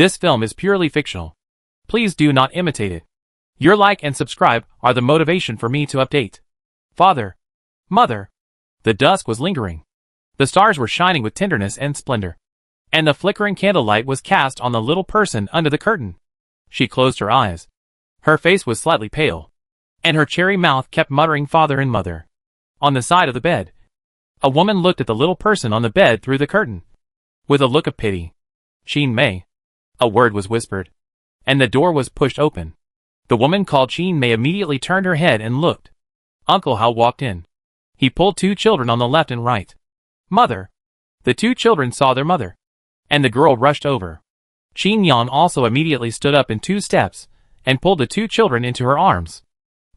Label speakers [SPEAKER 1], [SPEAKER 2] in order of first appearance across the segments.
[SPEAKER 1] This film is purely fictional. Please do not imitate it. Your like and subscribe are the motivation for me to update. Father. Mother. The dusk was lingering. The stars were shining with tenderness and splendor. And the flickering candlelight was cast on the little person under the curtain. She closed her eyes. Her face was slightly pale. And her cherry mouth kept muttering father and mother. On the side of the bed, a woman looked at the little person on the bed through the curtain. With a look of pity. Shin Mei. A word was whispered. And the door was pushed open. The woman called Shin Mei immediately turned her head and looked. Uncle Hao walked in. He pulled two children on the left and right. Mother. The two children saw their mother. And the girl rushed over. Shin Yang also immediately stood up in 2 steps, and pulled the 2 children into her arms.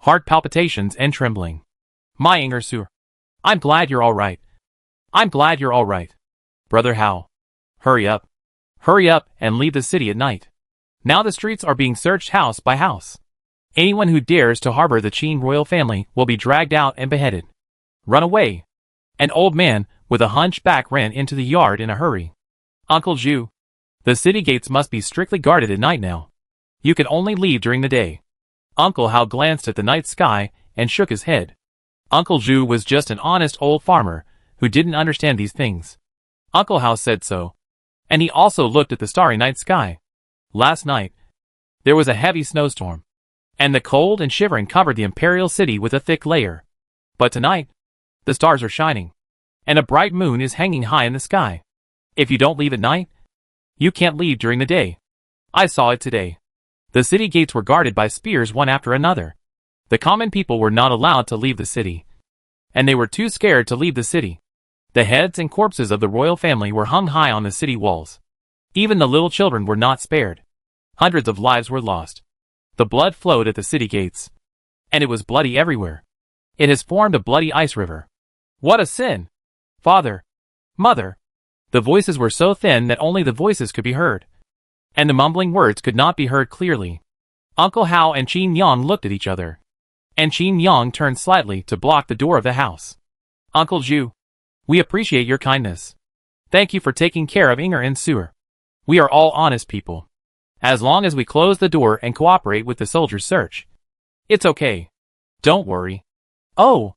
[SPEAKER 1] Heart palpitations and trembling. My Inger Sur. I'm glad you're alright. I'm glad you're alright. Brother Hao. Hurry up. Hurry up and leave the city at night. Now the streets are being searched house by house. Anyone who dares to harbor the Qin royal family will be dragged out and beheaded. Run away. An old man with a hunchback ran into the yard in a hurry. Uncle Zhu. The city gates must be strictly guarded at night now. You can only leave during the day. Uncle Hao glanced at the night sky and shook his head. Uncle Zhu was just an honest old farmer who didn't understand these things. Uncle Hao said so. And he also looked at the starry night sky. Last night, there was a heavy snowstorm. And the cold and shivering covered the imperial city with a thick layer. But tonight, the stars are shining. And a bright moon is hanging high in the sky. If you don't leave at night, you can't leave during the day. I saw it today. The city gates were guarded by spears one after another. The common people were not allowed to leave the city. And they were too scared to leave the city. The heads and corpses of the royal family were hung high on the city walls. Even the little children were not spared. Hundreds of lives were lost. The blood flowed at the city gates. And it was bloody everywhere. It has formed a bloody ice river. What a sin! Father. Mother. The voices were so thin that only the voices could be heard. And the mumbling words could not be heard clearly. Uncle Hao and Qin Yang looked at each other. And Qin Yang turned slightly to block the door of the house. Uncle Zhu. We appreciate your kindness. Thank you for taking care of Inger and Sur. We are all honest people. As long as we close the door and cooperate with the soldiers' search. It's okay. Don't worry. Oh!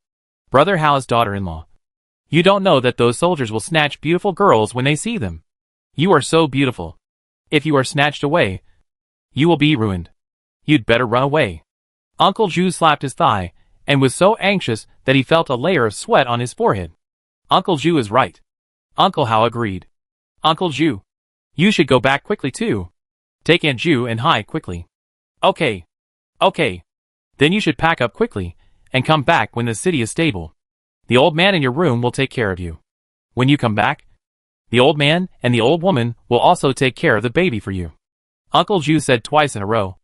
[SPEAKER 1] Brother Hao's daughter-in-law. You don't know that those soldiers will snatch beautiful girls when they see them. You are so beautiful. If you are snatched away, you will be ruined. You'd better run away. Uncle Zhu slapped his thigh, and was so anxious that he felt a layer of sweat on his forehead. Uncle Zhu is right. Uncle Hao agreed. Uncle Zhu. You should go back quickly too. Take Aunt Zhu and Hai quickly. Okay. Okay. Then you should pack up quickly, and come back when the city is stable. The old man in your room will take care of you. When you come back, the old man and the old woman will also take care of the baby for you. Uncle Zhu said twice in a row,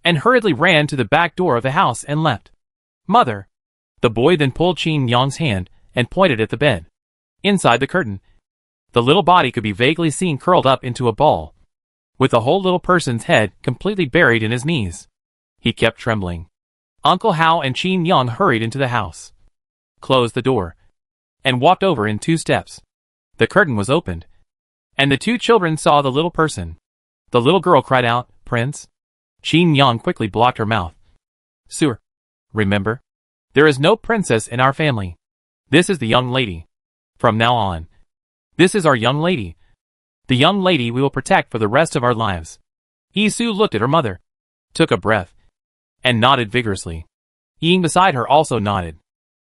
[SPEAKER 1] and hurriedly ran to the back door of the house and left. Mother. The boy then pulled Qin Yang's hand and pointed at the bed. Inside the curtain, the little body could be vaguely seen curled up into a ball, with the whole little person's head completely buried in his knees. He kept trembling. Uncle Hao and Qin Yang hurried into the house, closed the door, and walked over in 2 steps. The curtain was opened, and the 2 children saw the little person. The little girl cried out, Prince. Qin Yang quickly blocked her mouth. Sur. Remember, there is no princess in our family. This is the young lady. From now on, this is our young lady. The young lady we will protect for the rest of our lives. Yisu looked at her mother, took a breath, and nodded vigorously. Ying beside her also nodded.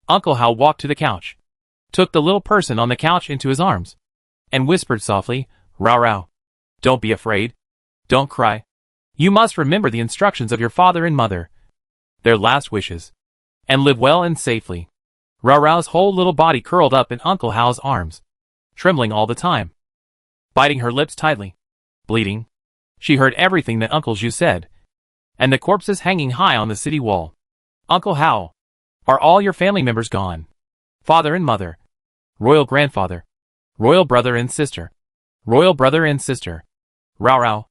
[SPEAKER 1] Uncle Hao walked to the couch, took the little person on the couch into his arms, and whispered softly, Rao Rao. Don't be afraid. Don't cry. You must remember the instructions of your father and mother, their last wishes, and live well and safely. Rao Rao's whole little body curled up in Uncle Hao's arms, trembling all the time, biting her lips tightly, bleeding. She heard everything that Uncle Zhu said, and the corpses hanging high on the city wall. Uncle Hao. Are all your family members gone? Father and mother. Royal grandfather. Royal brother and sister. Royal brother and sister. Rao Rao.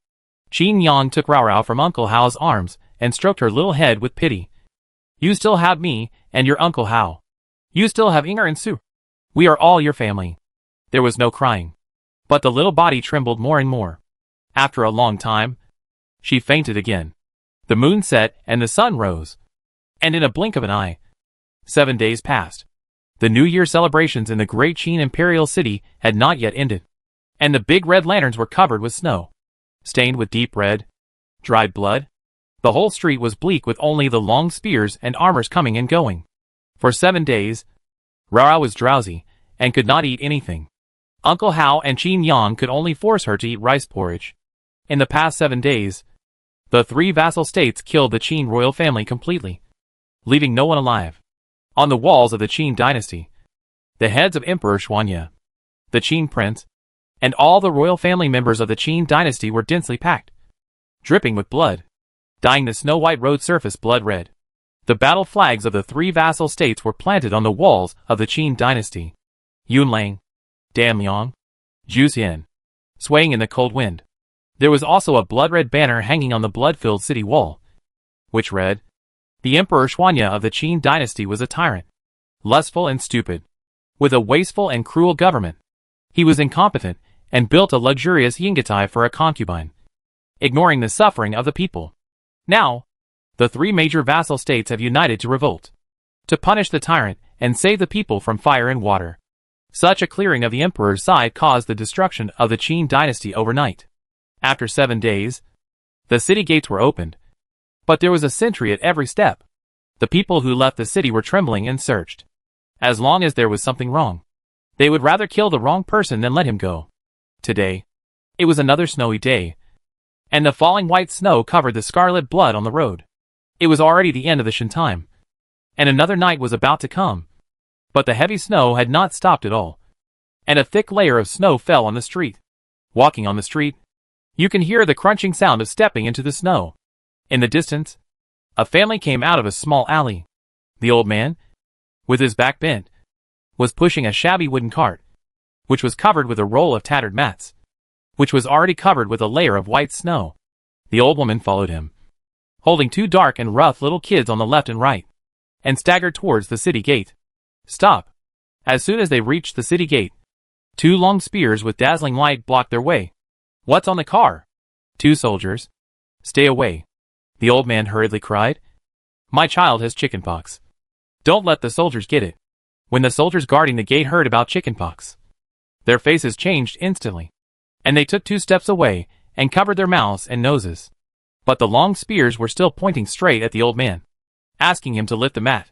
[SPEAKER 1] Qin Yang took Rao Rao from Uncle Hao's arms and stroked her little head with pity. You still have me and your Uncle Hao. You still have Inger and Su. We are all your family. There was no crying, but the little body trembled more and more. After a long time, she fainted again. The moon set and the sun rose. And in a blink of an eye, 7 days passed. The New Year celebrations in the great Qin imperial city had not yet ended. And the big red lanterns were covered with snow, stained with deep red, dried blood. The whole street was bleak with only the long spears and armors coming and going. For 7 days, Rara was drowsy and could not eat anything. Uncle Hao and Qin Yang could only force her to eat rice porridge. In the past 7 days, the 3 vassal states killed the Qin royal family completely, leaving no one alive. On the walls of the Qin dynasty, the heads of Emperor Xuanye, the Qin prince, and all the royal family members of the Qin dynasty were densely packed, dripping with blood, dyeing the snow-white road surface blood red. The battle flags of the 3 vassal states were planted on the walls of the Qin dynasty. Yunlang, Damliang, Zhuxian, swaying in the cold wind. There was also a blood-red banner hanging on the blood-filled city wall, which read, "The Emperor Xuanye of the Qin dynasty was a tyrant, lustful and stupid, with a wasteful and cruel government. He was incompetent and built a luxurious yingatai for a concubine, ignoring the suffering of the people. Now, the 3 major vassal states have united to revolt, to punish the tyrant and save the people from fire and water." Such a clearing of the emperor's side caused the destruction of the Qin dynasty overnight. After 7 days, the city gates were opened, but there was a sentry at every step. The people who left the city were trembling and searched. As long as there was something wrong, they would rather kill the wrong person than let him go. Today, it was another snowy day, and the falling white snow covered the scarlet blood on the road. It was already the end of the Shan time, and another night was about to come. But the heavy snow had not stopped at all, and a thick layer of snow fell on the street. Walking on the street, you can hear the crunching sound of stepping into the snow. In the distance, a family came out of a small alley. The old man, with his back bent, was pushing a shabby wooden cart, which was covered with a roll of tattered mats, which was already covered with a layer of white snow. The old woman followed him, holding 2 dark and rough little kids on the left and right, and staggered towards the city gate. Stop! As soon as they reached the city gate, 2 long spears with dazzling light blocked their way. What's on the car? 2 soldiers. Stay away! The old man hurriedly cried. My child has chickenpox. Don't let the soldiers get it. When the soldiers guarding the gate heard about chickenpox, their faces changed instantly, and they took 2 steps away and covered their mouths and noses. But the long spears were still pointing straight at the old man, asking him to lift the mat.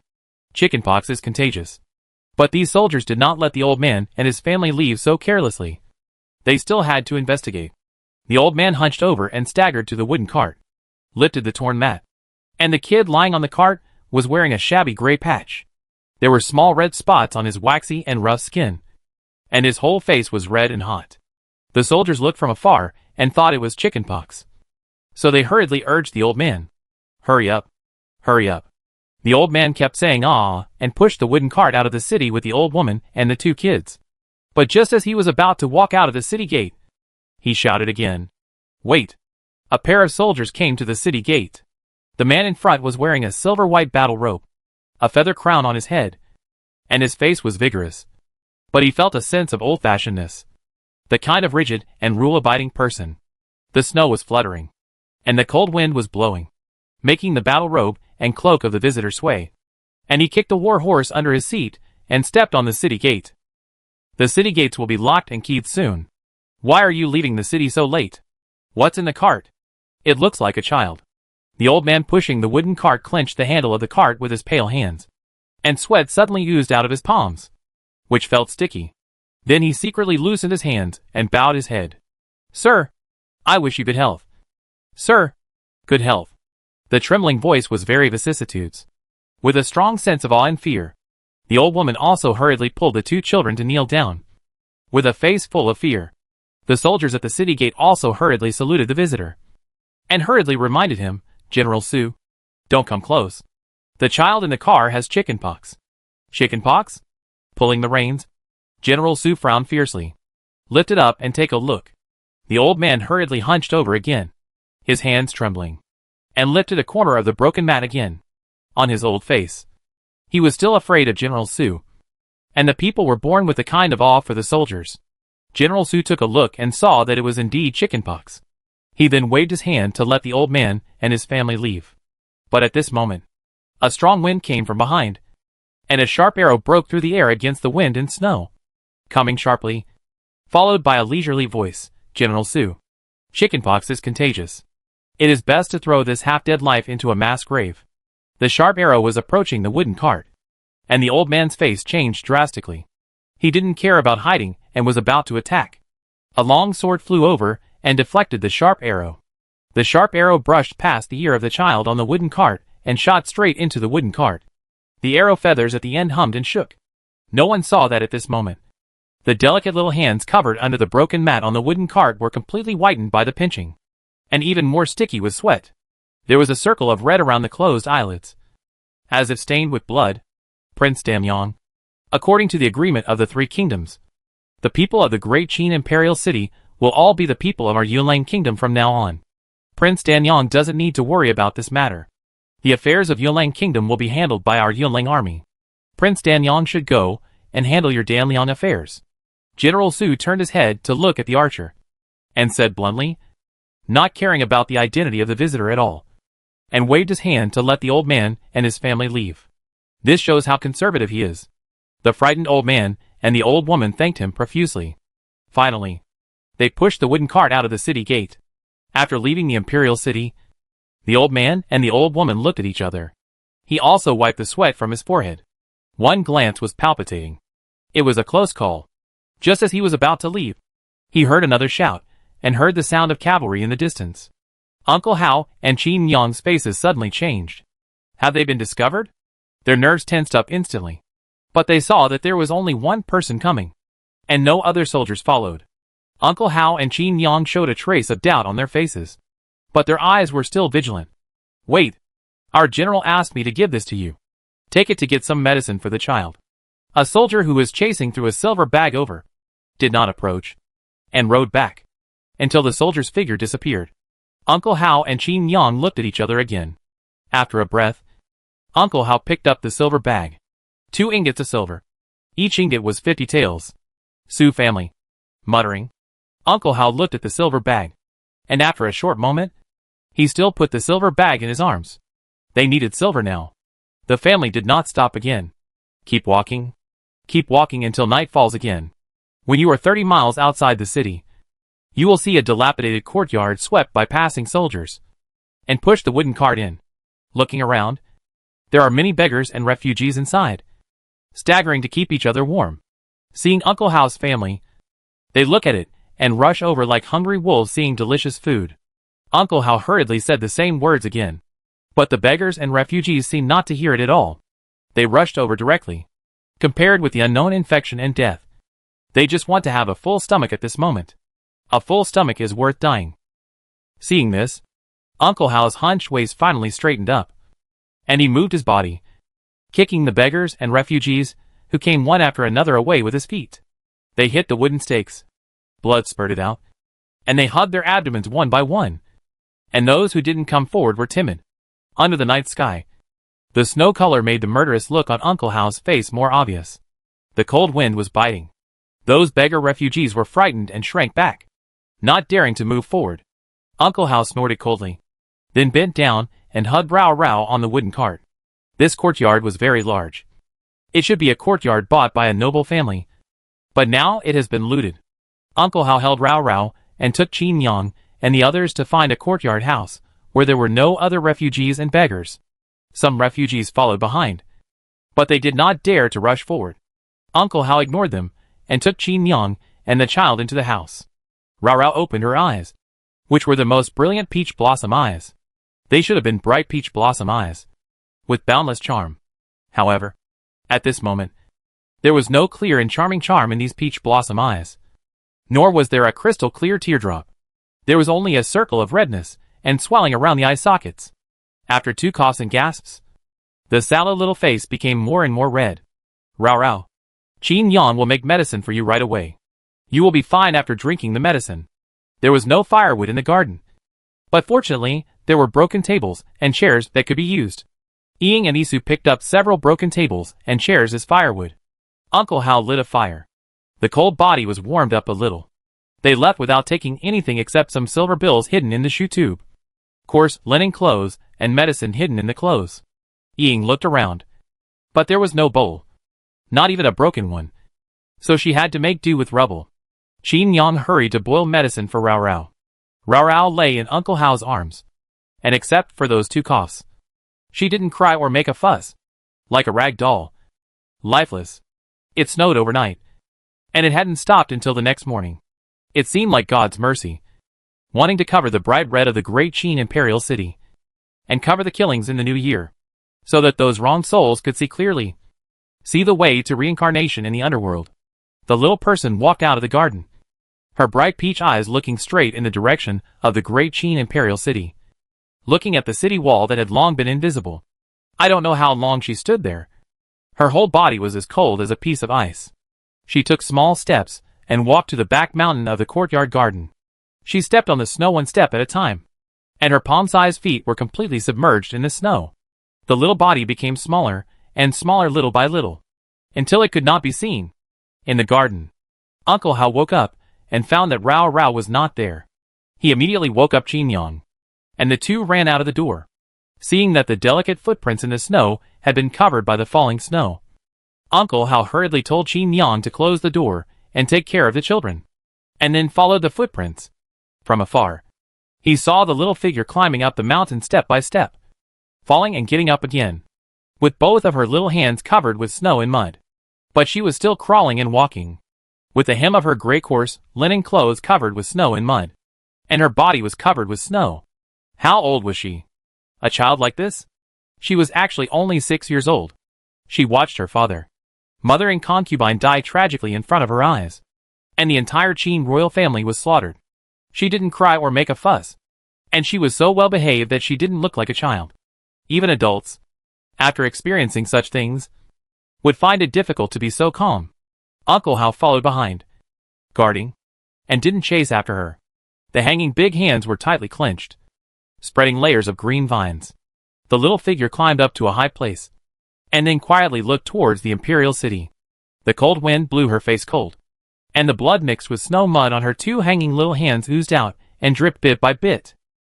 [SPEAKER 1] Chickenpox is contagious. But these soldiers did not let the old man and his family leave so carelessly. They still had to investigate. The old man hunched over and staggered to the wooden cart, lifted the torn mat, and the kid lying on the cart was wearing a shabby gray patch. There were small red spots on his waxy and rough skin, and his whole face was red and hot. The soldiers looked from afar and thought it was chickenpox. So they hurriedly urged the old man, "Hurry up, hurry up." The old man kept saying "ah" and pushed the wooden cart out of the city with the old woman and the 2 kids. But just as he was about to walk out of the city gate, he shouted again, "Wait!" A pair of soldiers came to the city gate. The man in front was wearing a silver-white battle robe, a feather crown on his head, and his face was vigorous. But he felt a sense of old-fashionedness, the kind of rigid and rule-abiding person. The snow was fluttering, and the cold wind was blowing, making the battle robe and cloak of the visitor sway. And he kicked a war horse under his seat and stepped on the city gate. The city gates will be locked and keyed soon. Why are you leaving the city so late? What's in the cart? It looks like a child. The old man pushing the wooden cart clenched the handle of the cart with his pale hands, and sweat suddenly oozed out of his palms, which felt sticky. Then he secretly loosened his hands and bowed his head. "Sir, I wish you good health." "Sir, good health." The trembling voice was very vicissitudes, with a strong sense of awe and fear. The old woman also hurriedly pulled the 2 children to kneel down, with a face full of fear. The soldiers at the city gate also hurriedly saluted the visitor, and hurriedly reminded him, "General Su, don't come close. The child in the car has chickenpox." "Chickenpox?" Pulling the reins, General Su frowned fiercely. "Lift it up and take a look." The old man hurriedly hunched over again, his hands trembling, and lifted a corner of the broken mat again. On his old face, he was still afraid of General Su, and the people were born with a kind of awe for the soldiers. General Su took a look and saw that it was indeed chickenpox. He then waved his hand to let the old man and his family leave. But at this moment, a strong wind came from behind, and a sharp arrow broke through the air against the wind and snow. Coming sharply, followed by a leisurely voice, General Su. Chickenpox is contagious. It is best to throw this half-dead life into a mass grave. The sharp arrow was approaching the wooden cart, and the old man's face changed drastically. He didn't care about hiding and was about to attack. A long sword flew over and deflected the sharp arrow. The sharp arrow brushed past the ear of the child on the wooden cart and shot straight into the wooden cart. The arrow feathers at the end hummed and shook. No one saw that at this moment. The delicate little hands covered under the broken mat on the wooden cart were completely whitened by the pinching, and even more sticky with sweat. There was a circle of red around the closed eyelids, as if stained with blood. Prince Damyong. According to the agreement of the three kingdoms, the people of the Great Qin Imperial City will all be the people of our Yunlang Kingdom from now on. Prince Danyang doesn't need to worry about this matter. The affairs of Yunlang Kingdom will be handled by our Yunlang army. Prince Danyang should go and handle your Danliang affairs. General Su turned his head to look at the archer, and said bluntly, not caring about the identity of the visitor at all, and waved his hand to let the old man and his family leave. This shows how conservative he is. The frightened old man and the old woman thanked him profusely. Finally, they pushed the wooden cart out of the city gate. After leaving the imperial city, the old man and the old woman looked at each other. He also wiped the sweat from his forehead. One glance was palpitating. It was a close call. Just as he was about to leave, he heard another shout, and heard the sound of cavalry in the distance. Uncle Hao and Qin Yang's faces suddenly changed. Had they been discovered? Their nerves tensed up instantly. But they saw that there was only one person coming, and no other soldiers followed. Uncle Hao and Qin Yang showed a trace of doubt on their faces, but their eyes were still vigilant. Wait, our general asked me to give this to you. Take it to get some medicine for the child. A soldier who was chasing threw a silver bag over, did not approach, and rode back, until the soldier's figure disappeared. Uncle Hao and Qin Yang looked at each other again. After a breath, Uncle Hao picked up the silver bag. 2 ingots of silver. Each ingot was 50 taels. Su family. Muttering, Uncle Hao looked at the silver bag, and after a short moment, he still put the silver bag in his arms. They needed silver now. The family did not stop again. Keep walking until night falls again. When you are 30 miles outside the city, you will see a dilapidated courtyard swept by passing soldiers, and push the wooden cart in. Looking around, there are many beggars and refugees inside, staggering to keep each other warm. Seeing Uncle Hao's family, they look at it and rush over like hungry wolves seeing delicious food. Uncle Hao hurriedly said the same words again, but the beggars and refugees seemed not to hear it at all. They rushed over directly. Compared with the unknown infection and death, they just want to have a full stomach at this moment. A full stomach is worth dying. Seeing this, Uncle Hao's hunched waist finally straightened up, and he moved his body, kicking the beggars and refugees, who came one after another away with his feet. They hit the wooden stakes. Blood spurted out, and they hugged their abdomens one by one. And those who didn't come forward were timid. Under the night sky, the snow color made the murderous look on Uncle Hao's face more obvious. The cold wind was biting. Those beggar refugees were frightened and shrank back, not daring to move forward. Uncle Hao snorted coldly, then bent down and hugged Rao Rao on the wooden cart. This courtyard was very large. It should be a courtyard bought by a noble family, but now it has been looted. Uncle Hao held Rao Rao and took Qin Yang and the others to find a courtyard house where there were no other refugees and beggars. Some refugees followed behind, but they did not dare to rush forward. Uncle Hao ignored them and took Qin Yang and the child into the house. Rao Rao opened her eyes, which were the most brilliant peach blossom eyes. They should have been bright peach blossom eyes, with boundless charm. However, at this moment, there was no clear and charming charm in these peach blossom eyes. Nor was there a crystal clear teardrop. There was only a circle of redness and swelling around the eye sockets. After 2 coughs and gasps, the sallow little face became more and more red. Rao Rao, Qin Yang will make medicine for you right away. You will be fine after drinking the medicine. There was no firewood in the garden, but fortunately, there were broken tables and chairs that could be used. Ying and Isu picked up several broken tables and chairs as firewood. Uncle Hao lit a fire. The cold body was warmed up a little. They left without taking anything except some silver bills hidden in the shoe tube. Coarse linen clothes and medicine hidden in the clothes. Ying looked around. But there was no bowl. Not even a broken one. So she had to make do with rubble. Qin Yang hurried to boil medicine for Rao Rao. Rao Rao lay in Uncle Hao's arms. And except for those 2 coughs, she didn't cry or make a fuss. Like a rag doll. Lifeless. It snowed overnight. And it hadn't stopped until the next morning. It seemed like God's mercy. Wanting to cover the bright red of the great Qin imperial city. And cover the killings in the new year. So that those wronged souls could see clearly. See the way to reincarnation in the underworld. The little person walked out of the garden. Her bright peach eyes looking straight in the direction of the great Qin imperial city. Looking at the city wall that had long been invisible. I don't know how long she stood there. Her whole body was as cold as a piece of ice. She took small steps and walked to the back mountain of the courtyard garden. She stepped on the snow 1 step at a time. And her palm-sized feet were completely submerged in the snow. The little body became smaller and smaller little by little. Until it could not be seen. In the garden. Uncle Hao woke up and found that Rao Rao was not there. He immediately woke up Qin Yang. And the 2 ran out of the door. Seeing that the delicate footprints in the snow had been covered by the falling snow. Uncle Hao hurriedly told Qin Yang to close the door and take care of the children. And then followed the footprints. From afar. He saw the little figure climbing up the mountain step by step. Falling and getting up again. With both of her little hands covered with snow and mud. But she was still crawling and walking. With the hem of her gray coarse linen clothes covered with snow and mud. And her body was covered with snow. How old was she? A child like this? She was actually only 6 years old. She watched her father, mother and concubine die tragically in front of her eyes. And the entire Qin royal family was slaughtered. She didn't cry or make a fuss. And she was so well behaved that she didn't look like a child. Even adults, after experiencing such things, would find it difficult to be so calm. Uncle Hao followed behind, guarding, and didn't chase after her. The hanging big hands were tightly clenched, spreading layers of green vines. The little figure climbed up to a high place, and then quietly looked towards the imperial city. The cold wind blew her face cold, and the blood mixed with snow mud on her 2 hanging little hands oozed out and dripped bit by bit.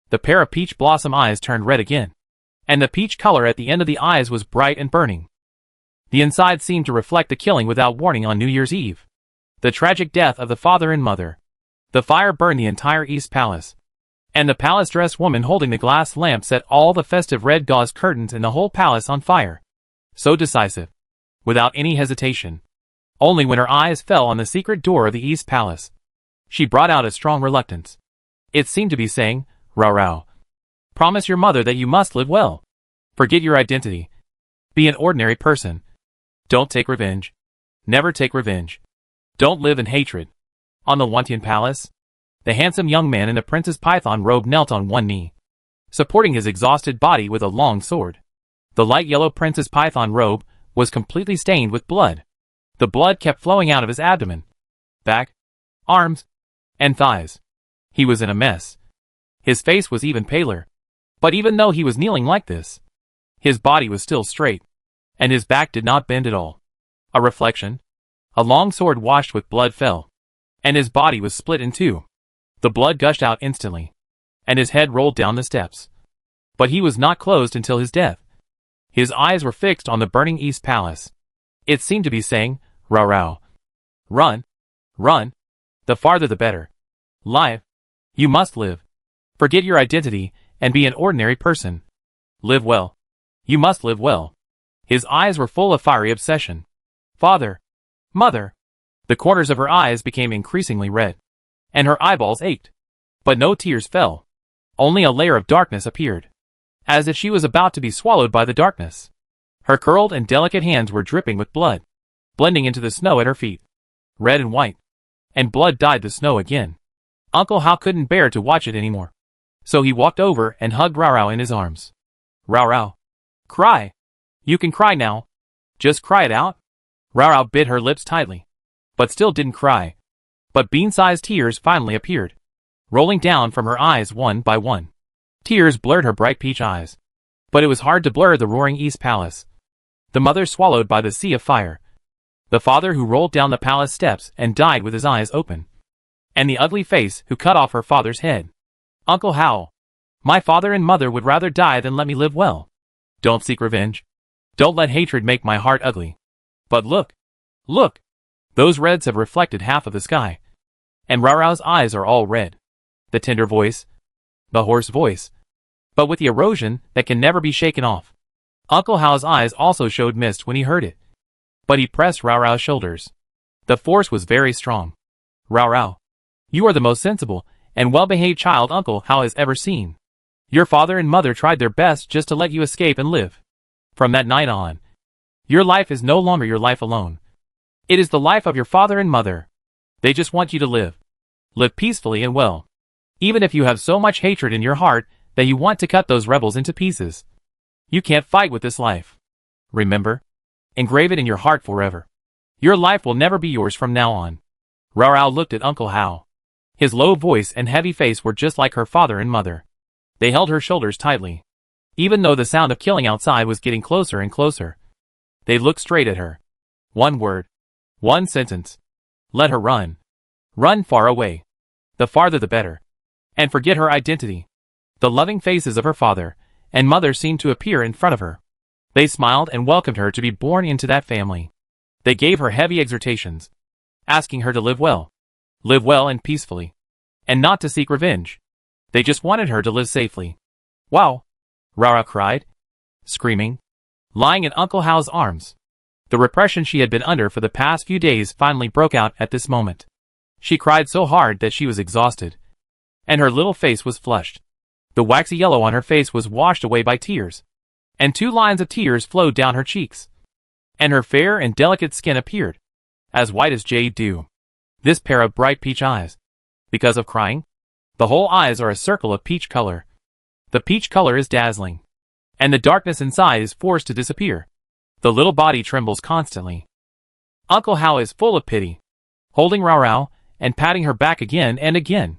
[SPEAKER 1] The pair of peach blossom eyes turned red again, and the peach color at the end of the eyes was bright and burning. The inside seemed to reflect the killing without warning on New Year's Eve. The tragic death of the father and mother. The fire burned the entire East Palace. And the palace-dressed woman holding the glass lamp set all the festive red gauze curtains in the whole palace on fire. So decisive. Without any hesitation. Only when her eyes fell on the secret door of the East Palace. She brought out a strong reluctance. It seemed to be saying, Rao Rao. Promise your mother that you must live well. Forget your identity. Be an ordinary person. Don't take revenge. Never take revenge. Don't live in hatred. On the Wantian Palace, the handsome young man in the prince's python robe knelt on one knee, supporting his exhausted body with a long sword. The light yellow prince's python robe was completely stained with blood. The blood kept flowing out of his abdomen, back, arms, and thighs. He was in a mess. His face was even paler. But even though he was kneeling like this, his body was still straight, and his back did not bend at all. A reflection. A long sword washed with blood fell, and his body was split in 2. The blood gushed out instantly, and his head rolled down the steps. But he was not closed until his death. His eyes were fixed on the burning East Palace. It seemed to be saying, Rao Rao. Run. Run. The farther the better. Live. You must live. Forget your identity, and be an ordinary person. Live well. You must live well. His eyes were full of fiery obsession. Father. Mother. The corners of her eyes became increasingly red, and her eyeballs ached. But no tears fell. Only a layer of darkness appeared, as if she was about to be swallowed by the darkness. Her curled and delicate hands were dripping with blood, blending into the snow at her feet. Red and white. And blood dyed the snow again. Uncle Hao couldn't bear to watch it anymore. So he walked over and hugged Rao Rao in his arms. Rao Rao. Cry. You can cry now. Just cry it out. Rao Rao bit her lips tightly, but still didn't cry. But bean-sized tears finally appeared, rolling down from her eyes one by one. Tears blurred her bright peach eyes. But it was hard to blur the roaring East Palace. The mother swallowed by the sea of fire. The father who rolled down the palace steps and died with his eyes open. and the ugly face who cut off her father's head. Uncle Hao. My father and mother would rather die than let me live well. Don't seek revenge. Don't let hatred make my heart ugly. But look. Look. Those reds have reflected half of the sky. And Rao's eyes are all red. The tender voice. The hoarse voice. But with the erosion that can never be shaken off. Uncle Hao's eyes also showed mist when he heard it. But he pressed Rao's shoulders. The force was very strong. Rao. You are the most sensible and well-behaved child Uncle Hao has ever seen. Your father and mother tried their best just to let you escape and live. From that night on, your life is no longer your life alone. It is the life of your father and mother. They just want you to live. Live peacefully and well. Even if you have so much hatred in your heart that you want to cut those rebels into pieces. You can't fight with this life. Remember? Engrave it in your heart forever. Your life will never be yours from now on. Rao looked at Uncle Hao. His low voice and heavy face were just like her father and mother. They held her shoulders tightly. Even though the sound of killing outside was getting closer and closer. They looked straight at her. One word. One sentence. Let her run. Run far away. The farther the better. And forget her identity. The loving faces of her father and mother seemed to appear in front of her. They smiled and welcomed her to be born into that family. They gave her heavy exhortations, asking her to live well and peacefully, and not to seek revenge. They just wanted her to live safely. Wow! Rara cried, screaming, lying in Uncle Hao's arms. The repression she had been under for the past few days finally broke out at this moment. She cried so hard that she was exhausted, and her little face was flushed. The waxy yellow on her face was washed away by tears, and 2 lines of tears flowed down her cheeks, and her fair and delicate skin appeared, as white as jade dew. This pair of bright peach eyes. Because of crying? The whole eyes are a circle of peach color. The peach color is dazzling, and the darkness inside is forced to disappear. The little body trembles constantly. Uncle Hao is full of pity, holding Rao and patting her back again and again.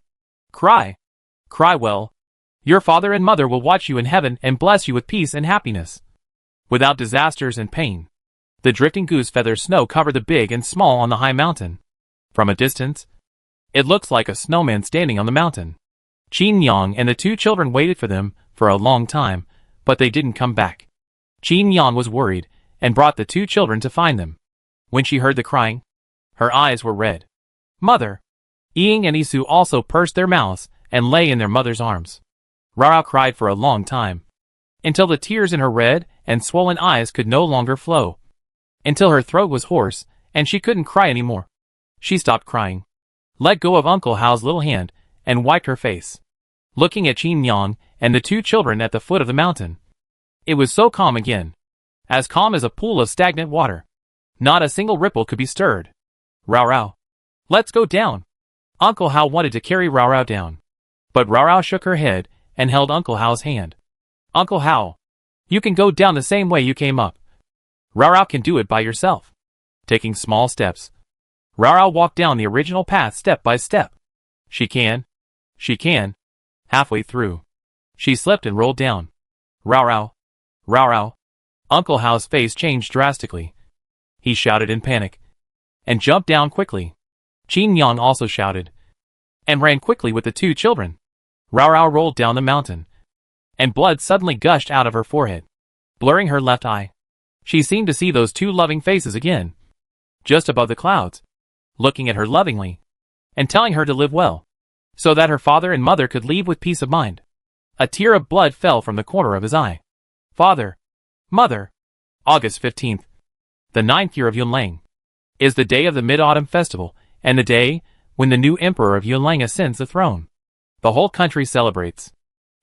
[SPEAKER 1] Cry. Cry well. Your father and mother will watch you in heaven and bless you with peace and happiness, without disasters and pain. The drifting goose feather snow covered the big and small on the high mountain. From a distance, it looks like a snowman standing on the mountain. Qin Yang and the 2 children waited for them for a long time, but they didn't come back. Qin Yang was worried and brought the 2 children to find them. When she heard the crying, her eyes were red. Mother! Ying and Isu also pursed their mouths and lay in their mother's arms. Rao cried for a long time, until the tears in her red and swollen eyes could no longer flow, until her throat was hoarse and she couldn't cry anymore. She stopped crying, let go of Uncle Hao's little hand, and wiped her face, looking at Qin Yang and the 2 children at the foot of the mountain. It was so calm again, as calm as a pool of stagnant water. Not a single ripple could be stirred. Rao, let's go down. Uncle Hao wanted to carry Rao down, but Rao shook her head and held Uncle Hao's hand. Uncle Hao, you can go down the same way you came up. Rao can do it by yourself. Taking small steps, Rao walked down the original path step by step. She can. Halfway through, she slipped and rolled down. Rao. Uncle Hao's face changed drastically. He shouted in panic, and jumped down quickly. Qin Yang also shouted, and ran quickly with the 2 children. Rao rolled down the mountain, and blood suddenly gushed out of her forehead, blurring her left eye. She seemed to see those 2 loving faces again, just above the clouds, looking at her lovingly, and telling her to live well, so that her father and mother could leave with peace of mind. A tear of blood fell from the corner of his eye. Father, Mother. August 15th, the 9th year of Yunlang, is the day of the Mid-Autumn Festival, and the day when the new emperor of Yunlang ascends the throne. The whole country celebrates.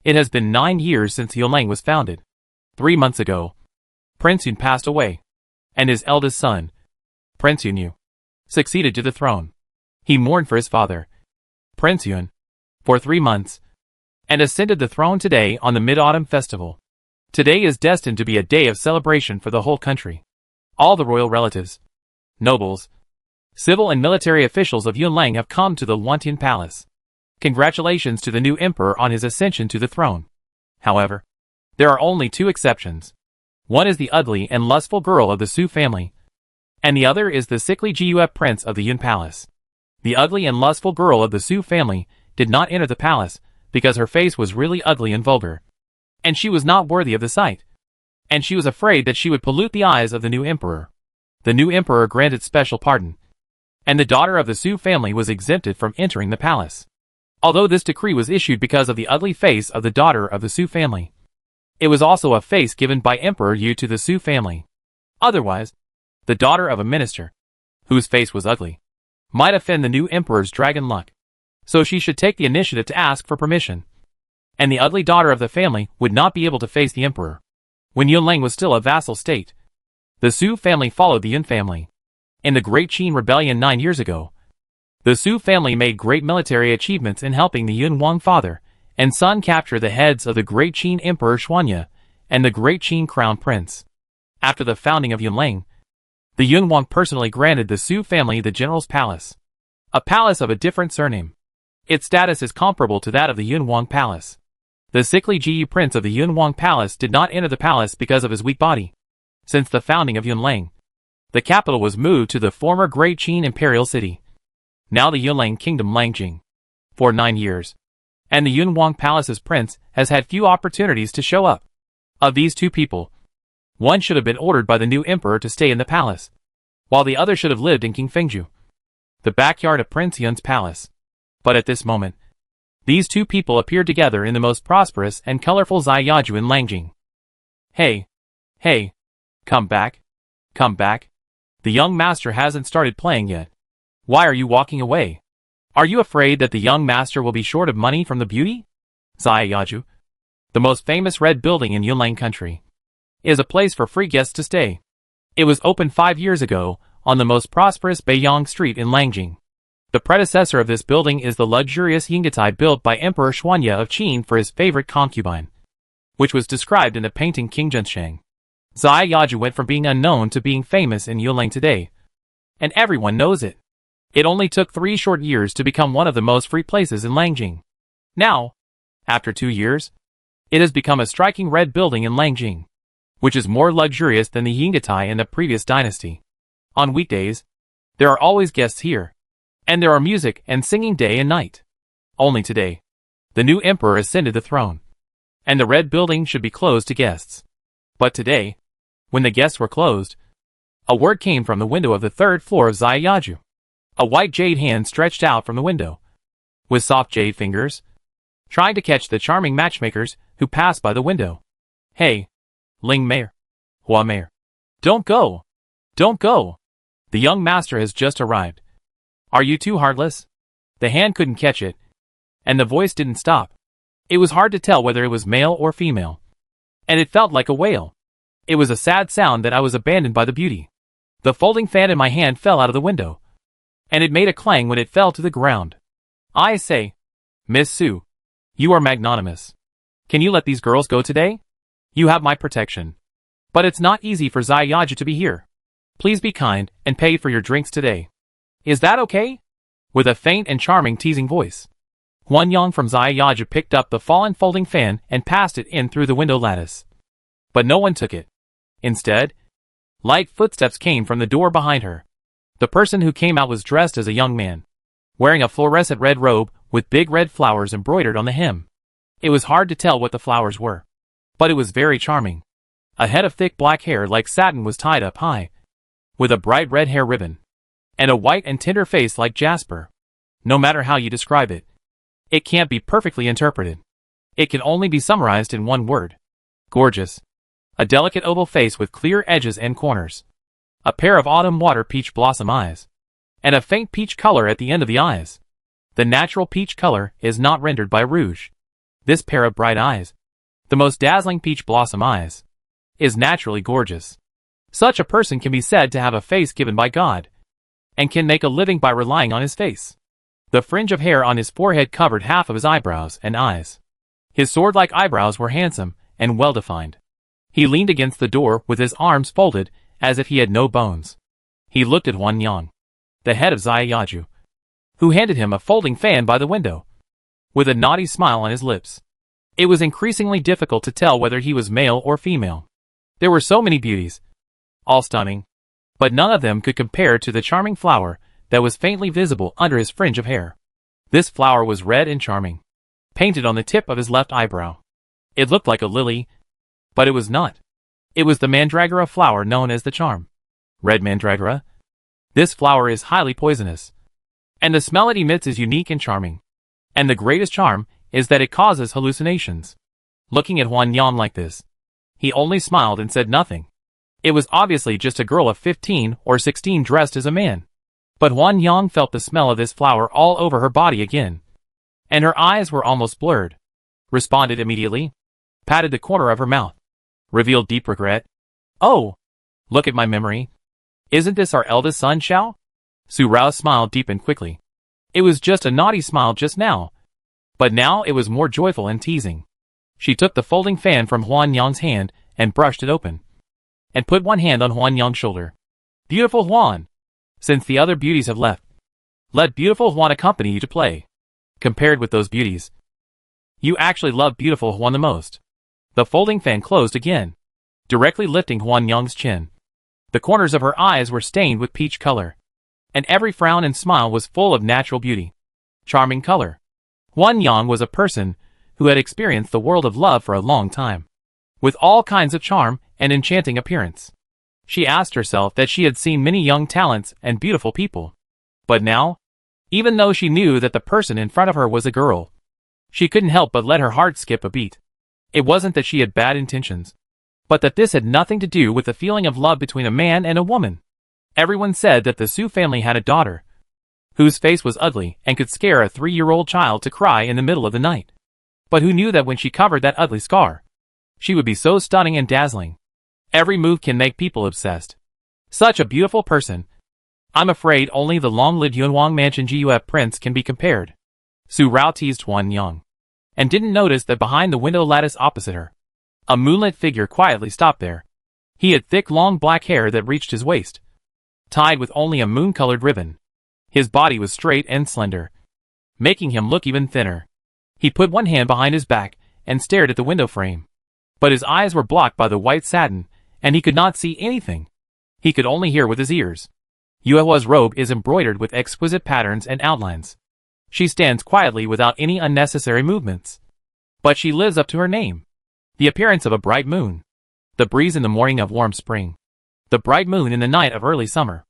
[SPEAKER 1] It has been 9 years since Yunlang was founded. 3 months ago, Prince Yun passed away, and his eldest son, Prince Yunyu, succeeded to the throne. He mourned for his father, Prince Yun, for 3 months, and ascended the throne today on the Mid-Autumn Festival. Today is destined to be a day of celebration for the whole country. All the royal relatives, nobles, civil and military officials of Yunlang have come to the Lanjing Palace. Congratulations to the new emperor on his ascension to the throne. However, there are only 2 exceptions. One is the ugly and lustful girl of the Su family, and the other is the sickly Jiue prince of the Yun Palace. The ugly and lustful girl of the Su family did not enter the palace because her face was really ugly and vulgar, and she was not worthy of the sight, and she was afraid that she would pollute the eyes of the new emperor. The new emperor granted special pardon, and the daughter of the Su family was exempted from entering the palace. Although this decree was issued because of the ugly face of the daughter of the Su family, it was also a face given by Emperor Yu to the Su family. Otherwise, the daughter of a minister, whose face was ugly, might offend the new emperor's dragon luck. So she should take the initiative to ask for permission. And the ugly daughter of the family would not be able to face the emperor. When Yunlang was still a vassal state, the Su family followed the Yun family. In the Great Qin Rebellion 9 years ago, the Su family made great military achievements in helping the Yun Wang father and son capture the heads of the Great Qin Emperor Xuanya and the Great Qin Crown Prince. After the founding of Yunlang, the Yun Wang personally granted the Su family the General's Palace, a palace of a different surname. Its status is comparable to that of the Yun Wang Palace. The sickly Ji Prince of the Yun Wang Palace did not enter the palace because of his weak body. Since the founding of Yunlang, the capital was moved to the former Great Qin Imperial City, now the Yunlang Kingdom Lanjing, for 9 years, and the Yun Wang Palace's prince has had few opportunities to show up. Of these two people, one should have been ordered by the new emperor to stay in the palace, while the other should have lived in King Fengju, the backyard of Prince Yun's palace. But at this moment, these two people appeared together in the most prosperous and colorful Ziyaju in Lanjing. Hey, come back. The young master hasn't started playing yet. Why are you walking away? Are you afraid that the young master will be short of money from the beauty? Ziyaju, the most famous red building in Yunlang country, is a place for free guests to stay. It was opened 5 years ago on the most prosperous Beiyang Street in Lanjing. The predecessor of this building is the luxurious Yingtai built by Emperor Xuanya of Qin for his favorite concubine, which was described in the painting King Zhensheng. Ziyaju went from being unknown to being famous in Yunlang today, and everyone knows it. It only took 3 short years to become one of the most free places in Lanjing. Now, after 2 years, it has become a striking red building in Lanjing, which is more luxurious than the Yingtai in the previous dynasty. On weekdays, there are always guests here, and there are music and singing day and night. Only today, the new emperor ascended the throne, and the red building should be closed to guests. But today, when the guests were closed, a word came from the window of the 3rd floor of Ziyaju. A white jade hand stretched out from the window, with soft jade fingers, trying to catch the charming matchmakers who passed by the window. Hey, Ling Mayor, Hua Mayor, don't go! The young master has just arrived. Are you too heartless? The hand couldn't catch it, and the voice didn't stop. It was hard to tell whether it was male or female, and it felt like a wail. It was a sad sound that I was abandoned by the beauty. The folding fan in my hand fell out of the window, and it made a clang when it fell to the ground. I say, Miss Su, you are magnanimous. Can you let these girls go today? You have my protection. But it's not easy for Ziyaju to be here. Please be kind and pay for your drinks today. Is that okay? With a faint and charming teasing voice, Huan Yang from Ziyaju picked up the fallen folding fan and passed it in through the window lattice. But no one took it. Instead, light footsteps came from the door behind her. The person who came out was dressed as a young man, wearing a fluorescent red robe with big red flowers embroidered on the hem. It was hard to tell what the flowers were, but it was very charming. A head of thick black hair like satin was tied up high, with a bright red hair ribbon, and a white and tender face like jasper. No matter how you describe it, it can't be perfectly interpreted. It can only be summarized in one word: gorgeous. A delicate oval face with clear edges and corners, a pair of autumn water peach blossom eyes, and a faint peach color at the end of the eyes. The natural peach color is not rendered by rouge. This pair of bright eyes, the most dazzling peach blossom eyes, is naturally gorgeous. Such a person can be said to have a face given by God, and can make a living by relying on his face. The fringe of hair on his forehead covered half of his eyebrows and eyes. His sword-like eyebrows were handsome and well-defined. He leaned against the door with his arms folded as if he had no bones. He looked at Huan Yang, the head of Ziyaju, who handed him a folding fan by the window, with a naughty smile on his lips. It was increasingly difficult to tell whether he was male or female. There were so many beauties, all stunning, but none of them could compare to the charming flower that was faintly visible under his fringe of hair. This flower was red and charming, painted on the tip of his left eyebrow. It looked like a lily, but it was not. It was the mandragora flower known as the charm. Red mandragora? This flower is highly poisonous, and the smell it emits is unique and charming. And the greatest charm is that it causes hallucinations. Looking at Huan Yang like this, he only smiled and said nothing. It was obviously just a girl of 15 or 16 dressed as a man. But Huan Yang felt the smell of this flower all over her body again, and her eyes were almost blurred. Responded immediately, patted the corner of her mouth, revealed deep regret. Oh, look at my memory. Isn't this our eldest son, Shao? Su Rao's smile deepened quickly. It was just a naughty smile just now, but now it was more joyful and teasing. She took the folding fan from Huan Yang's hand and brushed it open, and put one hand on Huan Yang's shoulder. Beautiful Huan, since the other beauties have left, let beautiful Huan accompany you to play. Compared with those beauties, you actually love beautiful Huan the most. The folding fan closed again, directly lifting Huan Yang's chin. The corners of her eyes were stained with peach color, and every frown and smile was full of natural beauty. Charming color. Huan Yang was a person who had experienced the world of love for a long time, with all kinds of charm and enchanting appearance. She asked herself that she had seen many young talents and beautiful people. But now, even though she knew that the person in front of her was a girl, she couldn't help but let her heart skip a beat. It wasn't that she had bad intentions, but that this had nothing to do with the feeling of love between a man and a woman. Everyone said that the Su family had a daughter, whose face was ugly and could scare a 3-year-old child to cry in the middle of the night. But who knew that when she covered that ugly scar, she would be so stunning and dazzling. Every move can make people obsessed. Such a beautiful person. I'm afraid only the long-lived Yunwang Mansion GUF prince can be compared. Su Rao teased Huan Yang, and didn't notice that behind the window lattice opposite her, a moonlit figure quietly stopped there. He had thick long black hair that reached his waist, tied with only a moon-colored ribbon. His body was straight and slender, making him look even thinner. He put one hand behind his back and stared at the window frame, but his eyes were blocked by the white satin, and he could not see anything. He could only hear with his ears. Yuehua's robe is embroidered with exquisite patterns and outlines. She stands quietly without any unnecessary movements, but she lives up to her name. The appearance of a bright moon, the breeze in the morning of warm spring, the bright moon in the night of early summer.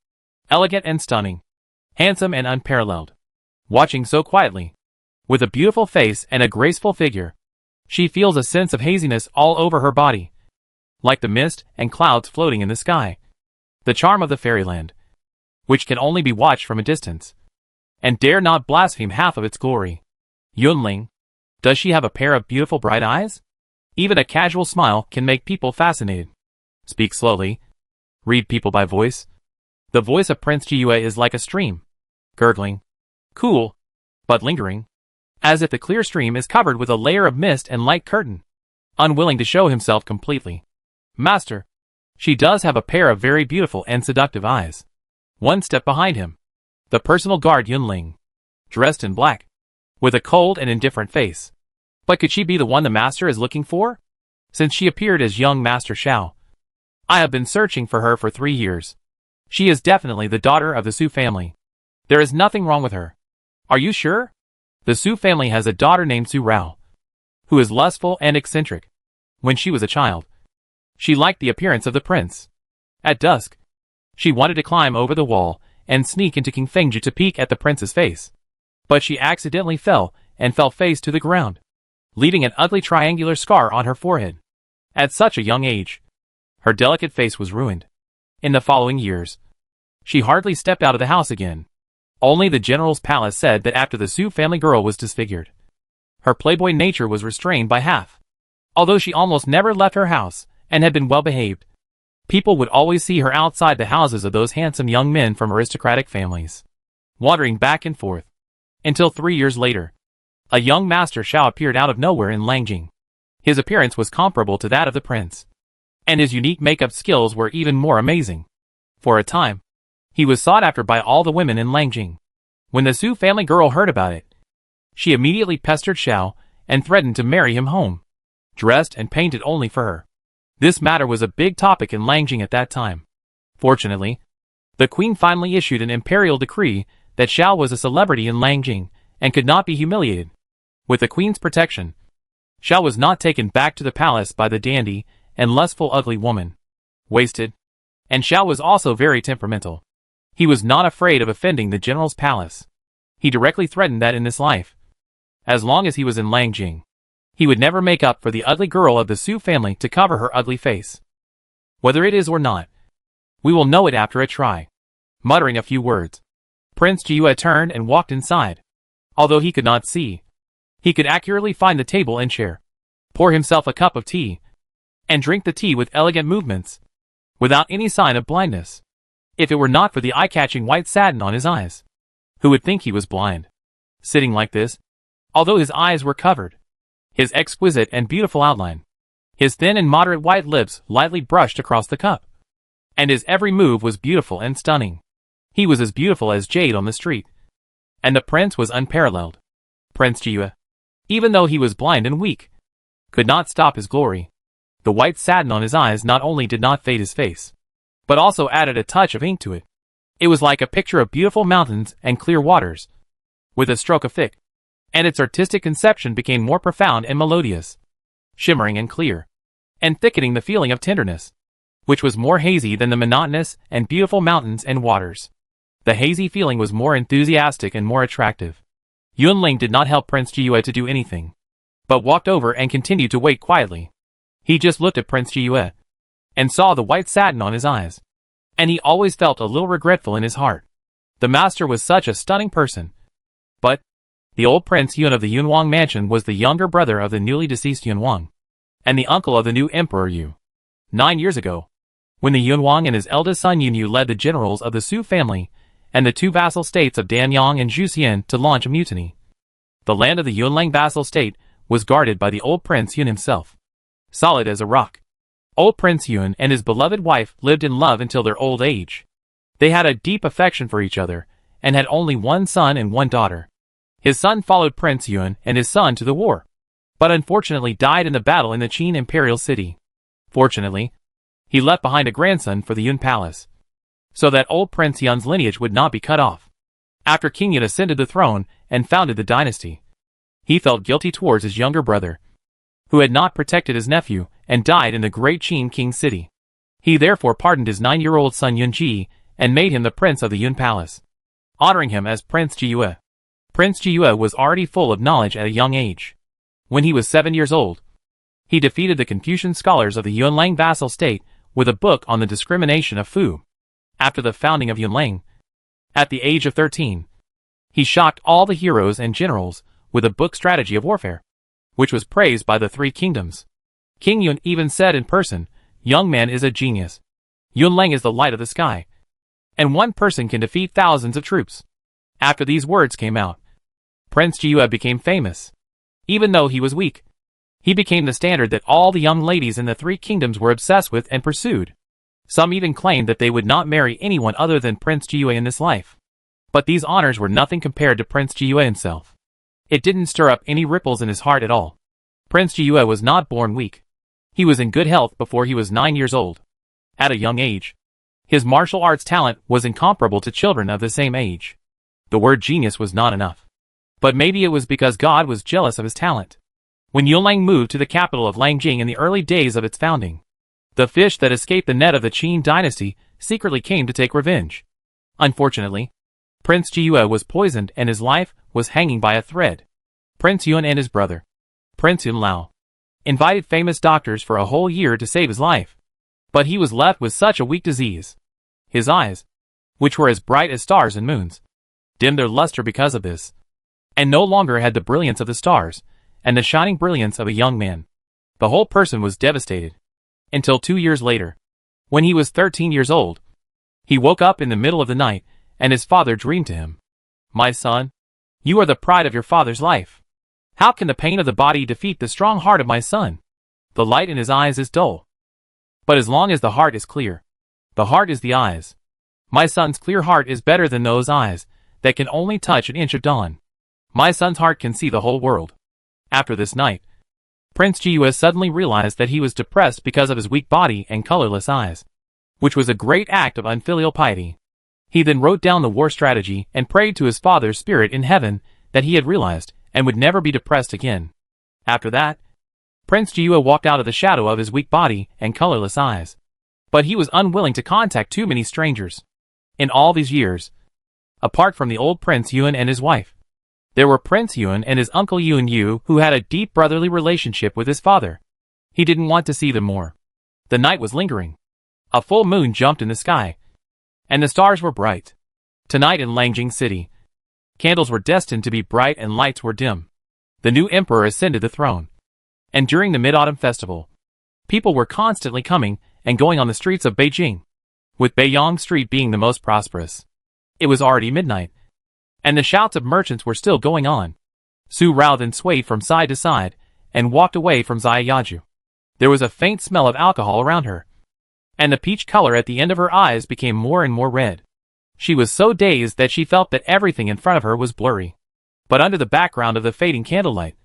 [SPEAKER 1] Elegant and stunning, handsome and unparalleled. Watching so quietly, with a beautiful face and a graceful figure, she feels a sense of haziness all over her body, like the mist and clouds floating in the sky. The charm of the fairyland, which can only be watched from a distance, and dare not blaspheme half of its glory. Yunling, does she have a pair of beautiful bright eyes? Even a casual smile can make people fascinated. Speak slowly. Read people by voice. The voice of Prince Jiyue is like a stream, gurgling, cool, but lingering, as if the clear stream is covered with a layer of mist and light curtain, unwilling to show himself completely. Master, she does have a pair of very beautiful and seductive eyes. One step behind him, the personal guard Yunling, dressed in black, with a cold and indifferent face. But could she be the one the master is looking for? Since she appeared as young Master Sha, I have been searching for her for 3 years. She is definitely the daughter of the Su family. There is nothing wrong with her. Are you sure? The Su family has a daughter named Su Rao, who is lustful and eccentric. When she was a child, she liked the appearance of the prince. At dusk, she wanted to climb over the wall and sneak into King Fengju to peek at the prince's face. But she accidentally fell and fell face to the ground, leaving an ugly triangular scar on her forehead. At such a young age, her delicate face was ruined. In the following years, she hardly stepped out of the house again. Only the general's palace said that after the Su family girl was disfigured, her playboy nature was restrained by half. Although she almost never left her house and had been well behaved, people would always see her outside the houses of those handsome young men from aristocratic families, wandering back and forth, until 3 years later, a young Master Sha appeared out of nowhere in Lanjing. His appearance was comparable to that of the prince, and his unique makeup skills were even more amazing. For a time, he was sought after by all the women in Lanjing. When the Su family girl heard about it, she immediately pestered Shao and threatened to marry him home, dressed and painted only for her. This matter was a big topic in Lanjing at that time. Fortunately, The queen finally issued an imperial decree that Sha was a celebrity in Lanjing and could not be humiliated. With the queen's protection, Sha was not taken back to the palace by the dandy and lustful ugly woman. Wasted. And Sha was also very temperamental. He was not afraid of offending the general's palace. He directly threatened that in this life, as long as he was in Lanjing, he would never make up for the ugly girl of the Su family to cover her ugly face. Whether it is or not, we will know it after a try. Muttering a few words, Prince Jiyue turned and walked inside. Although he could not see, he could accurately find the table and chair, pour himself a cup of tea, and drink the tea with elegant movements, without any sign of blindness. If it were not for the eye-catching white satin on his eyes, who would think he was blind? Sitting like this, although his eyes were covered, his exquisite and beautiful outline, his thin and moderate white lips lightly brushed across the cup, and his every move was beautiful and stunning. He was as beautiful as jade on the street, and the prince was unparalleled. Prince Jiyue, even though he was blind and weak, could not stop his glory. The white satin on his eyes not only did not fade his face, but also added a touch of ink to it. It was like a picture of beautiful mountains and clear waters, with a stroke of thick, and its artistic conception became more profound and melodious, shimmering and clear, and thickening the feeling of tenderness, which was more hazy than the monotonous and beautiful mountains and waters. The hazy feeling was more enthusiastic and more attractive. Yunling did not help Prince Jiyue to do anything, but walked over and continued to wait quietly. He just looked at Prince Jiyue, and saw the white satin on his eyes, and he always felt a little regretful in his heart. The master was such a stunning person. But the old Prince Yun of the Yunwang mansion was the younger brother of the newly deceased Yunwang, and the uncle of the new Emperor Yu. 9 years ago, when the Yunwang and his eldest son Yunyu led the generals of the Su family and the two vassal states of Danyang and Zhuxian to launch a mutiny, the land of the Yunlang vassal state was guarded by the old Prince Yun himself. Solid as a rock, old Prince Yun and his beloved wife lived in love until their old age. They had a deep affection for each other, and had only one son and one daughter. His son followed Prince Yun and his son to the war, but unfortunately died in the battle in the Qin imperial city. Fortunately, he left behind a grandson for the Yun palace, so that old Prince Yun's lineage would not be cut off. After King Yun ascended the throne and founded the dynasty, he felt guilty towards his younger brother, who had not protected his nephew and died in the great Qin King city. He therefore pardoned his 9-year-old son Yunji and made him the prince of the Yun palace, honoring him as Prince Jiyue. Prince Jiyue was already full of knowledge at a young age. When he was 7 years old, he defeated the Confucian scholars of the Yunlang vassal state with a book on the discrimination of Fu. After the founding of Yunlang, at the age of 13, he shocked all the heroes and generals with a book strategy of warfare, which was praised by the three kingdoms. King Yun even said in person, "Young man is a genius. Yunlang is the light of the sky, and one person can defeat thousands of troops." After these words came out, Prince Jiyue became famous. Even though he was weak, he became the standard that all the young ladies in the three kingdoms were obsessed with and pursued. Some even claimed that they would not marry anyone other than Prince Jiyue in this life. But these honors were nothing compared to Prince Jiyue himself. It didn't stir up any ripples in his heart at all. Prince Jiyue was not born weak. He was in good health before he was 9 years old. At a young age, his martial arts talent was incomparable to children of the same age. The word genius was not enough. But maybe it was because God was jealous of his talent. When Yunlang moved to the capital of Lanjing in the early days of its founding, the fish that escaped the net of the Qin dynasty secretly came to take revenge. Unfortunately, Prince Jiyue was poisoned and his life was hanging by a thread. Prince Yun and his brother, Prince Yun Lao, invited famous doctors for a whole year to save his life. But he was left with such a weak disease. His eyes, which were as bright as stars and moons, dimmed their luster because of this, and no longer had the brilliance of the stars and the shining brilliance of a young man. The whole person was devastated. Until 2 years later, when he was 13 years old, he woke up in the middle of the night, and his father dreamed to him, "My son, you are the pride of your father's life. How can the pain of the body defeat the strong heart of my son? The light in his eyes is dull. But as long as the heart is clear, the heart is the eyes. My son's clear heart is better than those eyes that can only touch an inch of dawn. My son's heart can see the whole world." After this night, Prince Jiyue suddenly realized that he was depressed because of his weak body and colorless eyes, which was a great act of unfilial piety. He then wrote down the war strategy and prayed to his father's spirit in heaven that he had realized and would never be depressed again. After that, Prince Jiua walked out of the shadow of his weak body and colorless eyes. But he was unwilling to contact too many strangers. In all these years, apart from the old Prince Yuan and his wife, there were Prince Yuan and his uncle Yuan Yu who had a deep brotherly relationship with his father. He didn't want to see them more. The night was lingering. A full moon jumped in the sky, and the stars were bright. Tonight in Lanjing City, candles were destined to be bright and lights were dim. The new emperor ascended the throne. And during the Mid-Autumn Festival, people were constantly coming and going on the streets of Beijing, with Beiyang Street being the most prosperous. It was already midnight, and the shouts of merchants were still going on. Su Rao then swayed from side to side and walked away from Xia Yaju. There was a faint smell of alcohol around her, and the peach color at the end of her eyes became more and more red. She was so dazed that she felt that everything in front of her was blurry. But under the background of the fading candlelight,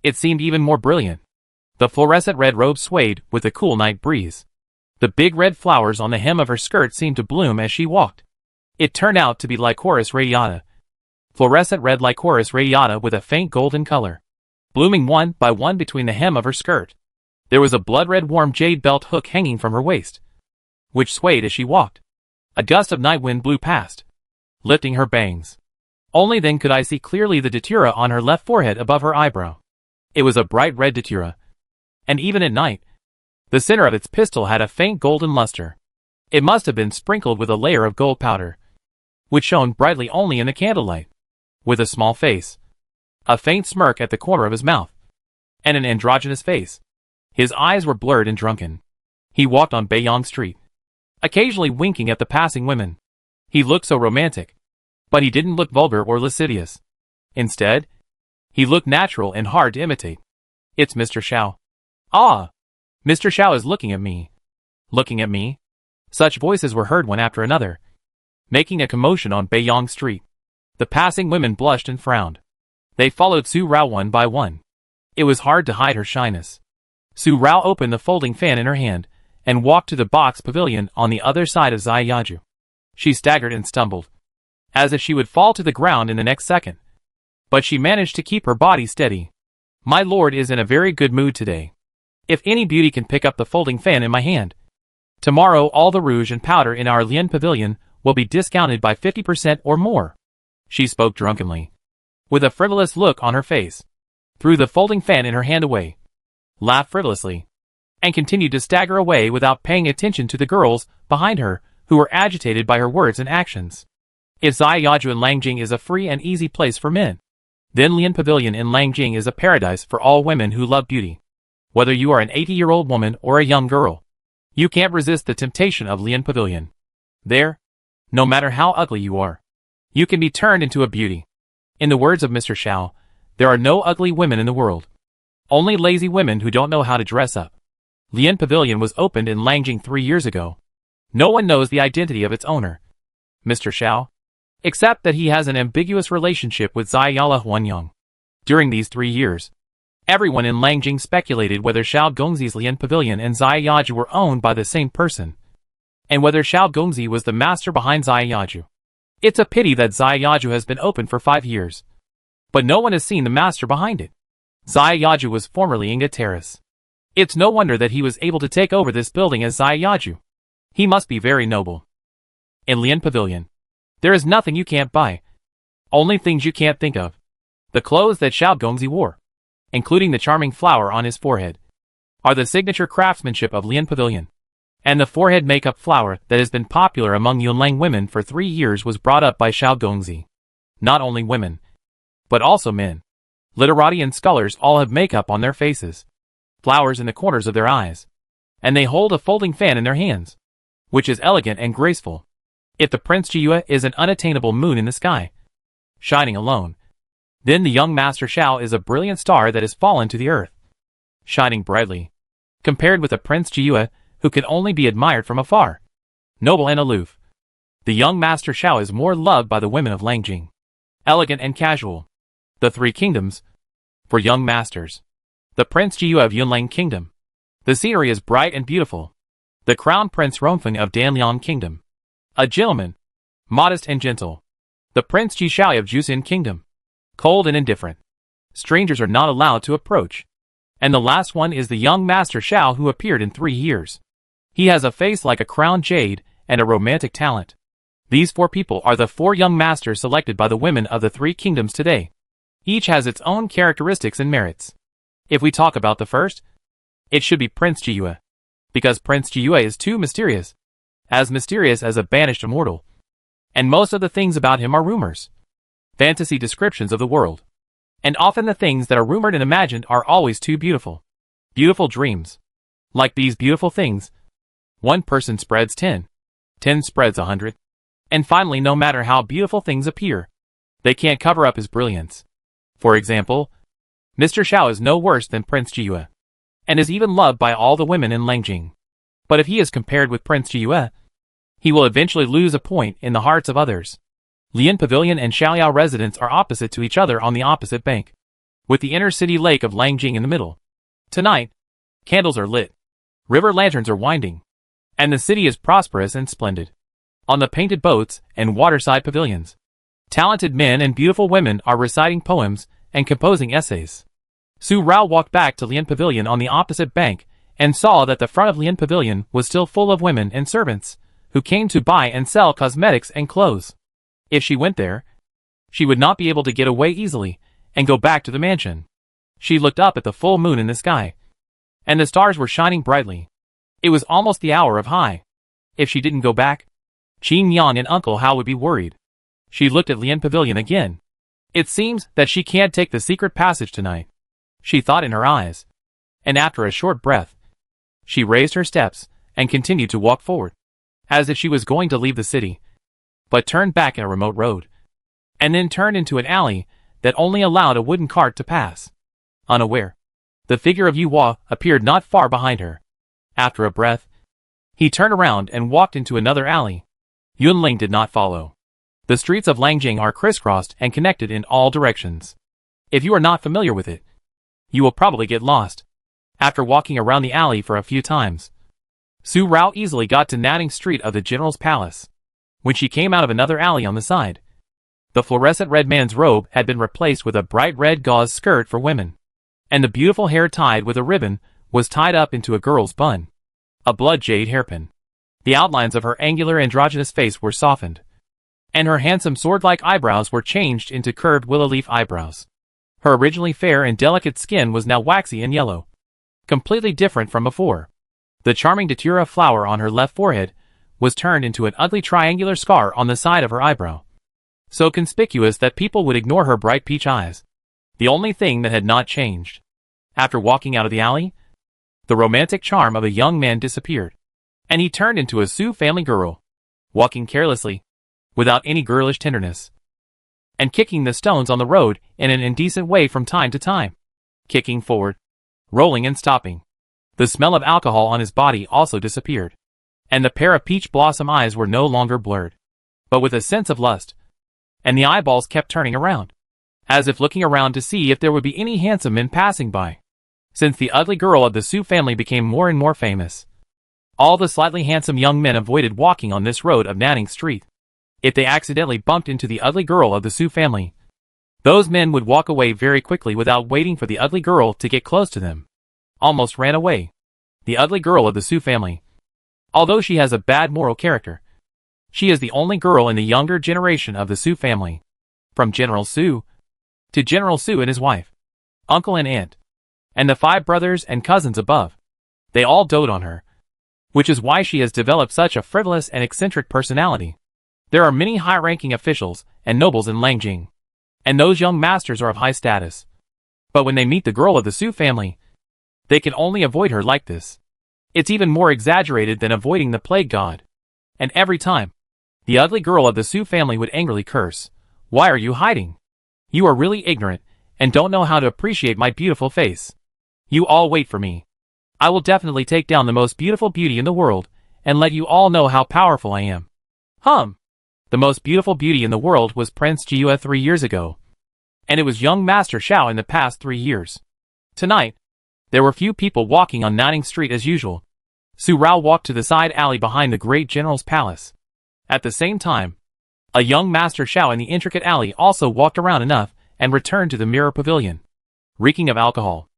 [SPEAKER 1] it seemed even more brilliant. The fluorescent red robe swayed with the cool night breeze. The big red flowers on the hem of her skirt seemed to bloom as she walked. It turned out to be Lycoris radiata. Fluorescent red Lycoris radiata with a faint golden color, blooming one by one between the hem of her skirt. There was a blood-red warm jade belt hook hanging from her waist, which swayed as she walked. A gust of night wind blew past, lifting her bangs. Only then could I see clearly the datura on her left forehead above her eyebrow. It was a bright red datura, and even at night, the center of its pistil had a faint golden luster. It must have been sprinkled with a layer of gold powder, which shone brightly only in the candlelight. With a small face, a faint smirk at the corner of his mouth, and an androgynous face. His eyes were blurred and drunken. He walked on Beiyang Street, occasionally winking at the passing women. He looked so romantic, but he didn't look vulgar or lascivious. Instead, he looked natural and hard to imitate. It's Mr. Shao. Ah! Mr. Shao is looking at me. Looking at me? Such voices were heard one after another, making a commotion on Beiyang Street. The passing women blushed and frowned. They followed Su Rao one by one. It was hard to hide her shyness. Su Rao opened the folding fan in her hand and walked to the box pavilion on the other side of Xia Yaju. She staggered and stumbled, as if she would fall to the ground in the next second. But she managed to keep her body steady. My lord is in a very good mood today. If any beauty can pick up the folding fan in my hand, tomorrow all the rouge and powder in our Lian pavilion will be discounted by 50% or more. She spoke drunkenly, with a frivolous look on her face, threw the folding fan in her hand away, laughed frivolously, and continued to stagger away without paying attention to the girls behind her who were agitated by her words and actions. If Xia Yaju in Lanjing is a free and easy place for men, then Lian Pavilion in Lanjing is a paradise for all women who love beauty. Whether you are an 80-year-old woman or a young girl, you can't resist the temptation of Lian Pavilion. There, no matter how ugly you are, you can be turned into a beauty. In the words of Mr. Shao, there are no ugly women in the world. Only lazy women who don't know how to dress up. Lian Pavilion was opened in Lanjing 3 years ago. No one knows the identity of its owner, Mr. Shao, except that he has an ambiguous relationship with Xia Yala Huanyang. During these 3 years, everyone in Lanjing speculated whether Shao Gongzi's Lian Pavilion and Xia Yaju were owned by the same person, and whether Shao Gongzi was the master behind Xia Yaju. It's a pity that Xia Yaju has been open for 5 years, but no one has seen the master behind it. Xia Yaju was formerly Inga Terrace. It's no wonder that he was able to take over this building as Xia Yaju. He must be very noble. In Lian Pavilion, there is nothing you can't buy. Only things you can't think of. The clothes that Shao Gongzi wore, including the charming flower on his forehead, are the signature craftsmanship of Lian Pavilion. And the forehead makeup flower that has been popular among Yunlang women for 3 years was brought up by Shao Gongzi. Not only women, but also men. Literati and scholars all have makeup on their faces, flowers in the corners of their eyes, and they hold a folding fan in their hands, which is elegant and graceful. If the Prince Jiua is an unattainable moon in the sky, shining alone, then the young Master Shao is a brilliant star that has fallen to the earth, shining brightly, compared with the Prince Jiua, who can only be admired from afar, noble and aloof. The young Master Shao is more loved by the women of Lanjing, elegant and casual. The 3 kingdoms, for young masters. The Prince Jiua of Yunlang Kingdom. The scenery is bright and beautiful. The Crown Prince Rongfeng of Danliang Kingdom, a gentleman, modest and gentle. The Prince Ji of Jusin Kingdom. Cold and indifferent. Strangers are not allowed to approach. And the last one is the young Master Sha who appeared in 3 years. He has a face like a crowned jade and a romantic talent. These 4 people are the 4 young masters selected by the women of the 3 kingdoms today. Each has its own characteristics and merits. If we talk about the first, it should be Prince Ji, because Prince Ji is too mysterious. As mysterious as a banished immortal. And most of the things about him are rumors. Fantasy descriptions of the world. And often the things that are rumored and imagined are always too beautiful. Beautiful dreams. Like these beautiful things. One person spreads 10. 10 spreads 100. And finally, no matter how beautiful things appear, they can't cover up his brilliance. For example, Mr. Sha is no worse than Prince Ji, and is even loved by all the women in Lanjing. But if he is compared with Prince Ji, he will eventually lose a point in the hearts of others. Lian Pavilion and Xiaoliao residence are opposite to each other on the opposite bank, with the inner city lake of Lanjing in the middle. Tonight, candles are lit, river lanterns are winding, and the city is prosperous and splendid. On the painted boats and waterside pavilions, talented men and beautiful women are reciting poems and composing essays. Su Rao walked back to Lian Pavilion on the opposite bank and saw that the front of Lian Pavilion was still full of women and servants who came to buy and sell cosmetics and clothes. If she went there, she would not be able to get away easily and go back to the mansion. She looked up at the full moon in the sky, and the stars were shining brightly. It was almost the hour of high. If she didn't go back, Qin Yan and Uncle Hao would be worried. She looked at Lian Pavilion again. It seems that she can't take the secret passage tonight, she thought in her eyes. And after a short breath, she raised her steps and continued to walk forward, as if she was going to leave the city, but turned back in a remote road, and then turned into an alley that only allowed a wooden cart to pass. Unaware, the figure of Yu Hua appeared not far behind her. After a breath, he turned around and walked into another alley. Yunling did not follow. The streets of Lanjing are crisscrossed and connected in all directions. If you are not familiar with it, you will probably get lost. After walking around the alley for a few times, Su Rao easily got to Nanning Street of the General's Palace. When she came out of another alley on the side, the fluorescent red man's robe had been replaced with a bright red gauze skirt for women, and the beautiful hair tied with a ribbon was tied up into a girl's bun, a blood jade hairpin. The outlines of her angular androgynous face were softened, and her handsome sword-like eyebrows were changed into curved willow leaf eyebrows. Her originally fair and delicate skin was now waxy and yellow, completely different from before. The charming datura flower on her left forehead was turned into an ugly triangular scar on the side of her eyebrow, so conspicuous that people would ignore her bright peach eyes. The only thing that had not changed. After walking out of the alley, the romantic charm of a young man disappeared, and he turned into a Su family girl, walking carelessly, without any girlish tenderness, and kicking the stones on the road in an indecent way from time to time, kicking forward, rolling and stopping. The smell of alcohol on his body also disappeared, and the pair of peach blossom eyes were no longer blurred, but with a sense of lust, and the eyeballs kept turning around, as if looking around to see if there would be any handsome men passing by. Since the ugly girl of the Su family became more and more famous, all the slightly handsome young men avoided walking on this road of Nanning Street. If they accidentally bumped into the ugly girl of the Su family, those men would walk away very quickly without waiting for the ugly girl to get close to them. Almost ran away. The ugly girl of the Su family. Although she has a bad moral character, she is the only girl in the younger generation of the Su family. From General Su to General Su and his wife, uncle and aunt, and the 5 brothers and cousins above, they all dote on her, which is why she has developed such a frivolous and eccentric personality. There are many high-ranking officials and nobles in Lanjing, and those young masters are of high status. But when they meet the girl of the Su family, they can only avoid her like this. It's even more exaggerated than avoiding the plague god. And every time, the ugly girl of the Su family would angrily curse, "Why are you hiding? You are really ignorant, and don't know how to appreciate my beautiful face. You all wait for me. I will definitely take down the most beautiful beauty in the world, and let you all know how powerful I am." The most beautiful beauty in the world was Prince Ji 3 years ago, and it was young Master Sha in the past 3 years. Tonight, there were few people walking on Nanning Street as usual. Su Rao walked to the side alley behind the great general's palace. At the same time, A young Master Sha in the intricate alley also walked around enough and returned to the mirror pavilion, reeking of alcohol.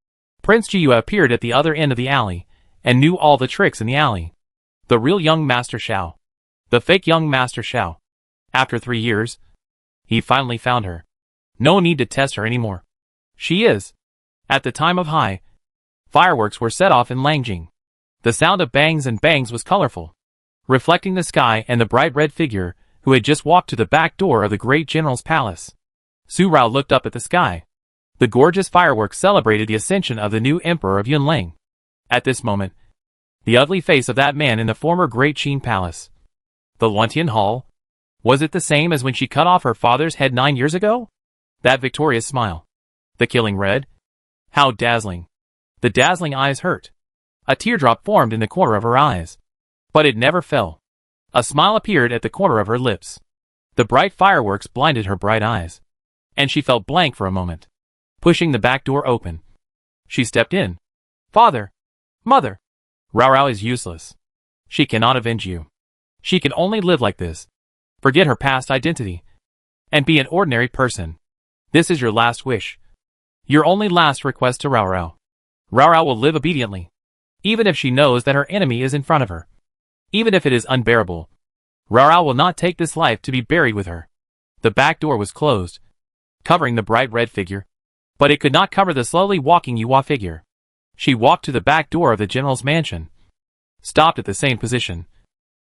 [SPEAKER 1] Prince Jiyu appeared at the other end of the alley and knew all the tricks in the alley. The real young Master Sha. The fake young Master Sha. After 3 years, he finally found her. No need to test her anymore. She is. At the time of high, fireworks were set off in Lanjing. The sound of bangs and bangs was colorful, reflecting the sky and the bright red figure who had just walked to the back door of the great general's palace. Su Rao looked up at the sky. The gorgeous fireworks celebrated the ascension of the new emperor of Yunlang. At this moment, the ugly face of that man in the former great Qin palace. The Lantian Hall? Was it the same as when she cut off her father's head 9 years ago? That victorious smile. The killing red? How dazzling. The dazzling eyes hurt. A teardrop formed in the corner of her eyes. But it never fell. A smile appeared at the corner of her lips. The bright fireworks blinded her bright eyes. And she felt blank for a moment. Pushing the back door open, she stepped in. Father! Mother! Rao is useless. She cannot avenge you. She can only live like this. Forget her past identity. And be an ordinary person. This is your last wish. Your only last request to Rao. Rao will live obediently. Even if she knows that her enemy is in front of her. Even if it is unbearable. Rao will not take this life to be buried with her. The back door was closed, covering the bright red figure. But it could not cover the slowly walking Yuhua figure. She walked to the back door of the general's mansion, stopped at the same position,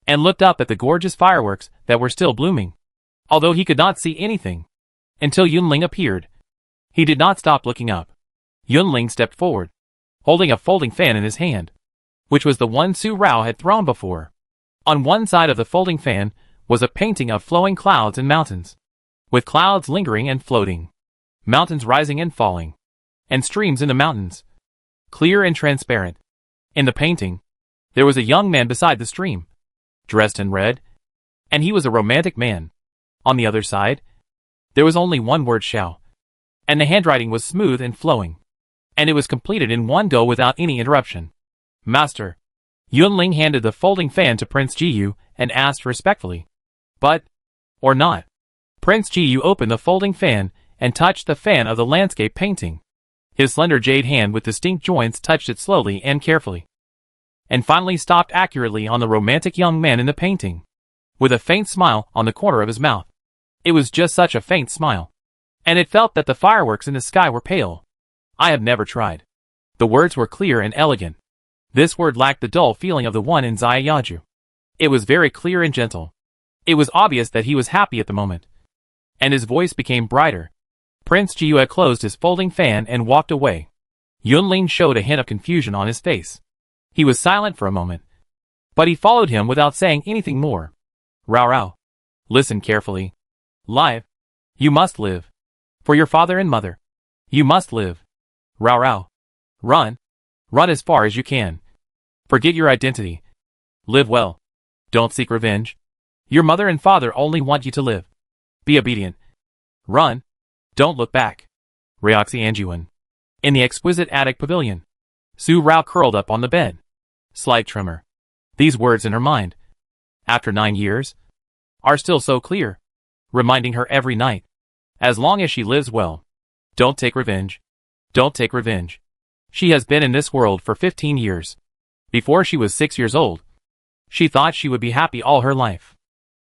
[SPEAKER 1] and looked up at the gorgeous fireworks that were still blooming. Although he could not see anything, until Yunling appeared, he did not stop looking up. Yunling stepped forward, holding a folding fan in his hand, which was the one Su Rao had thrown before. On one side of the folding fan was a painting of flowing clouds and mountains, with clouds lingering and floating. Mountains rising and falling, and streams in the mountains, clear and transparent. In the painting, there was a young man beside the stream, dressed in red, and he was a romantic man. On the other side, there was only one word Shao, and the handwriting was smooth and flowing, and it was completed in one go without any interruption. Master, Yunling handed the folding fan to Prince Jiyu and asked respectfully, but, or not. Prince Jiyu opened the folding fan and touched the fan of the landscape painting. His slender jade hand with distinct joints touched it slowly and carefully, and finally stopped accurately on the romantic young man in the painting, with a faint smile on the corner of his mouth. It was just such a faint smile, and it felt that the fireworks in the sky were pale. I have never tried. The words were clear and elegant. This word lacked the dull feeling of the one in Zaya Yaju. It was very clear and gentle. It was obvious that he was happy at the moment, and his voice became brighter. Prince Jiyu closed his folding fan and walked away. Yunling showed a hint of confusion on his face. He was silent for a moment, but he followed him without saying anything more. Rao, listen carefully. Live. You must live. For your father and mother. You must live. Rao, run. Run as far as you can. Forget your identity. Live well. Don't seek revenge. Your mother and father only want you to live. Be obedient. Run. Don't look back. Ryoxi Anjuan. In the exquisite attic pavilion, Su Rao curled up on the bed. Slight tremor. These words in her mind, after 9 years, are still so clear, reminding her every night. As long as she lives well. Don't take revenge. Don't take revenge. She has been in this world for 15 years. Before she was 6 years old, she thought she would be happy all her life.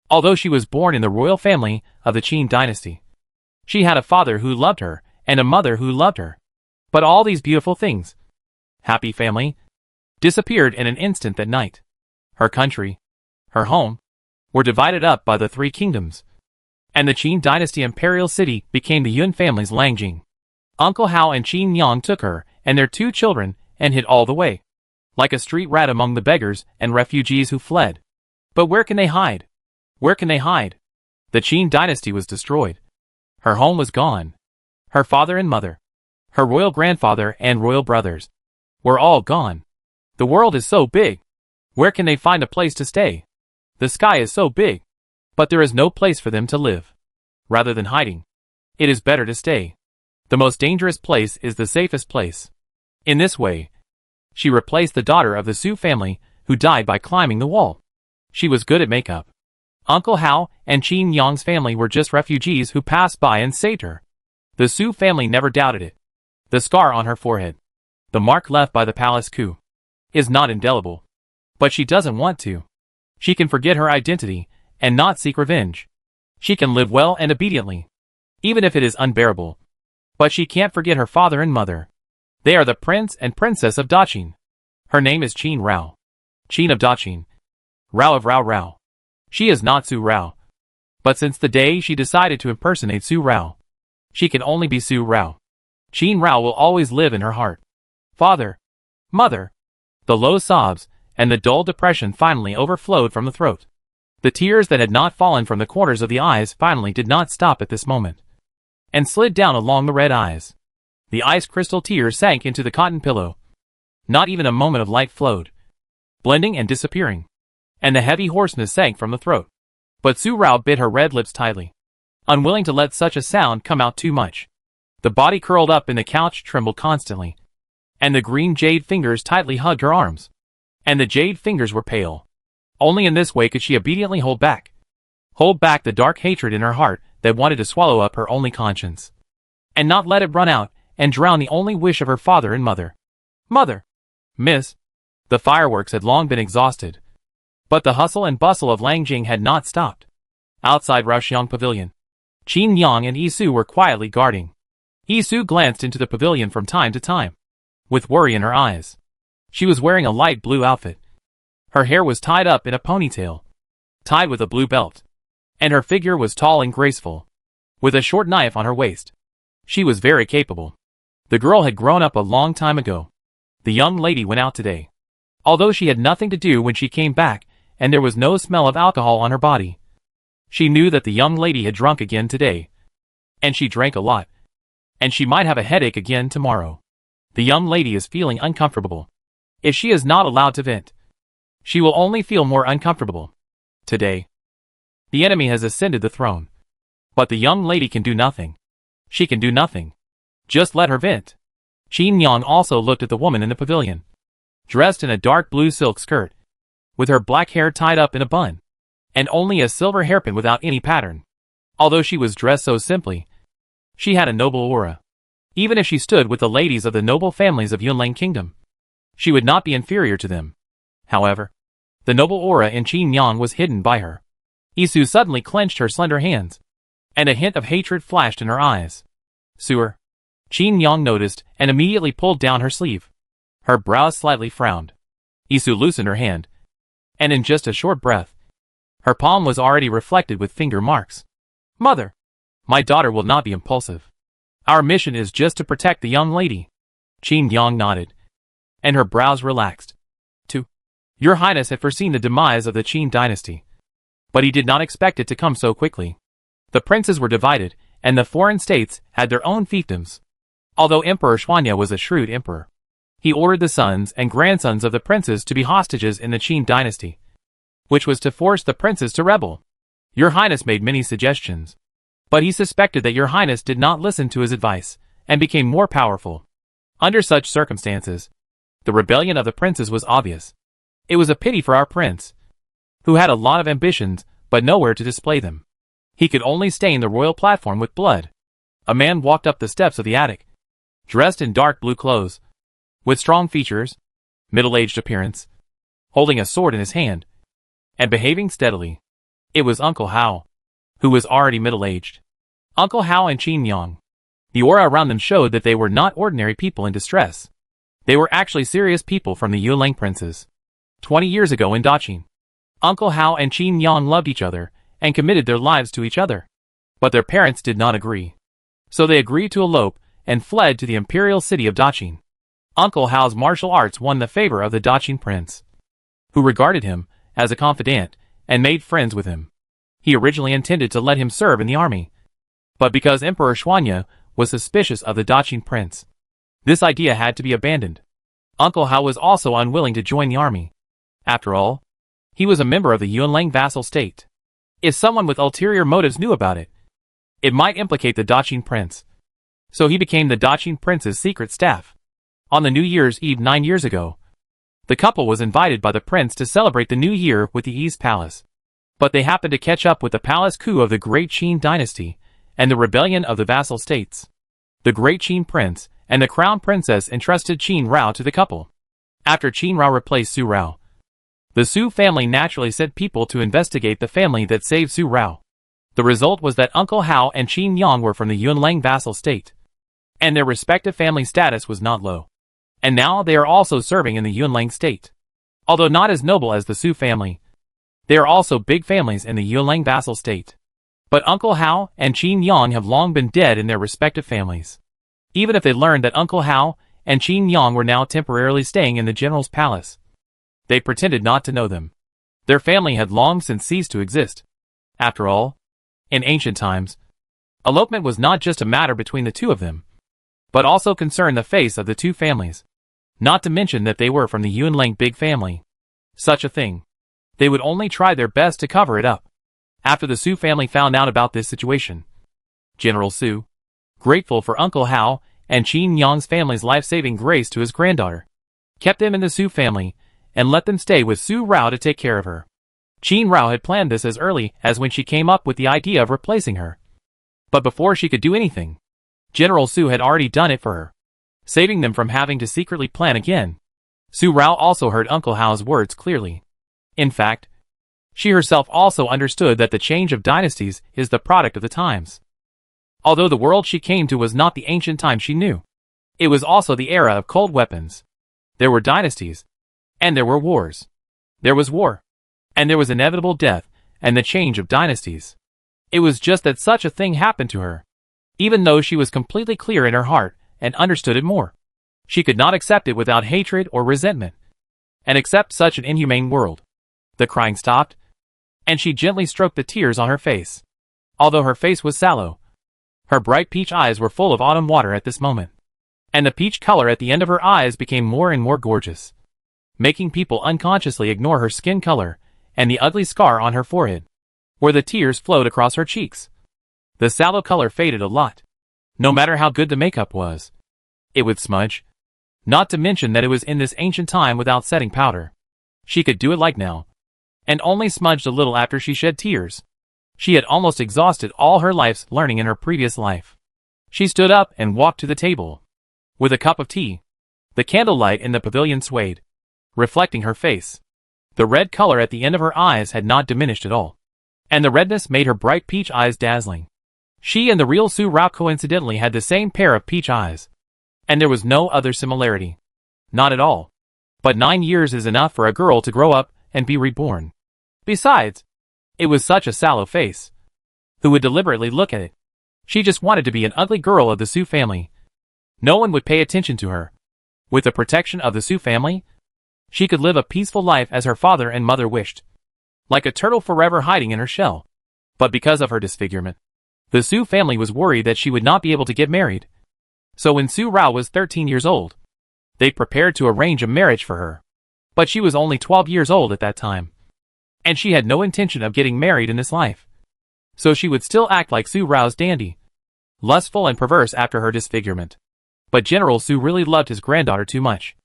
[SPEAKER 1] Although she was born in the royal family of the Qin dynasty, she had a father who loved her and a mother who loved her. But all these beautiful things, happy family, disappeared in an instant that night. Her country, her home, were divided up by the 3 kingdoms, and the Qin dynasty imperial city became the Yun family's Lanjing. Uncle Hao and Qin Yang took her and their 2 children and hid all the way, like a street rat among the beggars and refugees who fled. But where can they hide? Where can they hide? The Qin dynasty was destroyed. Her home was gone. Her father and mother, her royal grandfather and royal brothers, were all gone. The world is so big. Where can they find a place to stay? The sky is so big, but there is no place for them to live. Rather than hiding, it is better to stay. The most dangerous place is the safest place. In this way, she replaced the daughter of the Su family who died by climbing the wall. She was good at makeup. Uncle Hao and Qin Yang's family were just refugees who passed by and saved her. The Su family never doubted it. The scar on her forehead, the mark left by the palace coup, is not indelible. But she doesn't want to. She can forget her identity and not seek revenge. She can live well and obediently, even if it is unbearable. But she can't forget her father and mother. They are the prince and princess of Daqin. Her name is Qin Rao. Qin of Daqin. Rao of Rao Rao. She is not Su Rao. But since the day she decided to impersonate Su Rao, she can only be Su Rao. Qin Rao will always live in her heart. Father. Mother. The low sobs and the dull depression finally overflowed from the throat. The tears that had not fallen from the corners of the eyes finally did not stop at this moment, and slid down along the red eyes. The ice crystal tears sank into the cotton pillow. Not even a moment of light flowed, blending and disappearing, and the heavy hoarseness sank from the throat. But Su Rao bit her red lips tightly, unwilling to let such a sound come out too much. The body curled up in the couch trembled constantly, and the green jade fingers tightly hugged her arms. And the jade fingers were pale. Only in this way could she obediently hold back the dark hatred in her heart that wanted to swallow up her only conscience, and not let it run out and drown the only wish of her father and mother. Mother! Miss! The fireworks had long been exhausted, but the hustle and bustle of Lanjing had not stopped. Outside Raoxiang Pavilion, Qin Yang and Yisu were quietly guarding. Yisu glanced into the pavilion from time to time, with worry in her eyes. She was wearing a light blue outfit. Her hair was tied up in a ponytail, tied with a blue belt, and her figure was tall and graceful, with a short knife on her waist. She was very capable. The girl had grown up a long time ago. The young lady went out today, although she had nothing to do when she came back, and there was no smell of alcohol on her body. She knew that the young lady had drunk again today, and she drank a lot, and she might have a headache again tomorrow. The young lady is feeling uncomfortable. If she is not allowed to vent, she will only feel more uncomfortable. Today, the enemy has ascended the throne, but the young lady can do nothing. She can do nothing. Just let her vent. Qin Yang also looked at the woman in the pavilion, dressed in a dark blue silk skirt, with her black hair tied up in a bun, and only a silver hairpin without any pattern. Although she was dressed so simply, she had a noble aura. Even if she stood with the ladies of the noble families of Yunlang Kingdom, she would not be inferior to them. However, the noble aura in Qin Yang was hidden by her. Yisu suddenly clenched her slender hands, and a hint of hatred flashed in her eyes. Sewer. Qin Yang noticed and immediately pulled down her sleeve. Her brows slightly frowned. Yisu loosened her hand, and in just a short breath, her palm was already reflected with finger marks. Mother! My daughter will not be impulsive. Our mission is just to protect the young lady. Qin Yang nodded, and her brows relaxed. Your Highness had foreseen the demise of the Qin dynasty, but he did not expect it to come so quickly. The princes were divided, and the foreign states had their own fiefdoms. Although Emperor Xuanya was a shrewd emperor, he ordered the sons and grandsons of the princes to be hostages in the Qin dynasty, which was to force the princes to rebel. Your Highness made many suggestions, but he suspected that Your Highness did not listen to his advice, and became more powerful. Under such circumstances, the rebellion of the princes was obvious. It was a pity for our prince, who had a lot of ambitions, but nowhere to display them. He could only stain the royal platform with blood. A man walked up the steps of the attic, dressed in dark blue clothes, with strong features, middle-aged appearance, holding a sword in his hand, and behaving steadily. It was Uncle Hao, who was already middle-aged. Uncle Hao and Qin Yang. The aura around them showed that they were not ordinary people in distress. They were actually serious people from the Yunlang princes. 20 years ago in Daqin, Uncle Hao and Qin Yang loved each other and committed their lives to each other. But their parents did not agree. So they agreed to elope and fled to the imperial city of Daqin. Uncle Hao's martial arts won the favor of the Daqin prince, who regarded him as a confidant and made friends with him. He originally intended to let him serve in the army, but because Emperor Xuanya was suspicious of the Daqin prince, this idea had to be abandoned. Uncle Hao was also unwilling to join the army. After all, he was a member of the Yunlang vassal state. If someone with ulterior motives knew about it, it might implicate the Daqin prince. So he became the Daqin prince's secret staff. On the New Year's Eve 9 years ago, the couple was invited by the prince to celebrate the new year with the East Palace. But they happened to catch up with the palace coup of the Great Qin dynasty and the rebellion of the vassal states. The Great Qin prince and the crown princess entrusted Qin Rao to the couple. After Qin Rao replaced Su Rao, the Su family naturally sent people to investigate the family that saved Su Rao. The result was that Uncle Hao and Qin Yang were from the Yunlang vassal state, and their respective family status was not low. And now they are also serving in the Yunlang state. Although not as noble as the Su family, they are also big families in the Yunlang vassal state. But Uncle Hao and Qin Yang have long been dead in their respective families. Even if they learned that Uncle Hao and Qin Yang were now temporarily staying in the general's palace, they pretended not to know them. Their family had long since ceased to exist. After all, in ancient times, elopement was not just a matter between the two of them, but also concerned the face of the two families. Not to mention that they were from the Yunlang big family. Such a thing, they would only try their best to cover it up. After the Su family found out about this situation, General Su, grateful for Uncle Hao and Qin Yang's family's life-saving grace to his granddaughter, kept them in the Su family and let them stay with Su Rao to take care of her. Qin Rao had planned this as early as when she came up with the idea of replacing her. But before she could do anything, General Su had already done it for her, saving them from having to secretly plan again. Su Rao also heard Uncle Hao's words clearly. In fact, she herself also understood that the change of dynasties is the product of the times. Although the world she came to was not the ancient time she knew, it was also the era of cold weapons. There were dynasties, and there were wars. There was war, and there was inevitable death, and the change of dynasties. It was just that such a thing happened to her. Even though she was completely clear in her heart and understood it more, she could not accept it without hatred or resentment, and accept such an inhumane world. The crying stopped, and she gently stroked the tears on her face. Although her face was sallow, her bright peach eyes were full of autumn water at this moment, and the peach color at the end of her eyes became more and more gorgeous, making people unconsciously ignore her skin color and the ugly scar on her forehead, where the tears flowed across her cheeks. The sallow color faded a lot. No matter how good the makeup was, it would smudge. Not to mention that it was in this ancient time without setting powder. She could do it like now, and only smudged a little after she shed tears. She had almost exhausted all her life's learning in her previous life. She stood up and walked to the table with a cup of tea. The candlelight in the pavilion swayed, reflecting her face. The red color at the end of her eyes had not diminished at all, and the redness made her bright peach eyes dazzling. She and the real Su Rao coincidentally had the same pair of peach eyes, and there was no other similarity. Not at all. But 9 years is enough for a girl to grow up and be reborn. Besides, it was such a sallow face. Who would deliberately look at it? She just wanted to be an ugly girl of the Su family. No one would pay attention to her. With the protection of the Su family, she could live a peaceful life as her father and mother wished, like a turtle forever hiding in her shell. But because of her disfigurement, the Su family was worried that she would not be able to get married. So when Su Rao was 13 years old, they prepared to arrange a marriage for her. But she was only 12 years old at that time, and she had no intention of getting married in this life. So she would still act like Su Rao's dandy, lustful and perverse after her disfigurement. But General Su really loved his granddaughter too much,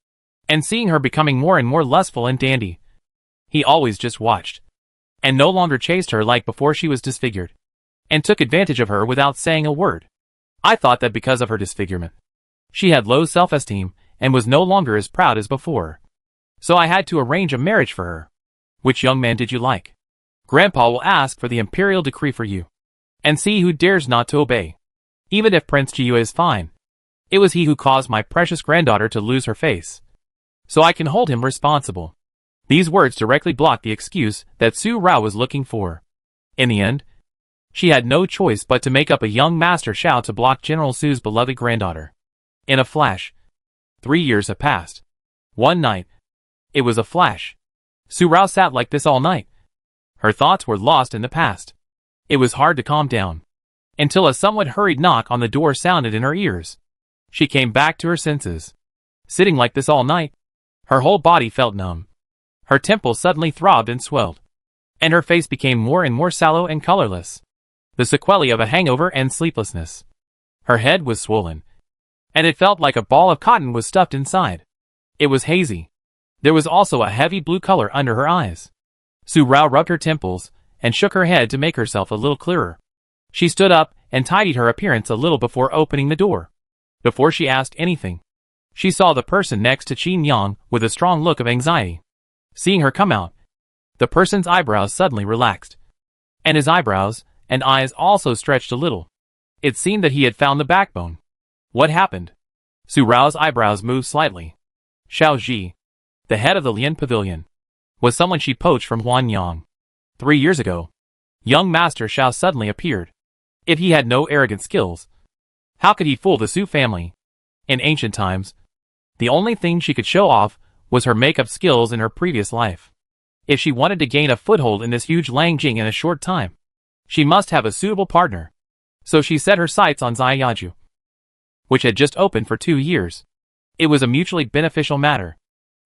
[SPEAKER 1] and seeing her becoming more and more lustful and dandy, he always just watched, and no longer chased her like before she was disfigured, and took advantage of her without saying a word. I thought that because of her disfigurement, she had low self-esteem and was no longer as proud as before. So I had to arrange a marriage for her. Which young man did you like? Grandpa will ask for the imperial decree for you, and see who dares not to obey. Even if Prince Jiyu is fine, it was he who caused my precious granddaughter to lose her face, so I can hold him responsible. These words directly blocked the excuse that Su Rao was looking for. In the end, she had no choice but to make up a young Master Sha to block General Su's beloved granddaughter. In a flash, 3 years have passed. One night, it was a flash. Su Rao sat like this all night. Her thoughts were lost in the past. It was hard to calm down, until a somewhat hurried knock on the door sounded in her ears. She came back to her senses. Sitting like this all night, her whole body felt numb. Her temples suddenly throbbed and swelled, and her face became more and more sallow and colorless, the sequelae of a hangover and sleeplessness. Her head was swollen, and it felt like a ball of cotton was stuffed inside. It was hazy. There was also a heavy blue color under her eyes. Su Rao rubbed her temples and shook her head to make herself a little clearer. She stood up and tidied her appearance a little before opening the door. Before she asked anything, she saw the person next to Qin Yang with a strong look of anxiety. Seeing her come out, the person's eyebrows suddenly relaxed, and his eyebrows and eyes also stretched a little. It seemed that he had found the backbone. What happened? Su Rao's eyebrows moved slightly. Xiao Ji, the head of the Lian Pavilion, was someone she poached from Huanyang. 3 years ago, young Master Sha suddenly appeared. If he had no arrogant skills, how could he fool the Su family? In ancient times, the only thing she could show off was her makeup skills in her previous life. If she wanted to gain a foothold in this huge Lanjing in a short time, she must have a suitable partner. So she set her sights on Ziyaju, which had just opened for 2 years. It was a mutually beneficial matter.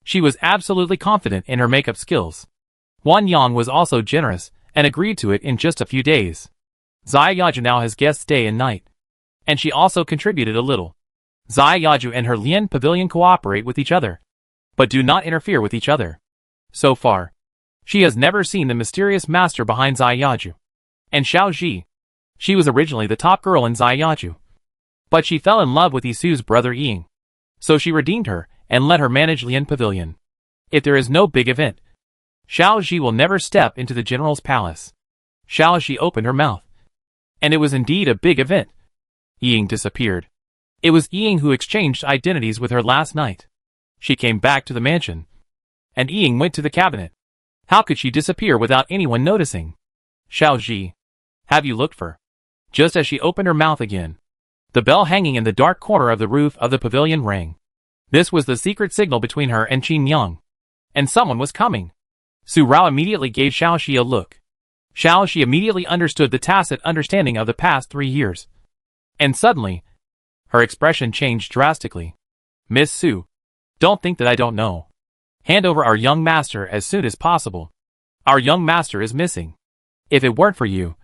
[SPEAKER 1] She was absolutely confident in her makeup skills. Huanyang was also generous and agreed to it in just a few days. Ziyaju now has guests day and night, and she also contributed a little. Ziyaju and her Lian Pavilion cooperate with each other, but do not interfere with each other. So far, she has never seen the mysterious master behind Ziyaju. And Xiao Ji, she was originally the top girl in Ziyaju, but she fell in love with Isu's brother Ying. So she redeemed her and let her manage Lian Pavilion. If there is no big event, Xiao Ji will never step into the general's palace. Xiao Ji opened her mouth, and it was indeed a big event. Ying disappeared. It was Ying who exchanged identities with her last night. She came back to the mansion, and Ying went to the cabinet. How could she disappear without anyone noticing? Xiao Ji, have you looked for? Just as she opened her mouth again, the bell hanging in the dark corner of the roof of the pavilion rang. This was the secret signal between her and Qin Yang. And someone was coming. Su Rao immediately gave Xiao Ji a look. Xiao Ji immediately understood the tacit understanding of the past 3 years. And suddenly, her expression changed drastically. Miss Su, don't think that I don't know. Hand over our young master as soon as possible. Our young master is missing. If it weren't for you,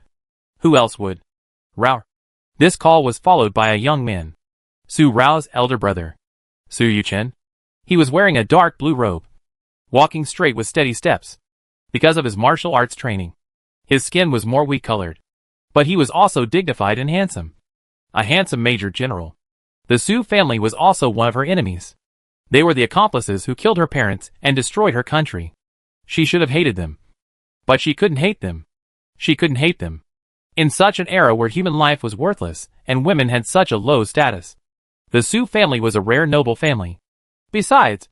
[SPEAKER 1] who else would? Rao. This call was followed by a young man. Su Rao's elder brother. Su Yuchen. He was wearing a dark blue robe, walking straight with steady steps. Because of his martial arts training, his skin was more wheat-colored. But he was also dignified and handsome. A handsome major general. The Su family was also one of her enemies. They were the accomplices who killed her parents and destroyed her country. She should have hated them. But she couldn't hate them. She couldn't hate them. In such an era where human life was worthless and women had such a low status, the Su family was a rare noble family. Besides,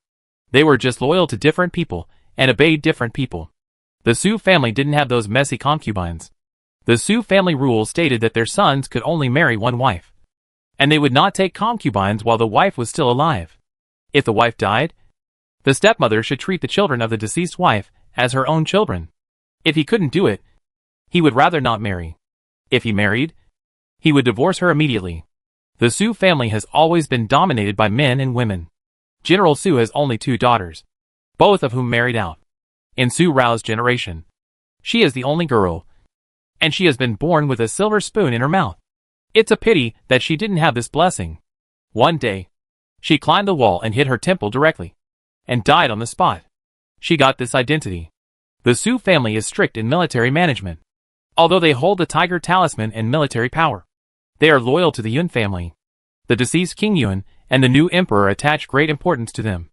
[SPEAKER 1] they were just loyal to different people and obeyed different people. The Su family didn't have those messy concubines. The Su family rules stated that their sons could only marry one wife, and they would not take concubines while the wife was still alive. If the wife died, the stepmother should treat the children of the deceased wife as her own children. If he couldn't do it, he would rather not marry. If he married, he would divorce her immediately. The Su family has always been dominated by men and women. General Su has only 2 daughters, both of whom married out. In Su Rao's generation, she is the only girl, and she has been born with a silver spoon in her mouth. It's a pity that she didn't have this blessing. One day, she climbed the wall and hit her temple directly, and died on the spot. She got this identity. The Su family is strict in military management. Although they hold the Tiger Talisman and military power, they are loyal to the Yun family. The deceased King Yun and the new emperor attach great importance to them.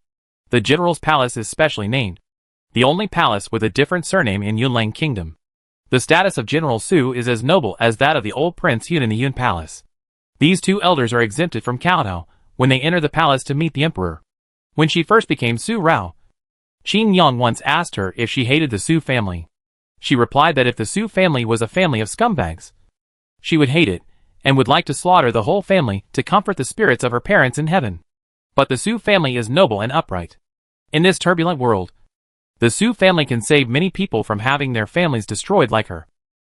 [SPEAKER 1] The general's palace is specially named, the only palace with a different surname in Yunlang Kingdom. The status of General Su is as noble as that of the old Prince Yun in the Yun Palace. These 2 elders are exempted from kowtow when they enter the palace to meet the emperor. When she first became Su Rao, Qin Yang once asked her if she hated the Su family. She replied that if the Su family was a family of scumbags, she would hate it, and would like to slaughter the whole family to comfort the spirits of her parents in heaven. But the Su family is noble and upright. In this turbulent world, the Su family can save many people from having their families destroyed like her.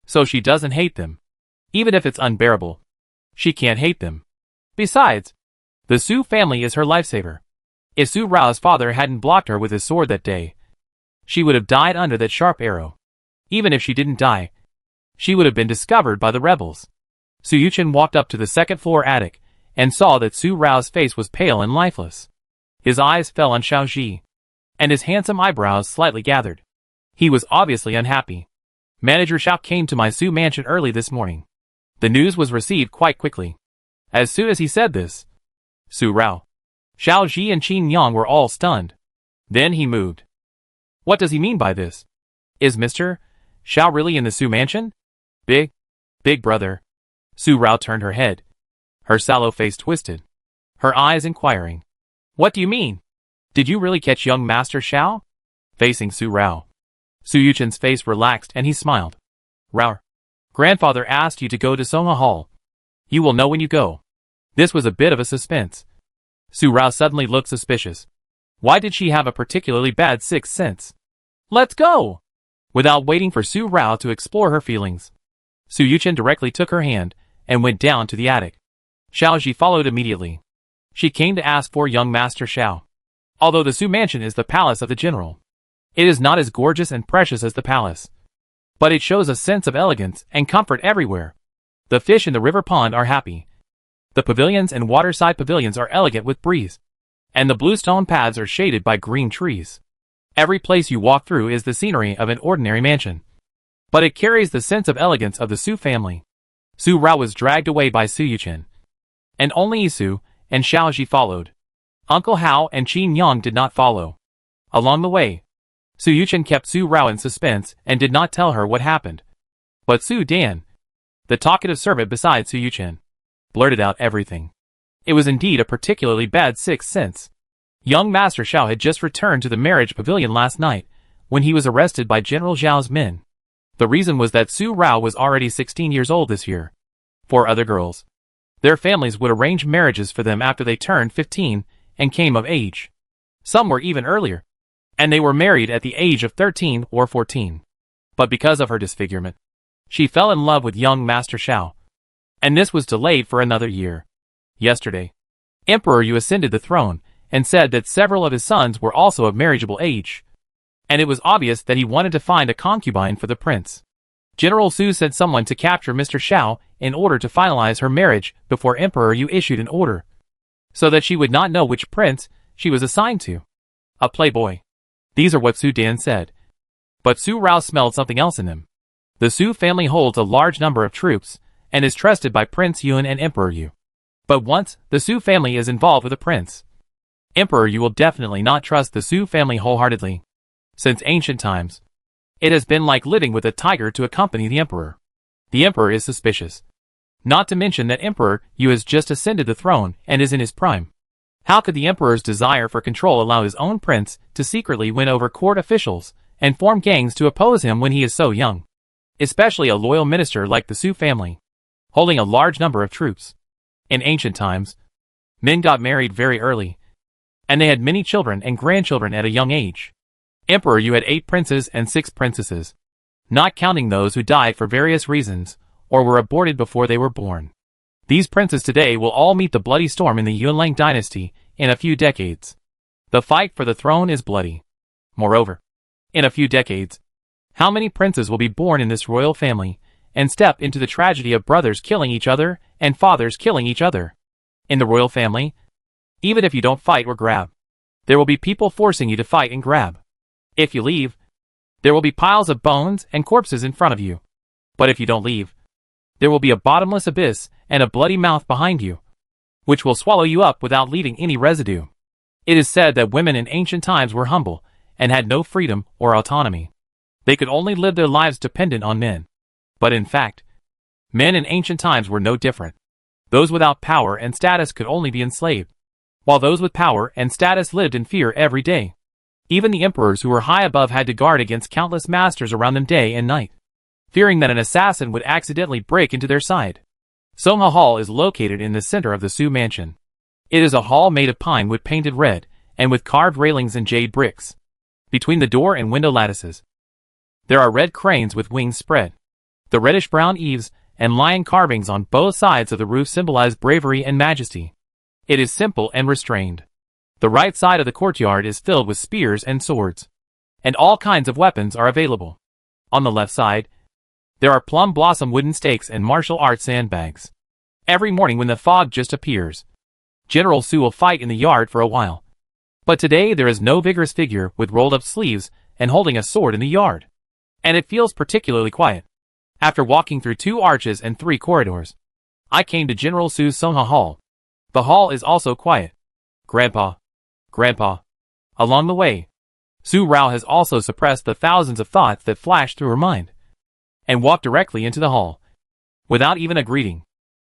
[SPEAKER 1] So she doesn't hate them. Even if it's unbearable, she can't hate them. Besides, the Su family is her lifesaver. If Su Rao's father hadn't blocked her with his sword that day, she would have died under that sharp arrow. Even if she didn't die, she would have been discovered by the rebels. Su Yuchen walked up to the 2nd floor attic and saw that Su Rao's face was pale and lifeless. His eyes fell on Xiao Ji, and his handsome eyebrows slightly gathered. He was obviously unhappy. Manager Shao came to my Su mansion early this morning. The news was received quite quickly. As soon as he said this, Su Rao, Xiao Ji and Qin Yang were all stunned. Then he moved. What does he mean by this? Is Mr. Shao really in the Su mansion? Big brother. Su Rao turned her head. Her sallow face twisted. Her eyes inquiring. What do you mean? Did you really catch young Master Sha? Facing Su Rao. Su Yuchen's face relaxed and he smiled. Rao, grandfather asked you to go to Songha Hall. You will know when you go. This was a bit of a suspense. Su Rao suddenly looked suspicious. Why did she have a particularly bad sixth sense? Let's go! Without waiting for Su Rao to explore her feelings, Su Yuchen directly took her hand and went down to the attic. Xiao Ji followed immediately. She came to ask for young Master Shao. Although the Su mansion is the palace of the general, it is not as gorgeous and precious as the palace. But it shows a sense of elegance and comfort everywhere. The fish in the river pond are happy. The pavilions and waterside pavilions are elegant with breeze. And the blue stone paths are shaded by green trees. Every place you walk through is the scenery of an ordinary mansion. But it carries the sense of elegance of the Su family. Su Rao was dragged away by Su Yuchen. And only Isu and Xiao Ji followed. Uncle Hao and Qin Yang did not follow. Along the way, Su Yuchen kept Su Rao in suspense and did not tell her what happened. But Su Dan, the talkative servant beside Su Yuchen, blurted out everything. It was indeed a particularly bad sixth sense. Young Master Shao had just returned to the marriage pavilion last night, when he was arrested by General Zhao's men. The reason was that Su Rao was already 16 years old this year. For other girls, their families would arrange marriages for them after they turned 15 and came of age. Some were even earlier, and they were married at the age of 13 or 14. But because of her disfigurement, she fell in love with young Master Shao. And this was delayed for another year. Yesterday, Emperor Yu ascended the throne and said that several of his sons were also of marriageable age. And it was obvious that he wanted to find a concubine for the prince. General Su sent someone to capture Mr. Shao in order to finalize her marriage before Emperor Yu issued an order, so that she would not know which prince she was assigned to. A playboy. These are what Su Dan said. But Su Rao smelled something else in them. The Su family holds a large number of troops and is trusted by Prince Yun and Emperor Yu. But once the Su family is involved with a prince, Emperor Yu will definitely not trust the Su family wholeheartedly. Since ancient times, it has been like living with a tiger to accompany the emperor. The emperor is suspicious. Not to mention that Emperor Yu has just ascended the throne and is in his prime. How could the emperor's desire for control allow his own prince to secretly win over court officials and form gangs to oppose him when he is so young? Especially a loyal minister like the Su family, holding a large number of troops. In ancient times, men got married very early, and they had many children and grandchildren at a young age. Emperor Yu had 8 princes and 6 princesses, not counting those who died for various reasons or were aborted before they were born. These princes today will all meet the bloody storm in the Yunlang dynasty in a few decades. The fight for the throne is bloody. Moreover, in a few decades, how many princes will be born in this royal family and step into the tragedy of brothers killing each other and fathers killing each other? In the royal family, even if you don't fight or grab, there will be people forcing you to fight and grab. If you leave, there will be piles of bones and corpses in front of you. But if you don't leave, there will be a bottomless abyss and a bloody mouth behind you, which will swallow you up without leaving any residue. It is said that women in ancient times were humble and had no freedom or autonomy. They could only live their lives dependent on men. But in fact, men in ancient times were no different. Those without power and status could only be enslaved, while those with power and status lived in fear every day. Even the emperors who were high above had to guard against countless masters around them day and night, fearing that an assassin would accidentally break into their side. Songha Hall is located in the center of the Su mansion. It is a hall made of pine wood painted red, and with carved railings and jade bricks. Between the door and window lattices, there are red cranes with wings spread. The reddish-brown eaves and lion carvings on both sides of the roof symbolize bravery and majesty. It is simple and restrained. The right side of the courtyard is filled with spears and swords, and all kinds of weapons are available. On the left side, there are plum blossom wooden stakes and martial arts sandbags. Every morning when the fog just appears, General Su will fight in the yard for a while. But today there is no vigorous figure with rolled up sleeves and holding a sword in the yard. and it feels particularly quiet. After walking through 2 arches and 3 corridors, I came to General Su's Songha Hall. The hall is also quiet. Grandpa. Grandpa. Along the way, Su Rao has also suppressed the thousands of thoughts that flashed through her mind, and walked directly into the hall, without even a greeting,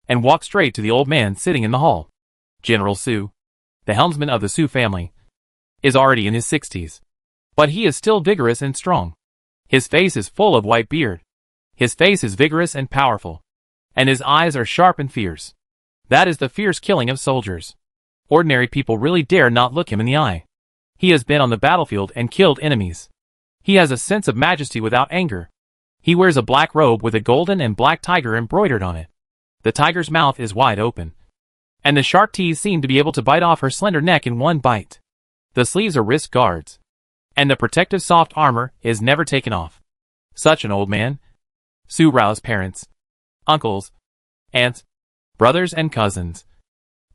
[SPEAKER 1] and walked straight to the old man sitting in the hall. General Su, the helmsman of the Su family, is already in his 60s, but he is still vigorous and strong. His face is full of white beard. His face is vigorous and powerful, and his eyes are sharp and fierce. That is the fierce killing of soldiers. Ordinary people really dare not look him in the eye. He has been on the battlefield and killed enemies. He has a sense of majesty without anger. He wears a black robe with a golden and black tiger embroidered on it. The tiger's mouth is wide open, and the sharp teeth seem to be able to bite off her slender neck in one bite. The sleeves are wrist guards, and the protective soft armor is never taken off. Such an old man. Su Rao's parents, uncles, aunts, brothers and cousins,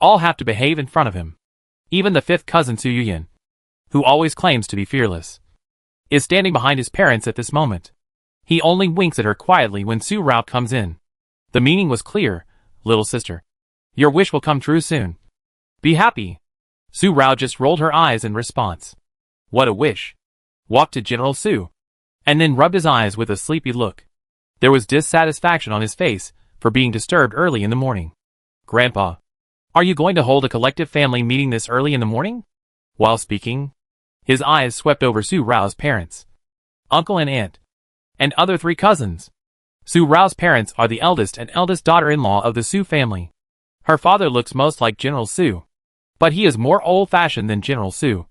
[SPEAKER 1] all have to behave in front of him. Even the 5th cousin Su Yuyan, who always claims to be fearless, is standing behind his parents at this moment. He only winks at her quietly when Su Rao comes in. The meaning was clear. Little sister, your wish will come true soon. Be happy. Su Rao just rolled her eyes in response. What a wish. Walked to General Su, and then rubbed his eyes with a sleepy look. There was dissatisfaction on his face for being disturbed early in the morning. Grandpa, are you going to hold a collective family meeting this early in the morning? While speaking, his eyes swept over Su Rao's parents, uncle and aunt, and other 3 cousins. Su Rao's parents are the eldest and eldest daughter-in-law of the Su family. Her father looks most like General Su, but he is more old-fashioned than General Su.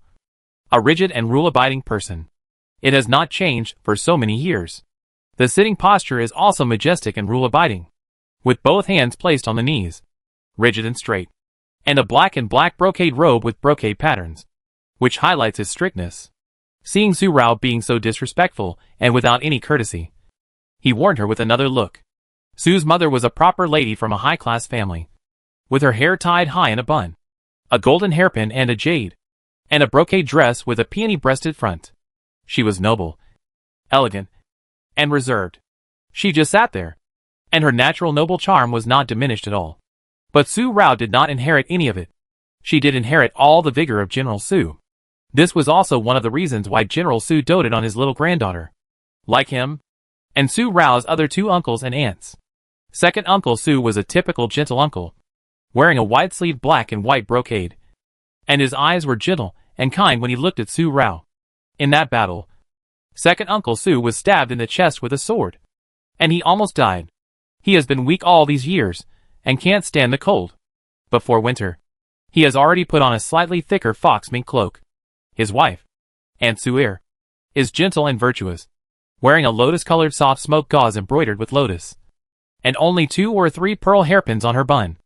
[SPEAKER 1] A rigid and rule-abiding person. It has not changed for so many years. The sitting posture is also majestic and rule-abiding, with both hands placed on the knees, rigid and straight, and a black and black brocade robe with brocade patterns, which highlights his strictness. Seeing Su Rao being so disrespectful and without any courtesy, he warned her with another look. Su's mother was a proper lady from a high-class family, with her hair tied high in a bun, a golden hairpin and a jade, and a brocade dress with a peony-breasted front. She was noble, elegant, and reserved. She just sat there, and her natural noble charm was not diminished at all. But Su Rao did not inherit any of it. She did inherit all the vigor of General Su. This was also one of the reasons why General Su doted on his little granddaughter. Like him, and Su Rao's other 2 uncles and aunts. Second Uncle Su was a typical gentle uncle, wearing a wide-sleeved black and white brocade, and his eyes were gentle and kind when he looked at Su Rao. In that battle, Second Uncle Su was stabbed in the chest with a sword, and he almost died. He has been weak all these years, and can't stand the cold. Before winter, he has already put on a slightly thicker fox mink cloak. His wife, Aunt Su-er, is gentle and virtuous, wearing a lotus-colored soft smoke gauze embroidered with lotus, and only 2 or 3 pearl hairpins on her bun,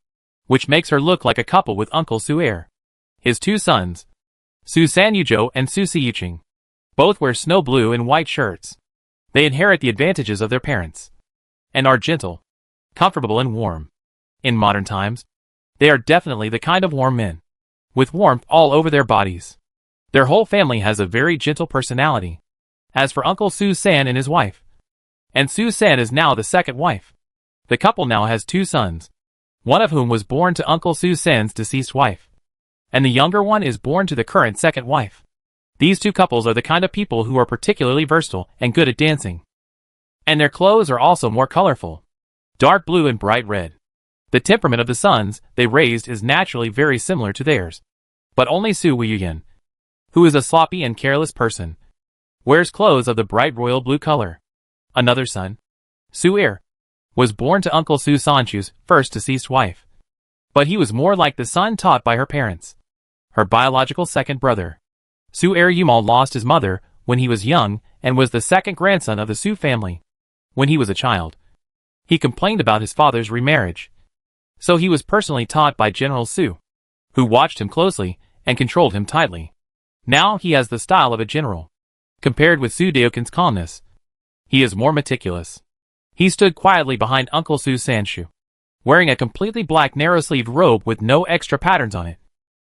[SPEAKER 1] which makes her look like a couple with Uncle Su-er. His 2 sons, Su San Yujo and Su Si Yuching, both wear snow blue and white shirts. They inherit the advantages of their parents, and are gentle, comfortable and warm. In modern times, they are definitely the kind of warm men, with warmth all over their bodies. Their whole family has a very gentle personality. As for Uncle Su San and his wife, and Su San is now the 2nd wife. The couple now has 2 sons, one of whom was born to Uncle Su San's deceased wife, and the younger one is born to the current 2nd wife. These 2 couples are the kind of people who are particularly versatile and good at dancing. And their clothes are also more colorful, dark blue and bright red. The temperament of the sons they raised is naturally very similar to theirs. But only Su Yuyan, who is a sloppy and careless person, wears clothes of the bright royal blue color. Another son, Su-er, was born to Uncle Su Sanchu's first deceased wife. But he was more like the son taught by her parents. Her biological 2nd brother, Su-er Yumal, lost his mother when he was young and was the 2nd grandson of the Su family. When he was a child, he complained about his father's remarriage. So he was personally taught by General Su, who watched him closely and controlled him tightly. Now he has the style of a general. Compared with Su Deokin's calmness, he is more meticulous. He stood quietly behind Uncle Su Sanshu, wearing a completely black narrow-sleeved robe with no extra patterns on it.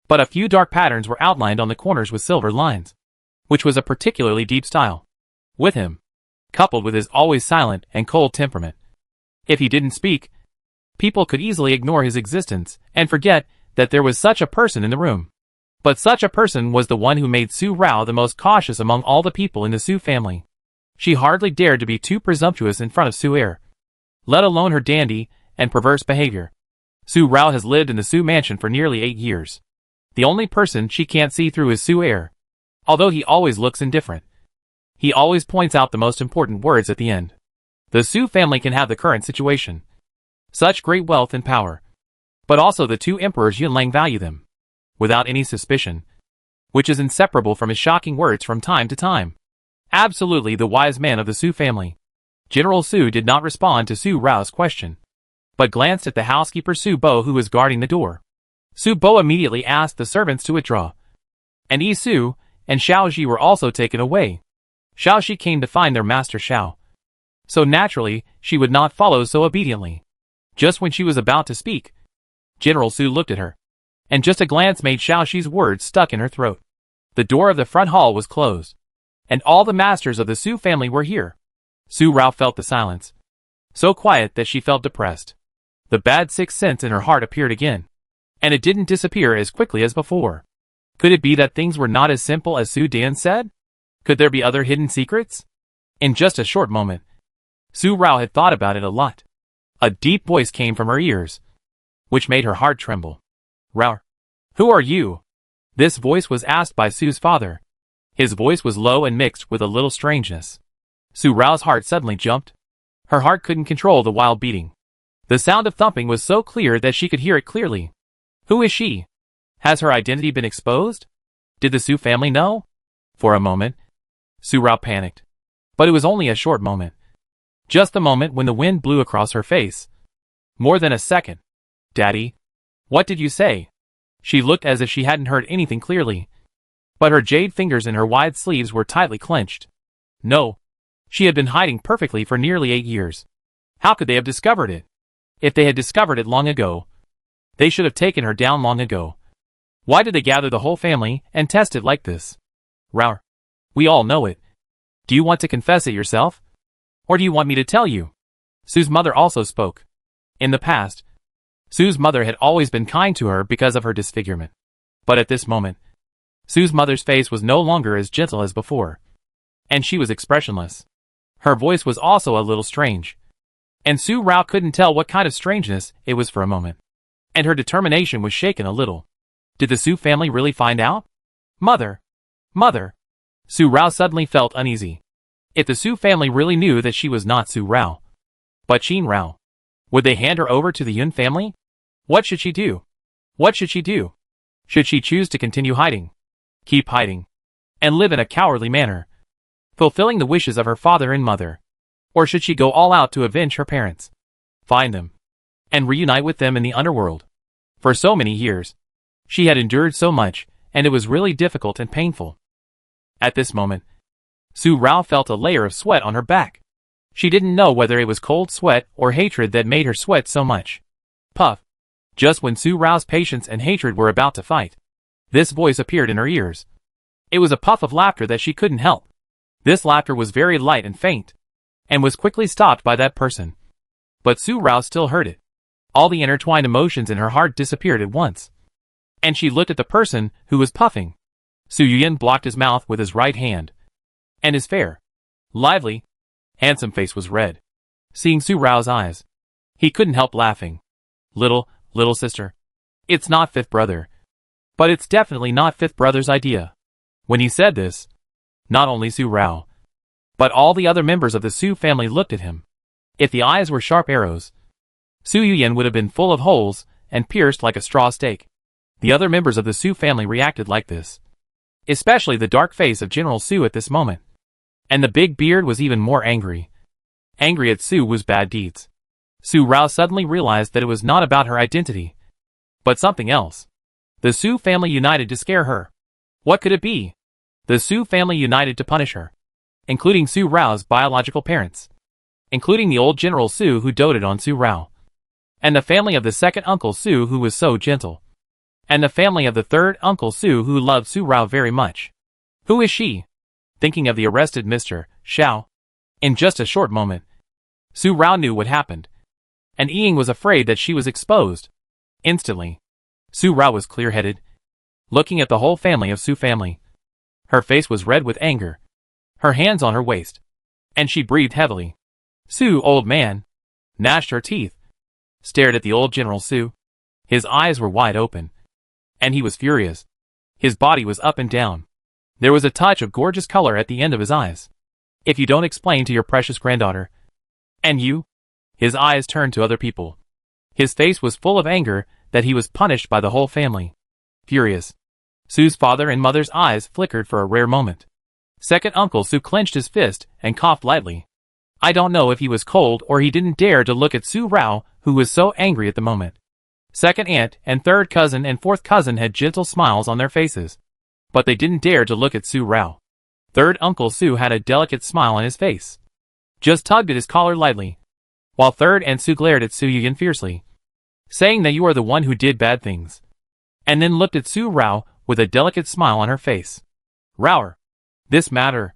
[SPEAKER 1] But a few dark patterns were outlined on the corners with silver lines, which was a particularly deep style. With him, coupled with his always silent and cold temperament. If he didn't speak, people could easily ignore his existence and forget that there was such a person in the room. But such a person was the one who made Su Rao the most cautious among all the people in the Su family. She hardly dared to be too presumptuous in front of Su Heir, let alone her dandy and perverse behavior. Su Rao has lived in the Su mansion for nearly 8 years. The only person she can't see through is Su Heir. Although he always looks indifferent, he always points out the most important words at the end. The Su family can have the current situation, such great wealth and power, but also the two emperors Yunlang value them, without any suspicion, which is inseparable from his shocking words from time to time. Absolutely the wise man of the Su family. General Su did not respond to Su Rao's question, but glanced at the housekeeper Su Bo who was guarding the door. Su Bo immediately asked the servants to withdraw, and Yi Su and Xiao Ji were also taken away. Xiao Ji came to find their master Xiao, so naturally she would not follow so obediently. Just when she was about to speak, General Su looked at her, and just a glance made Xiao Ji's words stuck in her throat. The door of the front hall was closed, and all the masters of the Su family were here. Su Rao felt the silence, so quiet that she felt depressed. The bad sixth sense in her heart appeared again, and it didn't disappear as quickly as before. Could it be that things were not as simple as Su Dan said? Could there be other hidden secrets? In just a short moment, Su Rao had thought about it a lot. A deep voice came from her ears, which made her heart tremble. Rao, who are you? This voice was asked by Su's father. His voice was low and mixed with a little strangeness. Su Rao's heart suddenly jumped. Her heart couldn't control the wild beating. The sound of thumping was so clear that she could hear it clearly. Who is she? Has her identity been exposed? Did the Su family know? For a moment, Su Rao panicked. But it was only a short moment. Just the moment when the wind blew across her face. More than a second. Daddy, what did you say? She looked as if she hadn't heard anything clearly, but her jade fingers in her wide sleeves were tightly clenched. No. She had been hiding perfectly for nearly 8 years. How could they have discovered it? If they had discovered it long ago, they should have taken her down long ago. Why did they gather the whole family and test it like this? Rao, we all know it. Do you want to confess it yourself? Or do you want me to tell you? Su's mother also spoke. In the past, Su's mother had always been kind to her because of her disfigurement. But at this moment, Su's mother's face was no longer as gentle as before, and she was expressionless. Her voice was also a little strange, and Su Rao couldn't tell what kind of strangeness it was for a moment. And her determination was shaken a little. Did the Su family really find out? Mother! Mother! Su Rao suddenly felt uneasy. If the Su family really knew that she was not Su Rao, but Qin Rao, would they hand her over to the Yun family? What should she do? What should she do? Should she choose to continue hiding, keep hiding, and live in a cowardly manner, fulfilling the wishes of her father and mother? Or should she go all out to avenge her parents, find them, and reunite with them in the underworld? For so many years, she had endured so much, and it was really difficult and painful. At this moment, Su Rao felt a layer of sweat on her back. She didn't know whether it was cold sweat or hatred that made her sweat so much. Puff. Just when Su Rao's patience and hatred were about to fight, this voice appeared in her ears. It was a puff of laughter that she couldn't help. This laughter was very light and faint, and was quickly stopped by that person. But Su Rao still heard it. All the intertwined emotions in her heart disappeared at once, and she looked at the person who was puffing. Su Yuyan blocked his mouth with his right hand, and his fair, lively, handsome face was red. Seeing Su Rao's eyes, he couldn't help laughing. Little sister. It's not fifth brother. But it's definitely not fifth brother's idea. When he said this, not only Su Rao, but all the other members of the Su family looked at him. If the eyes were sharp arrows, Su Yuyan would have been full of holes and pierced like a straw stake. The other members of the Su family reacted like this, especially the dark face of General Su at this moment. And the big beard was even more angry. Angry at Su's bad deeds. Su Rao suddenly realized that it was not about her identity, but something else. The Su family united to scare her. What could it be? The Su family united to punish her, including Su Rao's biological parents, including the old General Su who doted on Su Rao, and the family of the second Uncle Su who was so gentle, and the family of the third Uncle Su who loved Su Rao very much. Who is she? Thinking of the arrested Mr. Shao, In just a short moment, Su Rao knew what happened, and Ying was afraid that she was exposed. Instantly, Su Rao was clear-headed, looking at the whole family of Su family. Her face was red with anger, her hands on her waist, and she breathed heavily. Su, old man, gnashed her teeth, stared at the old General Su. His eyes were wide open, and he was furious. His body was up and down. There was a touch of gorgeous color at the end of his eyes. If you don't explain to your precious granddaughter. And you? His eyes turned to other people. His face was full of anger that he was punished by the whole family. Furious, Su's father and mother's eyes flickered for a rare moment. Second Uncle Su clenched his fist and coughed lightly. I don't know if he was cold or he didn't dare to look at Su Rao, who was so angry at the moment. Second aunt and third cousin and fourth cousin had gentle smiles on their faces, but they didn't dare to look at Su Rao. Third Uncle Su had a delicate smile on his face, just tugged at his collar lightly, while third aunt Su glared at Su Yigan fiercely, saying that you are the one who did bad things, and then looked at Su Rao with a delicate smile on her face. Raoer, this matter,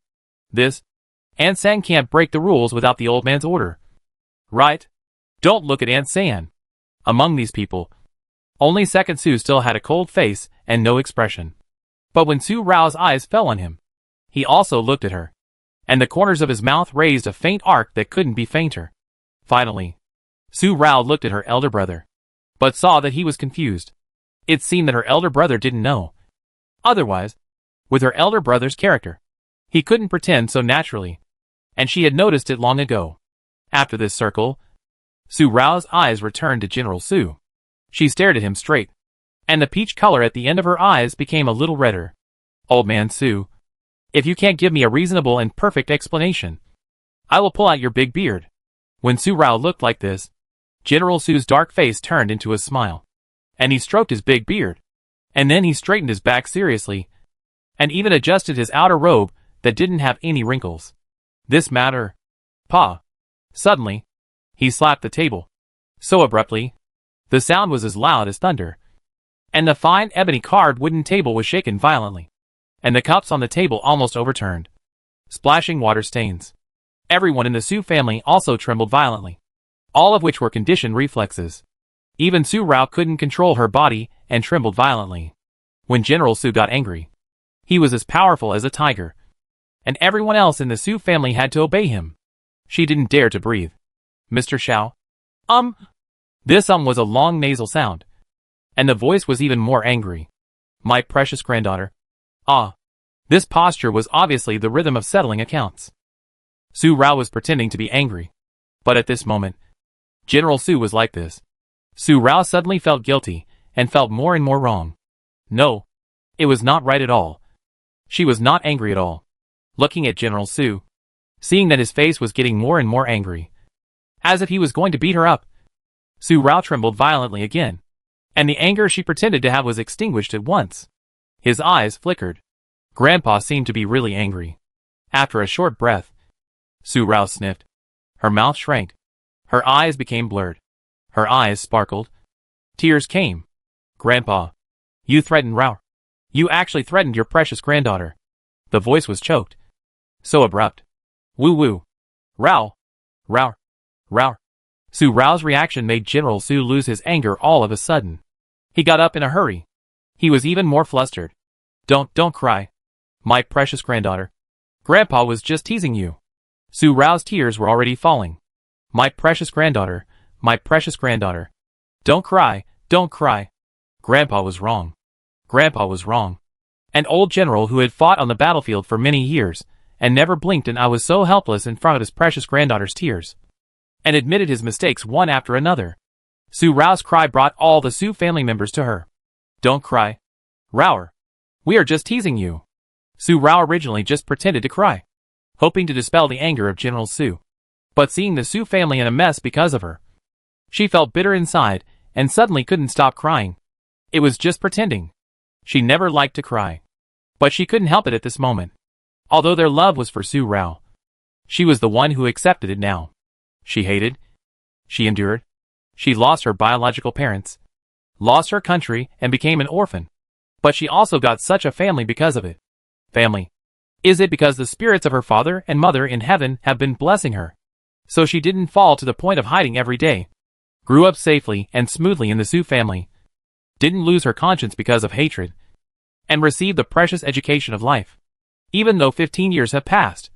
[SPEAKER 1] this, Aunt San can't break the rules without the old man's order. Right? Don't look at Aunt San. Among these people, only Second Su still had a cold face and no expression. But when Su Rao's eyes fell on him, he also looked at her, and the corners of his mouth raised a faint arc that couldn't be fainter. Finally, Su Rao looked at her elder brother, but saw that he was confused. It seemed that her elder brother didn't know. Otherwise, with her elder brother's character, he couldn't pretend so naturally, and she had noticed it long ago. After this circle, Su Rao's eyes returned to General Su. She stared at him straight, and the peach color at the end of her eyes became a little redder. Old man Su, if you can't give me a reasonable and perfect explanation, I will pull out your big beard. When Su Rao looked like this, General Su's dark face turned into a smile, and he stroked his big beard, and then he straightened his back seriously, and even adjusted his outer robe that didn't have any wrinkles. This matter, Pa. Suddenly, he slapped the table, so abruptly, the sound was as loud as thunder, and the fine ebony carved wooden table was shaken violently, and the cups on the table almost overturned, splashing water stains. Everyone in the Su family also trembled violently, all of which were conditioned reflexes. Even Su Rao couldn't control her body and trembled violently. When General Su got angry, he was as powerful as a tiger, and everyone else in the Su family had to obey him. She didn't dare to breathe. Mr. Shao? This was a long nasal sound, and the voice was even more angry. My precious granddaughter. This posture was obviously the rhythm of settling accounts. Su Rao was pretending to be angry, but at this moment, General Su was like this. Su Rao suddenly felt guilty, and felt more and more wrong. No, it was not right at all. She was not angry at all. Looking at General Su, seeing that his face was getting more and more angry, as if he was going to beat her up, Su Rao trembled violently again, and the anger she pretended to have was extinguished at once. His eyes flickered. Grandpa seemed to be really angry. After a short breath, Su Rao sniffed. Her mouth shrank. Her eyes became blurred. Her eyes sparkled. Tears came. Grandpa, you threatened Rao. You actually threatened your precious granddaughter. The voice was choked. So abrupt. Woo-woo. Rao. Rao. Rao. Su Rao's reaction made General Su lose his anger all of a sudden. He got up in a hurry. He was even more flustered. Don't cry. My precious granddaughter. Grandpa was just teasing you. Su Rao's tears were already falling. My precious granddaughter. My precious granddaughter. Don't cry. Don't cry. Grandpa was wrong. Grandpa was wrong. An old general who had fought on the battlefield for many years, and never blinked, and I was so helpless in front of his precious granddaughter's tears, and admitted his mistakes one after another. Su Rao's cry brought all the Su family members to her. Don't cry. Raoer. We are just teasing you. Su Rao originally just pretended to cry, hoping to dispel the anger of General Su. But seeing the Su family in a mess because of her, she felt bitter inside, and suddenly couldn't stop crying. It was just pretending. She never liked to cry, but she couldn't help it at this moment. Although their love was for Su Rao, she was the one who accepted it now. She hated. She endured. She lost her biological parents, lost her country, and became an orphan. But she also got such a family because of it. Family. Is it because the spirits of her father and mother in heaven have been blessing her, so she didn't fall to the point of hiding every day, grew up safely and smoothly in the Su family, didn't lose her conscience because of hatred, and received the precious education of life? Even though 15 years have passed,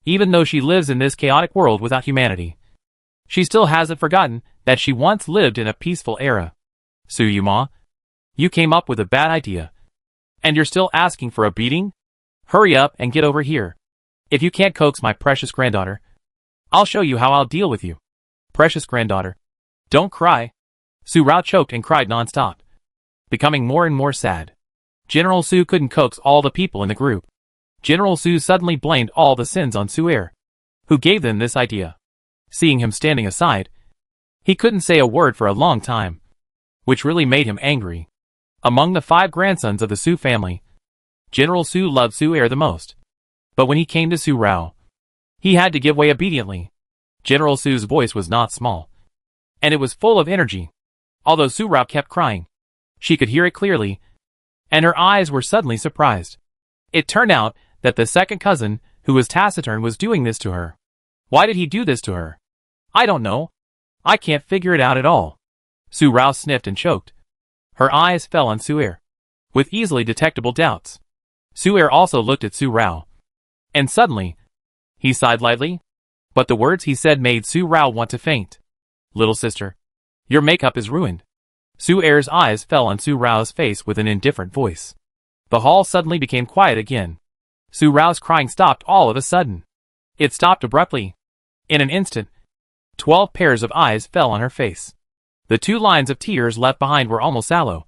[SPEAKER 1] even though she lives in this chaotic world without humanity, she still hasn't forgotten that she once lived in a peaceful era. Su Yuma, you came up with a bad idea, and you're still asking for a beating? Hurry up and get over here. If you can't coax my precious granddaughter, I'll show you how I'll deal with you. Precious granddaughter, don't cry. Su Rao choked and cried non-stop, becoming more and more sad. General Su couldn't coax all the people in the group. General Su suddenly blamed all the sins on Su-er, who gave them this idea. Seeing him standing aside, he couldn't say a word for a long time, which really made him angry. Among the 5 grandsons of the Su family, General Su loved Su-er the most. But when he came to Su Rao, he had to give way obediently. General Su's voice was not small, and it was full of energy. Although Su Rao kept crying, she could hear it clearly, and her eyes were suddenly surprised. It turned out that the second cousin, who was taciturn, was doing this to her. Why did he do this to her? I don't know. I can't figure it out at all. Su Rao sniffed and choked. Her eyes fell on Su-er, with easily detectable doubts. Su-er also looked at Su Rao, and suddenly, he sighed lightly, but the words he said made Su Rao want to faint. Little sister, your makeup is ruined. Su-er's eyes fell on Su Rao's face with an indifferent voice. The hall suddenly became quiet again. Su Rao's crying stopped all of a sudden. It stopped abruptly. In an instant, 12 pairs of eyes fell on her face. The 2 lines of tears left behind were almost sallow,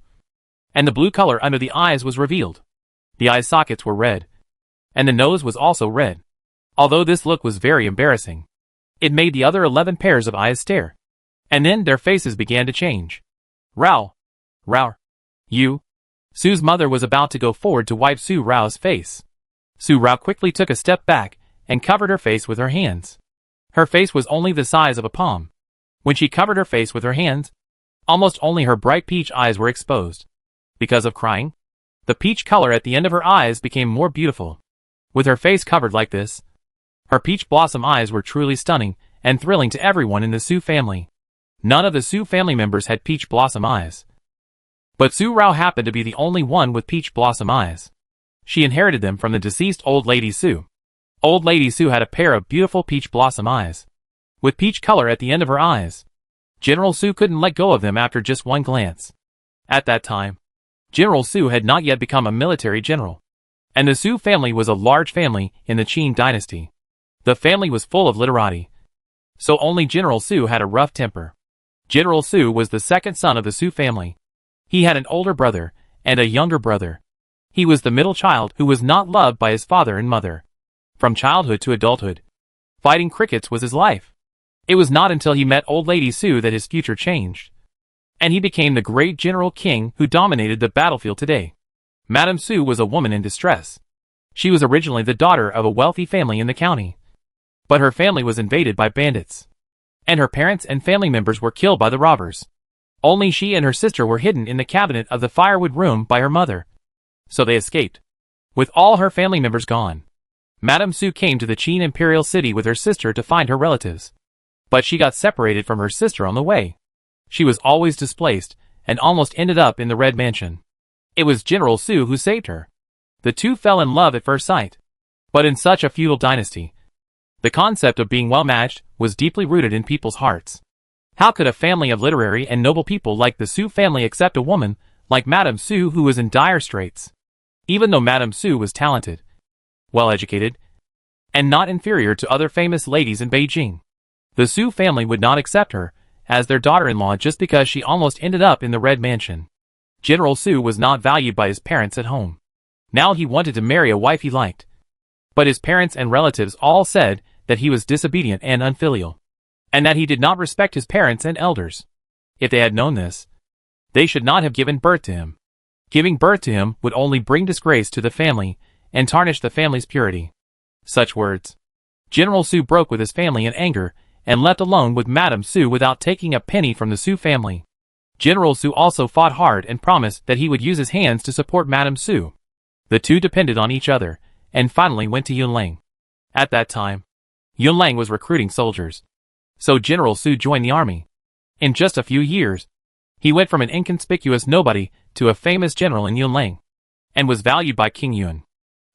[SPEAKER 1] and the blue color under the eyes was revealed. The eye sockets were red, and the nose was also red. Although this look was very embarrassing, it made the other 11 pairs of eyes stare. And then their faces began to change. Rao. You. Su's mother was about to go forward to wipe Su Rao's face. Su Rao quickly took a step back and covered her face with her hands. Her face was only the size of a palm. When she covered her face with her hands, almost only her bright peach eyes were exposed. Because of crying, the peach color at the end of her eyes became more beautiful. With her face covered like this, her peach blossom eyes were truly stunning and thrilling to everyone in the Su family. None of the Su family members had peach blossom eyes, but Su Rao happened to be the only one with peach blossom eyes. She inherited them from the deceased Old Lady Su. Old Lady Su had a pair of beautiful peach blossom eyes, with peach color at the end of her eyes. General Su couldn't let go of them after just one glance. At that time, General Su had not yet become a military general, and the Su family was a large family in the Qin dynasty. The family was full of literati, so only General Su had a rough temper. General Su was the second son of the Su family. He had an older brother and a younger brother. He was the middle child who was not loved by his father and mother. From childhood to adulthood, fighting crickets was his life. It was not until he met Old Lady Su that his future changed, and he became the great general king who dominated the battlefield today. Madame Su was a woman in distress. She was originally the daughter of a wealthy family in the county, but her family was invaded by bandits, and her parents and family members were killed by the robbers. Only she and her sister were hidden in the cabinet of the firewood room by her mother, so they escaped. With all her family members gone, Madame Su came to the Qin imperial city with her sister to find her relatives, but she got separated from her sister on the way. She was always displaced and almost ended up in the Red Mansion. It was General Su who saved her. The two fell in love at first sight. But in such a feudal dynasty, the concept of being well-matched was deeply rooted in people's hearts. How could a family of literary and noble people like the Su family accept a woman like Madame Su who was in dire straits? Even though Madame Su was talented, well-educated, and not inferior to other famous ladies in Beijing, the Su family would not accept her as their daughter-in-law just because she almost ended up in the Red Mansion. General Su was not valued by his parents at home. Now he wanted to marry a wife he liked, but his parents and relatives all said that he was disobedient and unfilial, and that he did not respect his parents and elders. If they had known this, they should not have given birth to him. Giving birth to him would only bring disgrace to the family and tarnish the family's purity. Such words. General Su broke with his family in anger and left alone with Madame Su without taking a penny from the Su family. General Su also fought hard and promised that he would use his hands to support Madame Su. The two depended on each other, and finally went to Yunlang. At that time, Yunlang was recruiting soldiers. So General Su joined the army. In just a few years, he went from an inconspicuous nobody to a famous general in Yunlang, and was valued by King Yun.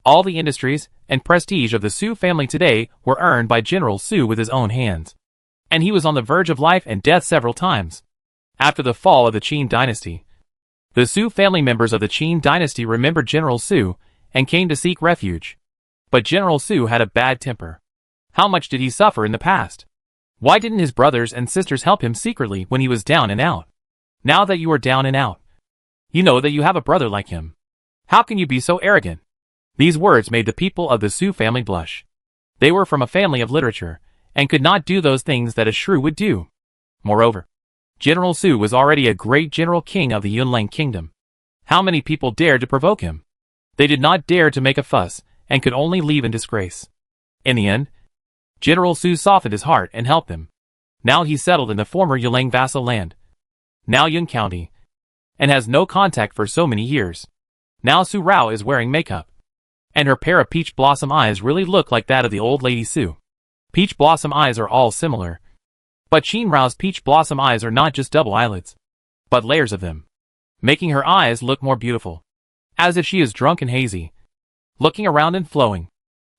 [SPEAKER 1] All the industries and prestige of the Su family today were earned by General Su with his own hands. And he was on the verge of life and death several times. After the fall of the Qin dynasty, the Su family members of the Qin dynasty remembered General Su and came to seek refuge. But General Su had a bad temper. How much did he suffer in the past? Why didn't his brothers and sisters help him secretly when he was down and out? Now that you are down and out, you know that you have a brother like him. How can you be so arrogant? These words made the people of the Su family blush. They were from a family of literature, and could not do those things that a shrew would do. Moreover, General Su was already a great general king of the Yunlang kingdom. How many people dared to provoke him? They did not dare to make a fuss, and could only leave in disgrace. In the end, General Su softened his heart and helped them. Now he settled in the former Yunlang vassal land, now Yun County, and has no contact for so many years. Now Su Rao is wearing makeup, and her pair of peach blossom eyes really look like that of the old lady Su. Peach blossom eyes are all similar, but Qin Rao's peach blossom eyes are not just double eyelids, but layers of them, making her eyes look more beautiful, as if she is drunk and hazy, looking around and flowing,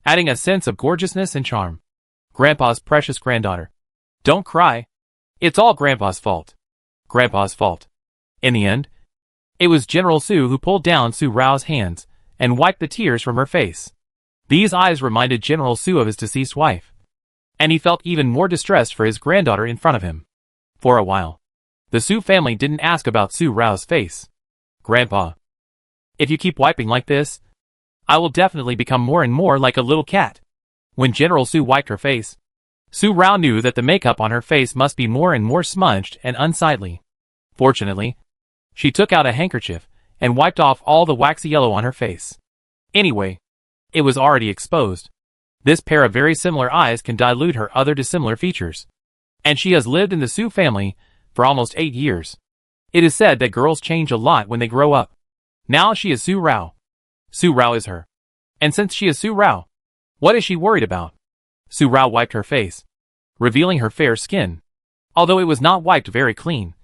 [SPEAKER 1] adding a sense of gorgeousness and charm. Grandpa's precious granddaughter. Don't cry. It's all Grandpa's fault. Grandpa's fault. In the end, it was General Su who pulled down Su Rao's hands and wiped the tears from her face. These eyes reminded General Su of his deceased wife, and he felt even more distressed for his granddaughter in front of him. For a while, the Su family didn't ask about Su Rao's face. Grandpa, if you keep wiping like this, I will definitely become more and more like a little cat. When General Su wiped her face, Su Rao knew that the makeup on her face must be more and more smudged and unsightly. Fortunately, she took out a handkerchief and wiped off all the waxy yellow on her face. Anyway, it was already exposed. This pair of very similar eyes can dilute her other dissimilar features. And she has lived in the Su family for almost 8 years. It is said that girls change a lot when they grow up. Now she is Su Rao. Su Rao is her. And since she is Su Rao, what is she worried about? Su Rao wiped her face, revealing her fair skin. Although it was not wiped very clean,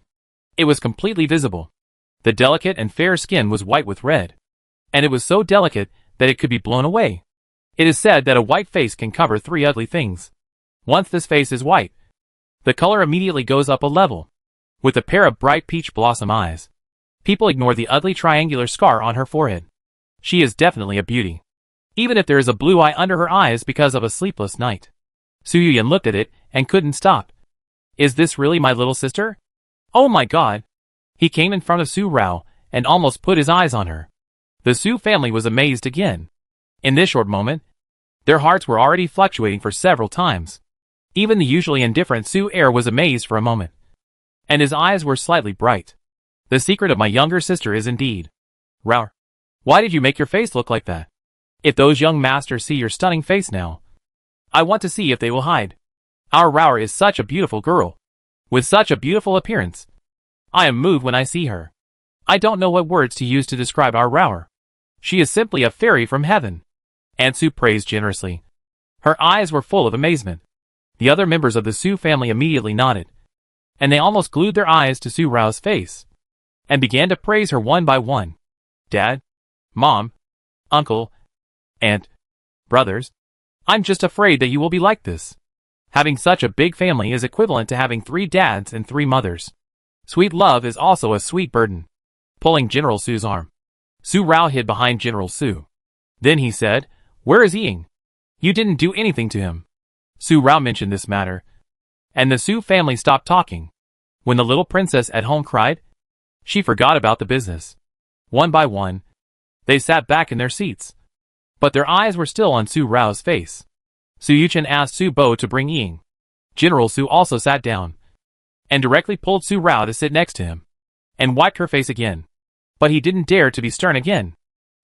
[SPEAKER 1] it was completely visible. The delicate and fair skin was white with red, and it was so delicate that it could be blown away. It is said that a white face can cover 3 ugly things. Once this face is white, the color immediately goes up a level. With a pair of bright peach blossom eyes, people ignore the ugly triangular scar on her forehead. She is definitely a beauty, even if there is a blue eye under her eyes because of a sleepless night. Su Yuyan looked at it and couldn't stop. Is this really my little sister? Oh my god! He came in front of Su Rao and almost put his eyes on her. The Su family was amazed again. In this short moment, their hearts were already fluctuating for several times. Even the usually indifferent Su heir was amazed for a moment, and his eyes were slightly bright. The secret of my younger sister is indeed. Rao, why did you make your face look like that? If those young masters see your stunning face now, I want to see if they will hide. Our Rao is such a beautiful girl, with such a beautiful appearance. I am moved when I see her. I don't know what words to use to describe our Rao. She is simply a fairy from heaven. And Su praised generously. Her eyes were full of amazement. The other members of the Su family immediately nodded, and they almost glued their eyes to Su Rao's face, and began to praise her one by one. Dad, Mom, Uncle, Aunt, brothers, I'm just afraid that you will be like this. Having such a big family is equivalent to having 3 dads and 3 mothers. Sweet love is also a sweet burden. Pulling General Su's arm, Su Rao hid behind General Su. Then he said, Where is Ying? You didn't do anything to him. Su Rao mentioned this matter, and the Su family stopped talking. When the little princess at home cried, she forgot about the business. One by one, they sat back in their seats, but their eyes were still on Su Rao's face. Su Yuchen asked Su Bo to bring Ying. General Su also sat down, and directly pulled Su Rao to sit next to him, and wiped her face again. But he didn't dare to be stern again.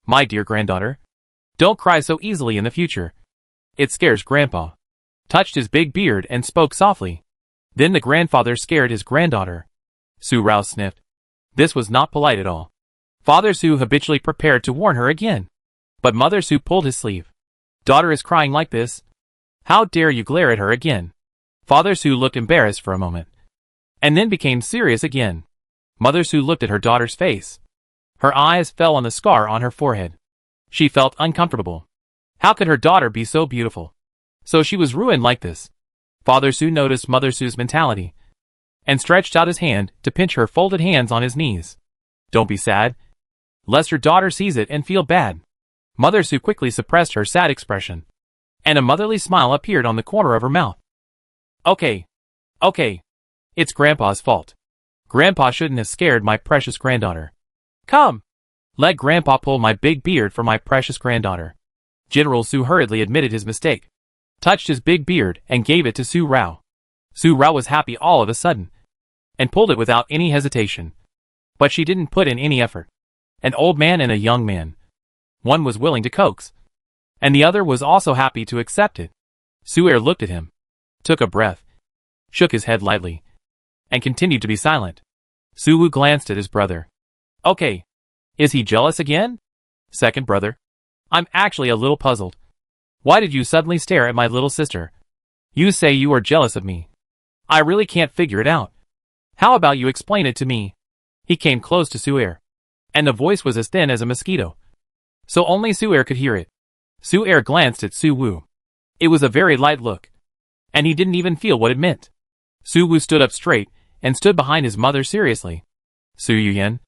[SPEAKER 1] My dear granddaughter, don't cry so easily in the future. It scares Grandpa. Touched his big beard and spoke softly. Then the grandfather scared his granddaughter. Su Rao sniffed. This was not polite at all. Father Su habitually prepared to warn her again, but Mother Su pulled his sleeve. Daughter is crying like this. How dare you glare at her again? Father Su looked embarrassed for a moment, and then became serious again. Mother Su looked at her daughter's face. Her eyes fell on the scar on her forehead. She felt uncomfortable. How could her daughter be so beautiful? So she was ruined like this. Father Su noticed Mother Su's mentality, and stretched out his hand to pinch her folded hands on his knees. Don't be sad, lest your daughter sees it and feel bad. Mother Su quickly suppressed her sad expression, and a motherly smile appeared on the corner of her mouth. Okay. It's Grandpa's fault. Grandpa shouldn't have scared my precious granddaughter. Come! Let Grandpa pull my big beard for my precious granddaughter. General Su hurriedly admitted his mistake, touched his big beard and gave it to Su Rao. Su Rao was happy all of a sudden, and pulled it without any hesitation. But she didn't put in any effort. An old man and a young man. One was willing to coax, and the other was also happy to accept it. Su-er looked at him, took a breath, shook his head lightly, and continued to be silent. Su-woo glanced at his brother. Okay. Is he jealous again? Second brother. I'm actually a little puzzled. Why did you suddenly stare at my little sister? You say you are jealous of me. I really can't figure it out. How about you explain it to me? He came close to Su-er, and the voice was as thin as a mosquito, so only Su-er could hear it. Su-er glanced at Su-woo. It was a very light look, and he didn't even feel what it meant. Su-woo stood up straight and stood behind his mother seriously. Su-yen,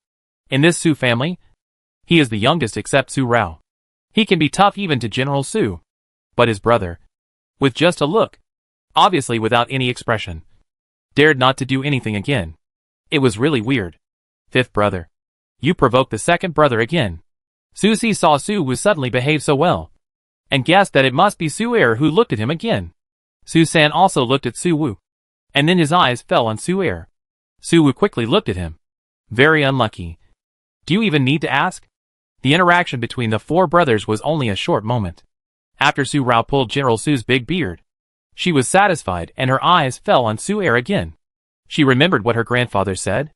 [SPEAKER 1] in this Su family, he is the youngest except Su Rao. He can be tough even to General Su. But his brother, with just a look, obviously without any expression, dared not to do anything again. It was really weird. Fifth brother. You provoked the second brother again. Su-si saw Su-woo suddenly behave so well, and guessed that it must be Su-er who looked at him again. Su-san also looked at Su-woo, and then his eyes fell on Su-er. Su-woo quickly looked at him. Very unlucky. Do you even need to ask? The interaction between the four brothers was only a short moment. After Su Rao pulled General Su's big beard, she was satisfied and her eyes fell on Su-er again. She remembered what her grandfather said,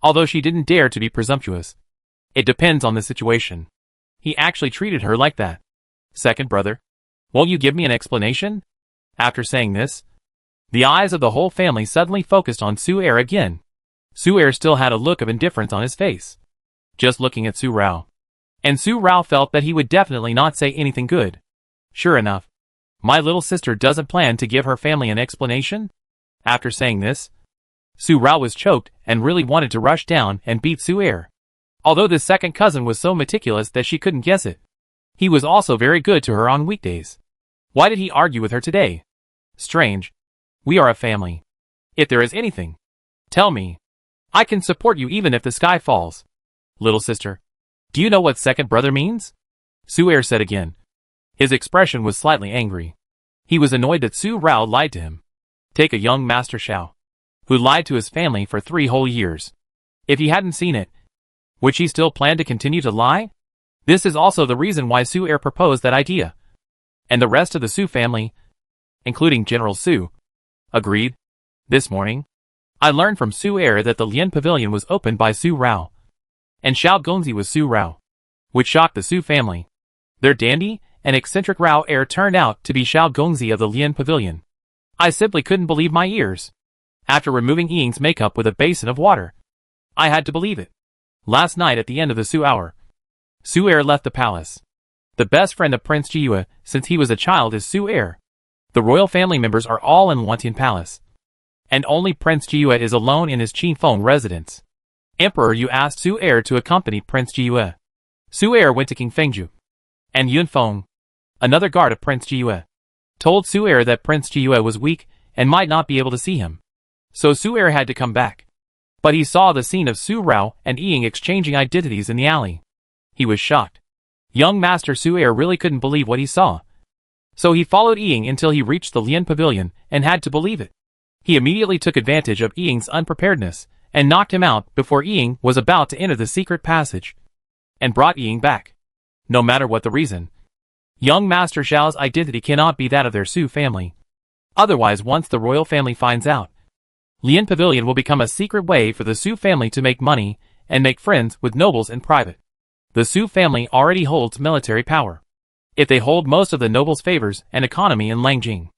[SPEAKER 1] although she didn't dare to be presumptuous. It depends on the situation. He actually treated her like that. Second brother, won't you give me an explanation? After saying this, the eyes of the whole family suddenly focused on Su-er again. Su-er still had a look of indifference on his face, just looking at Su Rao. And Su Rao felt that he would definitely not say anything good. Sure enough, my little sister doesn't plan to give her family an explanation? After saying this, Su Rao was choked and really wanted to rush down and beat Su-er. Although this second cousin was so meticulous that she couldn't guess it. He was also very good to her on weekdays. Why did he argue with her today? Strange. We are a family. If there is anything, tell me. I can support you even if the sky falls. Little sister, do you know what second brother means? Su-er said again. His expression was slightly angry. He was annoyed that Su Rao lied to him. Take a young Master Sha, who lied to his family for 3 whole years. If he hadn't seen it, would she still plan to continue to lie? This is also the reason why Su-er proposed that idea. And the rest of the Su family, including General Su, agreed. This morning, I learned from Su-er that the Lian Pavilion was opened by Su Rao, and Xiao Gongzi was Su Rao, which shocked the Su family. Their dandy and eccentric Rao heir turned out to be Xiao Gongzi of the Lian Pavilion. I simply couldn't believe my ears. After removing Ying's makeup with a basin of water, I had to believe it. Last night at the end of the Su hour, Su-er left the palace. The best friend of Prince Jiyue since he was a child is Su-er. The royal family members are all in Wantian Palace, and only Prince Jiyue is alone in his Qinfeng residence. Emperor Yu asked Su-er to accompany Prince Jiyue. Su-er went to King Fengju, and Yunfeng, another guard of Prince Jiyue, told Su-er that Prince Jiyue was weak and might not be able to see him. So Su-er had to come back. But he saw the scene of Su Rao and Ying exchanging identities in the alley. He was shocked. Young Master Su-er really couldn't believe what he saw. So he followed Ying until he reached the Lian Pavilion and had to believe it. He immediately took advantage of Ying's unpreparedness and knocked him out before Ying was about to enter the secret passage, and brought Ying back. No matter what the reason, young Master Shao's identity cannot be that of their Su family. Otherwise, once the royal family finds out, Lian Pavilion will become a secret way for the Su family to make money and make friends with nobles in private. The Su family already holds military power. if they hold most of the nobles' favors and economy in Lanjing.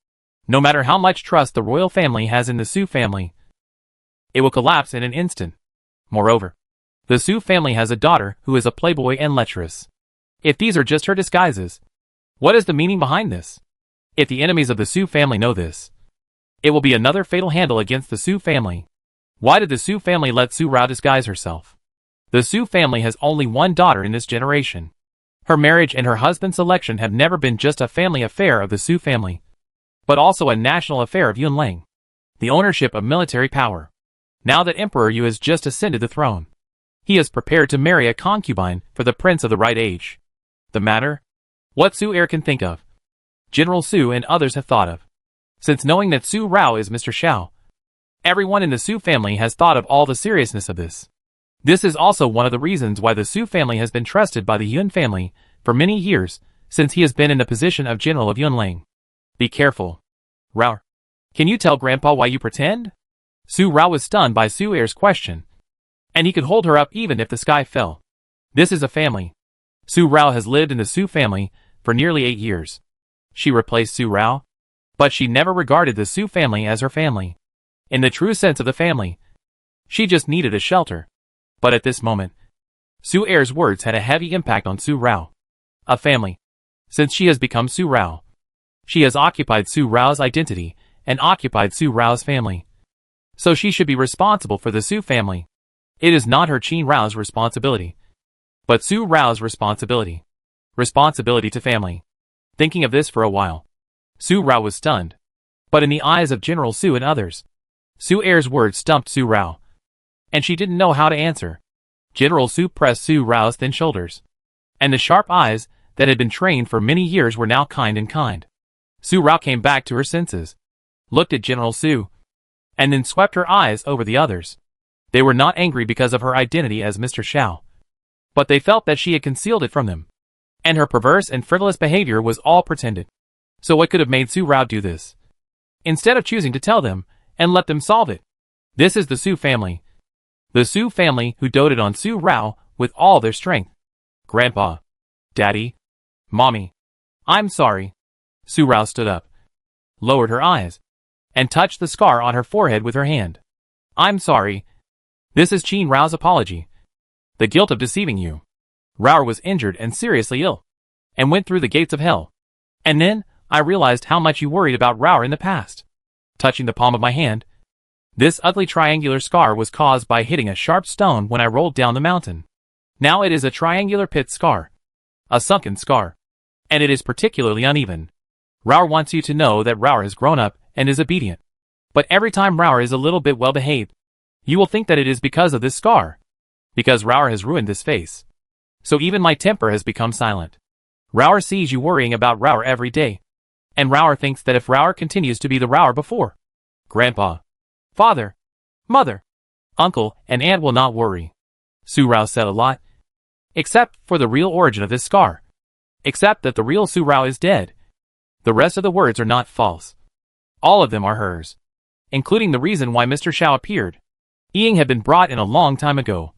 [SPEAKER 1] No matter how much trust the royal family has in the Su family, it will collapse in an instant. Moreover, the Su family has a daughter who is a playboy and lecherous. If these are just her disguises, what is the meaning behind this? If the enemies of the Su family know this, it will be another fatal handle against the Su family. Why did the Su family let Su Rao disguise herself? The Su family has only one daughter in this generation. Her marriage and her husband's selection have never been just a family affair of the Su family, but also a national affair of Yunlang, the ownership of military power. Now that Emperor Yu has just ascended the throne, he is prepared to marry a concubine for the prince of the right age. The matter? What Su heir can think of, General Su and others have thought of. Since knowing that Su Rao is Mr. Shao, everyone in the Su family has thought of all the seriousness of this. This is also one of the reasons why the Su family has been trusted by the Yun family for many years, since he has been in the position of General of Yunlang. Be careful. Rao, can you tell Grandpa why you pretend? Su Rao was stunned by Su heir's question, and he could hold her up even if the sky fell. This is a family. Su Rao has lived in the Su family for nearly 8 years. She replaced Su Rao, but she never regarded the Su family as her family. In the true sense of the family, she just needed a shelter. But at this moment, Su heir's words had a heavy impact on Su Rao. A family. Since she has become Su Rao, she has occupied Su Rao's identity and occupied Su Rao's family. So she should be responsible for the Su family. It is not her Qin Rao's responsibility, but Su Rao's responsibility. Responsibility to family. Thinking of this for a while, Su Rao was stunned. But in the eyes of General Su and others, Su heir's words stumped Su Rao, and she didn't know how to answer. General Su pressed Su Rao's thin shoulders, and the sharp eyes that had been trained for many years were now kind and kind. Su Rao came back to her senses, looked at General Su, and then swept her eyes over the others. They were not angry because of her identity as Mr. Shao, but they felt that she had concealed it from them, and her perverse and frivolous behavior was all pretended. So what could have made Su Rao do this? Instead of choosing to tell them and let them solve it. This is the Su family. The Su family who doted on Su Rao with all their strength. Grandpa, Daddy, Mommy, I'm sorry. Su Rao stood up, lowered her eyes, and touched the scar on her forehead with her hand. I'm sorry. This is Qin Rao's apology. The guilt of deceiving you. Rao was injured and seriously ill, and went through the gates of hell. And then, I realized how much you worried about Rao in the past. Touching the palm of my hand, this ugly triangular scar was caused by hitting a sharp stone when I rolled down the mountain. Now it is a triangular pit scar. A sunken scar. And it is particularly uneven. Rao wants you to know that Rao has grown up and is obedient. But every time Rao is a little bit well behaved, you will think that it is because of this scar. Because Rao has ruined this face. So even my temper has become silent. Rao sees you worrying about Rao every day. And Rao thinks that if Rao continues to be the Rao before, Grandpa, Father, Mother, Uncle, and Aunt will not worry. Su Rao said a lot. Except for the real origin of this scar. Except that the real Su Rao is dead. The rest of the words are not false. All of them are hers. Including the reason why Mr. Shao appeared. Ying had been brought in a long time ago.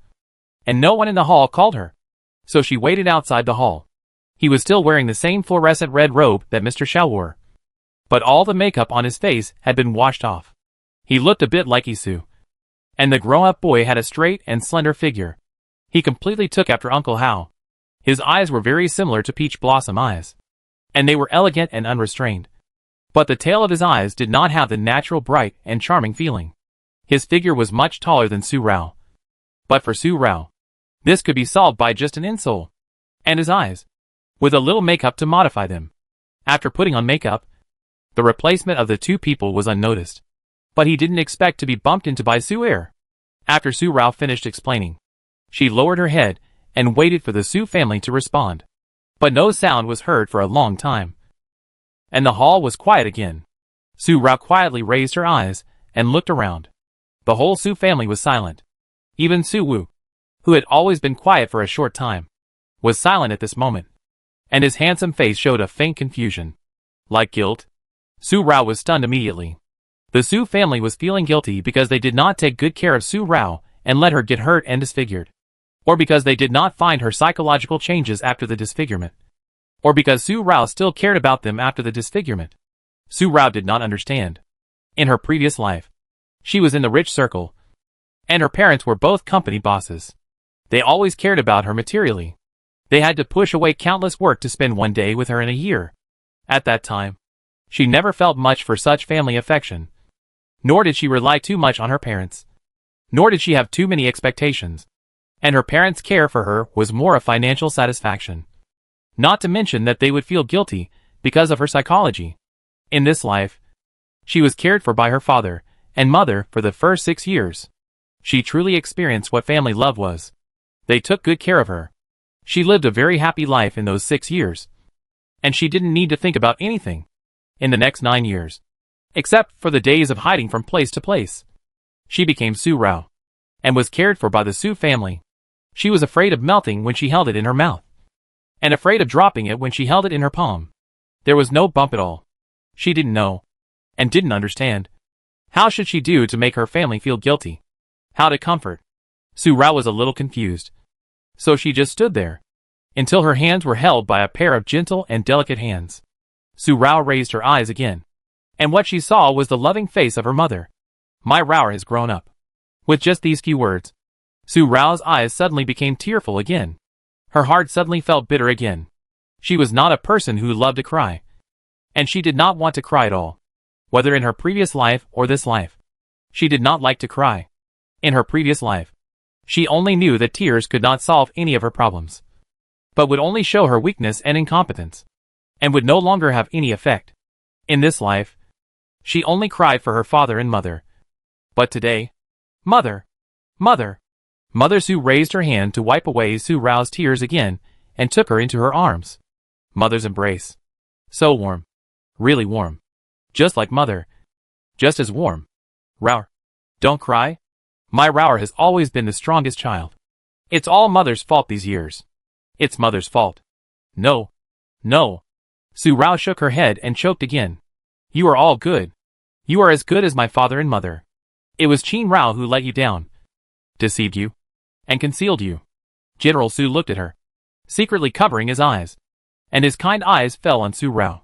[SPEAKER 1] And no one in the hall called her. So she waited outside the hall. He was still wearing the same fluorescent red robe that Mr. Shao wore. But all the makeup on his face had been washed off. He looked a bit like Isu. And the grown-up boy had a straight and slender figure. He completely took after Uncle Hao. His eyes were very similar to peach blossom eyes. And they were elegant and unrestrained. But the tail of his eyes did not have the natural bright and charming feeling. His figure was much taller than Su Rao. But for Su Rao, this could be solved by just an insole. And his eyes, with a little makeup to modify them. After putting on makeup, the replacement of the two people was unnoticed. But he didn't expect to be bumped into by Su heir. After Su Rao finished explaining, she lowered her head and waited for the Su family to respond. But no sound was heard for a long time. And the hall was quiet again. Su Rao quietly raised her eyes and looked around. The whole Su family was silent. Even Su Wu, who had always been quiet for a short time, was silent at this moment. And his handsome face showed a faint confusion. Like guilt? Su Rao was stunned immediately. The Su family was feeling guilty because they did not take good care of Su Rao and let her get hurt and disfigured. Or because they did not find her psychological changes after the disfigurement. or because Su Rao still cared about them after the disfigurement. Su Rao did not understand. In her previous life, she was in the rich circle, and her parents were both company bosses. They always cared about her materially. They had to push away countless work to spend one day with her in a year. At that time, she never felt much for such family affection. Nor did she rely too much on her parents. Nor did she have too many expectations. And her parents' care for her was more a financial satisfaction. Not to mention that they would feel guilty because of her psychology. In this life, she was cared for by her father and mother for the first 6 years. She truly experienced what family love was. They took good care of her. She lived a very happy life in those 6 years. And she didn't need to think about anything in the next 9 years, except for the days of hiding from place to place. She became Su Rao, and was cared for by the Su family. She was afraid of melting when she held it in her mouth, and afraid of dropping it when she held it in her palm. There was no bump at all. She didn't know, and didn't understand. How should she do to make her family feel guilty? How to comfort? Su Rao was a little confused. So she just stood there, until her hands were held by a pair of gentle and delicate hands. Su Rao raised her eyes again, and what she saw was the loving face of her mother. My Rao has grown up. With just these few words, Su Rao's eyes suddenly became tearful again. Her heart suddenly felt bitter again. She was not a person who loved to cry. And she did not want to cry at all. Whether in her previous life or this life, she did not like to cry. In her previous life, she only knew that tears could not solve any of her problems, but would only show her weakness and incompetence, and would no longer have any effect. In this life, she only cried for her father and mother. But today, Mother! Mother! Mother Su raised her hand to wipe away Su Rao's tears again, and took her into her arms. Mother's embrace. So warm. Really warm. Just like Mother. Just as warm. Rao, don't cry. My Rao has always been the strongest child. It's all Mother's fault these years. It's Mother's fault. No. No. Su Rao shook her head and choked again. You are all good. You are as good as my father and mother. It was Qin Rao who let you down, deceived you, and concealed you. General Su looked at her, secretly covering his eyes, and his kind eyes fell on Su Rao.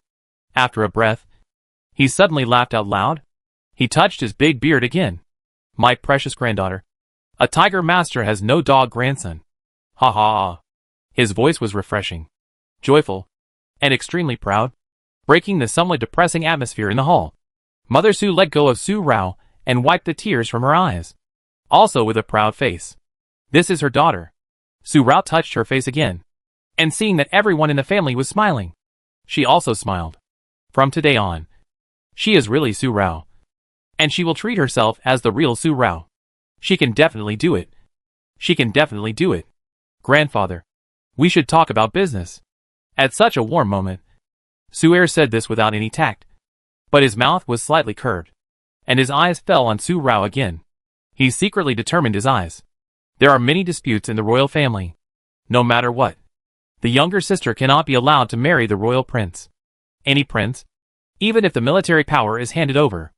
[SPEAKER 1] After a breath, he suddenly laughed out loud. He touched his big beard again. My precious granddaughter. A tiger master has no dog grandson. Ha ha ha. His voice was refreshing, joyful, and extremely proud, breaking the somewhat depressing atmosphere in the hall. Mother Su let go of Su Rao and wiped the tears from her eyes, also with a proud face. This is her daughter. Su Rao touched her face again, and seeing that everyone in the family was smiling, she also smiled. From today on, she is really Su Rao, and she will treat herself as the real Su Rao. She can definitely do it. She can definitely do it. Grandfather, we should talk about business. At such a warm moment, Su said this without any tact, but his mouth was slightly curved, and his eyes fell on Su Rao again. He secretly determined his eyes. There are many disputes in the royal family. No matter what, the younger sister cannot be allowed to marry the royal prince. Any prince, even if the military power is handed over.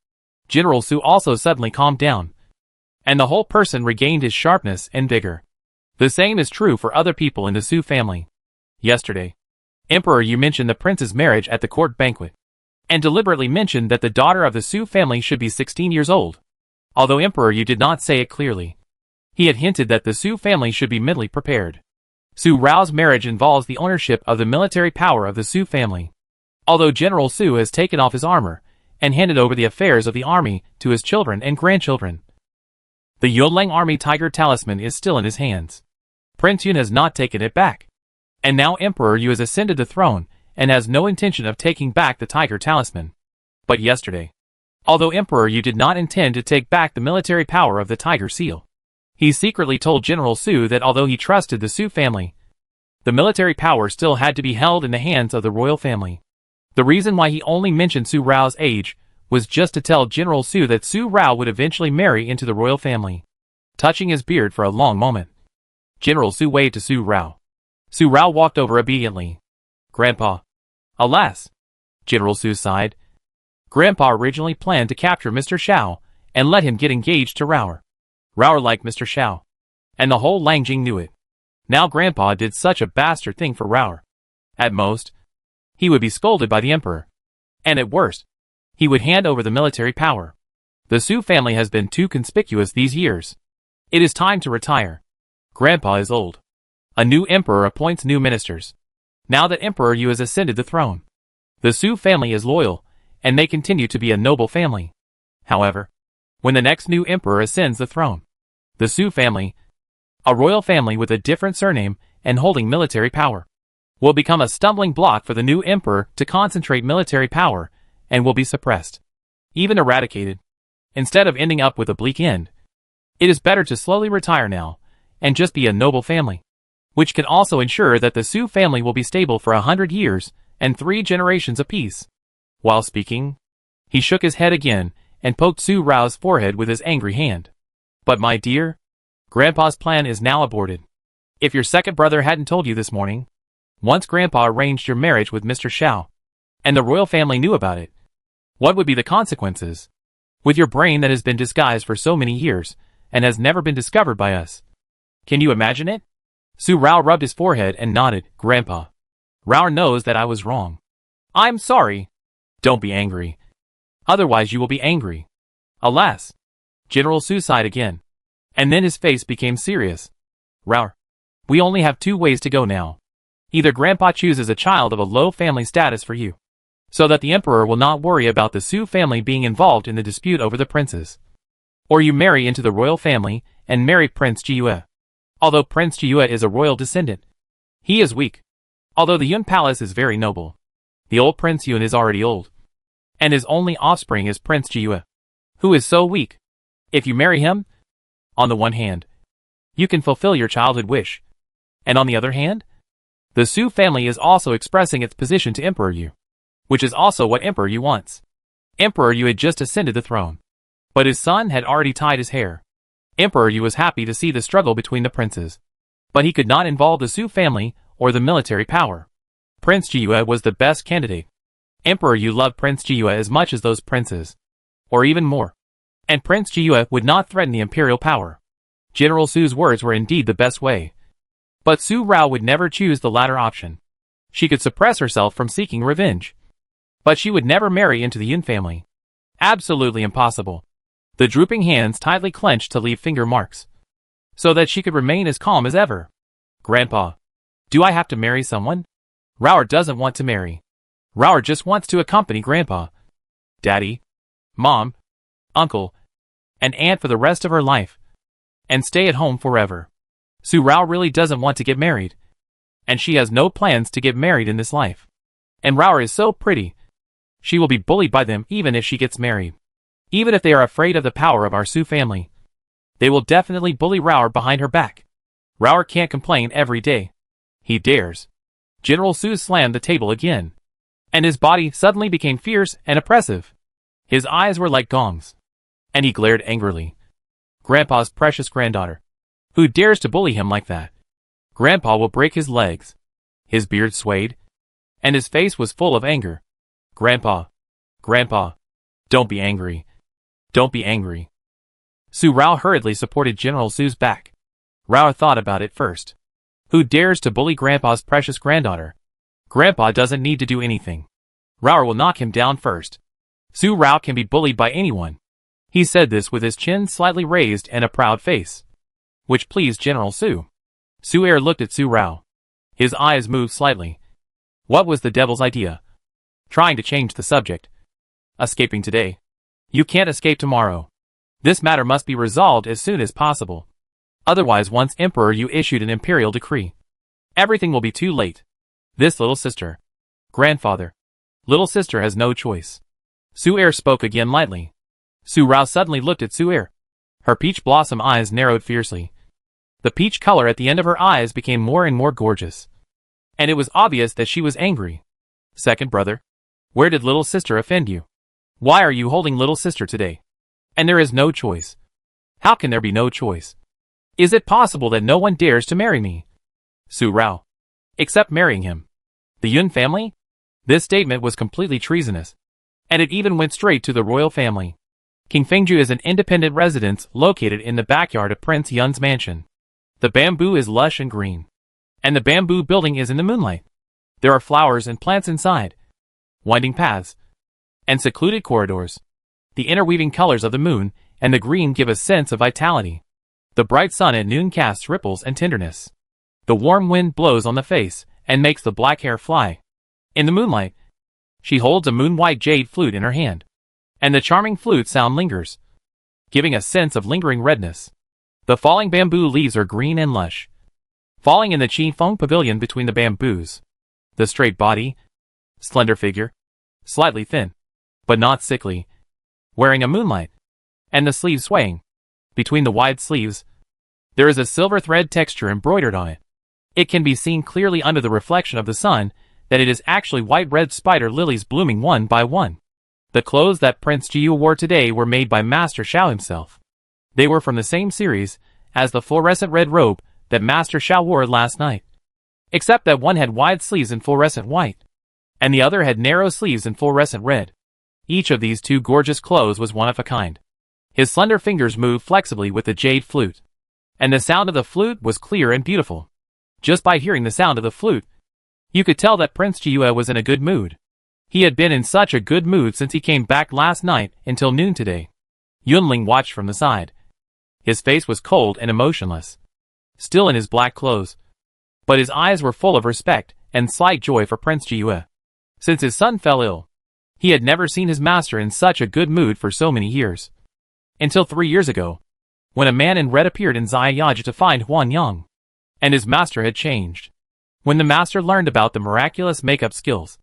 [SPEAKER 1] General Su also suddenly calmed down, and the whole person regained his sharpness and vigor. The same is true for other people in the Su family. Yesterday, Emperor Yu mentioned the prince's marriage at the court banquet, and deliberately mentioned that the daughter of the Su family should be 16 years old. Although Emperor Yu did not say it clearly, he had hinted that the Su family should be mentally prepared. Su Rao's marriage involves the ownership of the military power of the Su family. Although General Su has taken off his armor and handed over the affairs of the army to his children and grandchildren, the Yonlang Army Tiger Talisman is still in his hands. Prince Yun has not taken it back. And now Emperor Yu has ascended the throne and has no intention of taking back the Tiger Talisman. But yesterday, although Emperor Yu did not intend to take back the military power of the Tiger Seal, he secretly told General Su that although he trusted the Su family, the military power still had to be held in the hands of the royal family. The reason why he only mentioned Su Rao's age was just to tell General Su that Su Rao would eventually marry into the royal family. Touching his beard for a long moment, General Su waved to Su Rao. Su Rao walked over obediently. Grandpa. Alas. General Su sighed. Grandpa originally planned to capture Mr. Shao and let him get engaged to Rao. Rao liked Mr. Shao, and the whole Lanjing knew it. Now Grandpa did such a bastard thing for Rao. At most, He would be scolded by the emperor. And at worst, he would hand over the military power. The Su family has been too conspicuous these years. It is time to retire. Grandpa is old. A new emperor appoints new ministers. Now that Emperor Yu has ascended the throne, the Su family is loyal, and may continue to be a noble family. However, when the next new emperor ascends the throne, the Su family, a royal family with a different surname and holding military power, will become a stumbling block for the new emperor to concentrate military power and will be suppressed, even eradicated. Instead of ending up with a bleak end, it is better to slowly retire now and just be a noble family, which can also ensure that the Su family will be stable for 100 years and 3 generations apiece. While speaking, he shook his head again and poked Su Rao's forehead with his angry hand. But my dear, Grandpa's plan is now aborted. If your second brother hadn't told you this morning, once Grandpa arranged your marriage with Mr. Sha, and the royal family knew about it, what would be the consequences? With your brain that has been disguised for so many years and has never been discovered by us. Can you imagine it? Su Rao rubbed his forehead and nodded. Grandpa, Rao knows that I was wrong. I'm sorry. Don't be angry. Otherwise you will be angry. Alas. General Su sighed again. And then his face became serious. Rao, we only have 2 ways to go now. Either Grandpa chooses a child of a low family status for you, so that the emperor will not worry about the Su family being involved in the dispute over the princes. Or you marry into the royal family and marry Prince Jiyue. Although Prince Jiyue is a royal descendant, he is weak. Although the Yun Palace is very noble, the old Prince Yun is already old, and his only offspring is Prince Jiyue, who is so weak. If you marry him, on the one hand, you can fulfill your childhood wish, and on the other hand, the Su family is also expressing its position to Emperor Yu, which is also what Emperor Yu wants. Emperor Yu had just ascended the throne, but his son had already tied his hair. Emperor Yu was happy to see the struggle between the princes, but he could not involve the Su family or the military power. Prince Jiyue was the best candidate. Emperor Yu loved Prince Jiyue as much as those princes, or even more, and Prince Jiyue would not threaten the imperial power. General Su's words were indeed the best way. But Su Rao would never choose the latter option. She could suppress herself from seeking revenge, but she would never marry into the Yun family. Absolutely impossible. The drooping hands tightly clenched to leave finger marks, so that she could remain as calm as ever. Grandpa, do I have to marry someone? Rao doesn't want to marry. Rao just wants to accompany Grandpa, Daddy, Mom, Uncle, and Aunt for the rest of her life, and stay at home forever. Su Rao really doesn't want to get married, and she has no plans to get married in this life. And Rao is so pretty. She will be bullied by them even if she gets married. Even if they are afraid of the power of our Su family, they will definitely bully Rao behind her back. Rao can't complain every day. He dares. General Su slammed the table again, and his body suddenly became fierce and oppressive. His eyes were like gongs, and he glared angrily. Grandpa's precious granddaughter. Who dares to bully him like that? Grandpa will break his legs. His beard swayed, and his face was full of anger. Grandpa, don't be angry. Don't be angry. Su Rao hurriedly supported General Su's back. Rao thought about it first. Who dares to bully Grandpa's precious granddaughter? Grandpa doesn't need to do anything. Rao will knock him down first. Su Rao can be bullied by anyone. He said this with his chin slightly raised and a proud face, which pleased General Su. Su Er looked at Su Rao. His eyes moved slightly. What was the devil's idea? Trying to change the subject. Escaping today. You can't escape tomorrow. This matter must be resolved as soon as possible. Otherwise, once Emperor Yu issued an imperial decree, everything will be too late. This little sister. Grandfather. Little sister has no choice. Su Er spoke again lightly. Su Rao suddenly looked at Su Er. Her peach blossom eyes narrowed fiercely. The peach color at the end of her eyes became more and more gorgeous, and it was obvious that she was angry. Second brother, where did little sister offend you? Why are you holding little sister today? And there is no choice. How can there be no choice? Is it possible that no one dares to marry me? Su Rao. Except marrying him. The Yun family? This statement was completely treasonous, and it even went straight to the royal family. King Fengju is an independent residence located in the backyard of Prince Yun's mansion. The bamboo is lush and green, and the bamboo building is in the moonlight. There are flowers and plants inside, winding paths, and secluded corridors. The interweaving colors of the moon and the green give a sense of vitality. The bright sun at noon casts ripples and tenderness. The warm wind blows on the face and makes the black hair fly. In the moonlight, she holds a moon-white jade flute in her hand, and the charming flute sound lingers, giving a sense of lingering redness. The falling bamboo leaves are green and lush, falling in the Qifeng pavilion between the bamboos. The straight body, slender figure, slightly thin, but not sickly, wearing a moonlight, and the sleeves swaying. Between the wide sleeves, there is a silver thread texture embroidered on it. It can be seen clearly under the reflection of the sun that it is actually white-red spider lilies blooming one by one. The clothes that Prince Jiyu wore today were made by Master Sha himself. They were from the same series as the fluorescent red robe that Master Sha wore last night, except that one had wide sleeves in fluorescent white, and the other had narrow sleeves in fluorescent red. Each of these two gorgeous clothes was one of a kind. His slender fingers moved flexibly with the jade flute, and the sound of the flute was clear and beautiful. Just by hearing the sound of the flute, you could tell that Prince Jiyu was in a good mood. He had been in such a good mood since he came back last night until noon today. Yunling watched from the side. His face was cold and emotionless, still in his black clothes, but his eyes were full of respect and slight joy for Prince Jiyu. Since his son fell ill, he had never seen his master in such a good mood for so many years. Until 3 years ago, when a man in red appeared in Ziyaja to find Huan Yang, and his master had changed. When the master learned about the miraculous makeup skills,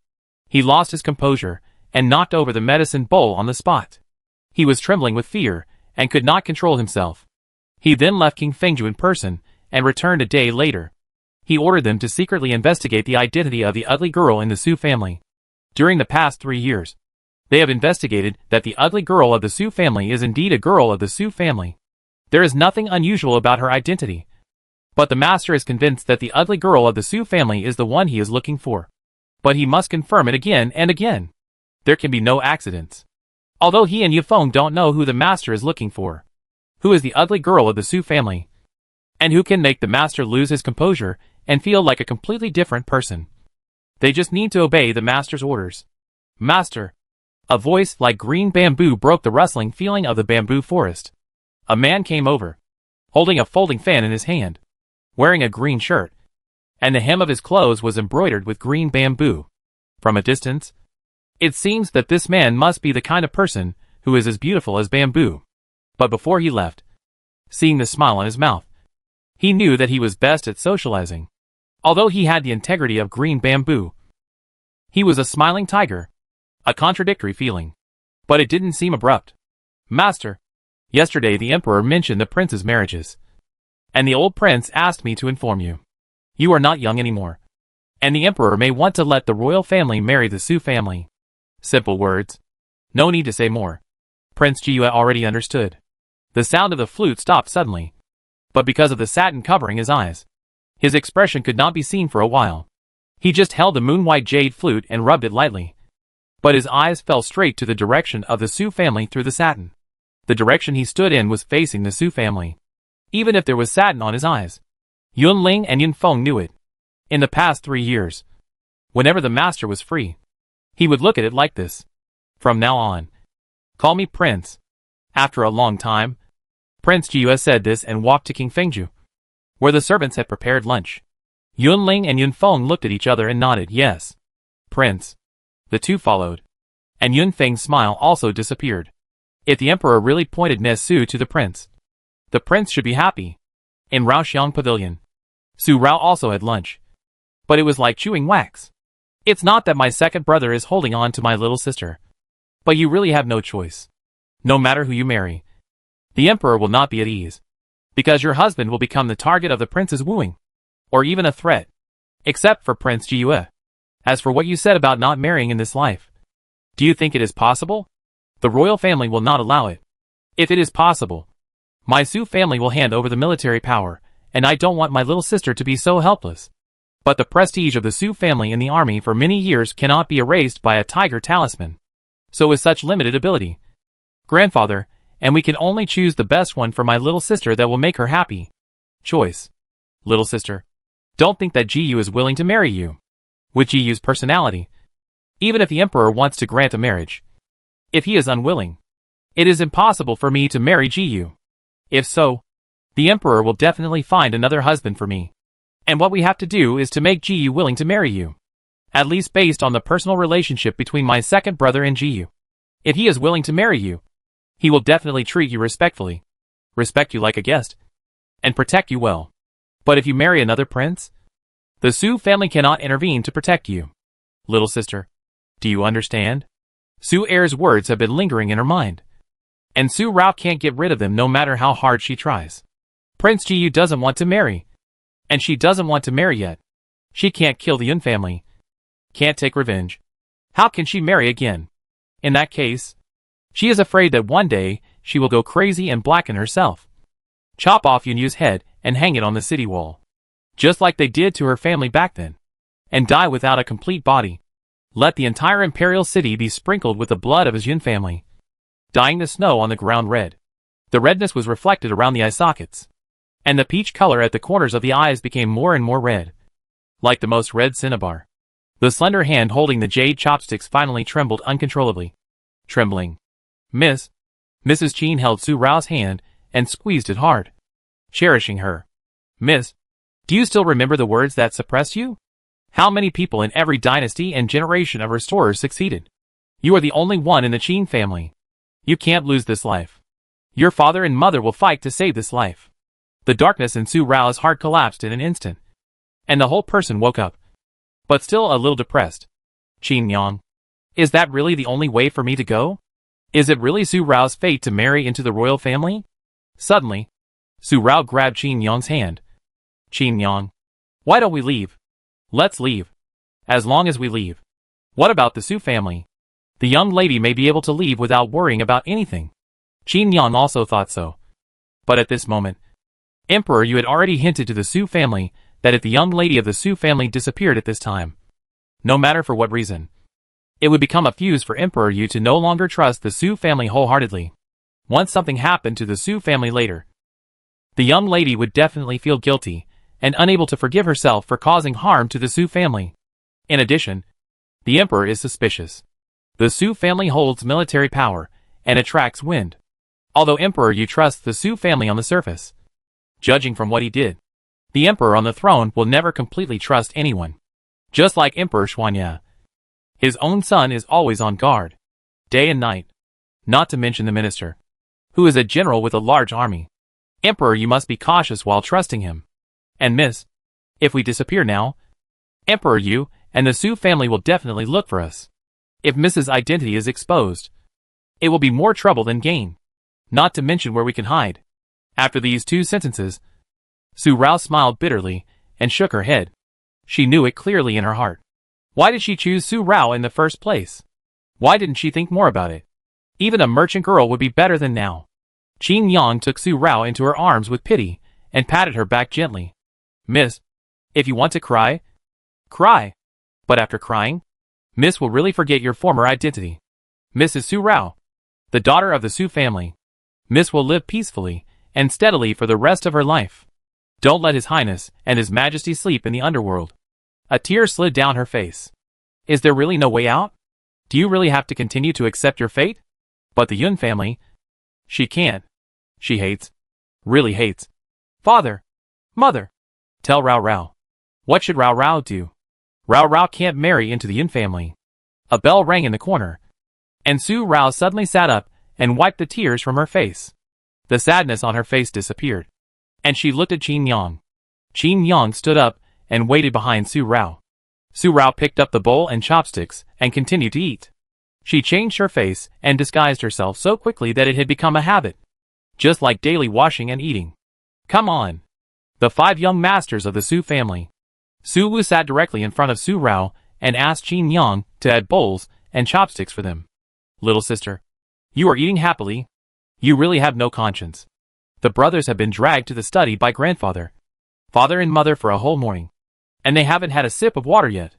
[SPEAKER 1] he lost his composure and knocked over the medicine bowl on the spot. He was trembling with fear and could not control himself. He then left King Fengju in person and returned a day later. He ordered them to secretly investigate the identity of the ugly girl in the Su family. During the past 3 years, they have investigated that the ugly girl of the Su family is indeed a girl of the Su family. There is nothing unusual about her identity, but the master is convinced that the ugly girl of the Su family is the one he is looking for. But he must confirm it again and again. There can be no accidents. Although he and Yifeng don't know who the master is looking for, who is the ugly girl of the Su family, and who can make the master lose his composure and feel like a completely different person. They just need to obey the master's orders. Master! A voice like green bamboo broke the rustling feeling of the bamboo forest. A man came over, holding a folding fan in his hand, wearing a green shirt, and the hem of his clothes was embroidered with green bamboo. From a distance, it seems that this man must be the kind of person who is as beautiful as bamboo. But before he left, seeing the smile on his mouth, he knew that he was best at socializing. Although he had the integrity of green bamboo, he was a smiling tiger, a contradictory feeling. But it didn't seem abrupt. Master, yesterday the emperor mentioned the prince's marriages, and the old prince asked me to inform you. You are not young anymore, and the emperor may want to let the royal family marry the Su family. Simple words. No need to say more. Prince Jiyu already understood. The sound of the flute stopped suddenly, but because of the satin covering his eyes, his expression could not be seen for a while. He just held the moon-white jade flute and rubbed it lightly, but his eyes fell straight to the direction of the Su family through the satin. The direction he stood in was facing the Su family, even if there was satin on his eyes. Yunling and Yunfeng knew it. In the past 3 years, whenever the master was free, he would look at it like this. From now on, call me Prince. After a long time, Prince Jiyu said this and walked to King Fengju, where the servants had prepared lunch. Yunling and Yunfeng looked at each other and nodded yes. Prince. The two followed, and Yunfeng's smile also disappeared. If the emperor really pointed Nesu to the prince should be happy. In Raoxiang Pavilion, Su Rao also had lunch, but it was like chewing wax. It's not that my second brother is holding on to my little sister, but you really have no choice. No matter who you marry, the emperor will not be at ease, because your husband will become the target of the prince's wooing, or even a threat, except for Prince Jiyu. As for what you said about not marrying in this life, do you think it is possible? The royal family will not allow it. If it is possible, my Su family will hand over the military power, and I don't want my little sister to be so helpless. But the prestige of the Su family in the army for many years cannot be erased by a tiger talisman. So is such limited ability. Grandfather, and we can only choose the best one for my little sister that will make her happy. Choice. Little sister. Don't think that Jiyu is willing to marry you. with Jiyu's personality. Even if the emperor wants to grant a marriage, if he is unwilling, it is impossible for me to marry Jiyu. If so, the emperor will definitely find another husband for me. And what we have to do is to make Jiyu willing to marry you. At least based on the personal relationship between my second brother and Jiyu. If he is willing to marry you, he will definitely treat you respectfully, respect you like a guest, and protect you well. But if you marry another prince, the Su family cannot intervene to protect you. Little sister, do you understand? Su Er's words have been lingering in her mind. And Su Rao can't get rid of them no matter how hard she tries. Prince Jiyu doesn't want to marry. And she doesn't want to marry yet. She can't kill the Yun family. Can't take revenge. How can she marry again? In that case, she is afraid that one day she will go crazy and blacken herself. Chop off Yunyu's head and hang it on the city wall. Just like they did to her family back then. And die without a complete body. Let the entire imperial city be sprinkled with the blood of his Yun family. Dyeing the snow on the ground red. The redness was reflected around the eye sockets. And the peach color at the corners of the eyes became more and more red. Like the most red cinnabar. The slender hand holding the jade chopsticks finally trembled uncontrollably. Trembling. Mrs. Qin held Su Rao's hand and squeezed it hard. Cherishing her. Miss, do you still remember the words that suppressed you? How many people in every dynasty and generation of restorers succeeded? You are the only one in the Qin family. You can't lose this life. Your father and mother will fight to save this life. The darkness in Su Rao's heart collapsed in an instant. And the whole person woke up. But still a little depressed. Qin Yang. Is that really the only way for me to go? Is it really Su Rao's fate to marry into the royal family? Suddenly, Su Rao grabbed Qin Yang's hand. Qin Yang. Why don't we leave? Let's leave. As long as we leave. What about the Su family? The young lady may be able to leave without worrying about anything. Qin Yang also thought so. But at this moment, Emperor, you had already hinted to the Su family that if the young lady of the Su family disappeared at this time, no matter for what reason, it would become a fuse for Emperor Yu to no longer trust the Su family wholeheartedly. Once something happened to the Su family later, the young lady would definitely feel guilty and unable to forgive herself for causing harm to the Su family. In addition, the Emperor is suspicious. The Su family holds military power and attracts wind. Although Emperor Yu trusts the Su family on the surface, judging from what he did, the Emperor on the throne will never completely trust anyone. Just like Emperor Xuanya. His own son is always on guard, day and night. Not to mention the minister, who is a general with a large army. Emperor, you must be cautious while trusting him. And miss, if we disappear now, Emperor Yu and the Su family will definitely look for us. If Mrs. Identity is exposed, it will be more trouble than gain. Not to mention where we can hide. After these two sentences, Su Rao smiled bitterly and shook her head. She knew it clearly in her heart. Why did she choose Su Rao in the first place? Why didn't she think more about it? Even a merchant girl would be better than now. Qin Yang took Su Rao into her arms with pity and patted her back gently. Miss, if you want to cry, cry. But after crying, Miss will really forget your former identity. Mrs. Su Rao, the daughter of the Su family. Miss will live peacefully and steadily for the rest of her life. Don't let His Highness and His Majesty sleep in the underworld. A tear slid down her face. Is there really no way out? Do you really have to continue to accept your fate? But the Yun family, she can't. She hates. Really hates. Father. Mother. Tell Rao Rao. What should Rao Rao do? Rao Rao can't marry into the Yun family. A bell rang in the corner. And Su Rao suddenly sat up and wiped the tears from her face. The sadness on her face disappeared. And she looked at Qin Yang. Qin Yang stood up and waited behind Su Rao. Su Rao picked up the bowl and chopsticks and continued to eat. She changed her face and disguised herself so quickly that it had become a habit. Just like daily washing and eating. Come on. The 5 young masters of the Su family. Su Wu sat directly in front of Su Rao and asked Qin Yang to add bowls and chopsticks for them. Little sister, you are eating happily. You really have no conscience. The brothers have been dragged to the study by grandfather, father and mother for a whole morning. And they haven't had a sip of water yet.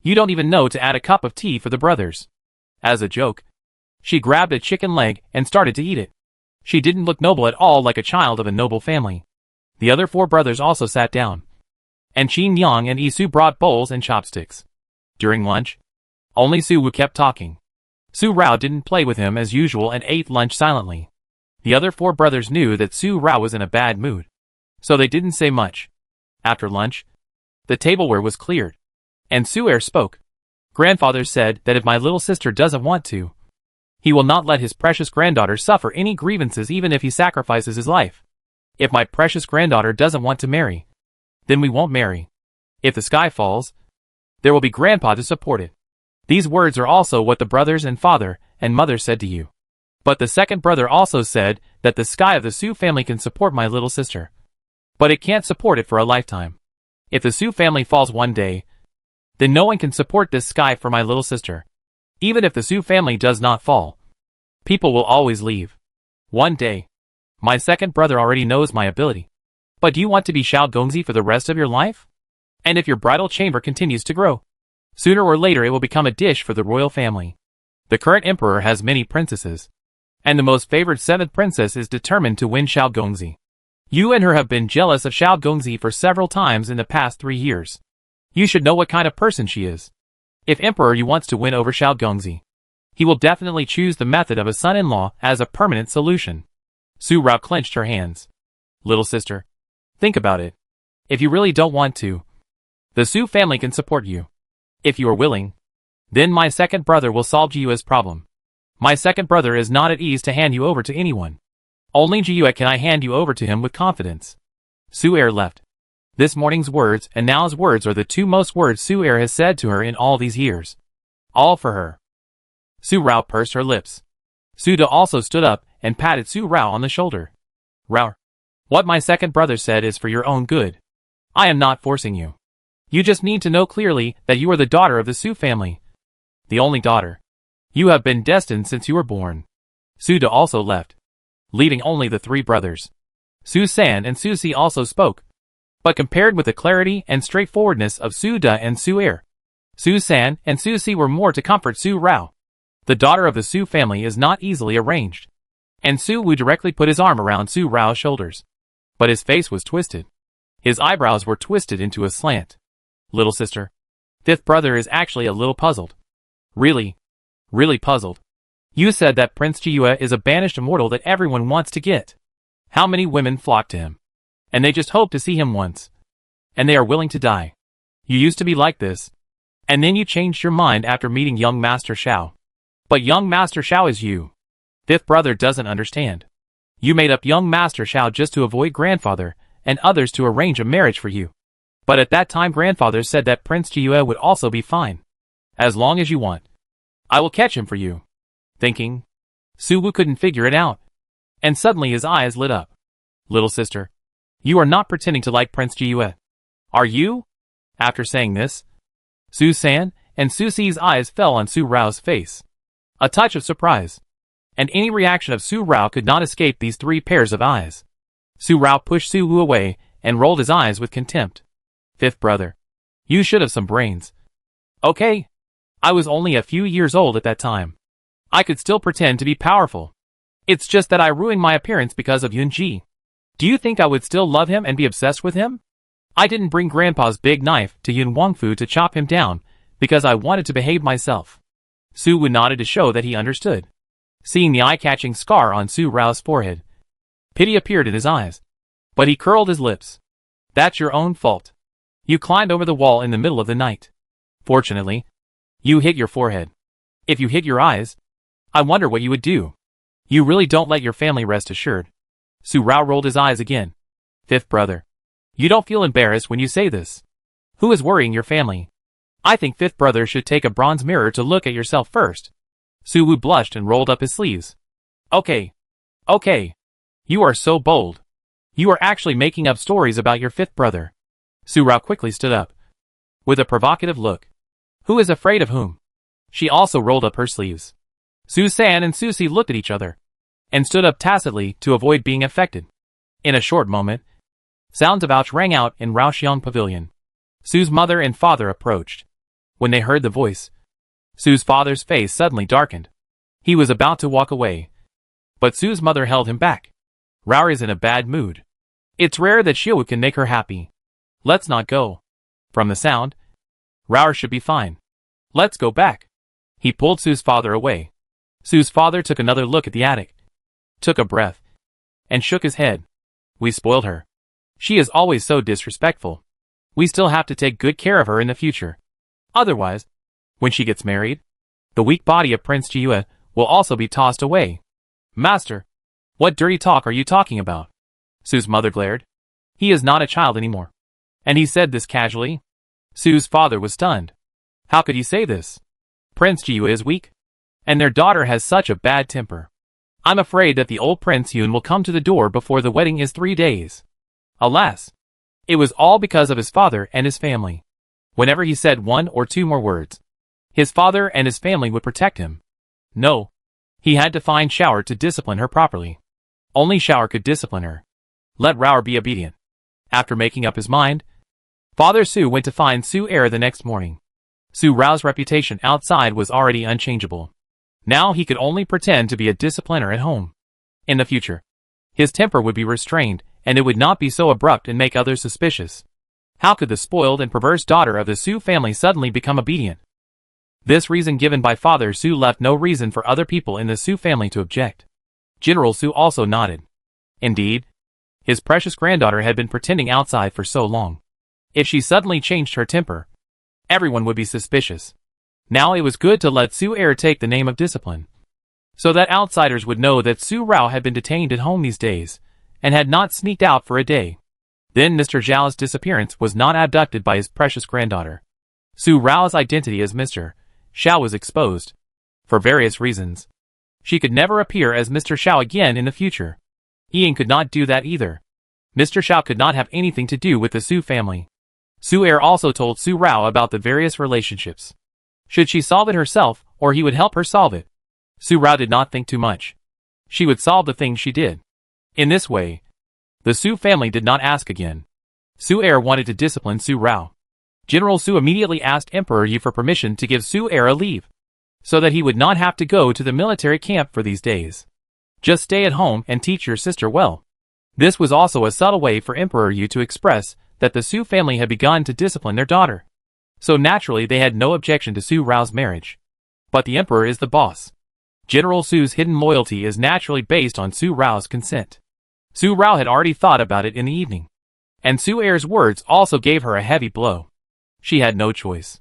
[SPEAKER 1] You don't even know to add a cup of tea for the brothers. As a joke, she grabbed a chicken leg and started to eat it. She didn't look noble at all, like a child of a noble family. The other 4 brothers also sat down. And Qin Yang and Isu brought bowls and chopsticks. During lunch, only Su Wu kept talking. Su Rao didn't play with him as usual and ate lunch silently. The other 4 brothers knew that Su Rao was in a bad mood, so they didn't say much. After lunch, the tableware was cleared, and Su Er spoke. Grandfather said that if my little sister doesn't want to, he will not let his precious granddaughter suffer any grievances even if he sacrifices his life. If my precious granddaughter doesn't want to marry, then we won't marry. If the sky falls, there will be grandpa to support it. These words are also what the brothers and father and mother said to you. But the second brother also said that the sky of the Su family can support my little sister, but it can't support it for a lifetime. If the Su family falls one day, then no one can support this sky for my little sister. Even if the Su family does not fall, people will always leave. One day, my second brother already knows my ability. But do you want to be Shao Gongzi for the rest of your life? And if your bridal chamber continues to grow, sooner or later it will become a dish for the royal family. The current emperor has many princesses, and the most favored 7th princess is determined to win Shao Gongzi. You and her have been jealous of Shao Gongzi for several times in the past 3 years. You should know what kind of person she is. If emperor you wants to win over Shao Gongzi, he will definitely choose the method of a son-in-law as a permanent solution. Su Rao clenched her hands. Little sister, think about it. If you really don't want to, the Su family can support you. If you are willing, then my second brother will solve Jiyue's problem. My second brother is not at ease to hand you over to anyone. Only Jiyue can I hand you over to him with confidence. Su Er left. This morning's words and now's words are the 2 most words Su Er has said to her in all these years. All for her. Su Rao pursed her lips. Su Da also stood up and patted Su Rao on the shoulder. Rao, what my second brother said is for your own good. I am not forcing you. You just need to know clearly that you are the daughter of the Su family. The only daughter. You have been destined since you were born. Su Da also left, leaving only the 3 brothers. Su San and Su Si also spoke. But compared with the clarity and straightforwardness of Su Da and Su Er, Su San and Su Si were more to comfort Su Rao. The daughter of the Su family is not easily arranged. And Su Wu directly put his arm around Su Rao's shoulders. But his face was twisted. His eyebrows were twisted into a slant. Little sister, 5th brother is actually a little puzzled. Really puzzled. You said that Prince Jiyue is a banished immortal that everyone wants to get. How many women flock to him? And they just hope to see him once. And they are willing to die. You used to be like this. And then you changed your mind after meeting young Master Sha. But young Master Sha is you. 5th brother doesn't understand. You made up young Master Sha just to avoid grandfather and others to arrange a marriage for you. But at that time grandfather said that Prince Jiyue would also be fine. As long as you want. I will catch him for you. Thinking. Su Wu couldn't figure it out. And suddenly his eyes lit up. Little sister, you are not pretending to like Prince Jiyue. Are you? After saying this, Su San and Su Si's eyes fell on Su Rao's face. A touch of surprise. And any reaction of Su Rao could not escape these 3 pairs of eyes. Su Rao pushed Su Wu away and rolled his eyes with contempt. 5th brother, you should have some brains. Okay. I was only a few years old at that time. I could still pretend to be powerful. It's just that I ruined my appearance because of Yunji. Do you think I would still love him and be obsessed with him? I didn't bring Grandpa's big knife to Yun Wangfu to chop him down because I wanted to behave myself. Su Wu nodded to show that he understood. Seeing the eye-catching scar on Su Rao's forehead, pity appeared in his eyes. But he curled his lips. That's your own fault. You climbed over the wall in the middle of the night. Fortunately, you hit your forehead. If you hit your eyes, I wonder what you would do. You really don't let your family rest assured. Su Rao rolled his eyes again. 5th brother, you don't feel embarrassed when you say this. Who is worrying your family? I think 5th brother should take a bronze mirror to look at yourself first. Su Wu blushed and rolled up his sleeves. Okay. You are so bold. You are actually making up stories about your 5th brother. Su Rao quickly stood up. With a provocative look. Who is afraid of whom? She also rolled up her sleeves. Su San and Su Si looked at each other, and stood up tacitly to avoid being affected. In a short moment, sounds of ouch rang out in Raoxiang Pavilion. Su's mother and father approached. When they heard the voice, Su's father's face suddenly darkened. He was about to walk away, but Su's mother held him back. Rao is in a bad mood. It's rare that Xiu can make her happy. Let's not go. From the sound, Rao should be fine. Let's go back. He pulled Su's father away. Su's father took another look at the attic, took a breath, and shook his head. We spoiled her. She is always so disrespectful. We still have to take good care of her in the future. Otherwise, when she gets married, the weak body of Prince Jiue will also be tossed away. Master, what dirty talk are you talking about? Su's mother glared. He is not a child anymore. And he said this casually. Su's father was stunned. How could he say this? Prince Jiue is weak, and their daughter has such a bad temper. I'm afraid that the old Prince Yun will come to the door before the wedding is 3 days. Alas, it was all because of his father and his family. Whenever he said 1 or 2 more words, his father and his family would protect him. No, he had to find Shower to discipline her properly. Only Shower could discipline her. Let Rower be obedient. After making up his mind, Father Su went to find Su Er the next morning. Su Rao's reputation outside was already unchangeable. Now he could only pretend to be a discipliner at home. In the future, his temper would be restrained, and it would not be so abrupt and make others suspicious. How could the spoiled and perverse daughter of the Su family suddenly become obedient? This reason given by Father Su left no reason for other people in the Su family to object. General Su also nodded. Indeed, his precious granddaughter had been pretending outside for so long. If she suddenly changed her temper, everyone would be suspicious. Now it was good to let Su Er take the name of discipline, so that outsiders would know that Su Rao had been detained at home these days, and had not sneaked out for a day. Then Mr. Zhao's disappearance was not abducted by his precious granddaughter. Su Rao's identity as Mr. Sha was exposed. For various reasons, she could never appear as Mr. Sha again in the future. Ian could not do that either. Mr. Sha could not have anything to do with the Su family. Su Er also told Su Rao about the various relationships. Should she solve it herself, or he would help her solve it? Su Rao did not think too much. She would solve the things she did. In this way, the Su family did not ask again. Su Er wanted to discipline Su Rao. General Su immediately asked Emperor Yu for permission to give Su Er a leave, so that he would not have to go to the military camp for these days. Just stay at home and teach your sister well. This was also a subtle way for Emperor Yu to express that the Su family had begun to discipline their daughter. So naturally they had no objection to Su Rao's marriage. But the emperor is the boss. General Su's hidden loyalty is naturally based on Su Rao's consent. Su Rao had already thought about it in the evening. And Su Er's words also gave her a heavy blow. She had no choice.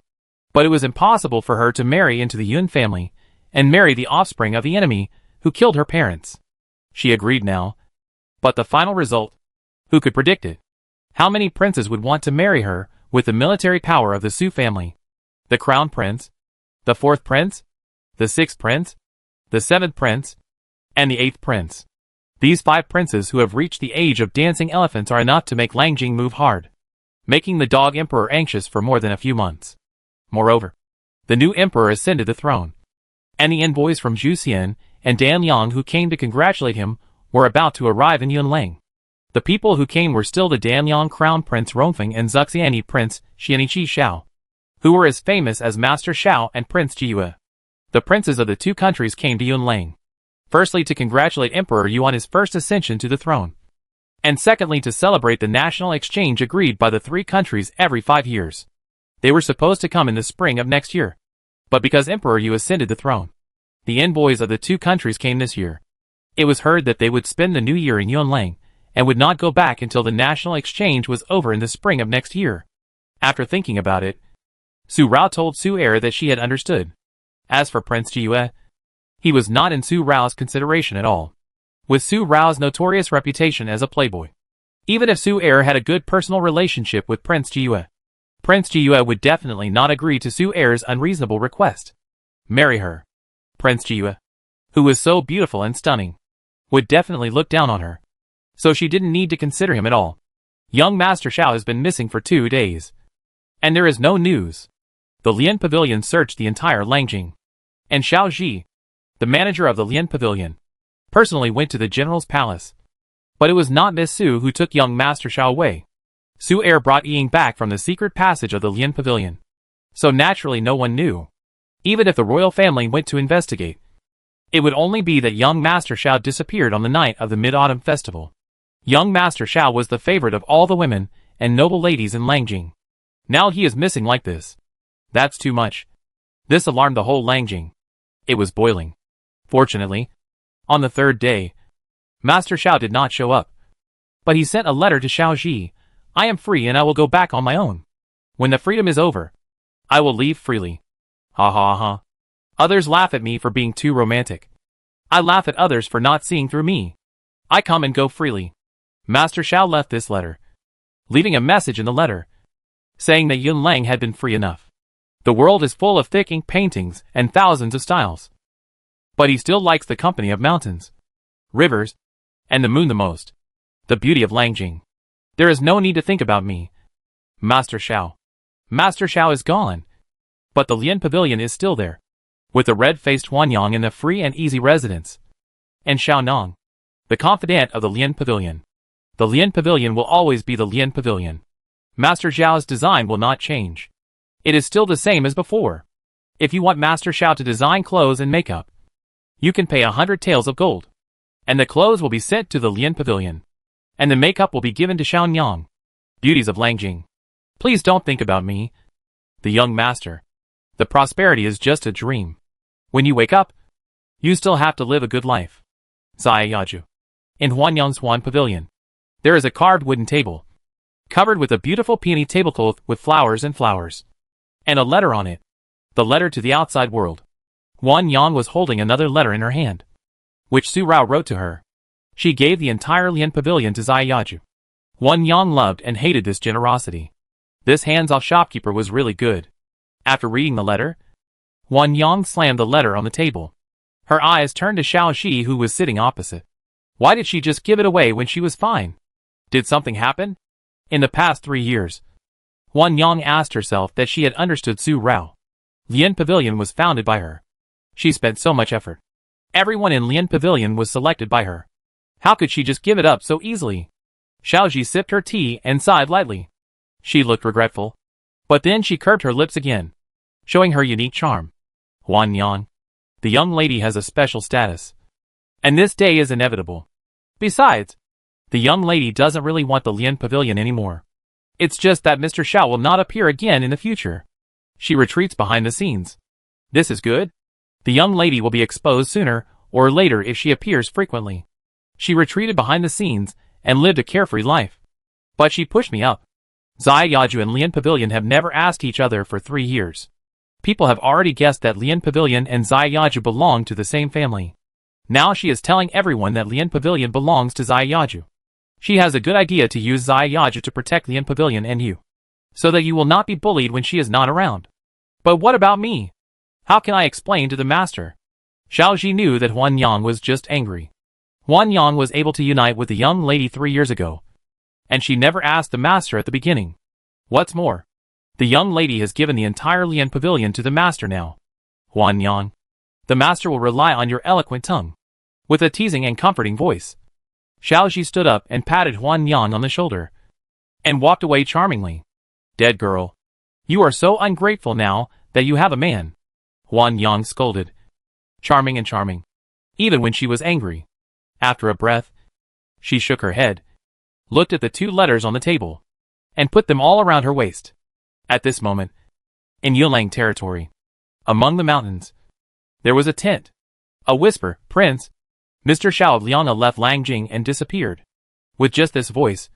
[SPEAKER 1] But it was impossible for her to marry into the Yun family, and marry the offspring of the enemy, who killed her parents. She agreed now. But the final result? Who could predict it? How many princes would want to marry her, with the military power of the Su family? The crown prince? The 4th prince? The 6th prince? The 7th prince? And the 8th prince? These 5 princes who have reached the age of dancing elephants are enough to make Lanjing move hard, making the dog emperor anxious for more than a few months. Moreover, the new emperor ascended the throne, and the envoys from Zhuxian and Danyang who came to congratulate him were about to arrive in Yunlang. The people who came were still the Danyang Crown Prince Rongfeng and Zuxiani Prince Xianiqi Xiao, who were as famous as Master Sha and Prince Jiue. The princes of the 2 countries came to Yunlang, firstly to congratulate Emperor Yu on his first ascension to the throne, and secondly to celebrate the national exchange agreed by the 3 countries every 5 years. They were supposed to come in the spring of next year, but because Emperor Yu ascended the throne, the envoys of the 2 countries came this year. It was heard that they would spend the new year in Yunlang, and would not go back until the national exchange was over in the spring of next year. After thinking about it, Su Rao told Su Er that she had understood. As for Prince Jiue, he was not in Su Rao's consideration at all. With Su Rao's notorious reputation as a playboy, even if Su Er had a good personal relationship with Prince Jiue would definitely not agree to Su Er's unreasonable request. Marry her. Prince Jiue, who was so beautiful and stunning, would definitely look down on her. So she didn't need to consider him at all. Young Master Sha has been missing for 2 days, and there is no news. The Lian Pavilion searched the entire Lanjing, and Xiao Ji, the manager of the Lian Pavilion, personally went to the general's palace. But it was not Miss Su who took young Master Sha away. Su Er brought Ying back from the secret passage of the Lian Pavilion. So naturally no one knew. Even if the royal family went to investigate, it would only be that young Master Sha disappeared on the night of the Mid-Autumn Festival. Young Master Sha was the favorite of all the women and noble ladies in Lanjing. Now he is missing like this. That's too much. This alarmed the whole Lanjing. It was boiling. Fortunately, on the third day, Master Sha did not show up. But he sent a letter to Shaoji. I am free and I will go back on my own. When the freedom is over, I will leave freely. Ha ha ha. Others laugh at me for being too romantic. I laugh at others for not seeing through me. I come and go freely. Master Sha left this letter, leaving a message in the letter, saying that Yun Lang had been free enough. The world is full of thick ink paintings and thousands of styles. But he still likes the company of mountains, rivers, and the moon the most. The beauty of Lanjing. There is no need to think about me. Master Sha. Master Sha is gone. But the Lian Pavilion is still there, with the red-faced Huanyang in the free and easy residence. And Xiao Nong, the confidant of the Lian Pavilion. The Lian Pavilion will always be the Lian Pavilion. Master Zhao's design will not change. It is still the same as before. If you want Master Sha to design clothes and makeup, you can pay 100 taels of gold. And the clothes will be sent to the Lian Pavilion. And the makeup will be given to Xiaonyang. Beauties of Lanjing. Please don't think about me. The young master. The prosperity is just a dream. When you wake up, you still have to live a good life. Zaya Yaju. In Huanyang's Huan Pavilion, there is a carved wooden table, covered with a beautiful peony tablecloth with flowers, and a letter on it. The letter to the outside world. Huanyang was holding another letter in her hand, which Su Rao wrote to her. She gave the entire Lian Pavilion to Zaya Yaju. Huanyang loved and hated this generosity. This hands-off shopkeeper was really good. After reading the letter, Huanyang slammed the letter on the table. Her eyes turned to Shaoxi, who was sitting opposite. Why did she just give it away when she was fine? Did something happen? In the past 3 years, Huanyang asked herself that she had understood Su Rao. Lian Pavilion was founded by her. She spent so much effort. Everyone in Lian Pavilion was selected by her. How could she just give it up so easily? Shaoxi sipped her tea and sighed lightly. She looked regretful. But then she curved her lips again, showing her unique charm. Huanyang. The young lady has a special status. And this day is inevitable. Besides, the young lady doesn't really want the Lian Pavilion anymore. It's just that Mr. Sha will not appear again in the future. She retreats behind the scenes. This is good. The young lady will be exposed sooner or later if she appears frequently. She retreated behind the scenes and lived a carefree life. But she pushed me up. Zaya Yaju and Lian Pavilion have never asked each other for 3 years. People have already guessed that Lian Pavilion and Zaya Yaju belong to the same family. Now she is telling everyone that Lian Pavilion belongs to Zaya Yaju. She has a good idea to use Zaya Yaju to protect Lian Pavilion and you, so that you will not be bullied when she is not around. But what about me? How can I explain to the master? Shaoxi knew that Huanyang was just angry. Huanyang was able to unite with the young lady 3 years ago, and she never asked the master at the beginning. What's more, the young lady has given the entire Lian Pavilion to the master now. Huanyang, the master will rely on your eloquent tongue. With a teasing and comforting voice, Shaoxi stood up and patted Huanyang on the shoulder, and walked away charmingly. Dead girl. You are so ungrateful now that you have a man. Huanyang scolded. Charming and charming. Even when she was angry. After a breath, she shook her head, looked at the 2 letters on the table, and put them all around her waist. At this moment, in Yulang territory, among the mountains, there was a tent. A whisper, Prince. Mr. Shao of Lianga left Lanjing and disappeared. With just this voice,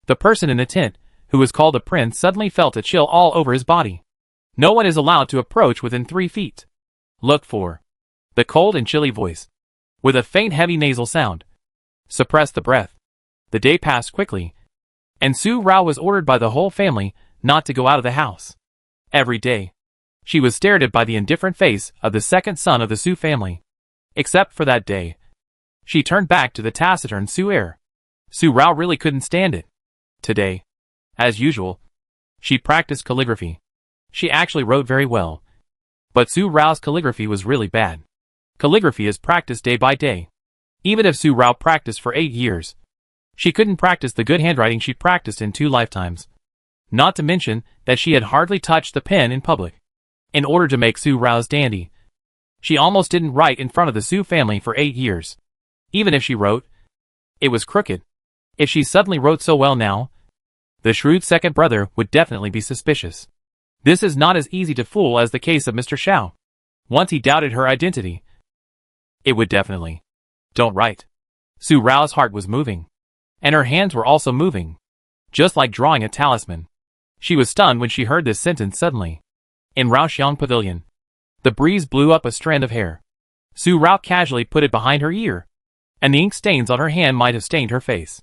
[SPEAKER 1] the person in the tent, who was called a prince, suddenly felt a chill all over his body. No one is allowed to approach within 3 feet. Look for the cold and chilly voice, with a faint heavy nasal sound. Suppress the breath. The day passed quickly, and Su Rao was ordered by the whole family not to go out of the house. Every day, she was stared at by the indifferent face of the second son of the Su family. Except for that day, she turned back to the taciturn Su heir. Su Rao really couldn't stand it. Today, as usual, she practiced calligraphy. She actually wrote very well. But Su Rao's calligraphy was really bad. Calligraphy is practiced day by day. Even if Su Rao practiced for 8 years, she couldn't practice the good handwriting she practiced in 2 lifetimes. Not to mention that she had hardly touched the pen in public. In order to make Su Rao's dandy, she almost didn't write in front of the Su family for 8 years. Even if she wrote, it was crooked. If she suddenly wrote so well now, the shrewd second brother would definitely be suspicious. This is not as easy to fool as the case of Mr. Sha. Once he doubted her identity, it would definitely. Don't write. Su Rao's heart was moving. And her hands were also moving. Just like drawing a talisman. She was stunned when she heard this sentence suddenly. In Raoxiang Pavilion. The breeze blew up a strand of hair. Su Rao casually put it behind her ear. And the ink stains on her hand might have stained her face,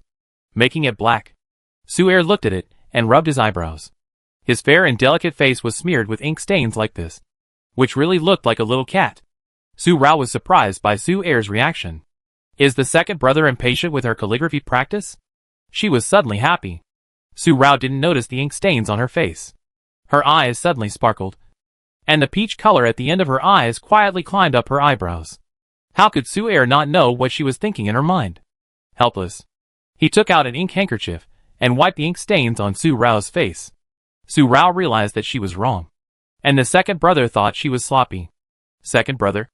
[SPEAKER 1] making it black. Su Er looked at it, and rubbed his eyebrows. His fair and delicate face was smeared with ink stains like this, which really looked like a little cat. Su Rao was surprised by Su Er's reaction. Is the second brother impatient with her calligraphy practice? She was suddenly happy. Su Rao didn't notice the ink stains on her face. Her eyes suddenly sparkled, and the peach color at the end of her eyes quietly climbed up her eyebrows. How could Su Er not know what she was thinking in her mind? Helpless, he took out an ink handkerchief and wiped the ink stains on Su Rao's face. Su Rao realized that she was wrong, and the second brother thought she was sloppy. Second brother,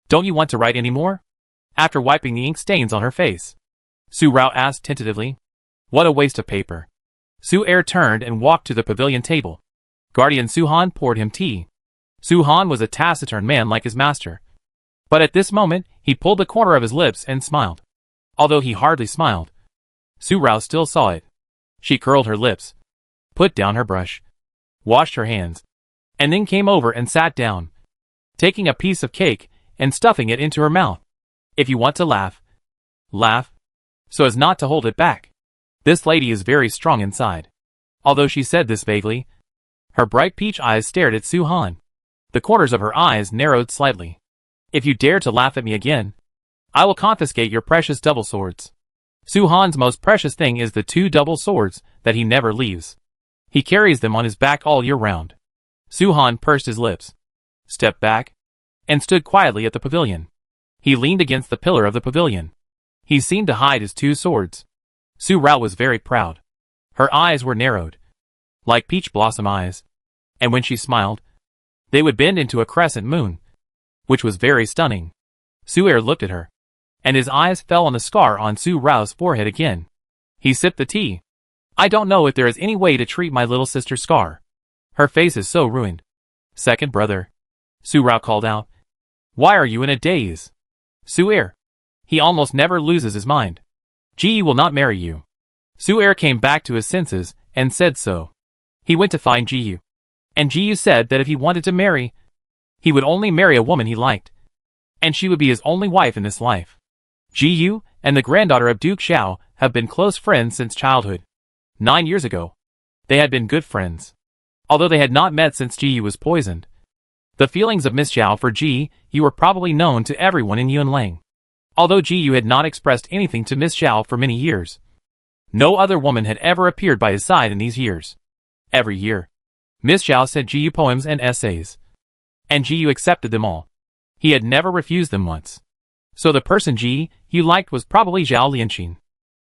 [SPEAKER 1] don't you want to write any more? After wiping the ink stains on her face, Su Rao asked tentatively. What a waste of paper. Su Er turned and walked to the pavilion table. Guardian Su Han poured him tea. Su Han was a taciturn man like his master. But at this moment, he pulled the corner of his lips and smiled. Although he hardly smiled, Su Rao still saw it. She curled her lips, put down her brush, washed her hands, and then came over and sat down, taking a piece of cake and stuffing it into her mouth. If you want to laugh, laugh, so as not to hold it back. This lady is very strong inside. Although she said this vaguely, her bright peach eyes stared at Su Han. The corners of her eyes narrowed slightly. If you dare to laugh at me again, I will confiscate your precious double swords. Su Han's most precious thing is the 2 double swords that he never leaves. He carries them on his back all year round. Su Han pursed his lips, stepped back, and stood quietly at the pavilion. He leaned against the pillar of the pavilion. He seemed to hide his 2 swords. Su Rao was very proud. Her eyes were narrowed, like peach blossom eyes, and when she smiled, they would bend into a crescent moon, which was very stunning. Su Er looked at her, and his eyes fell on the scar on Su Rao's forehead again. He sipped the tea. I don't know if there is any way to treat my little sister's scar. Her face is so ruined. Second brother, Su Rao called out. Why are you in a daze? Su Er. He almost never loses his mind. Ji will not marry you. Su Er came back to his senses and said so. He went to find Ji. And Ji said that if he wanted to marry, he would only marry a woman he liked, and she would be his only wife in this life. Ji and the granddaughter of Duke Xiao have been close friends since childhood. 9 years ago, they had been good friends, although they had not met since Ji was poisoned. The feelings of Miss Xiao for Ji were probably known to everyone in Yunlang. Although Ji had not expressed anything to Miss Xiao for many years, no other woman had ever appeared by his side in these years. Every year, Miss Xiao sent Ji poems and essays, and Ji accepted them all. He had never refused them once. So the person Ji liked was probably Zhao Lianqin.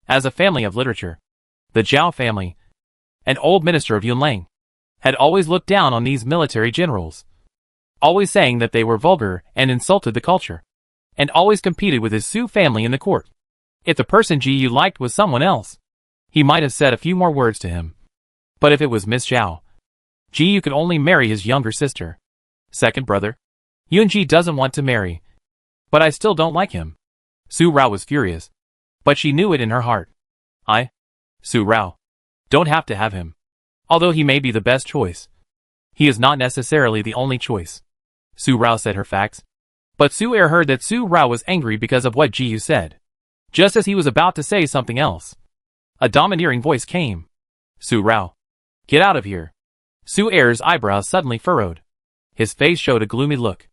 [SPEAKER 1] As a family of literature, the Zhao family, an old minister of Yunlang, had always looked down on these military generals, always saying that they were vulgar and insulted the culture, and always competed with his Su family in the court. If the person Ji liked was someone else, he might have said a few more words to him. But if it was Miss Xiao, Ji could only marry his younger sister. Second brother, Yunji doesn't want to marry, but I still don't like him. Su Rao was furious, but she knew it in her heart. Su Rao, don't have to have him. Although he may be the best choice, he is not necessarily the only choice. Su Rao said her facts, but Su Er heard that Su Rao was angry because of what Ji said. Just as he was about to say something else, a domineering voice came. Su Rao, get out of here. Su Er's eyebrows suddenly furrowed. His face showed a gloomy look.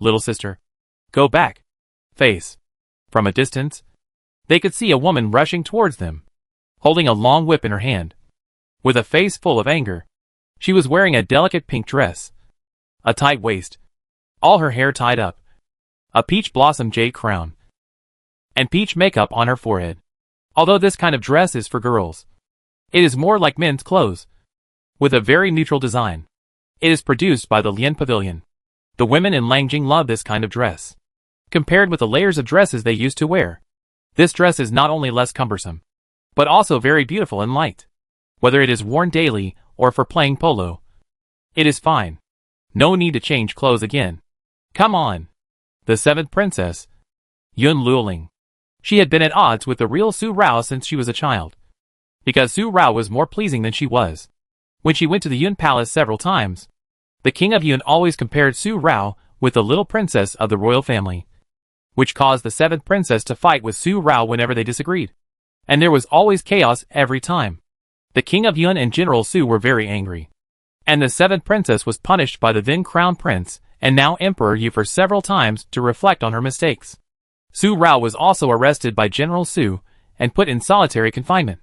[SPEAKER 1] Little sister, go back. Face. From a distance, they could see a woman rushing towards them, holding a long whip in her hand, with a face full of anger. She was wearing a delicate pink dress, a tight waist, all her hair tied up, a peach blossom jade crown, and peach makeup on her forehead. Although this kind of dress is for girls, it is more like men's clothes, with a very neutral design. It is produced by the Lian Pavilion. The women in Lanjing love this kind of dress. Compared with the layers of dresses they used to wear, this dress is not only less cumbersome, but also very beautiful and light. Whether it is worn daily or for playing polo, It is fine. No need to change clothes again. Come on. The seventh princess, Yun Luoling. She had been at odds with the real Su Rao since she was a child. Because Su Rao was more pleasing than she was. When she went to the Yun Palace several times, the king of Yun always compared Su Rao with the little princess of the royal family, which caused the seventh princess to fight with Su Rao whenever they disagreed. And there was always chaos every time. The king of Yun and General Su were very angry. And the seventh princess was punished by the then crown prince, and now Emperor Yu for several times to reflect on her mistakes. Su Rao was also arrested by General Su, and put in solitary confinement.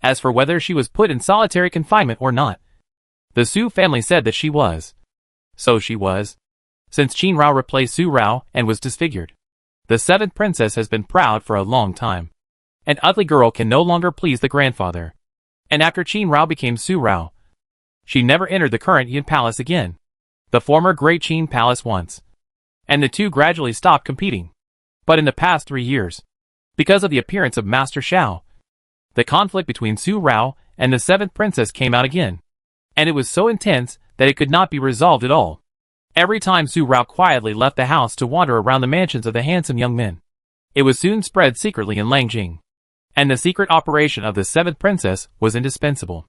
[SPEAKER 1] As for whether she was put in solitary confinement or not, the Su family said that she was. So she was. Since Qin Rao replaced Su Rao and was disfigured. The seventh princess has been proud for a long time. An ugly girl can no longer please the grandfather. And after Qin Rao became Su Rao, she never entered the current Yun Palace again. The former Great Qin Palace once. And the two gradually stopped competing. But in the past 3 years, because of the appearance of Master Sha, the conflict between Su Rao and the seventh princess came out again. And it was so intense that it could not be resolved at all. Every time Su Rao quietly left the house to wander around the mansions of the handsome young men, it was soon spread secretly in Lanjing. And the secret operation of the seventh princess was indispensable.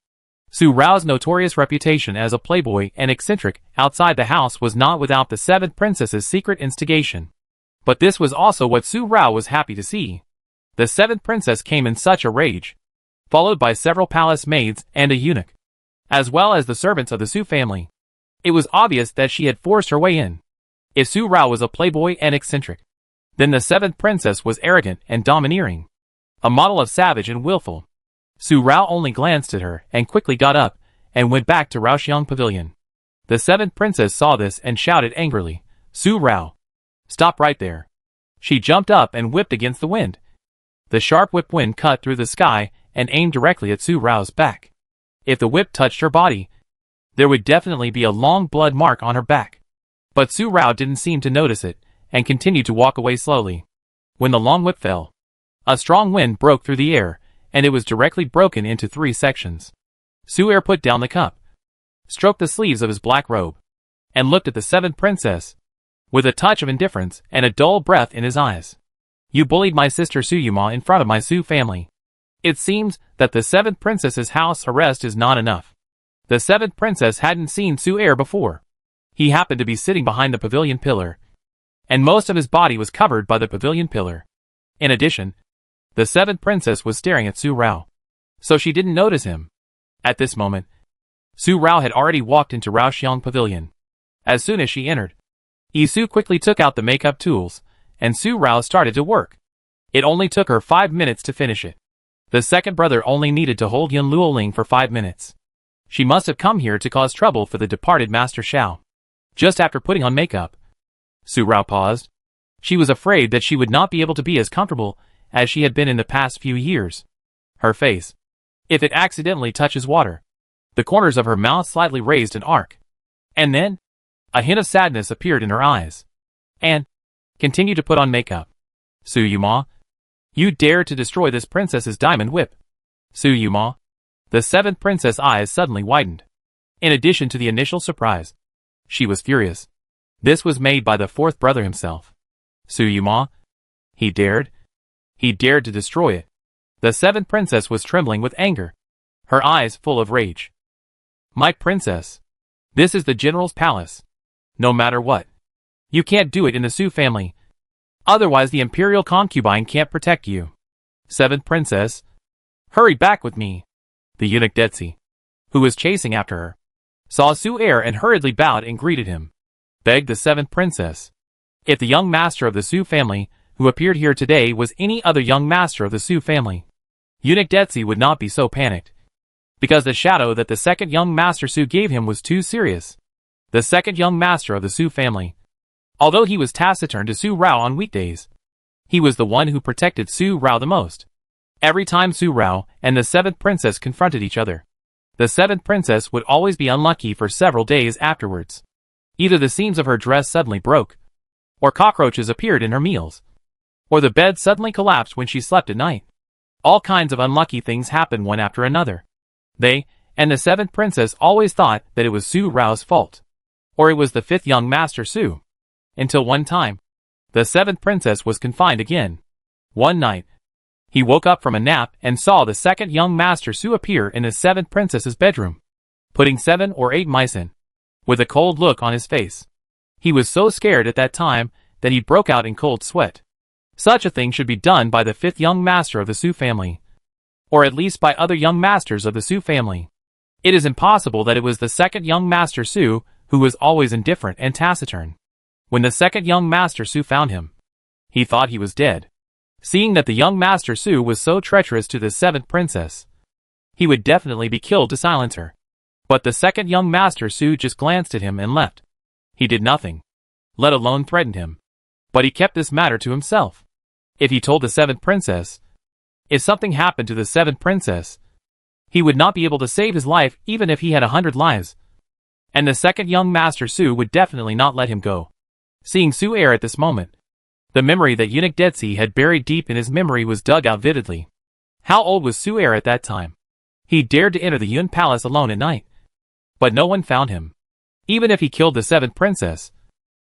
[SPEAKER 1] Su Rao's notorious reputation as a playboy and eccentric outside the house was not without the seventh princess's secret instigation. But this was also what Su Rao was happy to see. The seventh princess came in such a rage, followed by several palace maids and a eunuch, as well as the servants of the Su family. It was obvious that she had forced her way in. If Su Rao was a playboy and eccentric, then the seventh princess was arrogant and domineering, a model of savage and willful. Su Rao only glanced at her and quickly got up and went back to Raoxiang Pavilion. The seventh princess saw this and shouted angrily, "Su Rao, stop right there." She jumped up and whipped against the wind. The sharp whip wind cut through the sky and aimed directly at Su Rao's back. If the whip touched her body, there would definitely be a long blood mark on her back. But Su Rao didn't seem to notice it, and continued to walk away slowly. When the long whip fell, a strong wind broke through the air, and it was directly broken into 3 sections. Su Er put down the cup, stroked the sleeves of his black robe, and looked at the seventh princess, with a touch of indifference and a dull breath in his eyes. "You bullied my sister Su Yuma in front of my Su family. It seems that the seventh princess's house arrest is not enough." The seventh princess hadn't seen Su Er before. He happened to be sitting behind the pavilion pillar, and most of his body was covered by the pavilion pillar. In addition, the seventh princess was staring at Su Rao, so she didn't notice him. At this moment, Su Rao had already walked into Raoxiang Pavilion. As soon as she entered, Su quickly took out the makeup tools, and Su Rao started to work. It only took her 5 minutes to finish it. The second brother only needed to hold Yun Luoling for 5 minutes. She must have come here to cause trouble for the departed Master Sha. Just after putting on makeup, Su Rao paused. She was afraid that she would not be able to be as comfortable as she had been in the past few years. Her face, if it accidentally touches water, the corners of her mouth slightly raised an arc. And then, a hint of sadness appeared in her eyes. And, continued to put on makeup. "Su Yuma, you dared to destroy this princess's diamond whip." Su Yuma. The seventh princess' eyes suddenly widened. In addition to the initial surprise, she was furious. This was made by the fourth brother himself. Su Yuma. He dared to destroy it. The seventh princess was trembling with anger, her eyes full of rage. "My princess, this is the general's palace. No matter what, you can't do it in the Su family. Otherwise the imperial concubine can't protect you." "Seventh princess, hurry back with me." The eunuch Detsi, who was chasing after her, saw Su Er and hurriedly bowed and greeted him. Begged the seventh princess. If the young master of the Su family who appeared here today was any other young master of the Su family, eunuch Detsi would not be so panicked, because the shadow that the second young master Su gave him was too serious. The second young master of the Su family, although he was taciturn to Su Rao on weekdays, he was the one who protected Su Rao the most. Every time Su Rao and the seventh princess confronted each other, the seventh princess would always be unlucky for several days afterwards. Either the seams of her dress suddenly broke, or cockroaches appeared in her meals, or the bed suddenly collapsed when she slept at night. All kinds of unlucky things happened one after another. They, And the seventh princess always thought that it was Su Rao's fault. Or it was the fifth young Master Su. Until one time, the seventh princess was confined again. One night, he woke up from a nap and saw the second young Master Su appear in the seventh princess's bedroom, putting 7 or 8 mice in, with a cold look on his face. He was so scared at that time that he broke out in cold sweat. Such a thing should be done by the fifth young master of the Su family, or at least by other young masters of the Su family. It is impossible that it was the second young Master Su who was always indifferent and taciturn. When the second young Master Su found him, he thought he was dead. Seeing that the young Master Su was so treacherous to the seventh princess, he would definitely be killed to silence her. But the second young Master Su just glanced at him and left. He did nothing, let alone threatened him. But he kept this matter to himself. If he told the seventh princess, if something happened to the seventh princess, he would not be able to save his life even if he had 100 lives. And the second young Master Su would definitely not let him go. Seeing Su Air at this moment, the memory that eunuch Detsi had buried deep in his memory was dug out vividly. How old was Su Air at that time? He dared to enter the Yun Palace alone at night. But no one found him. Even if he killed the seventh princess,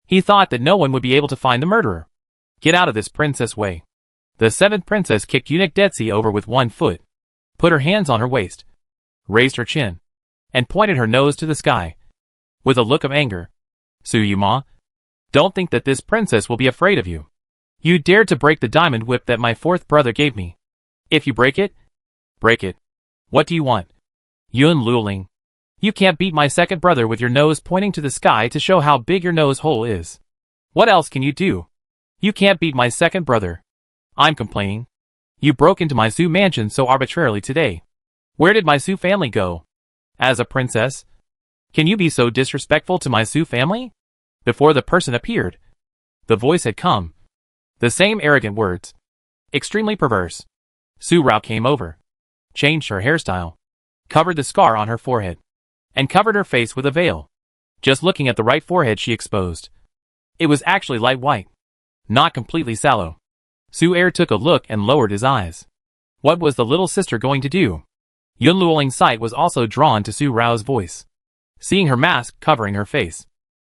[SPEAKER 1] he thought that no one would be able to find the murderer. Get out of this princess way. The seventh princess kicked eunuch Detsi over with one foot, put her hands on her waist, raised her chin, and pointed her nose to the sky, with a look of anger. Su Yuma, don't think that this princess will be afraid of you. You dared to break the diamond whip that my fourth brother gave me. If you break it, break it. What do you want? Yun Luling, you can't beat my second brother with your nose pointing to the sky to show how big your nose hole is. What else can you do? You can't beat my second brother. I'm complaining. You broke into my Su mansion so arbitrarily today. Where did my Su family go? As a princess, can you be so disrespectful to my Su family? Before the person appeared, the voice had come. The same arrogant words. Extremely perverse. Su Rao came over, changed her hairstyle, covered the scar on her forehead, and covered her face with a veil. Just looking at the right forehead she exposed. It was actually light white, not completely sallow. Su Air took a look and lowered his eyes. What was the little sister going to do? Yun Luoling's sight was also drawn to Su Rao's voice. Seeing her mask covering her face,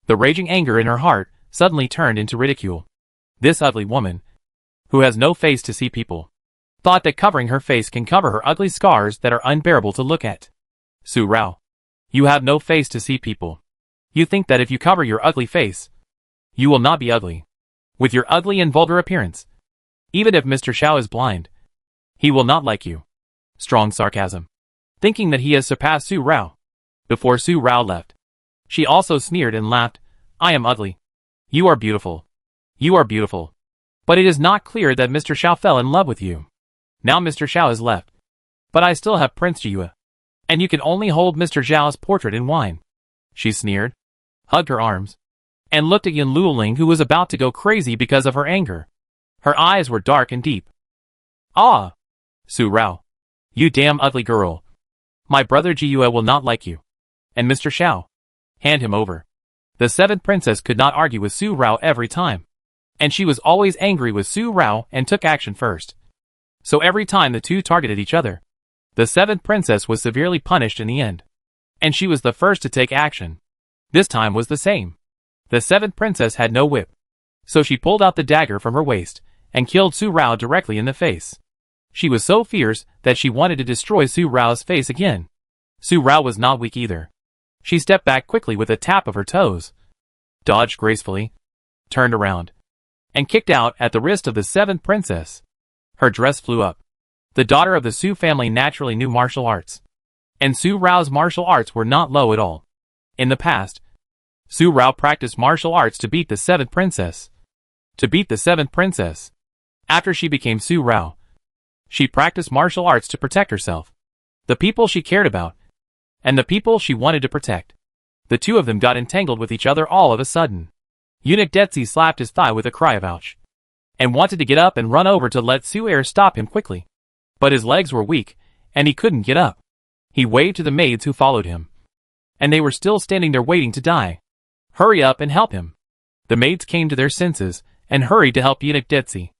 [SPEAKER 1] the raging anger in her heart suddenly turned into ridicule. This ugly woman, who has no face to see people, thought that covering her face can cover her ugly scars that are unbearable to look at. Su Rao, you have no face to see people. You think that if you cover your ugly face, you will not be ugly. With your ugly and vulgar appearance, even if Mr. Sha is blind, he will not like you. Strong sarcasm. Thinking that he has surpassed Su Rao. Before Su Rao left, she also sneered and laughed. I am ugly. You are beautiful. You are beautiful. But it is not clear that Mr. Sha fell in love with you. Now Mr. Sha is left. But I still have Prince Jiyue. And you can only hold Mr. Zhao's portrait in wine. She sneered, hugged her arms, and looked at Yun Luoling, who was about to go crazy because of her anger. Her eyes were dark and deep. Ah! Su Rao. You damn ugly girl. My brother Jiyue will not like you. And Mr. Shao. Hand him over. The seventh princess could not argue with Su Rao every time. And she was always angry with Su Rao and took action first. So every time the two targeted each other, the seventh princess was severely punished in the end. And she was the first to take action. This time was the same. The seventh princess had no whip. So she pulled out the dagger from her waist and killed Su Rao directly in the face. She was so fierce that she wanted to destroy Su Rao's face again. Su Rao was not weak either. She stepped back quickly with a tap of her toes, dodged gracefully, turned around, and kicked out at the wrist of the seventh princess. Her dress flew up. The daughter of the Su family naturally knew martial arts. And Su Rao's martial arts were not low at all. In the past, Su Rao practiced martial arts to beat the seventh princess. To beat the seventh princess. After she became Su Rao, she practiced martial arts to protect herself, the people she cared about, and the people she wanted to protect. The two of them got entangled with each other all of a sudden. Eunuch Detsi slapped his thigh with a cry of ouch, and wanted to get up and run over to let Su Air stop him quickly. But his legs were weak, and he couldn't get up. He waved to the maids who followed him, and they were still standing there waiting to die. Hurry up and help him. The maids came to their senses and hurried to help Eunuch Detsi.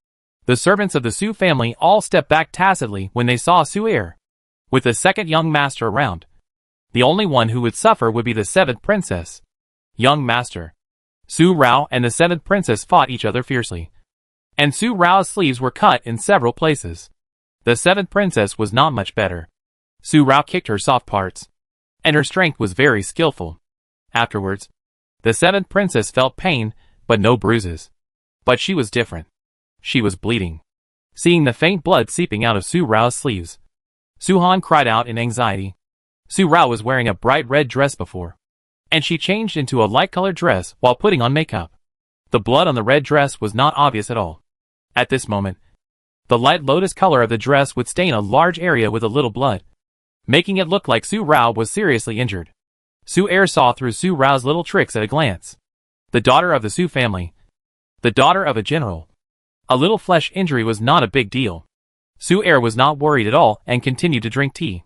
[SPEAKER 1] The servants of the Su family all stepped back tacitly when they saw Su Air, with the second young master around. The only one who would suffer would be the seventh princess. Young Master Su Rao and the seventh princess fought each other fiercely, and Su Rao's sleeves were cut in several places. The seventh princess was not much better. Su Rao kicked her soft parts, and her strength was very skillful. Afterwards, the seventh princess felt pain, but no bruises. But she was different. She was bleeding. Seeing the faint blood seeping out of Su Rao's sleeves, Su Han cried out in anxiety. Su Rao was wearing a bright red dress before, and she changed into a light-colored dress while putting on makeup. The blood on the red dress was not obvious at all. At this moment, the light lotus color of the dress would stain a large area with a little blood, making it look like Su Rao was seriously injured. Su Er saw through Su Rao's little tricks at a glance. The daughter of the Su family, the daughter of a general. A little flesh injury was not a big deal. Su Er was not worried at all and continued to drink tea.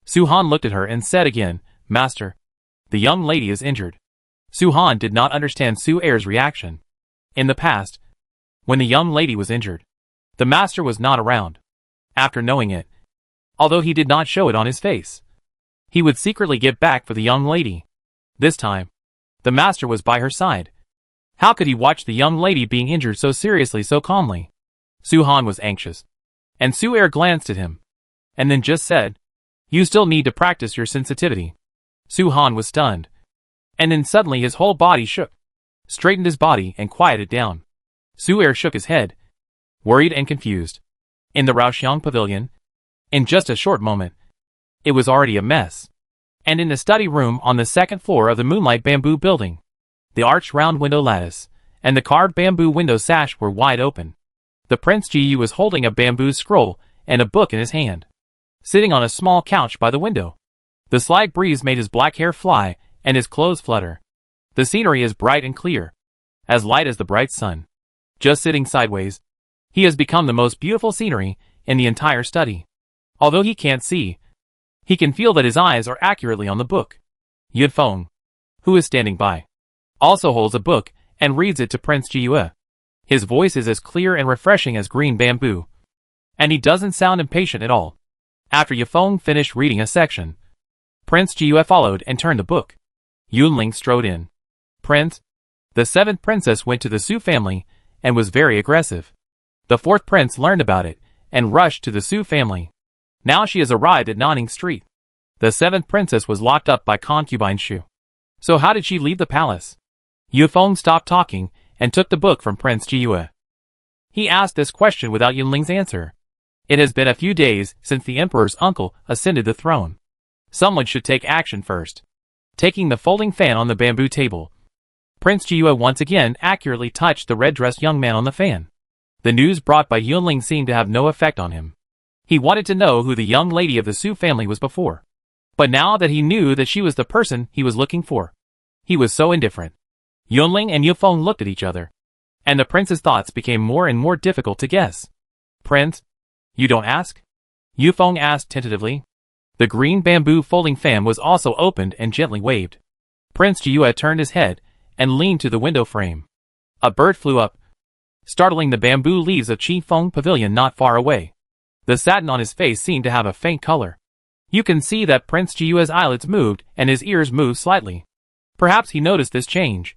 [SPEAKER 1] Su Han looked at her and said again, "Master, the young lady is injured." Su Han did not understand Su Er's reaction. In the past, when the young lady was injured, the master was not around. After knowing it, although he did not show it on his face, he would secretly get back for the young lady. This time, the master was by her side. How could he watch the young lady being injured so seriously so calmly? Su Han was anxious, and Su Er glanced at him, and then just said, "You still need to practice your sensitivity." Su Han was stunned, and then suddenly his whole body shook, straightened his body and quieted down. Su Er shook his head, worried and confused. In the Raoxiang pavilion, in just a short moment, it was already a mess. And in the study room on the second floor of the Moonlight Bamboo Building, the arched round window lattice and the carved bamboo window sash were wide open. The Prince Jiyu was holding a bamboo scroll and a book in his hand, sitting on a small couch by the window. The slight breeze made his black hair fly and his clothes flutter. The scenery is bright and clear, as light as the bright sun. Just sitting sideways, he has become the most beautiful scenery in the entire study. Although he can't see, he can feel that his eyes are accurately on the book. Yudfeng, who is standing by, also holds a book and reads it to Prince Jiyu. His voice is as clear and refreshing as green bamboo, and he doesn't sound impatient at all. After Yudfeng finished reading a section, Prince Jiyu followed and turned the book. Yunling strode in. "Prince, the seventh princess went to the Su family and was very aggressive. The fourth prince learned about it and rushed to the Su family. Now she has arrived at Nanning Street. The seventh princess was locked up by concubine Shu. So how did she leave the palace?" Yudfeng stopped talking and took the book from Prince Jiyu. He asked this question without Yunling's answer. It has been a few days since the emperor's uncle ascended the throne. Someone should take action first. Taking the folding fan on the bamboo table, Prince Jiyu once again accurately touched the red-dressed young man on the fan. The news brought by Yunling seemed to have no effect on him. He wanted to know who the young lady of the Su family was before. But now that he knew that she was the person he was looking for, he was so indifferent. Yunling and Yudfeng looked at each other, and the prince's thoughts became more and more difficult to guess. "Prince, you don't ask?" Yudfeng asked tentatively. The green bamboo folding fan was also opened and gently waved. Prince Jiyu turned his head and leaned to the window frame. A bird flew up, startling the bamboo leaves of Qifeng Pavilion not far away. The satin on his face seemed to have a faint color. You can see that Prince Jiyu's eyelids moved and his ears moved slightly. Perhaps he noticed this change,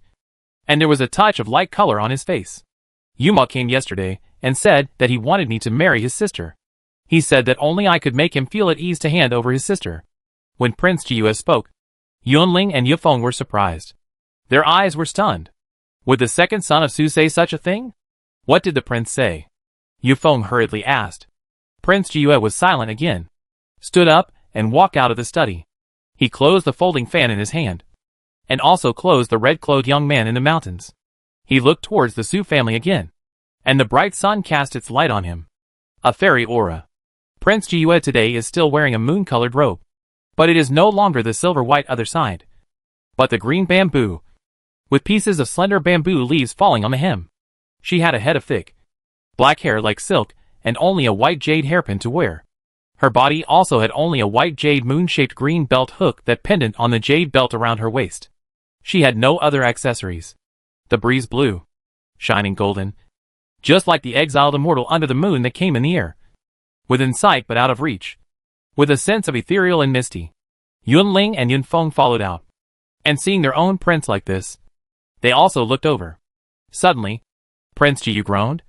[SPEAKER 1] and there was a touch of light color on his face. "Yuma came yesterday and said that he wanted me to marry his sister. He said that only I could make him feel at ease to hand over his sister." When Prince Jiyu spoke, Yunling and Yudfeng were surprised. Their eyes were stunned. Would the second son of Su say such a thing? What did the prince say? Yudfeng hurriedly asked. Prince Jiyu was silent again, stood up, and walked out of the study. He closed the folding fan in his hand, and also closed the red-clothed young man in the mountains. He looked towards the Su family again, and the bright sun cast its light on him. A fairy aura. Prince Jiyu today is still wearing a moon-colored robe, but it is no longer the silver-white other side, but the green bamboo, with pieces of slender bamboo leaves falling on the hem. She had a head of thick, black hair like silk, and only a white jade hairpin to wear. Her body also had only a white jade moon-shaped green belt hook that pendant on the jade belt around her waist. She had no other accessories. The breeze blew, shining golden, just like the exiled immortal under the moon that came in the air, within sight but out of reach, with a sense of ethereal and misty. Yunling and Yunfeng followed out. And seeing their own prince like this, they also looked over. Suddenly, Prince Jiyu groaned,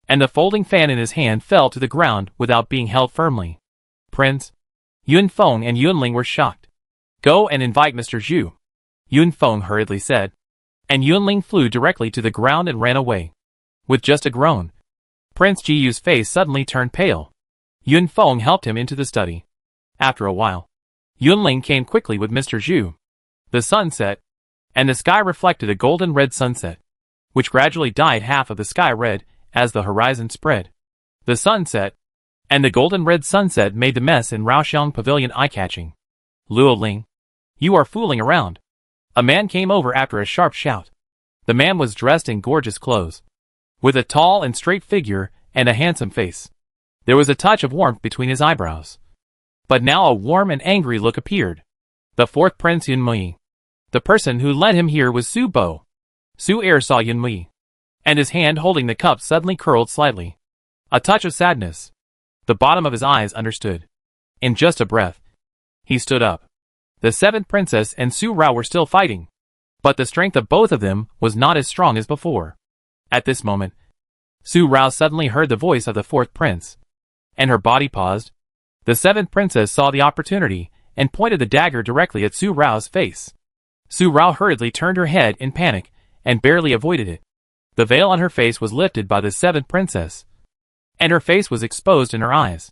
[SPEAKER 1] and the folding fan in his hand fell to the ground without being held firmly. Prince, Yunfeng and Yunling were shocked. Go and invite Mr. Zhu, Yunfeng hurriedly said, and Yunling flew directly to the ground and ran away. With just a groan, Prince Jiyu's face suddenly turned pale. Yunfeng helped him into the study. After a while, Yunling came quickly with Mr. Zhu. The sun set, and the sky reflected a golden-red sunset, which gradually dyed half of the sky red as the horizon spread. The sun set, and the golden-red sunset made the mess in Raoxiang Pavilion eye-catching. Luo Ling, you are fooling around. A man came over after a sharp shout. The man was dressed in gorgeous clothes, with a tall and straight figure and a handsome face. There was a touch of warmth between his eyebrows. But now a warm and angry look appeared. The fourth Prince Yunmui. The person who led him here was Su Bo. Su Er saw Yunmui, and his hand holding the cup suddenly curled slightly. A touch of sadness. The bottom of his eyes understood. In just a breath, he stood up. The seventh princess and Su Rao were still fighting, but the strength of both of them was not as strong as before. At this moment, Su Rao suddenly heard the voice of the fourth prince, and her body paused. The seventh princess saw the opportunity and pointed the dagger directly at Su Rao's face. Su Rao hurriedly turned her head in panic and barely avoided it. The veil on her face was lifted by the seventh princess, and her face was exposed in her eyes.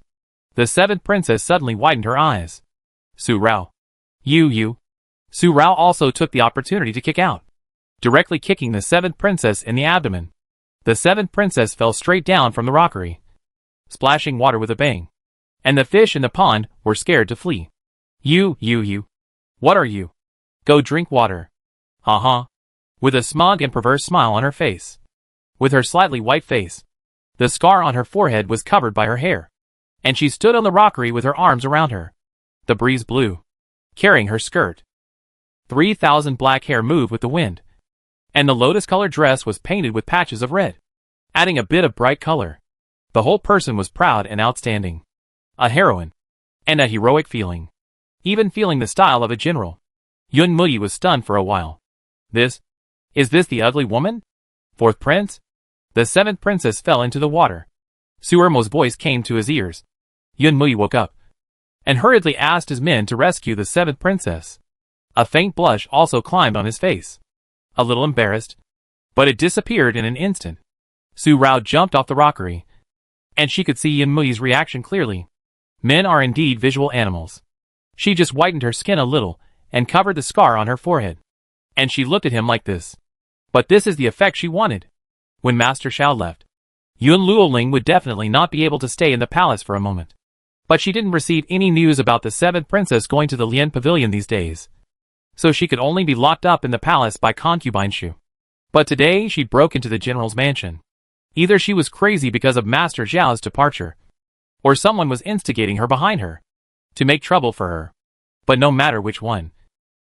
[SPEAKER 1] The seventh princess suddenly widened her eyes. Su Rao. You. Su Rao also took the opportunity to kick out, directly kicking the seventh princess in the abdomen. The seventh princess fell straight down from the rockery, splashing water with a bang, and the fish in the pond were scared to flee. You. What are you? Go drink water. With a smug and perverse smile on her face. With her slightly white face, the scar on her forehead was covered by her hair, and she stood on the rockery with her arms around her. The breeze blew, carrying her skirt. 3,000 black hair moved with the wind, and the lotus-colored dress was painted with patches of red, adding a bit of bright color. The whole person was proud and outstanding. A heroine, and a heroic feeling. Even feeling the style of a general. Yunmui was stunned for a while. Is this the ugly woman? Fourth prince? The seventh princess fell into the water. Su Ermo's voice came to his ears. Yunmui woke up, and hurriedly asked his men to rescue the seventh princess. A faint blush also climbed on his face. A little embarrassed, but it disappeared in an instant. Su Rao jumped off the rockery, and she could see Yunmui's reaction clearly. Men are indeed visual animals. She just whitened her skin a little, and covered the scar on her forehead. And she looked at him like this. But this is the effect she wanted. When Master Sha left, Yun Luoling would definitely not be able to stay in the palace for a moment. But she didn't receive any news about the seventh princess going to the Lian Pavilion these days. So she could only be locked up in the palace by concubine Shu. But today she broke into the general's mansion. Either she was crazy because of Master Zhao's departure, or someone was instigating her behind her, to make trouble for her. But no matter which one,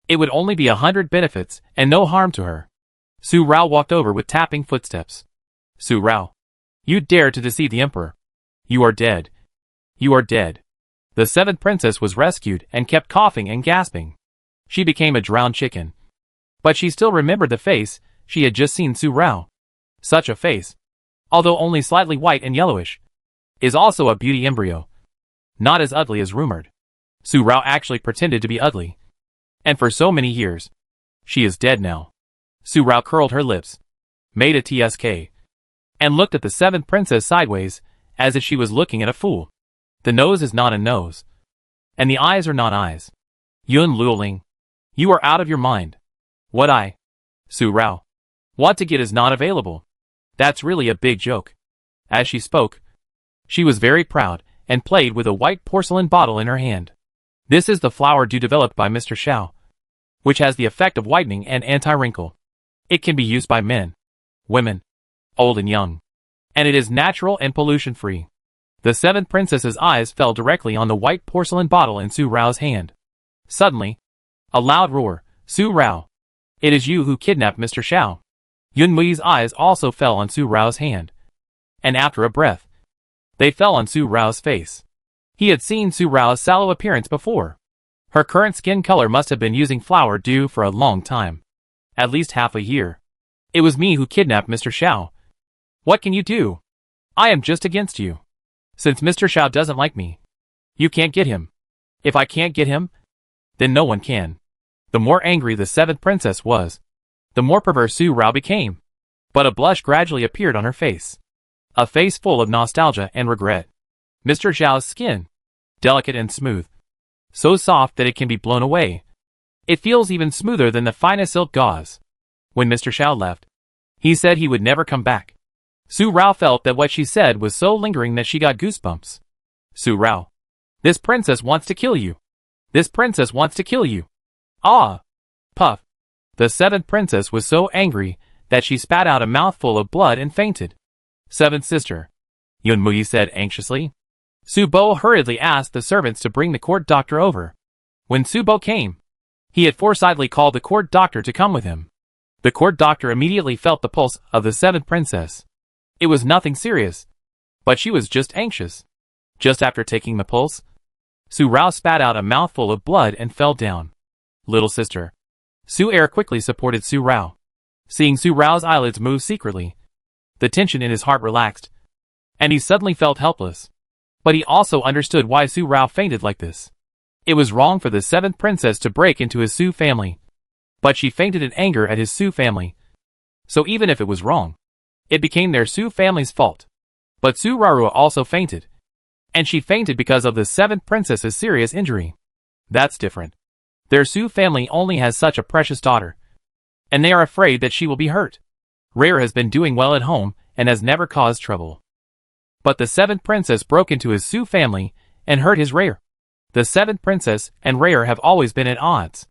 [SPEAKER 1] it would only be 100 benefits and no harm to her. Su Rao walked over with tapping footsteps. Su Rao, you dared to deceive the emperor. You are dead. You are dead. The seventh princess was rescued and kept coughing and gasping. She became a drowned chicken. But she still remembered the face she had just seen Su Rao. Such a face, although only slightly white and yellowish, is also a beauty embryo. Not as ugly as rumored. Su Rao actually pretended to be ugly. And for so many years. She is dead now. Su Rao curled her lips, made a TSK, and looked at the seventh princess sideways, as if she was looking at a fool. The nose is not a nose, and the eyes are not eyes. Yun Luoling, you are out of your mind. What Su Rao, what to get is not available. That's really a big joke. As she spoke, she was very proud, and played with a white porcelain bottle in her hand. This is the flower dew developed by Mr. Sha, which has the effect of whitening and anti-wrinkle. It can be used by men, women, old and young, and it is natural and pollution-free. The seventh princess's eyes fell directly on the white porcelain bottle in Su Rao's hand. Suddenly, a loud roar, Su Rao, it is you who kidnapped Mr. Sha. Yunmui's eyes also fell on Su Rao's hand, and after a breath, they fell on Su Rao's face. He had seen Su Rao's sallow appearance before. Her current skin color must have been using flower dew for a long time. At least half a year. It was me who kidnapped Mr. Sha. What can you do? I am just against you. Since Mr. Sha doesn't like me, you can't get him. If I can't get him, then no one can. The more angry the seventh princess was, the more perverse Su Rao became. But a blush gradually appeared on her face. A face full of nostalgia and regret. Mr. Zhao's skin, delicate and smooth. So soft that it can be blown away. It feels even smoother than the finest silk gauze. When Mr. Sha left, he said he would never come back. Su Rao felt that what she said was so lingering that she got goosebumps. Su Rao. This princess wants to kill you. This princess wants to kill you. Ah! Puff. The seventh princess was so angry that she spat out a mouthful of blood and fainted. Seventh sister. Yunmui said anxiously. Su Bo hurriedly asked the servants to bring the court doctor over. When Su Bo came, he had foresightedly called the court doctor to come with him. The court doctor immediately felt the pulse of the seventh princess. It was nothing serious, but she was just anxious. Just after taking the pulse, Su Rao spat out a mouthful of blood and fell down. Little sister. Su Er quickly supported Su Rao. Seeing Su Rao's eyelids move secretly, the tension in his heart relaxed, and he suddenly felt helpless. But he also understood why Su Rao fainted like this. It was wrong for the seventh princess to break into his Su family, but she fainted in anger at his Su family. So even if it was wrong, it became their Su family's fault. But Su Rao also fainted, and she fainted because of the seventh princess's serious injury. That's different. Their Su family only has such a precious daughter, and they are afraid that she will be hurt. Rare has been doing well at home and has never caused trouble. But the seventh princess broke into his Su family and hurt his Rare. The seventh princess and Rare have always been at odds.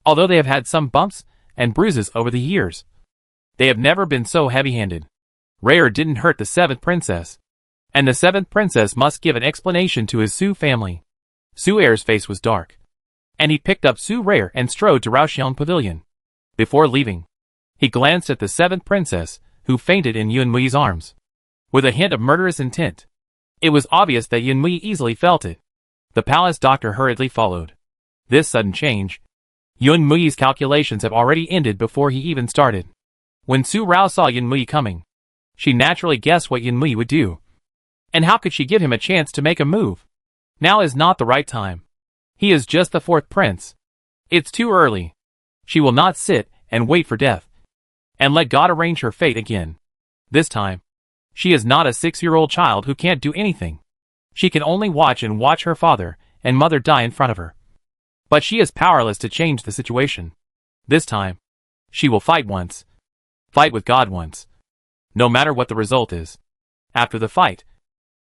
[SPEAKER 1] Although they have had some bumps and bruises over the years, they have never been so heavy-handed. Rare didn't hurt the seventh princess, and the seventh princess must give an explanation to his Su family. Su Er's face was dark, and he picked up Su Rare and strode to Raoxiang Pavilion. Before leaving, he glanced at the seventh princess, who fainted in Yunmui's arms, with a hint of murderous intent. It was obvious that Yunmui easily felt it. The palace doctor hurriedly followed. This sudden change, Yunmui's calculations have already ended before he even started. When Su Rao saw Yunmui coming, she naturally guessed what Yunmui would do. And how could she give him a chance to make a move? Now is not the right time. He is just the fourth prince. It's too early. She will not sit and wait for death, and let God arrange her fate again. This time, she is not a 6-year-old child who can't do anything. She can only watch and watch her father and mother die in front of her. But she is powerless to change the situation. This time, she will fight once. Fight with God once. No matter what the result is. After the fight,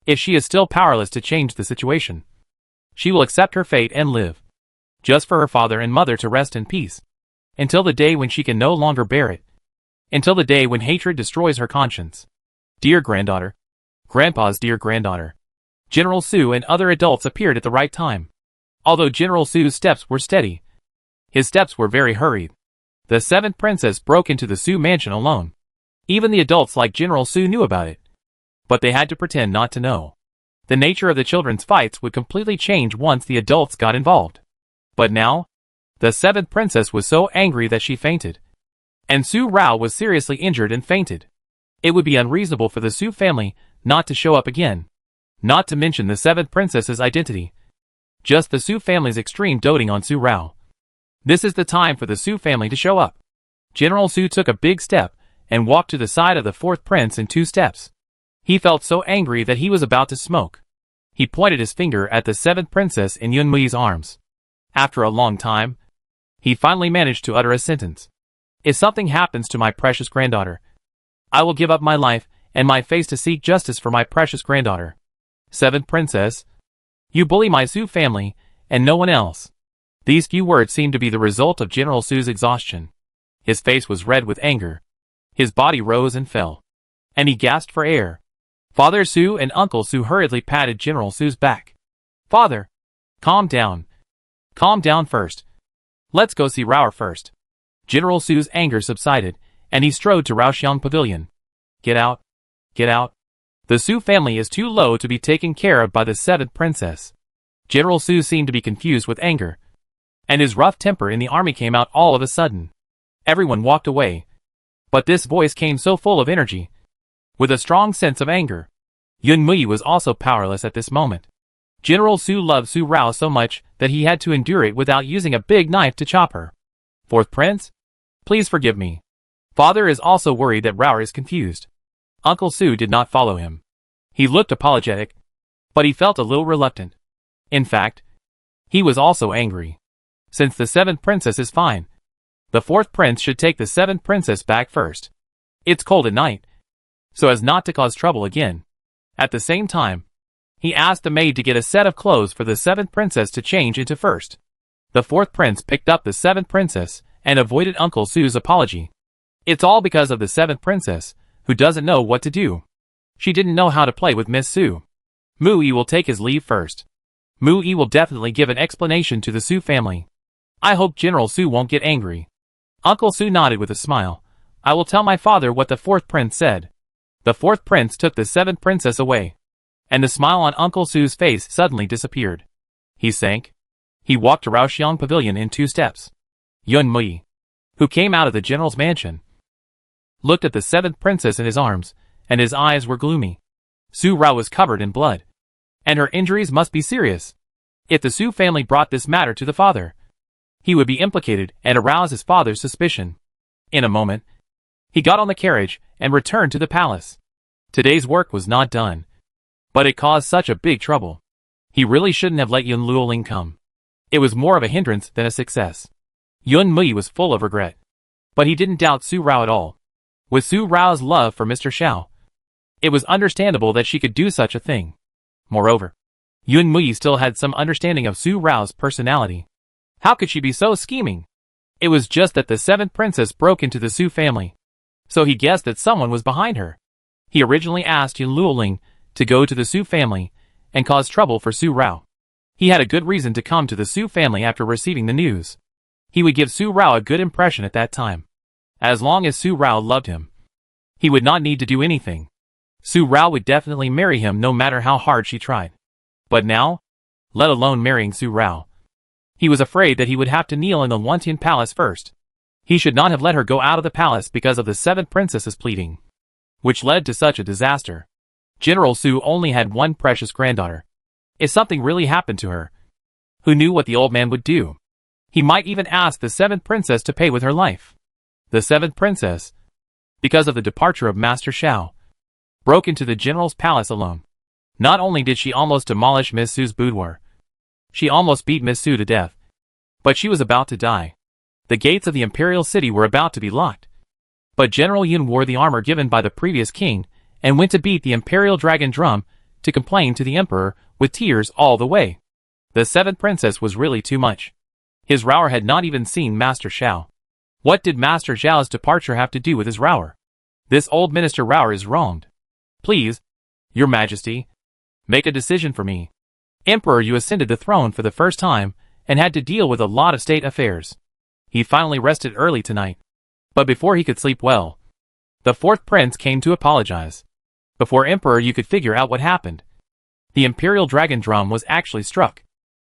[SPEAKER 1] if she is still powerless to change the situation, she will accept her fate and live. Just for her father and mother to rest in peace. Until the day when she can no longer bear it. Until the day when hatred destroys her conscience. Dear granddaughter. Grandpa's dear granddaughter. General Su and other adults appeared at the right time. Although General Su's steps were steady, his steps were very hurried. The seventh princess broke into the Su mansion alone. Even the adults like General Su knew about it. But they had to pretend not to know. The nature of the children's fights would completely change once the adults got involved. But now, the seventh princess was so angry that she fainted. And Su Rao was seriously injured and fainted. It would be unreasonable for the Su family not to show up again. Not to mention the seventh princess's identity. Just the Su family's extreme doting on Su Rao. This is the time for the Su family to show up. General Su took a big step and walked to the side of the fourth prince in 2 steps. He felt so angry that he was about to smoke. He pointed his finger at the seventh princess in Yunmui's arms. After a long time, he finally managed to utter a sentence. If something happens to my precious granddaughter, I will give up my life and my face to seek justice for my precious granddaughter. Seventh princess, you bully my Su family and no one else. These few words seemed to be the result of General Su's exhaustion. His face was red with anger. His body rose and fell, and he gasped for air. Father Su and Uncle Su hurriedly patted General Su's back. Father, calm down. Calm down first. Let's go see Rao first. General Su's anger subsided, and he strode to Raoxiang Pavilion. Get out. Get out. The Su family is too low to be taken care of by the seventh princess. General Su seemed to be confused with anger. and his rough temper in the army came out all of a sudden. Everyone walked away. But this voice came so full of energy, with a strong sense of anger. Yun Mui was also powerless at this moment. General Su loved Su Rao so much that he had to endure it without using a big knife to chop her. Fourth Prince? Please forgive me. Father is also worried that Rao is confused. Uncle Su did not follow him. He looked apologetic, but he felt a little reluctant. In fact, he was also angry. Since the seventh princess is fine, the fourth prince should take the seventh princess back first. It's cold at night, so as not to cause trouble again. At the same time, he asked the maid to get a set of clothes for the seventh princess to change into first. The fourth prince picked up the seventh princess and avoided Uncle Su's apology. It's all because of the seventh princess, who doesn't know what to do. She didn't know how to play with Miss Su. Mu Yi will take his leave first. Mu Yi will definitely give an explanation to the Su family. I hope General Su won't get angry. Uncle Su nodded with a smile. I will tell my father what the fourth prince said. The fourth prince took the seventh princess away, and the smile on Uncle Su's face suddenly disappeared. He sank. He walked to Raoxiang Pavilion in 2 steps. Yun Mui, who came out of the general's mansion, looked at the seventh princess in his arms, and his eyes were gloomy. Su Rao was covered in blood, and her injuries must be serious. If the Su family brought this matter to the father, he would be implicated and arouse his father's suspicion. In a moment, he got on the carriage and returned to the palace. Today's work was not done, but it caused such a big trouble. He really shouldn't have let Yun Luoling come. It was more of a hindrance than a success. Yun Mui was full of regret, but he didn't doubt Su Rao at all. With Su Rao's love for Mr. Shao, it was understandable that she could do such a thing. Moreover, Yun Mui still had some understanding of Su Rao's personality. How could she be so scheming? It was just that the seventh princess broke into the Su family, so he guessed that someone was behind her. He originally asked Yun Luoling to go to the Su family and cause trouble for Su Rao. He had a good reason to come to the Su family after receiving the news. He would give Su Rao a good impression at that time. As long as Su Rao loved him, he would not need to do anything. Su Rao would definitely marry him no matter how hard she tried. But now, let alone marrying Su Rao, he was afraid that he would have to kneel in the Wantian palace first. He should not have let her go out of the palace because of the seventh princess's pleading, which led to such a disaster. General Su only had one precious granddaughter. If something really happened to her, who knew what the old man would do? He might even ask the seventh princess to pay with her life. The seventh princess, because of the departure of Master Sha, broke into the general's palace alone. Not only did she almost demolish Miss Su's boudoir, she almost beat Miss Su to death. But she was about to die. The gates of the imperial city were about to be locked. But General Yun wore the armor given by the previous king and went to beat the imperial dragon drum to complain to the emperor with tears all the way. The seventh princess was really too much. His Raoer had not even seen Master Sha. What did Master Zhao's departure have to do with his Raoer? This old Minister Raoer is wronged. Please, Your Majesty, make a decision for me. Emperor, you ascended the throne for the first time and had to deal with a lot of state affairs. He finally rested early tonight. But before he could sleep well, the fourth prince came to apologize. Before Emperor you could figure out what happened, the imperial dragon drum was actually struck.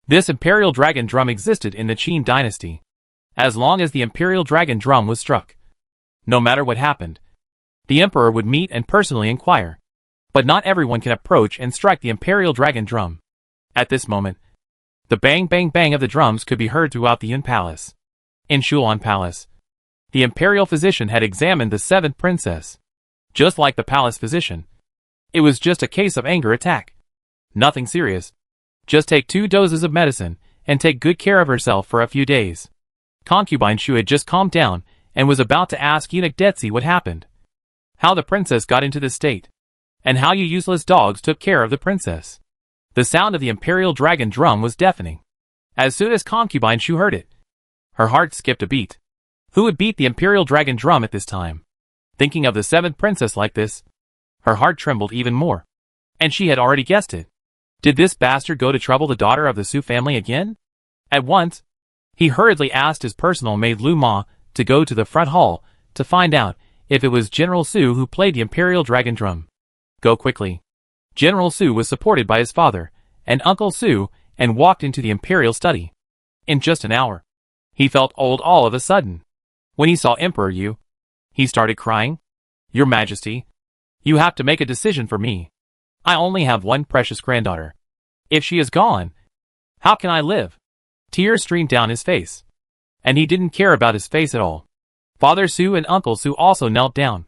[SPEAKER 1] This imperial dragon drum existed in the Qin dynasty. As long as the imperial dragon drum was struck, no matter what happened, the emperor would meet and personally inquire. But not everyone can approach and strike the imperial dragon drum. At this moment, the bang bang bang of the drums could be heard throughout the Yun Palace. In Shulan Palace, the imperial physician had examined the seventh princess. Just like the palace physician, it was just a case of anger attack. Nothing serious. Just take 2 doses of medicine and take good care of herself for a few days. Concubine Shu had just calmed down and was about to ask Eunuch Detzi what happened, how the princess got into this state, and how you useless dogs took care of the princess. The sound of the imperial dragon drum was deafening. As soon as Concubine Shu heard it, her heart skipped a beat. Who would beat the imperial dragon drum at this time? Thinking of the seventh princess like this, her heart trembled even more. And she had already guessed it. Did this bastard go to trouble the daughter of the Su family again? At once, he hurriedly asked his personal maid Lu Ma to go to the front hall to find out if it was General Su who played the imperial dragon drum. Go quickly. General Su was supported by his father and Uncle Su and walked into the imperial study. In just an hour. He felt old all of a sudden. When he saw Emperor Yu, he started crying. Your Majesty, you have to make a decision for me. I only have one precious granddaughter. If she is gone, how can I live? Tears streamed down his face. And he didn't care about his face at all. Father Su and Uncle Su also knelt down.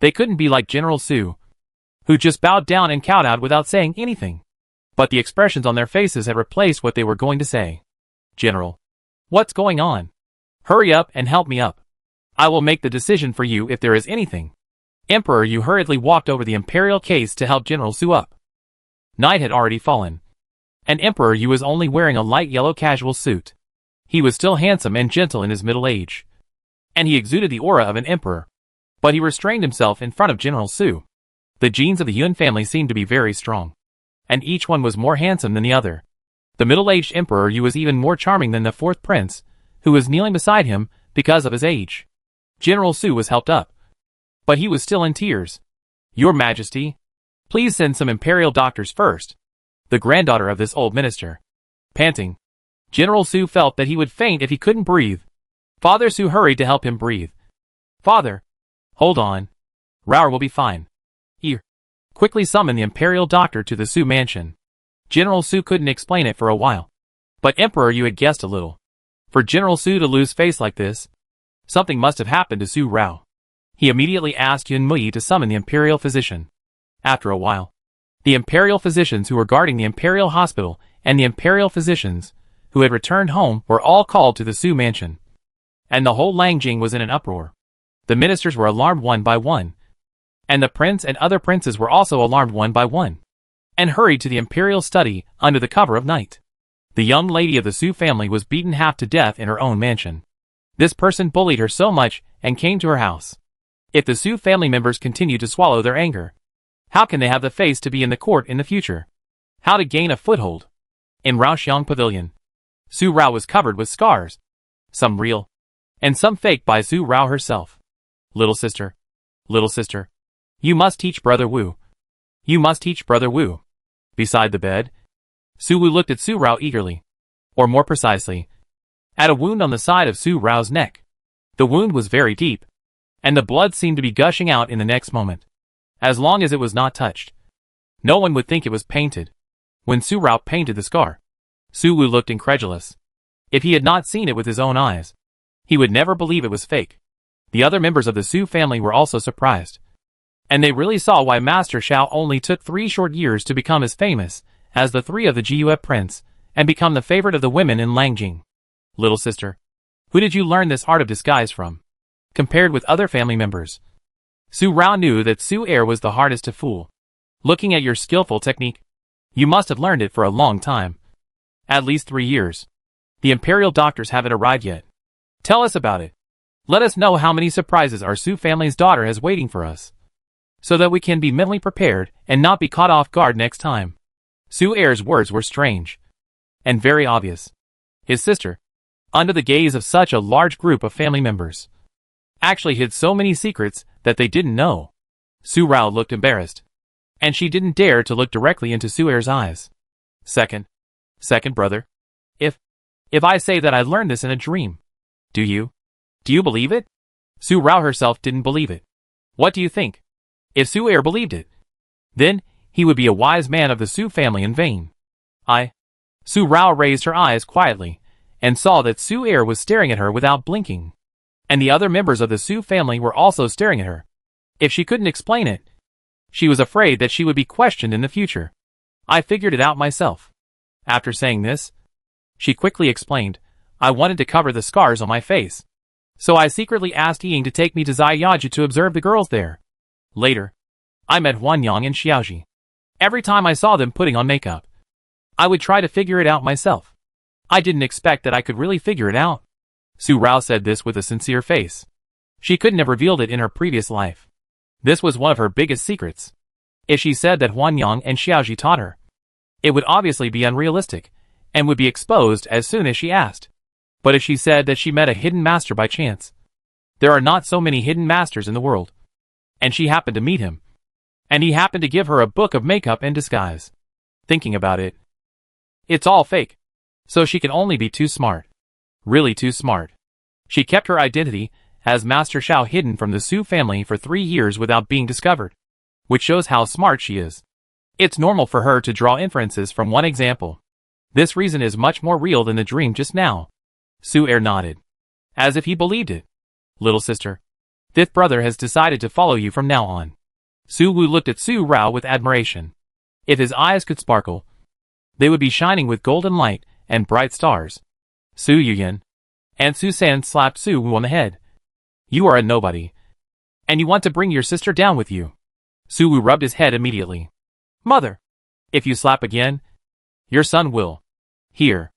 [SPEAKER 1] They couldn't be like General Su, who just bowed down and kowtowed without saying anything. But the expressions on their faces had replaced what they were going to say. General, what's going on? Hurry up and help me up. I will make the decision for you if there is anything. Emperor Yu hurriedly walked over the imperial case to help General Su up. Night had already fallen, and Emperor Yu was only wearing a light yellow casual suit. He was still handsome and gentle in his middle age, and he exuded the aura of an emperor. But he restrained himself in front of General Su. The genes of the Yun family seemed to be very strong, and each one was more handsome than the other. The middle-aged Emperor Yu was even more charming than the fourth prince, who was kneeling beside him because of his age. General Su was helped up, but he was still in tears. Your Majesty, please send some imperial doctors first. The granddaughter of this old minister. Panting, General Su felt that he would faint if he couldn't breathe. Father Su hurried to help him breathe. Father, hold on. Raour will be fine. Here. Quickly summon the imperial doctor to the Su mansion. General Su couldn't explain it for a while, but Emperor Yu had guessed a little. For General Su to lose face like this, something must have happened to Su Rao. He immediately asked Yun Mui to summon the imperial physician. After a while, the imperial physicians who were guarding the imperial hospital and the imperial physicians who had returned home were all called to the Su mansion. And the whole Lanjing was in an uproar. The ministers were alarmed one by one, and the prince and other princes were also alarmed one by one, and hurried to the imperial study under the cover of night. The young lady of the Su family was beaten half to death in her own mansion. This person bullied her so much and came to her house. If the Su family members continue to swallow their anger, how can they have the face to be in the court in the future? How to gain a foothold? In Raoxiang Pavilion, Su Rao was covered with scars, some real, and some fake by Su Rao herself. Little sister, you must teach Brother Wu. You must teach Brother Wu. Beside the bed, Su Wu looked at Su Rao eagerly, or more precisely, at a wound on the side of Su Rao's neck. The wound was very deep, and the blood seemed to be gushing out in the next moment. As long as it was not touched, no one would think it was painted. When Su Rao painted the scar, Su Wu looked incredulous. If he had not seen it with his own eyes, he would never believe it was fake. The other members of the Su family were also surprised, and they really saw why Master Sha only took 3 short years to become as famous as the 3 of the Jiue prince and become the favorite of the women in Lanjing. Little sister, who did you learn this art of disguise from? Compared with other family members, Su Rao knew that Su Heir was the hardest to fool. Looking at your skillful technique, you must have learned it for a long time. At least 3 years. The imperial doctors haven't arrived yet. Tell us about it. Let us know how many surprises our Su family's daughter has waiting for us, so that we can be mentally prepared and not be caught off guard next time. Su Heir's words were strange and very obvious. His sister, under the gaze of such a large group of family members, actually hid so many secrets that they didn't know. Su Rao looked embarrassed, and she didn't dare to look directly into Su Heir's eyes. Second brother, if I say that I learned this in a dream, do you believe it? Su Rao herself didn't believe it. What do you think? If Su Heir believed it, then he would be a wise man of the Su family in vain. Su Rao raised her eyes quietly and saw that Su Heir was staring at her without blinking, and the other members of the Su family were also staring at her. If she couldn't explain it, she was afraid that she would be questioned in the future. I figured it out myself. After saying this, she quickly explained, I wanted to cover the scars on my face, so I secretly asked Ying to take me to Ziyaju to observe the girls there. Later, I met Huanyang and Xiaoji. Every time I saw them putting on makeup, I would try to figure it out myself. I didn't expect that I could really figure it out. Su Rao said this with a sincere face. She couldn't have revealed it in her previous life. This was one of her biggest secrets. If she said that Huanyang and Xiaoji taught her, it would obviously be unrealistic and would be exposed as soon as she asked. But if she said that she met a hidden master by chance, there are not so many hidden masters in the world, and she happened to meet him, and he happened to give her a book of makeup and disguise. Thinking about it, it's all fake, so she can only be too smart. Really too smart. She kept her identity as Master Sha hidden from the Su family for 3 years without being discovered, which shows how smart she is. It's normal for her to draw inferences from one example. This reason is much more real than the dream just now. Su nodded, as if he believed it. Little sister, fifth brother has decided to follow you from now on. Su Wu looked at Su Rao with admiration. If his eyes could sparkle, they would be shining with golden light and bright stars. Su Yuyan. And Su San slapped Su Wu on the head. You are a nobody. And you want to bring your sister down with you. Su Wu rubbed his head immediately. Mother! If you slap again, your son will. Here.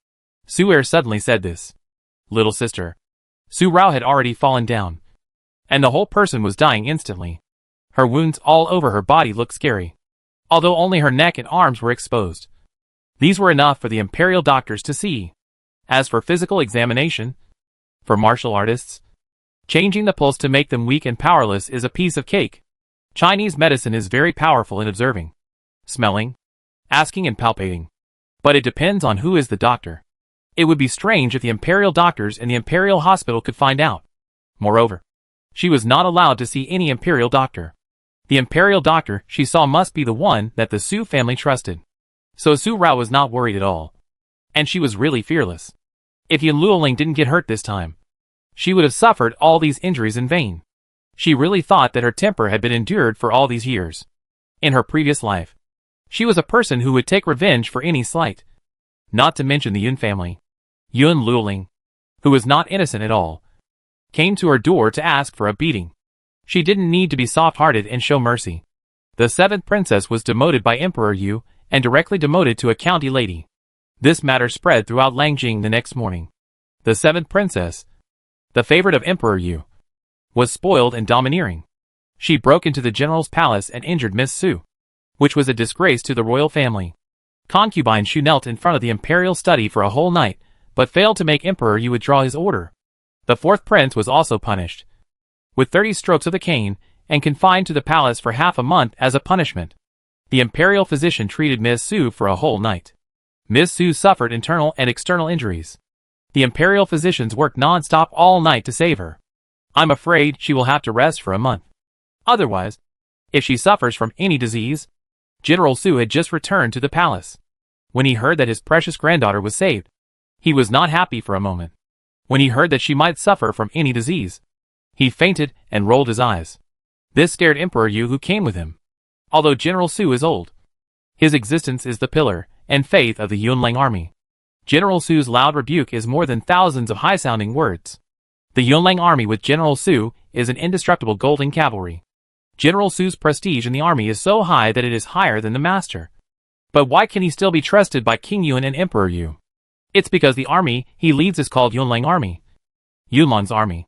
[SPEAKER 1] Su suddenly said this. Little sister. Su Rao had already fallen down. And the whole person was dying instantly. Her wounds all over her body looked scary. Although only her neck and arms were exposed. These were enough for the imperial doctors to see. As for physical examination, for martial artists, changing the pulse to make them weak and powerless is a piece of cake. Chinese medicine is very powerful in observing, smelling, asking and palpating. But it depends on who is the doctor. It would be strange if the imperial doctors in the imperial hospital could find out. Moreover, she was not allowed to see any imperial doctor. The imperial doctor she saw must be the one that the Su family trusted. So Su Rao was not worried at all. And she was really fearless. If Yan Luoling didn't get hurt this time, she would have suffered all these injuries in vain. She really thought that her temper had been endured for all these years. In her previous life, she was a person who would take revenge for any slight. Not to mention the Yun family. Yan Luoling, who was not innocent at all, came to her door to ask for a beating. She didn't need to be soft-hearted and show mercy. The 7th princess was demoted by Emperor Yu and directly demoted to a county lady. This matter spread throughout Lanjing the next morning. The 7th princess, the favorite of Emperor Yu, was spoiled and domineering. She broke into the general's palace and injured Miss Su, which was a disgrace to the royal family. Concubine Shu knelt in front of the imperial study for a whole night, but failed to make Emperor Yu withdraw his order. The 4th prince was also punished, with 30 strokes of the cane, and confined to the palace for half a month as a punishment. The imperial physician treated Miss Su for a whole night. Miss Su suffered internal and external injuries. The imperial physicians worked non-stop all night to save her. I'm afraid she will have to rest for a month. Otherwise, if she suffers from any disease, General Su had just returned to the palace. When he heard that his precious granddaughter was saved, he was not happy for a moment. When he heard that she might suffer from any disease, he fainted and rolled his eyes. This scared Emperor Yu, who came with him. Although General Su is old, his existence is the pillar and faith of the Yunlang army. General Su's loud rebuke is more than thousands of high-sounding words. The Yunlang army with General Su is an indestructible golden cavalry. General Su's prestige in the army is so high that it is higher than the master. But why can he still be trusted by King Yun and Emperor Yu? It's because the army he leads is called Yunlang army. Yunlang's army.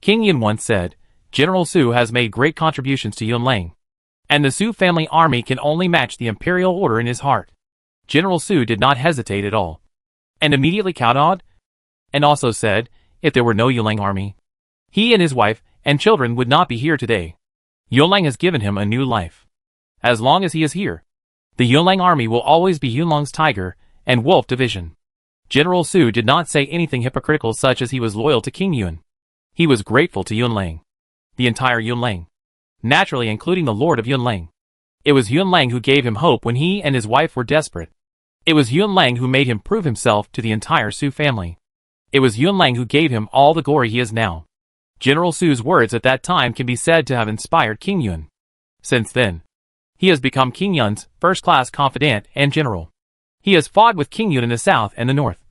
[SPEAKER 1] King Yun once said, General Su has made great contributions to Yunlang, and the Su family army can only match the imperial order in his heart. General Su did not hesitate at all, and immediately kowtowed, and also said, if there were no Yunlang army, he and his wife and children would not be here today. Yunlang has given him a new life. As long as he is here, the Yunlang army will always be Yunlang's tiger and wolf division. General Su did not say anything hypocritical, such as he was loyal to King Yun. He was grateful to Yunlang, the entire Yunlang, naturally including the Lord of Yunlang. It was Yunlang who gave him hope when he and his wife were desperate. It was Yunlang who made him prove himself to the entire Su family. It was Yunlang who gave him all the glory he is now. General Su's words at that time can be said to have inspired King Yun. Since then, he has become King Yun's first-class confidant and general. He has fought with King Yun in the south and the north,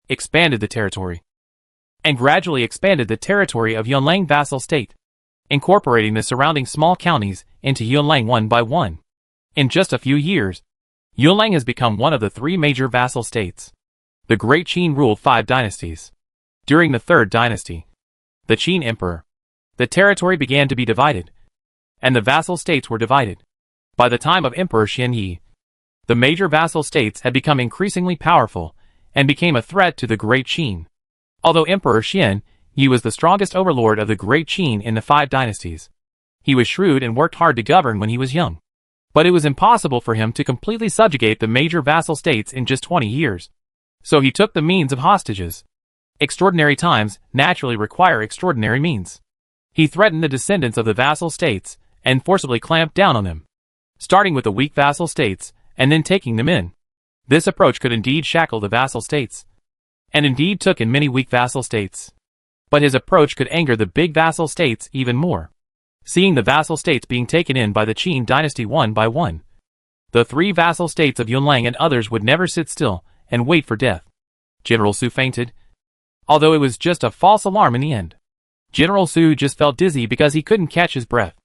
[SPEAKER 1] expanded the territory, and gradually expanded the territory of Yunlang vassal state, incorporating the surrounding small counties into Yunlang one by one. In just a few years, Yunlang has become one of the 3 major vassal states. The Great Qin ruled 5 dynasties. During the 3rd dynasty, the Qin emperor, the territory began to be divided, and the vassal states were divided. By the time of Emperor Xian Yi, the major vassal states had become increasingly powerful and became a threat to the Great Qin. Although Emperor Xian Yi was the strongest overlord of the Great Qin in the 5 dynasties, he was shrewd and worked hard to govern when he was young. But it was impossible for him to completely subjugate the major vassal states in just 20 years. So he took the means of hostages. Extraordinary times naturally require extraordinary means. He threatened the descendants of the vassal states and forcibly clamped down on them, starting with the weak vassal states and then taking them in. This approach could indeed shackle the vassal states, and indeed took in many weak vassal states. But his approach could anger the big vassal states even more, seeing the vassal states being taken in by the Qin dynasty one by one. The 3 vassal states of Yunlang and others would never sit still and wait for death. General Su fainted, although it was just a false alarm in the end. General Su just felt dizzy because he couldn't catch his breath.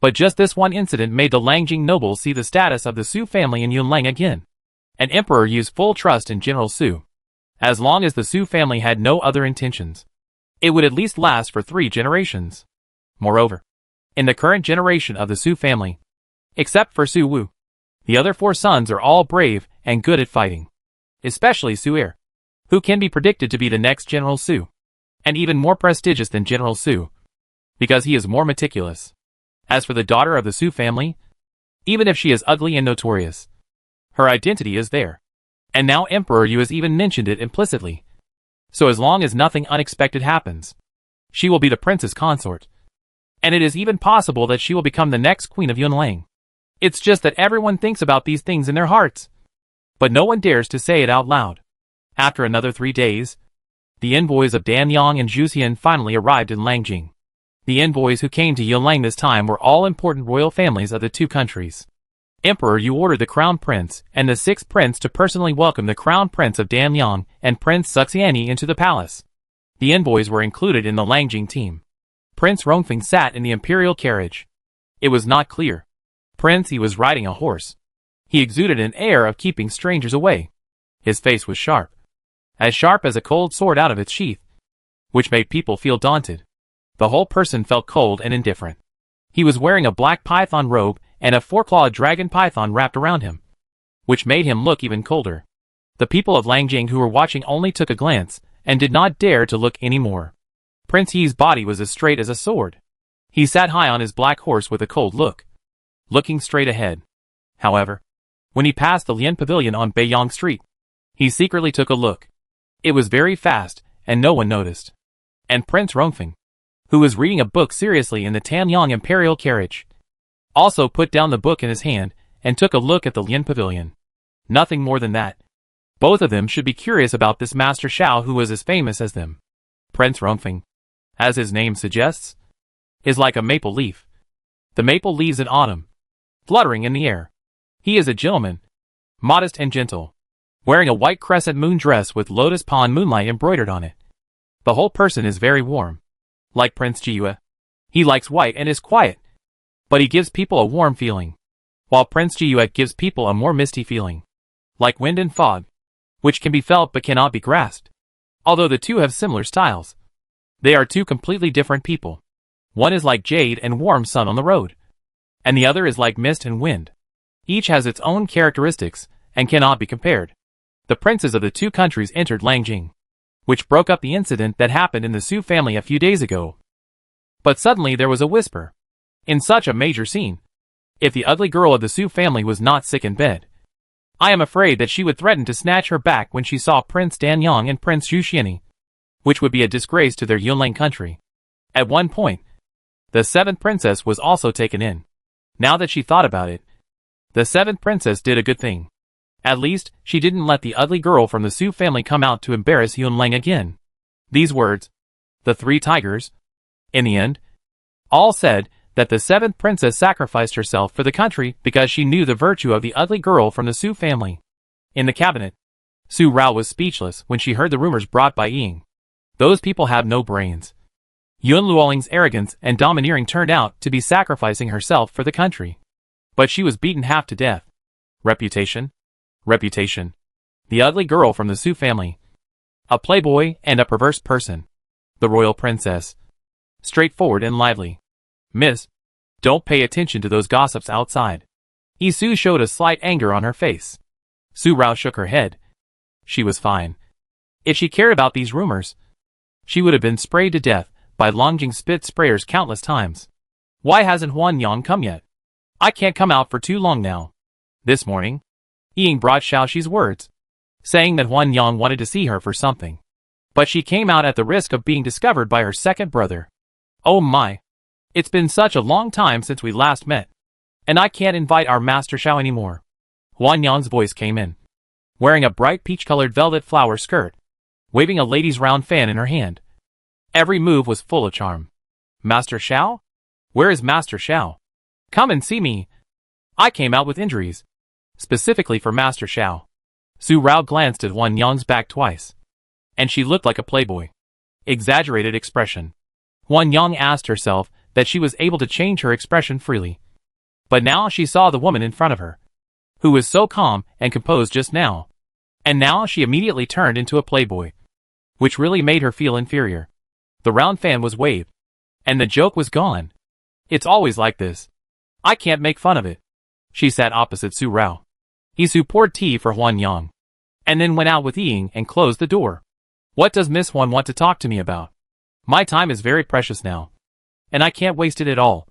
[SPEAKER 1] But just this one incident made the Lanjing nobles see the status of the Su family in Yunlang again. An emperor used full trust in General Su. As long as the Su family had no other intentions, it would at least last for 3 generations. Moreover, in the current generation of the Su family, except for Su Wu, the other 4 sons are all brave and good at fighting. Especially Su Heir, who can be predicted to be the next General Su, and even more prestigious than General Su, because he is more meticulous. As for the daughter of the Su family, even if she is ugly and notorious, her identity is there. And now Emperor Yu has even mentioned it implicitly. So as long as nothing unexpected happens, she will be the prince's consort. And it is even possible that she will become the next queen of Yunlang. It's just that everyone thinks about these things in their hearts, but no one dares to say it out loud. After another 3 days, the envoys of Danyang and Zhuxian finally arrived in Lanjing. The envoys who came to Yunlang this time were all important royal families of the 2 countries. Emperor Yu ordered the Crown Prince and the 6th Prince to personally welcome the Crown Prince of Danyang and Prince Suxiani into the palace. The envoys were included in the Lanjing team. Prince Rongfeng sat in the imperial carriage. It was not clear. Prince He was riding a horse. He exuded an air of keeping strangers away. His face was sharp as a cold sword out of its sheath, which made people feel daunted. The whole person felt cold and indifferent. He was wearing a black python robe and a 4-clawed dragon python wrapped around him, which made him look even colder. The people of Lanjing who were watching only took a glance and did not dare to look any more. Prince He's body was as straight as a sword. He sat high on his black horse with a cold look, looking straight ahead. However, when he passed the Lian Pavilion on Beiyang Street, he secretly took a look. It was very fast, and no one noticed. And Prince Rongfeng, who was reading a book seriously in the Tanyang imperial carriage, also put down the book in his hand and took a look at the Lian Pavilion. Nothing more than that. Both of them should be curious about this Master Sha who was as famous as them. Prince Rongfeng, as his name suggests, is like a maple leaf. The maple leaves in autumn, fluttering in the air. He is a gentleman, modest and gentle, wearing a white crescent moon dress with lotus pond moonlight embroidered on it. The whole person is very warm. Like Prince Jiyue, he likes white and is quiet, but he gives people a warm feeling, while Prince Jiyue gives people a more misty feeling, like wind and fog, which can be felt but cannot be grasped. Although the 2 have similar styles, they are 2 completely different people. One is like jade and warm sun on the road, and the other is like mist and wind. Each has its own characteristics and cannot be compared. The princes of the 2 countries entered Lanjing, which broke up the incident that happened in the Su family a few days ago. But suddenly there was a whisper. In such a major scene, if the ugly girl of the Su family was not sick in bed, I am afraid that she would threaten to snatch her back when she saw Prince Danyang and Prince Zhuxiani, which would be a disgrace to their Yunlang country. At one point, the 7th princess was also taken in. Now that she thought about it, the 7th princess did a good thing. At least, she didn't let the ugly girl from the Su family come out to embarrass Yunlang again. These words, the 3 tigers, in the end, all said that the 7th princess sacrificed herself for the country because she knew the virtue of the ugly girl from the Su family. In the cabinet, Su Rao was speechless when she heard the rumors brought by Ying. Those people have no brains. Yun Luoling's arrogance and domineering turned out to be sacrificing herself for the country. But she was beaten half to death. Reputation? Reputation. The ugly girl from the Su family. A playboy and a perverse person. The royal princess. Straightforward and lively. Miss, don't pay attention to those gossips outside. Isu showed a slight anger on her face. Su Rao shook her head. She was fine. If she cared about these rumors, she would have been sprayed to death by Lanjing spit sprayers countless times. Why hasn't Huan Yang come yet? I can't come out for too long now. This morning, Ying brought Xiaoxi's words, saying that Huan Yang wanted to see her for something. But she came out at the risk of being discovered by her second brother. Oh my. It's been such a long time since we last met. And I can't invite our Master Sha anymore. Huan Yang's voice came in. Wearing a bright peach-colored velvet flower skirt. Waving a lady's round fan in her hand. Every move was full of charm. Master Sha? Where is Master Sha? Come and see me. I came out with injuries. Specifically for Master Sha. Su Rao glanced at Huan Yang's back twice. And she looked like a playboy. Exaggerated expression. Huan Yang asked herself that she was able to change her expression freely. But now she saw the woman in front of her, who was so calm and composed just now. And now she immediately turned into a playboy, which really made her feel inferior. The round fan was waved, and the joke was gone. It's always like this. I can't make fun of it. She sat opposite Su Rao. Isu poured tea for Huan Yang, and then went out with Ying and closed the door. What does Miss Huan want to talk to me about? My time is very precious now, and I can't waste it at all.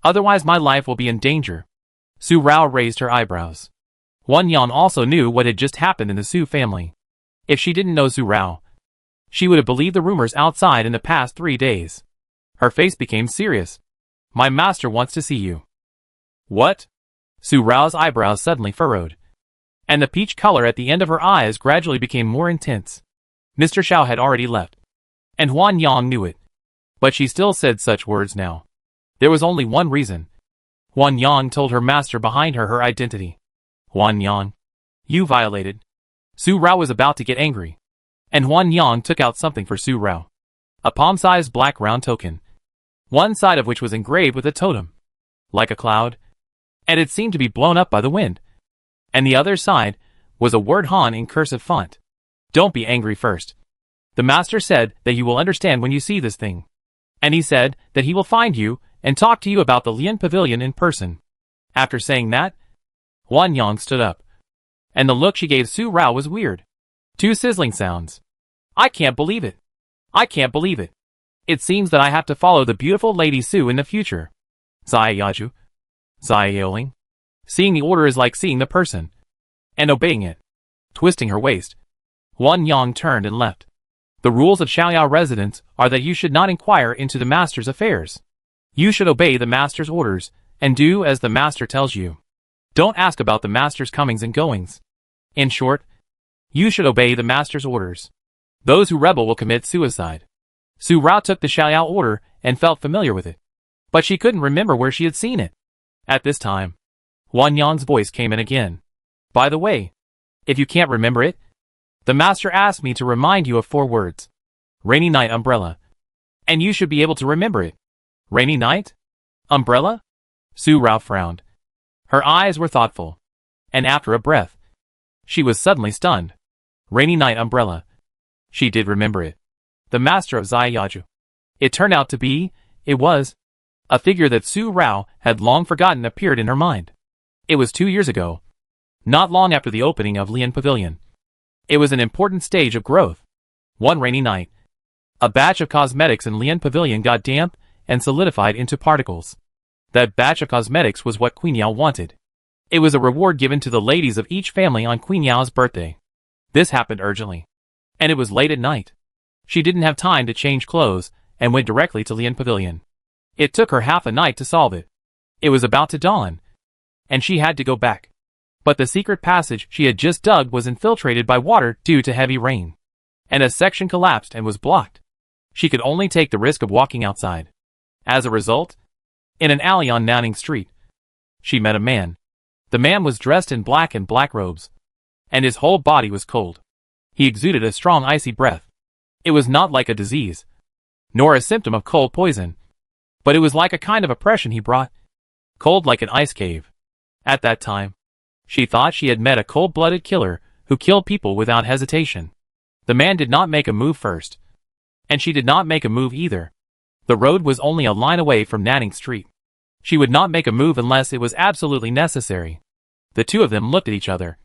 [SPEAKER 1] Otherwise my life will be in danger. Su Rao raised her eyebrows. Huan Yang also knew what had just happened in the Su family. If she didn't know Su Rao, she would have believed the rumors outside in the past 3 days. Her face became serious. My master wants to see you. What? Su Rao's eyebrows suddenly furrowed, and the peach color at the end of her eyes gradually became more intense. Mr. Shao had already left, and Huan Yang knew it. But she still said such words now. There was only one reason. Huan Yang told her master behind her identity. Huan Yang, you violated. Su Rao was about to get angry, and Huan Yang took out something for Su Rao. A palm-sized black round token, one side of which was engraved with a totem, like a cloud, and it seemed to be blown up by the wind. And the other side was a word Han in cursive font. Don't be angry first. The master said that you will understand when you see this thing. And he said that he will find you and talk to you about the Lian Pavilion in person. After saying that, Huan Yang stood up. And the look she gave Su Rao was weird. 2 sizzling sounds. I can't believe it. I can't believe it. It seems that I have to follow the beautiful Lady Su in the future. Zai Yaju. Zai Yaoling. Seeing the order is like seeing the person, and obeying it. Twisting her waist, Huan Yang turned and left. The rules of Xiaoyao residence are that you should not inquire into the master's affairs. You should obey the master's orders, and do as the master tells you. Don't ask about the master's comings and goings. In short, you should obey the master's orders. Those who rebel will commit suicide. Su Rao took the Xiaoyao order and felt familiar with it, but she couldn't remember where she had seen it. At this time, Huan Yang's voice came in again. By the way, if you can't remember it, the master asked me to remind you of 4 words. Rainy night umbrella. And you should be able to remember it. Rainy night? Umbrella? Su Rao frowned. Her eyes were thoughtful. And after a breath, she was suddenly stunned. Rainy night umbrella. She did remember it. The master of Zai Yaju. It turned out to be, it was, a figure that Su Rao had long forgotten appeared in her mind. It was 2 years ago, not long after the opening of Lian Pavilion. It was an important stage of growth. One rainy night, a batch of cosmetics in Lian Pavilion got damp and solidified into particles. That batch of cosmetics was what Queen Yao wanted. It was a reward given to the ladies of each family on Queen Yao's birthday. This happened urgently, and it was late at night. She didn't have time to change clothes and went directly to Lian Pavilion. It took her half a night to solve it. It was about to dawn, and she had to go back. But the secret passage she had just dug was infiltrated by water due to heavy rain, and a section collapsed and was blocked. She could only take the risk of walking outside. As a result, in an alley on Nanning Street, she met a man. The man was dressed in black and black robes, and his whole body was cold. He exuded a strong icy breath. It was not like a disease, nor a symptom of cold poison, but it was like a kind of oppression he brought, cold like an ice cave. At that time, she thought she had met a cold-blooded killer who killed people without hesitation. The man did not make a move first, and she did not make a move either. The road was only a line away from Nanning Street. She would not make a move unless it was absolutely necessary. The two of them looked at each other,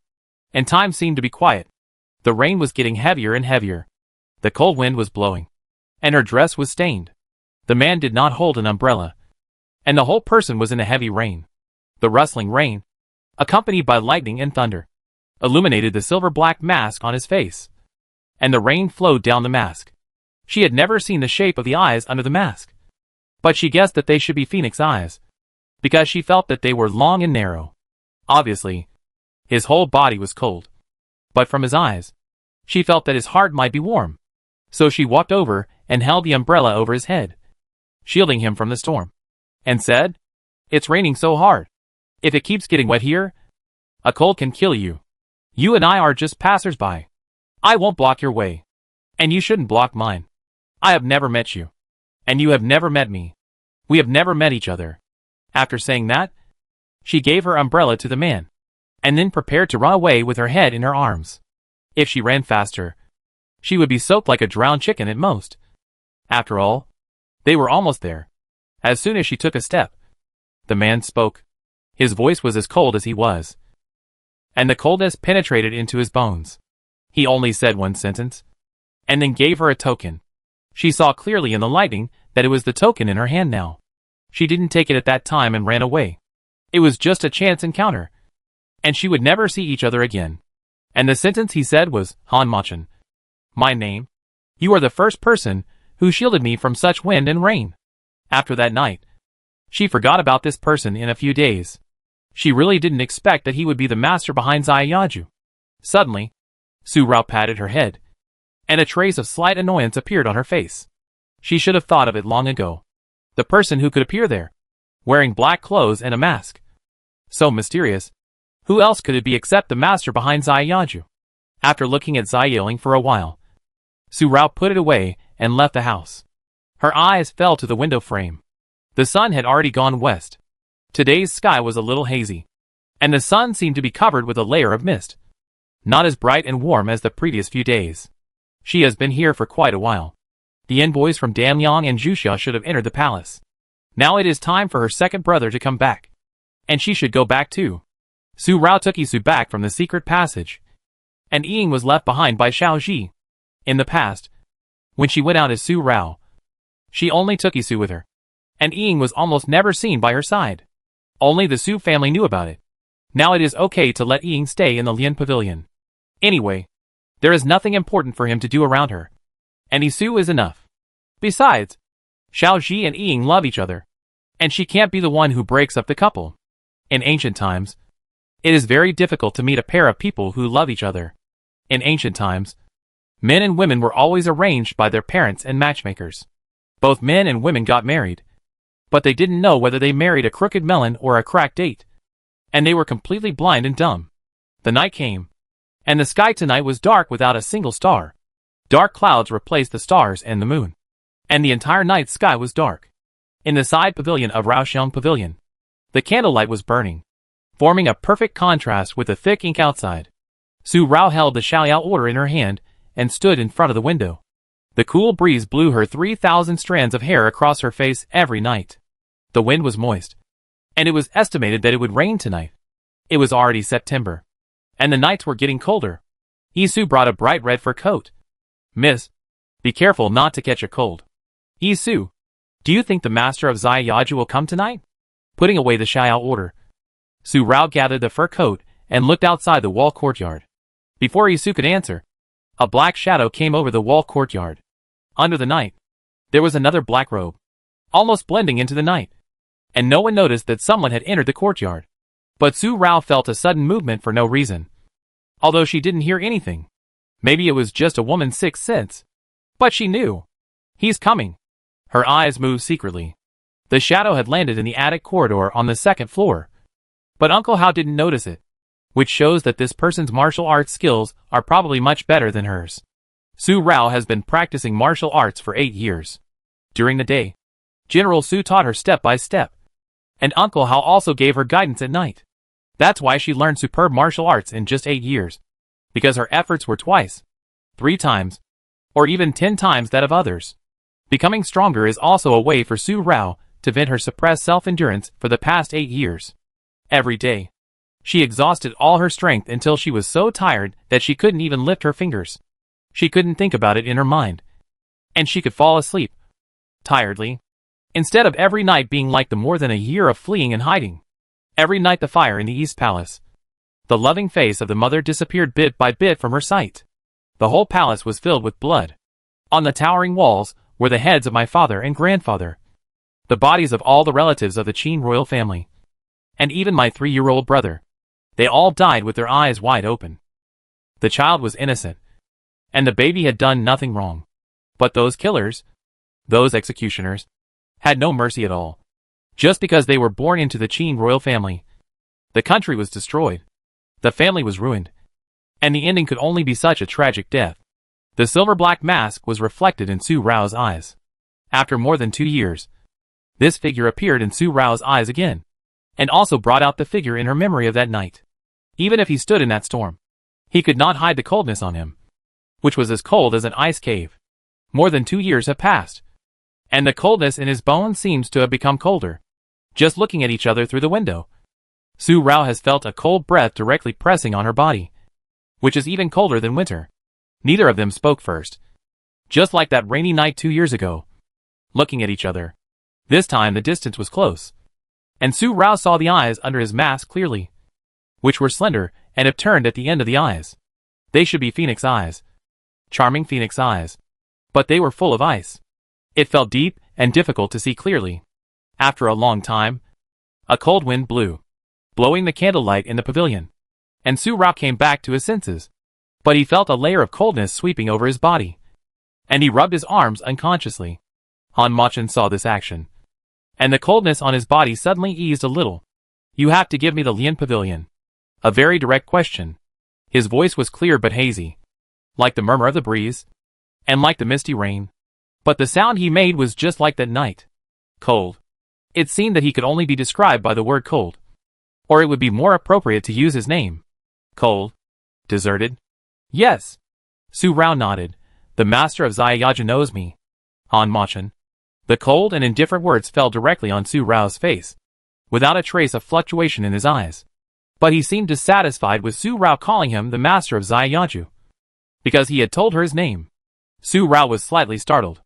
[SPEAKER 1] and time seemed to be quiet. The rain was getting heavier and heavier. The cold wind was blowing, and her dress was stained. The man did not hold an umbrella, and the whole person was in a heavy rain. The rustling rain, accompanied by lightning and thunder, illuminated the silver-black mask on his face. and the rain flowed down the mask. She had never seen the shape of the eyes under the mask, but she guessed that they should be phoenix eyes, because she felt that they were long and narrow. Obviously, his whole body was cold, but from his eyes, she felt that his heart might be warm. So she walked over and held the umbrella over his head, shielding him from the storm, and said, "It's raining so hard. If it keeps getting wet here, a cold can kill you. You and I are just passers-by. I won't block your way, and you shouldn't block mine. I have never met you, and you have never met me. We have never met each other." After saying that, she gave her umbrella to the man, and then prepared to run away with her head in her arms. If she ran faster, she would be soaked like a drowned chicken at most. After all, they were almost there. As soon as she took a step, the man spoke. His voice was as cold as he was, and the coldness penetrated into his bones. He only said one sentence, and then gave her a token. She saw clearly in the lighting that it was the token in her hand now. She didn't take it at that time and ran away. It was just a chance encounter, and she would never see each other again. And the sentence he said was, "Hanmachan. My name. You are the first person who shielded me from such wind and rain." After that night, she forgot about this person in a few days. She really didn't expect that he would be the master behind Zayaju. Suddenly, Su Rao patted her head, and a trace of slight annoyance appeared on her face. She should have thought of it long ago. The person who could appear there, wearing black clothes and a mask. So mysterious. Who else could it be except the master behind Zayaju? After looking at Zailing for a while, Su Rao put it away and left the house. Her eyes fell to the window frame. The sun had already gone west. Today's sky was a little hazy, and the sun seemed to be covered with a layer of mist. Not as bright and warm as the previous few days. She has been here for quite a while. The envoys from Damyang and Juxia should have entered the palace. Now it is time for her second brother to come back, and she should go back too. Su Rao took Isu back from the secret passage, and Ying was left behind by Xiao Ji. In the past, when she went out as Su Rao, she only took Isu with her, and Ying was almost never seen by her side. Only the Su family knew about it. Now it is okay to let Ying stay in the Lian Pavilion. Anyway, there is nothing important for him to do around her, and Isu is enough. Besides, Xiao Ji and Ying love each other, and she can't be the one who breaks up the couple. In ancient times, it is very difficult to meet a pair of people who love each other. In ancient times, men and women were always arranged by their parents and matchmakers. Both men and women got married, but they didn't know whether they married a crooked melon or a cracked date, and they were completely blind and dumb. The night came, and the sky tonight was dark without a single star. Dark clouds replaced the stars and the moon, and the entire night sky was dark. In the side pavilion of Raoxiang Pavilion, the candlelight was burning, forming a perfect contrast with the thick ink outside. Su Rao held the Xiaoyao order in her hand and stood in front of the window. The cool breeze blew her 3,000 strands of hair across her face every night. The wind was moist, and it was estimated that it would rain tonight. It was already September, and the nights were getting colder. Isu brought a bright red fur coat. "Miss, be careful not to catch a cold." "Isu, do you think the master of Zayaju will come tonight?" Putting away the Xiaoyao order, Su Rao gathered the fur coat and looked outside the wall courtyard. Before Isu could answer, a black shadow came over the wall courtyard. Under the night, there was another black robe, almost blending into the night, and no one noticed that someone had entered the courtyard. But Su Rao felt a sudden movement for no reason, although she didn't hear anything. Maybe it was just a woman's sixth sense. But she knew. He's coming. Her eyes moved secretly. The shadow had landed in the attic corridor on the second floor. But Uncle Hao didn't notice it, which shows that this person's martial arts skills are probably much better than hers. Su Rao has been practicing martial arts for 8 years. During the day, General Su taught her step by step, and Uncle Hao also gave her guidance at night. That's why she learned superb martial arts in just 8 years, because her efforts were twice, 3 times, or even 10 times that of others. Becoming stronger is also a way for Su Rao to vent her suppressed self-endurance for the past 8 years. Every day, she exhausted all her strength until she was so tired that she couldn't even lift her fingers. She couldn't think about it in her mind, and she could fall asleep tiredly, instead of every night being like the more than a year of fleeing and hiding. Every night the fire in the East Palace, the loving face of the mother disappeared bit by bit from her sight. The whole palace was filled with blood. On the towering walls were the heads of my father and grandfather, the bodies of all the relatives of the Qin royal family, and even my 3-year-old brother. They all died with their eyes wide open. The child was innocent, and the baby had done nothing wrong. But those killers, those executioners, had no mercy at all. Just because they were born into the Qin royal family, the country was destroyed. The family was ruined. And the ending could only be such a tragic death. The silver-black mask was reflected in Su Rao's eyes. After more than 2 years, this figure appeared in Su Rao's eyes again, and also brought out the figure in her memory of that night. Even if he stood in that storm, he could not hide the coldness on him, which was as cold as an ice cave. More than 2 years have passed, and the coldness in his bones seems to have become colder. Just looking at each other through the window, Su Rao has felt a cold breath directly pressing on her body, which is even colder than winter. Neither of them spoke first. Just like that rainy night 2 years ago. Looking at each other. This time the distance was close, and Su Rao saw the eyes under his mask clearly, which were slender and upturned at the end of the eyes. They should be phoenix eyes. Charming phoenix eyes. But they were full of ice. It felt deep and difficult to see clearly. After a long time, a cold wind blew, blowing the candlelight in the pavilion, and Su Rao came back to his senses. But he felt a layer of coldness sweeping over his body, and he rubbed his arms unconsciously. Han Machin saw this action, and the coldness on his body suddenly eased a little. "You have to give me the Lian Pavilion." A very direct question. His voice was clear but hazy, like the murmur of the breeze, and like the misty rain. But the sound he made was just like that night. Cold. It seemed that he could only be described by the word cold. Or it would be more appropriate to use his name. Cold. Deserted. Yes. Su Rao nodded. The master of Xiaoyajia knows me. Han Machin. The cold and indifferent words fell directly on Su Rao's face, without a trace of fluctuation in his eyes. But he seemed dissatisfied with Su Rao calling him the master of Xiaoyajia, because he had told her his name. Su Rao was slightly startled.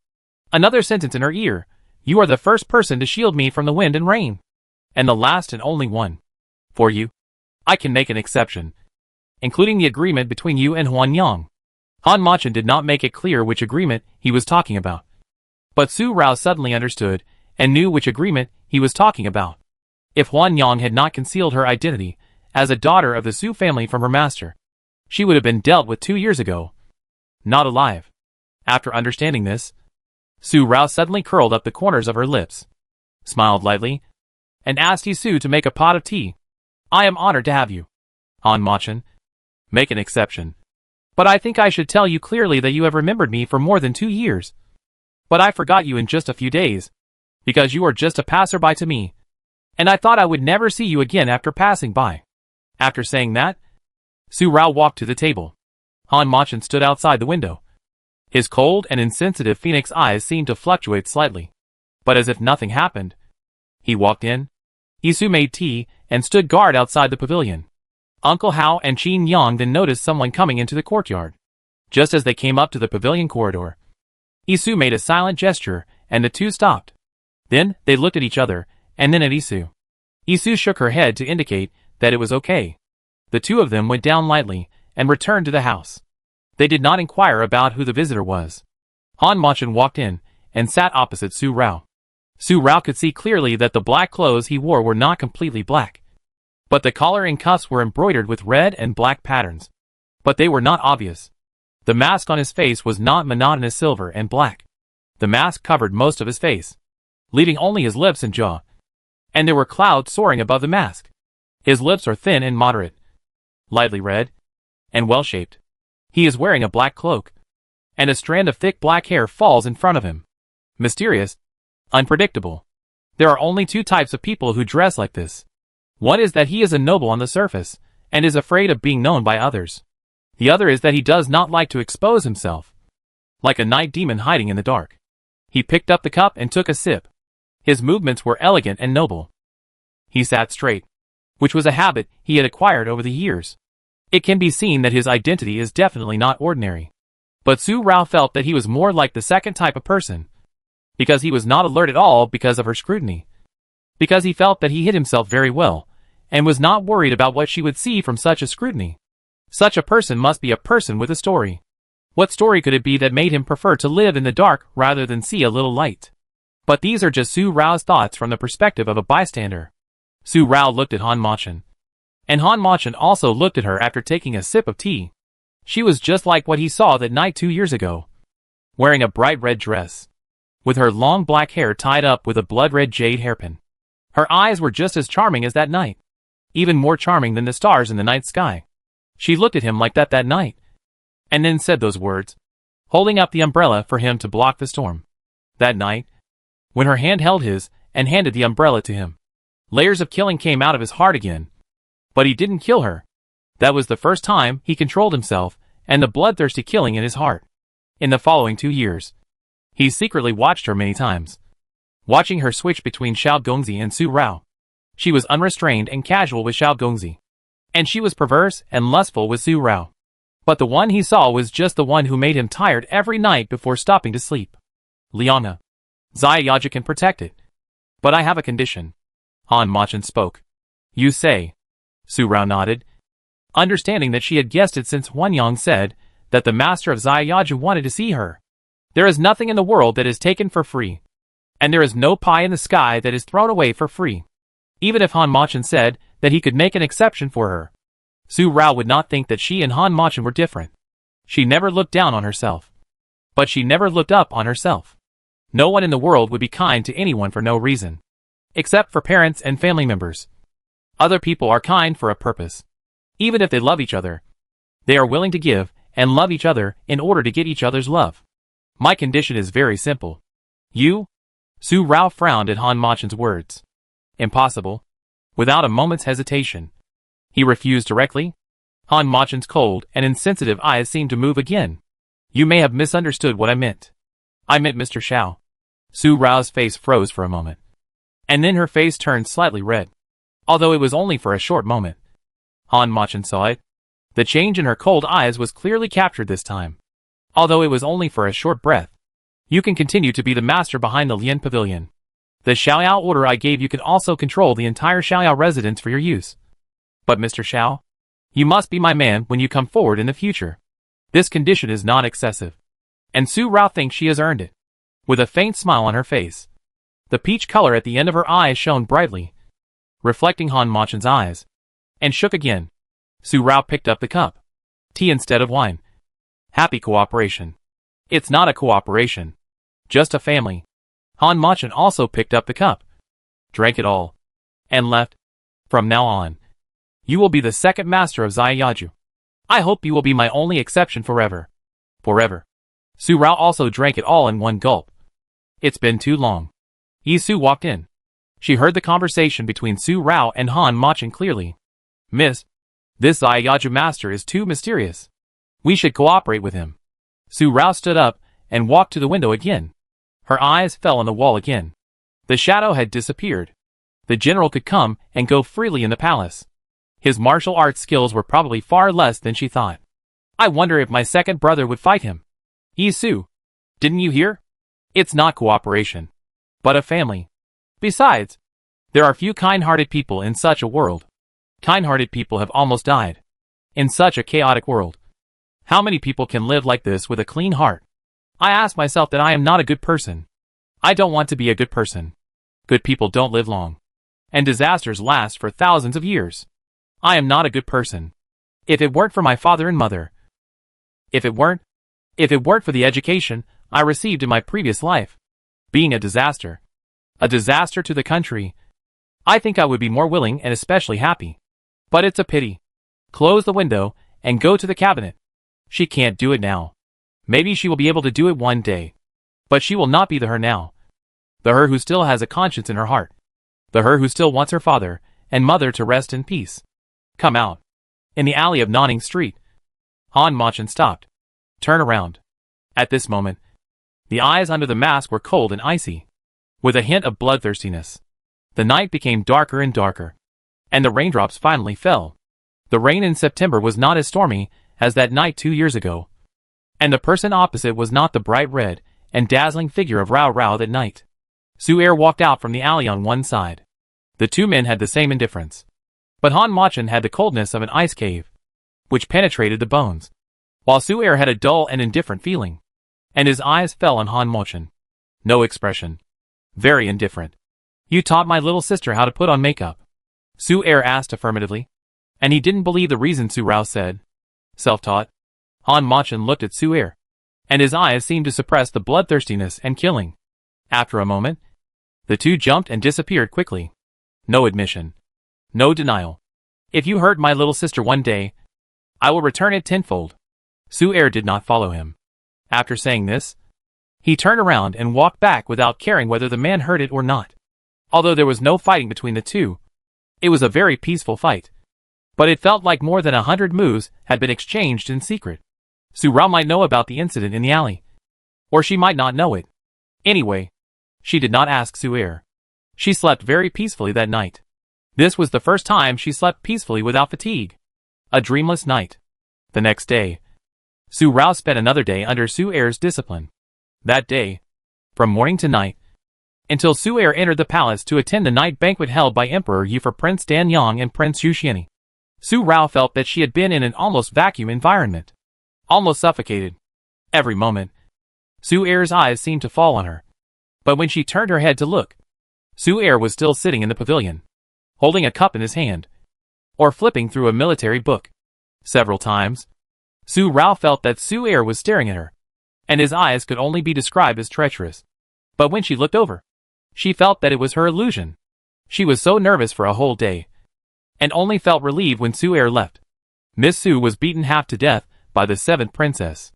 [SPEAKER 1] Another sentence in her ear. "You are the first person to shield me from the wind and rain, and the last and only one. For you, I can make an exception, including the agreement between you and Huan Yang." Han Machin did not make it clear which agreement he was talking about. But Su Rao suddenly understood, and knew which agreement he was talking about. If Huan Yang had not concealed her identity as a daughter of the Su family from her master, she would have been dealt with 2 years ago. Not alive. After understanding this, Su Rao suddenly curled up the corners of her lips, smiled lightly, and asked Isu to make a pot of tea. "I am honored to have you, Han Machin. Make an exception. But I think I should tell you clearly that you have remembered me for more than 2 years. But I forgot you in just a few days, because you are just a passerby to me, and I thought I would never see you again after passing by." After saying that, Su Rao walked to the table. Han Machin stood outside the window. His cold and insensitive phoenix eyes seemed to fluctuate slightly, but as if nothing happened. He walked in. Isu made tea and stood guard outside the pavilion. Uncle Hao and Qin Yang then noticed someone coming into the courtyard. Just as they came up to the pavilion corridor, Isu made a silent gesture, and the two stopped. Then, they looked at each other, and then at Isu. Isu shook her head to indicate that it was okay. The two of them went down lightly, and returned to the house. They did not inquire about who the visitor was. Han Machin walked in, and sat opposite Su Rao. Su Rao could see clearly that the black clothes he wore were not completely black, but the collar and cuffs were embroidered with red and black patterns. But they were not obvious. The mask on his face was not monotonous silver and black. The mask covered most of his face, leaving only his lips and jaw. And there were clouds soaring above the mask. His lips are thin and moderate, lightly red, and well-shaped. He is wearing a black cloak, and a strand of thick black hair falls in front of him. Mysterious, unpredictable. There are only 2 types of people who dress like this. One is that he is a noble on the surface, and is afraid of being known by others. The other is that he does not like to expose himself, like a night demon hiding in the dark. He picked up the cup and took a sip. His movements were elegant and noble. He sat straight, which was a habit he had acquired over the years. It can be seen that his identity is definitely not ordinary. But Su Rao felt that he was more like the second type of person, because he was not alert at all because of her scrutiny. Because he felt that he hid himself very well, and was not worried about what she would see from such a scrutiny. Such a person must be a person with a story. What story could it be that made him prefer to live in the dark rather than see a little light? But these are just Su Rao's thoughts from the perspective of a bystander. Su Rao looked at Han Machen. And Han Machen also looked at her after taking a sip of tea. She was just like what he saw that night 2 years ago. Wearing a bright red dress. With her long black hair tied up with a blood-red jade hairpin. Her eyes were just as charming as that night. Even more charming than the stars in the night sky. She looked at him like that night. And then said those words, holding up the umbrella for him to block the storm. That night, when her hand held his and handed the umbrella to him, layers of killing came out of his heart again. But he didn't kill her. That was the first time he controlled himself and the bloodthirsty killing in his heart. In the following 2 years, he secretly watched her many times. Watching her switch between Xiao Gongzi and Su Rao. She was unrestrained and casual with Xiao Gongzi. And she was perverse and lustful with Su Rao. But the one he saw was just the one who made him tired every night before stopping to sleep. Liana. Xiaoya can protect it. But I have a condition. Han Machen spoke. You say. Su Rao nodded. Understanding that she had guessed it since Huan Yang said that the master of Xiaoya wanted to see her. There is nothing in the world that is taken for free. And there is no pie in the sky that is thrown away for free. Even if Han Machen said that he could make an exception for her, Su Rao would not think that she and Han Machen were different. She never looked down on herself. But she never looked up on herself. No one in the world would be kind to anyone for no reason. Except for parents and family members. Other people are kind for a purpose. Even if they love each other. They are willing to give and love each other in order to get each other's love. My condition is very simple. You? Su Rao frowned at Han Machen's words. Impossible. Without a moment's hesitation. He refused directly. Han Machen's cold and insensitive eyes seemed to move again. You may have misunderstood what I meant. I meant Mr. Shao. Su Rao's face froze for a moment. And then her face turned slightly red. Although it was only for a short moment. Han Machen saw it. The change in her cold eyes was clearly captured this time. Although it was only for a short breath. You can continue to be the master behind the Lian Pavilion. The Xiaoyao order I gave you can also control the entire Xiaoyao residence for your use. But Mr. Shao, you must be my man when you come forward in the future. This condition is not excessive. And Su Rao thinks she has earned it. With a faint smile on her face. The peach color at the end of her eyes shone brightly, reflecting Han Machen's eyes. And shook again. Su Rao picked up the cup. Tea instead of wine. Happy cooperation. It's not a cooperation. Just a family. Han Machen also picked up the cup. Drank it all. And left. From now on. You will be the second master of Xiaoya. I hope you will be my only exception forever. Forever. Su Rao also drank it all in one gulp. It's been too long. Yi Su walked in. She heard the conversation between Su Rao and Han Machen clearly. Miss, this Xiaoya master is too mysterious. We should cooperate with him. Su Rao stood up and walked to the window again. Her eyes fell on the wall again. The shadow had disappeared. The general could come and go freely in the palace. His martial arts skills were probably far less than she thought. I wonder if my second brother would fight him. Yi Su, didn't you hear? It's not cooperation, but a family. Besides, there are few kind-hearted people in such a world. Kind-hearted people have almost died. In such a chaotic world. How many people can live like this with a clean heart? I ask myself that I am not a good person. I don't want to be a good person. Good people don't live long. And disasters last for thousands of years. I am not a good person. If it weren't for my father and mother. If it weren't for the education I received in my previous life. Being a disaster. A disaster to the country. I think I would be more willing and especially happy. But it's a pity. Close the window and go to the cabinet. She can't do it now. Maybe she will be able to do it one day. But she will not be the her now. The her who still has a conscience in her heart. The her who still wants her father and mother to rest in peace. Come out. In the alley of Nanning Street. Han Machen stopped. Turn around. At this moment, the eyes under the mask were cold and icy. With a hint of bloodthirstiness. The night became darker and darker. And the raindrops finally fell. The rain in September was not as stormy as that night 2 years ago. And the person opposite was not the bright red and dazzling figure of Rao Rao that night. Su Er walked out from the alley on one side. The two men had the same indifference. But Han Machen had the coldness of an ice cave, which penetrated the bones. while Su-er had a dull and indifferent feeling, and his eyes fell on Han Mochen. No expression. Very indifferent. You taught my little sister how to put on makeup? Su-er asked affirmatively, and he didn't believe the reason Su Rao said. Self-taught? Han Mochen looked at Su-er, and his eyes seemed to suppress the bloodthirstiness and killing. After a moment, the two jumped and disappeared quickly. No admission. No denial. If you hurt my little sister one day, I will return it tenfold. Su-er did not follow him. After saying this, he turned around and walked back without caring whether the man heard it or not. Although there was no fighting between the two, it was a very peaceful fight. But it felt like more than 100 moves had been exchanged in secret. Su Rao might know about the incident in the alley, or she might not know it. Anyway, she did not ask Su-er. She slept very peacefully that night. This was the first time she slept peacefully without fatigue. A dreamless night. The next day, Su Rao spent another day under Su-er's discipline. That day, from morning to night, until Su-er entered the palace to attend the night banquet held by Emperor Yu for Prince Danyang and Prince Yuxiani. Su Rao felt that she had been in an almost vacuum environment. Almost suffocated. Every moment, Su-er's eyes seemed to fall on her. But when she turned her head to look, Su-er was still sitting in the pavilion, holding a cup in his hand, or flipping through a military book. Several times, Su Rao felt that Su-er was staring at her, and his eyes could only be described as treacherous. But when she looked over, she felt that it was her illusion. She was so nervous for a whole day, and only felt relieved when Su-er left. Miss Su was beaten half to death by the 7th princess.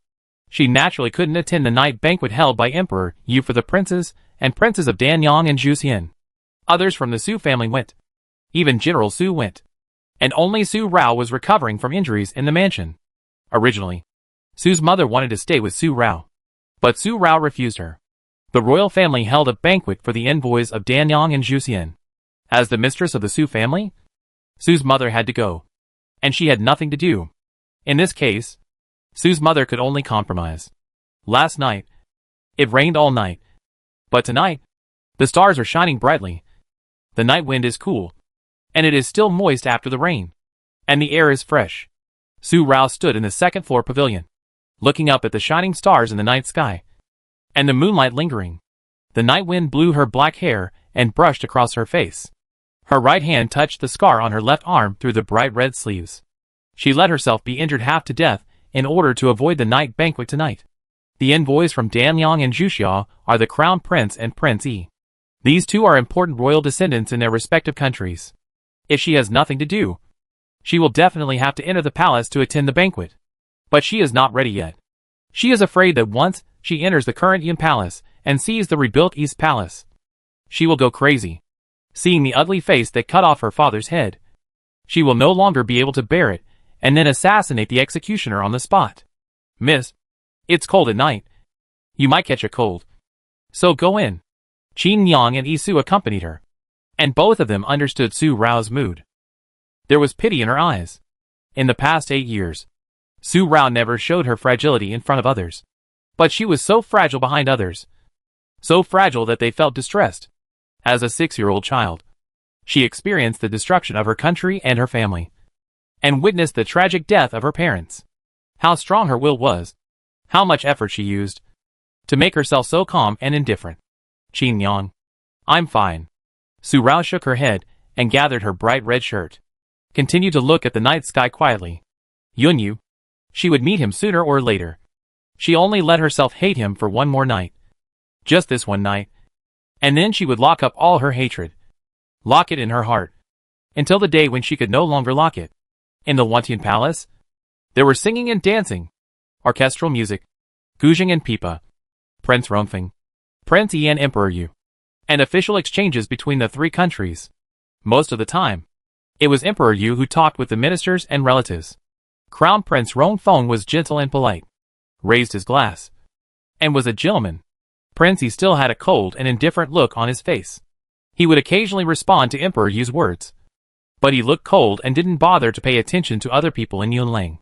[SPEAKER 1] She naturally couldn't attend the night banquet held by Emperor Yu for the princes and princes of Danyang and Juxian. Others from the Su family went. Even General Su went. And only Su Rao was recovering from injuries in the mansion. Originally, Su's mother wanted to stay with Su Rao, but Su Rao refused her. The royal family held a banquet for the envoys of Danyang and Juxian. As the mistress of the Su family, Su's mother had to go, and she had nothing to do. In this case, Su's mother could only compromise. Last night, it rained all night, but tonight, the stars are shining brightly. The night wind is cool, and it is still moist after the rain, and the air is fresh. Su Rao stood in the second-floor pavilion, looking up at the shining stars in the night sky, and the moonlight lingering. The night wind blew her black hair and brushed across her face. Her right hand touched the scar on her left arm through the bright red sleeves. She let herself be injured half to death in order to avoid the night banquet tonight. The envoys from Danyang and Juxia are the Crown Prince and Prince Yi. These two are important royal descendants in their respective countries. If she has nothing to do, she will definitely have to enter the palace to attend the banquet. But she is not ready yet. She is afraid that once she enters the current Yin Palace and sees the rebuilt East Palace, she will go crazy. Seeing the ugly face that cut off her father's head, she will no longer be able to bear it and then assassinate the executioner on the spot. Miss, it's cold at night. You might catch a cold. So go in. Qin Yang and Isu accompanied her, and both of them understood Su Rao's mood. There was pity in her eyes. In the past 8 years, Su Rao never showed her fragility in front of others. But she was so fragile behind others. So fragile that they felt distressed. As a 6-year-old child, she experienced the destruction of her country and her family, and witnessed the tragic death of her parents. How strong her will was. How much effort she used to make herself so calm and indifferent. Qin Yang. I'm fine. Su Rao shook her head and gathered her bright red shirt. Continued to look at the night sky quietly. Yunyu. She would meet him sooner or later. She only let herself hate him for one more night. Just this one night. And then she would lock up all her hatred. Lock it in her heart. Until the day when she could no longer lock it. In the Wantian Palace, there were singing and dancing, orchestral music, guzheng and pipa, Prince Rongfeng, Prince Yi and Emperor Yu, and official exchanges between the 3 countries. Most of the time, it was Emperor Yu who talked with the ministers and relatives. Crown Prince Rongfeng was gentle and polite, raised his glass, and was a gentleman. Prince Yi still had a cold and indifferent look on his face. He would occasionally respond to Emperor Yu's words, but he looked cold and didn't bother to pay attention to other people in Yunlang.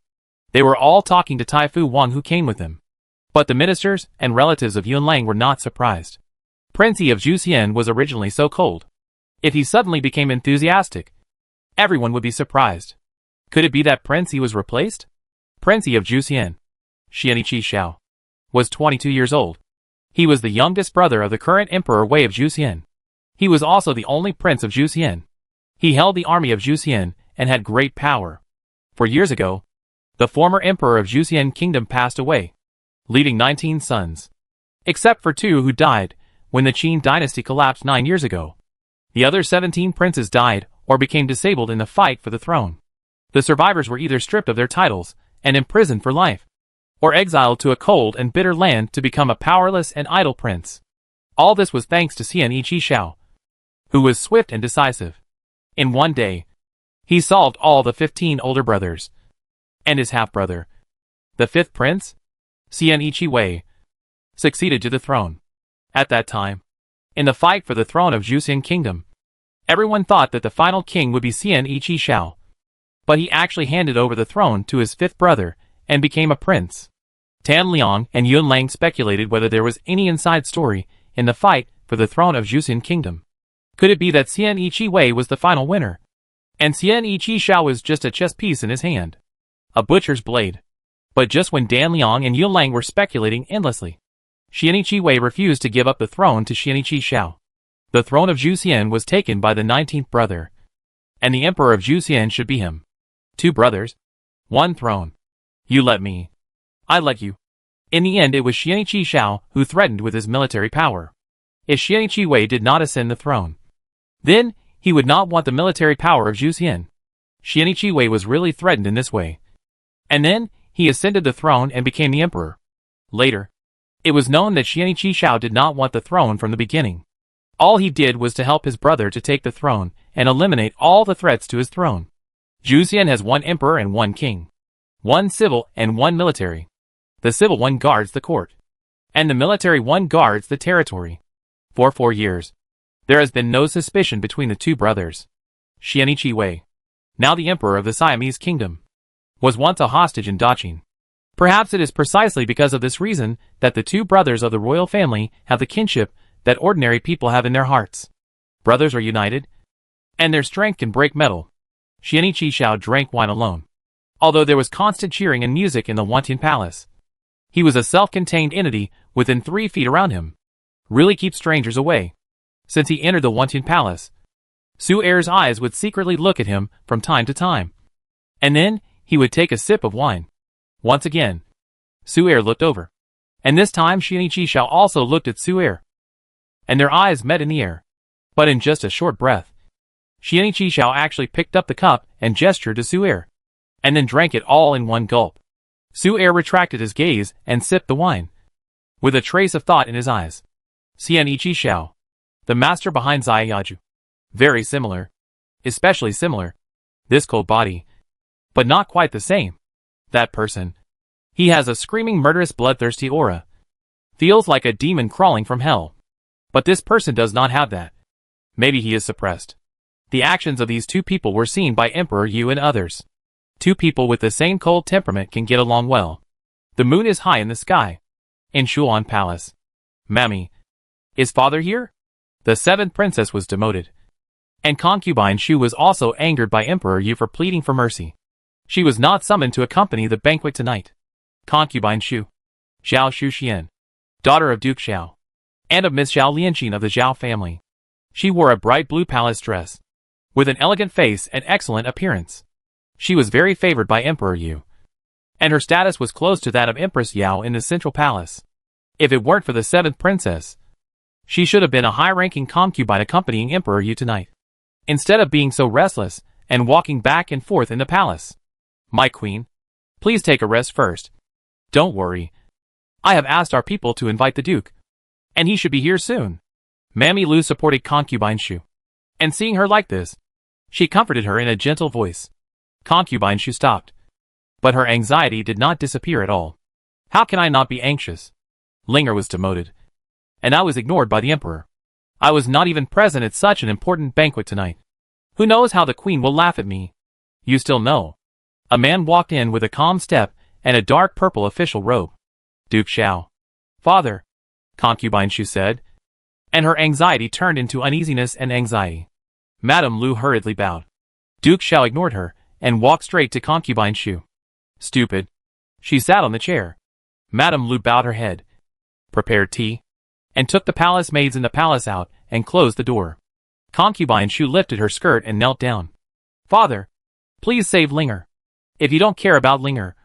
[SPEAKER 1] They were all talking to Tai Fu Wang who came with them. But the ministers and relatives of Yunlang were not surprised. Prince Yi of Juxian was originally so cold. If he suddenly became enthusiastic, everyone would be surprised. Could it be that Prince Yi was replaced? Prince Yi of Juxian, Shao, was 22 years old. He was the youngest brother of the current Emperor Wei of Zhuxian. He was also the only prince of Zhuxian. He held the army of Zhuxian and had great power. 4 years ago, the former emperor of Zhuxian Kingdom passed away, leaving 19 sons, except for 2 who died when the Qin dynasty collapsed 9 years ago. The other 17 princes died or became disabled in the fight for the throne. The survivors were either stripped of their titles and imprisoned for life, or exiled to a cold and bitter land to become a powerless and idle prince. All this was thanks to Shao, who was swift and decisive. In one day, he solved all the 15 older brothers, and his half-brother, the 5th prince, Wei, succeeded to the throne. At that time, in the fight for the throne of Zhuxian Kingdom, everyone thought that the final king would be Shao, but he actually handed over the throne to his 5th brother and became a prince. Tan Liang and Yun Lang speculated whether there was any inside story in the fight for the throne of Zhuxian Kingdom. Could it be that Wei was the final winner, and Shao was just a chess piece in his hand, a butcher's blade? But just when Dan Liang and Yun Lang were speculating endlessly, Wei refused to give up the throne to Shao. The throne of Zhuxian was taken by the 19th brother, and the emperor of Zhuxian should be him. 2 brothers, 1 throne. You let me, I let you. In the end, it was Shao who threatened with his military power. If Wei did not ascend the throne, then he would not want the military power of Zhuxian. Wei was really threatened in this way. And then, he ascended the throne and became the emperor. Later, it was known that Shao did not want the throne from the beginning. All he did was to help his brother to take the throne and eliminate all the threats to his throne. Zhuxian has 1 emperor and 1 king, 1 civil and 1 military. The civil one guards the court, and the military one guards the territory. For 4 years, there has been no suspicion between the 2 brothers. Wei, now the emperor of the Siamese kingdom, was once a hostage in Daqing. Perhaps it is precisely because of this reason that the 2 brothers of the royal family have the kinship that ordinary people have in their hearts. Brothers are united, and their strength can break metal. Shao drank wine alone, although there was constant cheering and music in the Wantian Palace. He was a self-contained entity within 3 feet around him. Really keep strangers away. Since he entered the Wantian Palace, Su Er's eyes would secretly look at him from time to time. And then, he would take a sip of wine. Once again, Su Er looked over. And this time Shao also looked at Su Er. And their eyes met in the air. But in just a short breath, Shao actually picked up the cup and gestured to Su Er, and then drank it all in one gulp. Su Er retracted his gaze and sipped the wine, with a trace of thought in his eyes. Shao, the master behind Zayaju. Very similar. Especially similar. This cold body. But not quite the same. That person. He has a screaming murderous bloodthirsty aura. Feels like a demon crawling from hell. But this person does not have that. Maybe he is suppressed. The actions of these 2 people were seen by Emperor Yu and others. 2 people with the same cold temperament can get along well. The moon is high in the sky. In Shuan Palace. Mammy. Is father here? The 7th princess was demoted. And concubine Shu was also angered by Emperor Yu for pleading for mercy. She was not summoned to accompany the banquet tonight. Concubine Shu. Zhao Shuxian. Daughter of Duke Xiao. And of Miss Zhao Lianqin of the Zhao family. She wore a bright blue palace dress, with an elegant face and excellent appearance. She was very favored by Emperor Yu, and her status was close to that of Empress Yao in the central palace. If it weren't for the 7th princess, she should have been a high-ranking concubine accompanying Emperor Yu tonight, instead of being so restless and walking back and forth in the palace. My queen, please take a rest first. Don't worry. I have asked our people to invite the Duke, and he should be here soon. Mammy Lu supported concubine Shu, and seeing her like this, she comforted her in a gentle voice. Concubine Shu stopped, but her anxiety did not disappear at all. How can I not be anxious? Linger was demoted, and I was ignored by the emperor. I was not even present at such an important banquet tonight. Who knows how the queen will laugh at me? You still know. A man walked in with a calm step and a dark purple official robe. Duke Xiao. Father, concubine Shu said, and her anxiety turned into uneasiness and anxiety. Madame Lu hurriedly bowed. Duke Xiao ignored her and walked straight to concubine Shu. Stupid. She sat on the chair, Madame Lu bowed her head, prepared tea, and took the palace maids in the palace out and closed the door. Concubine Shu lifted her skirt and knelt down. Father, please save Linger. If you don't care about Linger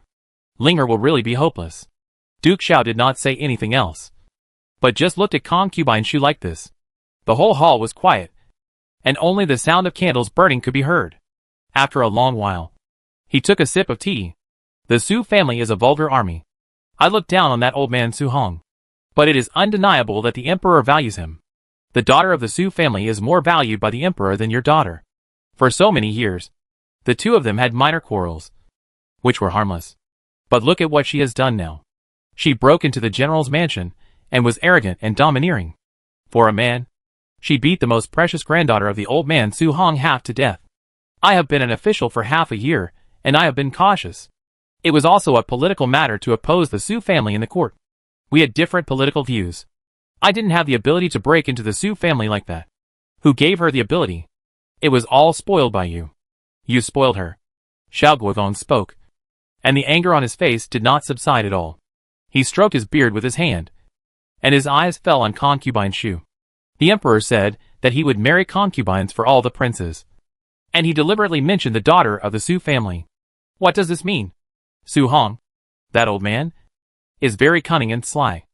[SPEAKER 1] will really be hopeless. Duke Xiao did not say anything else, but just looked at Concubine Shu like this. The whole hall was quiet, and only the sound of candles burning could be heard. After a long while, he took a sip of tea. The Su family is a vulgar army. I look down on that old man Su Hong, but it is undeniable that the emperor values him. The daughter of the Su family is more valued by the emperor than your daughter. For so many years, the two of them had minor quarrels, which were harmless. But look at what she has done now. She broke into the general's mansion and was arrogant and domineering. For a man, she beat the most precious granddaughter of the old man Su Hong half to death. I have been an official for half a year, and I have been cautious. It was also a political matter to oppose the Su family in the court. We had different political views. I didn't have the ability to break into the Su family like that. Who gave her the ability? It was all spoiled by you. You spoiled her. Xiao Guogong spoke, and the anger on his face did not subside at all. He stroked his beard with his hand, and his eyes fell on Concubine Shu. The emperor said that he would marry concubines for all the princes, and he deliberately mentioned the daughter of the Su family. What does this mean? Su Hong, that old man, is very cunning and sly.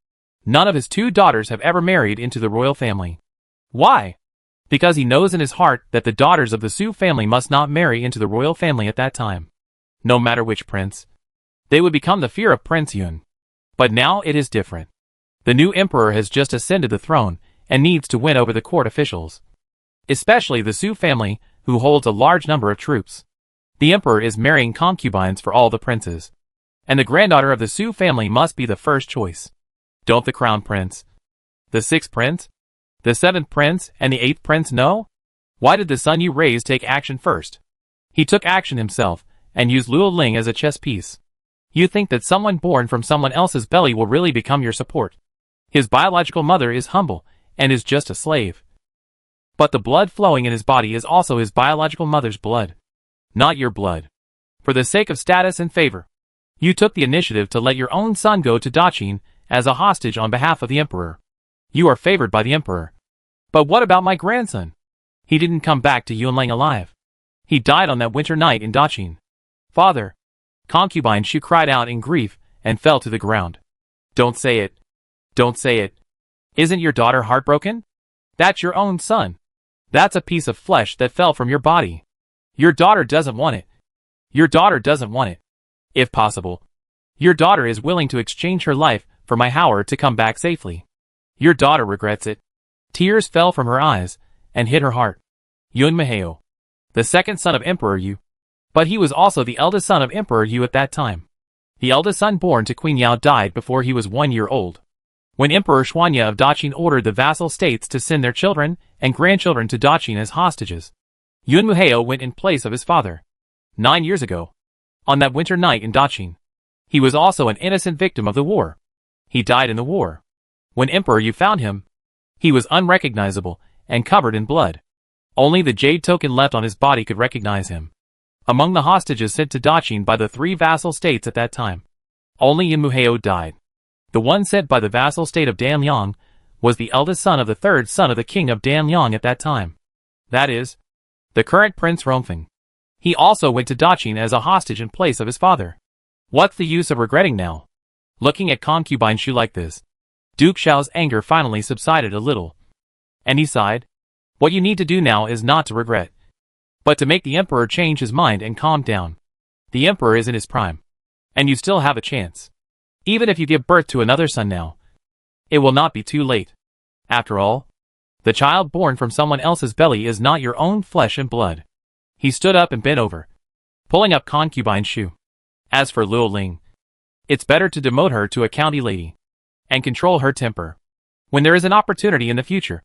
[SPEAKER 1] None of his two daughters have ever married into the royal family. Why? Because he knows in his heart that the daughters of the Su family must not marry into the royal family at that time. No matter which prince, they would become the fear of Prince Yun. But now it is different. The new emperor has just ascended the throne and needs to win over the court officials, especially the Su family, who holds a large number of troops. The emperor is marrying concubines for all the princes, and the granddaughter of the Su family must be the first choice. Don't the crown prince, the sixth prince, the seventh prince, and the eighth prince know? Why did the son you raised take action first? He took action himself and used Luo Ling as a chess piece. You think that someone born from someone else's belly will really become your support. His biological mother is humble and is just a slave. But the blood flowing in his body is also his biological mother's blood, not your blood. For the sake of status and favor, you took the initiative to let your own son go to Daqin as a hostage on behalf of the emperor. You are favored by the emperor. But what about my grandson? He didn't come back to Yunlang alive. He died on that winter night in Daqin. Father, Concubine Shu cried out in grief and fell to the ground. Don't say it. Don't say it. Isn't your daughter heartbroken? That's your own son. That's a piece of flesh that fell from your body. Your daughter doesn't want it. Your daughter doesn't want it. If possible, your daughter is willing to exchange her life for my Howard to come back safely. Your daughter regrets it. Tears fell from her eyes and hit her heart. Yun Maheo, the second son of Emperor Yu. But he was also the eldest son of Emperor Yu at that time. The eldest son born to Queen Yao died before he was 1 year old. When Emperor Xuanya of Daqin ordered the vassal states to send their children and grandchildren to Daqin as hostages, Yun Muheo went in place of his father. 9 years ago, on that winter night in Daqin, he was also an innocent victim of the war. He died in the war. When Emperor Yu found him, he was unrecognizable and covered in blood. Only the jade token left on his body could recognize him. Among the hostages sent to Daqin by the 3 vassal states at that time, only Yin Muheo died. The one sent by the vassal state of Danliang was the eldest son of the third son of the king of Danliang at that time. That is, the current Prince Rongfeng. He also went to Daqin as a hostage in place of his father. What's the use of regretting now? Looking at Concubine Shu like this, Duke Xiao's anger finally subsided a little, and he sighed. What you need to do now is not to regret, but to make the emperor change his mind and calm down. The emperor is in his prime, and you still have a chance. Even if you give birth to another son now, it will not be too late. After all, the child born from someone else's belly is not your own flesh and blood. He stood up and bent over, pulling up Concubine Shu. As for Luo Ling, it's better to demote her to a county lady and control her temper. When there is an opportunity in the future,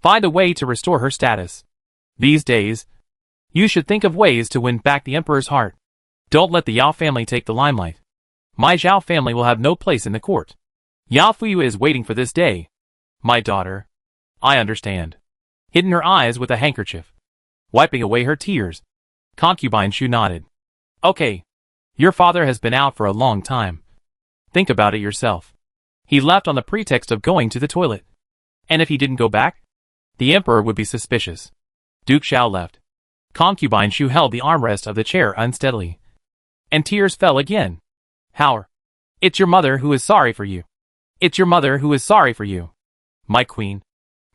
[SPEAKER 1] find a way to restore her status. These days, you should think of ways to win back the emperor's heart. Don't let the Yao family take the limelight. My Zhao family will have no place in the court. Yao Fuyu is waiting for this day. My daughter. I understand. Hidden her eyes with a handkerchief, wiping away her tears. Concubine Shu nodded. Okay. Your father has been out for a long time. Think about it yourself. He left on the pretext of going to the toilet. And if he didn't go back? The emperor would be suspicious. Duke Xiao left. Concubine Shu held the armrest of the chair unsteadily. And tears fell again. How? It's your mother who is sorry for you. It's your mother who is sorry for you. My queen.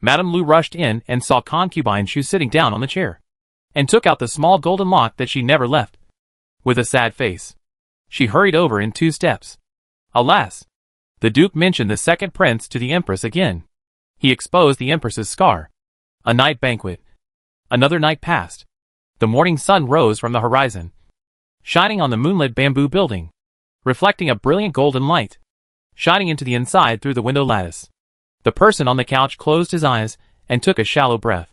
[SPEAKER 1] Madame Lu rushed in and saw concubine Shu sitting down on the chair, and took out the small golden lock that she never left. With a sad face, she hurried over in 2 steps. Alas! The Duke mentioned the second prince to the Empress again. He exposed the Empress's scar. A night banquet. Another night passed. The morning sun rose from the horizon, shining on the moonlit bamboo building, reflecting a brilliant golden light, shining into the inside through the window lattice. The person on the couch closed his eyes and took a shallow breath.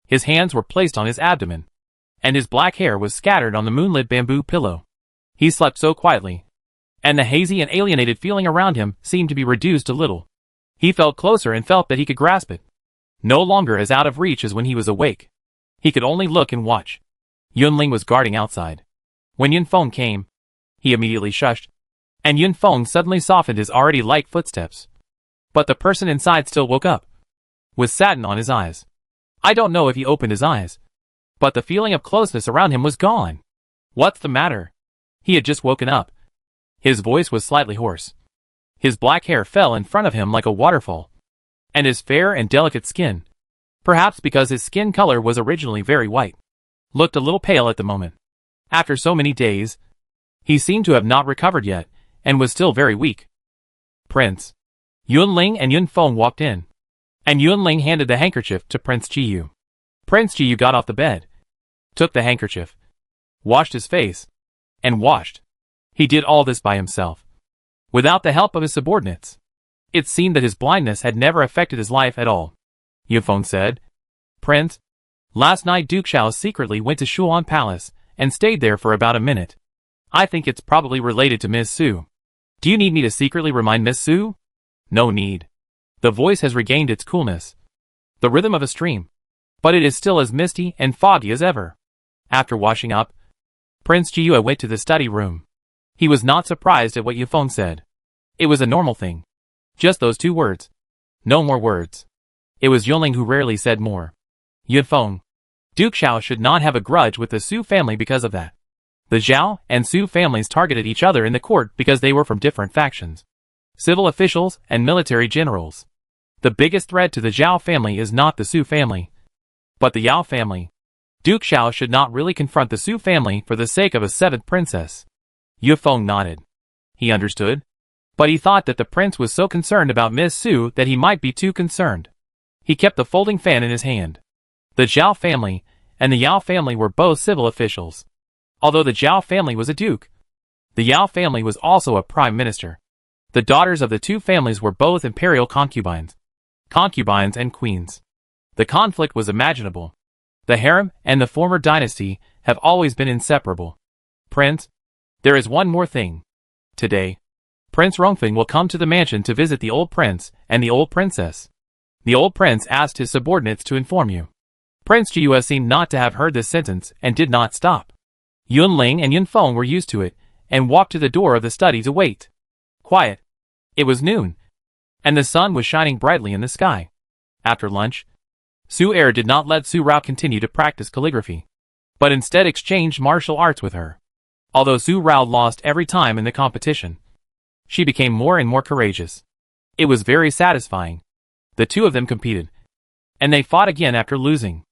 [SPEAKER 1] His hands were placed on his abdomen, and his black hair was scattered on the moonlit bamboo pillow. He slept so quietly, and the hazy and alienated feeling around him seemed to be reduced a little. He felt closer and felt that he could grasp it. No longer as out of reach as when he was awake. He could only look and watch. Yunling was guarding outside. When Yunfeng came, he immediately shushed, and Yunfeng suddenly softened his already light footsteps. But the person inside still woke up, with satin on his eyes. I don't know if he opened his eyes, but the feeling of closeness around him was gone. What's the matter? He had just woken up. His voice was slightly hoarse. His black hair fell in front of him like a waterfall, and his fair and delicate skin, perhaps because his skin color was originally very white, looked a little pale at the moment. After so many days, he seemed to have not recovered yet, and was still very weak. Prince. Yunling and Yunfeng walked in, and Yunling handed the handkerchief to Prince Jiyu. Prince Jiyu got off the bed, took the handkerchief, washed his face, and washed. He did all this by himself, without the help of his subordinates. It seemed that his blindness had never affected his life at all. Yunfeng said, Prince, last night Duke Xiao secretly went to Shuan Palace and stayed there for about a minute. I think it's probably related to Miss Su. Do you need me to secretly remind Miss Su? No need. The voice has regained its coolness, the rhythm of a stream, but it is still as misty and foggy as ever. After washing up, Prince Jiyu went to the study room. He was not surprised at what Yunfeng said. It was a normal thing. Just those 2 words. No more words. It was Yunling who rarely said more. Yunfeng. Duke Xiao should not have a grudge with the Su family because of that. The Zhao and Su families targeted each other in the court because they were from different factions. Civil officials and military generals. The biggest threat to the Zhao family is not the Su family, but the Yao family. Duke Xiao should not really confront the Su family for the sake of a 7th princess. Yunfeng nodded. He understood, but he thought that the prince was so concerned about Miss Su that he might be too concerned. He kept the folding fan in his hand. The Zhao family and the Yao family were both civil officials. Although the Zhao family was a duke, the Yao family was also a prime minister. The daughters of the 2 families were both imperial concubines and queens. The conflict was imaginable. The harem and the former dynasty have always been inseparable. Prince, there is one more thing. Today, Prince Rongfeng will come to the mansion to visit the old prince and the old princess. The old prince asked his subordinates to inform you. Prince Jiyu seemed not to have heard this sentence and did not stop. Yunling and Yunfeng were used to it and walked to the door of the study to wait. Quiet. It was noon, and the sun was shining brightly in the sky. After lunch, Su Er did not let Su Rao continue to practice calligraphy, but instead exchanged martial arts with her. Although Su Rao lost every time in the competition, she became more and more courageous. It was very satisfying. The 2 of them competed, and they fought again after losing,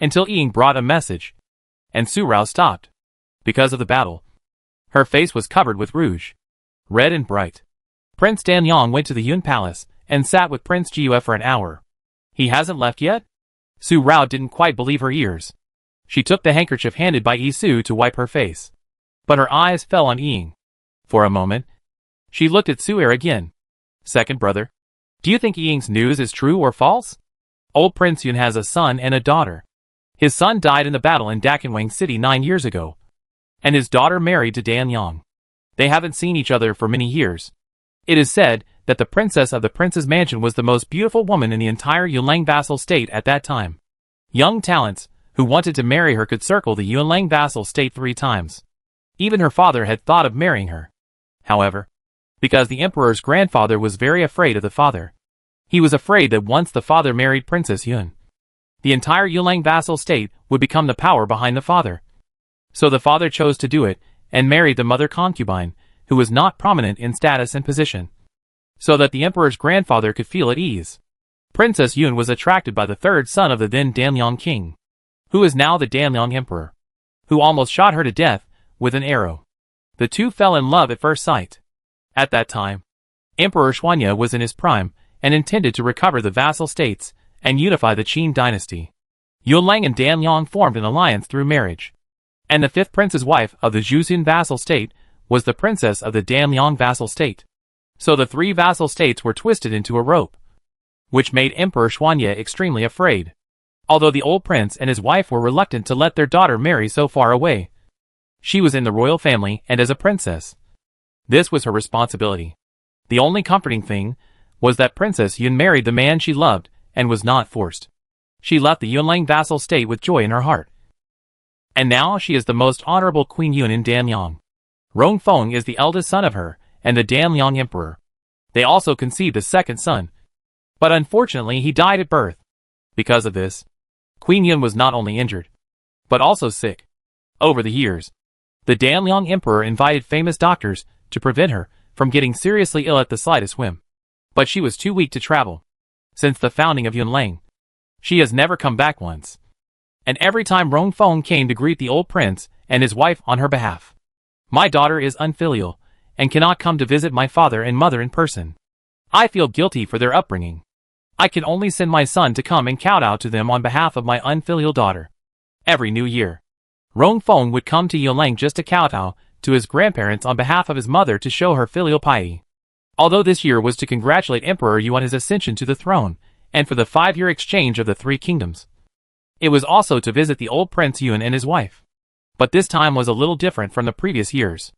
[SPEAKER 1] until Ying brought a message, and Su Rao stopped. Because of the battle, her face was covered with rouge, red and bright. Prince Danyang went to the Yun Palace and sat with Prince Jiyu for an hour. He hasn't left yet? Su Rao didn't quite believe her ears. She took the handkerchief handed by Yisu to wipe her face, but her eyes fell on Ying. For a moment, she looked at Su Er again. Second brother, do you think Ying's news is true or false? Old Prince Yun has a son and a daughter. His son died in the battle in Dakenwang City 9 years ago, and his daughter married to Danyang. They haven't seen each other for many years. It is said that the princess of the prince's mansion was the most beautiful woman in the entire Yunlang vassal state at that time. Young talents who wanted to marry her could circle the Yunlang vassal state 3 times. Even her father had thought of marrying her. However, because the emperor's grandfather was very afraid of the father. He was afraid that once the father married Princess Yun, the entire Yunlang vassal state would become the power behind the father. So the father chose to do it, and married the mother concubine, who was not prominent in status and position, so that the emperor's grandfather could feel at ease. Princess Yun was attracted by the third son of the then Danliang king, who is now the Danliang emperor, who almost shot her to death with an arrow. The two fell in love at first sight. At that time, Emperor Xuanya was in his prime and intended to recover the vassal states and unify the Qin dynasty. Yunlang and Danliang formed an alliance through marriage, and the fifth prince's wife of the Zhuxun vassal state was the princess of the Danliang vassal state. So the three vassal states were twisted into a rope, which made Emperor Xuanya extremely afraid. Although the old prince and his wife were reluctant to let their daughter marry so far away, she was in the royal family and as a princess, this was her responsibility. The only comforting thing was that Princess Yun married the man she loved and was not forced. She left the Yunlang vassal state with joy in her heart. And now she is the most honorable Queen Yun in Danliang. Rongfeng is the eldest son of her and the Danliang emperor. They also conceived a second son, but unfortunately he died at birth. Because of this, Queen Yun was not only injured, but also sick. Over the years, the Danliang emperor invited famous doctors to prevent her from getting seriously ill at the slightest whim. But she was too weak to travel. Since the founding of Yunlang, she has never come back once. And every time Rongfeng came to greet the old prince and his wife on her behalf, my daughter is unfilial and cannot come to visit my father and mother in person. I feel guilty for their upbringing. I can only send my son to come and kowtow to them on behalf of my unfilial daughter. Every new year, Rongfeng would come to Yunlang just to kowtow to his grandparents on behalf of his mother to show her filial piety. Although this year was to congratulate Emperor Yu on his ascension to the throne, and for the 5-year exchange of the three kingdoms. It was also to visit the old Prince Yun and his wife. But this time was a little different from the previous years.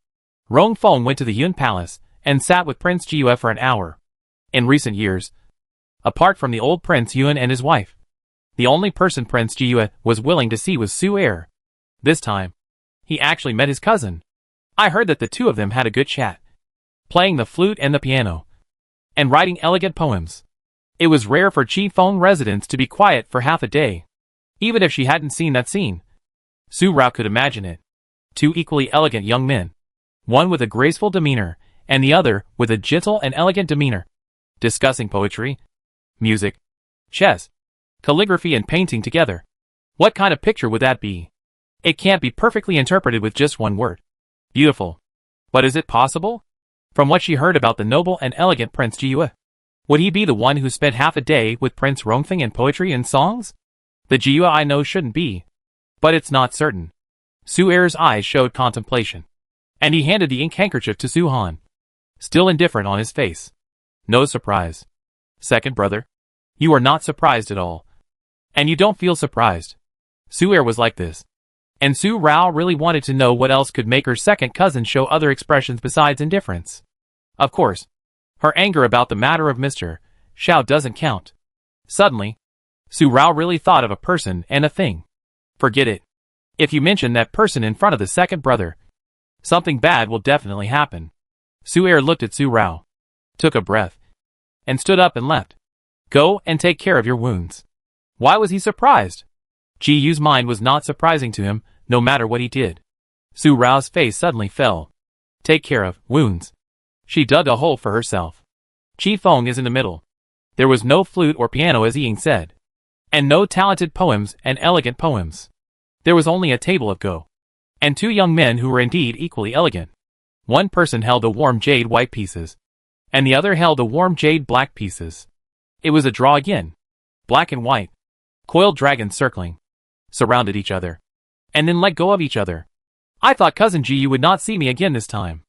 [SPEAKER 1] Rongfeng went to the Yun Palace and sat with Prince Jiyue for an hour. In recent years, apart from the old Prince Yun and his wife, the only person Prince Jiyue was willing to see was Su Er. This time, he actually met his cousin. I heard that the two of them had a good chat, playing the flute and the piano, and writing elegant poems. It was rare for Qifeng residents to be quiet for half a day, even if she hadn't seen that scene. Su Rao could imagine it. Two equally elegant young men, one with a graceful demeanor, and the other with a gentle and elegant demeanor, discussing poetry, music, chess, calligraphy and painting together. What kind of picture would that be? It can't be perfectly interpreted with just one word. Beautiful. But is it possible? From what she heard about the noble and elegant Prince Jiyue, would he be the one who spent half a day with Prince Rongfeng in poetry and songs? The Jiyue I know shouldn't be. But it's not certain. Su Er's eyes showed contemplation, and he handed the ink handkerchief to Su Han, still indifferent on his face. No surprise. Second brother, you are not surprised at all. And you don't feel surprised. Su Er was like this. And Su Rao really wanted to know what else could make her second cousin show other expressions besides indifference. Of course, her anger about the matter of Mr. Shao doesn't count. Suddenly, Su Rao really thought of a person and a thing. Forget it. If you mention that person in front of the second brother, something bad will definitely happen. Su Er looked at Su Rao, took a breath, and stood up and left. Go and take care of your wounds. Why was he surprised? Ji Yu's mind was not surprising to him, no matter what he did. Su Rao's face suddenly fell. Take care of wounds. She dug a hole for herself. Qifeng is in the middle. There was no flute or piano as Ying said, and no talented poems and elegant poems. There was only a table of Go, and two young men who were indeed equally elegant. One person held the warm jade white pieces, and the other held the warm jade black pieces. It was a draw again. Black and white, coiled dragons circling, surrounded each other, and then let go of each other. I thought cousin Ji Yu would not see me again this time.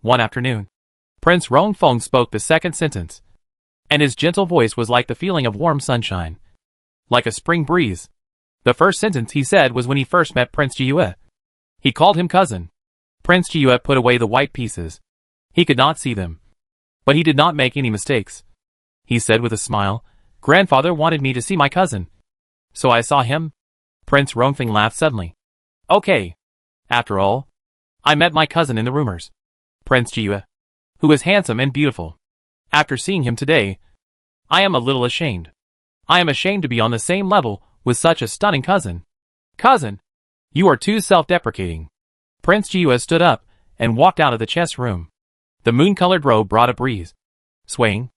[SPEAKER 1] One afternoon, Prince Rongfeng spoke the second sentence, and his gentle voice was like the feeling of warm sunshine, like a spring breeze. The first sentence he said was when he first met Prince Jiyue. He called him cousin. Prince Jiyue put away the white pieces. He could not see them, but he did not make any mistakes. He said with a smile, "Grandfather wanted me to see my cousin, so I saw him." Prince Rongfeng laughed suddenly. "Okay. After all, I met my cousin in the rumors." Prince Jiyue, who is handsome and beautiful. After seeing him today, I am a little ashamed. I am ashamed to be on the same level with such a stunning cousin. Cousin, you are too self-deprecating. Prince Jiwa stood up and walked out of the chess room. The moon-colored robe brought a breeze, swaying,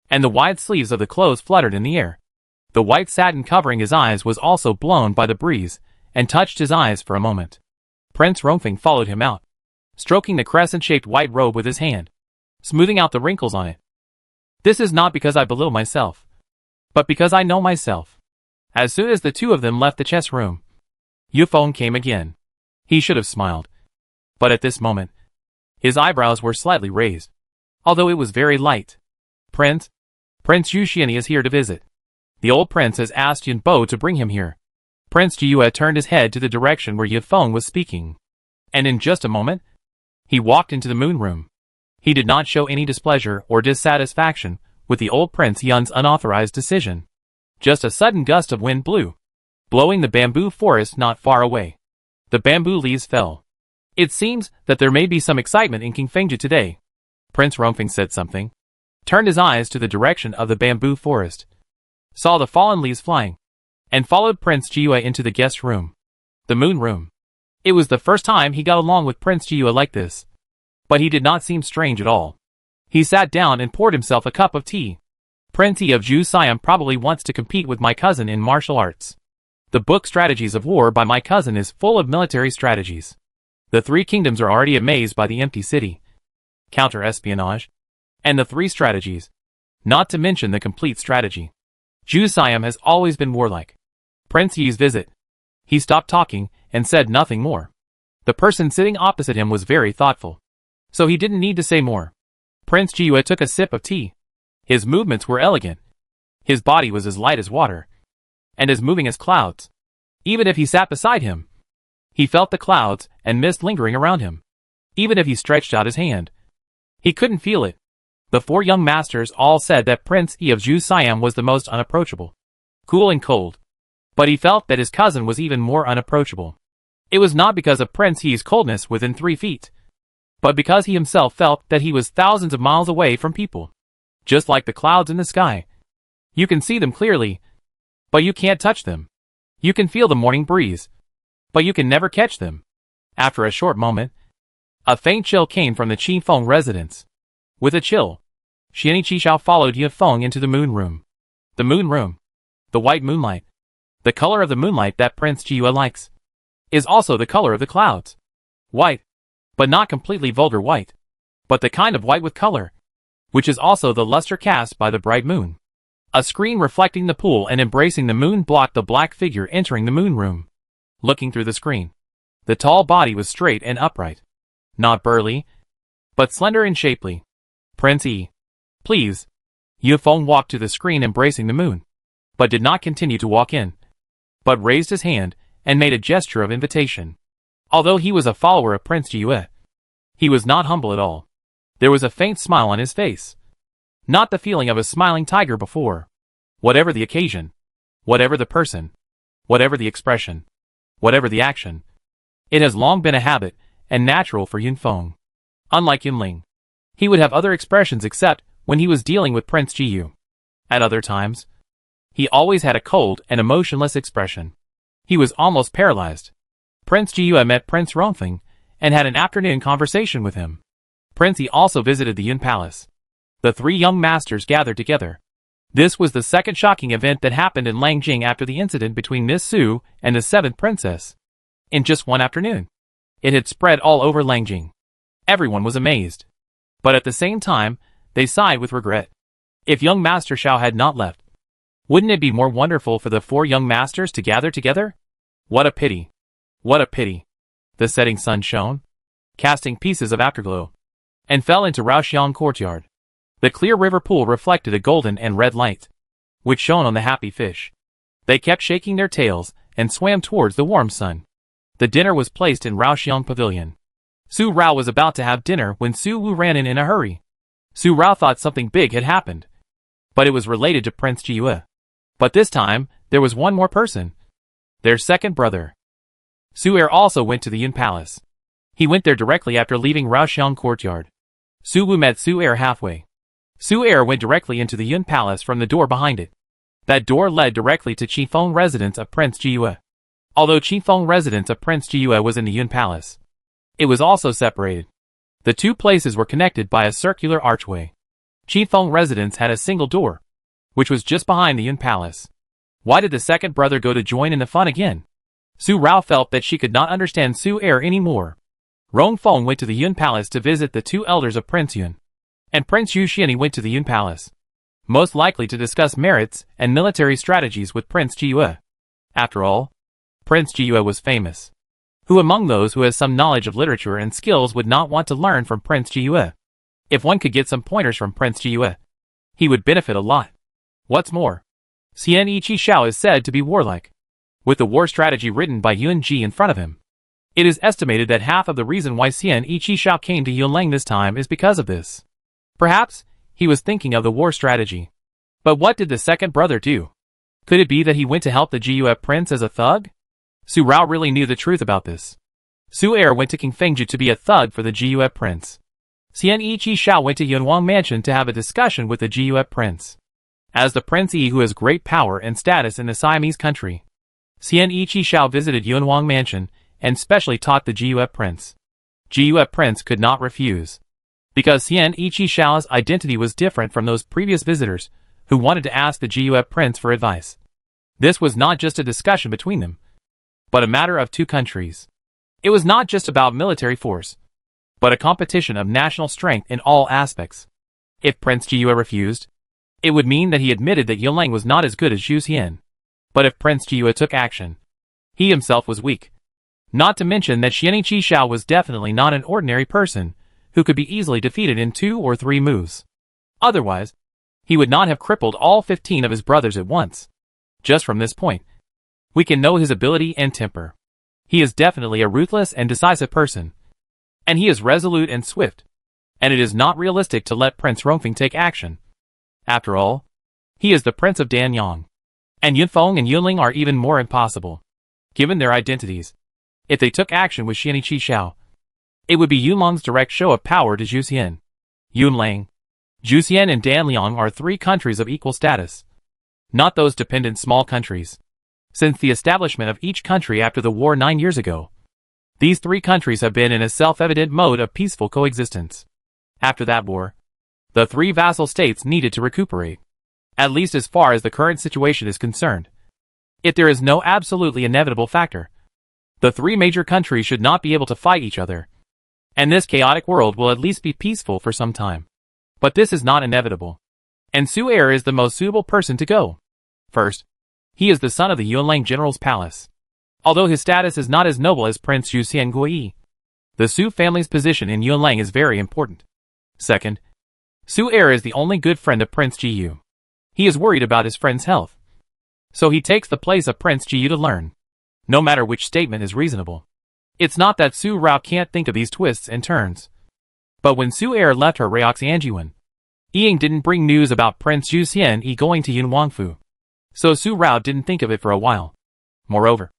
[SPEAKER 1] and the wide sleeves of the clothes fluttered in the air. The white satin covering his eyes was also blown by the breeze and touched his eyes for a moment. Prince Rongfeng followed him out, stroking the crescent-shaped white robe with his hand, smoothing out the wrinkles on it. This is not because I belittle myself, but because I know myself. As soon as the two of them left the chess room, Yufeng came again. He should have smiled, but at this moment, his eyebrows were slightly raised, although it was very light. Prince Yuxiani is here to visit. The old prince has asked Yun Bo to bring him here. Prince Jiyue turned his head to the direction where Yufeng was speaking, and in just a moment, he walked into the moon room. He did not show any displeasure or dissatisfaction with the old Prince Yun's unauthorized decision. Just a sudden gust of wind blew, blowing the bamboo forest not far away. The bamboo leaves fell. It seems that there may be some excitement in Qingfengju today. Prince Rongfeng said something, turned his eyes to the direction of the bamboo forest, saw the fallen leaves flying, and followed Prince Jiyue into the guest room, the moon room. It was the first time he got along with Prince Jiyue like this, but he did not seem strange at all. He sat down and poured himself a cup of tea. Prince Yi of Zhu Siam probably wants to compete with my cousin in martial arts. The book Strategies of War by my cousin is full of military strategies. The three kingdoms are already amazed by the empty city, counter-espionage, and the three strategies, not to mention the complete strategy. Zhu Siam has always been warlike. Prince Yi's visit. He stopped talking and said nothing more. The person sitting opposite him was very thoughtful, so he didn't need to say more. Prince Jiyue took a sip of tea. His movements were elegant. His body was as light as water, and as moving as clouds. Even if he sat beside him, he felt the clouds and mist lingering around him. Even if he stretched out his hand, he couldn't feel it. The four young masters all said that Prince Yi of Zhu Siam was the most unapproachable, cool and cold. But he felt that his cousin was even more unapproachable. It was not because of Prince Yi's coldness within 3 feet, but because he himself felt that he was thousands of miles away from people. Just like the clouds in the sky. You can see them clearly, but you can't touch them. You can feel the morning breeze, but you can never catch them. After a short moment, a faint chill came from the Qifeng residence. With a chill, Xiani Qishao followed Yufeng into the moon room. The moon room. The white moonlight. The color of the moonlight that Prince Jiyue likes, is also the color of the clouds. White, but not completely vulgar white, but the kind of white with color, which is also the luster cast by the bright moon. A screen reflecting the pool and embracing the moon blocked the black figure entering the moon room. Looking through the screen, the tall body was straight and upright. Not burly, but slender and shapely. Prince Yi, please. Yufeng walked to the screen embracing the moon, but did not continue to walk in, but raised his hand and made a gesture of invitation. Although he was a follower of Prince Jiyue, he was not humble at all. There was a faint smile on his face. Not the feeling of a smiling tiger before. Whatever the occasion, whatever the person, whatever the expression, whatever the action, it has long been a habit and natural for Yunfeng. Unlike Yunling, he would have other expressions except when he was dealing with Prince Jiyu. At other times, he always had a cold and emotionless expression. He was almost paralyzed. Prince Jiyu met Prince Rongfeng and had an afternoon conversation with him. Prince Yi also visited the Yun Palace. The three young masters gathered together. This was the second shocking event that happened in Lanjing after the incident between Miss Su and the seventh princess. In just one afternoon, it had spread all over Lanjing. Everyone was amazed. But at the same time, they sighed with regret. If young Master Sha had not left, wouldn't it be more wonderful for the four young masters to gather together? What a pity. What a pity. The setting sun shone, casting pieces of afterglow, and fell into Raoxiang courtyard. The clear river pool reflected a golden and red light, which shone on the happy fish. They kept shaking their tails and swam towards the warm sun. The dinner was placed in Raoxiang pavilion. Su Rao was about to have dinner when Su Wu ran in a hurry. Su Rao thought something big had happened, but it was related to Prince Jiyue. But this time, there was one more person. Their second brother. Su Er also went to the Yun Palace. He went there directly after leaving Raoxiang courtyard. Su Wu met Su Er halfway. Su Er went directly into the Yun Palace from the door behind it. That door led directly to Qifeng residence of Prince Jiyue. Although Qifeng residence of Prince Jiyue was in the Yun Palace, it was also separated. The two places were connected by a circular archway. Qifeng residence had a single door, which was just behind the Yun Palace. Why did the second brother go to join in the fun again? Su Rao felt that she could not understand Su Er anymore. Rong Feng went to the Yun Palace to visit the two elders of Prince Yun, and Prince Yu Xianyi went to the Yun Palace, most likely to discuss merits and military strategies with Prince Jiyue. After all, Prince Jiyue was famous. Who among those who has some knowledge of literature and skills would not want to learn from Prince Jiyue? If one could get some pointers from Prince Jiyue, he would benefit a lot. What's more, Xian Yiqi Xiao is said to be warlike, with the war strategy written by Yun Ji in front of him. It is estimated that half of the reason why Xian Yiqi Xiao came to Yunlang this time is because of this. Perhaps he was thinking of the war strategy. But what did the second brother do? Could it be that he went to help the Jiyue prince as a thug? Su Rao really knew the truth about this. Su Er went to King Fengju to be a thug for the Jiyue prince. Xian Yiqi Xiao went to Yunwang Mansion to have a discussion with the Jiyue prince. As the Prince Yi who has great power and status in the Siamese country, Xian Yiqi Xiao visited Yunwang Mansion and specially taught the Jiyue prince. Jiyue prince could not refuse, because Xian Yiqi Xiao's identity was different from those previous visitors who wanted to ask the Jiyue prince for advice. This was not just a discussion between them, but a matter of two countries. It was not just about military force, but a competition of national strength in all aspects. If Prince Jiyue refused, it would mean that he admitted that Yunlang was not as good as Zhu Xian. But if Prince Jiyue took action, he himself was weak. Not to mention that Xian Yiqi Xiao was definitely not an ordinary person who could be easily defeated in 2 or 3 moves. Otherwise, he would not have crippled all 15 of his brothers at once. Just from this point, we can know his ability and temper. He is definitely a ruthless and decisive person, and he is resolute and swift, and it is not realistic to let Prince Rongfeng take action. After all, he is the Prince of Danyang, and Yunfeng and Yunling are even more impossible, given their identities. If they took action with Xian Yiqi Xiao, it would be Yunlang's direct show of power to Zhu Xian. Yunlang, Zhu Xian and Danliang are 3 countries of equal status, not those dependent small countries. Since the establishment of each country after the war 9 years ago, these 3 countries have been in a self-evident mode of peaceful coexistence. After that war, the 3 vassal states needed to recuperate, at least as far as the current situation is concerned. If there is no absolutely inevitable factor, the 3 major countries should not be able to fight each other, and this chaotic world will at least be peaceful for some time. But this is not inevitable, and Su Er is the most suitable person to go. First, he is the son of the Yunlang general's palace. Although his status is not as noble as Prince Xu Xiangui, the Su family's position in Yunlang is very important. Second, Su Er is the only good friend of Prince Jiyu. He is worried about his friend's health, so he takes the place of Prince Jiyu to learn, no matter which statement is reasonable. It's not that Su Rao can't think of these twists and turns. But when Su Er left her Reoxianjuan, Ying didn't bring news about Prince Zhu Xian going to Yunwangfu, so Su Rao didn't think of it for a while. Moreover,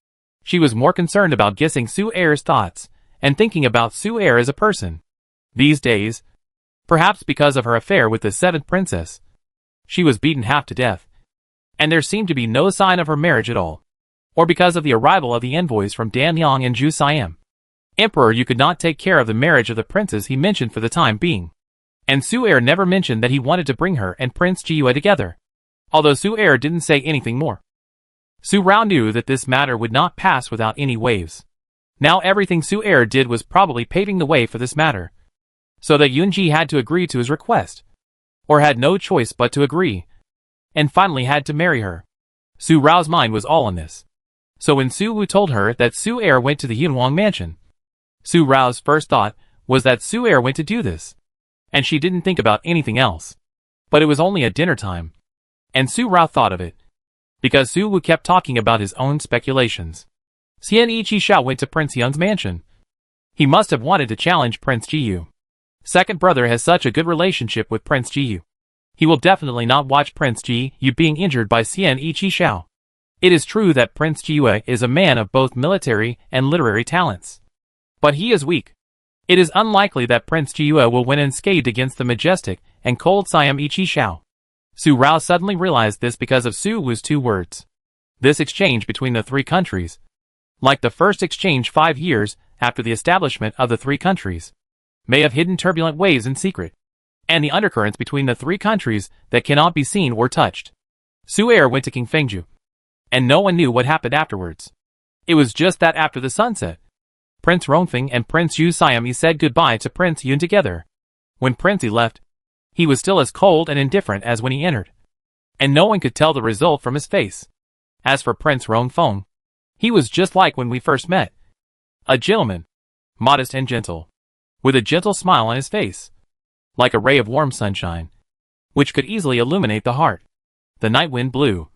[SPEAKER 1] she was more concerned about guessing Su Er's thoughts and thinking about Su Er as a person. These days, perhaps because of her affair with the 7th princess, she was beaten half to death, and there seemed to be no sign of her marriage at all, or because of the arrival of the envoys from Danyang and Zhu Siam. Emperor, you could not take care of the marriage of the princes he mentioned for the time being, and Su Er never mentioned that he wanted to bring her and Prince Jiyue together, although Su Er didn't say anything more. Su Rao knew that this matter would not pass without any waves. Now everything Su Er did was probably paving the way for this matter, so that Yunji had to agree to his request, or had no choice but to agree, and finally had to marry her. Su Rao's mind was all on this. So when Su Wu told her that Su Er went to the Yunwang mansion, Su Rao's first thought was that Su Er went to do this, and she didn't think about anything else. But it was only at dinner time, and Su Rao thought of it, because Su Wu kept talking about his own speculations. Xian Yiqi Xiao went to Prince Yun's mansion. He must have wanted to challenge Prince Jiyu. Second brother has such a good relationship with Prince Jiyu. He will definitely not watch Prince Jiyu being injured by Xian Yiqi Xiao. It is true that Prince Jiyu is a man of both military and literary talents, but he is weak. It is unlikely that Prince Jiyue will win unscathed against the majestic and cold Siam Ichi Shao. Su Rao suddenly realized this because of Su Wu's 2 words. This exchange between the 3 countries, like the first exchange 5 years after the establishment of the 3 countries, may have hidden turbulent waves in secret, and the undercurrents between the 3 countries that cannot be seen or touched. Su Erh went to King Fengju, and no one knew what happened afterwards. It was just that after the sunset, Prince Rongfeng and Prince Yu Siam said goodbye to Prince Yun together. When Prince Yi left, he was still as cold and indifferent as when he entered, and no one could tell the result from his face. As for Prince Rongfeng, he was just like when we first met. A gentleman, modest and gentle, with a gentle smile on his face, like a ray of warm sunshine, which could easily illuminate the heart. The night wind blew,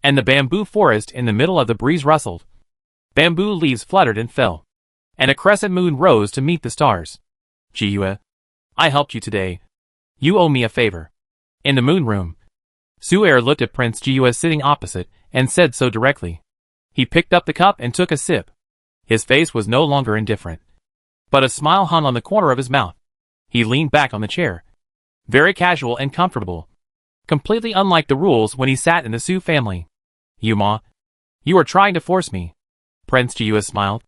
[SPEAKER 1] and the bamboo forest in the middle of the breeze rustled. Bamboo leaves fluttered and fell, and a crescent moon rose to meet the stars. Jiyue, I helped you today. You owe me a favor. In the moon room, Su Erh looked at Prince Jiyue sitting opposite and said so directly. He picked up the cup and took a sip. His face was no longer indifferent, but a smile hung on the corner of his mouth. He leaned back on the chair, very casual and comfortable, completely unlike the rules when he sat in the Su family. Yuma, you are trying to force me. Prince Jiyue smiled,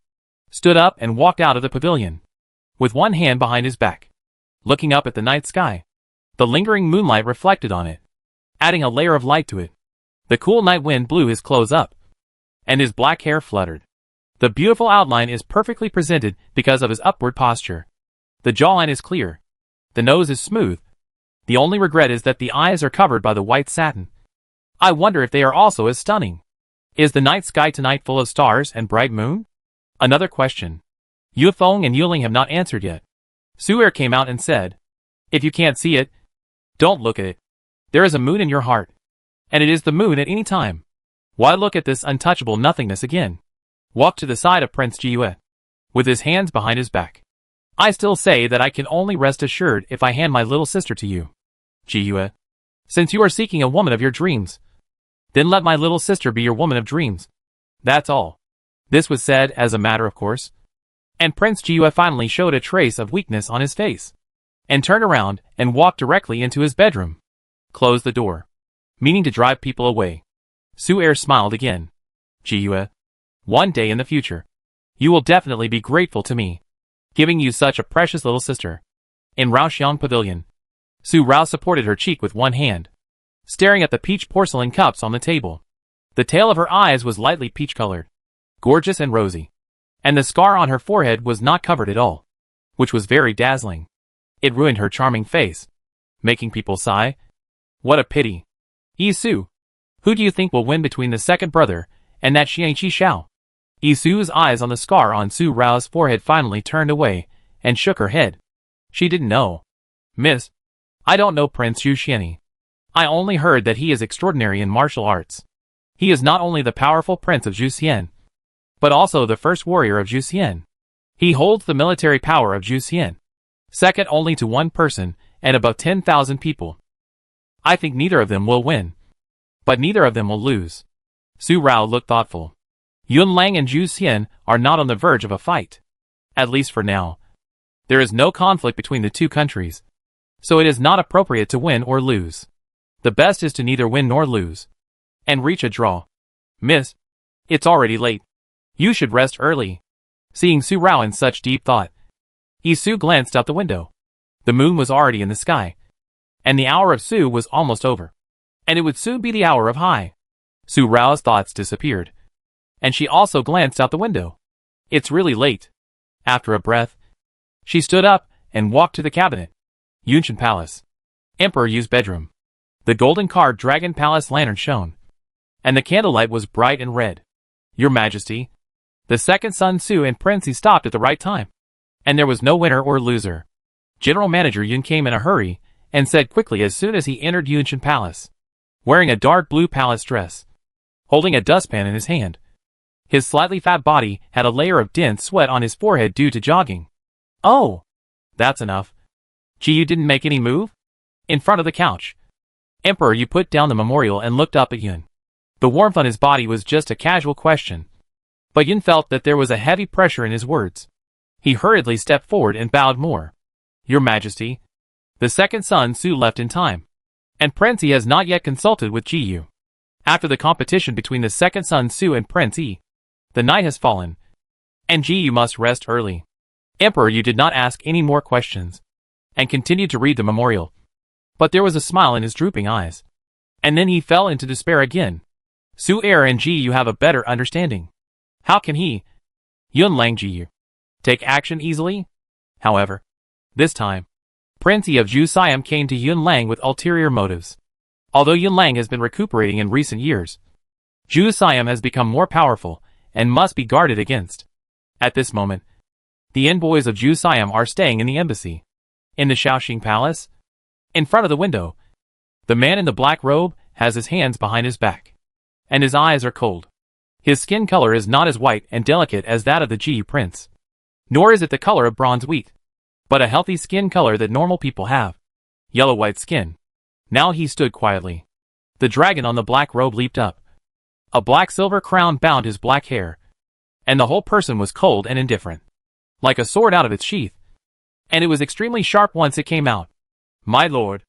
[SPEAKER 1] stood up and walked out of the pavilion, with one hand behind his back, looking up at the night sky. The lingering moonlight reflected on it, adding a layer of light to it. The cool night wind blew his clothes up, and his black hair fluttered. The beautiful outline is perfectly presented because of his upward posture. The jawline is clear. The nose is smooth. The only regret is that the eyes are covered by the white satin. I wonder if they are also as stunning. Is the night sky tonight full of stars and bright moon? Another question. Yufeng and Yuling have not answered yet. Su Erh came out and said, if you can't see it, don't look at it. There is a moon in your heart, and it is the moon at any time. Why look at this untouchable nothingness again? Walk to the side of Prince Jiyue, with his hands behind his back. I still say that I can only rest assured if I hand my little sister to you. Jiyue, since you are seeking a woman of your dreams, then let my little sister be your woman of dreams. That's all. This was said as a matter of course, and Prince Jiyue finally showed a trace of weakness on his face, and turned around and walked directly into his bedroom. Closed the door, meaning to drive people away. Su Erh smiled again. Jiyue, one day in the future, you will definitely be grateful to me, giving you such a precious little sister. In Raoxiang Pavilion, Su Rao supported her cheek with one hand, staring at the peach porcelain cups on the table. The tail of her eyes was lightly peach-colored, gorgeous and rosy, and the scar on her forehead was not covered at all, which was very dazzling. It ruined her charming face, making people sigh. What a pity. Yisu, who do you think will win between the second brother and that Xianqi Shao? Yisu's eyes on the scar on Su Rao's forehead finally turned away and shook her head. She didn't know. Miss, I don't know Prince Yu Xianyi. I only heard that he is extraordinary in martial arts. He is not only the powerful prince of Zhuxian, but also the first warrior of Zhuxian. He holds the military power of Zhuxian, second only to one person and about 10,000 people. I think neither of them will win, but neither of them will lose. Su Rao looked thoughtful. Yun Lang and Zhu Xian are not on the verge of a fight, at least for now. There is no conflict between the 2 countries, so it is not appropriate to win or lose. The best is to neither win nor lose, and reach a draw. Miss, it's already late. You should rest early. Seeing Su Rao in such deep thought, Yisu glanced out the window. The moon was already in the sky, and the hour of Su was almost over, and it would soon be the hour of Hai. Su Rao's thoughts disappeared, and she also glanced out the window. It's really late. After a breath, she stood up and walked to the cabinet. Yunshan Palace. Emperor Yu's bedroom. The golden carved dragon palace lantern shone, and the candlelight was bright and red. Your Majesty, the second son Su and Prince Yi stopped at the right time, and there was no winner or loser. General Manager Yun came in a hurry and said quickly as soon as he entered Yunshan Palace, wearing a dark blue palace dress, holding a dustpan in his hand. His slightly fat body had a layer of dense sweat on his forehead due to jogging. Oh, that's enough. Yu didn't make any move? In front of the couch, Emperor Yu put down the memorial and looked up at Yun. The warmth on his body was just a casual question, but Yun felt that there was a heavy pressure in his words. He hurriedly stepped forward and bowed more. Your Majesty. The second son Su left in time. And Prince Yi has not yet consulted with Ji. After the competition between the second son Su and Prince Yi, the night has fallen, and Ji must rest early. Emperor Yu did not ask any more questions, and continued to read the memorial. But there was a smile in his drooping eyes. And then he fell into despair again. Su heir and Ji Yu have a better understanding. How can he, Yunlang Ji Yu, take action easily? However, this time, Prince Yi of Zhu Siam came to Yunlang with ulterior motives. Although Yunlang has been recuperating in recent years, Zhu Siam has become more powerful and must be guarded against. At this moment, the envoys of Zhu Siam are staying in the embassy. In the Shaoxing Palace, in front of the window, the man in the black robe has his hands behind his back, and his eyes are cold. His skin color is not as white and delicate as that of the Ji prince, nor is it the color of bronze wheat, but a healthy skin color that normal people have. Yellow-white skin. Now he stood quietly. The dragon on the black robe leaped up. A black silver crown bound his black hair, and the whole person was cold and indifferent, like a sword out of its sheath, and it was extremely sharp once it came out. My lord,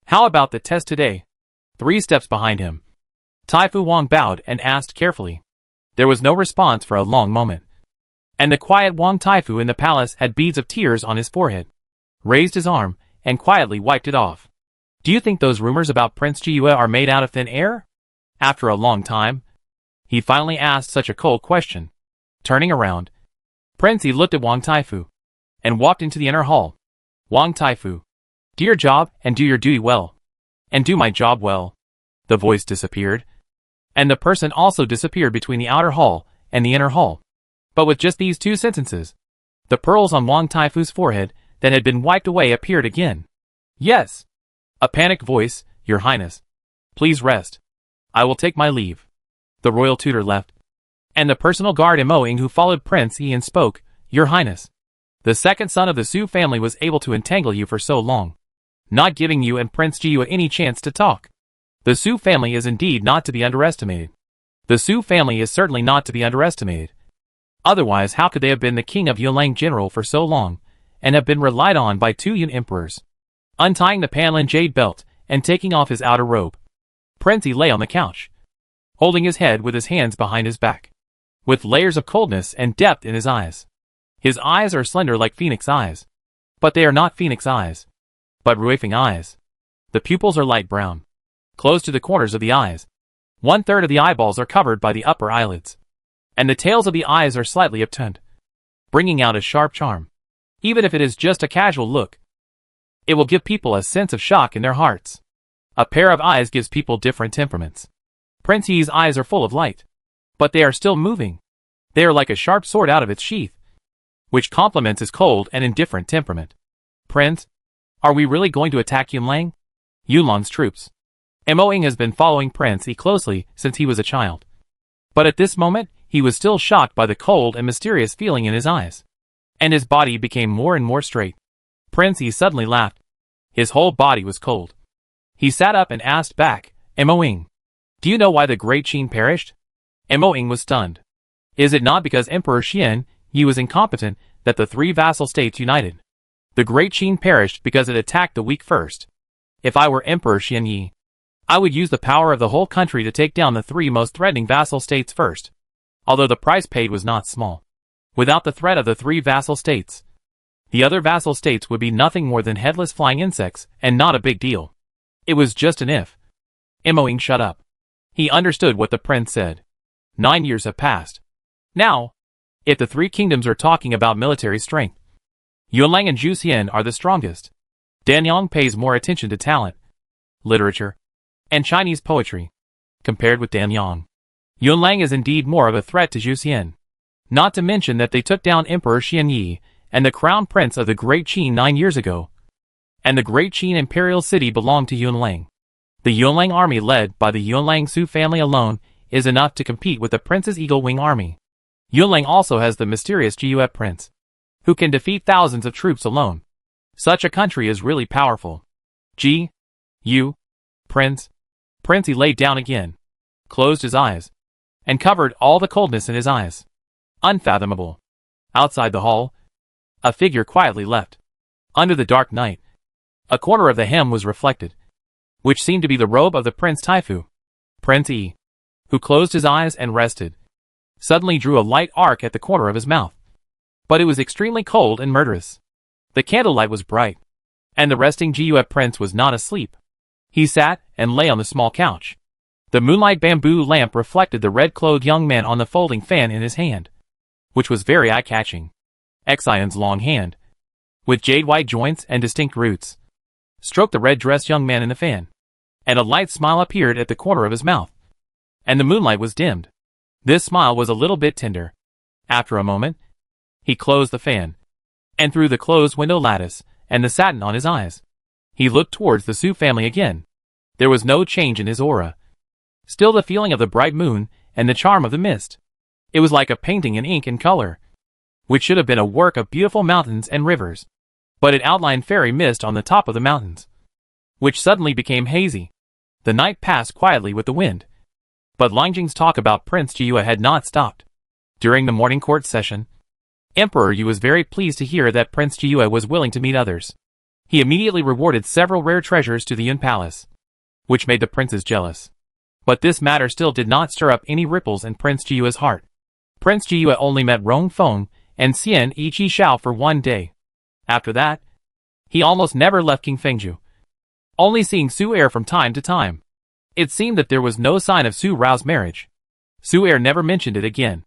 [SPEAKER 1] how about the test today? 3 steps behind him, Tai Fu Wang bowed and asked carefully. There was no response for a long moment, and the quiet Wang Taifu in the palace had beads of tears on his forehead, raised his arm, and quietly wiped it off. Do you think those rumors about Prince Jiyue are made out of thin air? After a long time, he finally asked such a cold question. Turning around, Prince Yi looked at Wang Taifu, and walked into the inner hall. Wang Taifu, do your job and do your duty well. And do my job well. The voice disappeared, and the person also disappeared between the outer hall and the inner hall. But with just these 2 sentences, the pearls on Wang Taifu's forehead that had been wiped away appeared again. Yes. A panicked voice, Your Highness. Please rest. I will take my leave. The royal tutor left, and the personal guard Moing who followed Prince Yi and spoke, Your Highness. The second son of the Su family was able to entangle you for so long, not giving you and Prince Jiyu any chance to talk. The Su family is indeed not to be underestimated. The Su family is certainly not to be underestimated. Otherwise, how could they have been the king of Yunlang general for so long, and have been relied on by 2 Yun emperors? Untying the Panlin jade belt, and taking off his outer robe, Prince Yi lay on the couch, holding his head with his hands behind his back, with layers of coldness and depth in his eyes. His eyes are slender like phoenix eyes, but they are not phoenix eyes, but Ruifeng eyes. The pupils are light brown, close to the corners of the eyes. 1/3 of the eyeballs are covered by the upper eyelids, and the tails of the eyes are slightly upturned, bringing out a sharp charm. Even if it is just a casual look, it will give people a sense of shock in their hearts. A pair of eyes gives people different temperaments. Prince Yi's eyes are full of light, but they are still moving. They are like a sharp sword out of its sheath, which complements his cold and indifferent temperament. Prince, are we really going to attack Yunlang? Yunlang's troops. Moing has been following Prince Yi closely since he was a child. But at this moment, he was still shocked by the cold and mysterious feeling in his eyes, and his body became more and more straight. Prince Yi suddenly laughed. His whole body was cold. He sat up and asked back, Moing, do you know why the great Qin perished? Moing was stunned. Is it not because Emperor Xian Yi was incompetent that the 3 vassal states united? The great Qin perished because it attacked the weak first. If I were Emperor Xian Yi, I would use the power of the whole country to take down the 3 most threatening vassal states first. Although the price paid was not small. Without the threat of the 3 vassal states, the other vassal states would be nothing more than headless flying insects, and not a big deal. It was just an if. Moing shut up. He understood what the prince said. 9 years have passed. Now, if the 3 kingdoms are talking about military strength, Yunlang and Zhuxian are the strongest. Danyang pays more attention to talent, literature, and Chinese poetry, compared with Danyang. Yunlang is indeed more of a threat to Zhuxian. Not to mention that they took down Emperor Xian Yi and the crown prince of the Great Qin 9 years ago. And the Great Qin imperial city belonged to Yunlang. The Yunlang army led by the Yunlang Su family alone is enough to compete with the Prince's Eagle Wing army. Yunlang also has the mysterious Jiyue prince, who can defeat thousands of troops alone. Such a country is really powerful. Prince. Prince Yi laid down again, closed his eyes, and covered all the coldness in his eyes. Unfathomable. Outside the hall, A figure quietly left. Under the dark night, a corner of the hem was reflected, which seemed to be the robe of the Prince Taifu. Prince E, who closed his eyes and rested, suddenly drew a light arc at the corner of his mouth. But it was extremely cold and murderous. The candlelight was bright, and the resting Jiue prince was not asleep. He sat and lay on the small couch. The moonlight bamboo lamp reflected the red-clothed young man on the folding fan in his hand, which was very eye-catching. Xion's long hand, with jade-white joints and distinct roots, stroked the red-dressed young man in the fan, and a light smile appeared at the corner of his mouth, and the moonlight was dimmed. This smile was a little bit tender. After a moment, he closed the fan, and through the closed window lattice, and the satin on his eyes, he looked towards the Su family again. There was no change in his aura. Still the feeling of the bright moon, and the charm of the mist. It was like a painting in ink and color, which should have been a work of beautiful mountains and rivers. But it outlined fairy mist on the top of the mountains, which suddenly became hazy. The night passed quietly with the wind. But Lanjing's talk about Prince Jiue had not stopped. During the morning court session, Emperor Yu was very pleased to hear that Prince Jiue was willing to meet others. He immediately rewarded several rare treasures to the Yun Palace, which made the princes jealous. But this matter still did not stir up any ripples in Prince Jiue's heart. Prince Jiue only met Rong Feng and Xian Yiqi Shao for one day. After that, he almost never left King Fengju, only seeing Su Er from time to time. It seemed that there was no sign of Su Rao's marriage. Su Er never mentioned it again,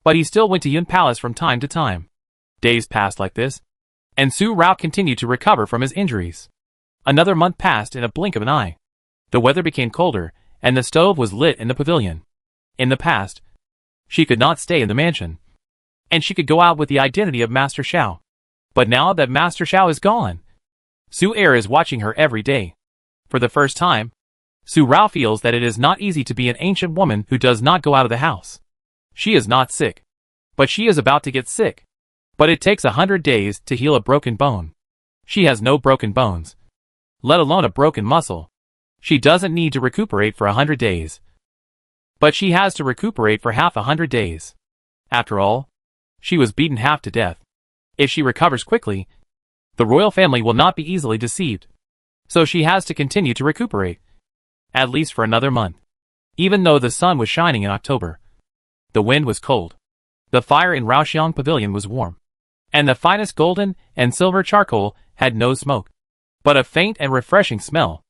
[SPEAKER 1] but he still went to Yun Palace from time to time. Days passed like this, and Su Rao continued to recover from his injuries. Another month passed in a blink of an eye. The weather became colder, and the stove was lit in the pavilion. In the past, she could not stay in the mansion, and she could go out with the identity of Master Sha. But now that Master Sha is gone, Su Er is watching her every day. For the first time, Su Rao feels that it is not easy to be an ancient woman who does not go out of the house. She is not sick, but she is about to get sick. But it takes 100 days to heal a broken bone. She has no broken bones, let alone a broken muscle. She doesn't need to recuperate for 100 days. But she has to recuperate for half 100 days. After all, she was beaten half to death. If she recovers quickly, the royal family will not be easily deceived. So she has to continue to recuperate, at least for another month. Even though the sun was shining in October, the wind was cold. The fire in Raoxiang Pavilion was warm, and the finest golden and silver charcoal had no smoke, but a faint and refreshing smell,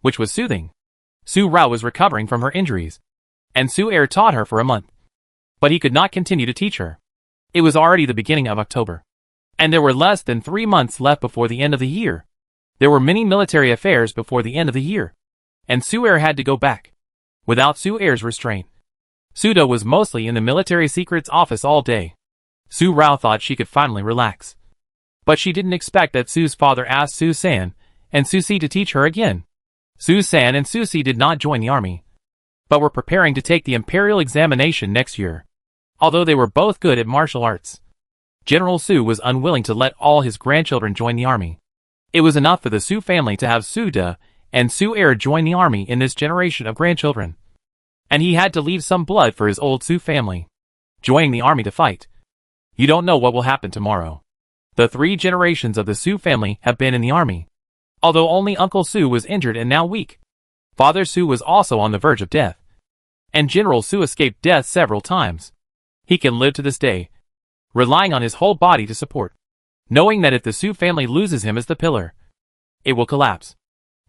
[SPEAKER 1] which was soothing. Su Rao was recovering from her injuries, and Su Er taught her for a month. But he could not continue to teach her. It was already the beginning of October, and there were less than 3 months left before the end of the year. There were many military affairs before the end of the year, and Su Er had to go back. Without Su Er's restraint, Sudo was mostly in the military secrets office all day. Su Rao thought she could finally relax. But she didn't expect that Su's father asked Su San and Su Si to teach her again. Su San and Su Si did not join the army, but were preparing to take the imperial examination next year. Although they were both good at martial arts, General Su was unwilling to let all his grandchildren join the army. It was enough for the Su family to have Su De and Su Er join the army in this generation of grandchildren, and he had to leave some blood for his old Su family, joining the army to fight. You don't know what will happen tomorrow. The 3 generations of the Su family have been in the army, although only Uncle Su was injured and now weak. Father Su was also on the verge of death, and General Su escaped death several times. He can live to this day, relying on his whole body to support, knowing that if the Su family loses him as the pillar, it will collapse.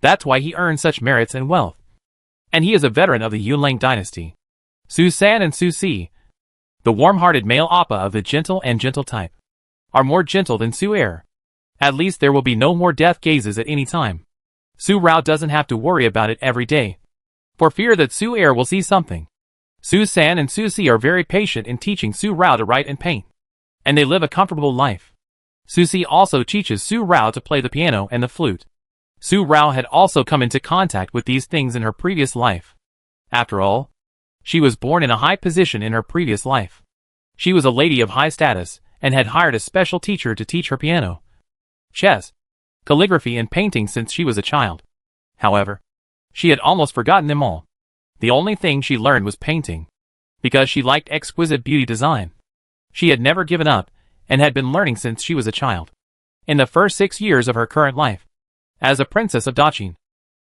[SPEAKER 1] That's why he earned such merits and wealth. And he is a veteran of the Yunlang dynasty. Su San and Su Si, the warm-hearted male appa of the gentle and gentle type, are more gentle than Su Er. At least there will be no more death gazes at any time. Su Rao doesn't have to worry about it every day, for fear that Su Er will see something. Su San and Su Si are very patient in teaching Su Rao to write and paint, and they live a comfortable life. Su Si also teaches Su Rao to play the piano and the flute. Su Rao had also come into contact with these things in her previous life. After all, she was born in a high position in her previous life. She was a lady of high status and had hired a special teacher to teach her piano, chess, calligraphy and painting since she was a child. However, she had almost forgotten them all. The only thing she learned was painting, because she liked exquisite beauty design. She had never given up, and had been learning since she was a child. In the first 6 years of her current life, as a princess of Daqin,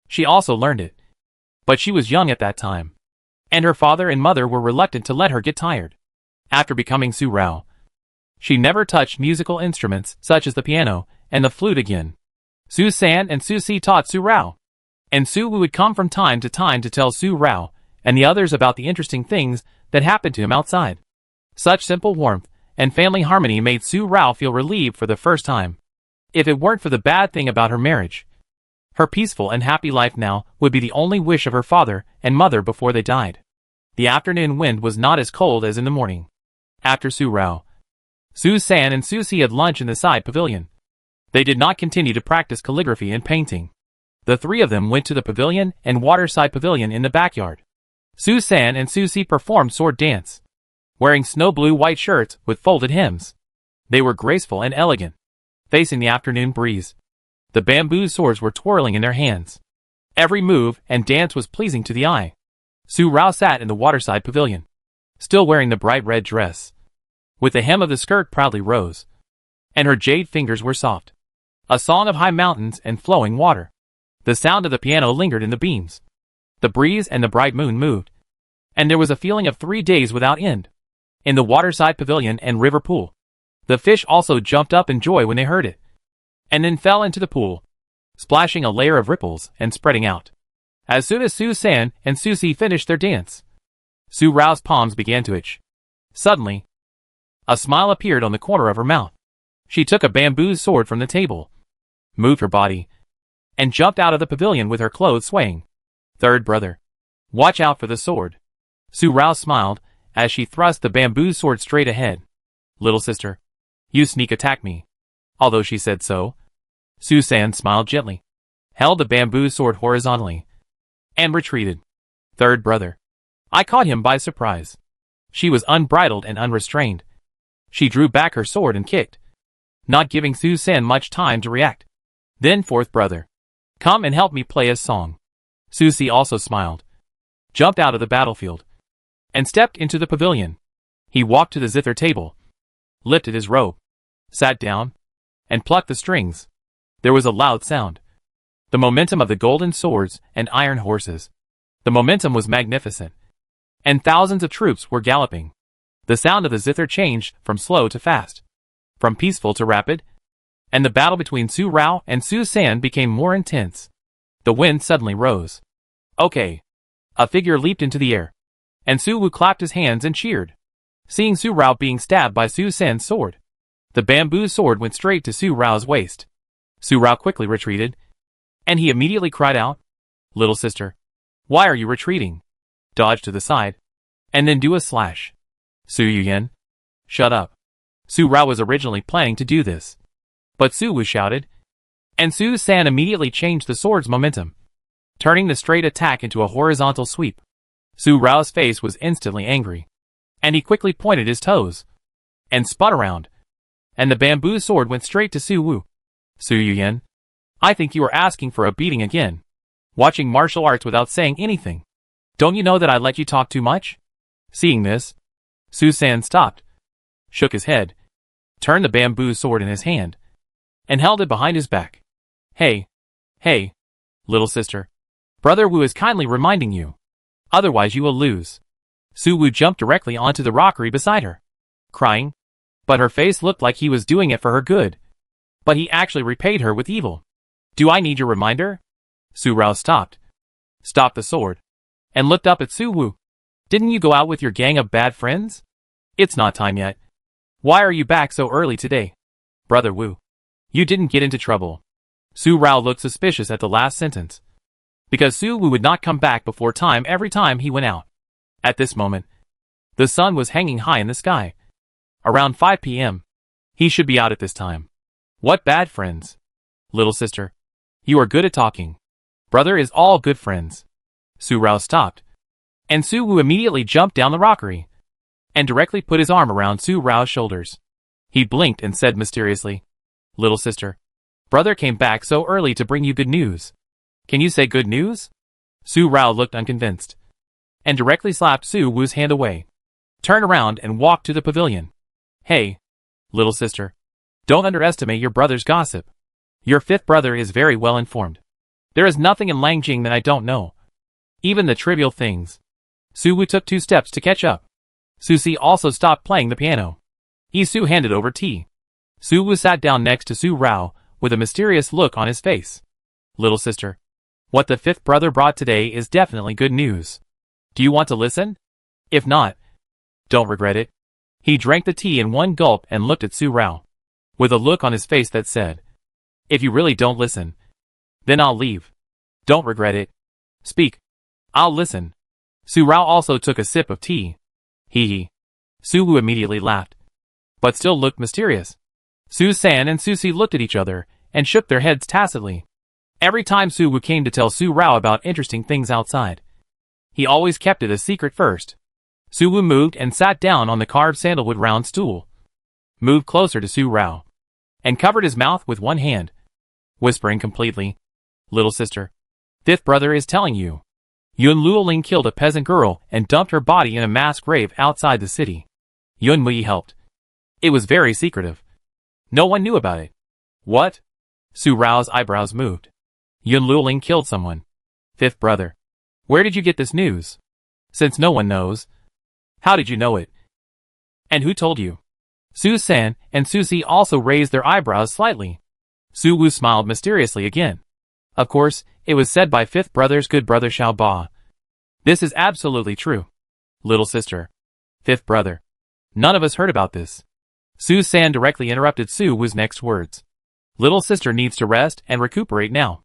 [SPEAKER 1] she also learned it. But she was young at that time, and her father and mother were reluctant to let her get tired. After becoming Su Rao, she never touched musical instruments such as the piano and the flute again. Su San and Su Si taught Su Rao, and Su Wu would come from time to time to tell Su Rao and the others about the interesting things that happened to him outside. Such simple warmth and family harmony made Su Rao feel relieved for the first time. If it weren't for the bad thing about her marriage, her peaceful and happy life now would be the only wish of her father and mother before they died. The afternoon wind was not as cold as in the morning. After Su Rao, Su San and Su Si had lunch in the side pavilion. They did not continue to practice calligraphy and painting. The three of them went to the pavilion and waterside pavilion in the backyard. Su San and Su Si performed sword dance, wearing snow blue white shirts with folded hems. They were graceful and elegant, facing the afternoon breeze. The bamboo swords were twirling in their hands. Every move and dance was pleasing to the eye. Su Rao sat in the waterside pavilion, still wearing the bright red dress, with the hem of the skirt proudly rose, and her jade fingers were soft. A song of high mountains and flowing water. The sound of the piano lingered in the beams. The breeze and the bright moon moved, and there was a feeling of 3 days without end. In the waterside pavilion and river pool, the fish also jumped up in joy when they heard it, and then fell into the pool, splashing a layer of ripples and spreading out. As soon as Su San and Su Si finished their dance, Su Rao's palms began to itch. Suddenly, a smile appeared on the corner of her mouth. She took a bamboo sword from the table, moved her body, and jumped out of the pavilion with her clothes swaying. Third brother, watch out for the sword. Su Rao smiled as she thrust the bamboo sword straight ahead. Little sister, you sneak attack me. Although she said so, Su San smiled gently, held the bamboo sword horizontally, and retreated. Third brother, I caught him by surprise. She was unbridled and unrestrained. She drew back her sword and kicked, not giving Su San much time to react. Then fourth brother, come and help me play a song. Su Si also smiled, jumped out of the battlefield, and stepped into the pavilion. He walked to the zither table, lifted his robe, sat down, and plucked the strings. There was a loud sound. The momentum of the golden swords and iron horses. The momentum was magnificent, and thousands of troops were galloping. The sound of the zither changed from slow to fast, from peaceful to rapid, and the battle between Su Rao and Su San became more intense. The wind suddenly rose. Okay. A figure leaped into the air, and Su Wu clapped his hands and cheered, seeing Su Rao being stabbed by Su San's sword. The bamboo sword went straight to Su Rao's waist. Su Rao quickly retreated, and he immediately cried out, Little sister, why are you retreating? Dodge to the side, and then do a slash. Su Yuyan, shut up. Su Rao was originally planning to do this, but Su Wu shouted, and Su San immediately changed the sword's momentum, turning the straight attack into a horizontal sweep. Su Rao's face was instantly angry, and he quickly pointed his toes, and spun around, and the bamboo sword went straight to Su Wu. Su Yuyan, I think you are asking for a beating again. Watching martial arts without saying anything. Don't you know that I let you talk too much? Seeing this, Su San stopped, shook his head, turned the bamboo sword in his hand, and held it behind his back. Hey, little sister. Brother Wu is kindly reminding you. Otherwise you will lose. Su Wu jumped directly onto the rockery beside her, crying, but her face looked like he was doing it for her good. But he actually repaid her with evil. Do I need your reminder? Su Rao stopped the sword, and looked up at Su Wu. Didn't you go out with your gang of bad friends? It's not time yet. Why are you back so early today? Brother Wu, you didn't get into trouble. Su Rao looked suspicious at the last sentence, because Su Wu would not come back before time every time he went out. At this moment, the sun was hanging high in the sky. Around 5 p.m. He should be out at this time. What bad friends? Little sister, you are good at talking. Brother is all good friends. Su Rao stopped, and Su Wu immediately jumped down the rockery, and directly put his arm around Su Rao's shoulders. He blinked and said mysteriously, Little sister, brother came back so early to bring you good news. Can you say good news? Su Rao looked unconvinced, and directly slapped Su Wu's hand away, turned around and walked to the pavilion. Hey, Little sister, don't underestimate your brother's gossip. Your fifth brother is very well informed. There is nothing in Lanjing that I don't know. Even the trivial things. Su Wu took 2 steps to catch up. Su Si also stopped playing the piano. Su handed over tea. Su Wu sat down next to Su Rao, with a mysterious look on his face. Little sister, what the fifth brother brought today is definitely good news. Do you want to listen? If not, don't regret it. He drank the tea in one gulp and looked at Su Rao, with a look on his face that said, if you really don't listen, then I'll leave. Don't regret it. Speak. I'll listen. Su Rao also took a sip of tea. Hee hee. Su Wu immediately laughed, but still looked mysterious. Su San and Su Si looked at each other and shook their heads tacitly. Every time Su Wu came to tell Su Rao about interesting things outside, he always kept it a secret first. Su Wu moved and sat down on the carved sandalwood round stool, moved closer to Su Rao, and covered his mouth with one hand, whispering completely, little sister, fifth brother is telling you. Yun Luoling killed a peasant girl and dumped her body in a mass grave outside the city. Yun Mui helped. It was very secretive. No one knew about it. What? Su Rao's eyebrows moved. Yun Luoling killed someone. Fifth brother. Where did you get this news? Since no one knows, how did you know it? And who told you? Su San and Su Si also raised their eyebrows slightly. Su Wu smiled mysteriously again. Of course, it was said by fifth brother's good brother Xiao Ba. This is absolutely true. Little sister. Fifth brother. None of us heard about this. Su San directly interrupted Su Wu's next words. Little sister needs to rest and recuperate now.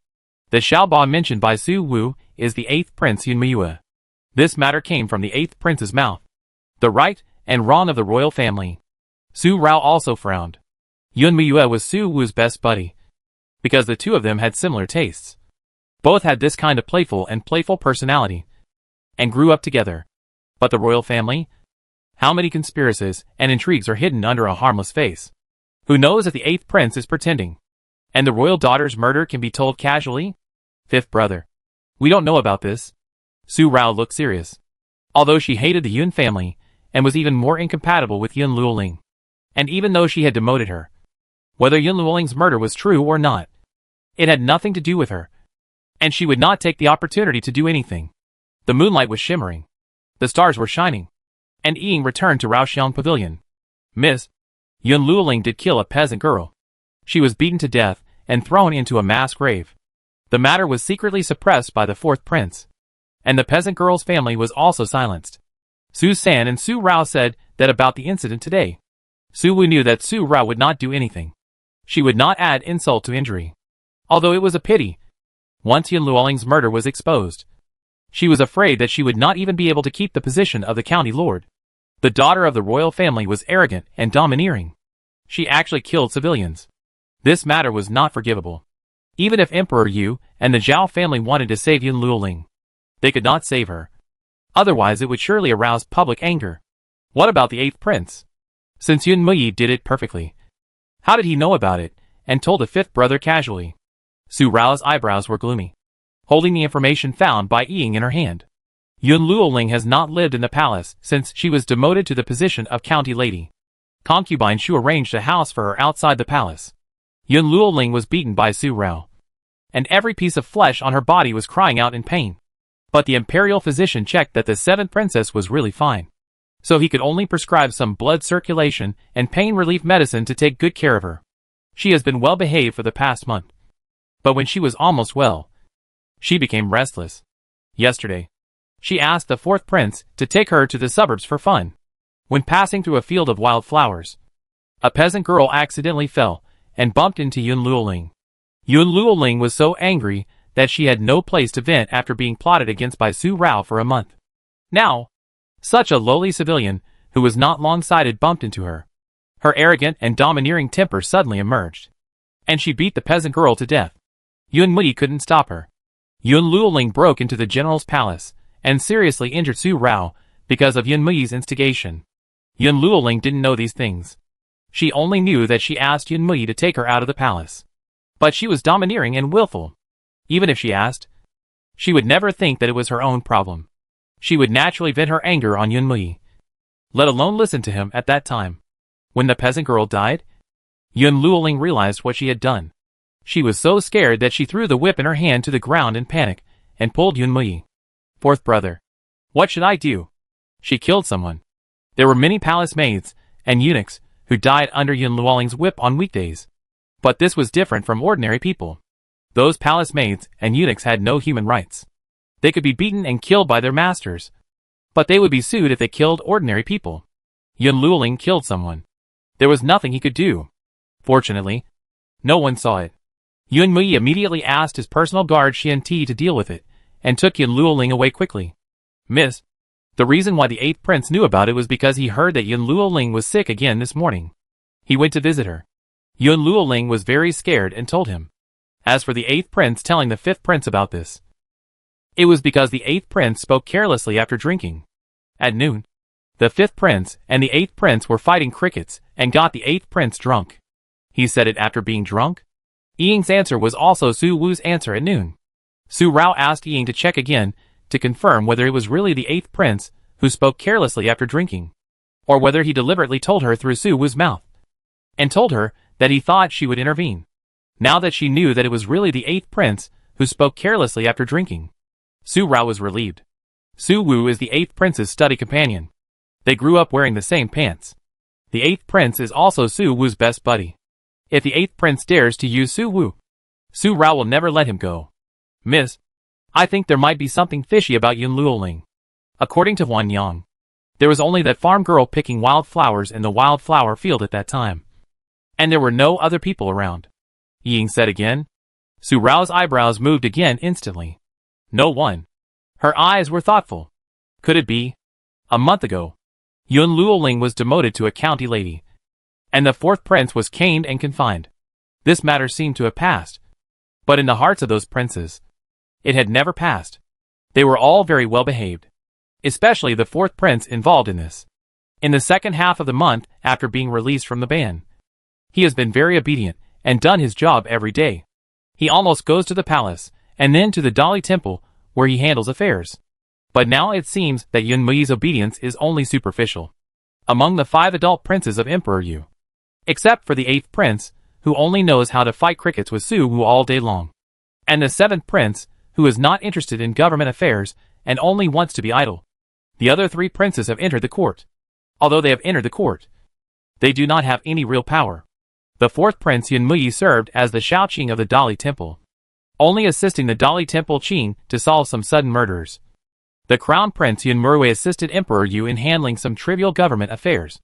[SPEAKER 1] The Xiao Ba mentioned by Su Wu is the 8th prince Yun Mui. This matter came from the 8th prince's mouth. The right and wrong of the royal family. Su Rao also frowned. Yun Mui was Su Wu's best buddy, because the two of them had similar tastes. Both had this kind of playful personality, and grew up together. But the royal family? How many conspiracies and intrigues are hidden under a harmless face? Who knows that the 8th prince is pretending? And the royal daughter's murder can be told casually? Fifth brother. We don't know about this. Su Rao looked serious. Although she hated the Yun family, and was even more incompatible with Yun Luoling. And even though she had demoted her, whether Yun Luoling's murder was true or not, it had nothing to do with her. And she would not take the opportunity to do anything. The moonlight was shimmering. The stars were shining. And Ying returned to Raoxiang Pavilion. Miss, Yun Luoling did kill a peasant girl. She was beaten to death and thrown into a mass grave. The matter was secretly suppressed by the 4th prince. And the peasant girl's family was also silenced. Su San and Su Rao said that about the incident today. Su Wu knew that Su Rao would not do anything. She would not add insult to injury. Although it was a pity. Once Yun Luoling's murder was exposed, she was afraid that she would not even be able to keep the position of the county lord. The daughter of the royal family was arrogant and domineering. She actually killed civilians. This matter was not forgivable. Even if Emperor Yu and the Zhao family wanted to save Yun Luoling, they could not save her. Otherwise it would surely arouse public anger. What about the 8th prince? Since Yun Mui did it perfectly, how did he know about it, and told the 5th brother casually? Su Rao's eyebrows were gloomy, holding the information found by Ying in her hand. Yun Luoling has not lived in the palace since she was demoted to the position of county lady. Concubine Shu arranged a house for her outside the palace. Yun Luoling was beaten by Su Rao, and every piece of flesh on her body was crying out in pain. But the imperial physician checked that the 7th princess was really fine, so he could only prescribe some blood circulation and pain relief medicine to take good care of her. She has been well behaved for the past month. But when she was almost well, she became restless. Yesterday, she asked the 4th prince to take her to the suburbs for fun. When passing through a field of wild flowers, a peasant girl accidentally fell and bumped into Yun Luoling. Yun Luoling was so angry that she had no place to vent after being plotted against by Su Rao for a month. Now, such a lowly civilian, who was not long-sighted, bumped into her. Her arrogant and domineering temper suddenly emerged, and she beat the peasant girl to death. Yun Mui couldn't stop her. Yun Luoling broke into the general's palace and seriously injured Su Rao because of Yun Mui's instigation. Yun Luoling didn't know these things. She only knew that she asked Yun Mui to take her out of the palace. But she was domineering and willful. Even if she asked, she would never think that it was her own problem. She would naturally vent her anger on Yun Mui, let alone listen to him at that time. When the peasant girl died, Yun Luoling realized what she had done. She was so scared that she threw the whip in her hand to the ground in panic, and pulled Yun Muyi. Fourth brother. What should I do? She killed someone. There were many palace maids and eunuchs who died under Yun Luoling's whip on weekdays. But this was different from ordinary people. Those palace maids and eunuchs had no human rights. They could be beaten and killed by their masters, but they would be sued if they killed ordinary people. Yun Luoling killed someone. There was nothing he could do. Fortunately, no one saw it. Yun Muyi immediately asked his personal guard Xian Ti to deal with it, and took Yun Luoling away quickly. Miss, the reason why the 8th prince knew about it was because he heard that Yun Luoling was sick again this morning. He went to visit her. Yun Luoling was very scared and told him. As for the 8th prince telling the 5th prince about this, it was because the 8th prince spoke carelessly after drinking. At noon, the 5th prince and the 8th prince were fighting crickets and got the 8th prince drunk. He said it after being drunk. Ying's answer was also Su Wu's answer at noon. Su Rao asked Ying to check again to confirm whether it was really the 8th prince who spoke carelessly after drinking, or whether he deliberately told her through Su Wu's mouth, and told her that he thought she would intervene. Now that she knew that it was really the 8th prince who spoke carelessly after drinking, Su Rao was relieved. Su Wu is the 8th prince's study companion. They grew up wearing the same pants. The 8th prince is also Su Wu's best buddy. If the 8th prince dares to use Su Wu, Su Rao will never let him go. Miss, I think there might be something fishy about Yun Luoling. According to Huan Yang, there was only that farm girl picking wildflowers in the wildflower field at that time. And there were no other people around. Ying said again. Su Rao's eyebrows moved again instantly. No one. Her eyes were thoughtful. Could it be? A month ago, Yun Luoling was demoted to a county lady, and the 4th prince was caned and confined. This matter seemed to have passed. But in the hearts of those princes, it had never passed. They were all very well behaved. Especially the 4th prince involved in this. In the second half of the month after being released from the ban, he has been very obedient and done his job every day. He almost goes to the palace and then to the Dali temple where he handles affairs. But now it seems that Yun Mui's obedience is only superficial. Among the 5 adult princes of Emperor Yu, except for the 8th prince, who only knows how to fight crickets with Su Wu all day long, and the 7th prince, who is not interested in government affairs and only wants to be idle. The other 3 princes have entered the court. Although they have entered the court, they do not have any real power. The 4th prince Yun Muyi served as the Shaoqing of the Dali temple, only assisting the Dali temple Qing to solve some sudden murders. The crown prince Yun Murui assisted Emperor Yu in handling some trivial government affairs.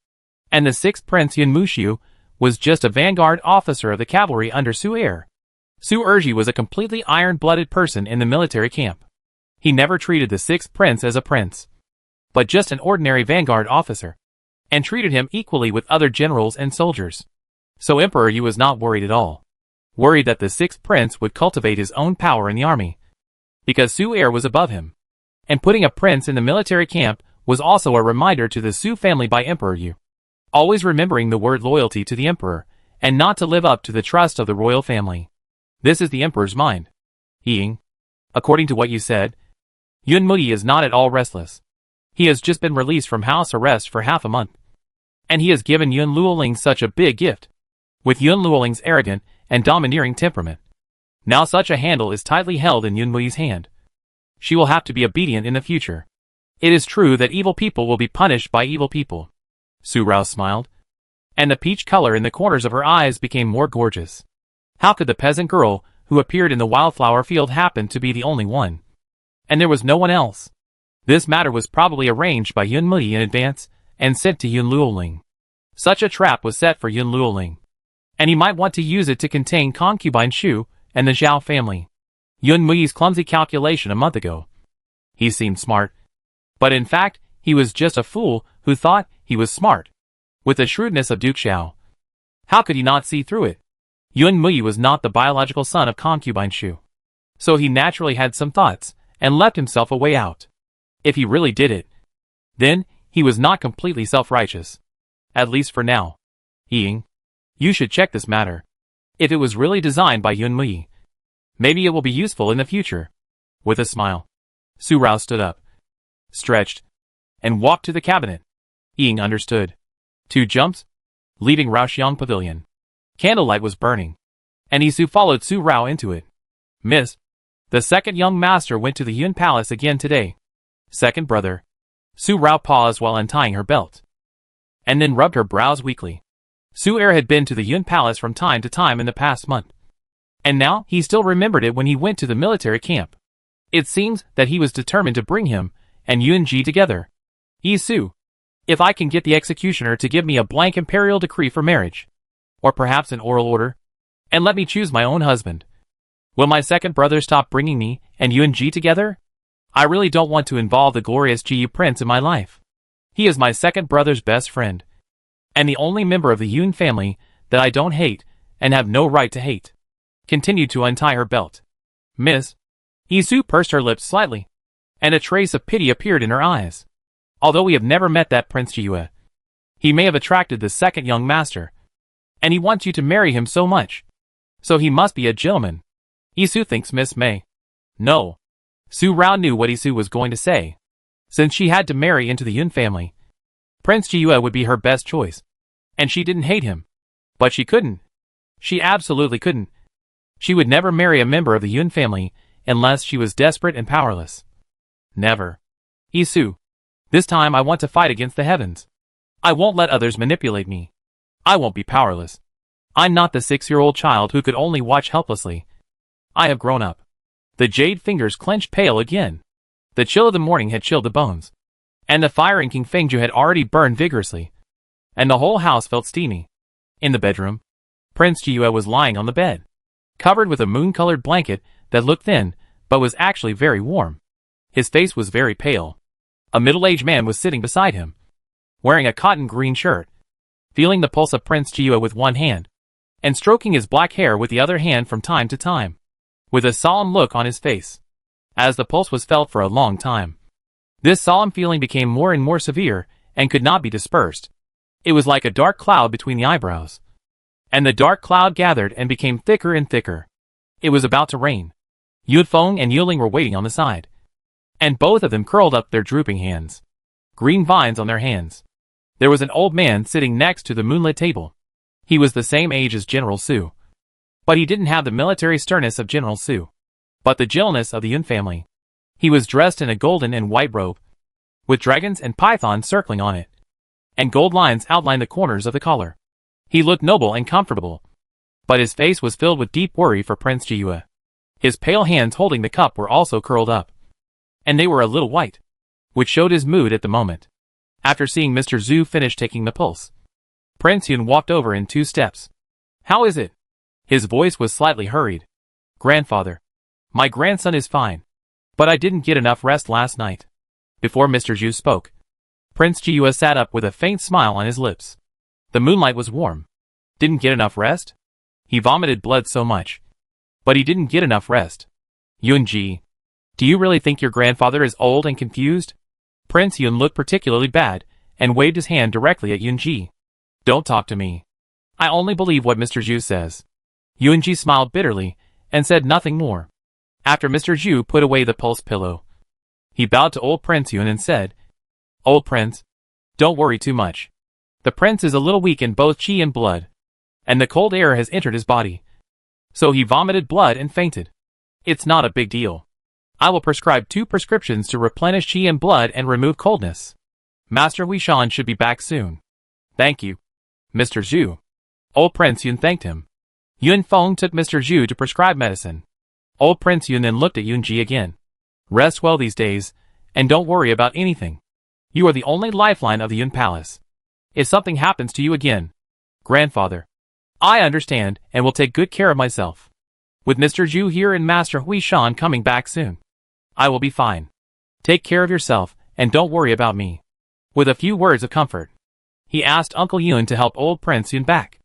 [SPEAKER 1] And the 6th prince Yun Mushu was just a vanguard officer of the cavalry under Su Er. Su Erji was a completely iron-blooded person in the military camp. He never treated the 6th prince as a prince, but just an ordinary vanguard officer, and treated him equally with other generals and soldiers. So Emperor Yu was not worried at all. Worried that the 6th prince would cultivate his own power in the army, because Su Er was above him. And putting a prince in the military camp was also a reminder to the Su family by Emperor Yu, always remembering the word loyalty to the emperor, and not to live up to the trust of the royal family. This is the emperor's mind. Ying, according to what you said, Yun Muyi is not at all restless. He has just been released from house arrest for half a month. And he has given Yun Luoling such a big gift. With Yun Luoling's arrogant and domineering temperament, now such a handle is tightly held in Yun Muyi's hand. She will have to be obedient in the future. It is true that evil people will be punished by evil people. Su Rao smiled, and the peach color in the corners of her eyes became more gorgeous. How could the peasant girl who appeared in the wildflower field happen to be the only one? And there was no one else. This matter was probably arranged by Yun Muyi in advance and sent to Yun Luoling. Such a trap was set for Yun Luoling, and he might want to use it to contain concubine Shu and the Zhao family. Yun Muyi's clumsy calculation a month ago. He seemed smart, but in fact, he was just a fool who thought he was smart. With the shrewdness of Duke Xiao, how could he not see through it? Yun Muyi was not the biological son of concubine Shu, so he naturally had some thoughts and left himself a way out. If he really did it, then he was not completely self-righteous. At least for now. Ying, you should check this matter. If it was really designed by Yun Muyi, maybe it will be useful in the future. With a smile, Su Rao stood up, stretched, and walked to the cabinet. Ying understood. 2 jumps? leaving Raoxiang Pavilion. Candlelight was burning, and Isu followed Su Rao into it. Miss, the second young master went to the Yun Palace again today. Second brother. Su Rao paused while untying her belt, and then rubbed her brows weakly. Su Er had been to the Yun Palace from time to time in the past month, and now he still remembered it when he went to the military camp. It seems that he was determined to bring him and Yun Ji together. Isu, if I can get the executioner to give me a blank imperial decree for marriage, or perhaps an oral order, and let me choose my own husband, will my second brother stop bringing me and Yun Ji together? I really don't want to involve the glorious Ji prince in my life. He is my second brother's best friend, and the only member of the Yun family that I don't hate and have no right to hate. Continued to untie her belt. Miss, Isu pursed her lips slightly, and a trace of pity appeared in her eyes. Although we have never met that Prince Jiyue, he may have attracted the second young master, and he wants you to marry him so much. So he must be a gentleman. Isu thinks Miss May. No. Su Rao knew what Isu was going to say. Since she had to marry into the Yun family, Prince Jiyue would be her best choice. And she didn't hate him. But she couldn't. She absolutely couldn't. She would never marry a member of the Yun family unless she was desperate and powerless. Never. Isu, this time I want to fight against the heavens. I won't let others manipulate me. I won't be powerless. I'm not the 6-year-old child who could only watch helplessly. I have grown up. The jade fingers clenched pale again. The chill of the morning had chilled the bones, and the fire in King Fengju had already burned vigorously, and the whole house felt steamy. In the bedroom, Prince Jiyue was lying on the bed, covered with a moon-colored blanket that looked thin, but was actually very warm. His face was very pale. A middle-aged man was sitting beside him, wearing a cotton green shirt, feeling the pulse of Prince Jiyue with one hand, and stroking his black hair with the other hand from time to time, with a solemn look on his face, as the pulse was felt for a long time. This solemn feeling became more and more severe, and could not be dispersed. It was like a dark cloud between the eyebrows, and the dark cloud gathered and became thicker and thicker. It was about to rain. Yunfeng and Yuling were waiting on the side, and both of them curled up their drooping hands, green vines on their hands. There was an old man sitting next to the moonlit table. He was the same age as General Su, but he didn't have the military sternness of General Su, but the gentleness of the Yun family. He was dressed in a golden and white robe, with dragons and pythons circling on it, and gold lines outlined the corners of the collar. He looked noble and comfortable, but his face was filled with deep worry for Prince Jiyue. His pale hands holding the cup were also curled up, and they were a little white, which showed his mood at the moment. After seeing Mr. Zhu finish taking the pulse, Prince Yun walked over in 2 steps. How is it? His voice was slightly hurried. Grandfather, my grandson is fine, but I didn't get enough rest last night. Before Mr. Zhu spoke, Prince Jiyue sat up with a faint smile on his lips. The moonlight was warm. Didn't get enough rest? He vomited blood so much, but he didn't get enough rest. Yun Ji, do you really think your grandfather is old and confused? Prince Yun looked particularly bad, and waved his hand directly at Yun Ji. Don't talk to me. I only believe what Mr. Zhu says. Yun Ji smiled bitterly, and said nothing more. After Mr. Zhu put away the pulse pillow, he bowed to old Prince Yun and said, Old Prince, don't worry too much. The prince is a little weak in both chi and blood, and the cold air has entered his body, so he vomited blood and fainted. It's not a big deal. I will prescribe 2 prescriptions to replenish chi and blood and remove coldness. Master Huishan should be back soon. Thank you, Mr. Zhu. Old Prince Yun thanked him. Yun Feng took Mr. Zhu to prescribe medicine. Old Prince Yun then looked at Yun Ji again. Rest well these days, and don't worry about anything. You are the only lifeline of the Yun Palace. If something happens to you again, grandfather, I understand and will take good care of myself. With Mr. Zhu here and Master Huishan coming back soon, I will be fine. Take care of yourself and don't worry about me. With a few words of comfort, he asked Uncle Yun to help old Prince Yun back.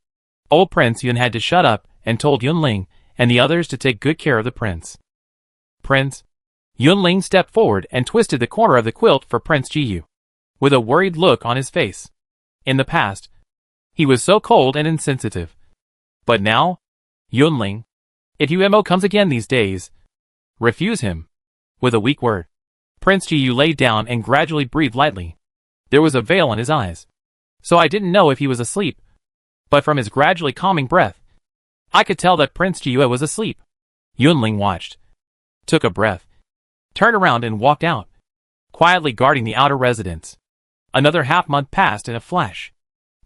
[SPEAKER 1] Old Prince Yun had to shut up and told Yunling and the others to take good care of the prince. Prince, Yunling stepped forward and twisted the corner of the quilt for Prince Jiyu, with a worried look on his face. In the past, he was so cold and insensitive. But now, Yunling, if Umo comes again these days, refuse him. With a weak word, Prince Jiyu laid down and gradually breathed lightly. There was a veil on his eyes, so I didn't know if he was asleep but from his gradually calming breath, I could tell that Prince Jiyue was asleep. Yunling watched, took a breath, turned around and walked out, quietly guarding the outer residence. Another half-month passed in a flash.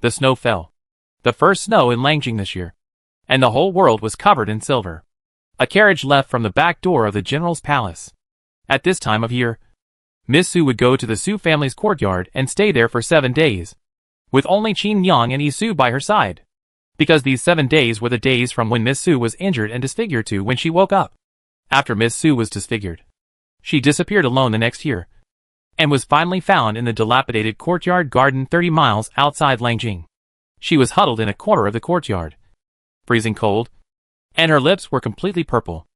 [SPEAKER 1] The snow fell. The first snow in Lanjing this year. And the whole world was covered in silver. A carriage left from the back door of the general's palace. At this time of year, Miss Su would go to the Su family's courtyard and stay there for 7 days, with only Qin Yang and Isu by her side. Because these 7 days were the days from when Miss Su was injured and disfigured to when she woke up. After Miss Su was disfigured, she disappeared alone the next year, and was finally found in the dilapidated courtyard garden 30 miles outside Lanjing. She was huddled in a corner of the courtyard, freezing cold, and her lips were completely purple.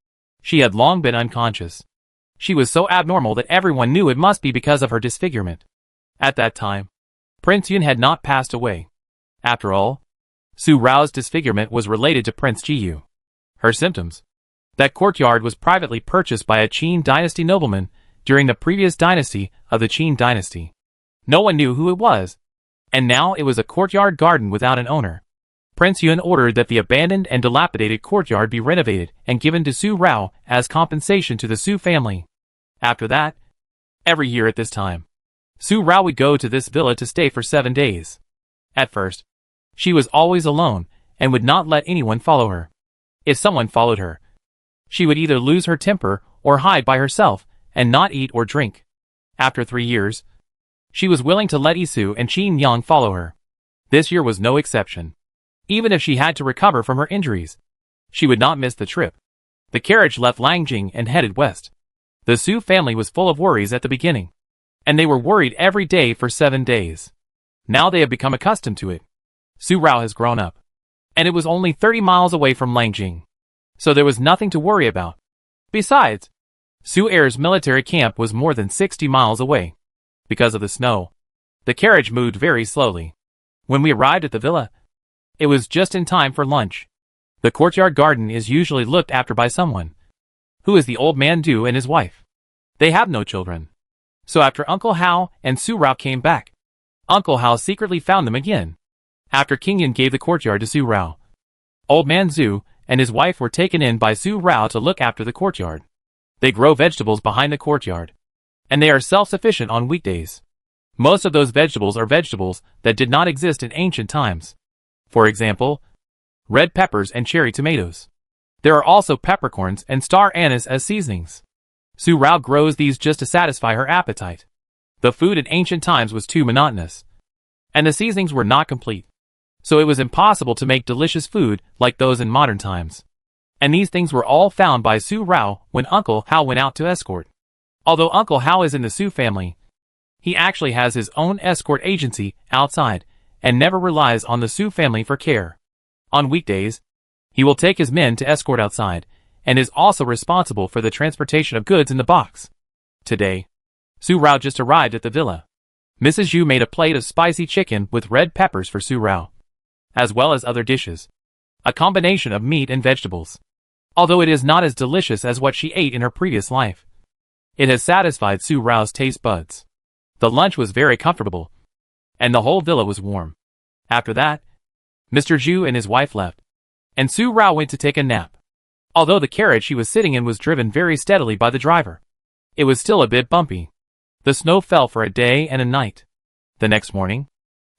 [SPEAKER 1] She had long been unconscious. She was so abnormal that everyone knew it must be because of her disfigurement. At that time, Prince Yun had not passed away. After all, Su Rao's disfigurement was related to Prince Jiyu. Her symptoms. That courtyard was privately purchased by a Qin dynasty nobleman during the previous dynasty of the Qin dynasty. No one knew who it was, and now it was a courtyard garden without an owner. Prince Yun ordered that the abandoned and dilapidated courtyard be renovated and given to Su Rao as compensation to the Su family. After that, every year at this time, Su Rao would go to this villa to stay for 7 days. At first, she was always alone and would not let anyone follow her. If someone followed her, she would either lose her temper or hide by herself and not eat or drink. After 3 years, she was willing to let Isu and Qin Yang follow her. This year was no exception. Even if she had to recover from her injuries, she would not miss the trip. The carriage left Lanjing and headed west. The Su family was full of worries at the beginning, and they were worried every day for 7 days. Now they have become accustomed to it. Su Rao has grown up, and it was only 30 miles away from Lanjing, so there was nothing to worry about. Besides, Su Air's military camp was more than 60 miles away. Because of the snow, the carriage moved very slowly. When we arrived at the villa, it was just in time for lunch. The courtyard garden is usually looked after by someone. Who is the old man Du and his wife? They have no children. So after Uncle Hao and Su Rao came back, Uncle Hao secretly found them again. After King Yin gave the courtyard to Su Rao, Old Man Zhu and his wife were taken in by Su Rao to look after the courtyard. They grow vegetables behind the courtyard, and they are self-sufficient on weekdays. Most of those vegetables are vegetables that did not exist in ancient times. For example, red peppers and cherry tomatoes. There are also peppercorns and star anise as seasonings. Su Rao grows these just to satisfy her appetite. The food in ancient times was too monotonous, and the seasonings were not complete, so it was impossible to make delicious food like those in modern times. And these things were all found by Su Rao when Uncle Hao went out to escort. Although Uncle Hao is in the Su family, he actually has his own escort agency outside and never relies on the Su family for care. On weekdays, he will take his men to escort outside, and is also responsible for the transportation of goods in the box. Today, Su Rao just arrived at the villa. Mrs. Yu made a plate of spicy chicken with red peppers for Su Rao, as well as other dishes. A combination of meat and vegetables. Although it is not as delicious as what she ate in her previous life, it has satisfied Su Rao's taste buds. The lunch was very comfortable, and the whole villa was warm. After that, Mr. Zhu and his wife left, and Su Rao went to take a nap. Although the carriage she was sitting in was driven very steadily by the driver, it was still a bit bumpy. The snow fell for a day and a night. The next morning,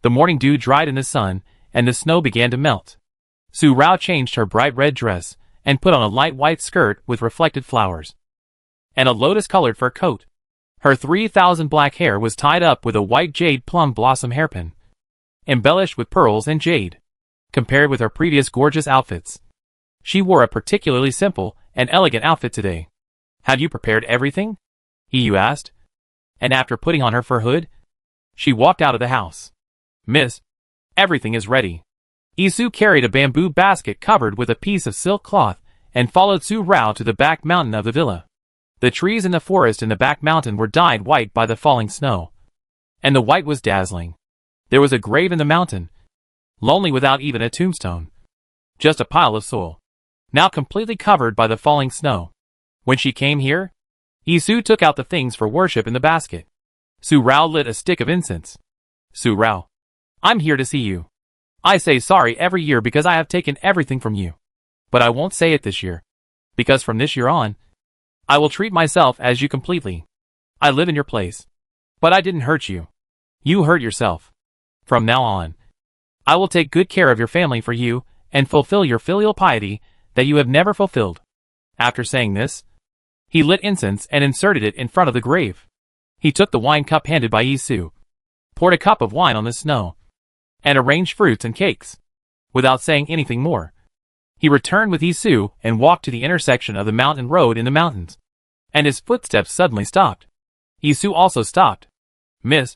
[SPEAKER 1] the morning dew dried in the sun, and the snow began to melt. Su Rao changed her bright red dress, and put on a light white skirt with reflected flowers, and a lotus-colored fur coat. Her 3,000 black hair was tied up with a white jade plum blossom hairpin, embellished with pearls and jade. Compared with her previous gorgeous outfits, she wore a particularly simple and elegant outfit today. "Have you prepared everything?" Yu asked. And after putting on her fur hood, she walked out of the house. "Miss, everything is ready." Isu carried a bamboo basket covered with a piece of silk cloth and followed Su Rao to the back mountain of the villa. The trees in the forest in the back mountain were dyed white by the falling snow, and the white was dazzling. There was a grave in the mountain, lonely without even a tombstone. Just a pile of soil, now completely covered by the falling snow. When she came here, Isu took out the things for worship in the basket. Su Rao lit a stick of incense. "Su Rao, I'm here to see you. I say sorry every year because I have taken everything from you. But I won't say it this year. Because from this year on, I will treat myself as you completely. I live in your place. But I didn't hurt you. You hurt yourself. From now on, I will take good care of your family for you and fulfill your filial piety that you have never fulfilled. After saying this, he lit incense and inserted it in front of the grave. He took the wine cup handed by Isu, poured a cup of wine on the snow, and arranged fruits and cakes. Without saying anything more, he returned with Isu and walked to the intersection of the mountain road in the mountains. And his footsteps suddenly stopped. Isu also stopped. Miss,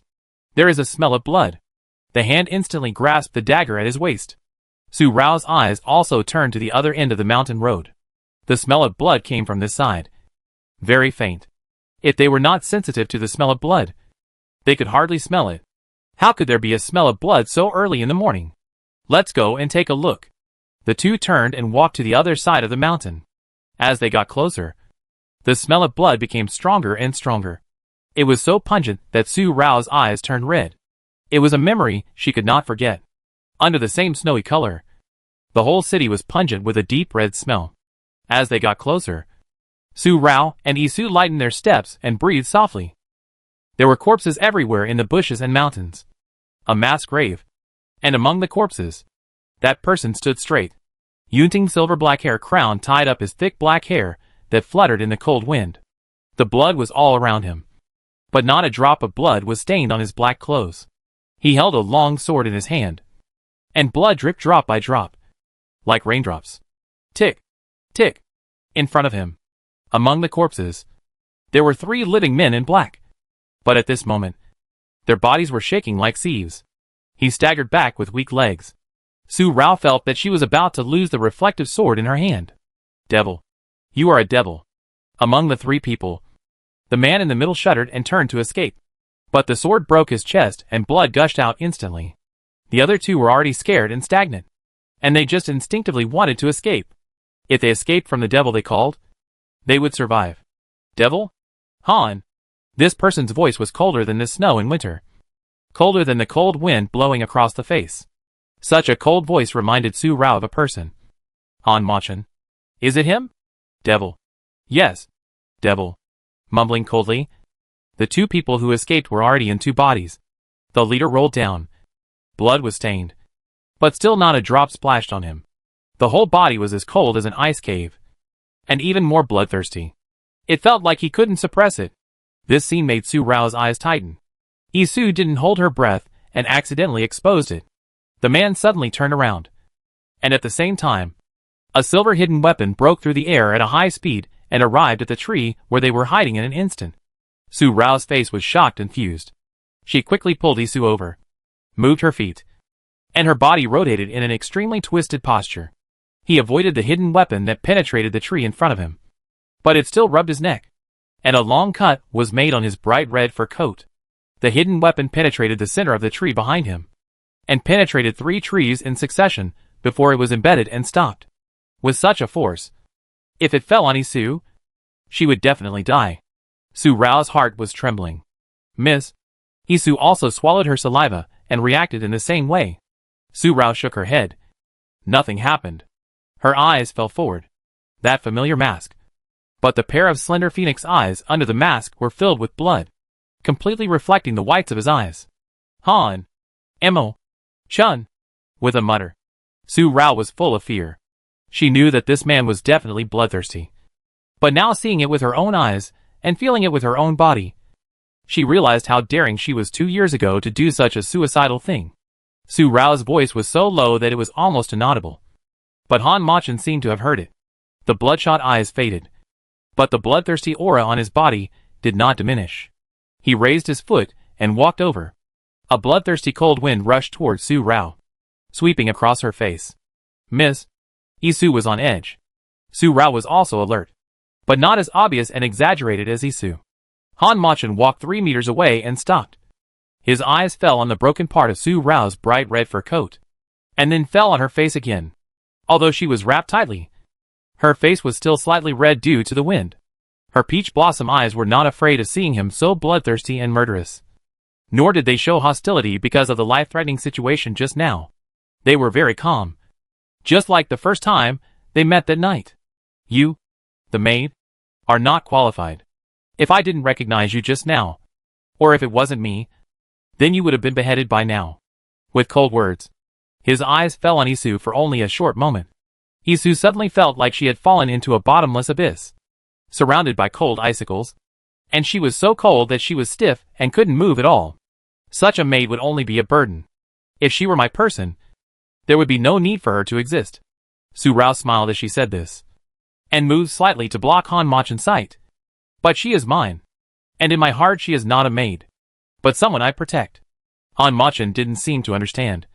[SPEAKER 1] there is a smell of blood. The hand instantly grasped the dagger at his waist. Su Rao's eyes also turned to the other end of the mountain road. The smell of blood came from this side. Very faint. If they were not sensitive to the smell of blood, they could hardly smell it. How could there be a smell of blood so early in the morning? Let's go and take a look. The two turned and walked to the other side of the mountain. As they got closer, the smell of blood became stronger and stronger. It was so pungent that Su Rao's eyes turned red. It was a memory she could not forget. Under the same snowy color, the whole city was pungent with a deep red smell. As they got closer, Su Rao and Isu lightened their steps and breathed softly. There were corpses everywhere in the bushes and mountains. A mass grave. And among the corpses, that person stood straight. Yunting silver black hair crown tied up his thick black hair that fluttered in the cold wind. The blood was all around him. But not a drop of blood was stained on his black clothes. He held a long sword in his hand. And blood dripped drop by drop. Like raindrops. Tick, tick. In front of him, among the corpses, there were 3 living men in black. But at this moment, their bodies were shaking like sieves. He staggered back with weak legs. Su Rao felt that she was about to lose the reflective sword in her hand. Devil. You are a devil. Among the 3 people, the man in the middle shuddered and turned to escape. But the sword broke his chest and blood gushed out instantly. The other 2 were already scared and stagnant. And they just instinctively wanted to escape. If they escaped from the devil they called, they would survive. Devil? Han. This person's voice was colder than the snow in winter. Colder than the cold wind blowing across the face. Such a cold voice reminded Su Rao of a person. Han Machin. Is it him? Devil. Yes. Devil. Mumbling coldly. The 2 people who escaped were already in 2 bodies. The leader rolled down. Blood was stained. But still not a drop splashed on him. The whole body was as cold as an ice cave. And even more bloodthirsty. It felt like he couldn't suppress it. This scene made Su Rao's eyes tighten. Isu didn't hold her breath and accidentally exposed it. The man suddenly turned around. And at the same time, a silver hidden weapon broke through the air at a high speed and arrived at the tree where they were hiding in an instant. Su Rao's face was shocked and fused. She quickly pulled Isu over, moved her feet, and her body rotated in an extremely twisted posture. He avoided the hidden weapon that penetrated the tree in front of him. But it still rubbed his neck. And a long cut was made on his bright red fur coat. The hidden weapon penetrated the center of the tree behind him. And penetrated 3 trees in succession before it was embedded and stopped. With such a force, if it fell on Isu, she would definitely die. Su Rao's heart was trembling. Miss. Isu also swallowed her saliva and reacted in the same way. Su Rao shook her head. Nothing happened. Her eyes fell forward. That familiar mask. But the pair of slender phoenix eyes under the mask were filled with blood, completely reflecting the whites of his eyes. Han. Emo. Chun. With a mutter. Su Rao was full of fear. She knew that this man was definitely bloodthirsty. But now seeing it with her own eyes, and feeling it with her own body, she realized how daring she was 2 years ago to do such a suicidal thing. Su Rao's voice was so low that it was almost inaudible. But Han Machin seemed to have heard it. The bloodshot eyes faded. But the bloodthirsty aura on his body did not diminish. He raised his foot and walked over. A bloodthirsty cold wind rushed toward Su Rao, sweeping across her face. Miss. Isu was on edge. Su Rao was also alert, but not as obvious and exaggerated as Isu. Han Machin walked 3 meters away and stopped. His eyes fell on the broken part of Su Rao's bright red fur coat, and then fell on her face again. Although she was wrapped tightly, her face was still slightly red due to the wind. Her peach blossom eyes were not afraid of seeing him so bloodthirsty and murderous. Nor did they show hostility because of the life-threatening situation just now. They were very calm. Just like the first time they met that night. You, the maid, are not qualified. If I didn't recognize you just now, or if it wasn't me, then you would have been beheaded by now. With cold words. His eyes fell on Isu for only a short moment. Isu suddenly felt like she had fallen into a bottomless abyss, surrounded by cold icicles, and she was so cold that she was stiff and couldn't move at all. Such a maid would only be a burden. If she were my person, there would be no need for her to exist. Su Rao smiled as she said this, and moved slightly to block Han Machen's sight. But she is mine, and in my heart she is not a maid, but someone I protect. Han Machen didn't seem to understand,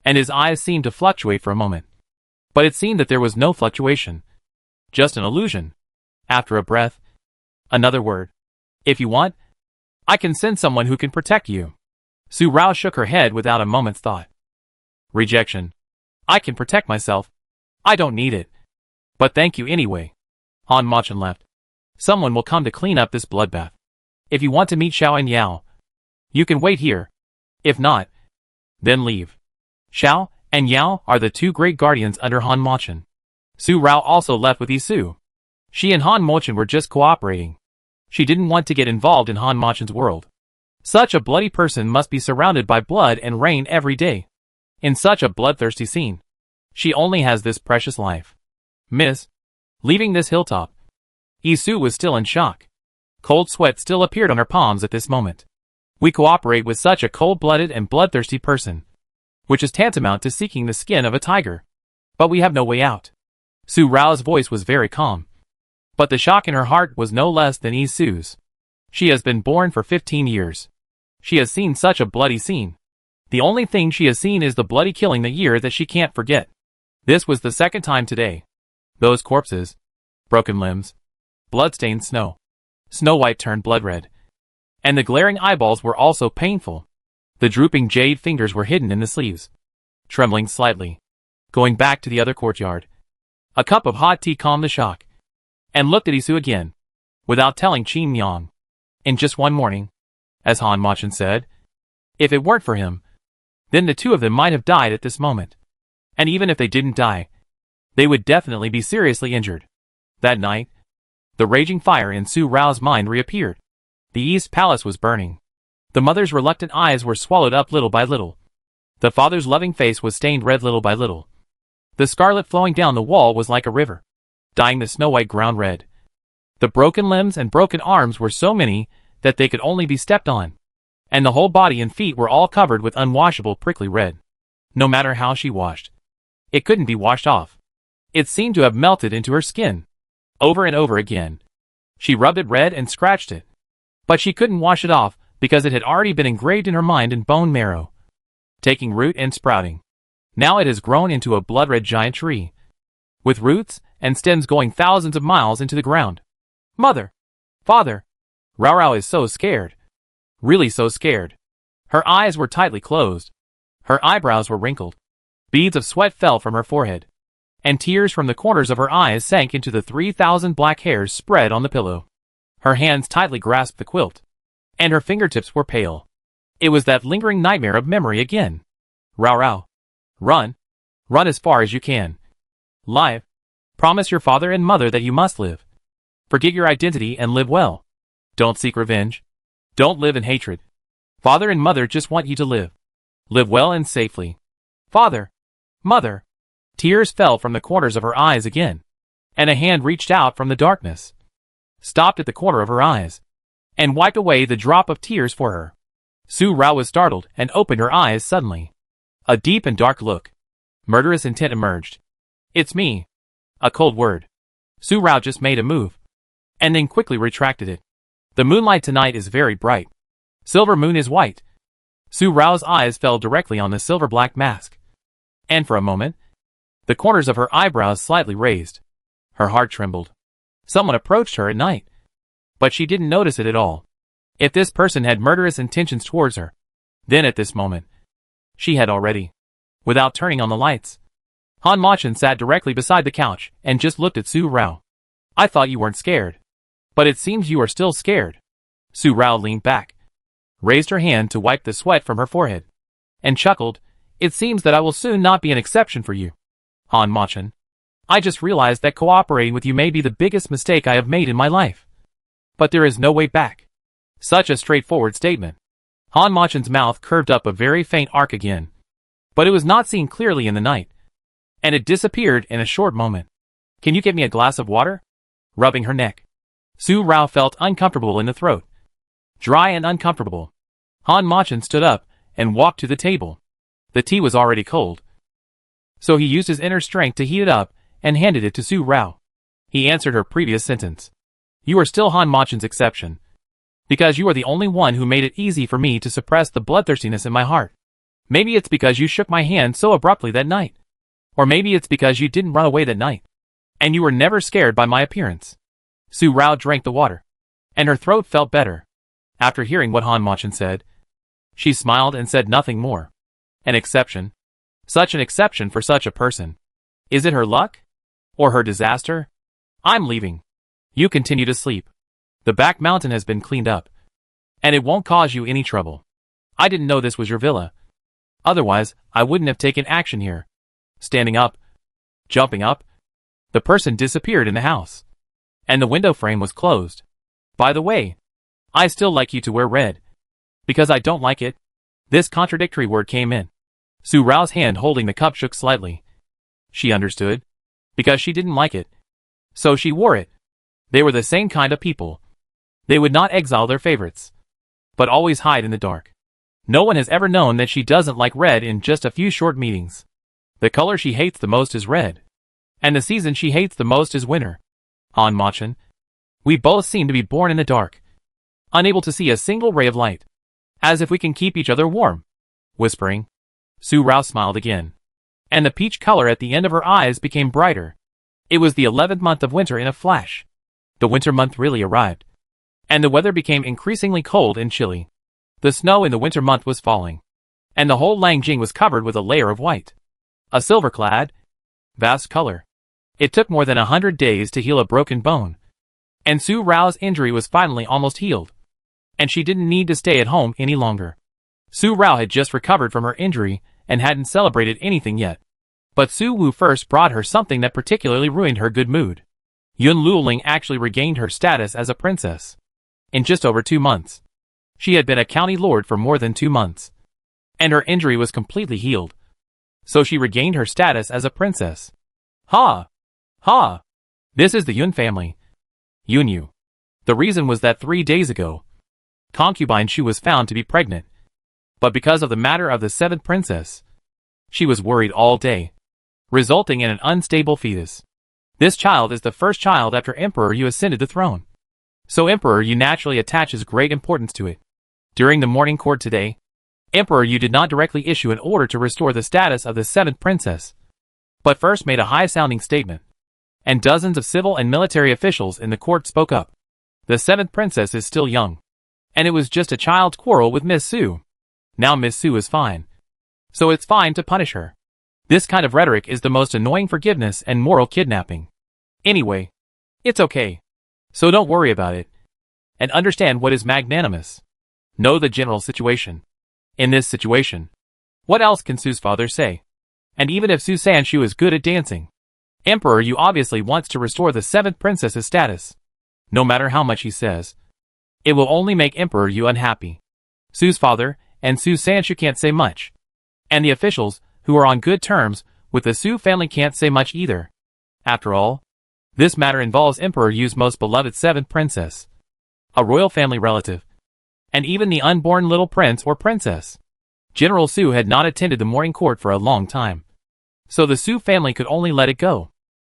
[SPEAKER 1] and his eyes seemed to fluctuate for a moment. But it seemed that there was no fluctuation, just an illusion. After a breath, another word. If you want, I can send someone who can protect you. Su Rao shook her head without a moment's thought. Rejection. I can protect myself. I don't need it. But thank you anyway. Han Machen left. Someone will come to clean up this bloodbath. If you want to meet Xiao and Yao, you can wait here. If not, then leave. Xiao and Yao are the two great guardians under Han Machen. Su Rao also left with Isu. She and Han Machen were just cooperating. She didn't want to get involved in Han Machen's world. Such a bloody person must be surrounded by blood and rain every day. In such a bloodthirsty scene, she only has this precious life. Miss, leaving this hilltop. Isu was still in shock. Cold sweat still appeared on her palms at this moment. We cooperate with such a cold-blooded and bloodthirsty person, which is tantamount to seeking the skin of a tiger. But we have no way out. Su Rao's voice was very calm, but the shock in her heart was no less than Isu's. She has been born for 15 years. She has seen such a bloody scene. The only thing she has seen is the bloody killing the year that she can't forget. This was the second time today. Those corpses, broken limbs, blood-stained snow. Snow White turned blood red. And the glaring eyeballs were also painful. The drooping jade fingers were hidden in the sleeves. Trembling slightly. Going back to the other courtyard. A cup of hot tea calmed the shock. And looked at Isu again, without telling Qin Yang. In just one morning, as Han Machen said, if it weren't for him, then the two of them might have died at this moment. And even if they didn't die, they would definitely be seriously injured. That night, the raging fire in Su Rao's mind reappeared. The East Palace was burning. The mother's reluctant eyes were swallowed up little by little. The father's loving face was stained red little by little. The scarlet flowing down the wall was like a river, dyeing the snow-white ground red. The broken limbs and broken arms were so many that they could only be stepped on, and the whole body and feet were all covered with unwashable prickly red. No matter how she washed, it couldn't be washed off. It seemed to have melted into her skin. Over and over again. She rubbed it red and scratched it. But she couldn't wash it off because it had already been engraved in her mind and bone marrow, taking root and sprouting. Now it has grown into a blood-red giant tree, with roots and stems going thousands of miles into the ground. Mother! Father! Rao Rao is so scared. Really so scared. Her eyes were tightly closed. Her eyebrows were wrinkled. Beads of sweat fell from her forehead, and tears from the corners of her eyes sank into the 3,000 black hairs spread on the pillow. Her hands tightly grasped the quilt, and her fingertips were pale. It was that lingering nightmare of memory again. Rao Rao. Run. Run as far as you can. Live. Promise your father and mother that you must live. Forget your identity and live well. Don't seek revenge. Don't live in hatred. Father and mother just want you to live. Live well and safely. Father. Mother. Tears fell from the corners of her eyes again, and a hand reached out from the darkness, stopped at the corner of her eyes, and wiped away the drop of tears for her. Su Rao was startled and opened her eyes suddenly. A deep and dark look, murderous intent emerged. It's me. A cold word. Su Rao just made a move, and then quickly retracted it. The moonlight tonight is very bright. Silver moon is white. Su Rao's eyes fell directly on the silver-black mask, and for a moment, the corners of her eyebrows slightly raised. Her heart trembled. Someone approached her at night, but she didn't notice it at all. If this person had murderous intentions towards her, then at this moment, she had already, without turning on the lights. Han Machen sat directly beside the couch and just looked at Su Rao. I thought you weren't scared, but it seems you are still scared. Su Rao leaned back, raised her hand to wipe the sweat from her forehead, and chuckled, It seems that I will soon not be an exception for you. Han Machin. I just realized that cooperating with you may be the biggest mistake I have made in my life. But there is no way back. Such a straightforward statement. Han Machin's mouth curved up a very faint arc again. But it was not seen clearly in the night. And it disappeared in a short moment. Can you get me a glass of water? Rubbing her neck. Su Rao felt uncomfortable in the throat. Dry and uncomfortable. Han Machin stood up and walked to the table. The tea was already cold. So he used his inner strength to heat it up and handed it to Su Rao. He answered her previous sentence. You are still Han Machin's exception. Because you are the only one who made it easy for me to suppress the bloodthirstiness in my heart. Maybe it's because you shook my hand so abruptly that night. Or maybe it's because you didn't run away that night. And you were never scared by my appearance. Su Rao drank the water. And her throat felt better. After hearing what Han Machin said, she smiled and said nothing more. An exception? Such an exception for such a person. Is it her luck? Or her disaster? I'm leaving. You continue to sleep. The back mountain has been cleaned up. And it won't cause you any trouble. I didn't know this was your villa. Otherwise, I wouldn't have taken action here. Standing up. Jumping up. The person disappeared in the house. And the window frame was closed. By the way, I still like you to wear red. Because I don't like it. This contradictory word came in. Su Rao's hand holding the cup shook slightly. She understood. Because she didn't like it. So she wore it. They were the same kind of people. They would not exile their favorites. But always hide in the dark. No one has ever known that she doesn't like red in just a few short meetings. The color she hates the most is red. And the season she hates the most is winter. Han Machin. We both seem to be born in the dark. Unable to see a single ray of light. As if we can keep each other warm. Whispering. Su Rao smiled again. And the peach color at the end of her eyes became brighter. It was the 11th month of winter in a flash. The winter month really arrived. And the weather became increasingly cold and chilly. The snow in the winter month was falling. And the whole Lanjing was covered with a layer of white. A silver-clad, vast color. It took more than 100 days to heal a broken bone. And Su Rao's injury was finally almost healed. And she didn't need to stay at home any longer. Su Rao had just recovered from her injury and hadn't celebrated anything yet. But Su Wu first brought her something that particularly ruined her good mood. Yun Luoling actually regained her status as a princess. In just over 2 months. She had been a county lord for more than 2 months. And her injury was completely healed. So she regained her status as a princess. Ha! Ha! This is the Yun family. Yunyu. The reason was that 3 days ago, concubine Shu was found to be pregnant. But because of the matter of the 7th princess, she was worried all day, resulting in an unstable fetus. This child is the first child after Emperor Yu ascended the throne. So Emperor Yu naturally attaches great importance to it. During the morning court today, Emperor Yu did not directly issue an order to restore the status of the 7th princess, but first made a high-sounding statement. And dozens of civil and military officials in the court spoke up. The 7th princess is still young. And it was just a child's quarrel with Miss Su. Now Miss Su is fine. So it's fine to punish her. This kind of rhetoric is the most annoying forgiveness and moral kidnapping. Anyway, it's okay. So don't worry about it. And understand what is magnanimous. Know the general situation. In this situation, what else can Su's father say? And even if Su Sanshu is good at dancing, Emperor Yu obviously wants to restore the 7th princess's status. No matter how much he says, it will only make Emperor Yu unhappy. Su's father and Su Sanshu can't say much. And the officials, who are on good terms with the Su family, can't say much either. After all, this matter involves Emperor Yu's most beloved 7th princess, a royal family relative, and even the unborn little prince or princess. General Su had not attended the morning court for a long time. So the Su family could only let it go.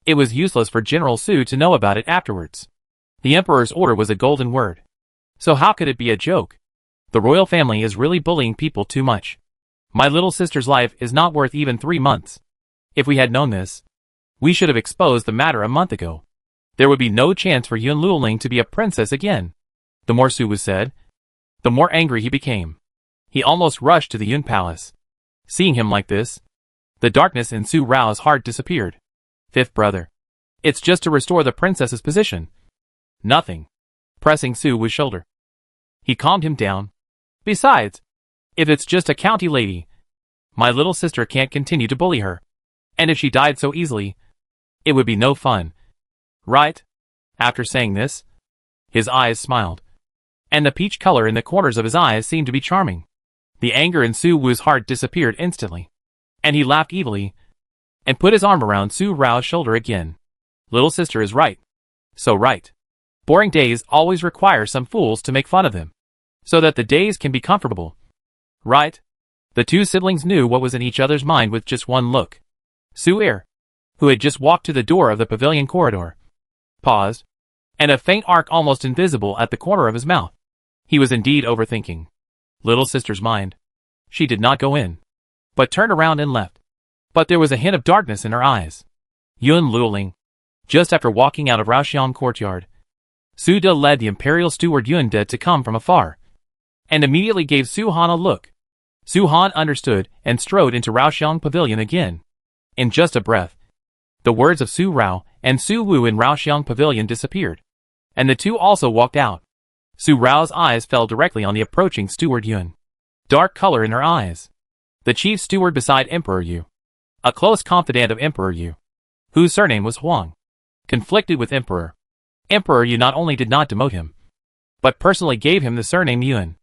[SPEAKER 1] It was useless for General Su to know about it afterwards. The emperor's order was a golden word. So how could it be a joke? The royal family is really bullying people too much. My little sister's life is not worth even 3 months. If we had known this, we should have exposed the matter a month ago. There would be no chance for Yun Luoling to be a princess again. The more Su was said, the more angry he became. He almost rushed to the Yun palace. Seeing him like this, the darkness in Su Rao's heart disappeared. 5th brother. It's just to restore the princess's position. Nothing. Pressing Su Wu's shoulder. He calmed him down. Besides, if it's just a county lady, My little sister can't continue to bully her. And if she died so easily, it would be no fun. Right? After saying this, his eyes smiled. And the peach color in the corners of his eyes seemed to be charming. The anger in Su Wu's heart disappeared instantly. And he laughed evilly, and put his arm around Su Rao's shoulder again. Little sister is right. So right. Boring days always require some fools to make fun of them, so that the days can be comfortable. Right? The two siblings knew what was in each other's mind with just one look. Su Er, who had just walked to the door of the pavilion corridor, paused, and a faint arc almost invisible at the corner of his mouth. He was indeed overthinking little sister's mind. She did not go in, but turned around and left. But there was a hint of darkness in her eyes. Yun Luoling. Just after walking out of Raoxiang courtyard, Su De led the imperial steward Yun De to come from afar, and immediately gave Su Han a look. Su Han understood and strode into Raoxiang pavilion again. In just a breath, the words of Su Rao and Su Wu in Raoxiang pavilion disappeared, and the two also walked out. Su Rao's eyes fell directly on the approaching steward Yun. Dark color in her eyes. The chief steward beside Emperor Yu, a close confidant of Emperor Yu, whose surname was Huang, conflicted with Emperor. Emperor Yu not only did not demote him, but personally gave him the surname Yun,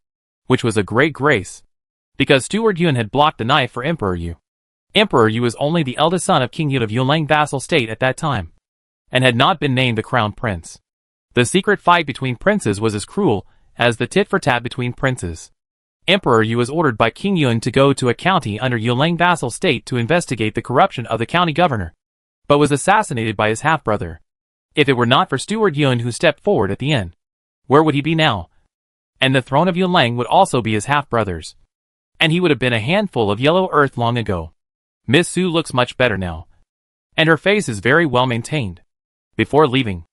[SPEAKER 1] which was a great grace, because Steward Yun had blocked the knife for Emperor Yu. Emperor Yu was only the eldest son of King Yun of Yunlang vassal state at that time, and had not been named the crown prince. The secret fight between princes was as cruel as the tit-for-tat between princes. Emperor Yu was ordered by King Yun to go to a county under Yunlang vassal state to investigate the corruption of the county governor, but was assassinated by his half-brother. If it were not for Steward Yun who stepped forward at the end, where would he be now? And the throne of Yunlang would also be his half-brother's, and he would have been a handful of yellow earth long ago. Miss Su looks much better now, and her face is very well maintained. Before leaving,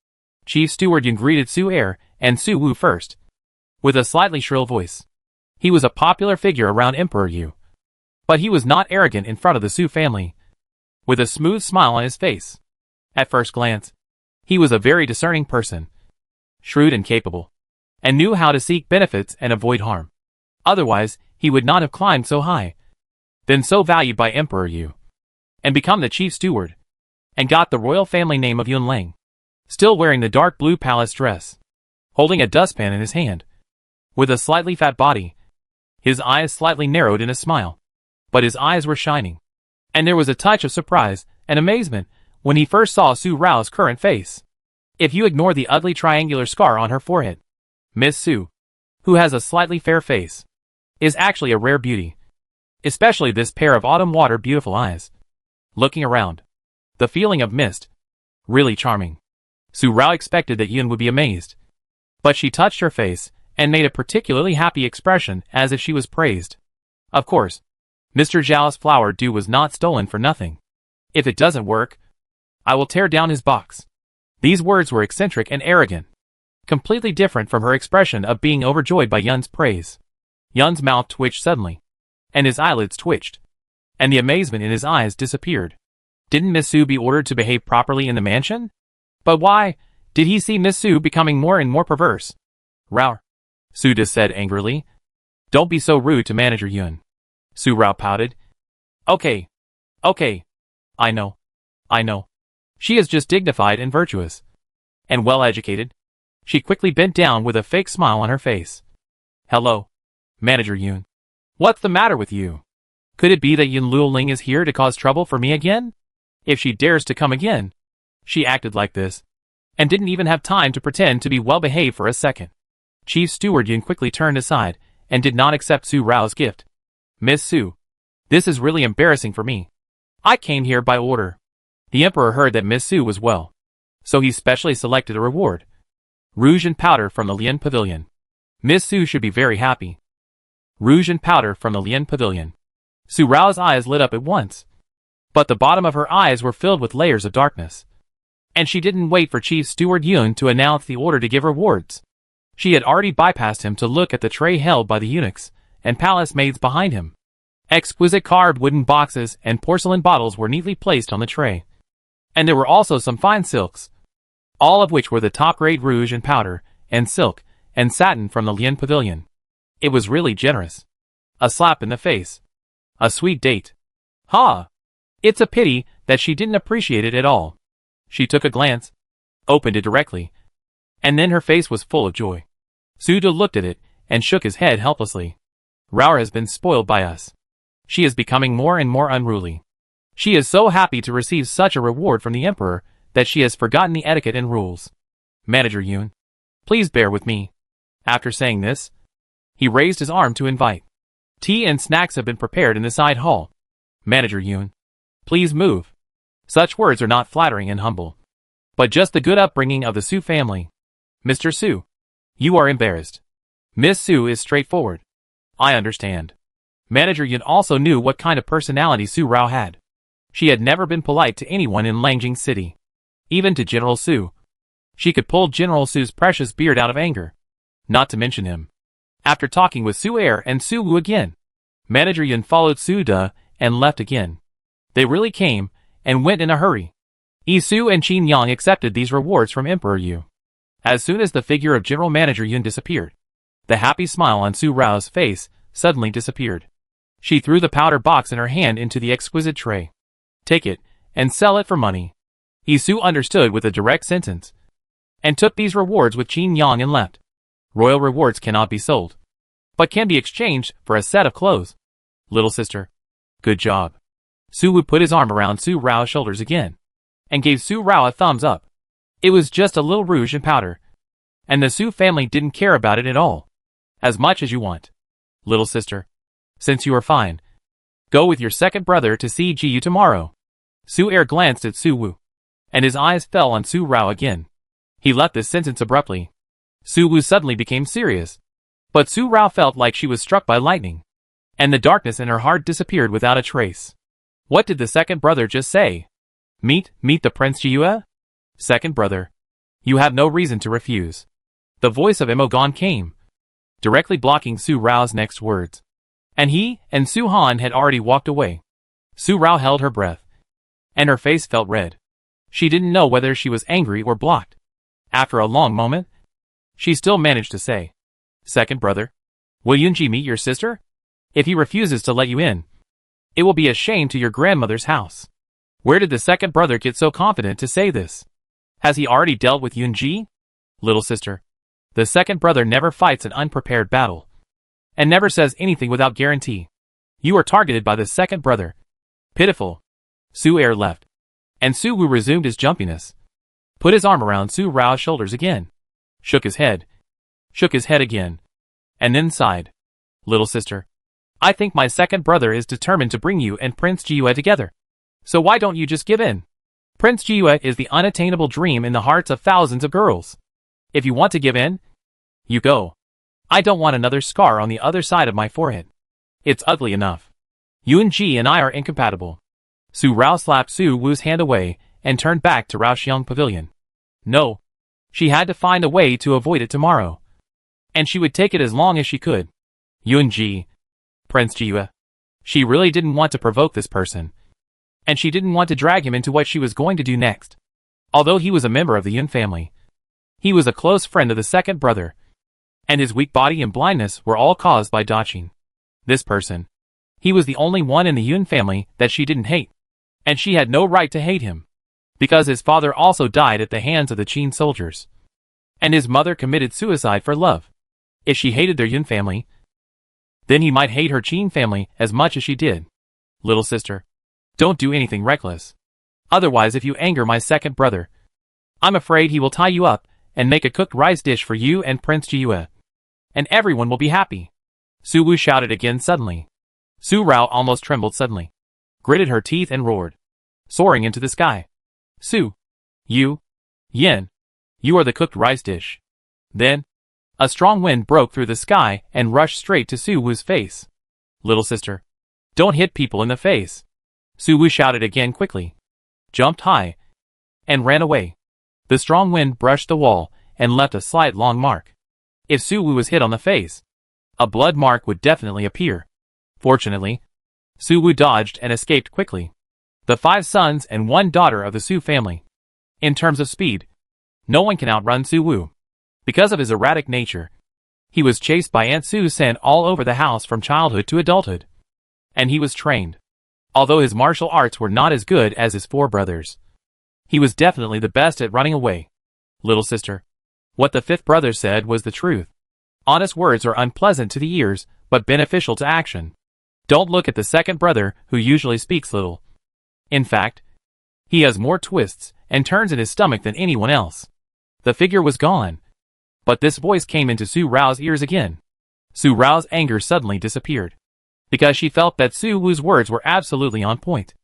[SPEAKER 1] Chief Steward Yun greeted Su Er and Su Wu first, with a slightly shrill voice. He was a popular figure around Emperor Yu, but he was not arrogant in front of the Su family. With a smooth smile on his face, at first glance, he was a very discerning person, shrewd and capable, and knew how to seek benefits and avoid harm. Otherwise, he would not have climbed so high, been so valued by Emperor Yu, and become the chief steward, and got the royal family name of Yunlang. Still wearing the dark blue palace dress, holding a dustpan in his hand, with a slightly fat body, his eyes slightly narrowed in a smile, but his eyes were shining, and there was a touch of surprise and amazement when he first saw Su Rao's current face. If you ignore the ugly triangular scar on her forehead, Miss Su, who has a slightly fair face, is actually a rare beauty, especially this pair of autumn water beautiful eyes. Looking around, the feeling of mist, really charming. Su Rao expected that Yun would be amazed, but she touched her face and made a particularly happy expression as if she was praised. Of course, Mr. Zhao's flower dew was not stolen for nothing. If it doesn't work, I will tear down his box. These words were eccentric and arrogant, completely different from her expression of being overjoyed by Yun's praise. Yun's mouth twitched suddenly, and his eyelids twitched, and the amazement in his eyes disappeared. Didn't Miss Su be ordered to behave properly in the mansion? But why did he see Miss Su becoming more and more perverse? Rao, Su De said angrily. Don't be so rude to Manager Yun. Su Rao pouted. Okay. I know. She is just dignified and virtuous, and well-educated. She quickly bent down with a fake smile on her face. Hello, Manager Yun. What's the matter with you? Could it be that Yun Luoling is here to cause trouble for me again? If she dares to come again. She acted like this, and didn't even have time to pretend to be well-behaved for a second. Chief Steward Yun quickly turned aside, and did not accept Su Rao's gift. Miss Su, this is really embarrassing for me. I came here by order. The Emperor heard that Miss Su was well, so he specially selected a reward. Rouge and powder from the Lian Pavilion. Miss Su should be very happy. Rouge and powder from the Lian Pavilion. Su Rao's eyes lit up at once, but the bottom of her eyes were filled with layers of darkness. And she didn't wait for Chief Steward Yun to announce the order to give rewards. She had already bypassed him to look at the tray held by the eunuchs and palace maids behind him. Exquisite carved wooden boxes and porcelain bottles were neatly placed on the tray. And there were also some fine silks, all of which were the top-grade rouge and powder, and silk, and satin from the Lian Pavilion. It was really generous. A slap in the face. A sweet date. Ha! It's a pity that she didn't appreciate it at all. She took a glance, opened it directly, and then her face was full of joy. Suda looked at it and shook his head helplessly. Rao has been spoiled by us. She is becoming more and more unruly. She is so happy to receive such a reward from the emperor that she has forgotten the etiquette and rules. Manager Yun, please bear with me. After saying this, he raised his arm to invite. Tea and snacks have been prepared in the side hall. Manager Yun, please move. Such words are not flattering and humble, but just the good upbringing of the Su family. Mr. Su, you are embarrassed. Miss Su is straightforward. I understand. Manager Yun also knew what kind of personality Su Rao had. She had never been polite to anyone in Lanjing City. Even to General Su. She could pull General Su's precious beard out of anger. Not to mention him. After talking with Su Er and Su Wu again, Manager Yun followed Su Da and left again. They really came and went in a hurry. Yi Su and Qin Yang accepted these rewards from Emperor Yu. As soon as the figure of General Manager Yun disappeared, the happy smile on Su Rao's face suddenly disappeared. She threw the powder box in her hand into the exquisite tray. Take it, and sell it for money. Yi Su understood with a direct sentence, and took these rewards with Qin Yang and left. Royal rewards cannot be sold, but can be exchanged for a set of clothes. Little sister, good job. Su Wu put his arm around Su Rao's shoulders again, and gave Su Rao a thumbs up. It was just a little rouge and powder, and the Su family didn't care about it at all. As much as you want. Little sister, since you are fine, go with your second brother to see Ji Yu tomorrow. Su Er glanced at Su Wu, and his eyes fell on Su Rao again. He left this sentence abruptly. Su Wu suddenly became serious, but Su Rao felt like she was struck by lightning, and the darkness in her heart disappeared without a trace. What did the second brother just say? Meet the Prince Ji Yu? Second brother, you have no reason to refuse. The voice of Imogon came, directly blocking Su Rao's next words. And he and Su Han had already walked away. Su Rao held her breath, and her face felt red. She didn't know whether she was angry or blocked. After a long moment, she still managed to say, Second brother, will Yunji meet your sister? If he refuses to let you in, it will be a shame to your grandmother's house. Where did the second brother get so confident to say this? Has he already dealt with Yunji? Little sister, the second brother never fights an unprepared battle, and never says anything without guarantee. You are targeted by the second brother. Pitiful. Su Er left, and Su Wu resumed his jumpiness. Put his arm around Su Rao's shoulders again. Shook his head again, and then sighed. Little sister, I think my second brother is determined to bring you and Prince Ji Yu together. So why don't you just give in? Prince Ji Yu is the unattainable dream in the hearts of thousands of girls. If you want to give in, you go. I don't want another scar on the other side of my forehead. It's ugly enough. Yunji and I are incompatible. Su Rao slapped Su Wu's hand away and turned back to Raoxiang Pavilion. No. She had to find a way to avoid it tomorrow. And she would take it as long as she could. Yunji. Prince Ji Yu. She really didn't want to provoke this person. And she didn't want to drag him into what she was going to do next. Although he was a member of the Yun family, he was a close friend of the second brother, and his weak body and blindness were all caused by Daqin. This person. He was the only one in the Yun family that she didn't hate. And she had no right to hate him, because his father also died at the hands of the Qin soldiers. And his mother committed suicide for love. If she hated their Yun family, then he might hate her Qin family as much as she did. Little sister, don't do anything reckless. Otherwise, if you anger my second brother, I'm afraid he will tie you up and make a cooked rice dish for you and Prince Ji Yu. And everyone will be happy. Su Wu shouted again suddenly. Su Rao almost trembled suddenly, gritted her teeth and roared, soaring into the sky. Su. Yin. You are the cooked rice dish. Then, a strong wind broke through the sky and rushed straight to Su Wu's face. Little sister, don't hit people in the face. Su Wu shouted again quickly, jumped high, and ran away. The strong wind brushed the wall and left a slight long mark. If Su Wu was hit on the face, a blood mark would definitely appear. Fortunately, Su Wu dodged and escaped quickly. The 5 sons and 1 daughter of the Su family. In terms of speed, no one can outrun Su Wu. Because of his erratic nature, he was chased by Aunt Su Sen all over the house from childhood to adulthood. And he was trained. Although his martial arts were not as good as his 4 brothers, he was definitely the best at running away. Little sister. What the 5th brother said was the truth. Honest words are unpleasant to the ears, but beneficial to action. Don't look at the 2nd brother, who usually speaks little. In fact, he has more twists and turns in his stomach than anyone else. The figure was gone. But this voice came into Su Rao's ears again. Su Rao's anger suddenly disappeared, because she felt that Su Wu's words were absolutely on point.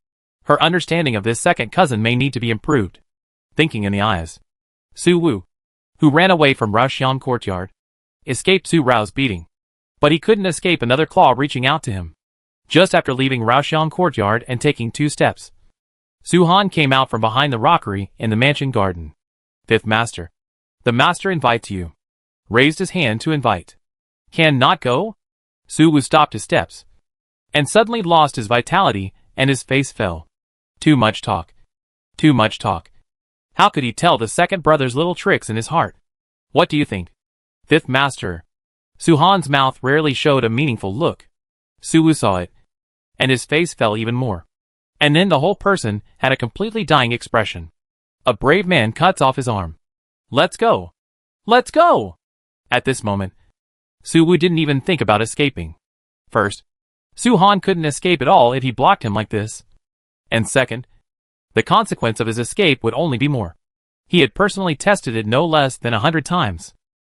[SPEAKER 1] Her understanding of this 2nd cousin may need to be improved. Thinking in the eyes, Su Wu, who ran away from Raoxian courtyard, escaped Su Rao's beating. But he couldn't escape another claw reaching out to him. Just after leaving Raoxian courtyard and taking 2 steps, Su Han came out from behind the rockery in the mansion garden. 5th Master. The Master invites you. Raised his hand to invite. Can not go? Su Wu stopped his steps, and suddenly lost his vitality, and his face fell. Too much talk. Too much talk. How could he tell the 2nd brother's little tricks in his heart? What do you think? 5th Master. Su Han's mouth rarely showed a meaningful look. Su Wu saw it, and his face fell even more. And then the whole person had a completely dying expression. A brave man cuts off his arm. Let's go! Let's go! At this moment, Su Wu didn't even think about escaping. First, Su Han couldn't escape at all if he blocked him like this. And second, the consequence of his escape would only be more. He had personally tested it no less than 100 times.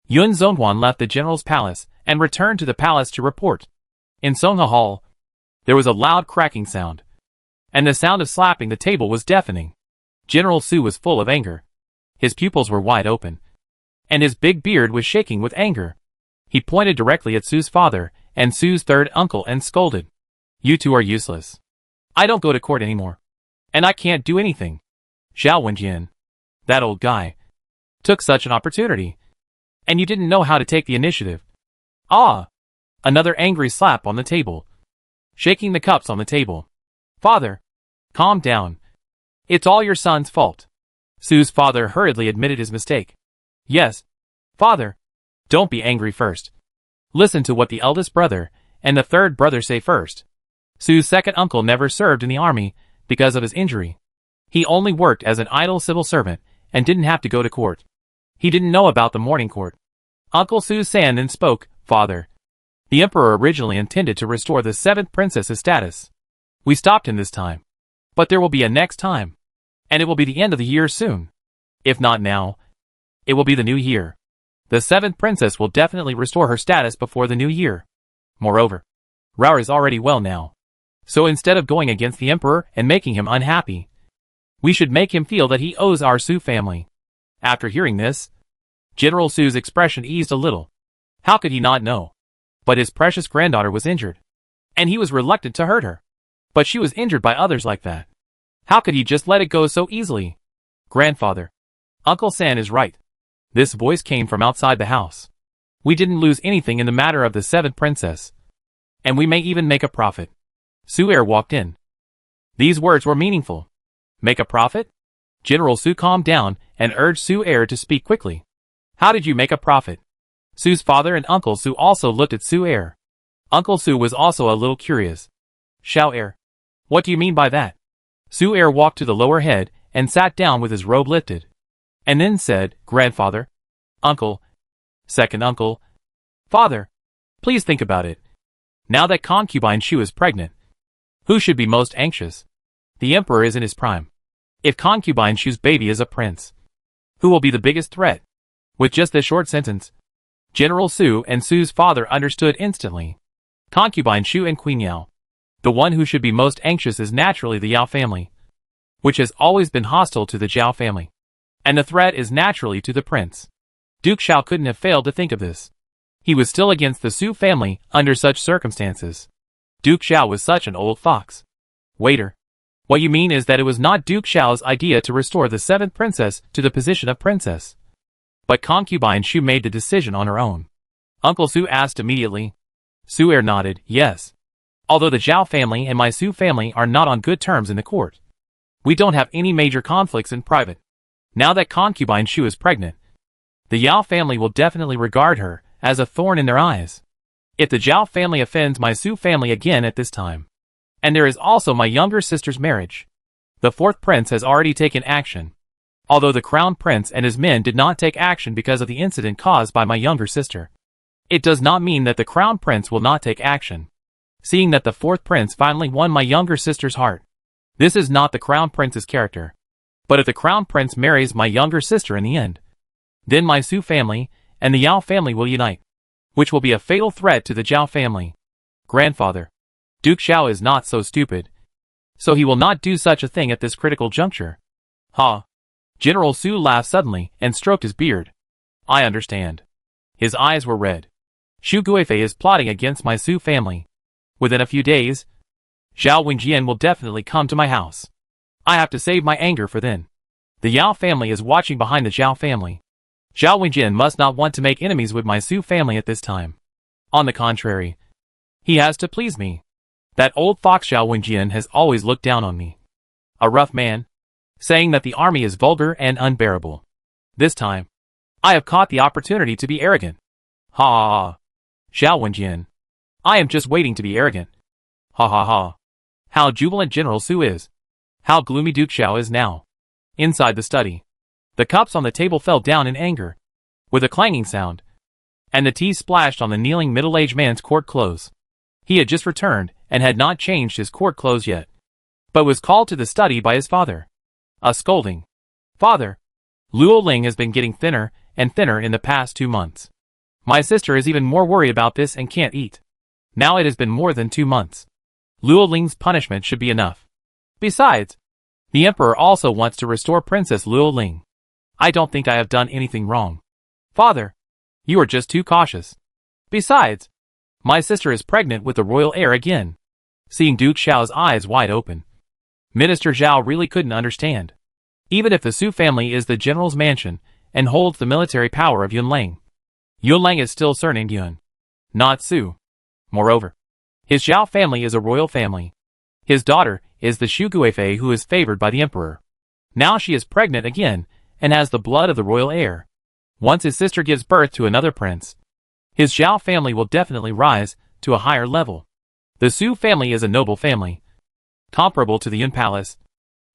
[SPEAKER 1] Yun Zonghuan left the general's palace and returned to the palace to report. In Songha Hall, there was a loud cracking sound, and the sound of slapping the table was deafening. General Su was full of anger. His pupils were wide open, and his big beard was shaking with anger. He pointed directly at Su's father and Su's 3rd uncle and scolded. You 2 are useless. I don't go to court anymore, and I can't do anything. Zhao Wenjian, that old guy, took such an opportunity, and you didn't know how to take the initiative. Ah! Another angry slap on the table, shaking the cups on the table. Father, calm down. It's all your son's fault. Su's father hurriedly admitted his mistake. Yes, father. Don't be angry first. Listen to what the eldest brother and the 3rd brother say first. Su's 2nd uncle never served in the army because of his injury. He only worked as an idle civil servant and didn't have to go to court. He didn't know about the morning court. Uncle Su San then spoke. Father, the emperor originally intended to restore the 7th princess's status. We stopped him this time. But there will be a next time. And it will be the end of the year soon. If not now, it will be the new year. The 7th princess will definitely restore her status before the new year. Moreover, Rao is already well now. So instead of going against the emperor and making him unhappy, we should make him feel that he owes our Su family. After hearing this, General Su's expression eased a little. How could he not know? But his precious granddaughter was injured, and he was reluctant to hurt her. But she was injured by others like that. How could he just let it go so easily? Grandfather, Uncle San is right. This voice came from outside the house. We didn't lose anything in the matter of the 7th princess, and we may even make a profit. Su Er walked in. These words were meaningful. Make a profit? General Su calmed down and urged Su Er to speak quickly. How did you make a profit? Su's father and Uncle Su also looked at Su Er. Uncle Su was also a little curious. Xiao Er, what do you mean by that? Su Er walked to the lower head and sat down with his robe lifted, and then said, Grandfather, Uncle, 2nd uncle, Father, please think about it. Now that concubine Shu is pregnant, who should be most anxious? The emperor is in his prime. If concubine Shu's baby is a prince, who will be the biggest threat? With just this short sentence, General Su and Su's father understood instantly. Concubine Shu and Queen Yao. The one who should be most anxious is naturally the Yao family, which has always been hostile to the Zhao family. And the threat is naturally to the prince. Duke Xiao couldn't have failed to think of this. He was still against the Su family under such circumstances. Duke Xiao was such an old fox. Waiter, what you mean is that it was not Duke Xiao's idea to restore the 7th princess to the position of princess, but concubine Shu made the decision on her own. Uncle Su asked immediately. Su Er nodded, yes. Although the Zhao family and my Su family are not on good terms in the court, we don't have any major conflicts in private. Now that concubine Shu is pregnant, the Yao family will definitely regard her as a thorn in their eyes. If the Zhao family offends my Su family again at this time, And there is also my younger sister's marriage. The fourth prince has already taken action. Although the crown prince and his men did not take action because of the incident caused by my younger sister, it does not mean that the crown prince will not take action. Seeing that the fourth prince finally won my younger sister's heart. This is not the crown prince's character. But if the crown prince marries my younger sister in the end, then my Su family and the Yao family will unite, which will be a fatal threat to the Zhao family. Grandfather, Duke Xiao is not so stupid, so he will not do such a thing at this critical juncture. Ha! General Su laughed suddenly and stroked his beard. I understand. His eyes were red. Xu Guifei is plotting against my Su family. Within a few days, Zhao Wenjian will definitely come to my house. I have to save my anger for then. The Yao family is watching behind the Zhao family. Zhao Wenjian must not want to make enemies with my Su family at this time. On the contrary, he has to please me. That old fox Zhao Wenjian has always looked down on me. A rough man, saying that the army is vulgar and unbearable. This time, I have caught the opportunity to be arrogant. Ha ha ha. Zhao Wenjian. I am just waiting to be arrogant. Ha ha ha. How jubilant General Su is. How gloomy Duke Xiao is now. Inside the study, the cups on the table fell down in anger, with a clanging sound, and the tea splashed on the kneeling middle-aged man's court clothes. He had just returned and had not changed his court clothes yet, but was called to the study by his father. A scolding. Father, Luo Ling has been getting thinner and thinner in the past 2 months. My sister is even more worried about this and can't eat. Now it has been more than 2 months. Luo Ling's punishment should be enough. Besides, the emperor also wants to restore Princess Luo Ling. I don't think I have done anything wrong. Father, you are just too cautious. Besides, my sister is pregnant with the royal heir again. Seeing Duke Xiao's eyes wide open, Minister Zhao really couldn't understand. Even if the Su family is the general's mansion and holds the military power of Yunlang, Yunlang is still surnamed Yun, not Su. Moreover, his Zhao family is a royal family. His daughter is the Xu Guifei who is favored by the emperor. Now she is pregnant again and has the blood of the royal heir. Once his sister gives birth to another prince, his Zhao family will definitely rise to a higher level. The Su family is a noble family, comparable to the Yun palace,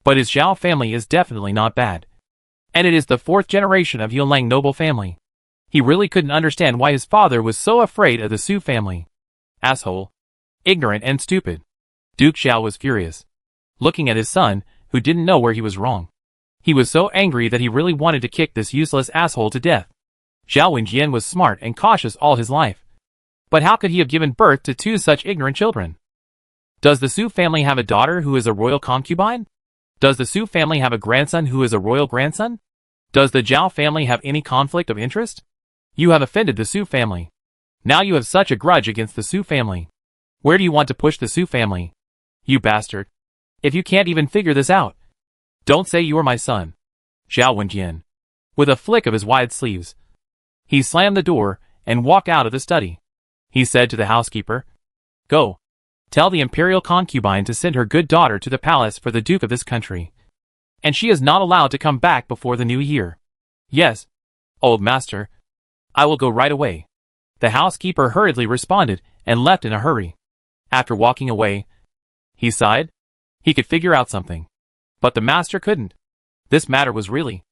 [SPEAKER 1] but his Zhao family is definitely not bad. And it is the 4th generation of Yunlang noble family. He really couldn't understand why his father was so afraid of the Su family. Asshole. Ignorant and stupid. Duke Xiao was furious, looking at his son, who didn't know where he was wrong. He was so angry that he really wanted to kick this useless asshole to death. Zhao Wenjian was smart and cautious all his life. But how could he have given birth to 2 such ignorant children? Does the Su family have a daughter who is a royal concubine? Does the Su family have a grandson who is a royal grandson? Does the Zhao family have any conflict of interest? You have offended the Su family. Now you have such a grudge against the Su family. Where do you want to push the Su family? You bastard. If you can't even figure this out, don't say you are my son. Zhao Wenjian, with a flick of his wide sleeves, he slammed the door and walked out of the study. He said to the housekeeper, Go. Tell the imperial concubine to send her good daughter to the palace for the duke of this country. And she is not allowed to come back before the new year. Yes, old master. I will go right away. The housekeeper hurriedly responded and left in a hurry. After walking away, he sighed. He could figure out something. But the master couldn't. This matter was really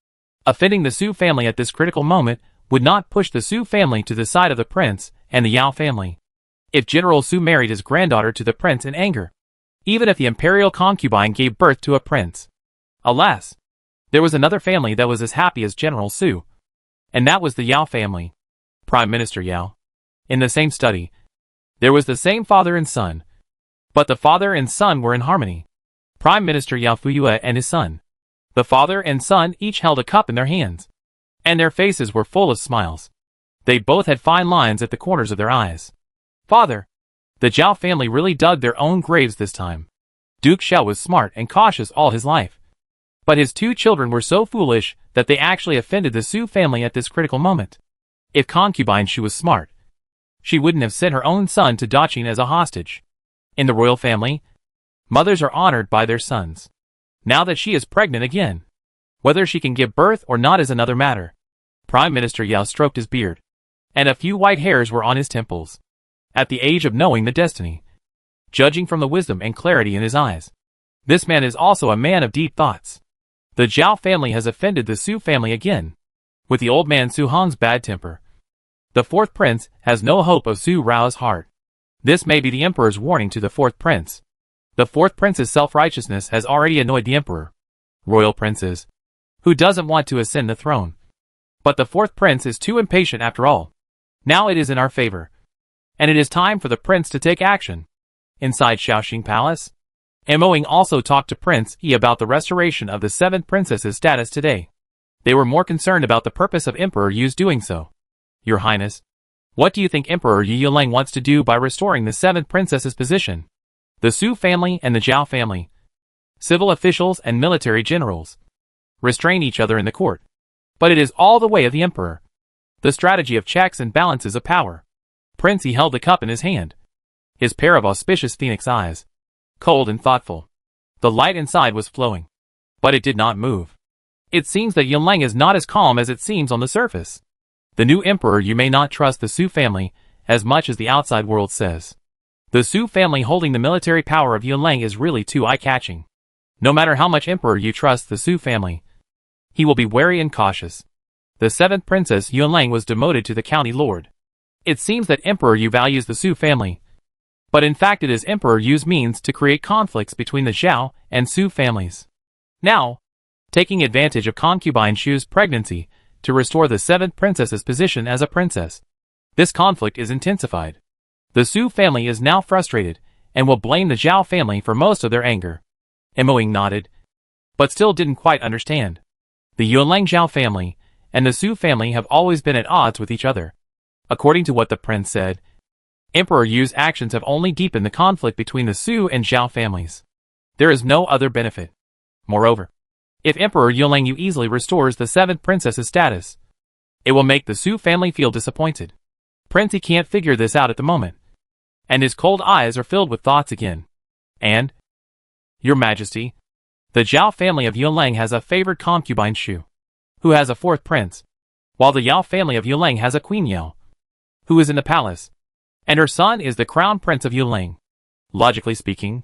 [SPEAKER 1] offending the Su family at this critical moment would not push the Su family to the side of the prince and the Yao family. If General Su married his granddaughter to the prince in anger, even if the imperial concubine gave birth to a prince. Alas, there was another family that was as happy as General Su, and that was the Yao family. Prime Minister Yao. In the same study, there was the same father and son, but the father and son were in harmony. Prime Minister Yao Fuyue and his son. The father and son each held a cup in their hands, and their faces were full of smiles. They both had fine lines at the corners of their eyes. Father, the Zhao family really dug their own graves this time. Duke Xiao was smart and cautious all his life, but his 2 children were so foolish that they actually offended the Su family at this critical moment. If concubine Xu was smart, she wouldn't have sent her own son to Daqing as a hostage. In the royal family, mothers are honored by their sons. Now that she is pregnant again, whether she can give birth or not is another matter. Prime Minister Yao stroked his beard, and a few white hairs were on his temples. At the age of knowing the destiny, judging from the wisdom and clarity in his eyes. This man is also a man of deep thoughts. The Zhao family has offended the Su family again. With the old man Su Hong's bad temper, the fourth prince has no hope of Su Rao's heart. This may be the emperor's warning to the fourth prince. The fourth prince's self-righteousness has already annoyed the emperor. Royal princes. Who doesn't want to ascend the throne? But the fourth prince is too impatient after all. Now it is in our favor. And it is time for the prince to take action. Inside Shaoxing Palace, Moing also talked to Prince Yi about the restoration of the seventh princess's status today. They were more concerned about the purpose of Emperor Yu's doing so. Your Highness, what do you think Emperor Yu Yuleng wants to do by restoring the seventh princess's position? The Su family and the Zhao family, civil officials and military generals, restrain each other in the court. But it is all the way of the emperor. The strategy of checks and balances of power. Prince Yi held the cup in his hand. His pair of auspicious phoenix eyes, cold and thoughtful. The light inside was flowing. But it did not move. It seems that Yuleng is not as calm as it seems on the surface. The new emperor you may not trust the Su family as much as the outside world says. The Su family holding the military power of Yuleng is really too eye-catching. No matter how much emperor you trust the Su family, he will be wary and cautious. The seventh princess Yuleng was demoted to the county lord. It seems that Emperor Yu values the Su family. But in fact it is Emperor Yu's means to create conflicts between the Zhao and Su families. Now, taking advantage of concubine Shu's pregnancy to restore the seventh princess's position as a princess. This conflict is intensified. The Su family is now frustrated and will blame the Zhao family for most of their anger. Moing nodded, but still didn't quite understand. The Yuleng Zhao family and the Su family have always been at odds with each other. According to what the prince said, Emperor Yu's actions have only deepened the conflict between the Su and Zhao families. There is no other benefit. Moreover, if Emperor Yuleng Yu easily restores the seventh princess's status, it will make the Su family feel disappointed. Prince Yi can't figure this out at the moment, and his cold eyes are filled with thoughts again. And, Your Majesty, the Zhao family of Yuleng has a favored concubine Shu, who has a fourth prince, while the Yao family of Yuleng has a queen Yao, who is in the palace, and her son is the crown prince of Yuleng. Logically speaking,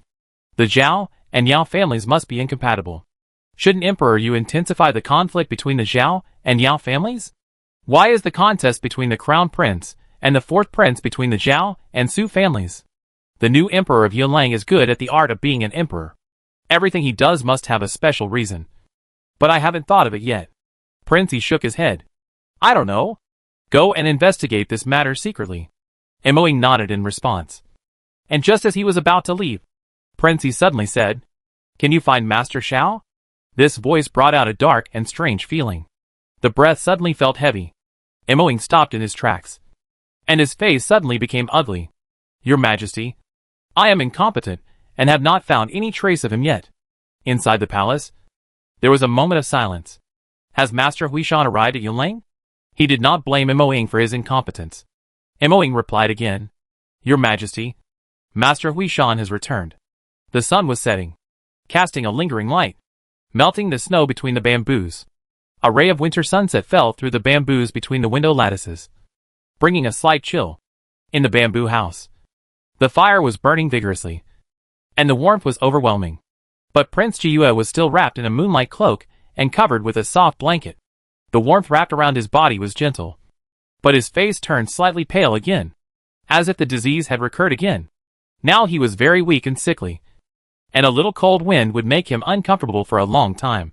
[SPEAKER 1] the Zhao and Yao families must be incompatible. Shouldn't Emperor Yu intensify the conflict between the Zhao and Yao families? Why is the contest between the crown prince and the fourth prince between the Zhao and Su families? The new emperor of Yuleng is good at the art of being an emperor. Everything he does must have a special reason. But I haven't thought of it yet. Prince Yi shook his head. I don't know. Go and investigate this matter secretly. Moing nodded in response. And just as he was about to leave, Prince Yi suddenly said, Can you find Master Sha? This voice brought out a dark and strange feeling. The breath suddenly felt heavy. Moing stopped in his tracks, and his face suddenly became ugly. Your Majesty, I am incompetent and have not found any trace of him yet. Inside the palace, there was a moment of silence. Has Master Huishan arrived at Yuleng? He did not blame Moing for his incompetence. Moing replied again, Your Majesty, Master Huishan has returned. The sun was setting, casting a lingering light, melting the snow between the bamboos. A ray of winter sunset fell through the bamboos between the window lattices, bringing a slight chill. In the bamboo house, the fire was burning vigorously, and the warmth was overwhelming. But Prince Jiyue was still wrapped in a moonlight cloak and covered with a soft blanket. The warmth wrapped around his body was gentle, but his face turned slightly pale again, as if the disease had recurred again. Now he was very weak and sickly, and a little cold wind would make him uncomfortable for a long time.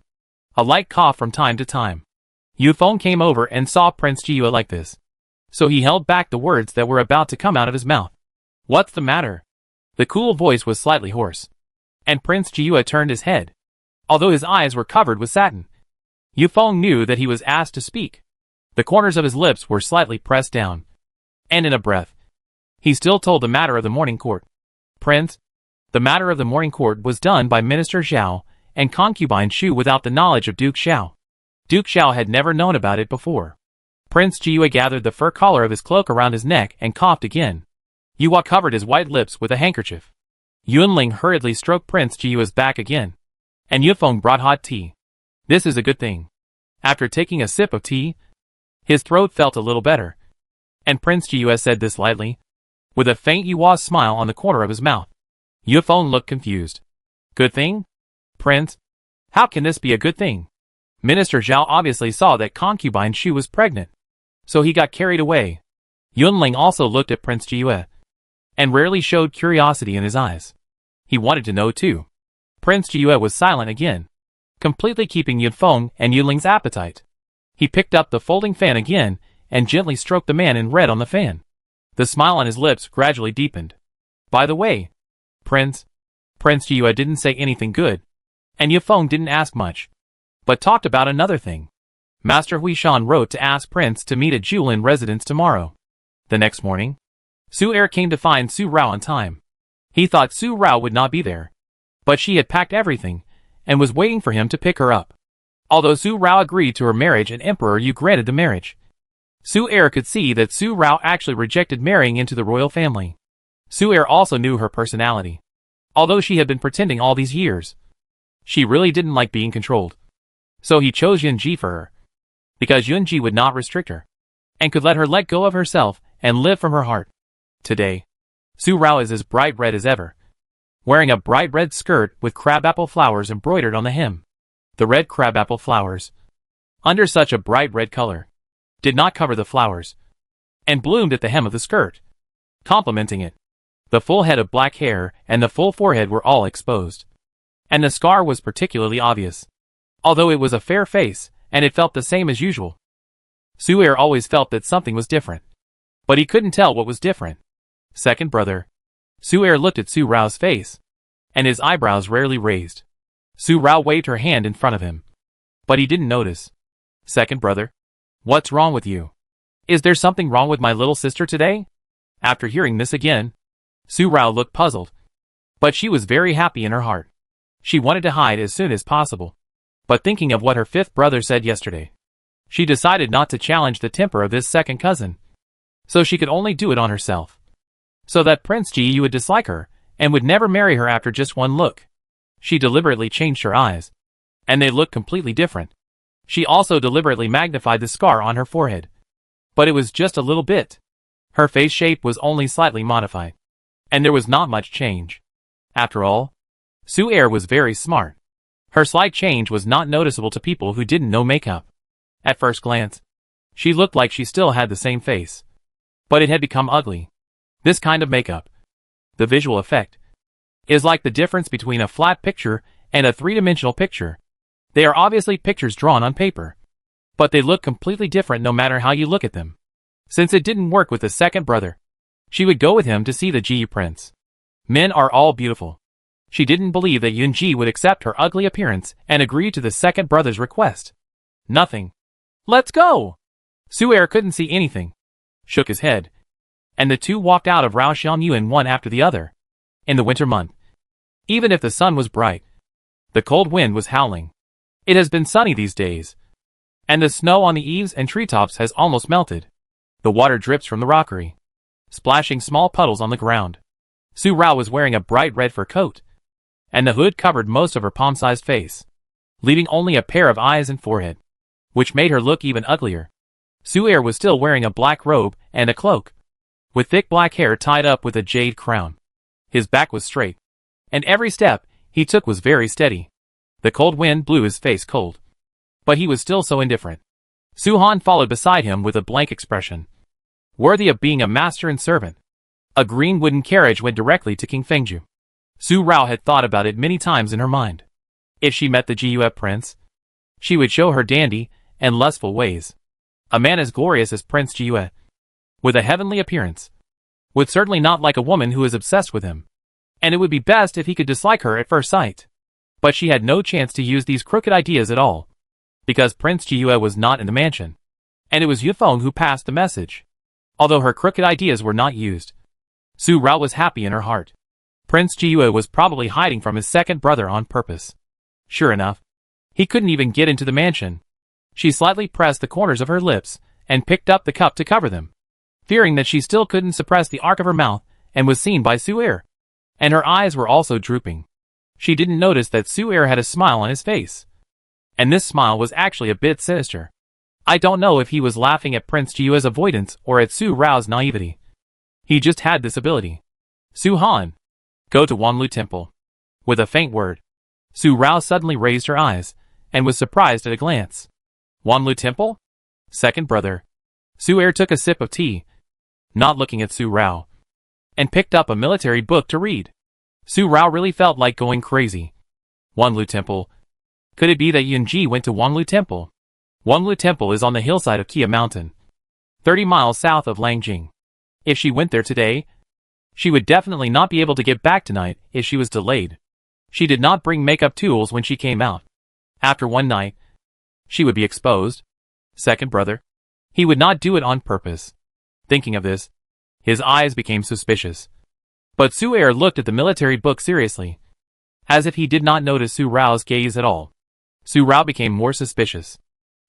[SPEAKER 1] A light cough from time to time. Yufeng came over and saw Prince Jiyue like this, so he held back the words that were about to come out of his mouth. What's the matter? The cool voice was slightly hoarse, and Prince Jiyue turned his head. Although his eyes were covered with satin, Yufeng knew that he was asked to speak. The corners of his lips were slightly pressed down, and in a breath, he still told the matter of the morning court. Prince, the matter of the morning court was done by Minister Zhao and concubine Shu without the knowledge of Duke Xiao. Duke Xiao had never known about it before. Prince Jiyue gathered the fur collar of his cloak around his neck and coughed again. Yuhua covered his white lips with a handkerchief. Yunling hurriedly stroked Prince Jiyue's back again, and Yufeng brought hot tea. This is a good thing. After taking a sip of tea, his throat felt a little better, and Prince Jiyue said this lightly, with a faint Yuhua smile on the corner of his mouth. Yufeng looked confused. Good thing? Prince? How can this be a good thing? Minister Zhao obviously saw that concubine Shu was pregnant, so he got carried away. Yunling also looked at Prince Jiyue, and rarely showed curiosity in his eyes. He wanted to know too. Prince Jiyue was silent again, completely keeping Yunfeng and Yunling's appetite. He picked up the folding fan again and gently stroked the man in red on the fan. The smile on his lips gradually deepened. By the way, Prince Jiyue didn't say anything good, and Yunfeng didn't ask much, but talked about another thing. Master Huishan wrote to ask Prince to meet at Julin residence tomorrow. The next morning, Su Er came to find Su Rao on time. He thought Su Rao would not be there, but she had packed everything and was waiting for him to pick her up. Although Su Rao agreed to her marriage and Emperor Yu granted the marriage, Su Er could see that Su Rao actually rejected marrying into the royal family. Su Er also knew her personality. Although she had been pretending all these years, she really didn't like being controlled. So he chose Yunji for her, because Yunji would not restrict her, and could let her let go of herself and live from her heart. Today, Su Rao is as bright red as ever, wearing a bright red skirt with crabapple flowers embroidered on the hem. The red crabapple flowers, under such a bright red color, did not cover the flowers, and bloomed at the hem of the skirt, complementing it. The full head of black hair and the full forehead were all exposed, and the scar was particularly obvious, although it was a fair face, and it felt the same as usual. Su Er always felt that something was different, but he couldn't tell what was different. Second brother. Su Er looked at Su Rao's face, and his eyebrows rarely raised. Su Rao waved her hand in front of him, but he didn't notice. Second brother. What's wrong with you? Is there something wrong with my little sister today? After hearing this again, Su Rao looked puzzled, but she was very happy in her heart. She wanted to hide as soon as possible, but thinking of what her fifth brother said yesterday, she decided not to challenge the temper of this second cousin, so she could only do it on herself, so that Prince Ji would dislike her and would never marry her after just one look. She deliberately changed her eyes, and they looked completely different. She also deliberately magnified the scar on her forehead, but it was just a little bit. Her face shape was only slightly modified, and there was not much change. After all, Su Er was very smart. Her slight change was not noticeable to people who didn't know makeup. At first glance, she looked like she still had the same face, but it had become ugly. This kind of makeup, the visual effect, is like the difference between a flat picture and a three-dimensional picture. They are obviously pictures drawn on paper, but they look completely different no matter how you look at them. Since it didn't work with the second brother, she would go with him to see the Ji prince. Men are all beautiful. She didn't believe that Yunji would accept her ugly appearance and agree to the second brother's request. Nothing. Let's go! Su Er couldn't see anything, shook his head, and the two walked out of Raoshan one after the other. In the winter month, even if the sun was bright, the cold wind was howling. It has been sunny these days, and the snow on the eaves and treetops has almost melted. The water drips from the rockery, splashing small puddles on the ground. Su Rao was wearing a bright red fur coat, and the hood covered most of her palm-sized face, leaving only a pair of eyes and forehead, which made her look even uglier. Su Er was still wearing a black robe and a cloak, with thick black hair tied up with a jade crown. His back was straight, and every step he took was very steady. The cold wind blew his face cold, but he was still so indifferent. Su Han followed beside him with a blank expression, worthy of being a master and servant. A green wooden carriage went directly to King Fengju. Su Rao had thought about it many times in her mind. If she met the Jiyue prince, she would show her dandy and lustful ways. A man as glorious as Prince Jiyue, with a heavenly appearance, would certainly not like a woman who is obsessed with him, and it would be best if he could dislike her at first sight. But she had no chance to use these crooked ideas at all, because Prince Jiyue was not in the mansion, and it was Yufeng who passed the message. Although her crooked ideas were not used, Su Rao was happy in her heart. Prince Jiyue was probably hiding from his second brother on purpose. Sure enough, he couldn't even get into the mansion. She slightly pressed the corners of her lips and picked up the cup to cover them, fearing that she still couldn't suppress the arc of her mouth and was seen by Su Er, and her eyes were also drooping. She didn't notice that Su Er had a smile on his face, and this smile was actually a bit sinister. I don't know if he was laughing at Prince Jiyue's avoidance or at Su Rao's naivety. He just had this ability. Su Han, Go to Wanlu Temple. With a faint word, Su Rao suddenly raised her eyes, and was surprised at a glance. Wanlu Temple? Second brother. Su Er took a sip of tea, not looking at Su Rao, and picked up a military book to read. Su Rao really felt like going crazy. Wanlu Temple. Could it be that Yunji went to Wanlu Temple? Wanlu Temple is on the hillside of Kia Mountain, 30 miles south of Lanjing. If she went there today, she would definitely not be able to get back tonight if she was delayed. She did not bring makeup tools when she came out. After one night, she would be exposed. Second brother. He would not do it on purpose. Thinking of this, his eyes became suspicious. But Su Er looked at the military book seriously, as if he did not notice Su Rao's gaze at all. Su Rao became more suspicious.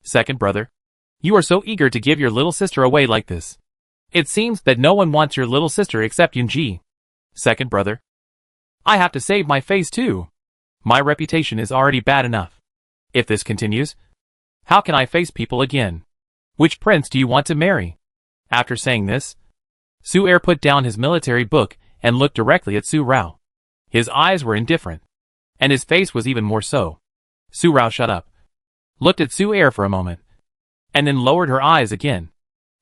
[SPEAKER 1] Second brother. You are so eager to give your little sister away like this. It seems that no one wants your little sister except Yunji. Second brother. I have to save my face too. My reputation is already bad enough. If this continues, how can I face people again? Which prince do you want to marry? After saying this, Su Er put down his military book and looked directly at Su Rao. His eyes were indifferent, and his face was even more so. Su Rao shut up, looked at Su Er for a moment, and then lowered her eyes again.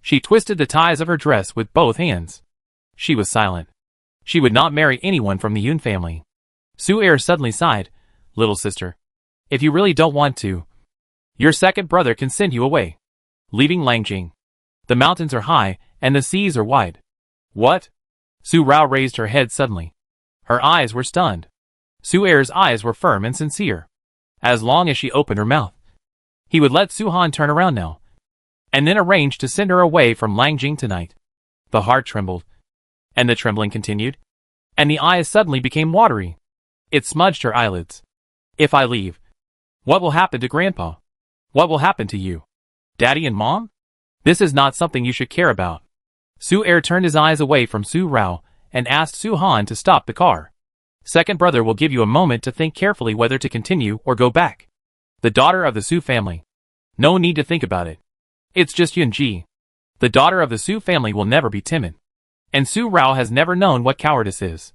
[SPEAKER 1] She twisted the ties of her dress with both hands. She was silent. She would not marry anyone from the Yun family. Su Er suddenly sighed. Little sister, if you really don't want to, your second brother can send you away. Leaving Lanjing. The mountains are high, and the seas are wide. What? Su Rao raised her head suddenly. Her eyes were stunned. Su Er's eyes were firm and sincere. As long as she opened her mouth, he would let Su Han turn around now, and then arrange to send her away from Lanjing tonight. The heart trembled, and the trembling continued, and the eyes suddenly became watery. It smudged her eyelids. If I leave, what will happen to Grandpa? What will happen to you? Daddy and Mom? This is not something you should care about. Su Er turned his eyes away from Su Rao and asked Su Han to stop the car. Second brother will give you a moment to think carefully whether to continue or go back. The daughter of the Su family. No need to think about it. It's just Yunji. The daughter of the Su family will never be timid. And Su Rao has never known what cowardice is.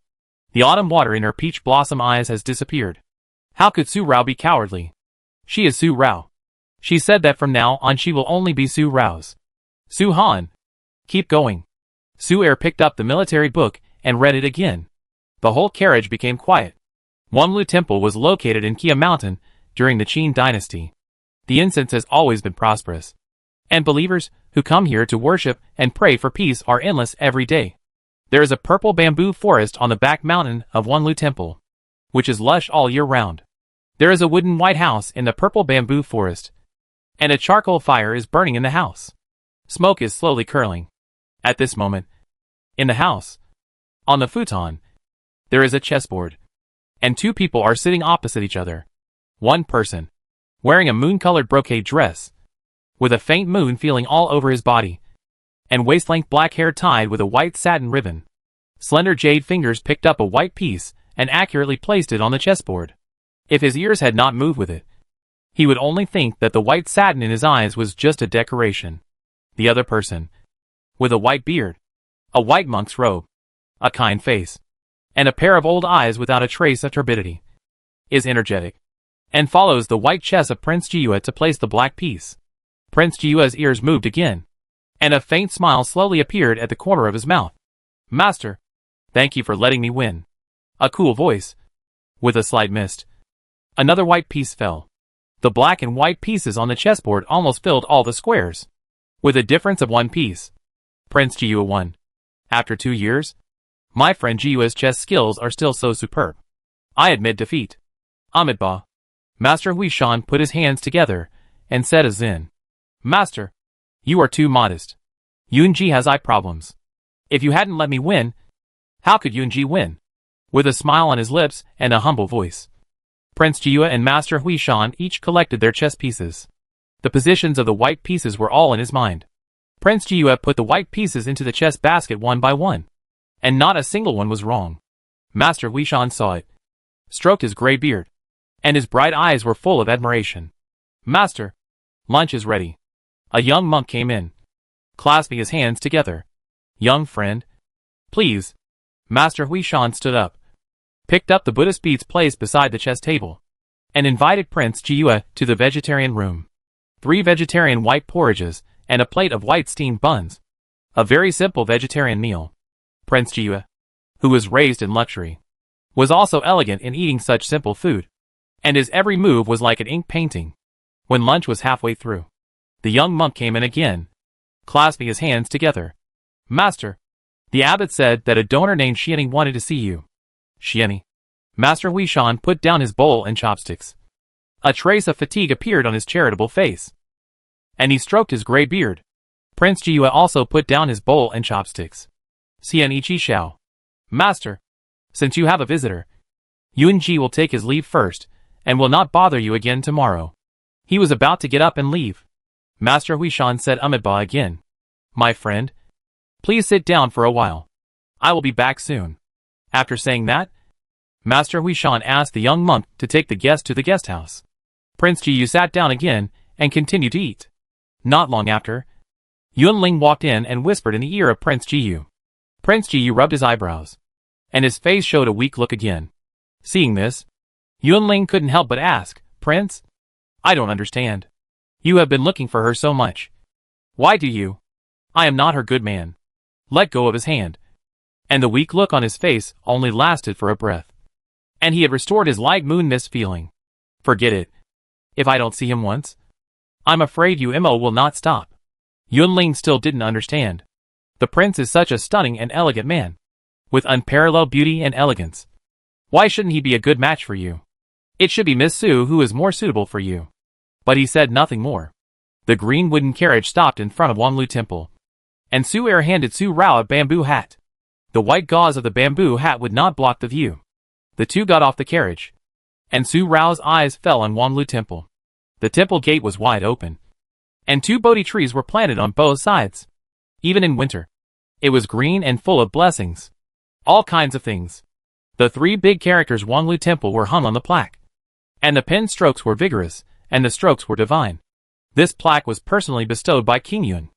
[SPEAKER 1] The autumn water in her peach blossom eyes has disappeared. How could Su Rao be cowardly? She is Su Rao. She said that from now on she will only be Su Rao's. Su Han. Keep going. Su Er picked up the military book and read it again. The whole carriage became quiet. Wanlu Temple was located in Kia Mountain during the Qin dynasty. The incense has always been prosperous, and believers who come here to worship and pray for peace are endless every day. There is a purple bamboo forest on the back mountain of Wanlu Temple, which is lush all year round. There is a wooden white house in the purple bamboo forest, and a charcoal fire is burning in the house. Smoke is slowly curling. At this moment, in the house, on the futon, there is a chessboard, and two people are sitting opposite each other. One person, wearing a moon-colored brocade dress, with a faint moon feeling all over his body, and waist-length black hair tied with a white satin ribbon. Slender jade fingers picked up a white piece and accurately placed it on the chessboard. If his ears had not moved with it, he would only think that the white satin in his eyes was just a decoration. The other person, with a white beard, a white monk's robe, a kind face, and a pair of old eyes without a trace of turbidity, is energetic, and follows the white chess of Prince Jiua to place the black piece. Prince Jiua's ears moved again, and a faint smile slowly appeared at the corner of his mouth. Master, thank you for letting me win. A cool voice. With a slight mist, another white piece fell. The black and white pieces on the chessboard almost filled all the squares. With a difference of one piece, Prince Jiua won. After 2 years, my friend Jiua's chess skills are still so superb. I admit defeat. Amitabha. Master Huishan put his hands together and said as in, Master, you are too modest. Yunji has eye problems. If you hadn't let me win, how could Yunji win? With a smile on his lips and a humble voice, Prince Jiua and Master Huishan each collected their chess pieces. The positions of the white pieces were all in his mind. Prince Jiua put the white pieces into the chess basket one by one, and not a single one was wrong. Master Huishan saw it, stroked his gray beard, and his bright eyes were full of admiration. Master, lunch is ready. A young monk came in, clasping his hands together. Young friend, please. Master Huishan stood up, picked up the Buddhist beads placed beside the chess table, and invited Prince Jiyue to the vegetarian room. 3 vegetarian white porridges, and a plate of white steamed buns. A very simple vegetarian meal. Prince Jiyue, who was raised in luxury, was also elegant in eating such simple food, and his every move was like an ink painting. When lunch was halfway through, the young monk came in again, clasping his hands together. Master, the abbot said that a donor named Xiani wanted to see you. Xiani. Master Huishan put down his bowl and chopsticks. A trace of fatigue appeared on his charitable face, and he stroked his gray beard. Prince Jiyue also put down his bowl and chopsticks. Xianichi Xiao. Master, since you have a visitor, Yunji will take his leave first, and will not bother you again tomorrow. He was about to get up and leave. Master Huishan said Umidba again. My friend, please sit down for a while. I will be back soon. After saying that, Master Huishan asked the young monk to take the guest to the guest house. Prince Jiyu sat down again and continued to eat. Not long after, Yunling walked in and whispered in the ear of Prince Jiyu. Prince Jiyu rubbed his eyebrows, and his face showed a weak look again. Seeing this, Yunling couldn't help but ask, Prince? I don't understand. You have been looking for her so much. Why do you? I am not her good man. Let go of his hand. And the weak look on his face only lasted for a breath. And he had restored his light moon mist feeling. Forget it. If I don't see him once, I'm afraid Umo will not stop. Yunling still didn't understand. The prince is such a stunning and elegant man, with unparalleled beauty and elegance. Why shouldn't he be a good match for you? It should be Miss Su who is more suitable for you. But he said nothing more. The green wooden carriage stopped in front of Wanlu Temple, and Su Er handed Su Rao a bamboo hat. The white gauze of the bamboo hat would not block the view. The two got off the carriage, and Su Rao's eyes fell on Wanlu Temple. The temple gate was wide open, and 2 Bodhi trees were planted on both sides. Even in winter, it was green and full of blessings. All kinds of things. The 3 big characters Wanlu Temple were hung on the plaque, and the pen strokes were vigorous, and the strokes were divine. This plaque was personally bestowed by King Yun.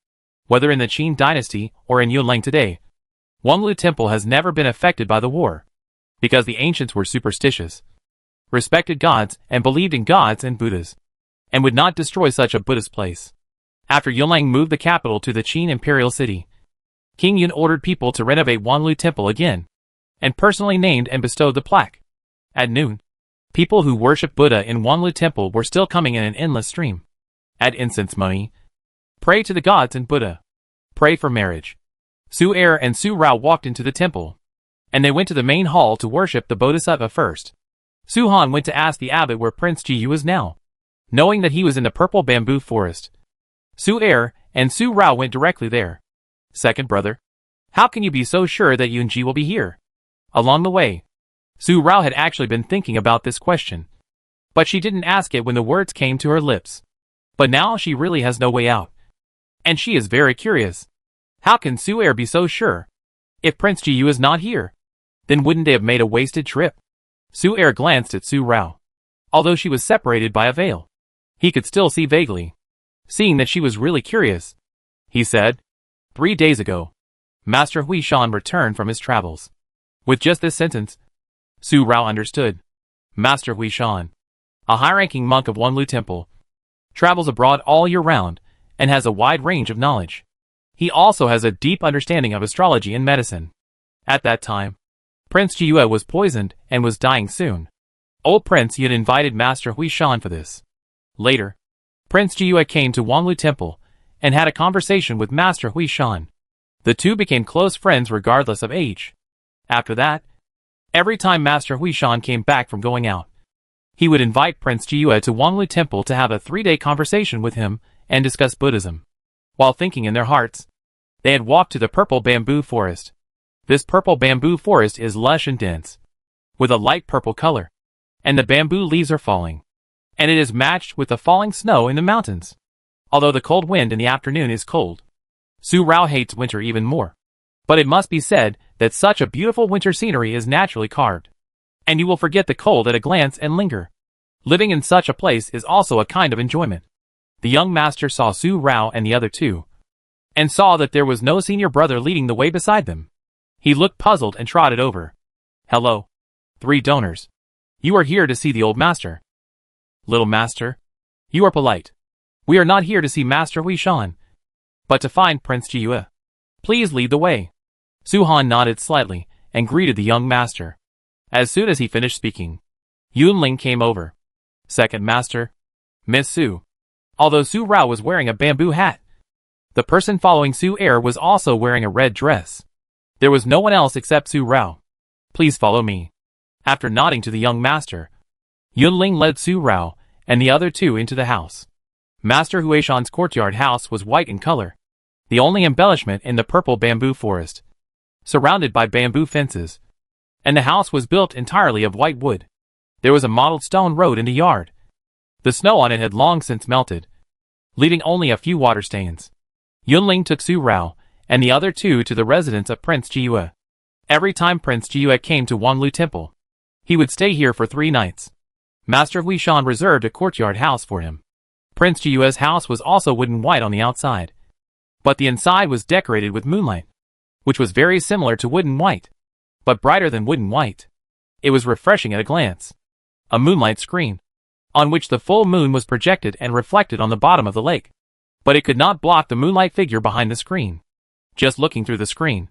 [SPEAKER 1] Whether in the Qin dynasty or in Yunlang today, Wanlu Temple has never been affected by the war, because the ancients were superstitious, respected gods and believed in gods and Buddhas, and would not destroy such a Buddhist place. After Yunlang moved the capital to the Qin imperial city, King Yun ordered people to renovate Wanlu Temple again, and personally named and bestowed the plaque. At noon, people who worship Buddha in Wanlu Temple were still coming in an endless stream. Add incense money. Pray to the gods and Buddha. Pray for marriage. Su Er and Su Rao walked into the temple, and they went to the main hall to worship the Bodhisattva first. Su Han went to ask the abbot where Prince Jiyu was now, knowing that he was in the purple bamboo forest. Su Er and Su Rao went directly there. Second brother, how can you be so sure that Yunji will be here? Along the way, Su Rao had actually been thinking about this question, but she didn't ask it when the words came to her lips. But now she really has no way out, and she is very curious. How can Su Er be so sure? If Prince Jiyu is not here, then wouldn't they have made a wasted trip? Su Er glanced at Su Rao. Although she was separated by a veil, he could still see vaguely. Seeing that she was really curious, he said, 3 days ago, Master Huishan returned from his travels. With just this sentence, Su Rao understood. Master Huishan, a high-ranking monk of Wanlu Temple, travels abroad all year round and has a wide range of knowledge. He also has a deep understanding of astrology and medicine. At that time, Prince Jiyue was poisoned and was dying soon. Old Prince Yun invited Master Huishan for this. Later, Prince Jiyue came to Wanlu Temple and had a conversation with Master Huishan. The two became close friends regardless of age. After that, every time Master Huishan came back from going out, he would invite Prince Jiyue to Wanlu Temple to have a 3-day conversation with him and discuss Buddhism. While thinking in their hearts, they had walked to the purple bamboo forest. This purple bamboo forest is lush and dense, with a light purple color, and the bamboo leaves are falling, and it is matched with the falling snow in the mountains. Although the cold wind in the afternoon is cold, Su Rao hates winter even more. But it must be said that such a beautiful winter scenery is naturally carved, and you will forget the cold at a glance and linger. Living in such a place is also a kind of enjoyment. The young master saw Su Rao and the other two, and saw that there was no senior brother leading the way beside them. He looked puzzled and trotted over. Hello. 3 donors. You are here to see the old master. Little master, you are polite. We are not here to see Master Sha, but to find Prince Jiyue. Please lead the way. Su Han nodded slightly and greeted the young master. As soon as he finished speaking, Yunling came over. Second master, Miss Su. Although Su Rao was wearing a bamboo hat, the person following Su Er was also wearing a red dress. There was no one else except Su Rao. Please follow me. After nodding to the young master, Yunling led Su Rao and the other 2 into the house. Master Huishan's courtyard house was white in color, the only embellishment in the purple bamboo forest, surrounded by bamboo fences, and the house was built entirely of white wood. There was a mottled stone road in the yard. The snow on it had long since melted, leaving only a few water stains. Yunling took Su Rao and the other 2 to the residence of Prince Jiyue. Every time Prince Jiyue came to Wanlu Temple, he would stay here for 3 nights. Master Huishan reserved a courtyard house for him. Prince Jiyue's house was also wood and white on the outside, but the inside was decorated with moonlight, which was very similar to wood and white, but brighter than wood and white. It was refreshing at a glance. A moonlight screen, on which the full moon was projected and reflected on the bottom of the lake, but it could not block the moonlight figure behind the screen. Just looking through the screen,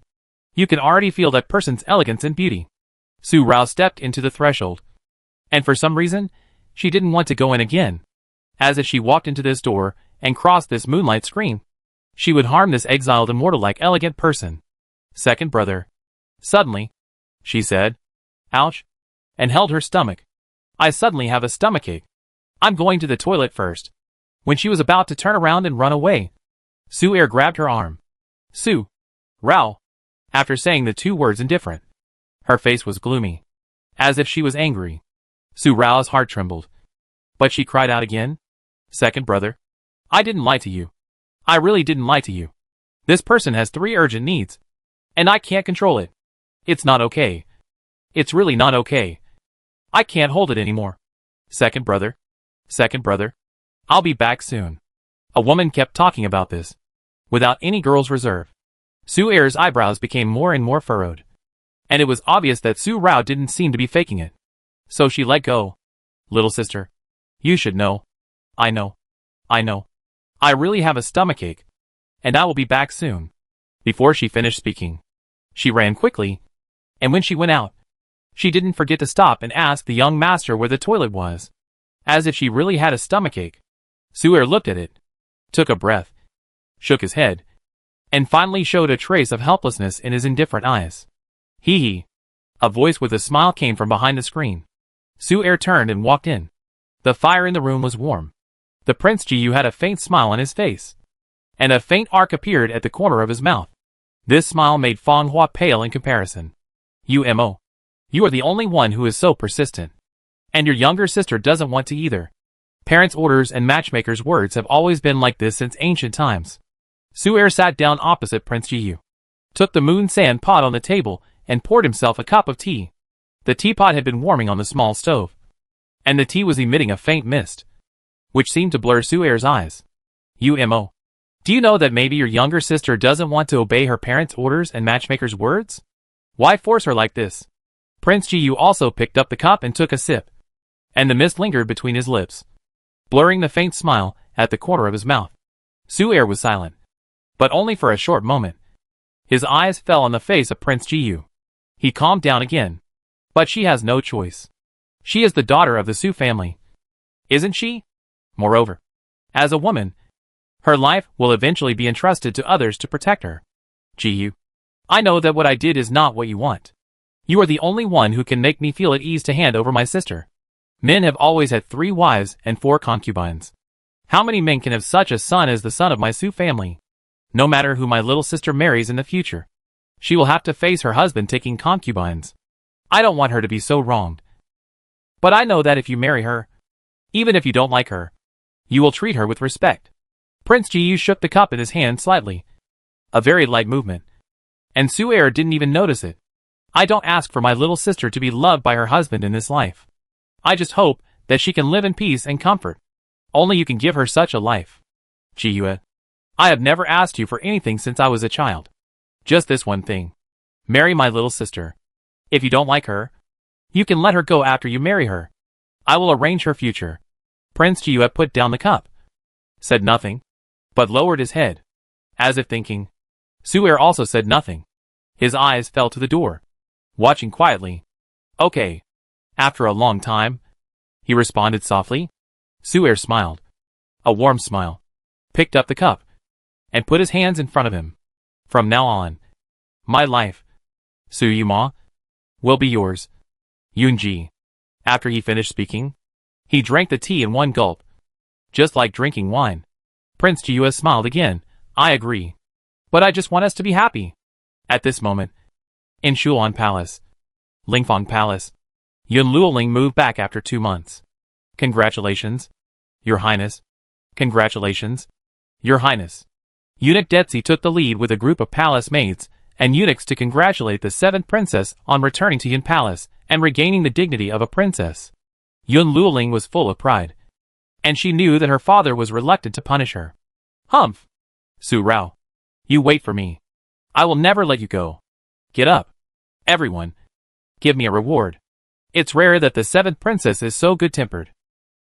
[SPEAKER 1] you can already feel that person's elegance and beauty. Su Rao stepped into the threshold, and for some reason, she didn't want to go in again. As if she walked into this door and crossed this moonlight screen, she would harm this exiled immortal-like elegant person. Second brother. Suddenly, she said, ouch, and held her stomach. I suddenly have a stomachache. I'm going to the toilet first. When she was about to turn around and run away, Su Er grabbed her arm. Su Rao. After saying the 2 words indifferent, her face was gloomy, as if she was angry. Su Rao's heart trembled, but she cried out again. Second brother, I didn't lie to you. I really didn't lie to you. This person has 3 urgent needs, and I can't control it. It's not okay. It's really not okay. I can't hold it anymore. Second brother, I'll be back soon. A woman kept talking about this, without any girl's reserve. Su Er's eyebrows became more and more furrowed, and it was obvious that Su Rao didn't seem to be faking it. So she let go. Little sister, you should know. I know. I really have a stomachache, and I will be back soon. Before she finished speaking, she ran quickly, and when she went out, she didn't forget to stop and ask the young master where the toilet was, as if she really had a stomachache. Su Er looked at it, took a breath, shook his head, and finally showed a trace of helplessness in his indifferent eyes. Hee hee. A voice with a smile came from behind the screen. Su Er turned and walked in. The fire in the room was warm. The Prince Jiyue had a faint smile on his face, and a faint arc appeared at the corner of his mouth. This smile made Feng Hua pale in comparison. You are the only one who is so persistent. And your younger sister doesn't want to either. Parents' orders and matchmakers' words have always been like this since ancient times. Su Er sat down opposite Prince Jiyue, took the moon sand pot on the table, and poured himself a cup of tea. The teapot had been warming on the small stove, and the tea was emitting a faint mist, which seemed to blur Su Er's eyes. Do you know that maybe your younger sister doesn't want to obey her parents' orders and matchmakers' words? Why force her like this? Prince Jiyue also picked up the cup and took a sip, and the mist lingered between his lips, blurring the faint smile at the corner of his mouth. Su Er was silent, but only for a short moment. His eyes fell on the face of Prince Jiyue. He calmed down again. But she has no choice. She is the daughter of the Su family, isn't she? Moreover, as a woman, her life will eventually be entrusted to others to protect her. Jiyue, I know that what I did is not what you want. You are the only one who can make me feel at ease to hand over my sister. Men have always had 3 wives and 4 concubines. How many men can have such a son as the son of my Su family? No matter who my little sister marries in the future, she will have to face her husband taking concubines. I don't want her to be so wronged. But I know that if you marry her, even if you don't like her, you will treat her with respect. Prince Jiyue shook the cup in his hand slightly, a very light movement, and Su Er didn't even notice it. I don't ask for my little sister to be loved by her husband in this life. I just hope that she can live in peace and comfort. Only you can give her such a life. Jiyue, I have never asked you for anything since I was a child. Just this one thing. Marry my little sister. If you don't like her, You can let her go after you marry her. I will arrange her future. Prince Chiyu put down the cup, said nothing, but lowered his head, as if thinking. Su'er also said nothing. His eyes fell to the door, watching quietly. Okay. After a long time, he responded softly. Su'er smiled. A warm smile. Picked up the cup, and put his hands in front of him. From now on, my life, Suyuma, will be yours. Yunji. After he finished speaking, he drank the tea in one gulp, just like drinking wine. Prince Chiyu smiled again. I agree. But I just want us to be happy. At this moment, in Shulan Palace, Lingfang Palace, Yun Luoling moved back after 2 months. Congratulations, Your Highness. Congratulations, Your Highness. Eunuch Detzi took the lead with a group of palace maids and eunuchs to congratulate the 7th princess on returning to Yun Palace and regaining the dignity of a princess. Yun Luoling was full of pride, and she knew that her father was reluctant to punish her. Humph! Su Rao. You wait for me. I will never let you go. Get up. Everyone. Give me a reward. It's rare that the 7th princess is so good-tempered.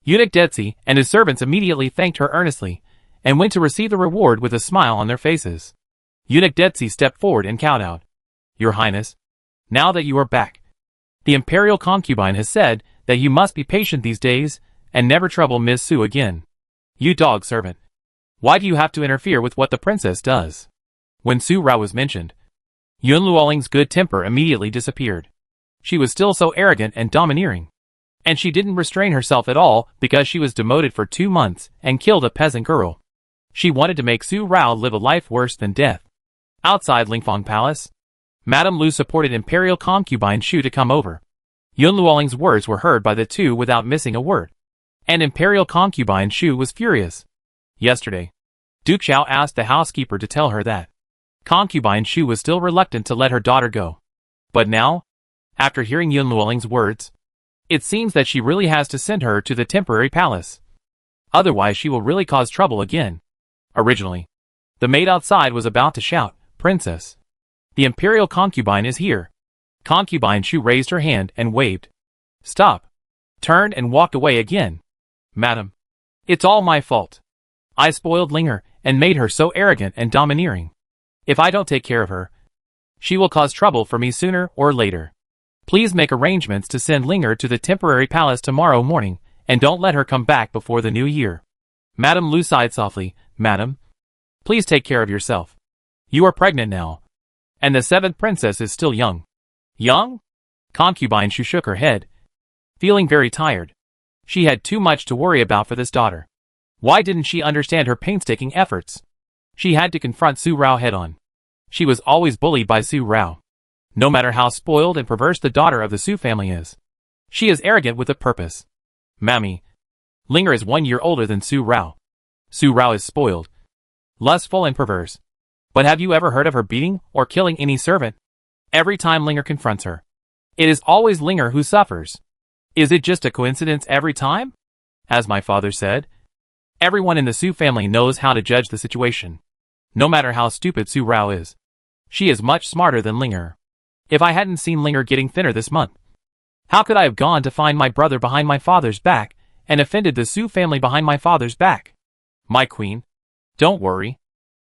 [SPEAKER 1] Eunuch Detzi and his servants immediately thanked her earnestly, and went to receive the reward with a smile on their faces. Eunuch Detzi stepped forward and kowed out. Your Highness, now that you are back, the imperial concubine has said that you must be patient these days, and never trouble Miss Su again. You dog servant. Why do you have to interfere with what the princess does? When Su Rao was mentioned, Yun Luoling's good temper immediately disappeared. She was still so arrogant and domineering. And she didn't restrain herself at all because she was demoted for 2 months and killed a peasant girl. She wanted to make Su Rao live a life worse than death. Outside Lingfang Palace, Madame Lu supported Imperial concubine Shu to come over. Yun Luoling's words were heard by the two without missing a word. And Imperial concubine Shu was furious. Yesterday, Duke Xiao asked the housekeeper to tell her that concubine Shu was still reluctant to let her daughter go. But now, after hearing Yun Luoling's words, it seems that she really has to send her to the temporary palace. Otherwise she will really cause trouble again. Originally, the maid outside was about to shout, Princess, the imperial concubine is here. Concubine Shu raised her hand and waved. Stop. Turned and walked away again. Madam, it's all my fault. I spoiled Linger and made her so arrogant and domineering. If I don't take care of her, she will cause trouble for me sooner or later. Please make arrangements to send Linger to the temporary palace tomorrow morning, and don't let her come back before the new year. Madame Lu sighed softly. Madam, please take care of yourself. You are pregnant now, and the 7th princess is still young. Young? Concubine Shu shook her head, feeling very tired. She had too much to worry about for this daughter. Why didn't she understand her painstaking efforts? She had to confront Su Rao head-on. She was always bullied by Su Rao. No matter how spoiled and perverse the daughter of the Su family is, she is arrogant with a purpose. Mammy, Linger is 1 year older than Su Rao. Su Rao is spoiled, lustful and perverse. But have you ever heard of her beating or killing any servant? Every time Linger confronts her, it is always Linger who suffers. Is it just a coincidence every time? As my father said, everyone in the Su family knows how to judge the situation. No matter how stupid Su Rao is, she is much smarter than Linger. If I hadn't seen Linger getting thinner this month, how could I have gone to find my brother behind my father's back and offended the Su family behind my father's back? My queen, don't worry.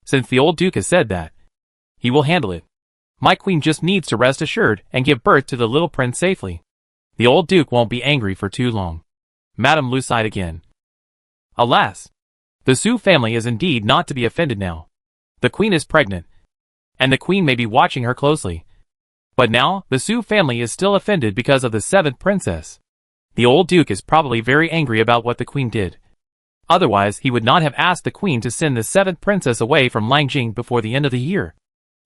[SPEAKER 1] Since the old duke has said that, he will handle it. My queen just needs to rest assured and give birth to the little prince safely. The old duke won't be angry for too long. Madame Lu sighed again. Alas, the Su family is indeed not to be offended now. The queen is pregnant, and the queen may be watching her closely. But now, the Su family is still offended because of the 7th princess. The old duke is probably very angry about what the queen did. Otherwise, he would not have asked the queen to send the 7th princess away from Lanjing before the end of the year,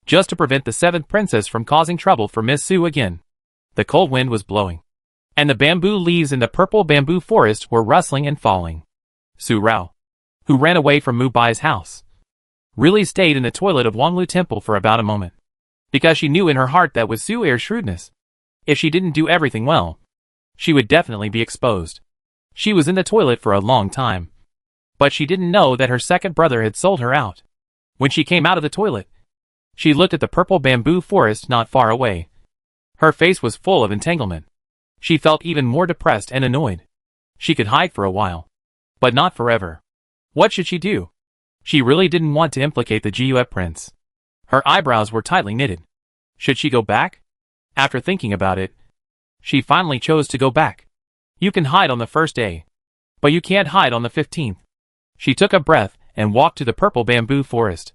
[SPEAKER 1] just to prevent the 7th princess from causing trouble for Miss Su again. The cold wind was blowing, and the bamboo leaves in the purple bamboo forest were rustling and falling. Su Rao, who ran away from Mu Bai's house, really stayed in the toilet of Wanglu Temple for about a moment, because she knew in her heart that with Su Er's shrewdness, if she didn't do everything well, she would definitely be exposed. She was in the toilet for a long time, but she didn't know that her second brother had sold her out. When she came out of the toilet, she looked at the purple bamboo forest not far away. Her face was full of entanglement. She felt even more depressed and annoyed. She could hide for a while. But not forever. What should she do? She really didn't want to implicate the GUF prince. Her eyebrows were tightly knitted. Should she go back? After thinking about it, she finally chose to go back. You can hide on the first day. But you can't hide on the 15th. She took a breath and walked to the purple bamboo forest.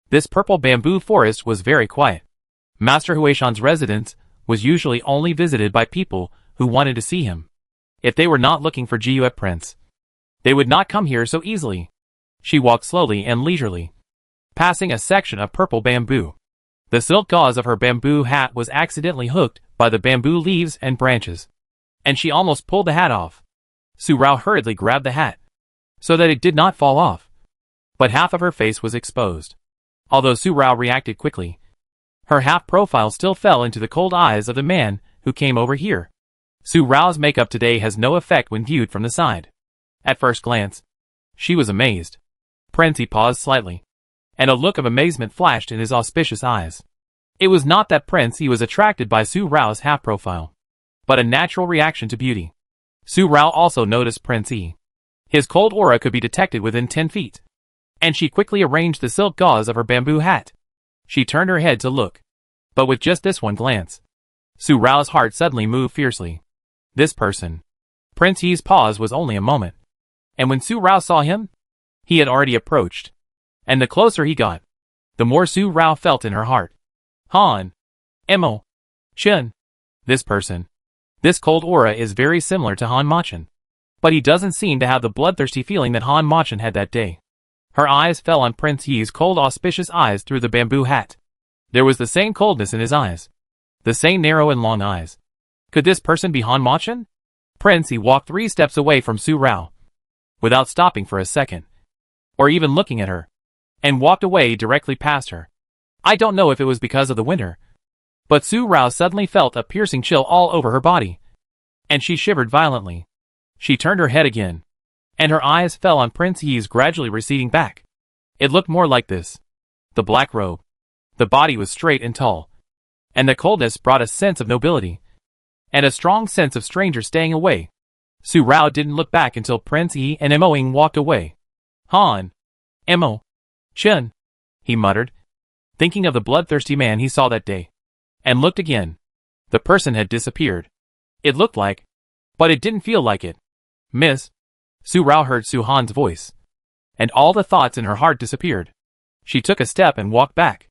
[SPEAKER 1] This purple bamboo forest was very quiet. Master Shan's residence was usually only visited by people who wanted to see him. If they were not looking for GUF prince, they would not come here so easily. She walked slowly and leisurely, passing a section of purple bamboo. The silk gauze of her bamboo hat was accidentally hooked by the bamboo leaves and branches, and she almost pulled the hat off. Su Rao hurriedly grabbed the hat, so that it did not fall off. But half of her face was exposed. Although Su Rao reacted quickly, her half-profile still fell into the cold eyes of the man who came over here. Su Rao's makeup today has no effect when viewed from the side. At first glance, she was amazed. Prince paused slightly, and a look of amazement flashed in his auspicious eyes. It was not that Prince was attracted by Su Rao's half-profile, but a natural reaction to beauty. Su Rao also noticed Prince. His cold aura could be detected within 10 feet. And she quickly arranged the silk gauze of her bamboo hat. She turned her head to look. But with just this one glance, Su Rao's heart suddenly moved fiercely. This person. Prince Yi's pause was only a moment. And when Su Rao saw him, he had already approached. And the closer he got, the more Su Rao felt in her heart. Han. Mo. Shun. This person. This cold aura is very similar to Han Machin. But he doesn't seem to have the bloodthirsty feeling that Han Machin had that day. Her eyes fell on Prince Yi's cold auspicious eyes through the bamboo hat. There was the same coldness in his eyes. The same narrow and long eyes. Could this person be Han Machin? Prince Yi walked 3 steps away from Su Rao, without stopping for a second, or even looking at her, and walked away directly past her. I don't know if it was because of the winter, but Su Rao suddenly felt a piercing chill all over her body, and she shivered violently. She turned her head again, and her eyes fell on Prince Yi's gradually receding back. It looked more like this. The black robe. The body was straight and tall, and the coldness brought a sense of nobility, and a strong sense of stranger staying away. Su Rao didn't look back until Prince Yi and Mo walked away. Han. Mo. Shun. He muttered, thinking of the bloodthirsty man he saw that day, and looked again. The person had disappeared. It looked like, but it didn't feel like it. Miss. Su Rao heard Su Han's voice, and all the thoughts in her heart disappeared. She took a step and walked back.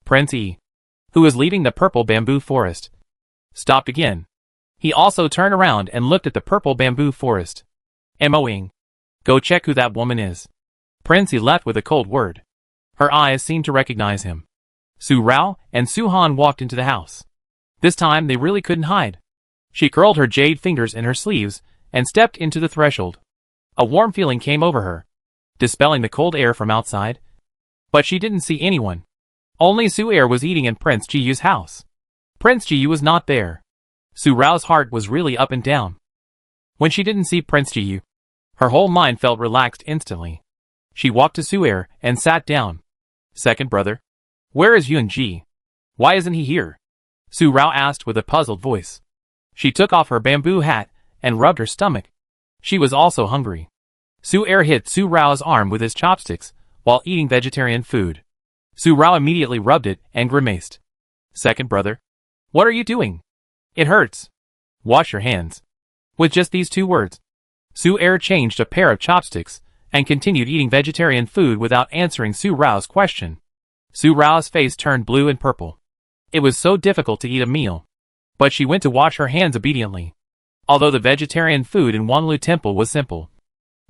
[SPEAKER 1] Prince Yi, who was leaving the purple bamboo forest, stopped again. He also turned around and looked at the purple bamboo forest. Moing. Go check who that woman is. Prince Yi left with a cold word. Her eyes seemed to recognize him. Su Rao and Su Han walked into the house. This time they really couldn't hide. She curled her jade fingers in her sleeves and stepped into the threshold. A warm feeling came over her, dispelling the cold air from outside. But she didn't see anyone. Only Su Er was eating in Prince Jiyu's house. Prince Jiyu was not there. Su Rao's heart was really up and down. When she didn't see Prince Jiyu, her whole mind felt relaxed instantly. She walked to Su Er and sat down. Second brother. Where is Yunji? Why isn't he here? Su Rao asked with a puzzled voice. She took off her bamboo hat and rubbed her stomach. She was also hungry. Su Er hit Su Rao's arm with his chopsticks while eating vegetarian food. Su Rao immediately rubbed it and grimaced. Second brother. What are you doing? It hurts. Wash your hands. With just these 2 words, Su Er changed a pair of chopsticks and continued eating vegetarian food without answering Su Rao's question. Su Rao's face turned blue and purple. It was so difficult to eat a meal. But she went to wash her hands obediently. Although the vegetarian food in Wanlu Temple was simple,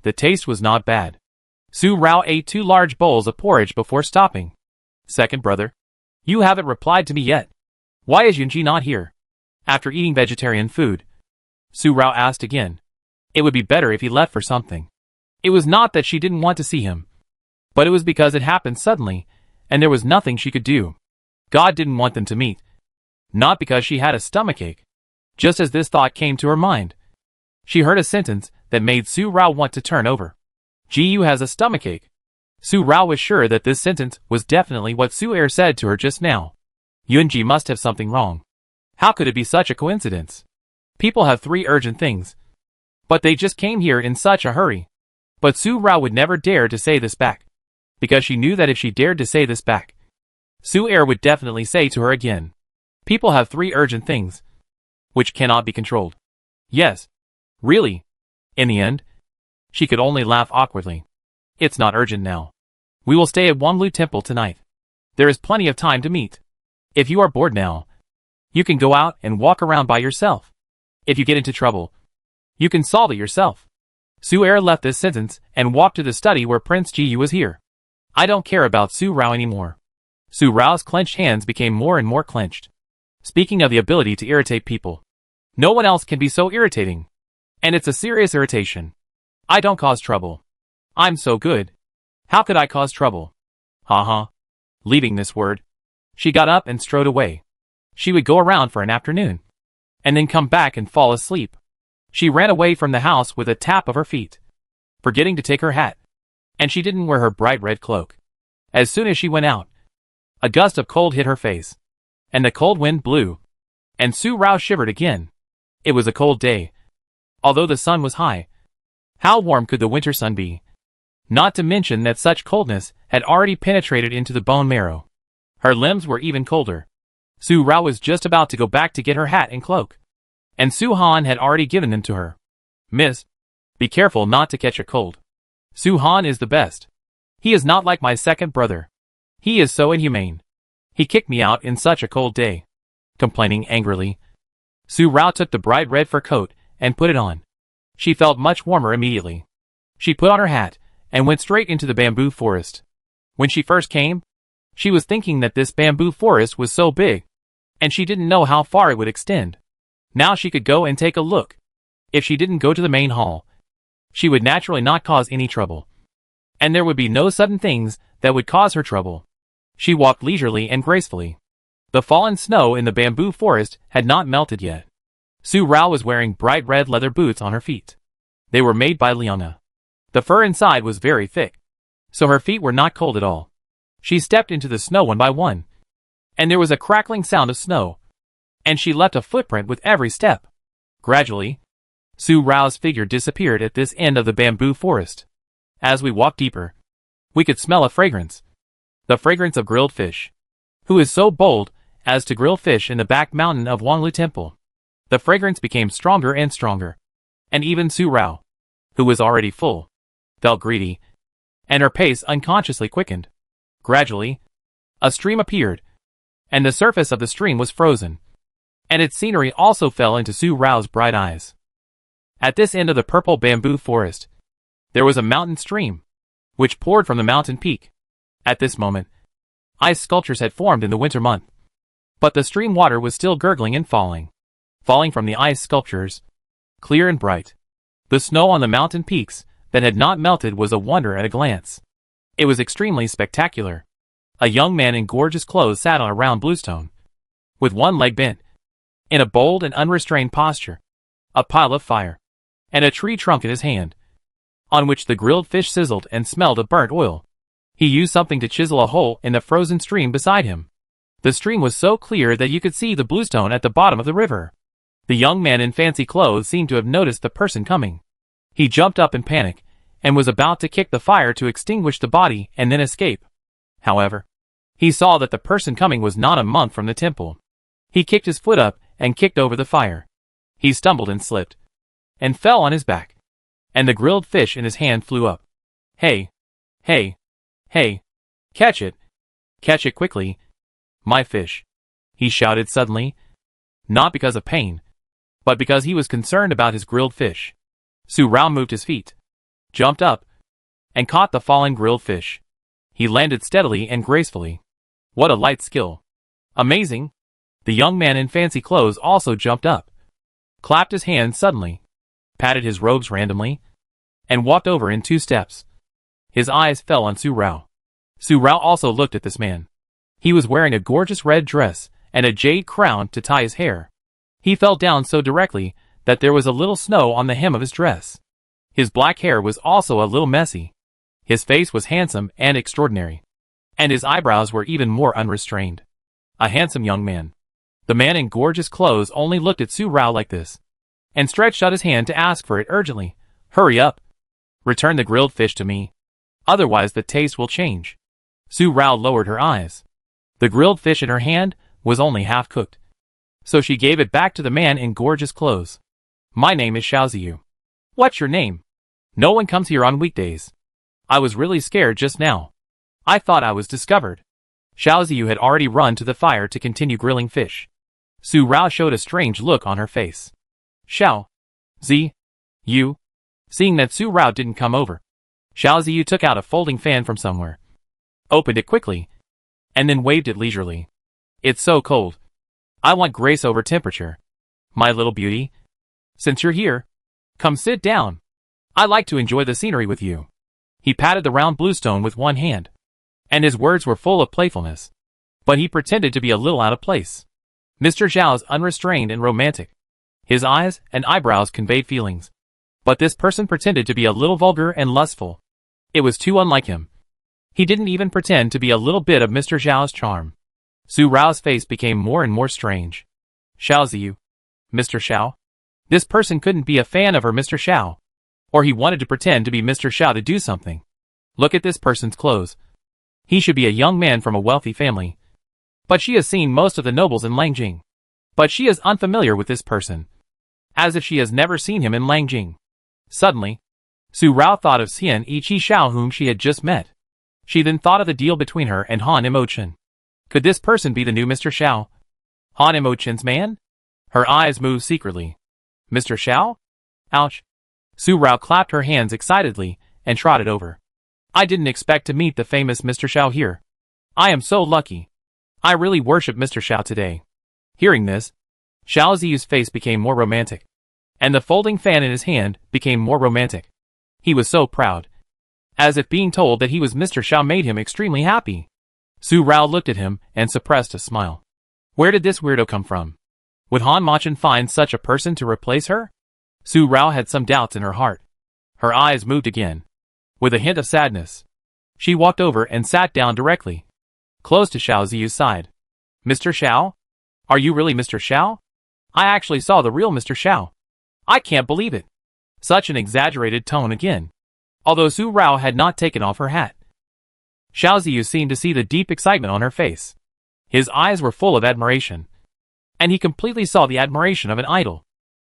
[SPEAKER 1] the taste was not bad. Su Rao ate 2 large bowls of porridge before stopping. Second brother. You haven't replied to me yet. Why is Yunji not here? After eating vegetarian food, Su Rao asked again. It would be better if he left for something. It was not that she didn't want to see him, but it was because it happened suddenly, and there was nothing she could do. God didn't want them to meet. Not because she had a stomachache. Just as this thought came to her mind, she heard a sentence that made Su Rao want to turn over. Jiyu has a stomachache. Su Rao was sure that this sentence was definitely what Su Er said to her just now. Yunji must have something wrong. How could it be such a coincidence? People have 3 urgent things. But they just came here in such a hurry. But Su Rao would never dare to say this back. Because she knew that if she dared to say this back, Su Er would definitely say to her again, people have 3 urgent things, which cannot be controlled. Yes. Really? In the end, she could only laugh awkwardly. It's not urgent now. We will stay at Wanglu Temple tonight. There is plenty of time to meet. If you are bored now, you can go out and walk around by yourself. If you get into trouble, you can solve it yourself. Su Er left this sentence and walked to the study where Prince Ji Yu was here. I don't care about Su Rao anymore. Su Rao's clenched hands became more and more clenched. Speaking of the ability to irritate people, no one else can be so irritating. And it's a serious irritation. I don't cause trouble. I'm so good. How could I cause trouble? Ha. Leaving this word, she got up and strode away. She would go around for an afternoon, and then come back and fall asleep. She ran away from the house with a tap of her feet, forgetting to take her hat. And she didn't wear her bright red cloak. As soon as she went out, a gust of cold hit her face, and the cold wind blew, and Su Rao shivered again. It was a cold day. Although the sun was high, how warm could the winter sun be? Not to mention that such coldness had already penetrated into the bone marrow. Her limbs were even colder. Su Rao was just about to go back to get her hat and cloak, and Su Han had already given them to her. Miss, be careful not to catch a cold. Su Han is the best. He is not like my second brother. He is so inhumane. He kicked me out in such a cold day. Complaining angrily, Su Rao took the bright red fur coat and put it on. She felt much warmer immediately. She put on her hat and went straight into the bamboo forest. When she first came, she was thinking that this bamboo forest was so big, and she didn't know how far it would extend. Now she could go and take a look. If she didn't go to the main hall, she would naturally not cause any trouble. And there would be no sudden things that would cause her trouble. She walked leisurely and gracefully. The fallen snow in the bamboo forest had not melted yet. Su Rao was wearing bright red leather boots on her feet. They were made by Liana. The fur inside was very thick, so her feet were not cold at all. She stepped into the snow one by one, and there was a crackling sound of snow, and she left a footprint with every step. Gradually, Su Rao's figure disappeared at this end of the bamboo forest. As we walked deeper, we could smell a fragrance. The fragrance of grilled fish. Who is so bold as to grill fish in the back mountain of Wanglu Temple? The fragrance became stronger and stronger. And even Su Rao, who was already full, felt greedy, and her pace unconsciously quickened. Gradually, a stream appeared, and the surface of the stream was frozen, and its scenery also fell into Su Rao's bright eyes. At this end of the purple bamboo forest, there was a mountain stream, which poured from the mountain peak. At this moment, ice sculptures had formed in the winter month, but the stream water was still gurgling and falling from the ice sculptures, clear and bright. The snow on the mountain peaks that had not melted was a wonder at a glance. It was extremely spectacular. A young man in gorgeous clothes sat on a round bluestone, with one leg bent, in a bold and unrestrained posture, a pile of fire, and a tree trunk in his hand, on which the grilled fish sizzled and smelled of burnt oil. He used something to chisel a hole in the frozen stream beside him. The stream was so clear that you could see the bluestone at the bottom of the river. The young man in fancy clothes seemed to have noticed the person coming. He jumped up in panic, and was about to kick the fire to extinguish the body and then escape. However, he saw that the person coming was not a monk from the temple. He kicked his foot up and kicked over the fire. He stumbled and slipped, and fell on his back, and the grilled fish in his hand flew up. Hey! Hey! Hey! Catch it! Catch it quickly! My fish! He shouted suddenly, not because of pain, but because he was concerned about his grilled fish. Su Rao moved his feet, jumped up, and caught the fallen grilled fish. He landed steadily and gracefully. What a light skill! Amazing! The young man in fancy clothes also jumped up, clapped his hands suddenly, patted his robes randomly, and walked over in 2 steps. His eyes fell on Su Rao. Su Rao also looked at this man. He was wearing a gorgeous red dress and a jade crown to tie his hair. He fell down so directly that there was a little snow on the hem of his dress. His black hair was also a little messy. His face was handsome and extraordinary, and his eyebrows were even more unrestrained. A handsome young man. The man in gorgeous clothes only looked at Su Rao like this, and stretched out his hand to ask for it urgently. Hurry up. Return the grilled fish to me. Otherwise the taste will change. Su Rao lowered her eyes. The grilled fish in her hand was only half cooked. So she gave it back to the man in gorgeous clothes. My name is Xiaoziyu. What's your name? No one comes here on weekdays. I was really scared just now. I thought I was discovered. Xiaoziyu had already run to the fire to continue grilling fish. Su Rao showed a strange look on her face. Xiao-Zi-Yu. Seeing that Su Rao didn't come over, Xiaoziyu took out a folding fan from somewhere, opened it quickly, and then waved it leisurely. It's so cold. I want grace over temperature. My little beauty. Since you're here, come sit down. I like to enjoy the scenery with you. He patted the round bluestone with one hand, and his words were full of playfulness. But he pretended to be a little out of place. Mr. Zhao's unrestrained and romantic. His eyes and eyebrows conveyed feelings. But this person pretended to be a little vulgar and lustful. It was too unlike him. He didn't even pretend to be a little bit of Mr. Zhao's charm. Su Rao's face became more and more strange. Xiaoziyu. Mr. Xiao? This person couldn't be a fan of her Mr. Xiao. Or he wanted to pretend to be Mr. Xiao to do something. Look at this person's clothes. He should be a young man from a wealthy family. But she has seen most of the nobles in Lanjing. But she is unfamiliar with this person. As if she has never seen him in Lanjing. Suddenly, Su Rao thought of Xian Ichi Xiao whom she had just met. She then thought of the deal between her and Han Imochin. Could this person be the new Mr. Xiao? Han Imochin's man? Her eyes moved secretly. Mr. Xiao? Ouch. Su Rao clapped her hands excitedly and trotted over. I didn't expect to meet the famous Mr. Xiao here. I am so lucky. I really worship Mr. Xiao today. Hearing this, Xiaoziyu's face became more romantic, and the folding fan in his hand became more romantic. He was so proud. As if being told that he was Mr. Xiao made him extremely happy. Su Rao looked at him and suppressed a smile. Where did this weirdo come from? Would Han Machin find such a person to replace her? Su Rao had some doubts in her heart. Her eyes moved again. With a hint of sadness, she walked over and sat down directly, close to Xiaoziyu's side. Mr. Xiao? Are you really Mr. Xiao? I actually saw the real Mr. Xiao. I can't believe it. Such an exaggerated tone again. Although Su Rao had not taken off her hat. Xiaoziyu seemed to see the deep excitement on her face. His eyes were full of admiration. And he completely saw the admiration of an idol.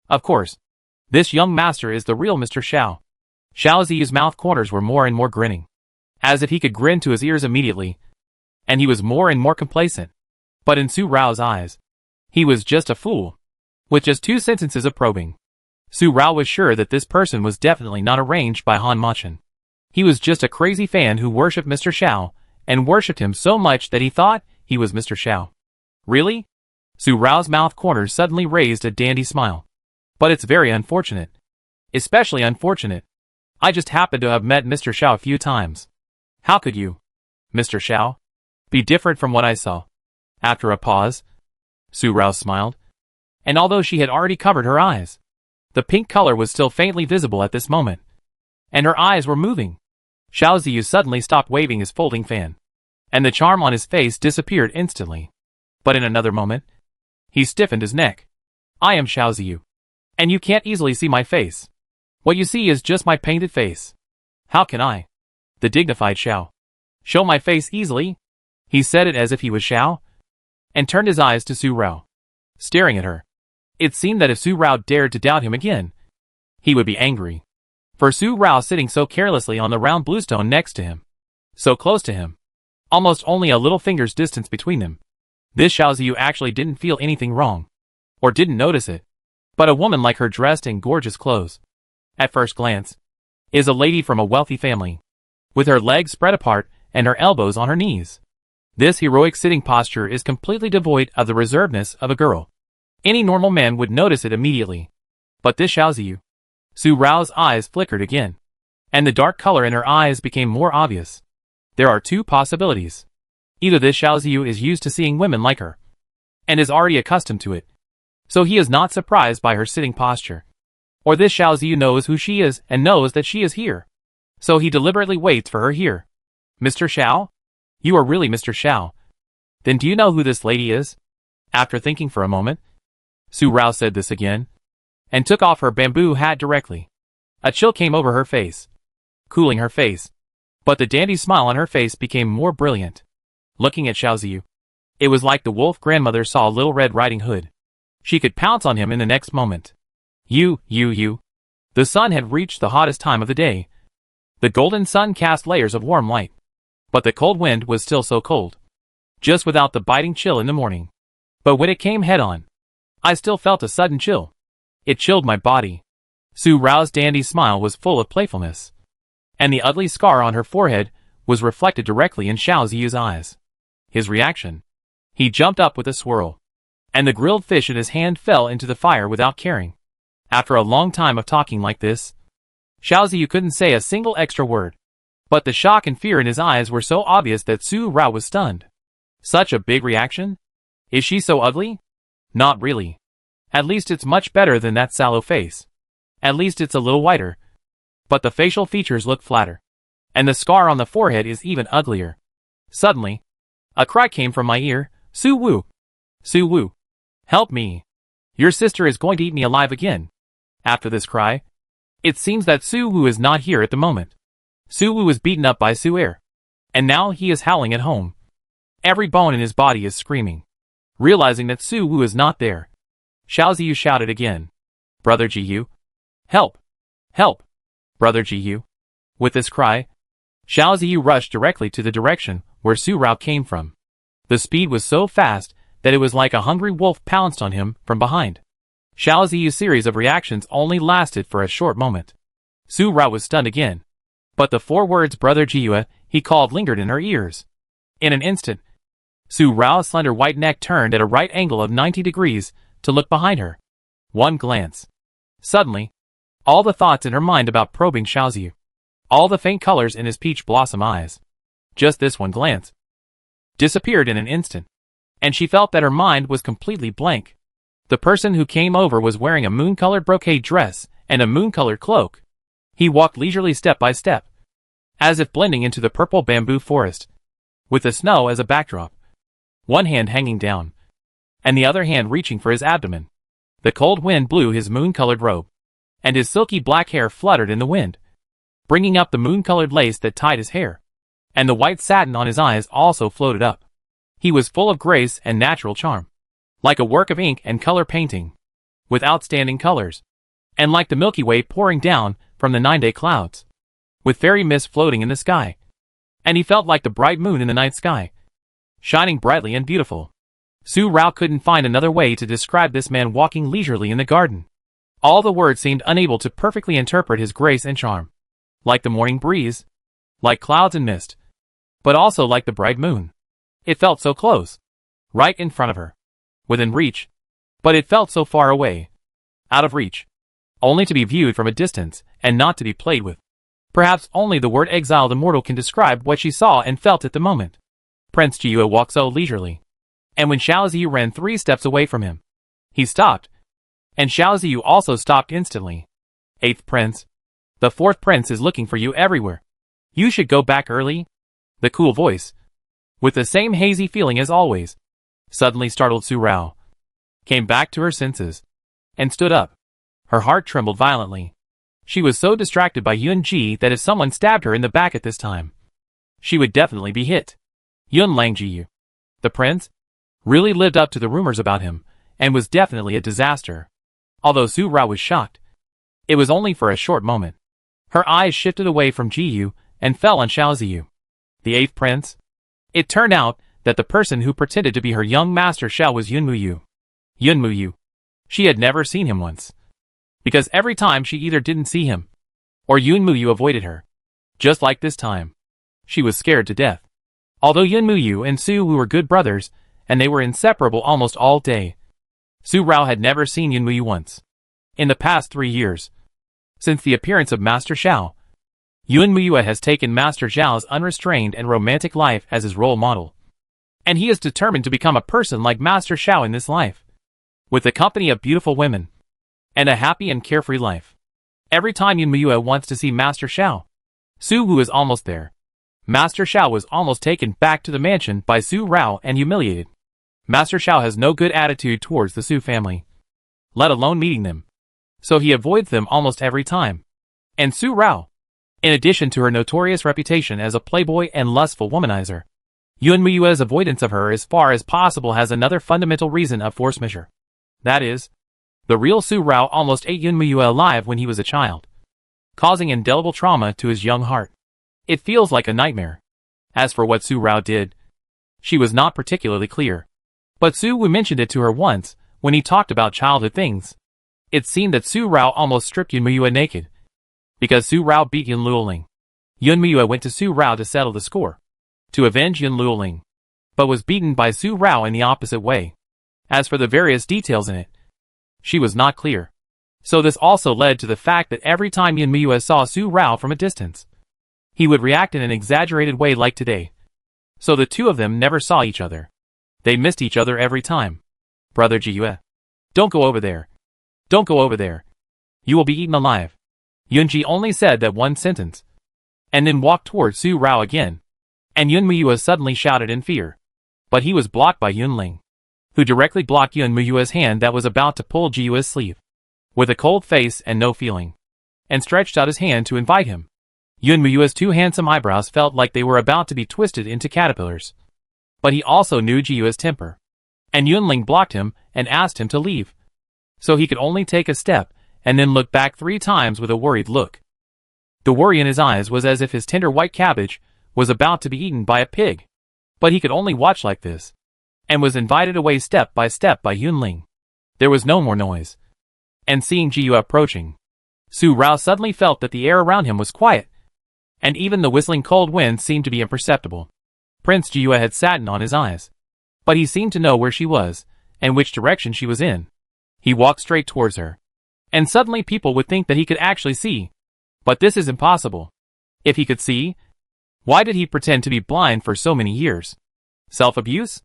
[SPEAKER 1] Of course, this young master is the real Mr. Xiao. Xiaoziyu's mouth corners were more and more grinning. As if he could grin to his ears immediately. And he was more and more complacent. But in Su Rao's eyes, he was just a fool. With just 2 sentences of probing, Su Rao was sure that this person was definitely not arranged by Han Machin. He was just a crazy fan who worshipped Mr. Xiao, and worshipped him so much that he thought he was Mr. Xiao. Really? Su Rao's mouth corners suddenly raised a dandy smile. But it's very unfortunate. Especially unfortunate. I just happened to have met Mr. Xiao a few times. How could you, Mr. Xiao, be different from what I saw? After a pause, Su Rao smiled. And although she had already covered her eyes, the pink color was still faintly visible at this moment. And her eyes were moving. Xiaoziyu suddenly stopped waving his folding fan. And the charm on his face disappeared instantly. But in another moment, he stiffened his neck. I am Xiaoziyu. And you can't easily see my face. What you see is just my painted face. How can I, the dignified Xiao, show my face easily? He said it as if he was Xiao, and turned his eyes to Su Rao, staring at her. It seemed that if Su Rao dared to doubt him again, he would be angry. For Su Rao sitting so carelessly on the round bluestone next to him, so close to him, almost only a little finger's distance between them. This Xiaoziyu actually didn't feel anything wrong, or didn't notice it. But a woman like her dressed in gorgeous clothes, at first glance, is a lady from a wealthy family, with her legs spread apart and her elbows on her knees. This heroic sitting posture is completely devoid of the reservedness of a girl. Any normal man would notice it immediately. But this Xiaoziyu. Su Rao's eyes flickered again, and the dark color in her eyes became more obvious. There are 2 possibilities. Either this Xiaoziyu is used to seeing women like her, and is already accustomed to it, so he is not surprised by her sitting posture. Or this Xiaoziyu knows who she is and knows that she is here, so he deliberately waits for her here. Mr. Xiao? You are really Mr. Xiao. Then do you know who this lady is? After thinking for a moment, Su Rao said this again. and took off her bamboo hat directly. A chill came over her face, cooling her face, but the dandy smile on her face became more brilliant. Looking at Xiaoziyu, it was like the wolf grandmother saw Little Red Riding Hood. She could pounce on him in the next moment. You. The sun had reached the hottest time of the day. The golden sun cast layers of warm light, but the cold wind was still so cold, just without the biting chill in the morning. But when it came head-on, I still felt a sudden chill. It chilled my body. Su Rao's dandy smile was full of playfulness, and the ugly scar on her forehead was reflected directly in Xiaoziyu's eyes. His reaction? He jumped up with a swirl, and the grilled fish in his hand fell into the fire without caring. After a long time of talking like this, Xiaoziyu couldn't say a single extra word, but the shock and fear in his eyes were so obvious that Su Rao was stunned. Such a big reaction? Is she so ugly? Not really. At least it's much better than that sallow face. At least it's a little whiter. But the facial features look flatter, and the scar on the forehead is even uglier. Suddenly, a cry came from my ear. Su Wu! Su Wu! Help me! Your sister is going to eat me alive again. After this cry, it seems that Su Wu is not here at the moment. Su Wu was beaten up by Su Er, and now he is howling at home. Every bone in his body is screaming. Realizing that Su Wu is not there, Xiaoziyu shouted again. Brother Jiyu! Help! Help! Brother Jiyu! With this cry, Xiaoziyu rushed directly to the direction where Su Rao came from. The speed was so fast that it was like a hungry wolf pounced on him from behind. Xiaoziyu's series of reactions only lasted for a short moment. Su Rao was stunned again, but the 4 words Brother Jiyu he called lingered in her ears. In an instant, Su Rao's slender white neck turned at a right angle of 90 degrees to look behind her. One glance. Suddenly, all the thoughts in her mind about probing Xiaoziyu, all the faint colors in his peach blossom eyes, just this one glance, disappeared in an instant, and she felt that her mind was completely blank. The person who came over was wearing a moon-colored brocade dress and a moon-colored cloak. He walked leisurely step by step, as if blending into the purple bamboo forest, with the snow as a backdrop, one hand hanging down, and the other hand reaching for his abdomen. The cold wind blew his moon-colored robe, and his silky black hair fluttered in the wind, bringing up the moon-colored lace that tied his hair, and the white satin on his eyes also floated up. He was full of grace and natural charm, like a work of ink and color painting, with outstanding colors, and like the Milky Way pouring down from the 9-day clouds, with fairy mist floating in the sky. And he felt like the bright moon in the night sky, shining brightly and beautiful. Su Rao couldn't find another way to describe this man walking leisurely in the garden. All the words seemed unable to perfectly interpret his grace and charm. Like the morning breeze, like clouds and mist, but also like the bright moon. It felt so close, right in front of her, within reach, but it felt so far away, out of reach, only to be viewed from a distance and not to be played with. Perhaps only the word exiled immortal can describe what she saw and felt at the moment. Prince Jiyu walked so leisurely, and when Xiaoziyu ran 3 steps away from him, he stopped, and Xiaoziyu also stopped instantly. 8th Prince. The 4th Prince is looking for you everywhere. You should go back early. The cool voice, with the same hazy feeling as always, suddenly startled Su Rao, came back to her senses, and stood up. Her heart trembled violently. She was so distracted by Yun Ji that if someone stabbed her in the back at this time, she would definitely be hit. Yun Lanjing, the prince, really lived up to the rumors about him, and was definitely a disaster. Although Su Rao was shocked, it was only for a short moment. Her eyes shifted away from Jiyu and fell on Xiaoziyu, the 8th prince. It turned out that the person who pretended to be her young Master Sha was Yunmuyu. Yunmuyu. She had never seen him once, because every time she either didn't see him, or Yunmuyu avoided her. Just like this time, she was scared to death. Although Yunmuyu and Su Wu were good brothers, and they were inseparable almost all day, Su Rao had never seen Yunmuyu once. In the past 3 years, since the appearance of Master Sha, Yunmuyu has taken Master Zhao's unrestrained and romantic life as his role model, and he is determined to become a person like Master Sha in this life, with the company of beautiful women, and a happy and carefree life. Every time Yunmuyu wants to see Master Sha, Su Wu is almost there. Master Sha was almost taken back to the mansion by Su Rao and humiliated. Master Sha has no good attitude towards the Su family, let alone meeting them. so he avoids them almost every time. And Su Rao, in addition to her notorious reputation as a playboy and lustful womanizer, Yun Muyue's avoidance of her as far as possible has another fundamental reason of force majeure. That is, the real Su Rao almost ate Yun Muyue alive when he was a child, causing indelible trauma to his young heart. It feels like a nightmare. As for what Su Rao did, she was not particularly clear. But Su Wu mentioned it to her once, when he talked about childhood things. It seemed that Su Rao almost stripped Yun Muyue naked, because Su Rao beat Yun Luoling. Yun Muyue went to Su Rao to settle the score, to avenge Yun Luoling, but was beaten by Su Rao in the opposite way. As for the various details in it, she was not clear. So this also led to the fact that every time Yun Muyue saw Su Rao from a distance, he would react in an exaggerated way like today. So the two of them never saw each other. They missed each other every time. Brother Jiyue, don't go over there. Don't go over there. You will be eaten alive. Yunji only said that one sentence, and then walked toward Su Rao again. And Yun Muyue suddenly shouted in fear. But he was blocked by Yun Ling, who directly blocked Yun Muyue's hand that was about to pull Jiyue's sleeve, with a cold face and no feeling, and stretched out his hand to invite him. Yun Muyue's two handsome eyebrows felt like they were about to be twisted into caterpillars. But he also knew Jiyue's temper, and Yun Ling blocked him and asked him to leave. So he could only take a step, and then look back 3 times with a worried look. The worry in his eyes was as if his tender white cabbage was about to be eaten by a pig. But he could only watch like this, and was invited away step by Yun Ling. There was no more noise. And seeing Jiyue approaching, Su Rao suddenly felt that the air around him was quiet, and even the whistling cold wind seemed to be imperceptible. Prince Jiyue had satin on his eyes, but he seemed to know where she was, and which direction she was in. He walked straight towards her, and suddenly people would think that he could actually see. But this is impossible. If he could see, why did he pretend to be blind for so many years? Self-abuse?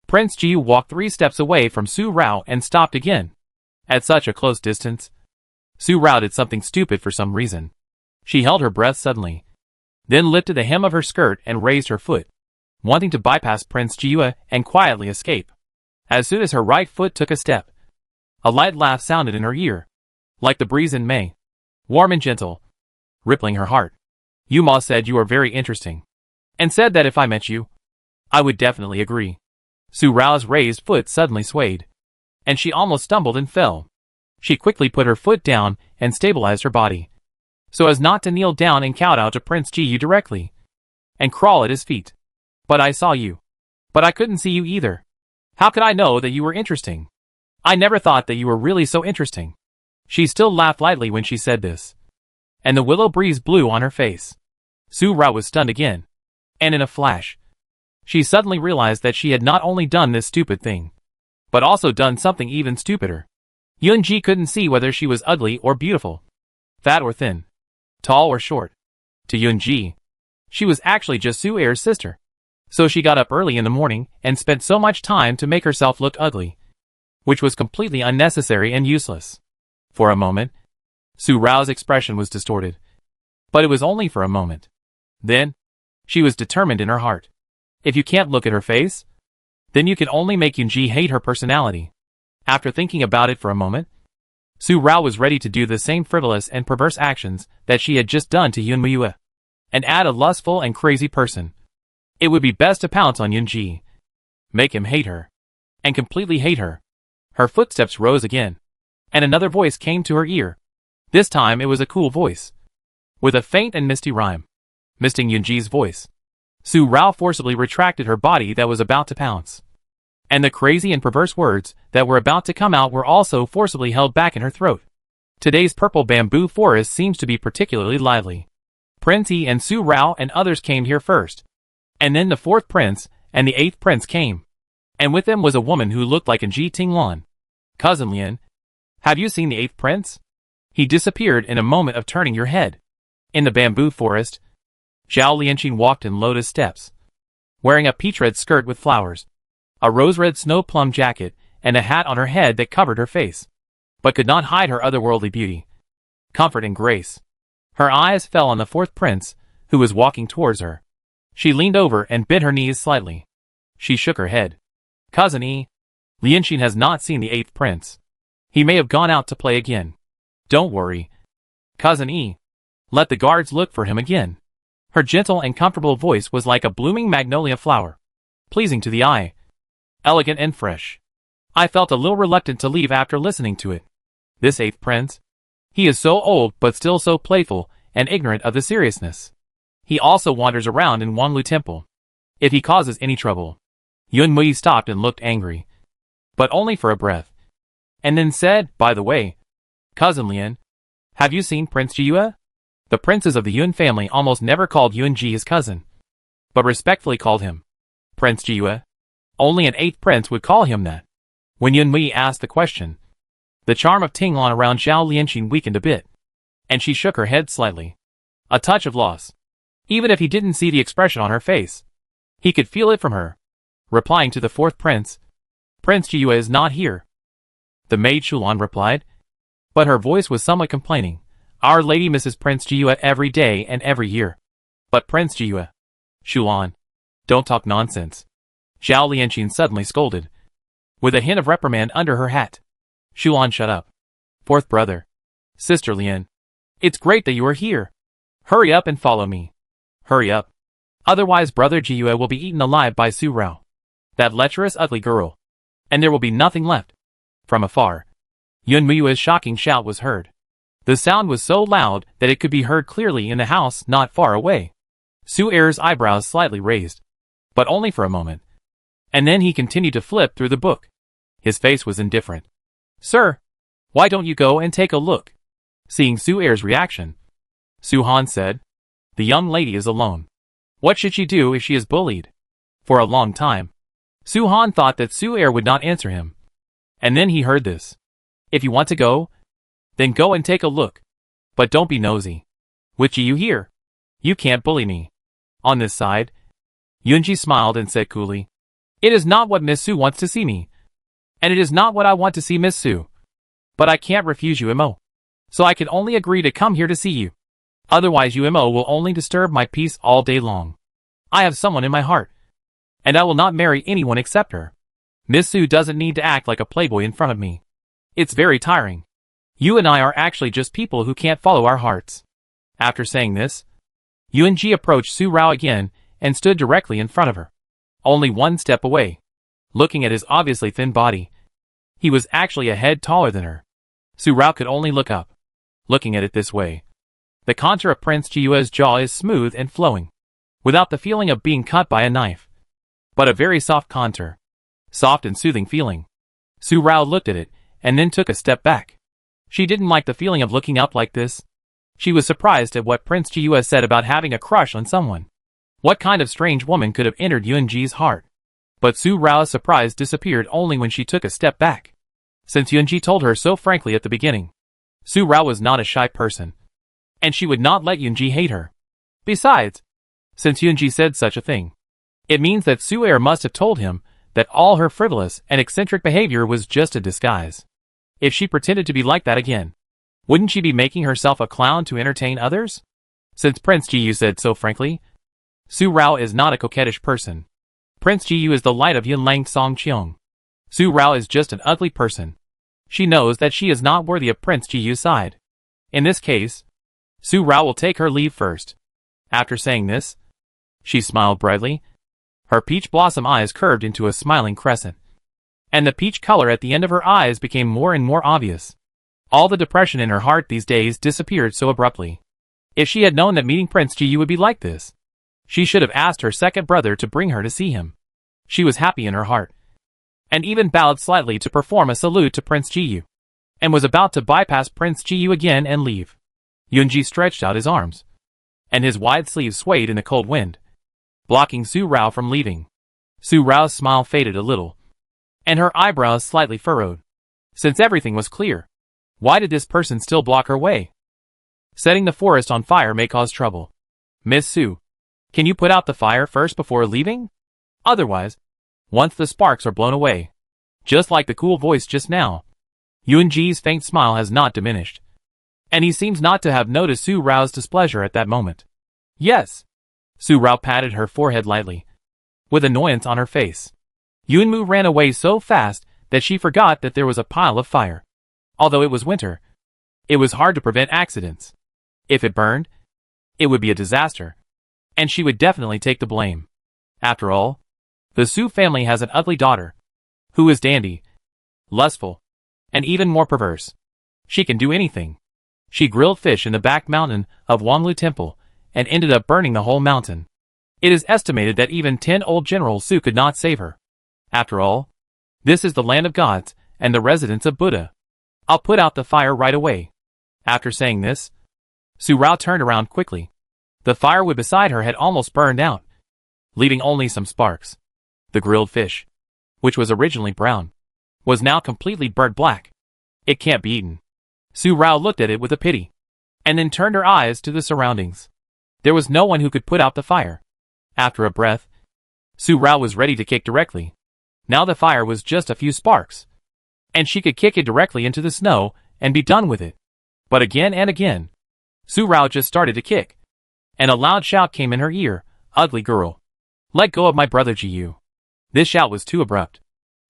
[SPEAKER 1] Prince Jiyue walked 3 steps away from Su Rao and stopped again. At such a close distance, Su Rao did something stupid for some reason. She held her breath suddenly, then lifted the hem of her skirt and raised her foot, wanting to bypass Prince Jiyue and quietly escape. As soon as her right foot took a step, a light laugh sounded in her ear, like the breeze in May, warm and gentle, rippling her heart. Yuma said you are very interesting, and said that if I met you, I would definitely agree. Su Rao's raised foot suddenly swayed, and she almost stumbled and fell. She quickly put her foot down and stabilized her body, so as not to kneel down and kowtow to Prince Jiyue directly, and crawl at his feet. But I saw you. But I couldn't see you either. How could I know that you were interesting? I never thought that you were really so interesting. She still laughed lightly when she said this, and the willow breeze blew on her face. Su Rao was stunned again, and in a flash, she suddenly realized that she had not only done this stupid thing, but also done something even stupider. Yunji couldn't see whether she was ugly or beautiful, fat or thin, tall or short. To Yunji, she was actually just Su Er's sister. So she got up early in the morning and spent so much time to make herself look ugly, which was completely unnecessary and useless. For a moment, Su Rao's expression was distorted, but it was only for a moment. Then, she was determined in her heart. If you can't look at her face, then you can only make Yunji hate her personality. After thinking about it for a moment, Su Rao was ready to do the same frivolous and perverse actions that she had just done to Yun Muyue, and add a lustful and crazy person. It would be best to pounce on Yunji, make him hate her, and completely hate her. Her footsteps rose again, and another voice came to her ear. This time it was a cool voice, with a faint and misty rhyme, misting Yunji's voice. Su Rao forcibly retracted her body that was about to pounce, and the crazy and perverse words that were about to come out were also forcibly held back in her throat. Today's purple bamboo forest seems to be particularly lively. Prince Yi and Su Rao and others came here first, and then the 4th prince and the 8th prince came, and with them was a woman who looked like Nji Tinglan. Cousin Lian, have you seen the 8th prince? He disappeared in a moment of turning your head. In the bamboo forest, Zhao Lianqing walked in lotus steps, wearing a peach-red skirt with flowers, a rose-red snow plum jacket, and a hat on her head that covered her face, but could not hide her otherworldly beauty, comfort and grace. Her eyes fell on the 4th prince, who was walking towards her. She leaned over and bent her knees slightly. She shook her head. Cousin Yi, Lianqing has not seen the 8th prince. He may have gone out to play again. Don't worry, Cousin E. Let the guards look for him again. Her gentle and comfortable voice was like a blooming magnolia flower, pleasing to the eye, elegant and fresh. I felt a little reluctant to leave after listening to it. This 8th prince. He is so old but still so playful and ignorant of the seriousness. He also wanders around in Wanlu Temple. If he causes any trouble. Yun Mui stopped and looked angry. But only for a breath. And then said, by the way, Cousin Lian, have you seen Prince Jiyue? The princes of the Yun family almost never called Yun Ji his cousin, but respectfully called him Prince Jiyue. Only an 8th prince would call him that. When Yun Mui asked the question, the charm of Tinglan around Zhao Lianqing weakened a bit, and she shook her head slightly. A touch of loss. Even if he didn't see the expression on her face, he could feel it from her. Replying to the 4th prince, Prince Jiyue is not here. The maid Shulan replied, but her voice was somewhat complaining. Our lady misses Prince Jiyue every day and every year. But Prince Jiyue. Shulan. Don't talk nonsense. Zhao Lianqing suddenly scolded, with a hint of reprimand under her hat. Shulan, shut up. 4th brother. Sister Lian. It's great that you are here. Hurry up and follow me. Hurry up. Otherwise brother Jiyue will be eaten alive by Su Rao. That lecherous ugly girl. And there will be nothing left. From afar, Yun Muyue's shocking shout was heard. The sound was so loud that it could be heard clearly in the house not far away. Su Er's eyebrows slightly raised, but only for a moment. And then he continued to flip through the book. His face was indifferent. Sir, why don't you go and take a look? Seeing Su Er's reaction, Su Han said, the young lady is alone. What should she do if she is bullied? For a long time, Su Han thought that Su Er would not answer him. And then he heard this. If you want to go, then go and take a look. But don't be nosy. With you here, you can't bully me. On this side, Yunji smiled and said coolly, it is not what Miss Su wants to see me. And it is not what I want to see Miss Su. But I can't refuse you, Mo. So I can only agree to come here to see you. Otherwise UMO will only disturb my peace all day long. I have someone in my heart. And I will not marry anyone except her. Miss Su doesn't need to act like a playboy in front of me. It's very tiring. You and I are actually just people who can't follow our hearts. After saying this, Yuanji approached Su Rao again and stood directly in front of her. Only one step away. Looking at his obviously thin body, he was actually a head taller than her. Su Rao could only look up. Looking at it this way, the contour of Prince Jiyue's jaw is smooth and flowing, without the feeling of being cut by a knife. But a very soft contour. Soft and soothing feeling. Su Rao looked at it, and then took a step back. She didn't like the feeling of looking up like this. She was surprised at what Prince Jiyue said about having a crush on someone. What kind of strange woman could have entered Yunji's heart? But Su Rao's surprise disappeared only when she took a step back. Since Yunji told her so frankly at the beginning, Su Rao was not a shy person. And she would not let Yunji hate her. Besides, since Yunji said such a thing, it means that Su Er must have told him that all her frivolous and eccentric behavior was just a disguise. If she pretended to be like that again, wouldn't she be making herself a clown to entertain others? Since Prince Jiyu said so frankly, Su Rao is not a coquettish person. Prince Jiyu is the light of Yunlang Song Cheong. Su Rao is just an ugly person. She knows that she is not worthy of Prince Jiyu's side. In this case, Su Rao will take her leave first. After saying this, she smiled brightly. Her peach blossom eyes curved into a smiling crescent. And the peach color at the end of her eyes became more and more obvious. All the depression in her heart these days disappeared so abruptly. If she had known that meeting Prince Jiyu would be like this, she should have asked her second brother to bring her to see him. She was happy in her heart, and even bowed slightly to perform a salute to Prince Jiyu, and was about to bypass Prince Jiyu again and leave. Yunji stretched out his arms, and his wide sleeves swayed in the cold wind, blocking Su Rao from leaving. Su Rao's smile faded a little, and her eyebrows slightly furrowed. Since everything was clear, why did this person still block her way? Setting the forest on fire may cause trouble. Miss Su, can you put out the fire first before leaving? Otherwise, once the sparks are blown away, just like the cool voice just now, Yunji's faint smile has not diminished, and he seems not to have noticed Su Rao's displeasure at that moment. Yes. Su Rao patted her forehead lightly, with annoyance on her face. Yunmu ran away so fast that she forgot that there was a pile of fire. Although it was winter, It was hard to prevent accidents. If it burned, it would be a disaster. And she would definitely take the blame. After all, the Su family has an ugly daughter, who is dandy, lustful, and even more perverse. She can do anything. She grilled fish in the back mountain of Wanglu Temple, and ended up burning the whole mountain. It is estimated that even 10 old General Su could not save her. After all, this is the land of gods, and the residence of Buddha. I'll put out the fire right away. After saying this, Su Rao turned around quickly. The firewood beside her had almost burned out, leaving only some sparks. The grilled fish, which was originally brown, was now completely burnt black. It can't be eaten. Su Rao looked at it with a pity, and then turned her eyes to the surroundings. There was no one who could put out the fire. After a breath, Su Rao was ready to kick directly. Now the fire was just a few sparks, and she could kick it directly into the snow and be done with it. But again and again, Su Rao just started to kick, and a loud shout came in her ear, "Ugly girl! Let go of my brother Jiyu." This shout was too abrupt.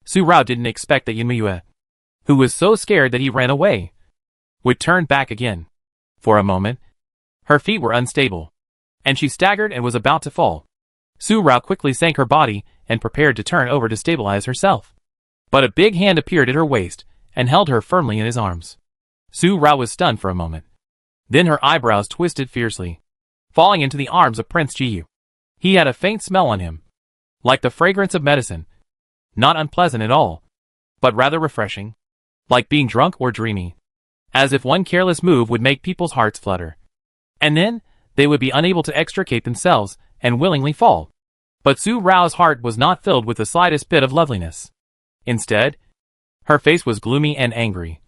[SPEAKER 1] Su Rao didn't expect that Yunmiyue, who was so scared that he ran away, would turn back again. For a moment, her feet were unstable, and she staggered and was about to fall. Su Rao quickly sank her body and prepared to turn over to stabilize herself. But a big hand appeared at her waist and held her firmly in his arms. Su Rao was stunned for a moment. Then her eyebrows twisted fiercely, falling into the arms of Prince Jiyu. He had a faint smell on him, like the fragrance of medicine. Not unpleasant at all, but rather refreshing, like being drunk or dreamy. As if one careless move would make people's hearts flutter. And then, they would be unable to extricate themselves and willingly fall. But Su Rao's heart was not filled with the slightest bit of loveliness. Instead, her face was gloomy and angry,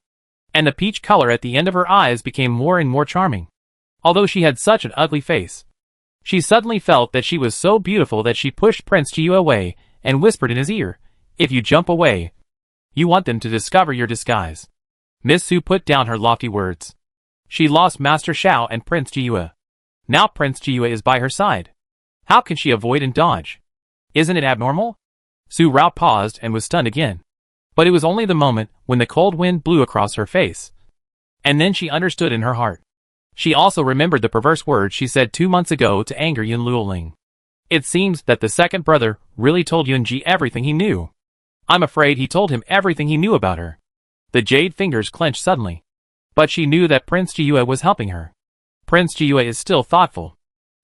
[SPEAKER 1] and the peach color at the end of her eyes became more and more charming. Although she had such an ugly face, she suddenly felt that she was so beautiful that she pushed Prince Jiyu away and whispered in his ear, "If you jump away, you want them to discover your disguise." Miss Su put down her lofty words. She lost Master Sha and Prince Jiyu. Now Prince Jiyu is by her side. How can she avoid and dodge? Isn't it abnormal? Su Rao paused and was stunned again. But it was only the moment when the cold wind blew across her face. And then she understood in her heart. She also remembered the perverse words she said 2 months ago to anger Yun Luoling. It seems that the second brother really told Yunji everything he knew. I'm afraid he told him everything he knew about her. The jade fingers clenched suddenly. But she knew that Prince Jiyu was helping her. Prince Jiyu is still thoughtful.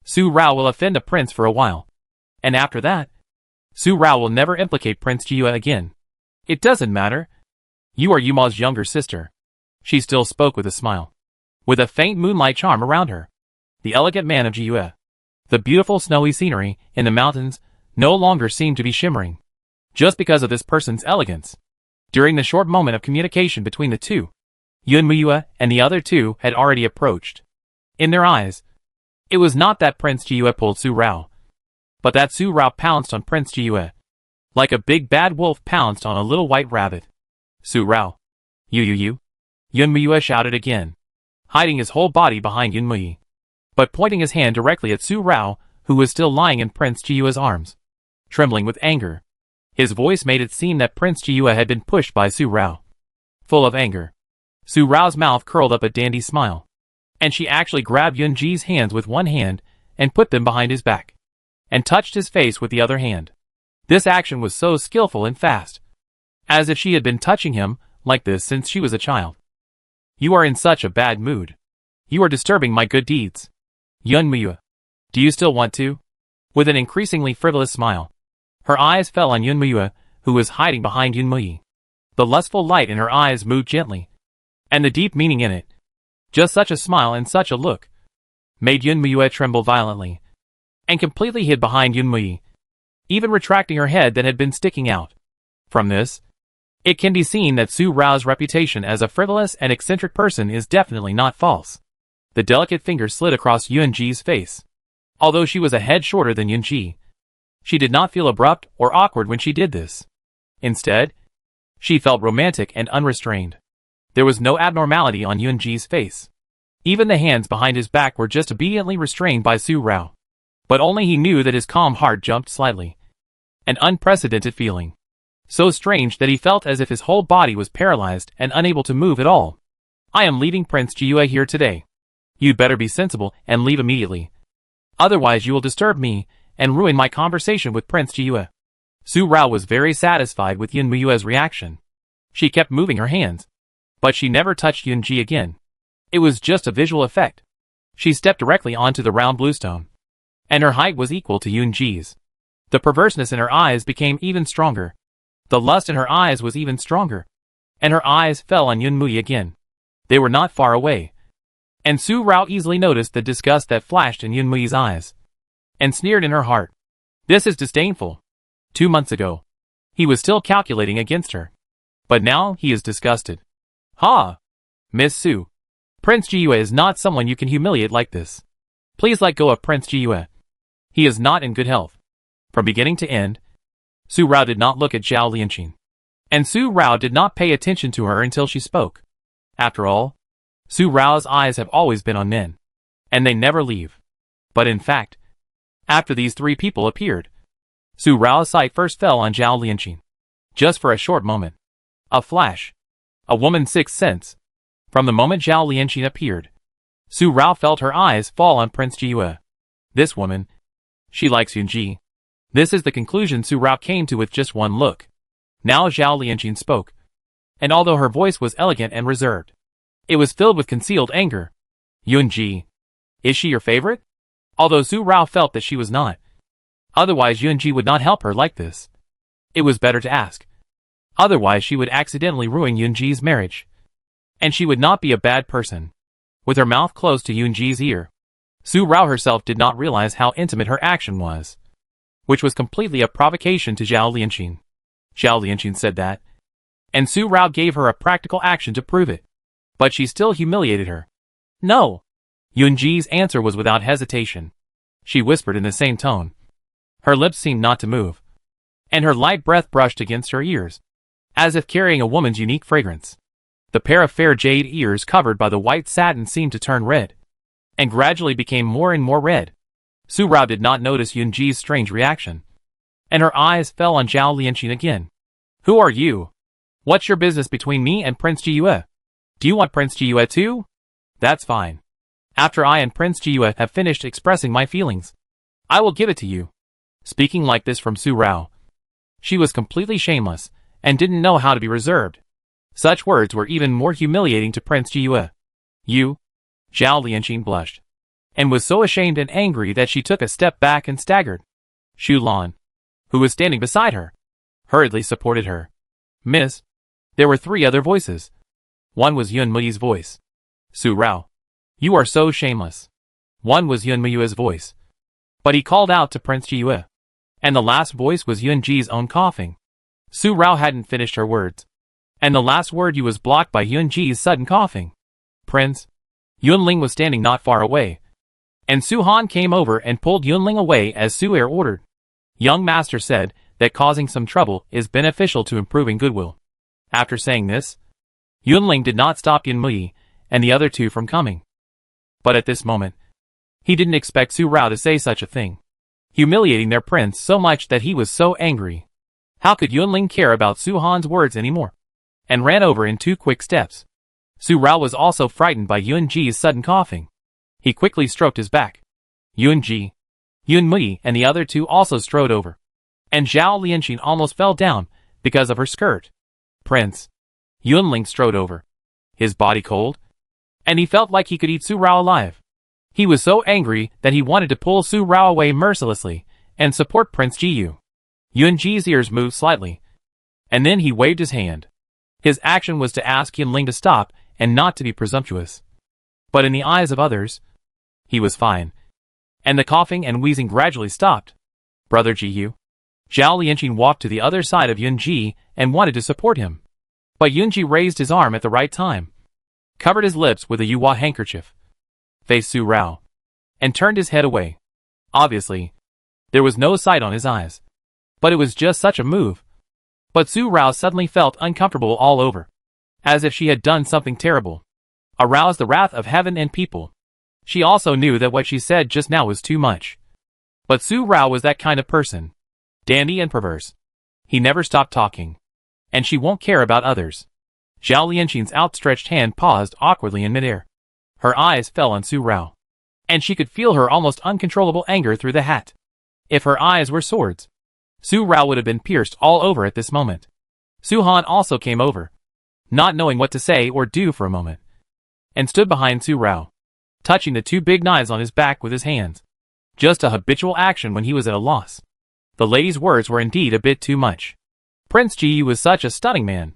[SPEAKER 1] Su Rao will offend a prince for a while. And after that, Su Rao will never implicate Prince Jiyu again. It doesn't matter. You are Yuma's younger sister. She still spoke with a smile, with a faint moonlight charm around her. The elegant man of Jiyu. The beautiful snowy scenery in the mountains no longer seemed to be shimmering, just because of this person's elegance. During the short moment of communication between the two, Yunmiyue and the other two had already approached. In their eyes, it was not that Prince Jiyu pulled Su Rao, but that Su Rao pounced on Prince Jiyu, like a big bad wolf pounced on a little white rabbit. Su Rao. You. Yunmiyue shouted again, hiding his whole body behind Yunmiyue, but pointing his hand directly at Su Rao, who was still lying in Prince Jiyu's arms, trembling with anger. His voice made it seem that Prince Jiyu had been pushed by Su Rao. Full of anger, Su Rao's mouth curled up a dandy smile, and she actually grabbed Yunji's hands with one hand and put them behind his back, and touched his face with the other hand. This action was so skillful and fast, as if she had been touching him like this since she was a child. You are in such a bad mood. You are disturbing my good deeds. Yunmiyue, do you still want to? With an increasingly frivolous smile, her eyes fell on Yunmiyue, who was hiding behind Yunmiyue. The lustful light in her eyes moved gently, and the deep meaning in it, just such a smile and such a look, made Yunmiyue tremble violently, and completely hid behind Yunmiyue, even retracting her head that had been sticking out. From this, it can be seen that Su Rao's reputation as a frivolous and eccentric person is definitely not false. The delicate fingers slid across Yunji's face. Although she was a head shorter than Yunji, she did not feel abrupt or awkward when she did this. Instead, she felt romantic and unrestrained. There was no abnormality on Yunji's face. Even the hands behind his back were just obediently restrained by Su Rao. But only he knew that his calm heart jumped slightly. An unprecedented feeling. So strange that he felt as if his whole body was paralyzed and unable to move at all. I am leaving Prince Jiue here today. You'd better be sensible and leave immediately. Otherwise you will disturb me and ruin my conversation with Prince Jiue. Su Rao was very satisfied with Yun Muyue's reaction. She kept moving her hands, but she never touched Yun Ji again. It was just a visual effect. She stepped directly onto the round bluestone, and her height was equal to Yun Ji's. The perverseness in her eyes became even stronger. The lust in her eyes was even stronger, and her eyes fell on Yun Muyi again. They were not far away, and Su Rao easily noticed the disgust that flashed in Yun Muyi's eyes, and sneered in her heart. This is disdainful. 2 months ago, he was still calculating against her, but now he is disgusted. Ha! Miss Su. Prince Jiue is not someone you can humiliate like this. Please let go of Prince Jiue. He is not in good health. From beginning to end, Su Rao did not look at Zhao Lianqing, and Su Rao did not pay attention to her until she spoke. After all, Su Rao's eyes have always been on men, and they never leave. But in fact, after these 3 people appeared, Su Rao's sight first fell on Zhao Lianqing. Just for a short moment. A flash. A woman's sixth sense. From the moment Zhao Lianqing appeared, Su Rao felt her eyes fall on Prince Jiue. This woman, she likes Yun Ji. This is the conclusion Su Rao came to with just one look. Now Zhao Lianqing spoke, and although her voice was elegant and reserved, it was filled with concealed anger. Yun Ji, is she your favorite? Although Su Rao felt that she was not. Otherwise Yun Ji would not help her like this. It was better to ask. Otherwise she would accidentally ruin Yun Ji's marriage. And she would not be a bad person. With her mouth close to Yun Ji's ear, Su Rao herself did not realize how intimate her action was, which was completely a provocation to Zhao Lianqing. Zhao Lianqing said that, and Su Rao gave her a practical action to prove it. But she still humiliated her. No. Yun Ji's answer was without hesitation. She whispered in the same tone. Her lips seemed not to move, and her light breath brushed against her ears, as if carrying a woman's unique fragrance. The pair of fair jade ears covered by the white satin seemed to turn red, and gradually became more and more red. Su Rao did not notice Yun Ji's strange reaction, and her eyes fell on Zhao Lianqing again. Who are you? What's your business between me and Prince Jiue? Do you want Prince Jiue too? That's fine. After I and Prince Jiue have finished expressing my feelings, I will give it to you. Speaking like this from Su Rao, she was completely shameless, and didn't know how to be reserved. Such words were even more humiliating to Prince Jiue. You? Zhao Lianqing blushed, and was so ashamed and angry that she took a step back and staggered. Xu Lan, who was standing beside her, hurriedly supported her. Miss, there were 3 other voices. One was Yun Muyi's voice. Su Rao, you are so shameless. One was Yun Muyue's voice, but he called out to Prince Jiue. And the last voice was Yun Ji's own coughing. Su Rao hadn't finished her words, and the last word you was blocked by Yun Ji's sudden coughing. Prince, Yunling was standing not far away, and Su Han came over and pulled Yunling away as Su Er ordered. Young Master said that causing some trouble is beneficial to improving goodwill. After saying this, Yunling did not stop Yun Muyi and the other 2 from coming. But at this moment, he didn't expect Su Rao to say such a thing, humiliating their prince so much that he was so angry. How could Yunling care about Su Han's words anymore? And ran over in 2 quick steps. Su Rao was also frightened by Yun Ji's sudden coughing. He quickly stroked his back. Yun Ji, Yun Muyi and the other 2 also strode over, and Zhao Lianqing almost fell down because of her skirt. Prince, Yunling strode over, his body cold, and he felt like he could eat Su Rao alive. He was so angry that he wanted to pull Su Rao away mercilessly and support Prince Jiu. Yun Ji's ears moved slightly, and then he waved his hand. His action was to ask Yunling to stop and not to be presumptuous. But in the eyes of others, he was fine, and the coughing and wheezing gradually stopped. Brother Jiu. Zhao Lianqing walked to the other side of Yun Ji and wanted to support him. But Yun Ji raised his arm at the right time, covered his lips with a yuhua handkerchief, faced Su Rao, and turned his head away. Obviously, there was no sight on his eyes, but it was just such a move. But Su Rao suddenly felt uncomfortable all over, as if she had done something terrible, aroused the wrath of heaven and people. She also knew that what she said just now was too much. But Su Rao was that kind of person, dandy and perverse. He never stopped talking, and she won't care about others. Zhao Lianqing's outstretched hand paused awkwardly in midair. Her eyes fell on Su Rao, and she could feel her almost uncontrollable anger through the hat. If her eyes were swords, Su Rao would have been pierced all over at this moment. Su Han also came over, not knowing what to say or do for a moment, and stood behind Su Rao, touching the two big knives on his back with his hands. Just a habitual action when he was at a loss. The lady's words were indeed a bit too much. Prince Ji was such a stunning man,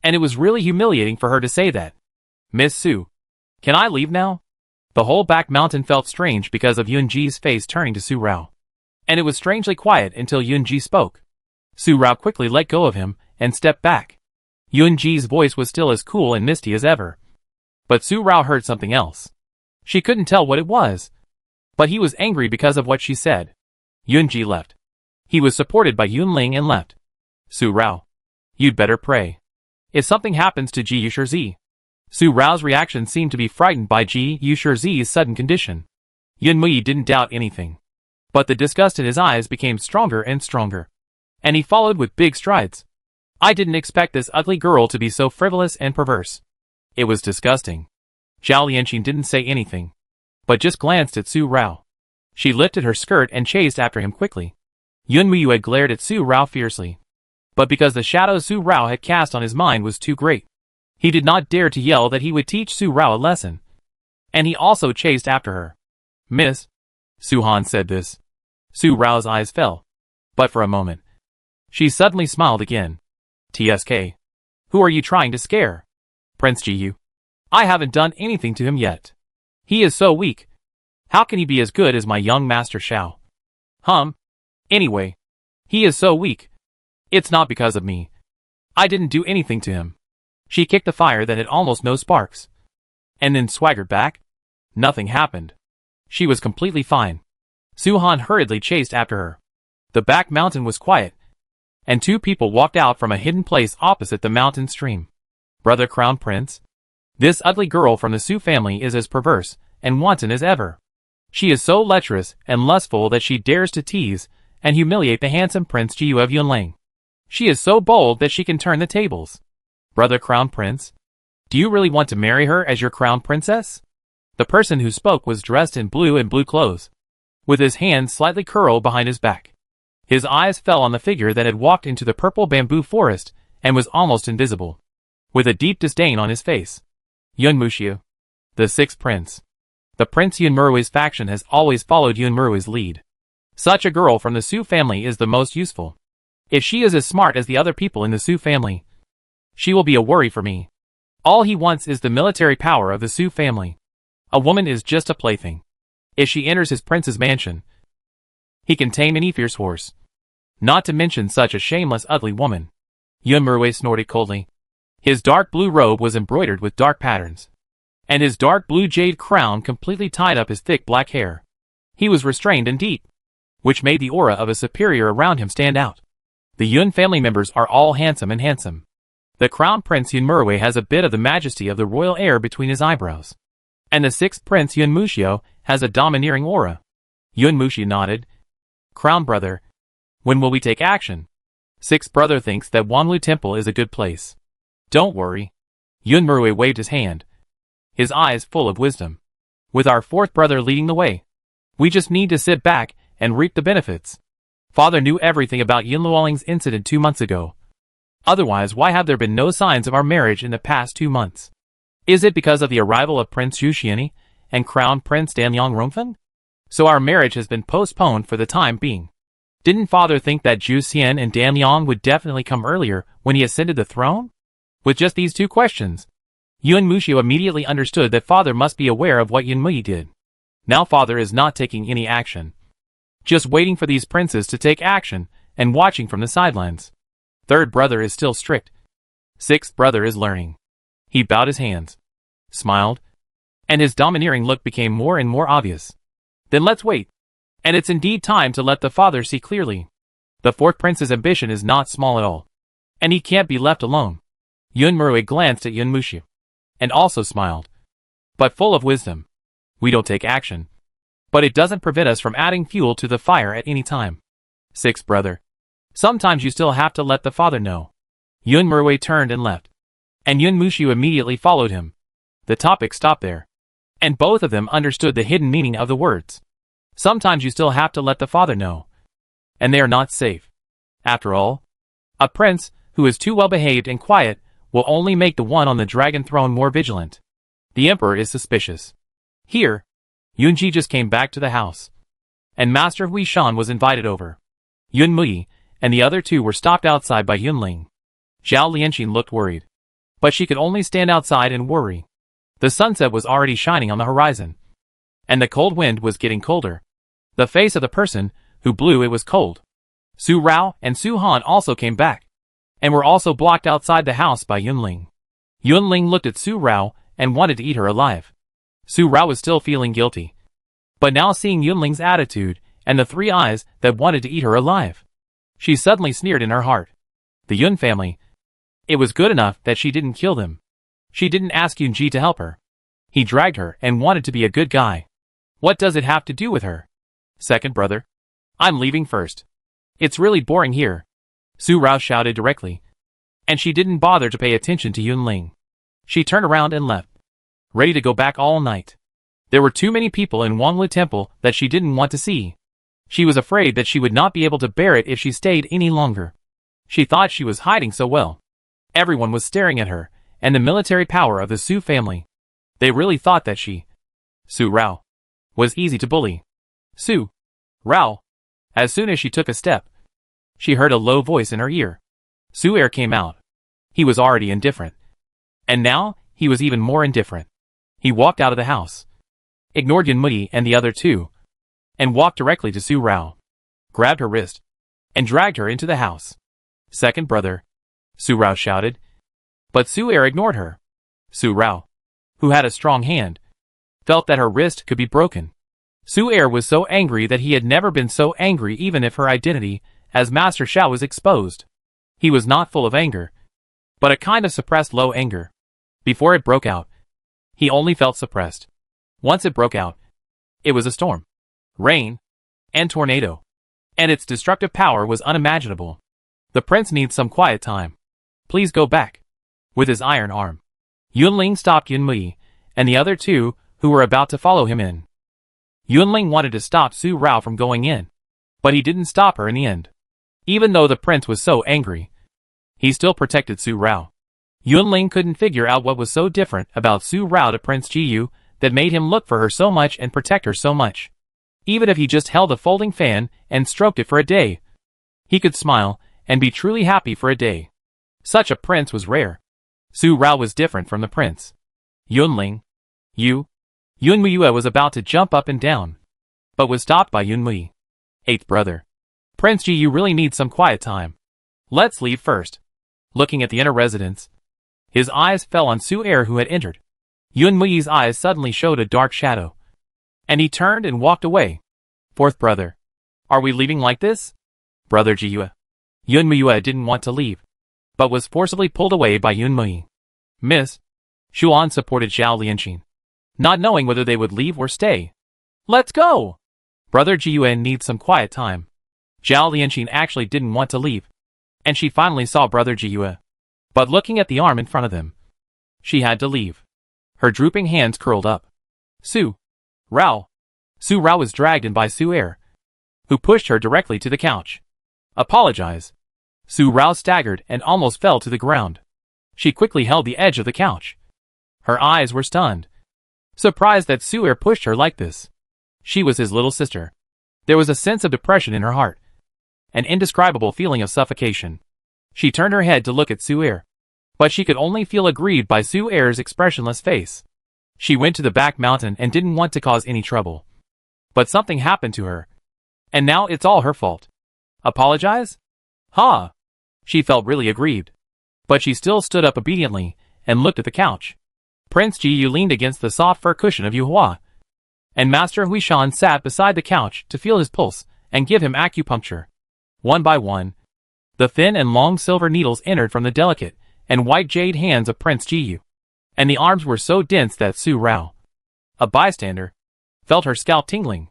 [SPEAKER 1] and it was really humiliating for her to say that. Miss Su, can I leave now? The whole back mountain felt strange because of Yunji's face turning to Su Rao, and it was strangely quiet until Yunji spoke. Su Rao quickly let go of him and stepped back. Yunji's voice was still as cool and misty as ever, but Su Rao heard something else. She couldn't tell what it was, but he was angry because of what she said. Yunji left. He was supported by Yunling and left. Su Rao, you'd better pray. If something happens to Ji Yushirzi. Su Rao's reaction seemed to be frightened by Ji Yushirzi's sudden condition. Yunmui didn't doubt anything, but the disgust in his eyes became stronger and stronger, and he followed with big strides. I didn't expect this ugly girl to be so frivolous and perverse. It was disgusting. Zhao Lianqing didn't say anything, but just glanced at Su Rao. She lifted her skirt and chased after him quickly. Yunmui had glared at Su Rao fiercely, but because the shadow Su Rao had cast on his mind was too great, he did not dare to yell that he would teach Su Rao a lesson. And he also chased after her. Miss, Su Han said this. Su Rao's eyes fell, but for a moment, she suddenly smiled again. TSK. Who are you trying to scare? Prince Ji. I haven't done anything to him yet. He is so weak. How can he be as good as my young Master Sha? Anyway, he is so weak. It's not because of me. I didn't do anything to him. She kicked the fire that had almost no sparks, and then swaggered back. Nothing happened. She was completely fine. Su Han hurriedly chased after her. The back mountain was quiet, and two people walked out from a hidden place opposite the mountain stream. Brother Crown Prince? This ugly girl from the Su family is as perverse and wanton as ever. She is so lecherous and lustful that she dares to tease and humiliate the handsome Prince Jiu of Yunlang. She is so bold that she can turn the tables. Brother Crown Prince? Do you really want to marry her as your crown princess? The person who spoke was dressed in blue and blue clothes, with his hands slightly curled behind his back. His eyes fell on the figure that had walked into the purple bamboo forest and was almost invisible, with a deep disdain on his face. Yunmuxiu, the sixth prince. The Prince Yunmurui's faction has always followed Yunmurui's lead. Such a girl from the Su family is the most useful. If she is as smart as the other people in the Su family, she will be a worry for me. All he wants is the military power of the Su family. A woman is just a plaything. If she enters his prince's mansion, he can tame any fierce horse. Not to mention such a shameless ugly woman. Yunmurui snorted coldly. His dark blue robe was embroidered with dark patterns, and his dark blue jade crown completely tied up his thick black hair. He was restrained and deep, which made the aura of a superior around him stand out. The Yun family members are all handsome and handsome. The Crown Prince Yunmurui has a bit of the majesty of the royal heir between his eyebrows, and the sixth Prince Yunmuxio has a domineering aura. Yunmuxi nodded. Crown brother, when will we take action? Sixth brother thinks that Wanlu Temple is a good place. Don't worry. Yunmurui waved his hand, his eyes full of wisdom. With our fourth brother leading the way, we just need to sit back and reap the benefits. Father knew everything about Yunluoling's incident 2 months ago. Otherwise, why have there been no signs of our marriage in the past 2 months? Is it because of the arrival of Prince Xu Xiani and Crown Prince Danyang Rongfen? So our marriage has been postponed for the time being. Didn't father think that Zhu Xian and Danyang would definitely come earlier when he ascended the throne? With just these 2 questions, Yunmuxio immediately understood that father must be aware of what Yunmui did. Now father is not taking any action, just waiting for these princes to take action and watching from the sidelines. Third brother is still strict. Sixth brother is learning. He bowed his hands, smiled, and his domineering look became more and more obvious. Then let's wait. And it's indeed time to let the father see clearly. The fourth prince's ambition is not small at all, and he can't be left alone. Yunmurui glanced at Yunmuxio, and also smiled, but full of wisdom. We don't take action, but it doesn't prevent us from adding fuel to the fire at any time. Sixth brother, sometimes you still have to let the father know. Yunmurui turned and left. and Yun Mushu immediately followed him. The topic stopped there, and both of them understood the hidden meaning of the words. Sometimes you still have to let the father know, and they are not safe. After all, a prince who is too well behaved and quiet will only make the one on the dragon throne more vigilant. The emperor is suspicious. Here, Yunji just came back to the house, and Master Sha was invited over. Yun Mui and the other two were stopped outside by Yunling. Zhao Lianqing looked worried, but she could only stand outside and worry. The sunset was already shining on the horizon, and the cold wind was getting colder. The face of the person who blew it was cold. Su Rao and Su Han also came back, and were also blocked outside the house by Yunling. Yunling looked at Su Rao and wanted to eat her alive. Su Rao was still feeling guilty, but now seeing Yunling's attitude and the three eyes that wanted to eat her alive, she suddenly sneered in her heart. The Yun family. It was good enough that she didn't kill them. She didn't ask Yunji to help her. He dragged her and wanted to be a good guy. What does it have to do with her? Second brother. I'm leaving first. It's really boring here, Su Rao shouted directly, and she didn't bother to pay attention to Yunling. She turned around and left, ready to go back all night. There were too many people in Wanglu Temple that she didn't want to see. She was afraid that she would not be able to bear it if she stayed any longer. She thought she was hiding so well. Everyone was staring at her, and the military power of the Su family. They really thought that she, Su Rao, was easy to bully. Su Rao. As soon as she took a step, she heard a low voice in her ear. Su Er came out. He was already indifferent, and now he was even more indifferent. He walked out of the house, ignored Yun Mui and the other two, and walked directly to Su Rao, grabbed her wrist, and dragged her into the house. Second brother, Su Rao shouted, but Su Er ignored her. Su Rao, who had a strong hand, felt that her wrist could be broken. Su Er was so angry that he had never been so angry even if her identity as Master Sha was exposed. He was not full of anger, but a kind of suppressed low anger. Before it broke out, he only felt suppressed. Once it broke out, it was a storm, rain, and tornado, and its destructive power was unimaginable. The prince needs some quiet time. Please go back. With his iron arm, Yunling stopped Yun Mui and the other two who were about to follow him in. Yunling wanted to stop Su Rao from going in, but he didn't stop her in the end. Even though the prince was so angry, he still protected Su Rao. Yunling couldn't figure out what was so different about Su Rao to Prince Jiyu that made him look for her so much and protect her so much. Even if he just held a folding fan and stroked it for a day, he could smile and be truly happy for a day. Such a prince was rare. Su Rao was different from the prince. Yunling. Yun Mui was about to jump up and down, but was stopped by Yun Mui. Eighth brother. Prince Jiyu really needs some quiet time. Let's leave first. Looking at the inner residence, his eyes fell on Su Er who had entered. Yun Mui's eyes suddenly showed a dark shadow, and he turned and walked away. Fourth brother. Are we leaving like this? Brother Jiyu. Yun Mui didn't want to leave, but was forcibly pulled away by Yun Mui. Miss. Xuan supported Zhao Lianqing, not knowing whether they would leave or stay. Let's go! Brother Jiyu needs some quiet time. Zhao Lianqing actually didn't want to leave, and she finally saw Brother Jiyu. But looking at the arm in front of them, she had to leave. Her drooping hands curled up. Su Rao. Su Rao was dragged in by Su Er, who pushed her directly to the couch. Apologize. Su Rao staggered and almost fell to the ground. She quickly held the edge of the couch. Her eyes were stunned, surprised that Su Er pushed her like this. She was his little sister. There was a sense of depression in her heart, an indescribable feeling of suffocation. She turned her head to look at Su Er, but she could only feel aggrieved by Su Er's expressionless face. She went to the back mountain and didn't want to cause any trouble. But something happened to her, and now it's all her fault. Apologize? Ha! She felt really aggrieved, but she still stood up obediently and looked at the couch. Prince Jiyu leaned against the soft fur cushion of Yu Hua, and Master Sha sat beside the couch to feel his pulse and give him acupuncture. One by one, the thin and long silver needles entered from the delicate and white jade hands of Prince Jiyu, and the arms were so dense that Su Rao, a bystander, felt her scalp tingling.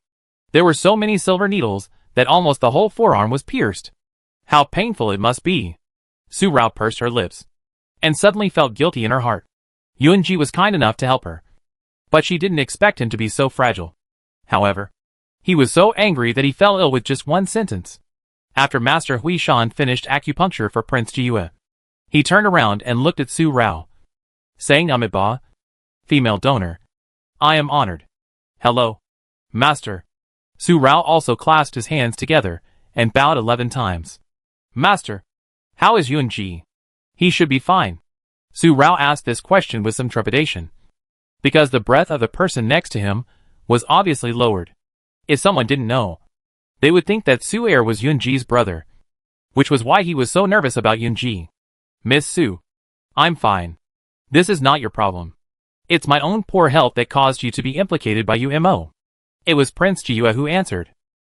[SPEAKER 1] There were so many silver needles that almost the whole forearm was pierced. How painful it must be! Su Rao pursed her lips. and suddenly felt guilty in her heart. Yunji was kind enough to help her, but she didn't expect him to be so fragile. However, he was so angry that he fell ill with just one sentence. After Master Huishan finished acupuncture for Prince Jiyue, he turned around and looked at Su Rao, saying, "Amiba, female donor, I am honored." "Hello, Master." Su Rao also clasped his hands together and bowed 11 times. "Master, how is Yunji?" "He should be fine." Su Rao asked this question with some trepidation, because the breath of the person next to him was obviously lowered. If someone didn't know, they would think that Su Er was Yunji's brother, which was why he was so nervous about Yunji. "Miss Su, I'm fine. This is not your problem. It's my own poor health that caused you to be implicated by UMO." It was Prince Jiyue who answered.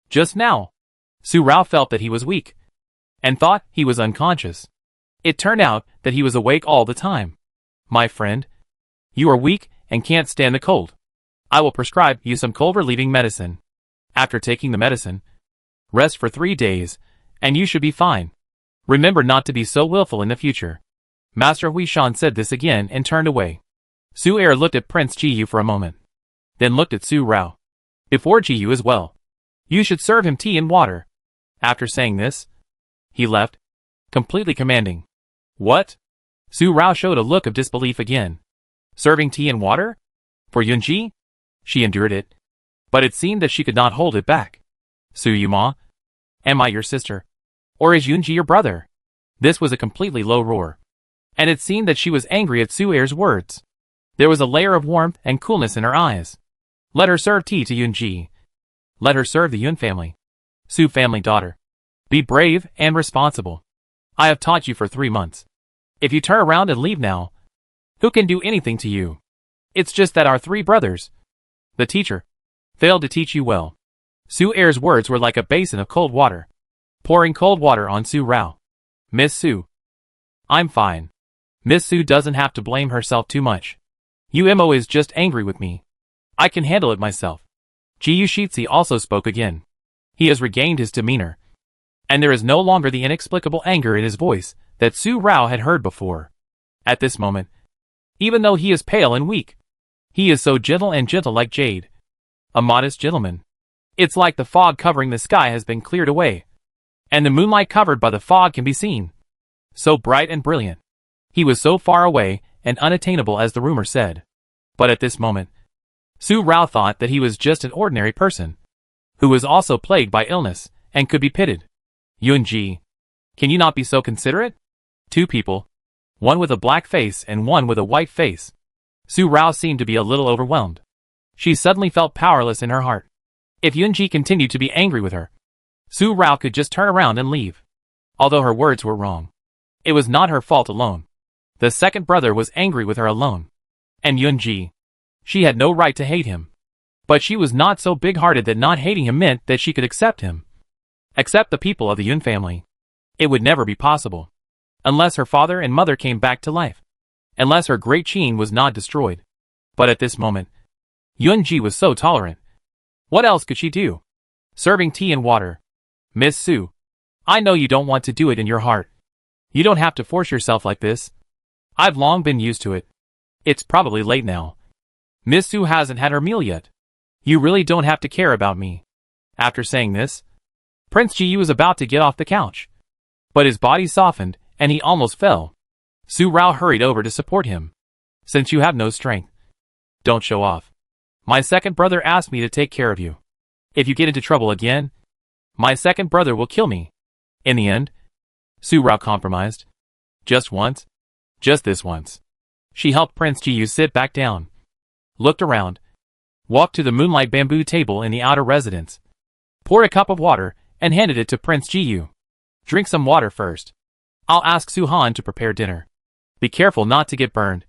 [SPEAKER 1] Just now, Su Rao felt that he was weak, and thought he was unconscious. It turned out that he was awake all the time. "My friend, you are weak and can't stand the cold. I will prescribe you some cold-relieving medicine. After taking the medicine, rest for 3 days, and you should be fine. Remember not to be so willful in the future." Master Huishan said this again and turned away. Su Er looked at Prince Jiyue for a moment, then looked at Su Rao. "Before Jiyue as well, you should serve him tea and water." After saying this, he left, completely commanding. "What?" Su Rao showed a look of disbelief again. "Serving tea and water? For Yunji?" She endured it, but it seemed that she could not hold it back. "Su Yuma, am I your sister? Or is Yunji your brother?" This was a completely low roar, and it seemed that she was angry at Su Er's words. There was a layer of warmth and coolness in her eyes. "Let her serve tea to Yunji. Let her serve the Yun family. Su family daughter. Be brave and responsible. I have taught you for 3 months. If you turn around and leave now, who can do anything to you? It's just that our 3 brothers, the teacher, failed to teach you well." Su Er's words were like a basin of cold water, pouring cold water on Su Rao. "Miss Su, I'm fine. Miss Su doesn't have to blame herself too much. UMO is just angry with me. I can handle it myself." Jiyu Shitsi also spoke again. He has regained his demeanor, and there is no longer the inexplicable anger in his voice that Su Rao had heard before. At this moment, even though he is pale and weak, he is so gentle and gentle like jade. A modest gentleman. It's like the fog covering the sky has been cleared away, and the moonlight covered by the fog can be seen. So bright and brilliant. He was so far away and unattainable as the rumor said. But at this moment, Su Rao thought that he was just an ordinary person, who was also plagued by illness, and could be pitied. "Yunji, can you not be so considerate? 2 people, one with a black face and one with a white face." Su Rao seemed to be a little overwhelmed. She suddenly felt powerless in her heart. If Yunji continued to be angry with her, Su Rao could just turn around and leave. Although her words were wrong, it was not her fault alone. The second brother was angry with her alone. And Yunji, she had no right to hate him. But she was not so big-hearted that not hating him meant that she could accept him. Accept the people of the Yun family. It would never be possible. Unless her father and mother came back to life. Unless her great Qin was not destroyed. But at this moment, Yunji was so tolerant. What else could she do? Serving tea and water. "Miss Su, I know you don't want to do it in your heart. You don't have to force yourself like this. I've long been used to it. It's probably late now. Miss Su hasn't had her meal yet. You really don't have to care about me." After saying this, Prince Jiyue was about to get off the couch, but his body softened and he almost fell. Su Rao hurried over to support him. "Since you have no strength, don't show off. My second brother asked me to take care of you. If you get into trouble again, my second brother will kill me." In the end, Su Rao compromised. Just once. Just this once. She helped Prince Jiyue sit back down, looked around, walked to the moonlight bamboo table in the outer residence, poured a cup of water, and handed it to Prince Jiyue. "Drink some water first. I'll ask Su Han to prepare dinner. Be careful not to get burned.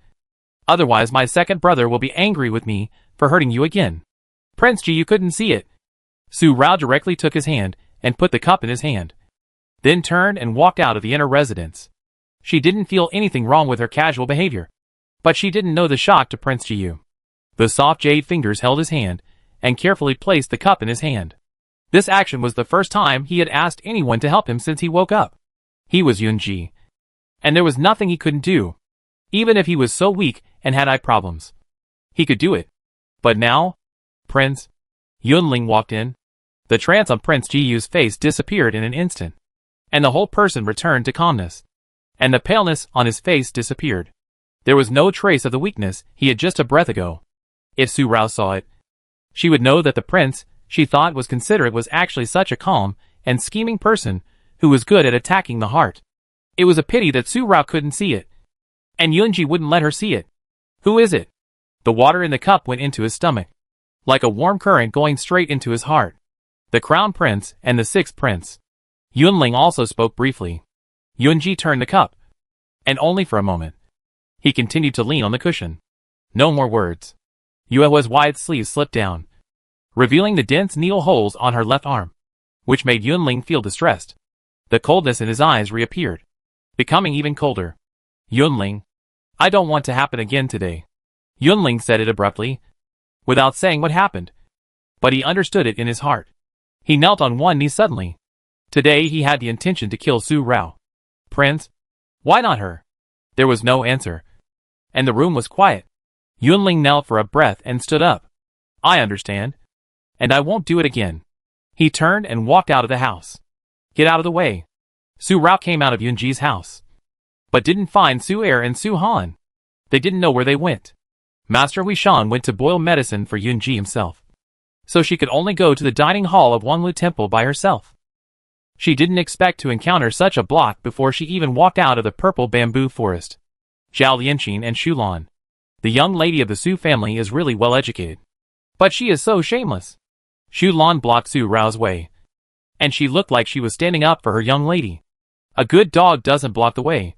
[SPEAKER 1] Otherwise my second brother will be angry with me for hurting you again." Prince Jiyue couldn't see it. Su Rao directly took his hand and put the cup in his hand, then turned and walked out of the inner residence. She didn't feel anything wrong with her casual behavior, but she didn't know the shock to Prince Jiyue. The soft jade fingers held his hand and carefully placed the cup in his hand. This action was the first time he had asked anyone to help him since he woke up. He was Yunji, and there was nothing he couldn't do. Even if he was so weak and had eye problems, he could do it. But now, Prince Yunling walked in. The trance on Prince Jiu's face disappeared in an instant, and the whole person returned to calmness, and the paleness on his face disappeared. There was no trace of the weakness he had just a breath ago. If Su Rao saw it, she would know that the prince she thought was considerate was actually such a calm and scheming person who was good at attacking the heart. It was a pity that Su Rao couldn't see it, and Yunji wouldn't let her see it. Who is it? The water in the cup went into his stomach, like a warm current going straight into his heart. The crown prince and the sixth prince. Yunling also spoke briefly. Yunji turned the cup, and only for a moment. He continued to lean on the cushion. No more words. Yuehua's wide sleeves slipped down, revealing the dense needle holes on her left arm, which made Yunling feel distressed. The coldness in his eyes reappeared, becoming even colder. Yunling, I don't want to happen again today. Yunling said it abruptly, without saying what happened. But he understood it in his heart. He knelt on one knee suddenly. Today he had the intention to kill Su Rao. Prince? Why not her? There was no answer, and the room was quiet. Yunling knelt for a breath and stood up. I understand, and I won't do it again. He turned and walked out of the house. Get out of the way. Su Rao came out of Yunji's house, but didn't find Su Er and Su Han. They didn't know where they went. Master Wishan went to boil medicine for Yunji himself, so she could only go to the dining hall of Wanlu Temple by herself. She didn't expect to encounter such a block before she even walked out of the purple bamboo forest. Zhao Lianqing and Shulan, the young lady of the Su family, is really well educated, but she is so shameless. Shulan blocked Su Rao's way, and she looked like she was standing up for her young lady. A good dog doesn't block the way.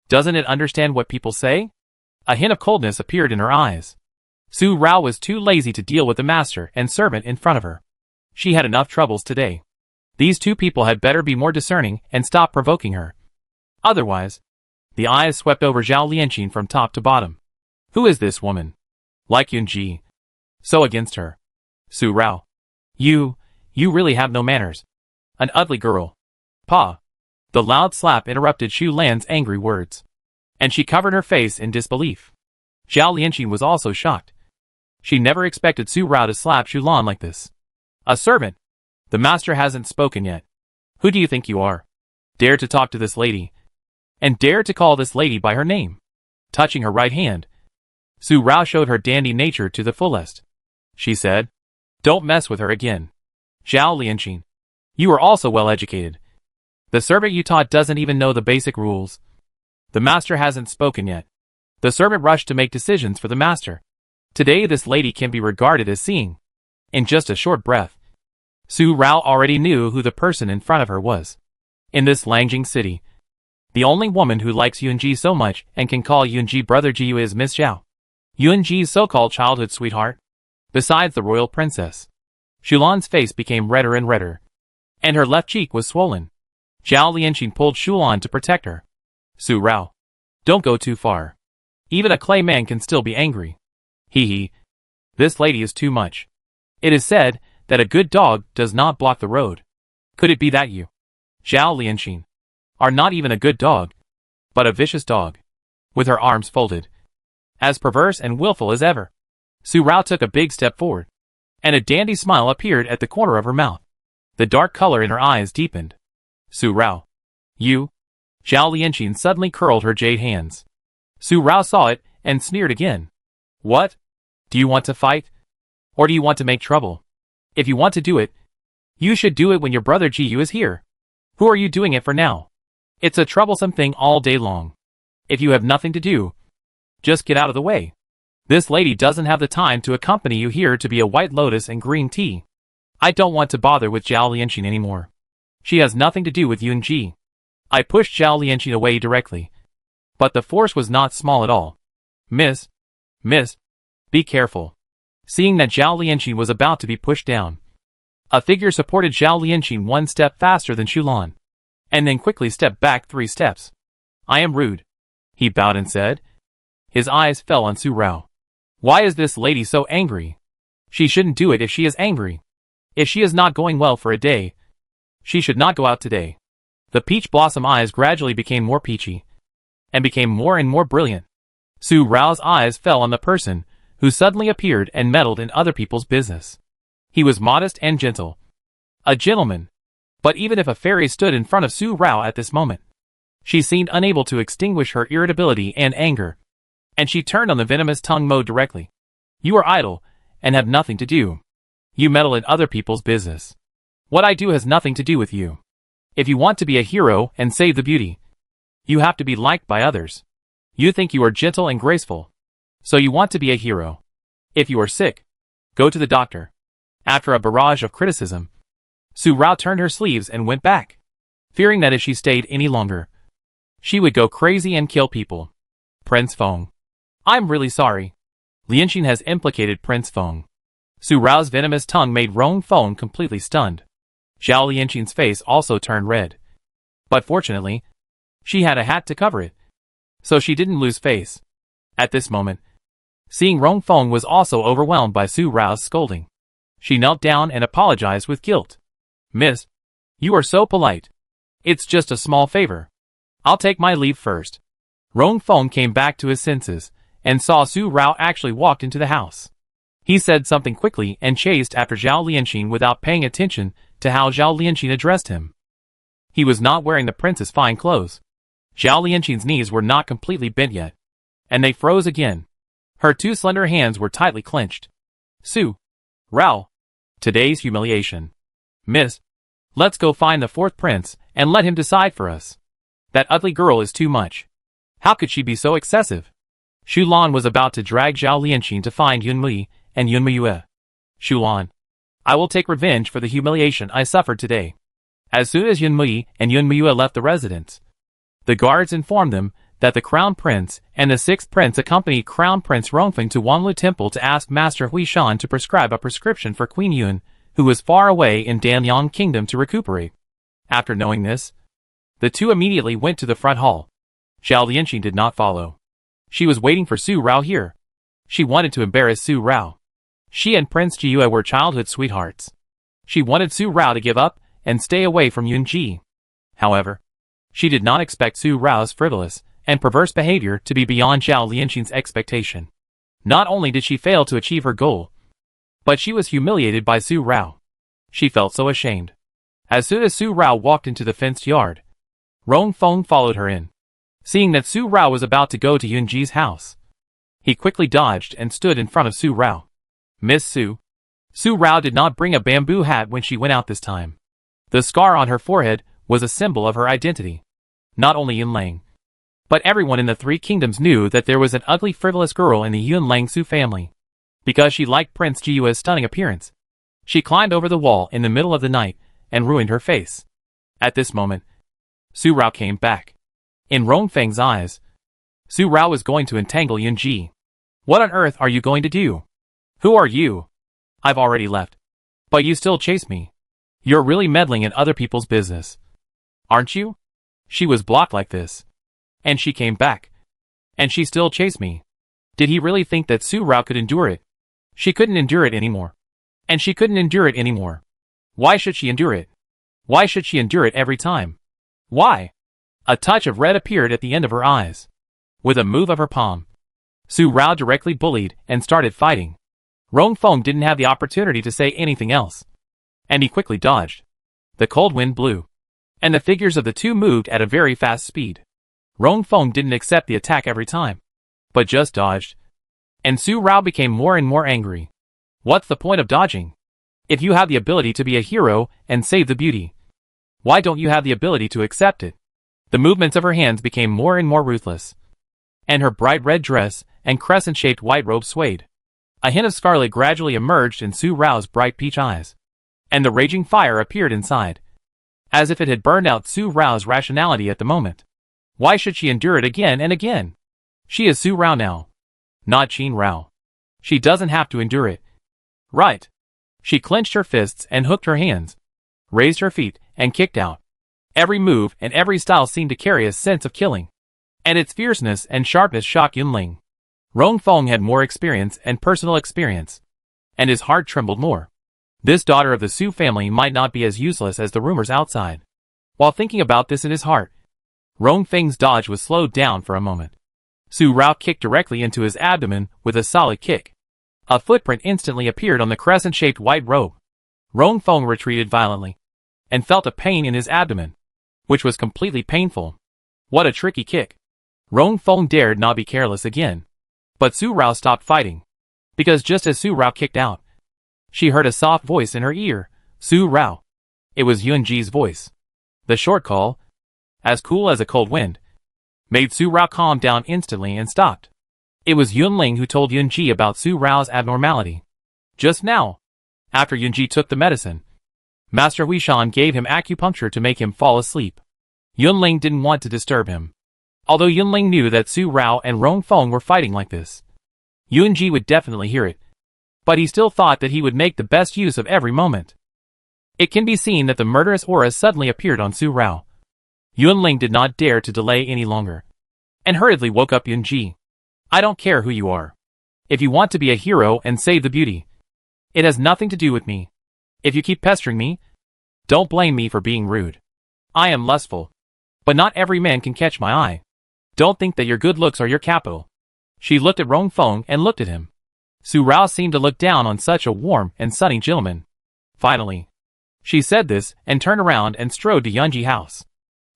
[SPEAKER 1] Doesn't it understand what people say? A hint of coldness appeared in her eyes. Su Rao was too lazy to deal with the master and servant in front of her. She had enough troubles today. These two people had better be more discerning and stop provoking her. Otherwise, the eyes swept over Zhao Lianqing from top to bottom. Who is this woman? Like Yunji. So against her. Su Rao. You really have no manners. An ugly girl. Pa. The loud slap interrupted Shu Lan's angry words, and she covered her face in disbelief. Zhao Lianqing was also shocked. She never expected Su Rao to slap Shu Lan like this. A servant. The master hasn't spoken yet. Who do you think you are? Dare to talk to this lady, and dare to call this lady by her name. Touching her right hand, Su Rao showed her dandy nature to the fullest. She said, don't mess with her again. Zhao Lianqing, you are also well educated. The servant you taught doesn't even know the basic rules. The master hasn't spoken yet. The servant rushed to make decisions for the master. Today this lady can be regarded as seeing. In just a short breath, Su Rao already knew who the person in front of her was. In this Lanjing city, the only woman who likes Yunji so much and can call Yunji brother Jiu is Miss Zhao, Yunji's so-called childhood sweetheart. Besides the royal princess, Shulan's face became redder and redder, and her left cheek was swollen. Zhao Lianqing pulled Shulan to protect her. Su Rao, don't go too far. Even a clay man can still be angry. Hee. This lady is too much. It is said that a good dog does not block the road. Could it be that you, Zhao Lianqing, are not even a good dog, but a vicious dog, with her arms folded, as perverse and willful as ever? Su Rao took a big step forward, and a dandy smile appeared at the corner of her mouth. The dark color in her eyes deepened. Su Rao, you? Zhao Lianqing suddenly curled her jade hands. Su Rao saw it and sneered again. What? Do you want to fight? Or do you want to make trouble? If you want to do it, you should do it when your brother Jiu is here. Who are you doing it for now? It's a troublesome thing all day long. If you have nothing to do, just get out of the way. This lady doesn't have the time to accompany you here to be a white lotus and green tea. I don't want to bother with Zhao Lianqing anymore. She has nothing to do with Yunji. I pushed Zhao Lianqing away directly, but the force was not small at all. Miss, be careful. Seeing that Zhao Lianqing was about to be pushed down, a figure supported Zhao Lianqing one step faster than Shulan, and then quickly stepped back 3 steps. I am rude, he bowed and said. His eyes fell on Su Rao. Why is this lady so angry? She shouldn't do it if she is angry. If she is not going well for a day, she should not go out today. The peach blossom eyes gradually became more peachy, and became more and more brilliant. Su Rao's eyes fell on the person who suddenly appeared and meddled in other people's business. He was modest and gentle. A gentleman. But even if a fairy stood in front of Su Rao at this moment, she seemed unable to extinguish her irritability and anger. And she turned on the venomous tongue mode directly. You are idle, and have nothing to do. You meddle in other people's business. What I do has nothing to do with you. If you want to be a hero and save the beauty, you have to be liked by others. You think you are gentle and graceful, so you want to be a hero. If you are sick, go to the doctor. After a barrage of criticism, Su Rao turned her sleeves and went back, fearing that if she stayed any longer, she would go crazy and kill people. Prince Feng. I'm really sorry. Lanjing has implicated Prince Feng. Su Rao's venomous tongue made Rong Feng completely stunned. Zhao Lianqing's face also turned red. But fortunately, she had a hat to cover it, so she didn't lose face. At this moment, seeing Rong Feng was also overwhelmed by Su Rao's scolding. She knelt down and apologized with guilt. Miss, you are so polite. It's just a small favor. I'll take my leave first. Rong Feng came back to his senses and saw Su Rao actually walked into the house. He said something quickly and chased after Zhao Lianqing without paying attention to how Zhao Lianqing addressed him. He was not wearing the prince's fine clothes. Zhao Lianqing's knees were not completely bent yet, and they froze again. Her two slender hands were tightly clenched. Su Rao. Today's humiliation. Miss, let's go find the fourth prince and let him decide for us. That ugly girl is too much. How could she be so excessive? Xu Lan was about to drag Zhao Lianqing to find Yun Li and Yun Miyue. Xu Lan, I will take revenge for the humiliation I suffered today. As soon as Yun Li and Yun Miyue left the residence, the guards informed them that the Crown Prince and the Sixth Prince accompanied Crown Prince Rongfeng to Wanlu Temple to ask Master Huishan to prescribe a prescription for Queen Yun, who was far away in Danyang Kingdom, to recuperate. After knowing this, the two immediately went to the front hall. Zhao Lianqing did not follow. She was waiting for Su Rao here. She wanted to embarrass Su Rao. She and Prince Jiyue were childhood sweethearts. She wanted Su Rao to give up and stay away from Yun Ji. However, she did not expect Su Rao's frivolous and perverse behavior to be beyond Zhao Lianqing's expectation. Not only did she fail to achieve her goal, but she was humiliated by Su Rao. She felt so ashamed. As soon as Su Rao walked into the fenced yard, Rong Feng followed her in. Seeing that Su Rao was about to go to Yun Ji's house, he quickly dodged and stood in front of Su Rao. Miss Su. Su Rao did not bring a bamboo hat when she went out this time. The scar on her forehead was a symbol of her identity. Not only Yun Lang, but everyone in the Three Kingdoms knew that there was an ugly, frivolous girl in the Yun Lang Su family. Because she liked Prince Jiyue's stunning appearance, she climbed over the wall in the middle of the night and ruined her face. At this moment, Su Rao came back. In Rongfeng's eyes, Su Rao was going to entangle Yun Ji. What on earth are you going to do? Who are you? I've already left. But you still chase me. You're really meddling in other people's business. Aren't you? She was blocked like this. And she came back. And she still chased me. Did he really think that Su Rao could endure it? She couldn't endure it anymore. And she couldn't endure it anymore. Why should she endure it? Why should she endure it every time? Why? A touch of red appeared at the end of her eyes. With a move of her palm, Su Rao directly bullied and started fighting. Rong Feng didn't have the opportunity to say anything else, and he quickly dodged. The cold wind blew, and the figures of the two moved at a very fast speed. Rong Feng didn't accept the attack every time, but just dodged. And Su Rao became more and more angry. What's the point of dodging? If you have the ability to be a hero and save the beauty, why don't you have the ability to accept it? The movements of her hands became more and more ruthless, and her bright red dress and crescent-shaped white robe swayed. A hint of scarlet gradually emerged in Su Rao's bright peach eyes, and the raging fire appeared inside, as if it had burned out Su Rao's rationality at the moment. Why should she endure it again and again? She is Su Rao now, not Qin Rao. She doesn't have to endure it. Right. She clenched her fists and hooked her hands, raised her feet, and kicked out. Every move and every style seemed to carry a sense of killing, and its fierceness and sharpness shocked Yunling. Rong Feng had more experience and personal experience, and his heart trembled more. This daughter of the Su family might not be as useless as the rumors outside. While thinking about this in his heart, Rong Feng's dodge was slowed down for a moment. Su Rao kicked directly into his abdomen with a solid kick. A footprint instantly appeared on the crescent-shaped white robe. Rong Feng retreated violently and felt a pain in his abdomen, which was completely painful. What a tricky kick. Rong Feng dared not be careless again. But Su Rao stopped fighting, because just as Su Rao kicked out, she heard a soft voice in her ear. Su Rao. It was Yunji's voice. The short call, as cool as a cold wind, made Su Rao calm down instantly and stopped. It was Yunling who told Yunji about Su Rao's abnormality. Just now, after Yunji took the medicine, Master Sha gave him acupuncture to make him fall asleep. Yunling didn't want to disturb him. Although Yunling knew that Su Rao and Rong Feng were fighting like this, Yunji would definitely hear it. But he still thought that he would make the best use of every moment. It can be seen that the murderous aura suddenly appeared on Su Rao. Yunling did not dare to delay any longer, and hurriedly woke up Yunji. I don't care who you are. If you want to be a hero and save the beauty, it has nothing to do with me. If you keep pestering me, don't blame me for being rude. I am lustful, but not every man can catch my eye. Don't think that your good looks are your capital. She looked at Rong Feng and looked at him. Su Rao seemed to look down on such a warm and sunny gentleman. Finally, she said this and turned around and strode to Yunji's house.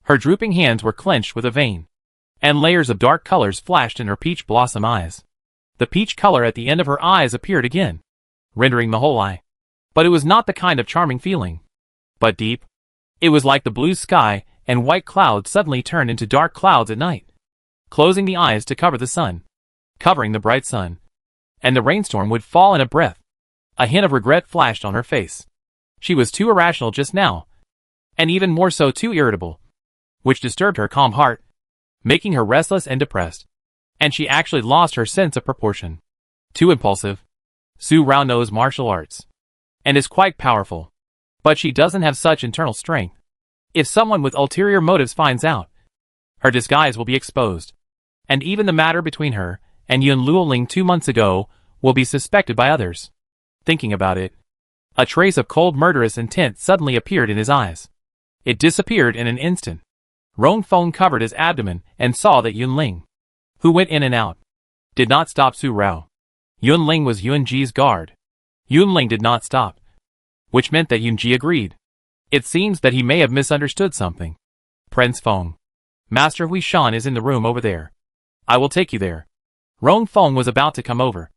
[SPEAKER 1] Her drooping hands were clenched with a vein, and layers of dark colors flashed in her peach blossom eyes. The peach color at the end of her eyes appeared again, rendering the whole eye. But it was not the kind of charming feeling, but deep. It was like the blue sky and white clouds suddenly turned into dark clouds at night, closing the eyes to cover the sun, covering the bright sun, and the rainstorm would fall in a breath. A hint of regret flashed on her face. She was too irrational just now, and even more so too irritable, which disturbed her calm heart, making her restless and depressed. And she actually lost her sense of proportion. Too impulsive. Su Rao knows martial arts, and is quite powerful, but she doesn't have such internal strength. If someone with ulterior motives finds out, her disguise will be exposed, and even the matter between her and Yun Luoling 2 months ago will be suspected by others. Thinking about it, a trace of cold murderous intent suddenly appeared in his eyes. It disappeared in an instant. Rong Feng covered his abdomen and saw that Yunling, who went in and out, did not stop Su Rao. Yunling was Yunji's guard. Yunling did not stop, which meant that Yunji agreed. It seems that he may have misunderstood something. Prince Feng, Master Sha is in the room over there. I will take you there. Rong Feng was about to come over,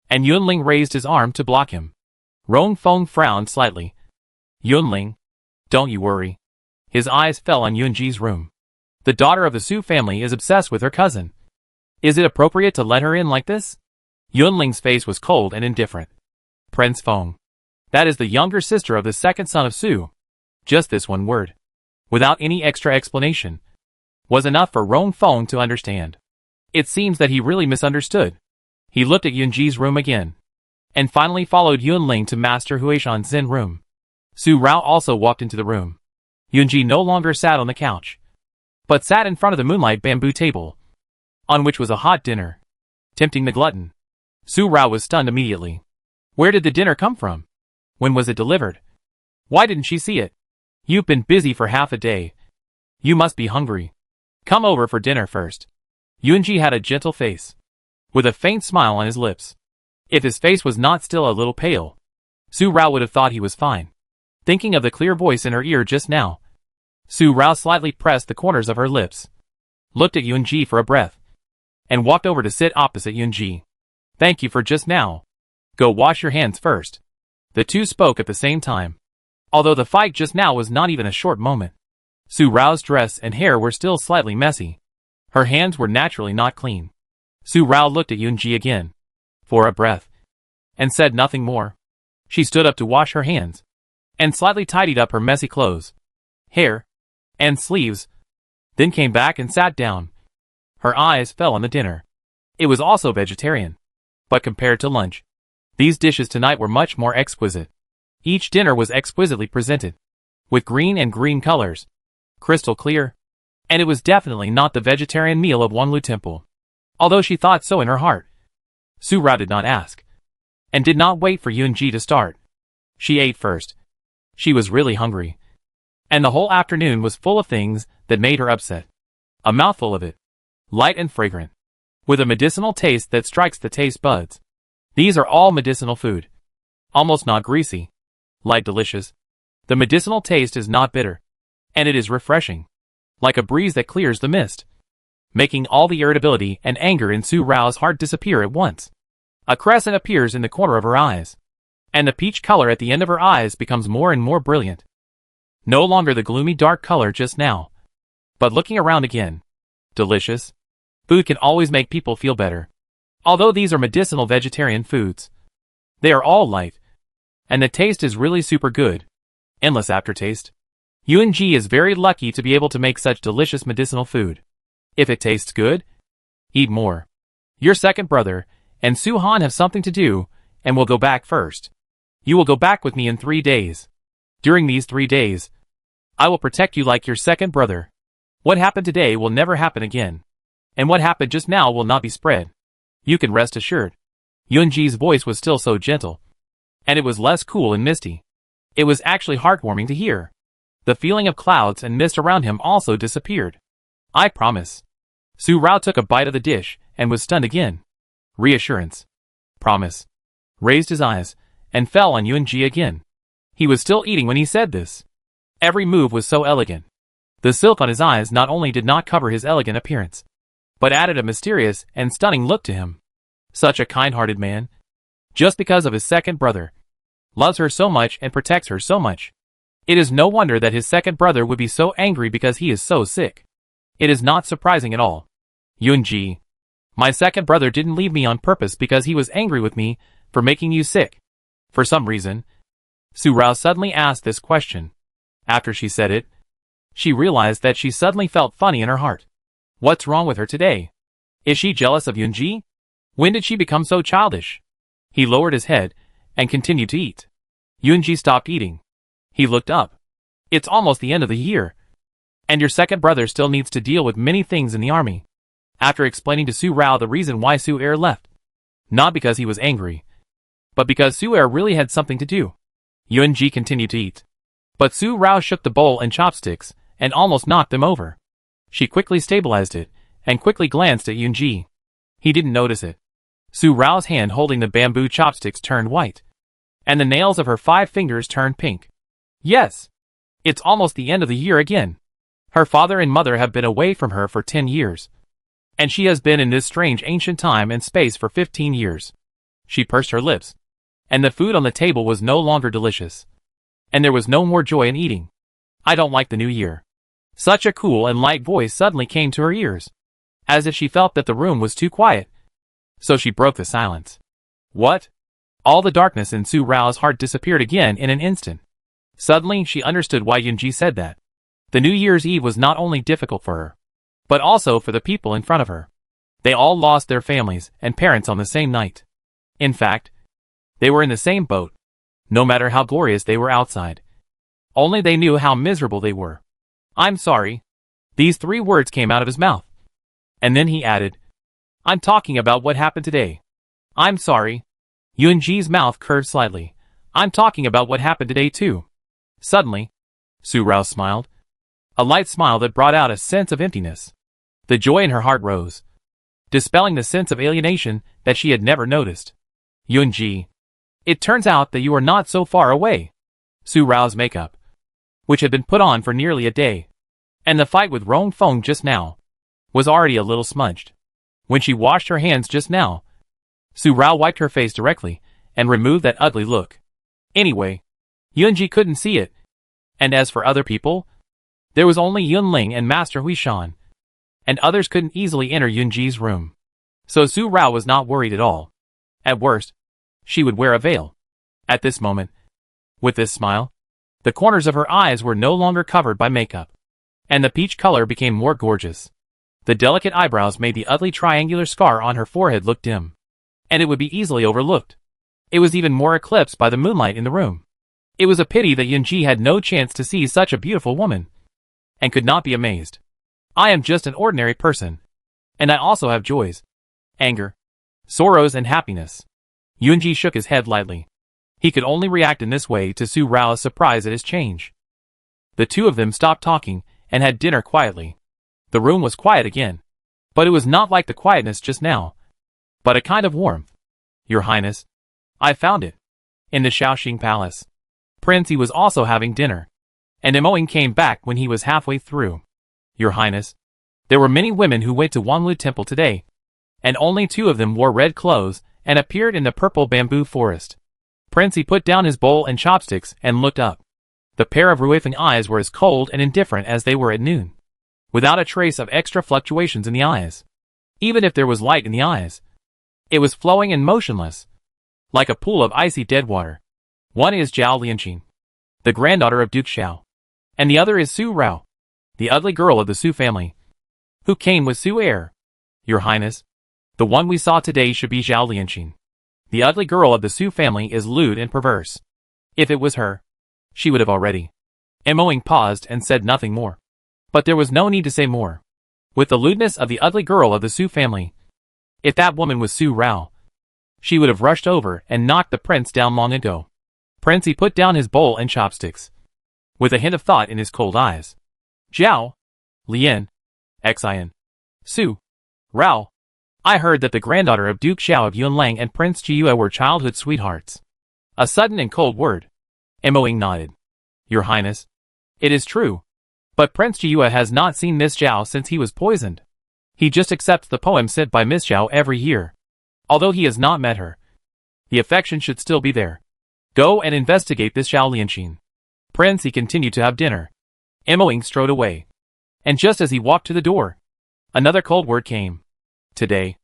[SPEAKER 1] and Yunling raised his arm to block him. Rong Feng frowned slightly. Yunling, don't you worry. His eyes fell on Yunji's room. The daughter of the Su family is obsessed with her cousin. Is it appropriate to let her in like this? Yunling's face was cold and indifferent. Prince Feng. That is the younger sister of the second son of Su. Just this one word, without any extra explanation, was enough for Rong Feng to understand. It seems that he really misunderstood. He looked at Yunji's room again, and finally followed Yunling to Master Sha's Zen room. Su Rao also walked into the room. Yunji no longer sat on the couch, but sat in front of the moonlight bamboo table, on which was a hot dinner, tempting the glutton. Su Rao was stunned immediately. Where did the dinner come from? When was it delivered? Why didn't she see it? You've been busy for half a day. You must be hungry. Come over for dinner first. Yunji had a gentle face, with a faint smile on his lips. If his face was not still a little pale, Su Rao would have thought he was fine. Thinking of the clear voice in her ear just now, Su Rao slightly pressed the corners of her lips, looked at Yunji for a breath, and walked over to sit opposite Yunji. Thank you for just now. Go wash your hands first. The two spoke at the same time. Although the fight just now was not even a short moment, Su Rao's dress and hair were still slightly messy. Her hands were naturally not clean. Su Rao looked at Yunji again, for a breath, and said nothing more. She stood up to wash her hands, and slightly tidied up her messy clothes, hair, and sleeves, then came back and sat down. Her eyes fell on the dinner. It was also vegetarian, but compared to lunch, these dishes tonight were much more exquisite. Each dinner was exquisitely presented, with green and green colors, crystal clear, and it was definitely not the vegetarian meal of Wanlu Temple, although she thought so in her heart. Su Rao did not ask, and did not wait for Yunji to start. She ate first. She was really hungry, and the whole afternoon was full of things that made her upset. A mouthful of it, light and fragrant, with a medicinal taste that strikes the taste buds. These are all medicinal food. Almost not greasy. Light delicious. The medicinal taste is not bitter. And it is refreshing. Like a breeze that clears the mist, making all the irritability and anger in Su Rao's heart disappear at once. A crescent appears in the corner of her eyes, and the peach color at the end of her eyes becomes more and more brilliant. No longer the gloomy dark color just now, but looking around again. Delicious. Food can always make people feel better. Although these are medicinal vegetarian foods, they are all light, and the taste is really super good. Endless aftertaste. Yunji is very lucky to be able to make such delicious medicinal food. If it tastes good, eat more. Your second brother and Su-han have something to do, and will go back first. You will go back with me in 3 days. During these 3 days, I will protect you like your second brother. What happened today will never happen again. And what happened just now will not be spread. You can rest assured. Yunji's voice was still so gentle, and it was less cool and misty. It was actually heartwarming to hear. The feeling of clouds and mist around him also disappeared. I promise. Su Rao took a bite of the dish and was stunned again. Reassurance. Promise. Raised his eyes and fell on Yunji again. He was still eating when he said this. Every move was so elegant. The silk on his eyes not only did not cover his elegant appearance, but added a mysterious and stunning look to him. Such a kind-hearted man. Just because of his second brother. Loves her so much and protects her so much. It is no wonder that his second brother would be so angry because he is so sick. It is not surprising at all. Yunji. My second brother didn't leave me on purpose because he was angry with me for making you sick. For some reason. Su Rao suddenly asked this question. After she said it, she realized that she suddenly felt funny in her heart. What's wrong with her today? Is she jealous of Yunji? When did she become so childish? He lowered his head and continued to eat. Yunji stopped eating. He looked up. It's almost the end of the year. And your second brother still needs to deal with many things in the army. After explaining to Su Rao the reason why Su Er left. Not because he was angry, but because Su Er really had something to do. Yunji continued to eat. But Su Rao shook the bowl and chopsticks and almost knocked them over. She quickly stabilized it and quickly glanced at Yunji. He didn't notice it. Su Rao's hand holding the bamboo chopsticks turned white, and the nails of her 5 fingers turned pink. Yes. It's almost the end of the year again. Her father and mother have been away from her for 10 years. And she has been in this strange ancient time and space for 15 years. She pursed her lips. And the food on the table was no longer delicious. And there was no more joy in eating. I don't like the new year. Such a cool and light voice suddenly came to her ears. As if she felt that the room was too quiet. So she broke the silence. What? All the darkness in Su Rao's heart disappeared again in an instant. Suddenly she understood why Yunji said that. The New Year's Eve was not only difficult for her, but also for the people in front of her. They all lost their families and parents on the same night. In fact, they were in the same boat, no matter how glorious they were outside. Only they knew how miserable they were. I'm sorry. These 3 words came out of his mouth. And then he added, I'm talking about what happened today. I'm sorry. Yunji's mouth curved slightly. I'm talking about what happened today too. Suddenly, Su Rao smiled. A light smile that brought out a sense of emptiness. The joy in her heart rose, dispelling the sense of alienation that she had never noticed. Yunji. It turns out that you are not so far away. Su Rao's makeup, which had been put on for nearly a day, and the fight with Rong Feng just now, was already a little smudged. When she washed her hands just now, Su Rao wiped her face directly and removed that ugly look. Anyway, Yunji couldn't see it. And as for other people, there was only Yunling and Master Sha, and others couldn't easily enter Yunji's room. So Su Rao was not worried at all. At worst, she would wear a veil. At this moment, with this smile, the corners of her eyes were no longer covered by makeup, and the peach color became more gorgeous. The delicate eyebrows made the ugly triangular scar on her forehead look dim, and it would be easily overlooked. It was even more eclipsed by the moonlight in the room. It was a pity that Yunji had no chance to see such a beautiful woman, and could not be amazed. I am just an ordinary person, and I also have joys, anger, sorrows and happiness. Yunji shook his head lightly. He could only react in this way to Su Rao's surprise at his change. The two of them stopped talking and had dinner quietly. The room was quiet again, But it was not like the quietness just now, but a kind of warmth. Your Highness, I found it. In the Shaoxing Palace. Prince Yi was also having dinner. And Emoing came back when he was halfway through. Your Highness, there were many women who went to Wanlu Temple today, and only 2 of them wore red clothes and appeared in the purple bamboo forest. Prince Yi put down his bowl and chopsticks and looked up. The pair of ruefing eyes were as cold and indifferent as they were at noon, without a trace of extra fluctuations in the eyes. Even if there was light in the eyes, it was flowing and motionless, like a pool of icy dead water. One is Zhao Lianqing, the granddaughter of Duke Xiao, and the other is Su Rao, the ugly girl of the Su family, who came with Su heir. Your Highness, the one we saw today should be Zhao Lianqing. The ugly girl of the Su family is lewd and perverse. If it was her, she would have already. Emoing paused and said nothing more. But there was no need to say more. With the lewdness of the ugly girl of the Su family, if that woman was Su Rao, she would have rushed over and knocked the prince down long ago. Prince Yi put down his bowl and chopsticks, with a hint of thought in his cold eyes. Zhao, Lian, Xian, Su, Rao, I heard that the granddaughter of Duke Xiao of Yunlang and Prince Jiyue were childhood sweethearts. A sudden and cold word. Emoing nodded. Your Highness, it is true. But Prince Jiyue has not seen Miss Zhao since he was poisoned. He just accepts the poem sent by Miss Zhao every year. Although he has not met her, the affection should still be there. Go and investigate this Zhao Lianqing. Prince Yi continued to have dinner. Emoing strode away. And just as he walked to the door, another cold word came. Today,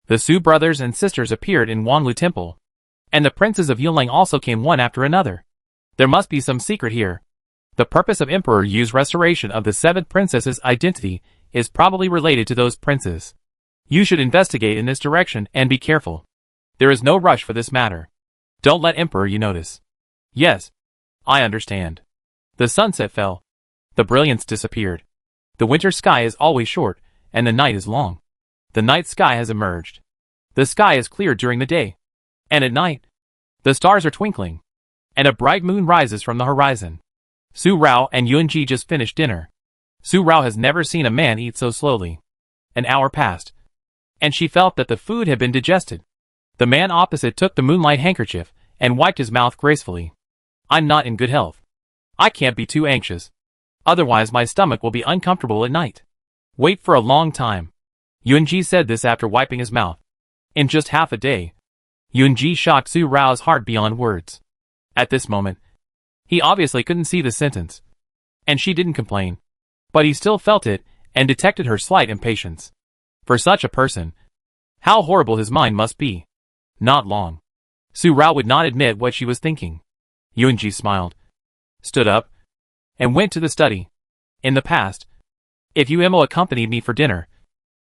[SPEAKER 1] the Su brothers and sisters appeared in Wanlu Temple, and the princes of Yunlang also came one after another. There must be some secret here. The purpose of Emperor Yu's restoration of the 7th princess's identity is probably related to those princes. You should investigate in this direction and be careful. There is no rush for this matter. Don't let Emperor Yu notice. Yes, I understand. The sunset fell. The brilliance disappeared. The winter sky is always short, and the night is long. The night sky has emerged. The sky is clear during the day. And at night, the stars are twinkling. And a bright moon rises from the horizon. Su Rao and Yunji just finished dinner. Su Rao has never seen a man eat so slowly. An hour passed, and she felt that the food had been digested. The man opposite took the moonlight handkerchief and wiped his mouth gracefully. I'm not in good health. I can't be too anxious. Otherwise my stomach will be uncomfortable at night. Wait for a long time. Yunji said this after wiping his mouth. In just half a day, Yunji shocked Su Rao's heart beyond words. At this moment, he obviously couldn't see the sentence. And she didn't complain. But he still felt it and detected her slight impatience. For such a person, how horrible his mind must be. Not long. Su Rao would not admit what she was thinking. Yunji smiled, stood up, and went to the study. In the past, if Yuemo accompanied me for dinner,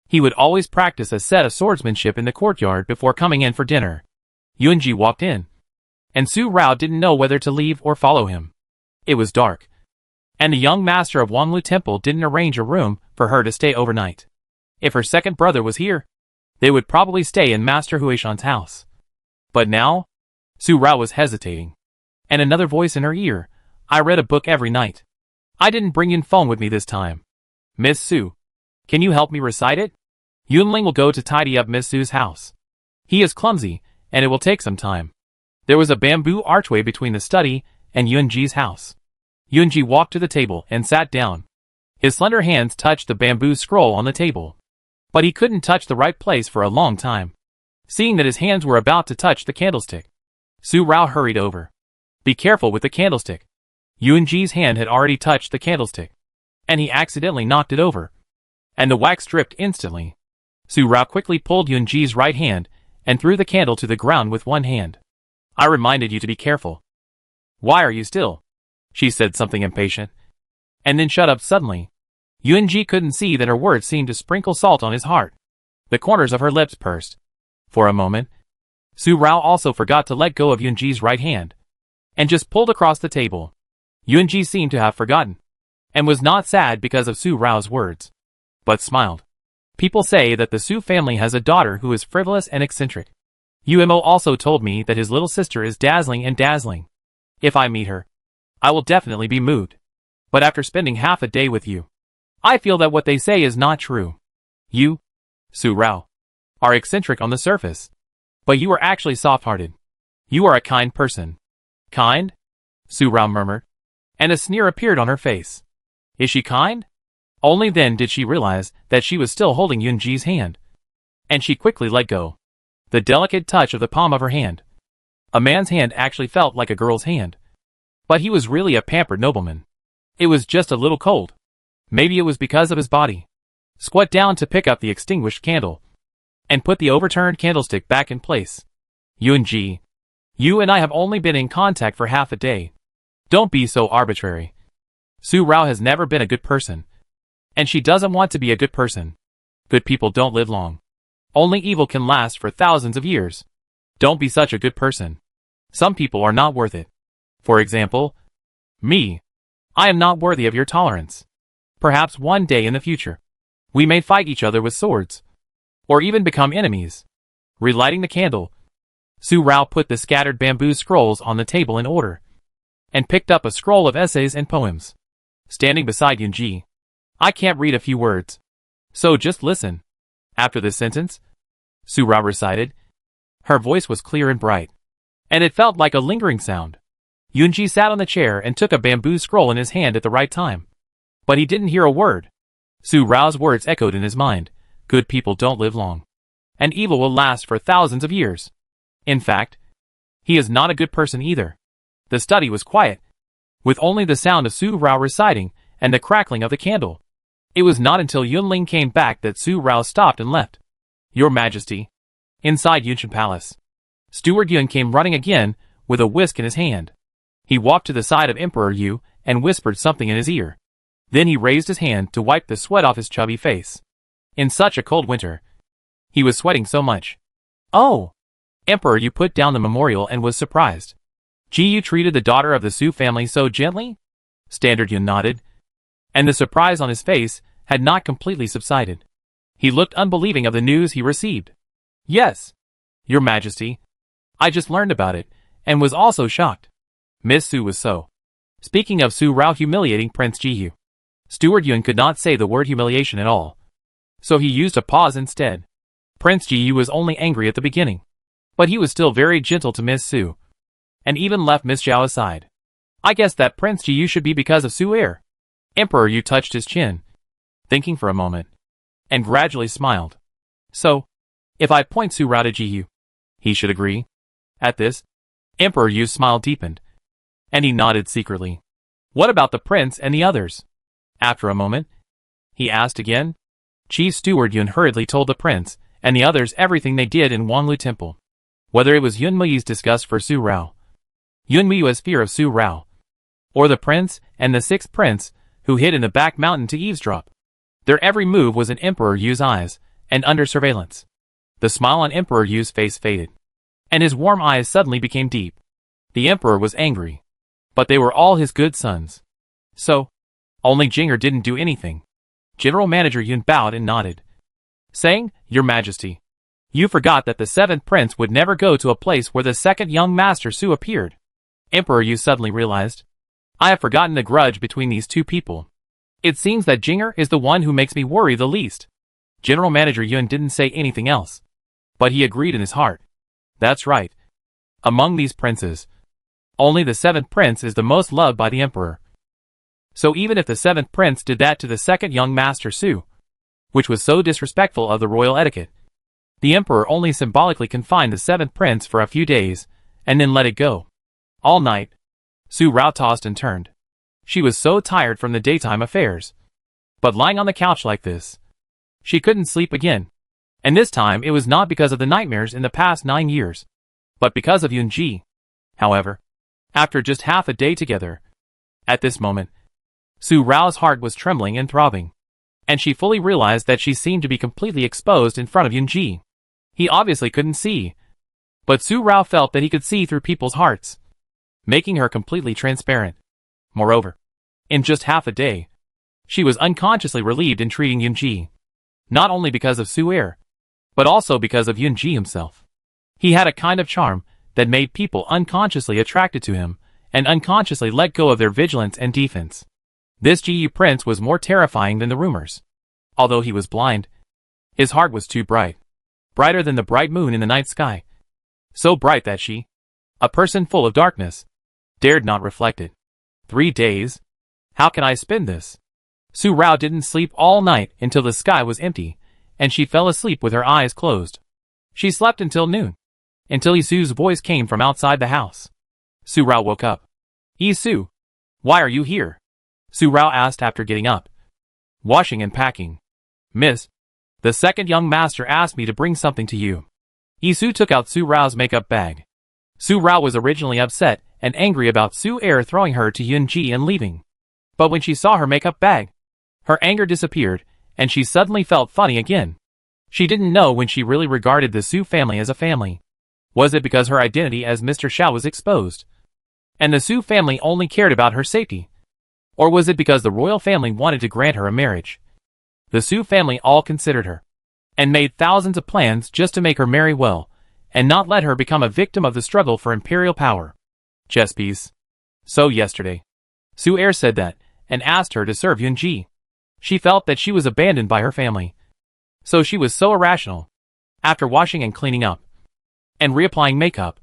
[SPEAKER 1] he would always practice a set of swordsmanship in the courtyard before coming in for dinner. Yunji walked in, and Su Rao didn't know whether to leave or follow him. It was dark, and the young master of Wanlu Temple didn't arrange a room for her to stay overnight. If her second brother was here, they would probably stay in Master Huishan's house. But now, Su Rao was hesitating. And another voice in her ear, I read a book every night. I didn't bring Yun Feng with me this time. Miss Su, can you help me recite it? Yunling will go to tidy up Miss Su's house. He is clumsy, and it will take some time. There was a bamboo archway between the study and Yunji's house. Yunji walked to the table and sat down. His slender hands touched the bamboo scroll on the table. But he couldn't touch the right place for a long time. Seeing that his hands were about to touch the candlestick, Su Rao hurried over. Be careful with the candlestick. Yunji's hand had already touched the candlestick, and he accidentally knocked it over, and the wax dripped instantly. Su Rao quickly pulled Yunji's right hand and threw the candle to the ground with one hand. I reminded you to be careful. Why are you still? She said something impatient, and then shut up suddenly. Yunji couldn't see that her words seemed to sprinkle salt on his heart. The corners of her lips pursed. For a moment, Su Rao also forgot to let go of Yunji's right hand, and just pulled across the table. Yunji seemed to have forgotten, and was not sad because of Su Rao's words, but smiled. People say that the Su family has a daughter who is frivolous and eccentric. Yuemo also told me that his little sister is dazzling and dazzling. If I meet her, I will definitely be moved. But after spending half a day with you, I feel that what they say is not true. You, Su Rao, are eccentric on the surface. But you are actually soft-hearted. You are a kind person. Kind? Su Rao murmured, and a sneer appeared on her face. Is she kind? Only then did she realize that she was still holding Yunji's hand. And she quickly let go. The delicate touch of the palm of her hand. A man's hand actually felt like a girl's hand. But he was really a pampered nobleman. It was just a little cold. Maybe it was because of his body. Squat down to pick up the extinguished candle. And put the overturned candlestick back in place. Yunji, you and I have only been in contact for half a day. Don't be so arbitrary. Su Rao has never been a good person. And she doesn't want to be a good person. Good people don't live long. Only evil can last for thousands of years. Don't be such a good person. Some people are not worth it. For example, me. I am not worthy of your tolerance. Perhaps one day in the future, we may fight each other with swords. Or even become enemies. Relighting the candle, Su Rao put the scattered bamboo scrolls on the table in order. And picked up a scroll of essays and poems. Standing beside Yunji. I can't read a few words. So just listen. After this sentence, Su Rao recited. Her voice was clear and bright. And it felt like a lingering sound. Yunji sat on the chair and took a bamboo scroll in his hand at the right time. But he didn't hear a word. Su Rao's words echoed in his mind. Good people don't live long. And evil will last for thousands of years. In fact, he is not a good person either. The study was quiet, with only the sound of Su Rao reciting and the crackling of the candle. It was not until Yunling came back that Su Rao stopped and left. Your Majesty. Inside Yunshan Palace, Steward Yun came running again, with a whisk in his hand. He walked to the side of Emperor Yu and whispered something in his ear. Then he raised his hand to wipe the sweat off his chubby face. In such a cold winter, he was sweating so much. Oh! Emperor Yu put down the memorial and was surprised. Ji Yu treated the daughter of the Su family so gently? Standard Yun nodded. And the surprise on his face had not completely subsided. He looked unbelieving of the news he received. Yes, Your Majesty. I just learned about it, and was also shocked. Miss Su was so. Speaking of Su Rao humiliating Prince Ji Yu, Steward Yun could not say the word humiliation at all. So he used a pause instead. Prince Ji Yu was only angry at the beginning. But he was still very gentle to Miss Su. And even left Miss Zhao aside. I guess that Prince Ji Yu should be because of Su heir. Emperor Yu touched his chin, thinking for a moment, and gradually smiled. So, if I point Su Rao to Ji Yu, he should agree. At this, Emperor Yu's smile deepened, and he nodded secretly. What about the prince and the others? After a moment, he asked again. Chief Steward Yun hurriedly told the prince and the others everything they did in Wanglu Temple. Whether it was Yun Mui's disgust for Su Rao, Yun Mui's fear of Su Rao, or the prince and the sixth prince who hid in the back mountain to eavesdrop. Their every move was in Emperor Yu's eyes and under surveillance. The smile on Emperor Yu's face faded, and his warm eyes suddenly became deep. The emperor was angry, but they were all his good sons. So, only Jinger didn't do anything. General Manager Yun bowed and nodded, saying, Your Majesty, you forgot that the seventh prince would never go to a place where the second young Master Su appeared. Emperor Yu suddenly realized, I have forgotten the grudge between these two people. It seems that Jinger is the one who makes me worry the least. General Manager Yun didn't say anything else, but he agreed in his heart. That's right. Among these princes, only the seventh prince is the most loved by the emperor. So even if the seventh prince did that to the second young Master Su, which was so disrespectful of the royal etiquette, the emperor only symbolically confined the seventh prince for a few days, and then let it go. All night, Su Rao tossed and turned. She was so tired from the daytime affairs. But lying on the couch like this, she couldn't sleep again. And this time it was not because of the nightmares in the past 9 years, but because of Yunji. However, after just half a day together, at this moment, Su Rao's heart was trembling and throbbing, and she fully realized that she seemed to be completely exposed in front of Yunji. He obviously couldn't see, but Su Rao felt that he could see through people's hearts, making her completely transparent. Moreover, in just half a day, she was unconsciously relieved in treating Yunji, not only because of Su heir, but also because of Yunji himself. He had a kind of charm that made people unconsciously attracted to him, and unconsciously let go of their vigilance and defense. This Ji Yu prince was more terrifying than the rumors. Although he was blind, His heart was too bright. Brighter than the bright moon in the night sky. So bright that she, a person full of darkness, dared not reflect it. 3 days? How can I spend this? Su Rao didn't sleep all night until the sky was empty, and she fell asleep with her eyes closed. She slept until noon, until Isu's voice came from outside the house. Su Rao woke up. Isu, why are you here? Su Rao asked after getting up. Washing and packing. Miss, the second young master asked me to bring something to you. Isu took out Su Rao's makeup bag. Su Rao was originally upset and angry about Su Er throwing her to Yunji and leaving. But when she saw her makeup bag, her anger disappeared, and she suddenly felt funny again. She didn't know when she really regarded the Su family as a family. Was it because her identity as Mr. Sha was exposed, and the Su family only cared about her safety? Or was it because the royal family wanted to grant her a marriage? The Su family all considered her, and made thousands of plans just to make her marry well, and not let her become a victim of the struggle for imperial power. Chess piece. So yesterday, Su Er said that, and asked her to serve Yunji. She felt that she was abandoned by her family. So she was so irrational. After washing and cleaning up, and reapplying makeup,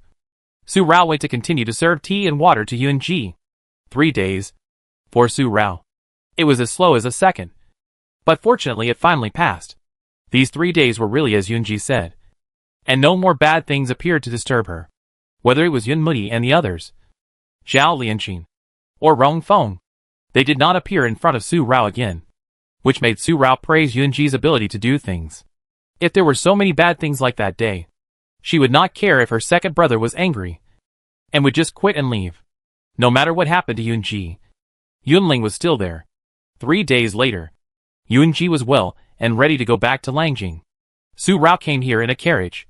[SPEAKER 1] Su Rao went to continue to serve tea and water to Yunji. 3 days. For Su Rao, it was as slow as a second. But fortunately it finally passed. These 3 days were really as Yunji said. And no more bad things appeared to disturb her. Whether it was Yun Mudi and the others, Zhao Lianqin, or Rong Feng, they did not appear in front of Su Rao again, which made Su Rao praise Yunji's ability to do things. If there were so many bad things like that day, she would not care if her second brother was angry, and would just quit and leave. No matter what happened to Yunji, Yunling was still there. 3 days later, Yunji was well and ready to go back to Lanjing. Su Rao came here in a carriage,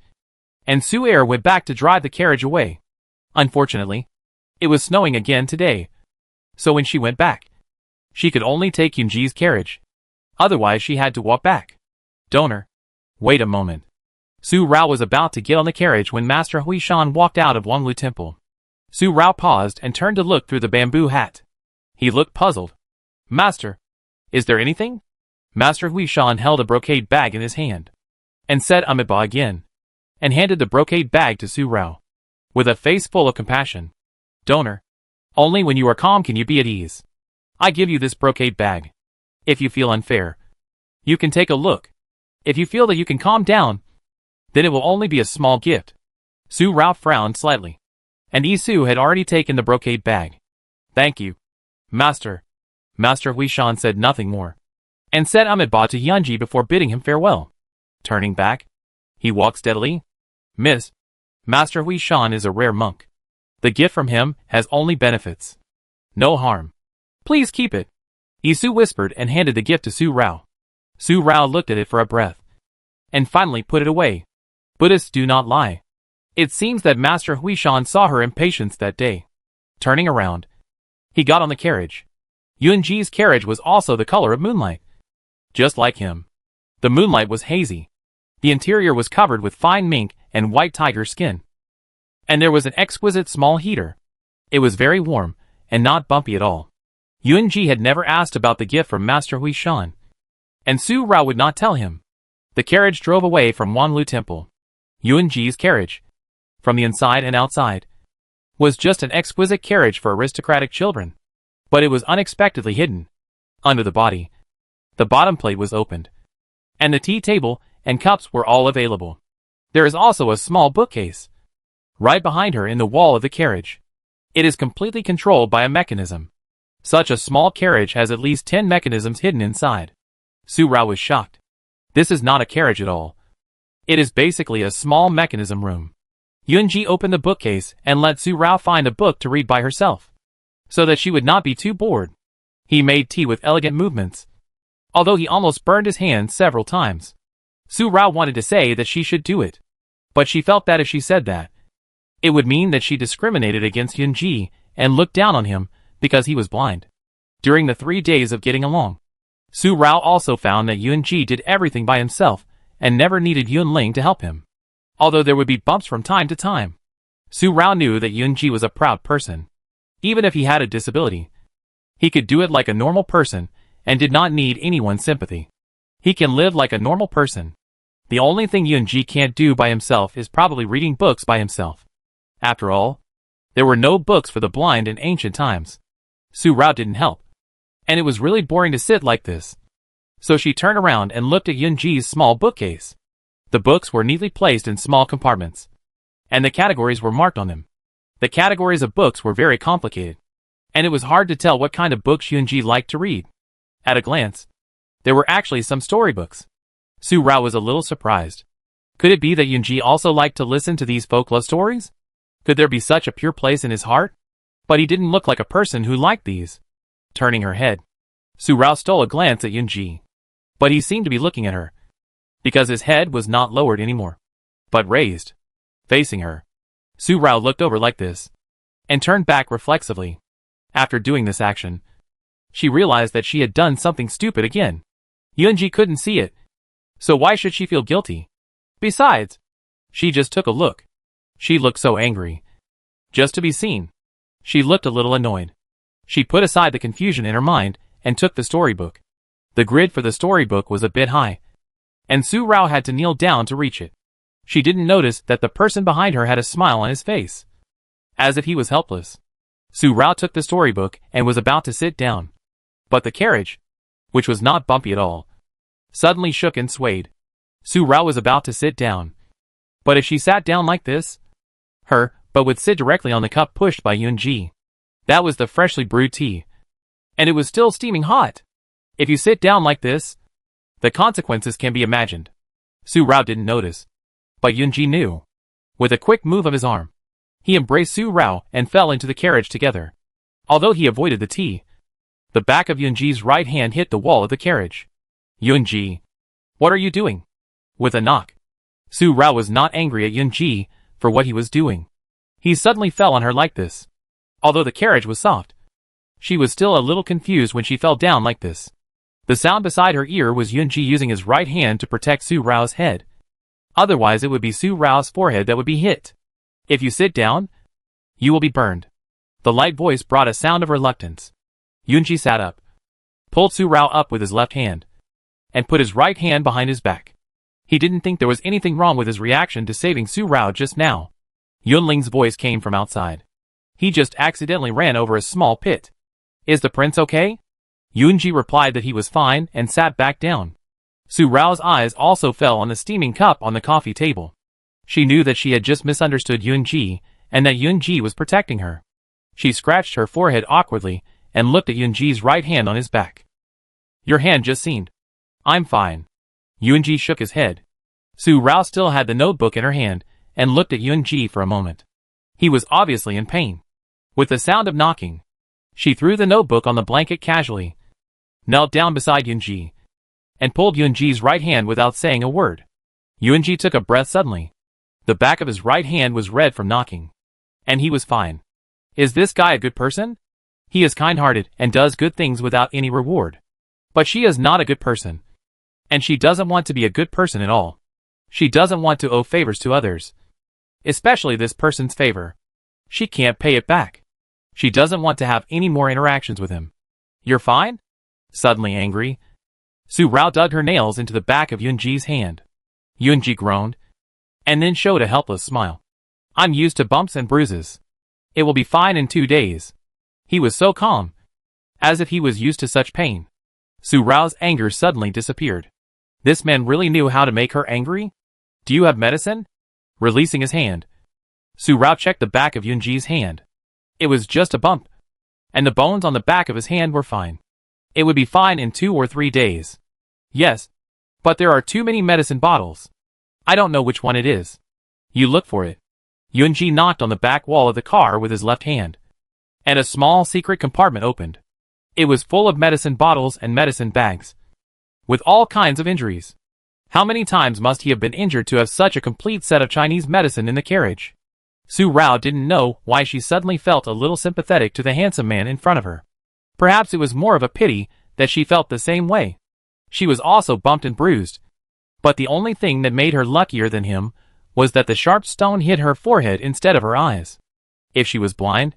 [SPEAKER 1] and Su Er went back to drive the carriage away. Unfortunately, it was snowing again today, so when she went back, she could only take Yunji's carriage. Otherwise she had to walk back. Donor. Wait a moment. Su Rao was about to get on the carriage when Master Huishan walked out of Wanglu Temple. Su Rao paused and turned to look through the bamboo hat. He looked puzzled. Master, is there anything? Master Huishan held a brocade bag in his hand, and said Amiba again, and handed the brocade bag to Su Rao, with a face full of compassion. Donor, only when you are calm can you be at ease. I give you this brocade bag. If you feel unfair, you can take a look. If you feel that you can calm down, then it will only be a small gift. Su Rao frowned slightly, and Isu had already taken the brocade bag. Thank you, Master. Master Huishan said nothing more, and said Amiba to Yunji before bidding him farewell. Turning back, he walked steadily. Miss, Master Huishan is a rare monk. The gift from him has only benefits. No harm. Please keep it. Isu whispered and handed the gift to Su Rao. Su Rao looked at it for a breath, and finally put it away. Buddhists do not lie. It seems that Master Huishan saw her impatience that day. Turning around, he got on the carriage. Yunji's carriage was also the color of moonlight. Just like him. The moonlight was hazy. The interior was covered with fine mink and white tiger skin. And there was an exquisite small heater. It was very warm, and not bumpy at all. Yunji had never asked about the gift from Master Huishan, and Su Rao would not tell him. The carriage drove away from Wanlu Temple. Yunji's carriage, from the inside and outside, was just an exquisite carriage for aristocratic children. But it was unexpectedly hidden. Under the body, the bottom plate was opened, and the tea table and cups were all available. There is also a small bookcase, right behind her in the wall of the carriage. It is completely controlled by a mechanism. Such a small carriage has at least 10 mechanisms hidden inside. Su Rao was shocked. This is not a carriage at all. It is basically a small mechanism room. Yunji opened the bookcase and let Su Rao find a book to read by herself, so that she would not be too bored. He made tea with elegant movements, although he almost burned his hands several times. Su Rao wanted to say that she should do it, but she felt that if she said that, it would mean that she discriminated against Yunji and looked down on him because he was blind. During the 3 days of getting along, Su Rao also found that Yunji did everything by himself and never needed Yunling to help him. Although there would be bumps from time to time, Su Rao knew that Yunji was a proud person. Even if he had a disability, he could do it like a normal person and did not need anyone's sympathy. He can live like a normal person. The only thing Yunji can't do by himself is probably reading books by himself. After all, there were no books for the blind in ancient times. Su Rao didn't help. And it was really boring to sit like this. So she turned around and looked at Yunji's small bookcase. The books were neatly placed in small compartments. And the categories were marked on them. The categories of books were very complicated. And it was hard to tell what kind of books Yunji liked to read. At a glance, there were actually some storybooks. Su Rao was a little surprised. Could it be that Yunji also liked to listen to these folk love stories? Could there be such a pure place in his heart? But he didn't look like a person who liked these. Turning her head, Su Rao stole a glance at Yunji. But he seemed to be looking at her. Because his head was not lowered anymore, but raised, facing her. Su Rao looked over like this, and turned back reflexively. After doing this action, she realized that she had done something stupid again. Yunji couldn't see it, so why should she feel guilty? Besides, she just took a look. She looked so angry. Just to be seen. She looked a little annoyed. She put aside the confusion in her mind and took the storybook. The grid for the storybook was a bit high, and Su Rao had to kneel down to reach it. She didn't notice that the person behind her had a smile on his face, as if he was helpless. Su Rao took the storybook and was about to sit down. But the carriage, which was not bumpy at all, suddenly shook and swayed. Su Rao was about to sit down. But if she sat down like this, but would sit directly on the cup pushed by Yunji. That was the freshly brewed tea. And it was still steaming hot. If you sit down like this, the consequences can be imagined. Su Rao didn't notice. But Yunji knew. With a quick move of his arm, he embraced Su Rao and fell into the carriage together. Although he avoided the tea, the back of Yunji's right hand hit the wall of the carriage. Yunji, what are you doing? With a knock. Su Rao was not angry at Yunji for what he was doing. He suddenly fell on her like this. Although the carriage was soft, she was still a little confused when she fell down like this. The sound beside her ear was Yunji using his right hand to protect Su Rao's head. Otherwise it would be Su Rao's forehead that would be hit. If you sit down, you will be burned. The light voice brought a sound of reluctance. Yunji sat up, pulled Su Rao up with his left hand, and put his right hand behind his back. He didn't think there was anything wrong with his reaction to saving Su Rao just now. Yunling's voice came from outside. He just accidentally ran over a small pit. Is the prince okay? Yunji replied that he was fine and sat back down. Su Rao's eyes also fell on the steaming cup on the coffee table. She knew that she had just misunderstood Yunji and that Yunji was protecting her. She scratched her forehead awkwardly and looked at Yunji's right hand on his back. Your hand just seemed. I'm fine. Yunji shook his head. Su Rao still had the notebook in her hand and looked at Yunji for a moment. He was obviously in pain. With the sound of knocking, she threw the notebook on the blanket casually, knelt down beside Yunji, and pulled Yunji's right hand without saying a word. Yunji took a breath suddenly. The back of his right hand was red from knocking. And he was fine. Is this guy a good person? He is kind-hearted and does good things without any reward. But she is not a good person. And she doesn't want to be a good person at all. She doesn't want to owe favors to others. Especially this person's favor. She can't pay it back. She doesn't want to have any more interactions with him. You're fine? Suddenly angry, Su Rao dug her nails into the back of Yunji's hand. Yunji groaned, and then showed a helpless smile. I'm used to bumps and bruises. It will be fine in 2 days. He was so calm, as if he was used to such pain. Su Rao's anger suddenly disappeared. This man really knew how to make her angry? Do you have medicine? Releasing his hand, Su Rao checked the back of Yunji's hand. It was just a bump, and the bones on the back of his hand were fine. It would be fine in 2 or 3 days. Yes, but there are too many medicine bottles. I don't know which one it is. You look for it. Yunji knocked on the back wall of the car with his left hand, and a small secret compartment opened. It was full of medicine bottles and medicine bags, with all kinds of injuries. How many times must he have been injured to have such a complete set of Chinese medicine in the carriage? Su Rao didn't know why she suddenly felt a little sympathetic to the handsome man in front of her. Perhaps it was more of a pity that she felt the same way. She was also bumped and bruised. But the only thing that made her luckier than him was that the sharp stone hit her forehead instead of her eyes. If she was blind,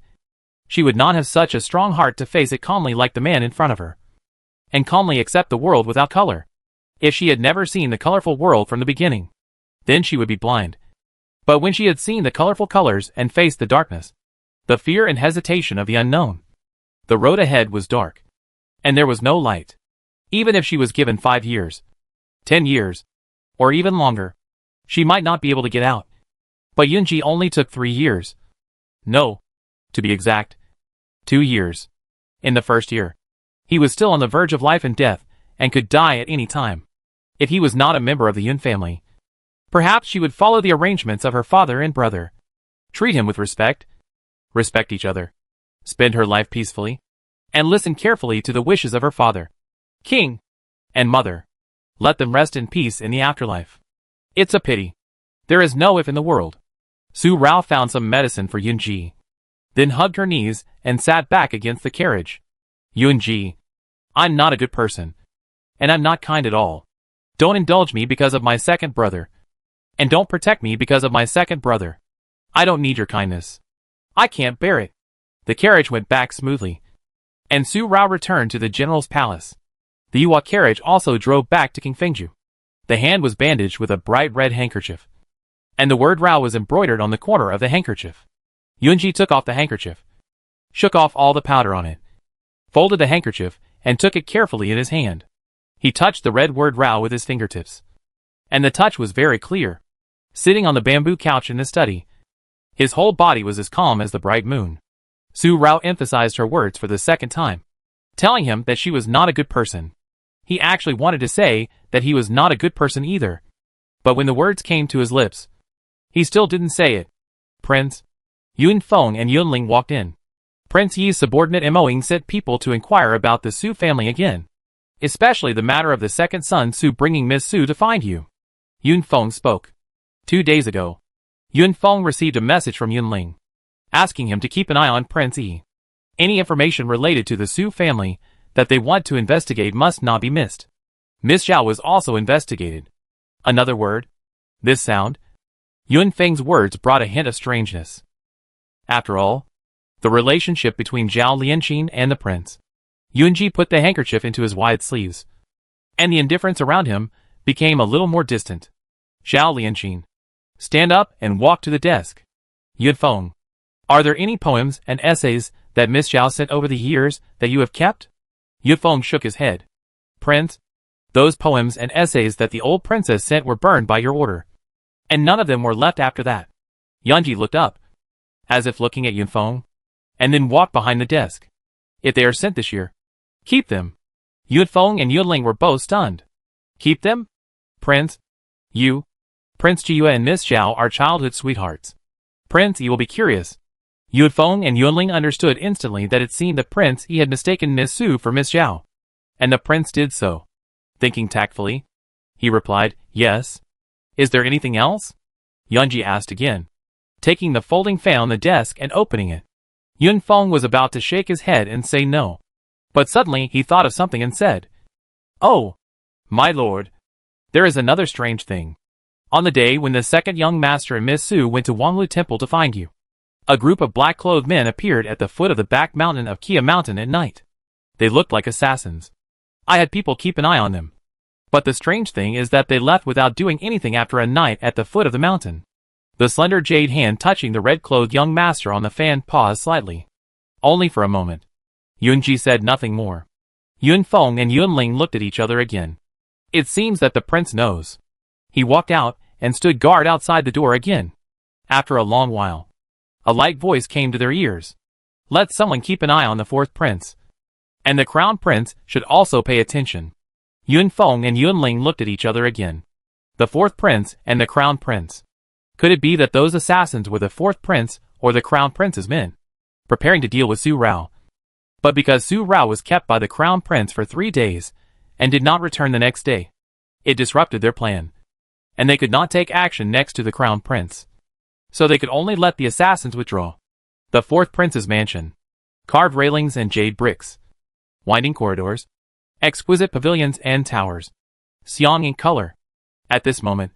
[SPEAKER 1] she would not have such a strong heart to face it calmly like the man in front of her, and calmly accept the world without color. If she had never seen the colorful world from the beginning, then she would be blind. But when she had seen the colorful colors and faced the darkness, the fear and hesitation of the unknown, the road ahead was dark, and there was no light. Even if she was given 5 years, 10 years, or even longer, she might not be able to get out. But Yunji only took 3 years. No, to be exact, 2 years. In the first year, he was still on the verge of life and death, and could die at any time. If he was not a member of the Yun family, perhaps she would follow the arrangements of her father and brother. Treat him with respect. Respect each other. Spend her life peacefully. And listen carefully to the wishes of her father, king, and mother. Let them rest in peace in the afterlife. It's a pity. There is no if in the world. Su Rao found some medicine for Yunji, then hugged her knees and sat back against the carriage. Yunji, I'm not a good person. And I'm not kind at all. Don't indulge me because of my second brother. And don't protect me because of my second brother. I don't need your kindness. I can't bear it. The carriage went back smoothly, and Su Rao returned to the general's palace. The Yuwa carriage also drove back to King Fengju. The hand was bandaged with a bright red handkerchief, and the word Rao was embroidered on the corner of the handkerchief. Yunji took off the handkerchief, shook off all the powder on it, folded the handkerchief, and took it carefully in his hand. He touched the red word Rao with his fingertips, and the touch was very clear. Sitting on the bamboo couch in the study, his whole body was as calm as the bright moon. Su Rao emphasized her words for the second time, telling him that she was not a good person. He actually wanted to say that he was not a good person either, but when the words came to his lips, he still didn't say it. Prince Yun Feng and Yunling walked in. Prince Yi's subordinate Moing sent people to inquire about the Su family again, especially the matter of the second son Su bringing Miss Su to find you. Yun Feng spoke. 2 days ago, Yun Feng received a message from Yunling, asking him to keep an eye on Prince Yi. Any information related to the Su family that they want to investigate must not be missed. Miss Xiao was also investigated. Another word? This sound? Yun Feng's words brought a hint of strangeness. After all, the relationship between Zhao Lianqin and the prince. Yunji put the handkerchief into his wide sleeves, and the indifference around him became a little more distant. Zhao Lianqin, stand up and walk to the desk. Yun Feng, are there any poems and essays that Miss Xiao sent over the years that you have kept? Yun Feng shook his head. Prince, those poems and essays that the old princess sent were burned by your order, and none of them were left after that. Yunji looked up, as if looking at Yun Feng, and then walked behind the desk. If they are sent this year, keep them. Yun Feng and Yunling were both stunned. Keep them? Prince, you, Prince Jiyue and Miss Xiao are childhood sweethearts. Prince Yi will be curious. Yun Feng and Yunling understood instantly that it seemed the Prince Yi had mistaken Miss Su for Miss Xiao, and the prince did so. Thinking tactfully, he replied, yes. Is there anything else? Yunji asked again, taking the folding fan on the desk and opening it. Yun Feng was about to shake his head and say no, but suddenly he thought of something and said, oh, my lord, there is another strange thing. On the day when the second young master and Miss Su went to Wanglu Temple to find you, a group of black-clothed men appeared at the foot of the back mountain of Kia Mountain at night. They looked like assassins. I had people keep an eye on them. But the strange thing is that they left without doing anything after a night at the foot of the mountain. The slender jade hand touching the red-clothed young master on the fan paused slightly. Only for a moment. Yunji said nothing more. Yun Feng and Yunling looked at each other again. It seems that the prince knows. He walked out and stood guard outside the door again. After a long while, a light voice came to their ears. Let someone keep an eye on the fourth prince. And the crown prince should also pay attention. Yun Feng and Yunling looked at each other again. The fourth prince and the crown prince. Could it be that those assassins were the fourth prince or the crown prince's men, preparing to deal with Su Rao? But because Su Rao was kept by the crown prince for 3 days and did not return the next day, it disrupted their plan, and they could not take action next to the crown prince. So they could only let the assassins withdraw. The fourth prince's mansion. Carved railings and jade bricks. Winding corridors. Exquisite pavilions and towers. Xiang in color. At this moment,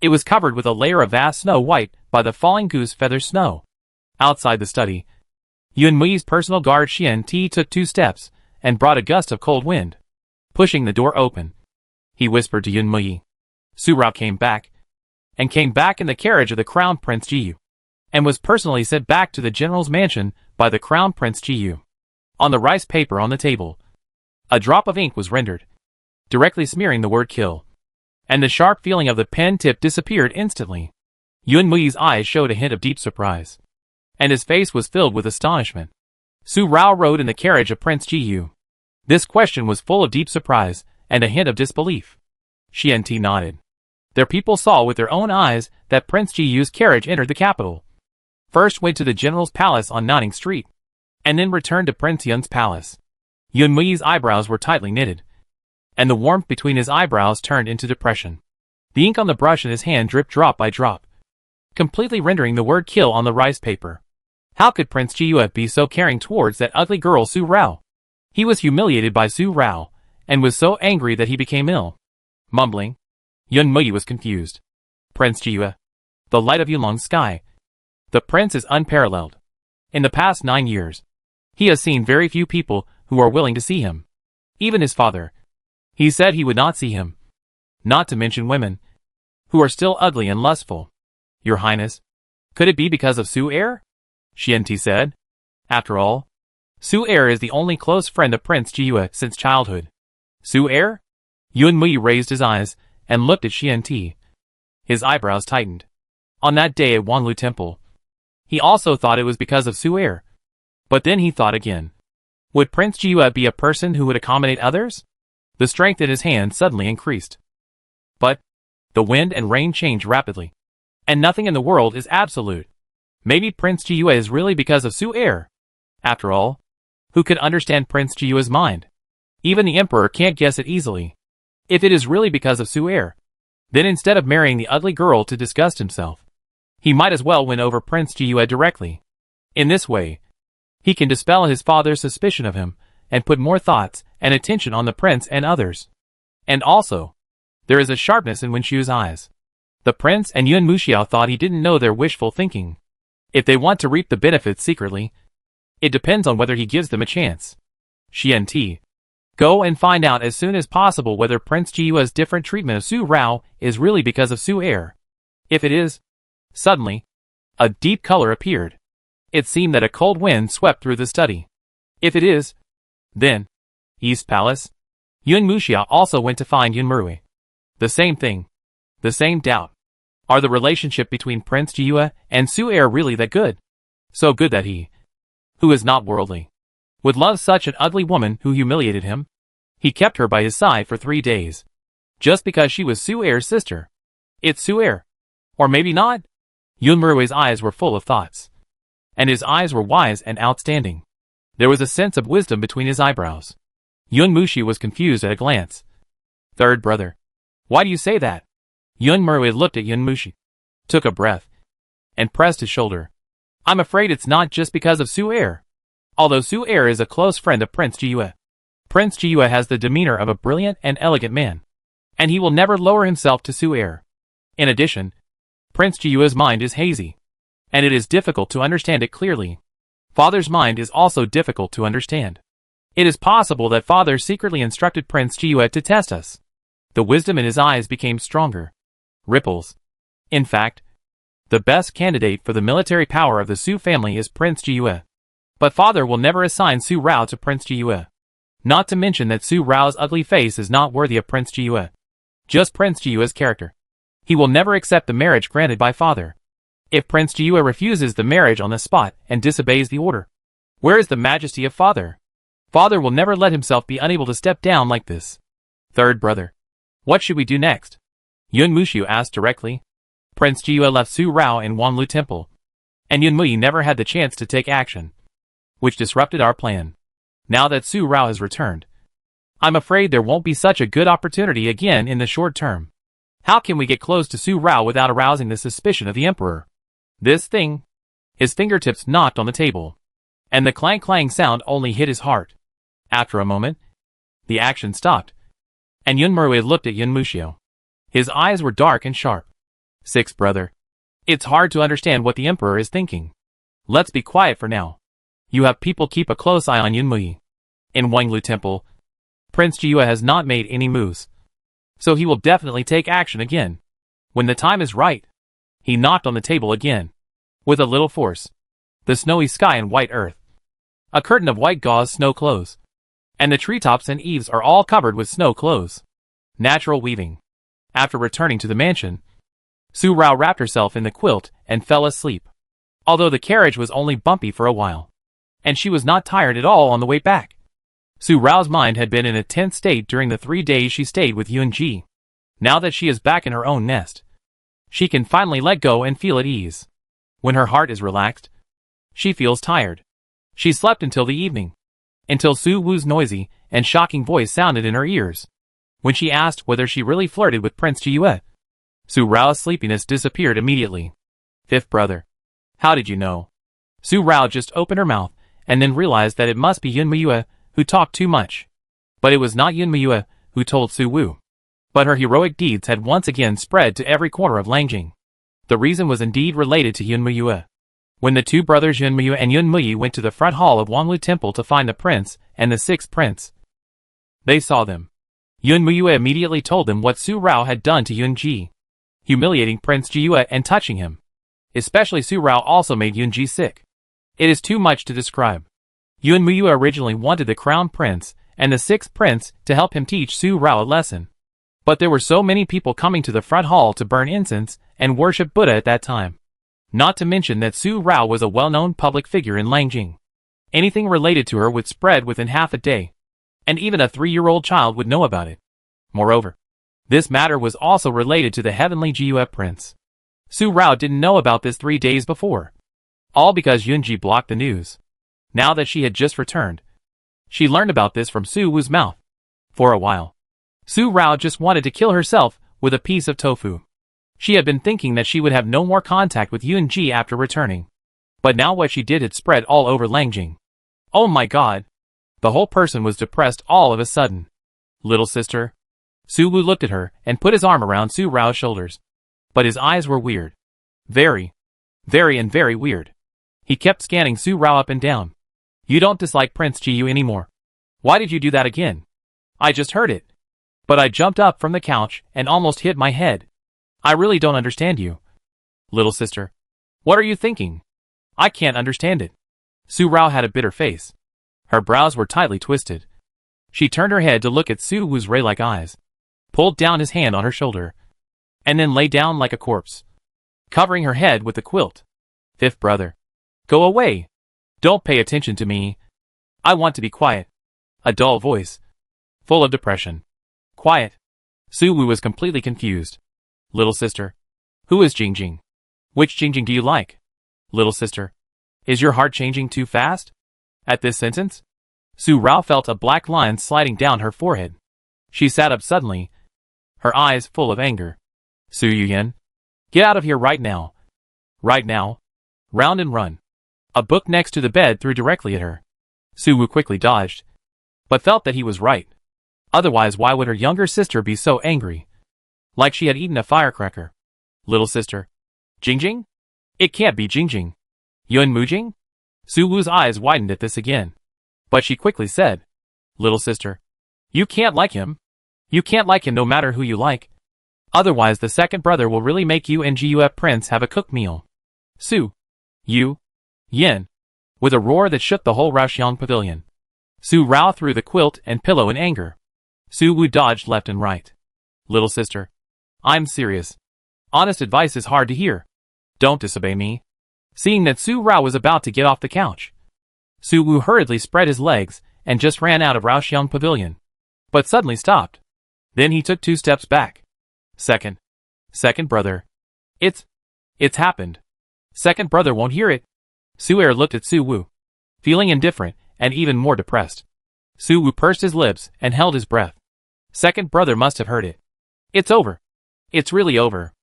[SPEAKER 1] it was covered with a layer of vast snow white by the falling goose feather snow. Outside the study, Yun Mui's personal guard Xian Ti took 2 steps and brought a gust of cold wind, pushing the door open. he whispered to Yun Muyi. Su Rao came back in the carriage of the Crown Prince Jiyu, and was personally sent back to the general's mansion by the Crown Prince Jiyu. On the rice paper on the table, a drop of ink was rendered, directly smearing the word kill, and the sharp feeling of the pen tip disappeared instantly. Yun Muyi's eyes showed a hint of deep surprise, and his face was filled with astonishment. Su Rao rode in the carriage of Prince Jiyu. This question was full of deep surprise and a hint of disbelief. Xianti nodded. Their people saw with their own eyes that Prince Jiyu's carriage entered the capital, first went to the general's palace on Nanning Street, and then returned to Prince Yun's palace. Yun Muyi's eyebrows were tightly knitted, and the warmth between his eyebrows turned into depression. The ink on the brush in his hand dripped drop by drop, completely rendering the word kill on the rice paper. How could Prince Jiyu be so caring towards that ugly girl Su Rao? He was humiliated by Su Rao, and was so angry that he became ill. Mumbling, Yun Muyi was confused. Prince Jiyu, the light of Yulong's sky. The prince is unparalleled. In the past 9 years, he has seen very few people who are willing to see him. Even his father. He said he would not see him. Not to mention women, who are still ugly and lustful. Your Highness, could it be because of Su Er? Xianti said. After all, Su Er is the only close friend of Prince Jiyu since childhood. Su Er? Yun Muyi raised his eyes and looked at Xianti. His eyebrows tightened. On that day at Wanlu Temple, he also thought it was because of Su Er. But then he thought again. Would Prince Jiyu be a person who would accommodate others? The strength in his hand suddenly increased. But the wind and rain change rapidly, and nothing in the world is absolute. Maybe Prince Jiyu is really because of Su Er. After all, who could understand Prince Jiyu's mind? Even the emperor can't guess it easily. If it is really because of Su Er, then instead of marrying the ugly girl to disgust himself, he might as well win over Prince Jiyu directly. In this way, he can dispel his father's suspicion of him, and put more thoughts and attention on the prince and others. And also, there is a sharpness in Wen Shu's eyes. The prince and Yun Muxiao thought he didn't know their wishful thinking. If they want to reap the benefits secretly, it depends on whether he gives them a chance. Xianti, go and find out as soon as possible whether Prince Jiyu's different treatment of Su Rao is really because of Su Er. If it is, suddenly, a deep color appeared. It seemed that a cold wind swept through the study. If it is, then, East Palace. Yun Muxiao also went to find Yun Murui. The same thing. The same doubt. Are the relationship between Prince Jiyu and Su Er really that good? So good that he, who is not worldly, would love such an ugly woman who humiliated him? He kept her by his side for 3 days. Just because she was Su Er's sister. It's Su Er. Or maybe not? Yun Murui's eyes were full of thoughts. And his eyes were wise and outstanding. There was a sense of wisdom between his eyebrows. Yun Muxi was confused at a glance. Third brother. Why do you say that? Yun Murui looked at Yun Muxi, took a breath, and pressed his shoulder. I'm afraid it's not just because of Su Er. Although Su Er is a close friend of Prince Jiyu, Prince Jiyu has the demeanor of a brilliant and elegant man, and he will never lower himself to Su Er. In addition, Prince Jiyu's mind is hazy, and it is difficult to understand it clearly. Father's mind is also difficult to understand. It is possible that father secretly instructed Prince Jiyu to test us. The wisdom in his eyes became stronger. Ripples. In fact, the best candidate for the military power of the Su family is Prince Jiyu. But father will never assign Su Rao to Prince Jiyu. Not to mention that Su Rao's ugly face is not worthy of Prince Jiyu. Just Prince Jiyu's character. He will never accept the marriage granted by father. If Prince Jiyu refuses the marriage on the spot and disobeys the order, where is the majesty of father? Father will never let himself be unable to step down like this. Third brother. What should we do next? Yun Muxiu asked directly. Prince Jiyu left Su Rao in Wanlu Temple, and Yun Mui never had the chance to take action, which disrupted our plan. Now that Su Rao has returned, I'm afraid there won't be such a good opportunity again in the short term. How can we get close to Su Rao without arousing the suspicion of the emperor? This thing. His fingertips knocked on the table, and the clang-clang sound only hit his heart. After a moment, the action stopped, and Yun Murui looked at Yun Muxiu. His eyes were dark and sharp. Sixth brother. It's hard to understand what the emperor is thinking. Let's be quiet for now. You have people keep a close eye on Yun Mui. In Wanlu Temple, Prince Jiyu has not made any moves. so he will definitely take action again. When the time is right. He knocked on the table again. With a little force. The snowy sky and white earth. A curtain of white gauze snow clothes. And the treetops and eaves are all covered with snow clothes. Natural weaving. After returning to the mansion, Su Rao wrapped herself in the quilt and fell asleep. Although the carriage was only bumpy for a while. And she was not tired at all on the way back. Su Rao's mind had been in a tense state during the 3 days she stayed with Yunji. Now that she is back in her own nest, she can finally let go and feel at ease. When her heart is relaxed, she feels tired. She slept until the evening. Until Su Wu's noisy and shocking voice sounded in her ears. When she asked whether she really flirted with Prince Jiyue, Su Rao's sleepiness disappeared immediately. Fifth brother. How did you know? Su Rao just opened her mouth and then realized that it must be Yun Miyue who talked too much. But it was not Yun Miyue who told Su Wu. But her heroic deeds had once again spread to every corner of Lanjing. The reason was indeed related to Yun Miyue. When the two brothers Yun Miyue and Yun Muyi went to the front hall of Wanglu Temple to find the prince and the sixth prince, they saw them. Yun Miyue immediately told them what Su Rao had done to Yun Ji, humiliating Prince Jiyue and touching him. Especially Su Rao also made Yun Ji sick. It is too much to describe. Yun Miyue originally wanted the crown prince and the sixth prince to help him teach Su Rao a lesson. But there were so many people coming to the front hall to burn incense and worship Buddha at that time. Not to mention that Su Rao was a well-known public figure in Lanjing. Anything related to her would spread within half a day, and even a 3-year-old child would know about it. Moreover, this matter was also related to the heavenly Jiyue prince. Su Rao didn't know about this 3 days before. All because Yunji blocked the news. Now that she had just returned, she learned about this from Su Wu's mouth. For a while, Su Rao just wanted to kill herself with a piece of tofu. She had been thinking that she would have no more contact with Yunji after returning. But now what she did had spread all over Lanjing. Oh my god! The whole person was depressed all of a sudden. Little sister. Su Wu looked at her and put his arm around Su Rao's shoulders. But his eyes were weird. Very weird. He kept scanning Su Rao up and down. You don't dislike Prince Jiyue anymore. Why did you do that again? I just heard it. But I jumped up from the couch and almost hit my head. I really don't understand you. Little sister. What are you thinking? I can't understand it. Su Rao had a bitter face. Her brows were tightly twisted. She turned her head to look at Su Wu's ray-like eyes, pulled down his hand on her shoulder, and then lay down like a corpse, covering her head with the quilt. Fifth brother. Go away. Don't pay attention to me. I want to be quiet. A dull voice, full of depression. Quiet. Su Wu was completely confused. Little sister. Who is Jingjing? Which Jingjing do you like? Little sister. Is your heart changing too fast? At this sentence, Su Rao felt a black line sliding down her forehead. She sat up suddenly, her eyes full of anger. Su Yuyan. Get out of here right now. Right now. Round and run. A book next to the bed threw directly at her. Su Wu quickly dodged, but felt that he was right. Otherwise, why would her younger sister be so angry? Like she had eaten a firecracker. Little sister. Jingjing? It can't be Jingjing. Yun Mujing? Su Wu's eyes widened at this again. But she quickly said, Little sister. You can't like him. You can't like him no matter who you like. Otherwise the second brother will really make you and Jiyue Prince have a cooked meal. Su. You. Yin. With a roar that shook the whole Raoxiang pavilion, Su Rao threw the quilt and pillow in anger. Su Wu dodged left and right. Little sister. I'm serious. Honest advice is hard to hear. Don't disobey me. Seeing that Su Rao was about to get off the couch, Su Wu hurriedly spread his legs and just ran out of Raoxiang pavilion. But suddenly stopped. Then he took 2 steps back. Second brother. It's happened. Second brother won't hear it. Su Er looked at Su Wu, feeling indifferent and even more depressed. Su Wu pursed his lips and held his breath. Second brother must have heard it. It's over. It's really over.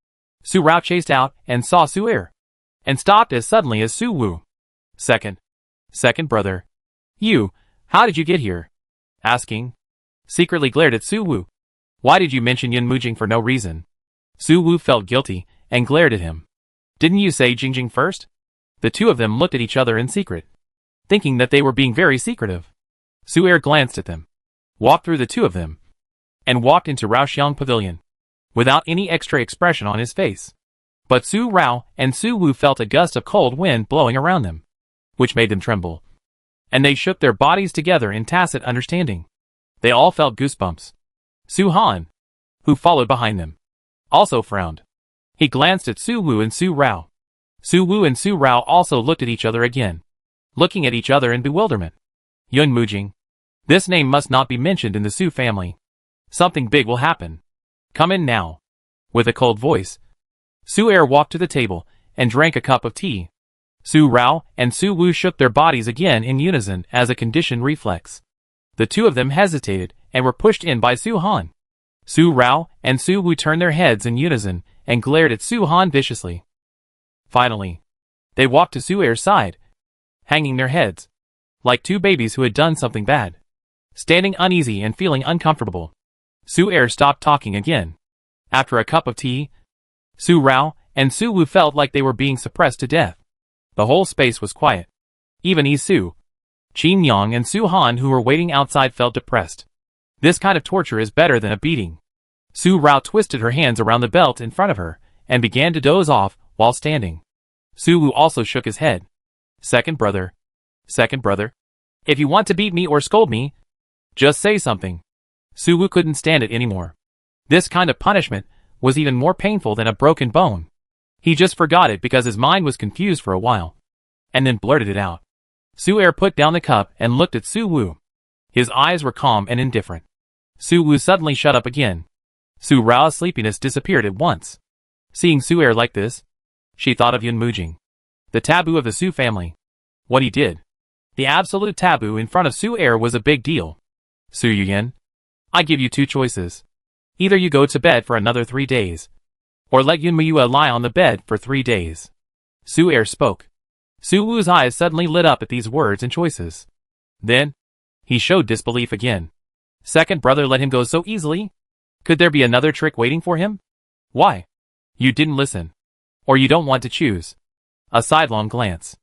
[SPEAKER 1] Su Rao chased out and saw Su Er, and stopped as suddenly as Su Wu. Second brother. You, how did you get here? Asking. Secretly glared at Su Wu. Why did you mention Yun Mujing for no reason? Su Wu felt guilty and glared at him. Didn't you say Jingjing first? The two of them looked at each other in secret, thinking that they were being very secretive. Su Er glanced at them, walked through the two of them, and walked into Raoxiang Pavilion, without any extra expression on his face. But Su Rao and Su Wu felt a gust of cold wind blowing around them, which made them tremble. And they shook their bodies together in tacit understanding. They all felt goosebumps. Su Han, who followed behind them, also frowned. He glanced at Su Wu and Su Rao. Su Wu and Su Rao also looked at each other again, looking at each other in bewilderment. Yun Mujing. This name must not be mentioned in the Su family. Something big will happen. Come in now. With a cold voice, Su Er walked to the table and drank a cup of tea. Su Rao and Su Wu shook their bodies again in unison as a conditioned reflex. The two of them hesitated and were pushed in by Su Han. Su Rao and Su Wu turned their heads in unison and glared at Su Han viciously. Finally, they walked to Su Er's side, hanging their heads, like two babies who had done something bad. Standing uneasy and feeling uncomfortable, Su Er stopped talking again. After a cup of tea, Su Rao and Su Wu felt like they were being suppressed to death. The whole space was quiet. Even Yi Su, Qin Yang and Su Han who were waiting outside felt depressed. This kind of torture is better than a beating. Su Rao twisted her hands around the belt in front of her and began to doze off while standing. Su Wu also shook his head. Second brother. If you want to beat me or scold me, just say something. Su Wu couldn't stand it anymore. This kind of punishment was even more painful than a broken bone. He just forgot it because his mind was confused for a while, and then blurted it out. Su Er put down the cup and looked at Su Wu. His eyes were calm and indifferent. Su Wu suddenly shut up again. Su Rao's sleepiness disappeared at once. Seeing Su Er like this, she thought of Yun Mujing, the taboo of the Su family. What he did, the absolute taboo in front of Su Er, was a big deal. Su Yuyan, I give you two choices. Either you go to bed for another 3 days, or let Yun Muyue lie on the bed for 3 days. Su Er spoke. Su Wu's eyes suddenly lit up at these words and choices. Then, he showed disbelief again. Second brother let him go so easily? Could there be another trick waiting for him? Why? You didn't listen. Or you don't want to choose. A sidelong glance.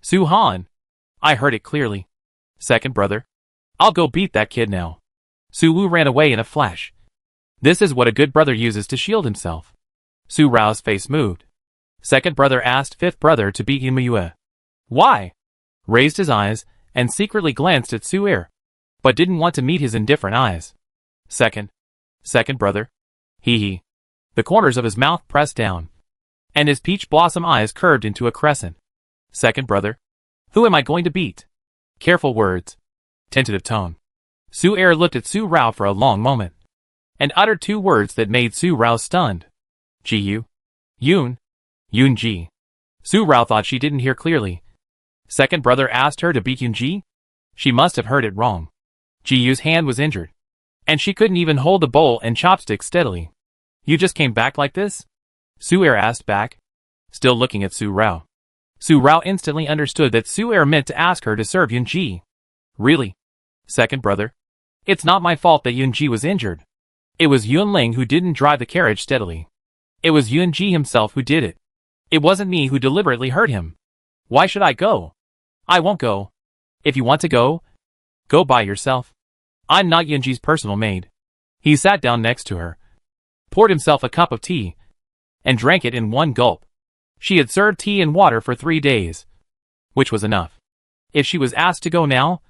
[SPEAKER 1] Su Han, I heard it clearly. Second brother, I'll go beat that kid now. Su Wu ran away in a flash. This is what a good brother uses to shield himself. Su Rao's face moved. Second brother asked fifth brother to beat Yun Muyue. Why? Raised his eyes and secretly glanced at Su Er, but didn't want to meet his indifferent eyes. Second brother. He. The corners of his mouth pressed down, and his peach blossom eyes curved into a crescent. Second brother. Who am I going to beat? Careful words. Tentative tone. Su Er looked at Su Rao for a long moment, and uttered two words that made Su Rao stunned. Ji Yun Ji. Su Rao thought she didn't hear clearly. Second brother asked her to beat Yun Ji? She must have heard it wrong. Ji Yu's hand was injured, and she couldn't even hold the bowl and chopsticks steadily. You just came back like this? Su Er asked back, still looking at Su Rao. Su Rao instantly understood that Su Er meant to ask her to serve Yun Ji. Really? Second brother? It's not my fault that Yun Ji was injured. It was Yun Ling who didn't drive the carriage steadily. It was Yun Ji himself who did it. It wasn't me who deliberately hurt him. Why should I go? I won't go. If you want to go, go by yourself. I'm not Yun Ji's personal maid. He sat down next to her, poured himself a cup of tea, and drank it in one gulp. She had served tea and water for 3 days, which was enough. If she was asked to go now,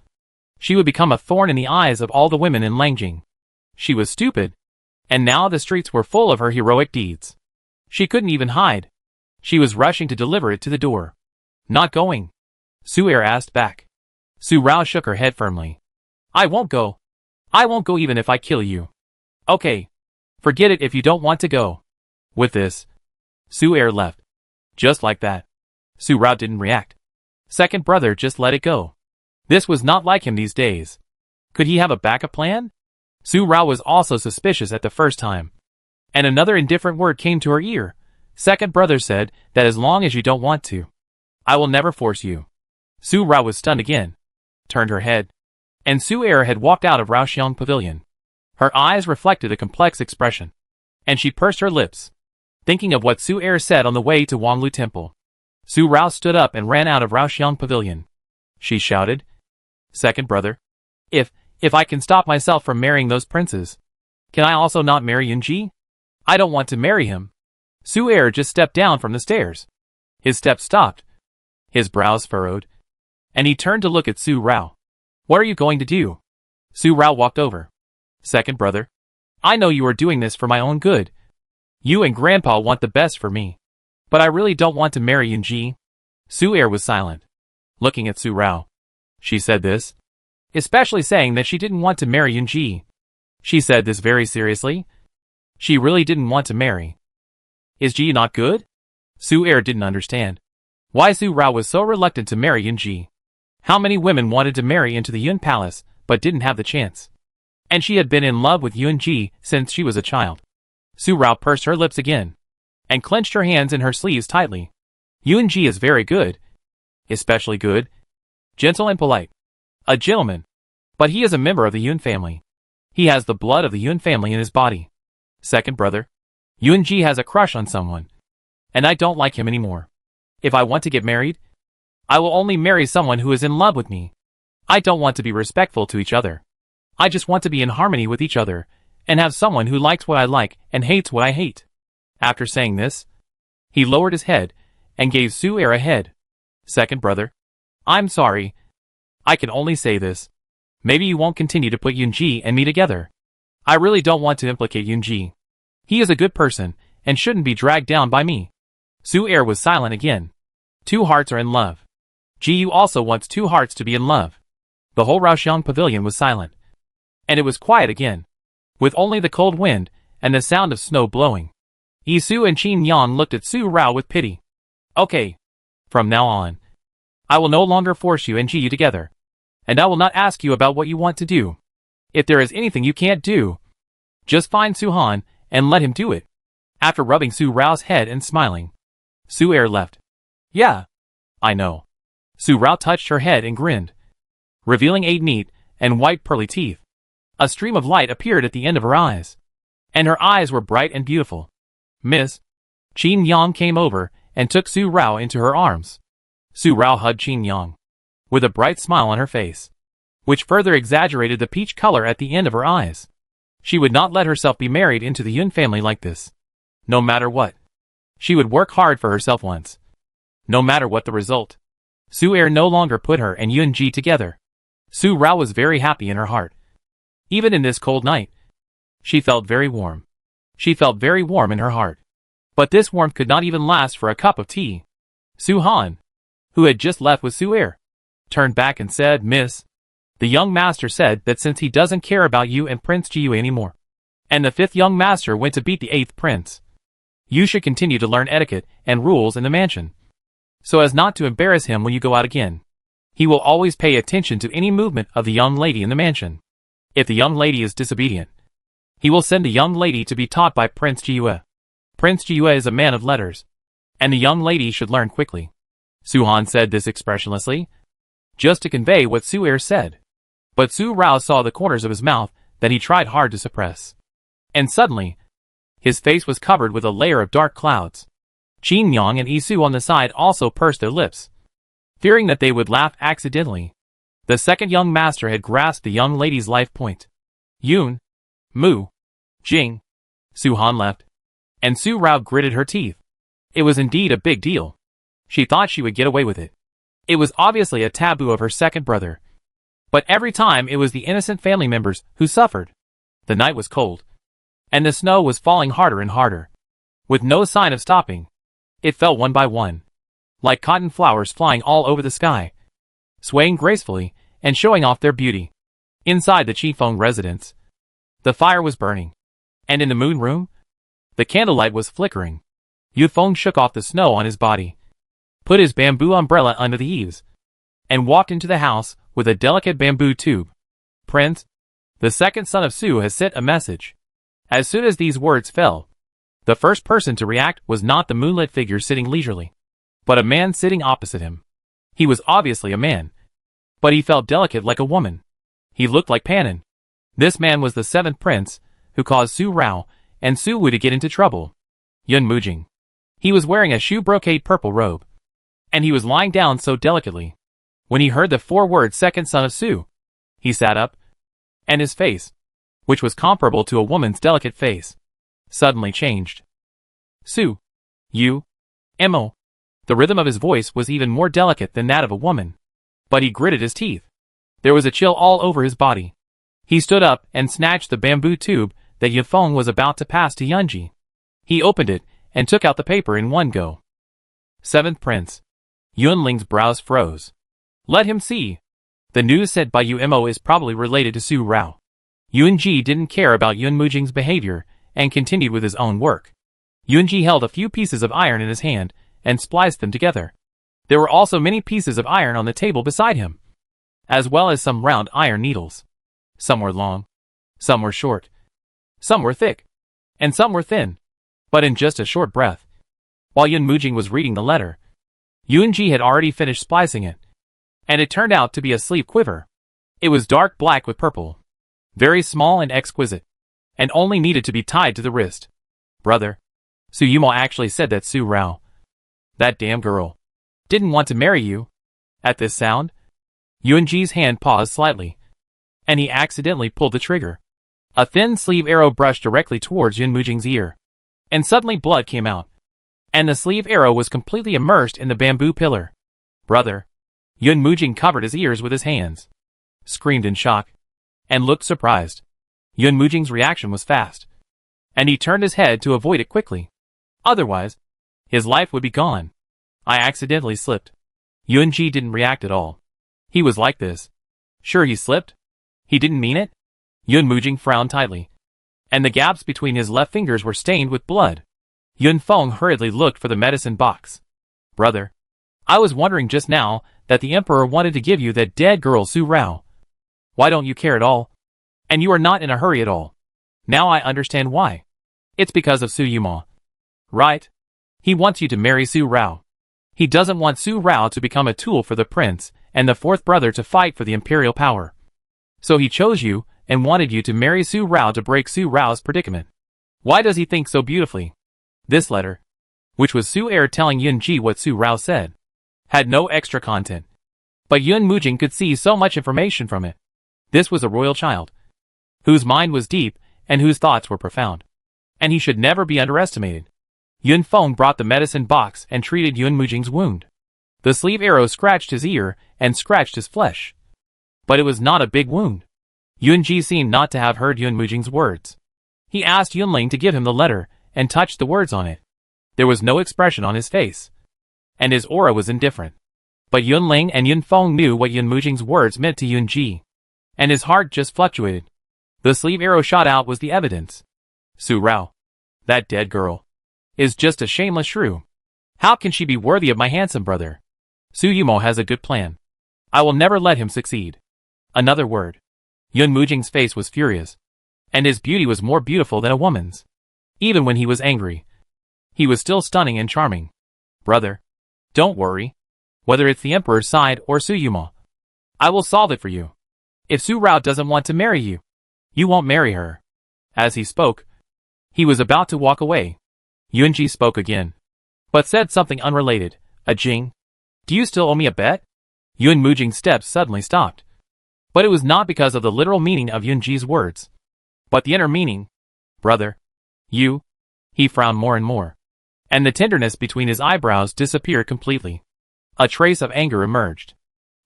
[SPEAKER 1] she would become a thorn in the eyes of all the women in Lanjing. She was stupid, and now the streets were full of her heroic deeds. She couldn't even hide. She was rushing to deliver it to the door. Not going? Su Er asked back. Su Rao shook her head firmly. I won't go. I won't go even if I kill you. Okay. Forget it if you don't want to go. With this, Su Er left. Just like that. Su Rao didn't react. Second brother just let it go. This was not like him these days. Could he have a backup plan? Su Rao was also suspicious at the first time. And another indifferent word came to her ear. Second brother said that as long as you don't want to, I will never force you. Su Rao was stunned again, turned her head, and Su Er had walked out of Raoxiang Pavilion. Her eyes reflected a complex expression, and she pursed her lips, thinking of what Su Er said on the way to Wanglu Temple. Su Rao stood up and ran out of Raoxiang Pavilion. She shouted, Second brother, if I can stop myself from marrying those princes, Can I also not marry Yunji? I don't want to marry him. Su-er just stepped down from the stairs. His steps stopped. His brows furrowed. And he turned to look at Su-rao. What are you going to do? Su-rao walked over. Second brother. I know you are doing this for my own good. You and Grandpa want the best for me. But I really don't want to marry Yunji. Su-er was silent, looking at Su-rao. She said this, especially saying that she didn't want to marry Yunji. She said this very seriously. She really didn't want to marry. Is Ji not good? Su-er didn't understand why Su-rao was so reluctant to marry Yunji. How many women wanted to marry into the Yun Palace, but didn't have the chance? And she had been in love with Yunji since she was a child. Su-rao pursed her lips again, and clenched her hands in her sleeves tightly. Yunji is very good. Especially good. Gentle and polite. A gentleman. But he is a member of the Yun family. He has the blood of the Yun family in his body. Second brother. Yunji has a crush on someone. And I don't like him anymore. If I want to get married, I will only marry someone who is in love with me. I don't want to be respectful to each other. I just want to be in harmony with each other, and have someone who likes what I like and hates what I hate. After saying this, he lowered his head, and gave Su-er a head. Second brother. I'm sorry. I can only say this. Maybe you won't continue to put Yunji and me together. I really don't want to implicate Yunji. He is a good person, and shouldn't be dragged down by me. Su-er was silent again. Two hearts are in love. Ji also wants two hearts to be in love. The whole Raoxiang pavilion was silent. And it was quiet again, with only the cold wind and the sound of snow blowing. Isu and Qin Yang looked at Su-rao with pity. Okay. From now on, I will no longer force you and Ji together. And I will not ask you about what you want to do. If there is anything you can't do, just find Su-han and let him do it. After rubbing Su-rao's head and smiling, Su-er left. Yeah. I know. Su-rao touched her head and grinned, revealing 8 neat and white pearly teeth. A stream of light appeared at the end of her eyes, and her eyes were bright and beautiful. Miss. Qin Yang came over and took Su-rao into her arms. Su-rao hugged Qin Yang, with a bright smile on her face, which further exaggerated the peach color at the end of her eyes. She would not let herself be married into the Yun family like this. No matter what. She would work hard for herself once. No matter what the result. Su-er no longer put her and Yunji together. Su-rao was very happy in her heart. Even in this cold night, she felt very warm. She felt very warm in her heart. But this warmth could not even last for a cup of tea. Su-han, who had just left with Su-er, turned back and said, Miss, the young master said that since he doesn't care about you and Prince Jiyu anymore, and the 5th young master went to beat the 8th prince, you should continue to learn etiquette and rules in the mansion, so as not to embarrass him when you go out again. He will always pay attention to any movement of the young lady in the mansion. If the young lady is disobedient, he will send the young lady to be taught by Prince Jiyu. Prince Jiyu is a man of letters, and the young lady should learn quickly. Su-han said this expressionlessly, just to convey what Su-er said. But Su-rao saw the corners of his mouth that he tried hard to suppress. And suddenly, his face was covered with a layer of dark clouds. Qin Yang and Isu on the side also pursed their lips, fearing that they would laugh accidentally. The 2nd young master had grasped the young lady's life point. Yun, Mu, Jing, Su-han left, and Su-rao gritted her teeth. It was indeed a big deal. She thought she would get away with it. It was obviously a taboo of her second brother. But every time it was the innocent family members who suffered. The night was cold, and the snow was falling harder and harder, with no sign of stopping. It fell one by one, like cotton flowers flying all over the sky, swaying gracefully and showing off their beauty. Inside the Qifeng residence, the fire was burning, and in the moon room, the candlelight was flickering. Yufeng shook off the snow on his body, put his bamboo umbrella under the eaves, and walked into the house with a delicate bamboo tube. Prince, the 2nd son of Su has sent a message. As soon as these words fell, the first person to react was not the moonlit figure sitting leisurely, but a man sitting opposite him. He was obviously a man, but he felt delicate like a woman. He looked like Panin. This man was the 7th prince, who caused Su-rao and Su-wu to get into trouble. Yun Mujing. He was wearing a shoe brocade purple robe, and he was lying down so delicately. When he heard the 4 words 2nd son of Su, he sat up, and his face, which was comparable to a woman's delicate face, suddenly changed. Su. You. Mo. The rhythm of his voice was even more delicate than that of a woman. But he gritted his teeth. There was a chill all over his body. He stood up and snatched the bamboo tube that Yifeng was about to pass to Yunji. He opened it and took out the paper in one go. Seventh Prince. Yunling's brows froze. Let him see. The news said by Mo is probably related to Su Rao. Yunji didn't care about Yun Mujing's behavior and continued with his own work. Yunji held a few pieces of iron in his hand and spliced them together. There were also many pieces of iron on the table beside him, as well as some round iron needles. Some were long, some were short, some were thick, and some were thin. But in just a short breath, while Yun Mujing was reading the letter, Yunji had already finished splicing it, and it turned out to be a sleeve quiver. It was dark black with purple, very small and exquisite, and only needed to be tied to the wrist. Brother, Su Yumo actually said that Su Rao, that damn girl, didn't want to marry you. At this sound, Yunji's hand paused slightly, and he accidentally pulled the trigger. A thin sleeve arrow brushed directly towards Yun Mujing's ear, and suddenly blood came out, and the sleeve arrow was completely immersed in the bamboo pillar. Brother, Yun Mujing covered his ears with his hands, screamed in shock, and looked surprised. Yun Mujing's reaction was fast, and he turned his head to avoid it quickly. Otherwise, his life would be gone. I accidentally slipped. Yunji didn't react at all. He was like this. Sure he slipped? He didn't mean it? Yun Mujing frowned tightly, and the gaps between his left fingers were stained with blood. Yun Feng hurriedly looked for the medicine box. Brother, I was wondering just now that the Emperor wanted to give you that dead girl Su Rao. Why don't you care at all? And you are not in a hurry at all. Now I understand why. It's because of Su Yumo. Right? He wants you to marry Su Rao. He doesn't want Su Rao to become a tool for the prince and the fourth brother to fight for the imperial power. So he chose you and wanted you to marry Su Rao to break Su Rao's predicament. Why does he think so beautifully? This letter, which was Su Er telling Yunji what Su Rao said, had no extra content. But Yun Mujing could see so much information from it. This was a royal child, whose mind was deep and whose thoughts were profound. And he should never be underestimated. Yun Feng brought the medicine box and treated Yun Mujing's wound. The sleeve arrow scratched his ear and scratched his flesh. But it was not a big wound. Yunji seemed not to have heard Yun Mujing's words. He asked Yunling to give him the letter and touched the words on it. There was no expression on his face, and his aura was indifferent. But Yunling and Yun Feng knew what Yun Mujing's words meant to Yunji, and his heart just fluctuated. The sleeve arrow shot out was the evidence. Su Rao, that dead girl, is just a shameless shrew. How can she be worthy of my handsome brother? Su Yumo has a good plan. I will never let him succeed. Another word. Yun Mujing's face was furious, and his beauty was more beautiful than a woman's. Even when he was angry, he was still stunning and charming. Brother, don't worry. Whether it's the Emperor's side or Su Yumo, I will solve it for you. If Su Rao doesn't want to marry you, you won't marry her. As he spoke, he was about to walk away. Yunji spoke again, but said something unrelated. Jing, do you still owe me a bet? Yun Mujing's steps suddenly stopped. But it was not because of the literal meaning of Yunji's words, but the inner meaning. Brother, you? He frowned more and more, and the tenderness between his eyebrows disappeared completely. A trace of anger emerged.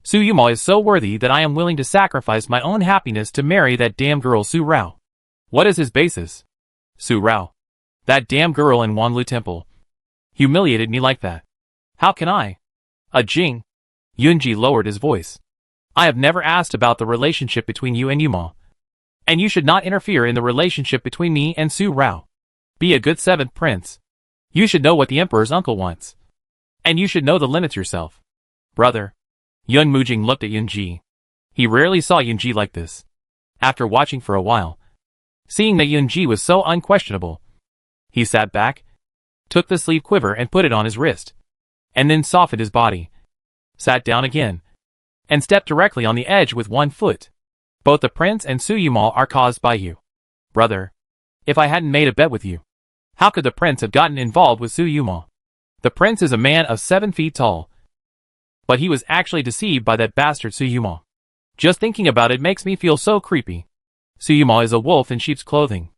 [SPEAKER 1] Su Yumo is so worthy that I am willing to sacrifice my own happiness to marry that damn girl Su Rao. What is his basis? Su Rao, that damn girl in Wanlu Temple, humiliated me like that. How can I? Jing. Yunji lowered his voice. I have never asked about the relationship between you and Yumo, and you should not interfere in the relationship between me and Su Rao. Be a good seventh prince. You should know what the Emperor's uncle wants, and you should know the limits yourself. Brother. Yun Mujing looked at Yunji. He rarely saw Yunji like this. After watching for a while, seeing that Yunji was so unquestionable, he sat back, took the sleeve quiver and put it on his wrist, and then softened his body, sat down again, and stepped directly on the edge with one foot. Both the prince and Su Yumo are caused by you. Brother, if I hadn't made a bet with you, how could the prince have gotten involved with Su Yumo? The prince is a man of 7 feet tall, but he was actually deceived by that bastard Su Yumo. Just thinking about it makes me feel so creepy. Suyuma is a wolf in sheep's clothing.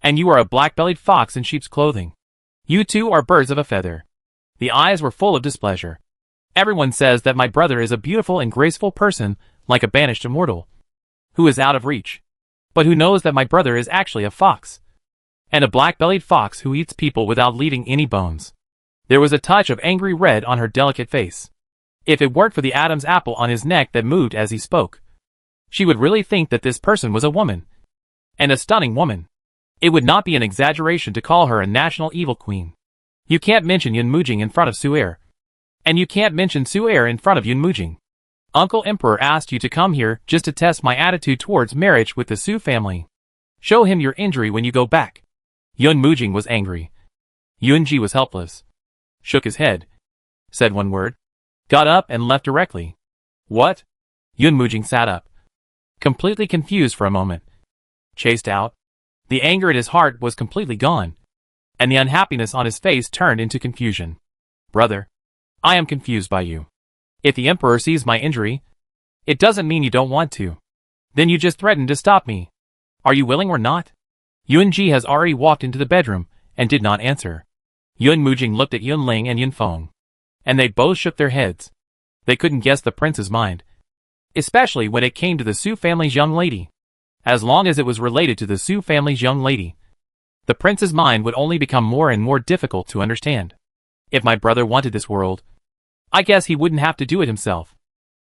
[SPEAKER 1] And you are a black-bellied fox in sheep's clothing. You two are birds of a feather. The eyes were full of displeasure. Everyone says that my brother is a beautiful and graceful person, like a banished immortal, who is out of reach. But who knows that my brother is actually a fox? And a black-bellied fox who eats people without leaving any bones. There was a touch of angry red on her delicate face. If it weren't for the Adam's apple on his neck that moved as he spoke, she would really think that this person was a woman. And a stunning woman. It would not be an exaggeration to call her a national evil queen. You can't mention Yun Mujing in front of Su'er. And you can't mention Su'er in front of Yun Mujing. Uncle Emperor asked you to come here just to test my attitude towards marriage with the Su family. Show him your injury when you go back. Yun Mujing was angry. Yunji was helpless. Shook his head. Said one word. Got up and left directly. What? Yun Mujing sat up. Completely confused for a moment. Chased out. The anger in his heart was completely gone. And the unhappiness on his face turned into confusion. Brother, I am confused by you. If the Emperor sees my injury, it doesn't mean you don't want to. Then you just threatened to stop me. Are you willing or not? Yunji has already walked into the bedroom and did not answer. Yun Mujing looked at Yun Ling and Yun Feng. And they both shook their heads. They couldn't guess the prince's mind. Especially when it came to the Su family's young lady. As long as it was related to the Su family's young lady, the prince's mind would only become more and more difficult to understand. If my brother wanted this world, I guess he wouldn't have to do it himself.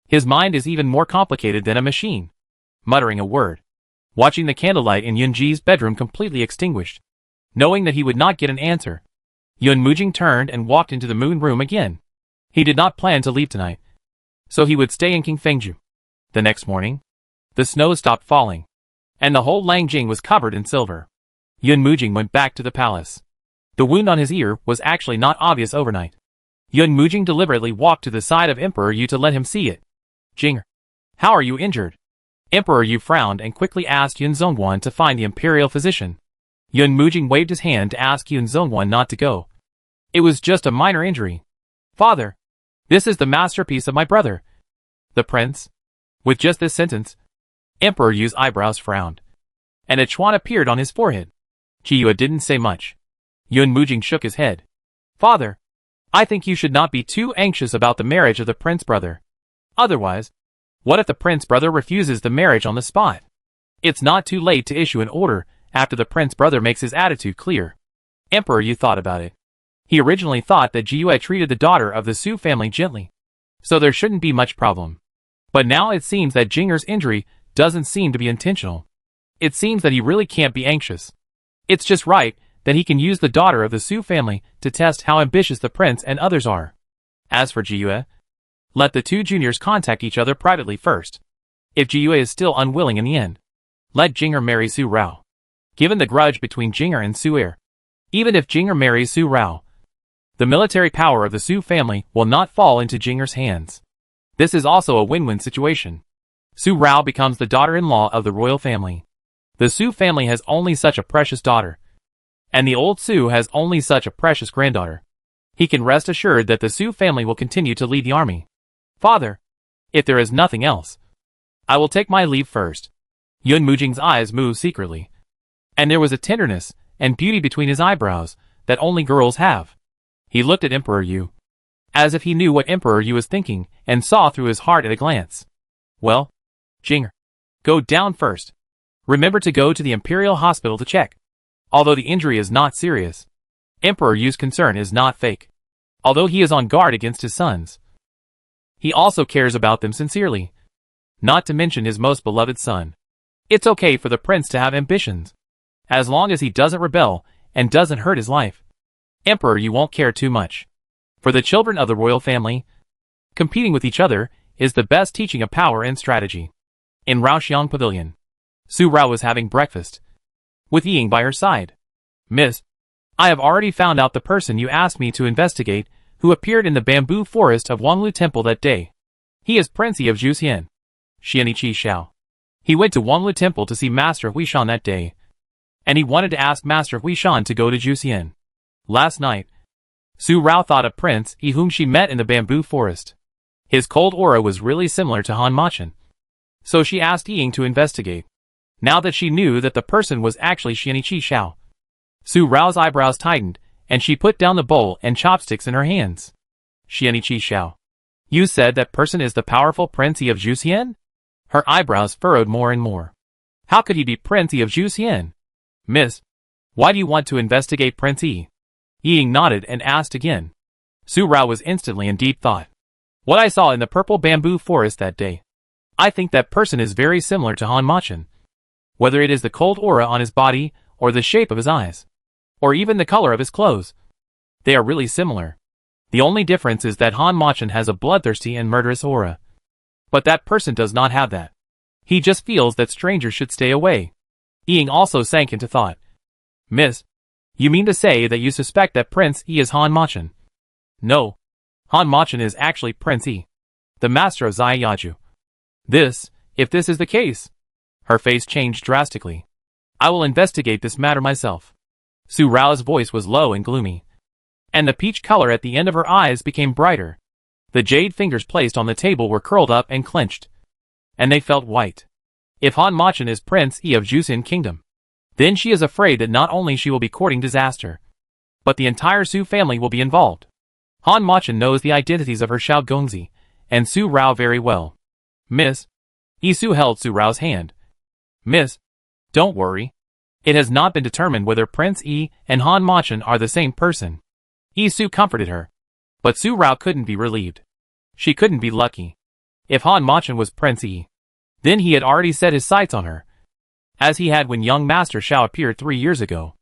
[SPEAKER 1] His mind is even more complicated than a machine. Muttering a word. Watching the candlelight in Yunji's bedroom completely extinguished. Knowing that he would not get an answer, Yun Mujing turned and walked into the moon room again. He did not plan to leave tonight, so he would stay in Qingfengju. The next morning, the snow stopped falling, and the whole Lanjing was covered in silver. Yun Mujing went back to the palace. The wound on his ear was actually not obvious overnight. Yun Mujing deliberately walked to the side of Emperor Yu to let him see it. Jinger, how are you injured? Emperor Yu frowned and quickly asked Yun Zongguan to find the imperial physician. Yun Mujing waved his hand to ask Yun Zongguan not to go. It was just a minor injury. Father, this is the masterpiece of my brother. The prince. With just this sentence, Emperor Yu's eyebrows frowned, and a chuan appeared on his forehead. Chiyue didn't say much. Yun Mujing shook his head. Father, I think you should not be too anxious about the marriage of the prince brother. Otherwise, what if the prince brother refuses the marriage on the spot? It's not too late to issue an order after the prince brother makes his attitude clear. Emperor Yu thought about it. He originally thought that Jiyue treated the daughter of the Su family gently, so there shouldn't be much problem. But now it seems that Jinger's injury doesn't seem to be intentional. It seems that he really can't be anxious. It's just right that he can use the daughter of the Su family to test how ambitious the prince and others are. As for Jiyue, let the two juniors contact each other privately first. If Jiyue is still unwilling in the end, let Jinger marry Su Rao. Given the grudge between Jinger and Su'er, even if Jinger marries Su Rao, the military power of the Su family will not fall into Jinger's hands. This is also a win-win situation. Su Rao becomes the daughter-in-law of the royal family. The Su family has only such a precious daughter, and the old Su has only such a precious granddaughter. He can rest assured that the Su family will continue to lead the army. Father, if there is nothing else, I will take my leave first. Yun Mujing's eyes moved secretly, and there was a tenderness and beauty between his eyebrows that only girls have. He looked at Emperor Yu, as if he knew what Emperor Yu was thinking and saw through his heart at a glance. Well, Jinger, go down first. Remember to go to the Imperial Hospital to check. Although the injury is not serious, Emperor Yu's concern is not fake. Although he is on guard against his sons, he also cares about them sincerely. Not to mention his most beloved son. It's okay for the prince to have ambitions, as long as he doesn't rebel and doesn't hurt his life. Emperor Yu won't care too much. For the children of the royal family, competing with each other is the best teaching of power and strategy. In Raoxiang Pavilion, Su Rao was having breakfast, with Ying by her side. Miss, I have already found out the person you asked me to investigate who appeared in the bamboo forest of Wanglu Temple that day. He is Prince of Juxian, Xianiqi Xiao. He went to Wanglu Temple to see Master Huishan that day, and he wanted to ask Master Huishan to go to Juxian. Last night, Su Rao thought of Prince Yi whom she met in the bamboo forest. His cold aura was really similar to Han Machin. So she asked Ying to investigate. now that she knew that the person was actually Xianqi Xiao. Su Rao's eyebrows tightened, and she put down the bowl and chopsticks in her hands. Xianqi Xiao. You said that person is the powerful Prince Yi of Zhuxian? Her eyebrows furrowed more and more. How could he be Prince Yi of Zhuxian? Miss, why do you want to investigate Prince Yi? Ying nodded and asked again. Su Rao was instantly in deep thought. What I saw in the purple bamboo forest that day. I think that person is very similar to Han Machin. Whether it is the cold aura on his body, or the shape of his eyes, or even the color of his clothes. They are really similar. The only difference is that Han Machin has a bloodthirsty and murderous aura. But that person does not have that. He just feels that strangers should stay away. Ying also sank into thought. Miss, you mean to say that you suspect that Prince Yi is Han Machin? No. Han Machin is actually Prince Yi, the master of Ziyaju. If this is the case. Her face changed drastically. I will investigate this matter myself. Su Rao's voice was low and gloomy. And the peach color at the end of her eyes became brighter. The jade fingers placed on the table were curled up and clenched. And they felt white. If Han Machin is Prince Yi of Zhuxian Kingdom, then she is afraid that not only she will be courting disaster, but the entire Su family will be involved. Han Machin knows the identities of her Xiao Gongzi and Su Rao very well. Miss, Yi Su held Su Rao's hand. Miss, don't worry. It has not been determined whether Prince Yi and Han Machin are the same person. Yi Su comforted her. But Su Rao couldn't be relieved. She couldn't be lucky. If Han Machin was Prince Yi, then he had already set his sights on her, as he had when young Master Sha appeared 3 years ago.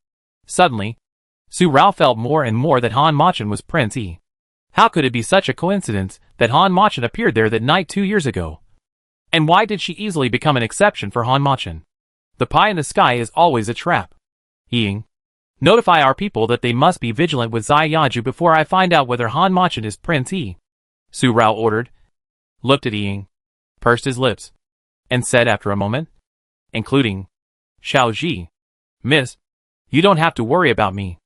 [SPEAKER 1] Suddenly, Su Rao felt more and more that Han Machin was Prince Yi. How could it be such a coincidence that Han Machin appeared there that night 2 years ago? And why did she easily become an exception for Han Machin? The pie in the sky is always a trap. Ying, notify our people that they must be vigilant with Ziyaju before I find out whether Han Machin is Prince Yi. Su Rao ordered, looked at Ying, pursed his lips, and said after a moment, including, Xiao Ji. Miss, you don't have to worry about me.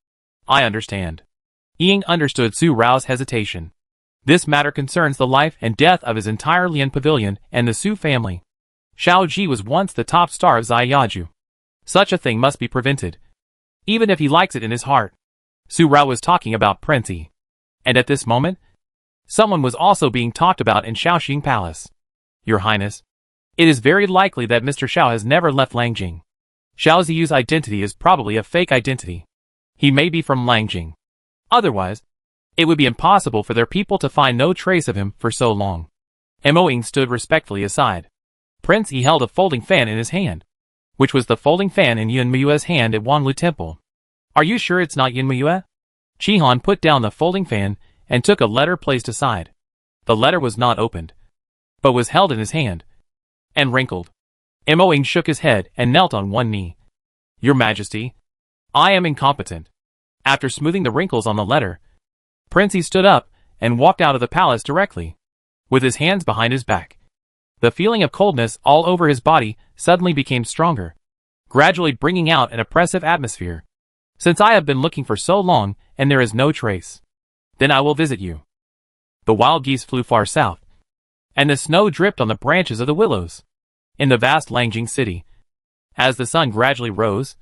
[SPEAKER 1] I understand. Ying understood Su Rao's hesitation. This matter concerns the life and death of his entire Lian Pavilion and the Su family. Xiao Ji was once the top star of Ziyaju. Such a thing must be prevented, even if he likes it in his heart. Su Rao was talking about Prince Yi. And at this moment, someone was also being talked about in Shaoxing Palace. Your Highness, it is very likely that Mr. Xiao has never left Lanjing. Xiao Ziyu's identity is probably a fake identity. He may be from Lanjing. Otherwise, it would be impossible for their people to find no trace of him for so long. Moing stood respectfully aside. Prince Yi held a folding fan in his hand, which was the folding fan in Yun Muyue's hand at Wanlu Temple. Are you sure it's not Yun Muyue? Chihan put down the folding fan and took a letter placed aside. The letter was not opened, but was held in his hand, and wrinkled. Moing shook his head and knelt on one knee. Your Majesty, I am incompetent. After smoothing the wrinkles on the letter, Prince Yi stood up and walked out of the palace directly, with his hands behind his back. The feeling of coldness all over his body suddenly became stronger, gradually bringing out an oppressive atmosphere. Since I have been looking for so long and there is no trace, then I will visit you. The wild geese flew far south, and the snow dripped on the branches of the willows. In the vast Lanjing city, as the sun gradually rose,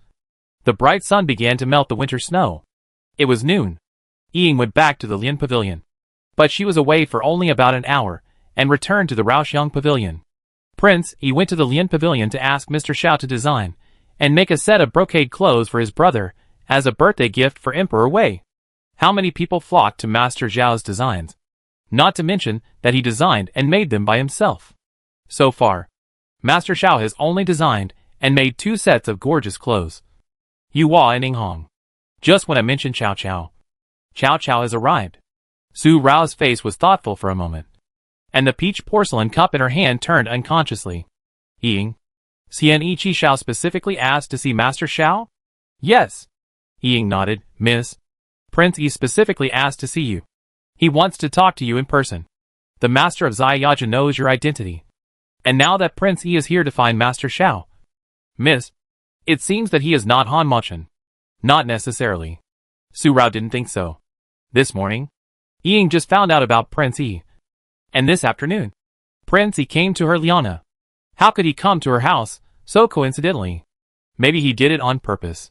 [SPEAKER 1] the bright sun began to melt the winter snow. It was noon. Ying went back to the Lian Pavilion, but she was away for only about an hour, and returned to the Raoxiang Pavilion. Prince Yi went to the Lian Pavilion to ask Mr. Xiao to design and make a set of brocade clothes for his brother as a birthday gift for Emperor Wei. How many people flocked to Master Zhao's designs? Not to mention that he designed and made them by himself. So far, Master Xiao has only designed and made 2 sets of gorgeous clothes. Yu Hua and Ning Hong. Just when I mentioned Cao Cao, Cao Cao has arrived. Su Rao's face was thoughtful for a moment, and the peach porcelain cup in her hand turned unconsciously. Ying, Xianqi Xiao specifically asked to see Master Xiao? Yes. Ying nodded. Miss, Prince Yi specifically asked to see you. He wants to talk to you in person. The master of Ziyaju knows your identity. And now that Prince Yi is here to find Master Xiao. Miss, it seems that he is not Han Machin. Not necessarily. Su Rao didn't think so. This morning, Ying just found out about Prince Yi. And this afternoon, Prince Yi came to her Liana. How could he come to her house So coincidentally. Maybe he did it on purpose.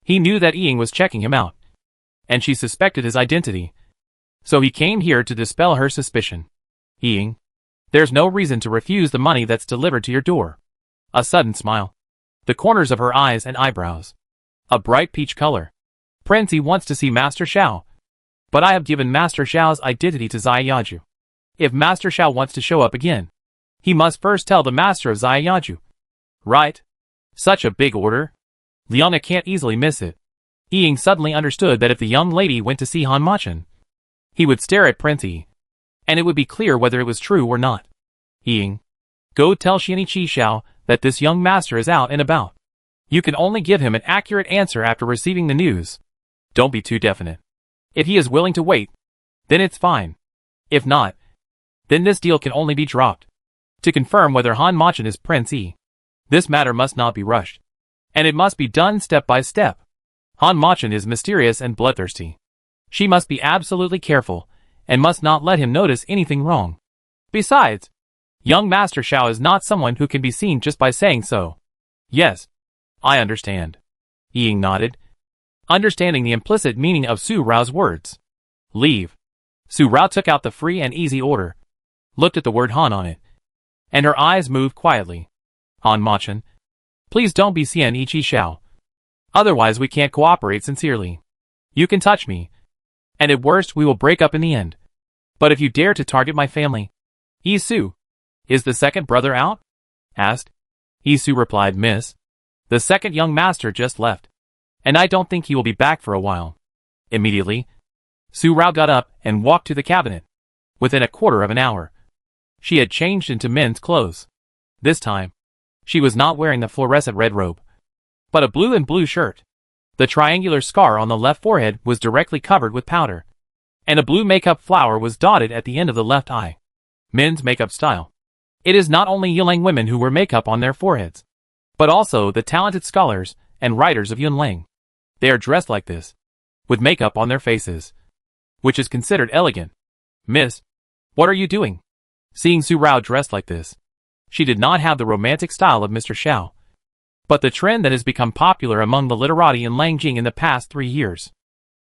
[SPEAKER 1] He knew that Ying was checking him out. And she suspected his identity. So he came here to dispel her suspicion. Ying, there's no reason to refuse the money that's delivered to your door. A sudden smile. The corners of her eyes and eyebrows. A bright peach color. Prince wants to see Master Sha. But I have given Master Sha's identity to Xiaoju. If Master Sha wants to show up again, he must first tell the master of Xiaoju. Right? Such a big order. Liana can't easily miss it. Ying suddenly understood that if the young lady went to see Han Machin, he would stare at Prince Yi, and it would be clear whether it was true or not. Ying, go tell Xianiqi Xiao that this young master is out and about. You can only give him an accurate answer after receiving the news. Don't be too definite. If he is willing to wait, then it's fine. If not, then this deal can only be dropped. To confirm whether Han Machin is Prince Yi, this matter must not be rushed, and it must be done step by step. Han Machin is mysterious and bloodthirsty. She must be absolutely careful, and must not let him notice anything wrong. Besides, young Master Sha is not someone who can be seen just by saying so. Yes, I understand. Ying nodded, understanding the implicit meaning of Su Rao's words. Leave. Su Rao took out the free and easy order, looked at the word Han on it, and her eyes moved quietly. Han Machin, please don't be Xianiqi Xiao. Otherwise we can't cooperate sincerely. You can touch me, and at worst we will break up in the end. But if you dare to target my family... Yisu, is the second brother out? Asked. Yisu replied, Miss. The second young master just left, and I don't think he will be back for a while. Immediately, Su Rao got up and walked to the cabinet. Within a quarter of an hour, she had changed into men's clothes. This time, she was not wearing the fluorescent red robe, but a blue and blue shirt. The triangular scar on the left forehead was directly covered with powder, and a blue makeup flower was dotted at the end of the left eye. Men's makeup style. It is not only Yunlang women who wear makeup on their foreheads, but also the talented scholars and writers of Yunlang. They are dressed like this, with makeup on their faces, which is considered elegant. Miss, what are you doing? Seeing Su Rao dressed like this, she did not have the romantic style of Mr. Xiao, but the trend that has become popular among the literati in Lanjing in the past 3 years.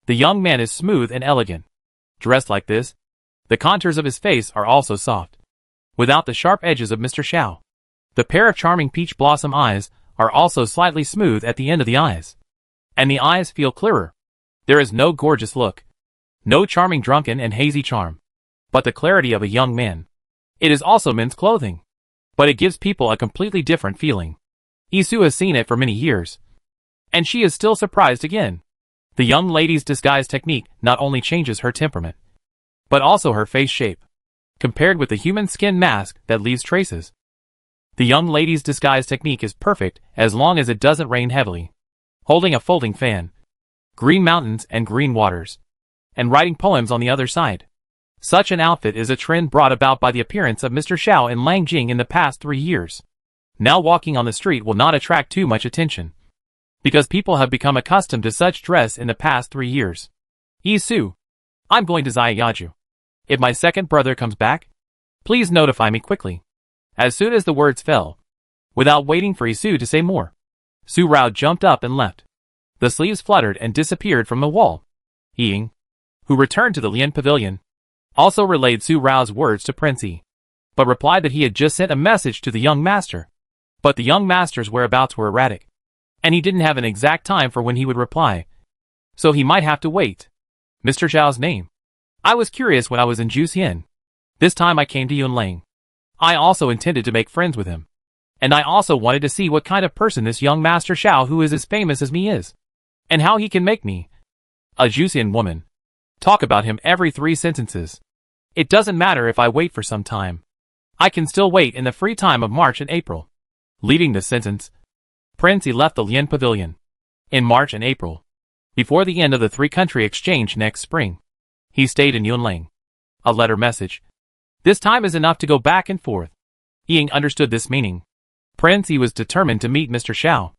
[SPEAKER 1] The young man is smooth and elegant. Dressed like this, the contours of his face are also soft, without the sharp edges of Mr. Xiao. The pair of charming peach blossom eyes are also slightly smooth at the end of the eyes, and the eyes feel clearer. There is no gorgeous look, no charming drunken and hazy charm, but the clarity of a young man. It is also men's clothing, but it gives people a completely different feeling. Yisu has seen it for many years, and she is still surprised again. The young lady's disguise technique not only changes her temperament, but also her face shape, compared with the human skin mask that leaves traces. The young lady's disguise technique is perfect as long as it doesn't rain heavily. Holding a folding fan, green mountains and green waters, and writing poems on the other side. Such an outfit is a trend brought about by the appearance of Mr. Xiao in Lanjing in the past 3 years. Now walking on the street will not attract too much attention, because people have become accustomed to such dress in the past 3 years. Yisu, I'm going to Xiaoju. If my second brother comes back, please notify me quickly. As soon as the words fell, without waiting for Yisu to say more, Su Rao jumped up and left. The sleeves fluttered and disappeared from the wall. Ying, who returned to the Lian Pavilion, also relayed Su Rao's words to Prince Yi, but replied that he had just sent a message to the young master. But the young master's whereabouts were erratic, and he didn't have an exact time for when he would reply, so he might have to wait. Mr. Zhao's name. I was curious when I was in Juxian. This time I came to Yunlang. I also intended to make friends with him, and I also wanted to see what kind of person this young Master Sha who is as famous as me is, and how he can make me a Juxian woman. Talk about him every 3 sentences. It doesn't matter if I wait for some time. I can still wait in the free time of March and April. Leaving this sentence, Prince Yi left the Lian Pavilion. In March and April, before the end of the 3-country exchange next spring, he stayed in Yunlang. A letter message. This time is enough to go back and forth. Ying understood this meaning. Prince Yi was determined to meet Mr. Xiao.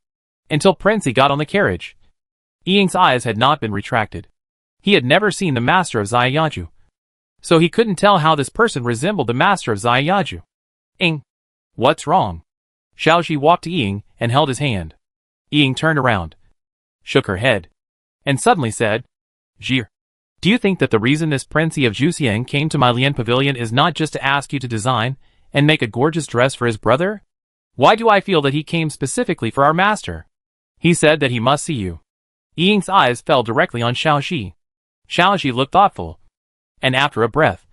[SPEAKER 1] Until Prince Yi got on the carriage, Ying's eyes had not been retracted. He had never seen the master of Xiaoju, so he couldn't tell how this person resembled the master of Xiaoju. Ying, what's wrong? Xiaoxi walked to Ying and held his hand. Ying turned around, shook her head, and suddenly said, Zhi, do you think that the reason this Prince of Juxian came to my Lian Pavilion is not just to ask you to design and make a gorgeous dress for his brother? Why do I feel that he came specifically for our master? He said that he must see you. Ying's eyes fell directly on Xiaoxi. Xiaoxi looked thoughtful, and after a breath,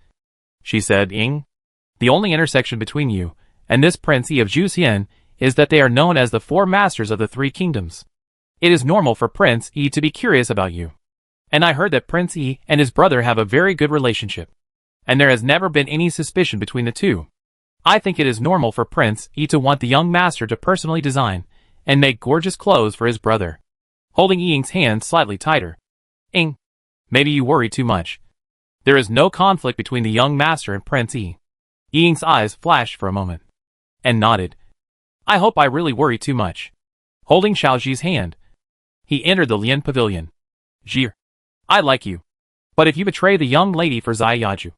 [SPEAKER 1] she said, Ying, the only intersection between you and this Prince of Juxian is that they are known as the four masters of the three kingdoms. It is normal for Prince Yi to be curious about you. And I heard that Prince Yi and his brother have a very good relationship, and there has never been any suspicion between the two. I think it is normal for Prince Yi to want the young master to personally design and make gorgeous clothes for his brother. Holding Ying's hand slightly tighter. Ying, maybe you worry too much. There is no conflict between the young master and Prince Yi. Ying's eyes flashed for a moment, and nodded. I hope I really worry too much. Holding Xiaoxi's hand, he entered the Lian Pavilion. Zhi, I like you. But if you betray the young lady for Zai Yaju.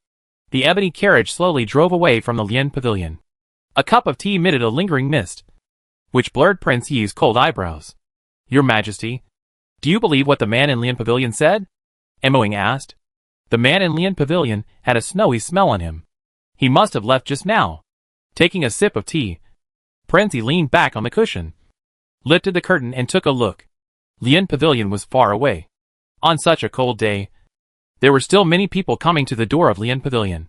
[SPEAKER 1] The ebony carriage slowly drove away from the Lian Pavilion. A cup of tea emitted a lingering mist, which blurred Prince Yi's cold eyebrows. Your Majesty, do you believe what the man in Lian Pavilion said? Emoing asked. The man in Lian Pavilion had a snowy smell on him. He must have left just now. Taking a sip of tea, Prince Yi leaned back on the cushion, lifted the curtain and took a look. Lian Pavilion was far away. On such a cold day, there were still many people coming to the door of Lian Pavilion.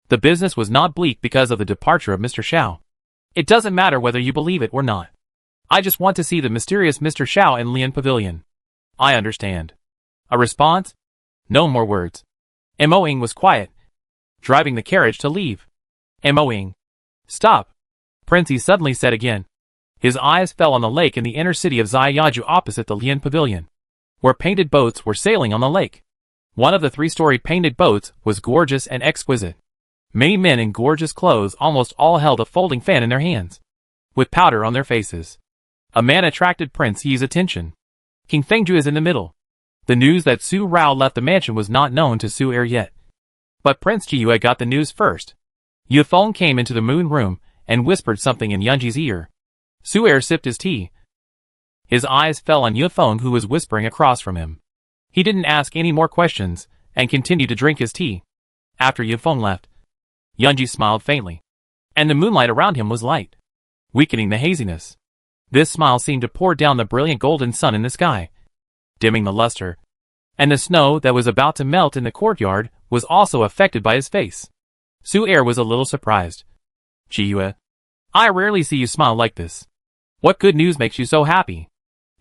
[SPEAKER 1] The business was not bleak because of the departure of Mr. Shao. It doesn't matter whether you believe it or not. I just want to see the mysterious Mr. Shao in Lian Pavilion. I understand. A response? No more words. Emoing was quiet, driving the carriage to leave. Emoing. Stop. Prince Yi suddenly said again. His eyes fell on the lake in the inner city of Ziyaju opposite the Lian Pavilion, where painted boats were sailing on the lake. One of the three-story painted boats was gorgeous and exquisite. Many men in gorgeous clothes almost all held a folding fan in their hands, with powder on their faces. A man attracted Prince Yi's attention. King Fengju is in the middle. The news that Su Rao left the mansion was not known to Su Er yet. But Prince Jiyue got the news first. Yufeng came into the moon room and whispered something in Yunji's ear. Su Er sipped his tea. His eyes fell on Yufeng, who was whispering across from him. He didn't ask any more questions and continued to drink his tea. After Yufeng left, Yunji smiled faintly, and the moonlight around him was light, weakening the haziness. This smile seemed to pour down the brilliant golden sun in the sky, dimming the luster, and the snow that was about to melt in the courtyard was also affected by his face. Su Er was a little surprised. Jiyue, I rarely see you smile like this. What good news makes you so happy?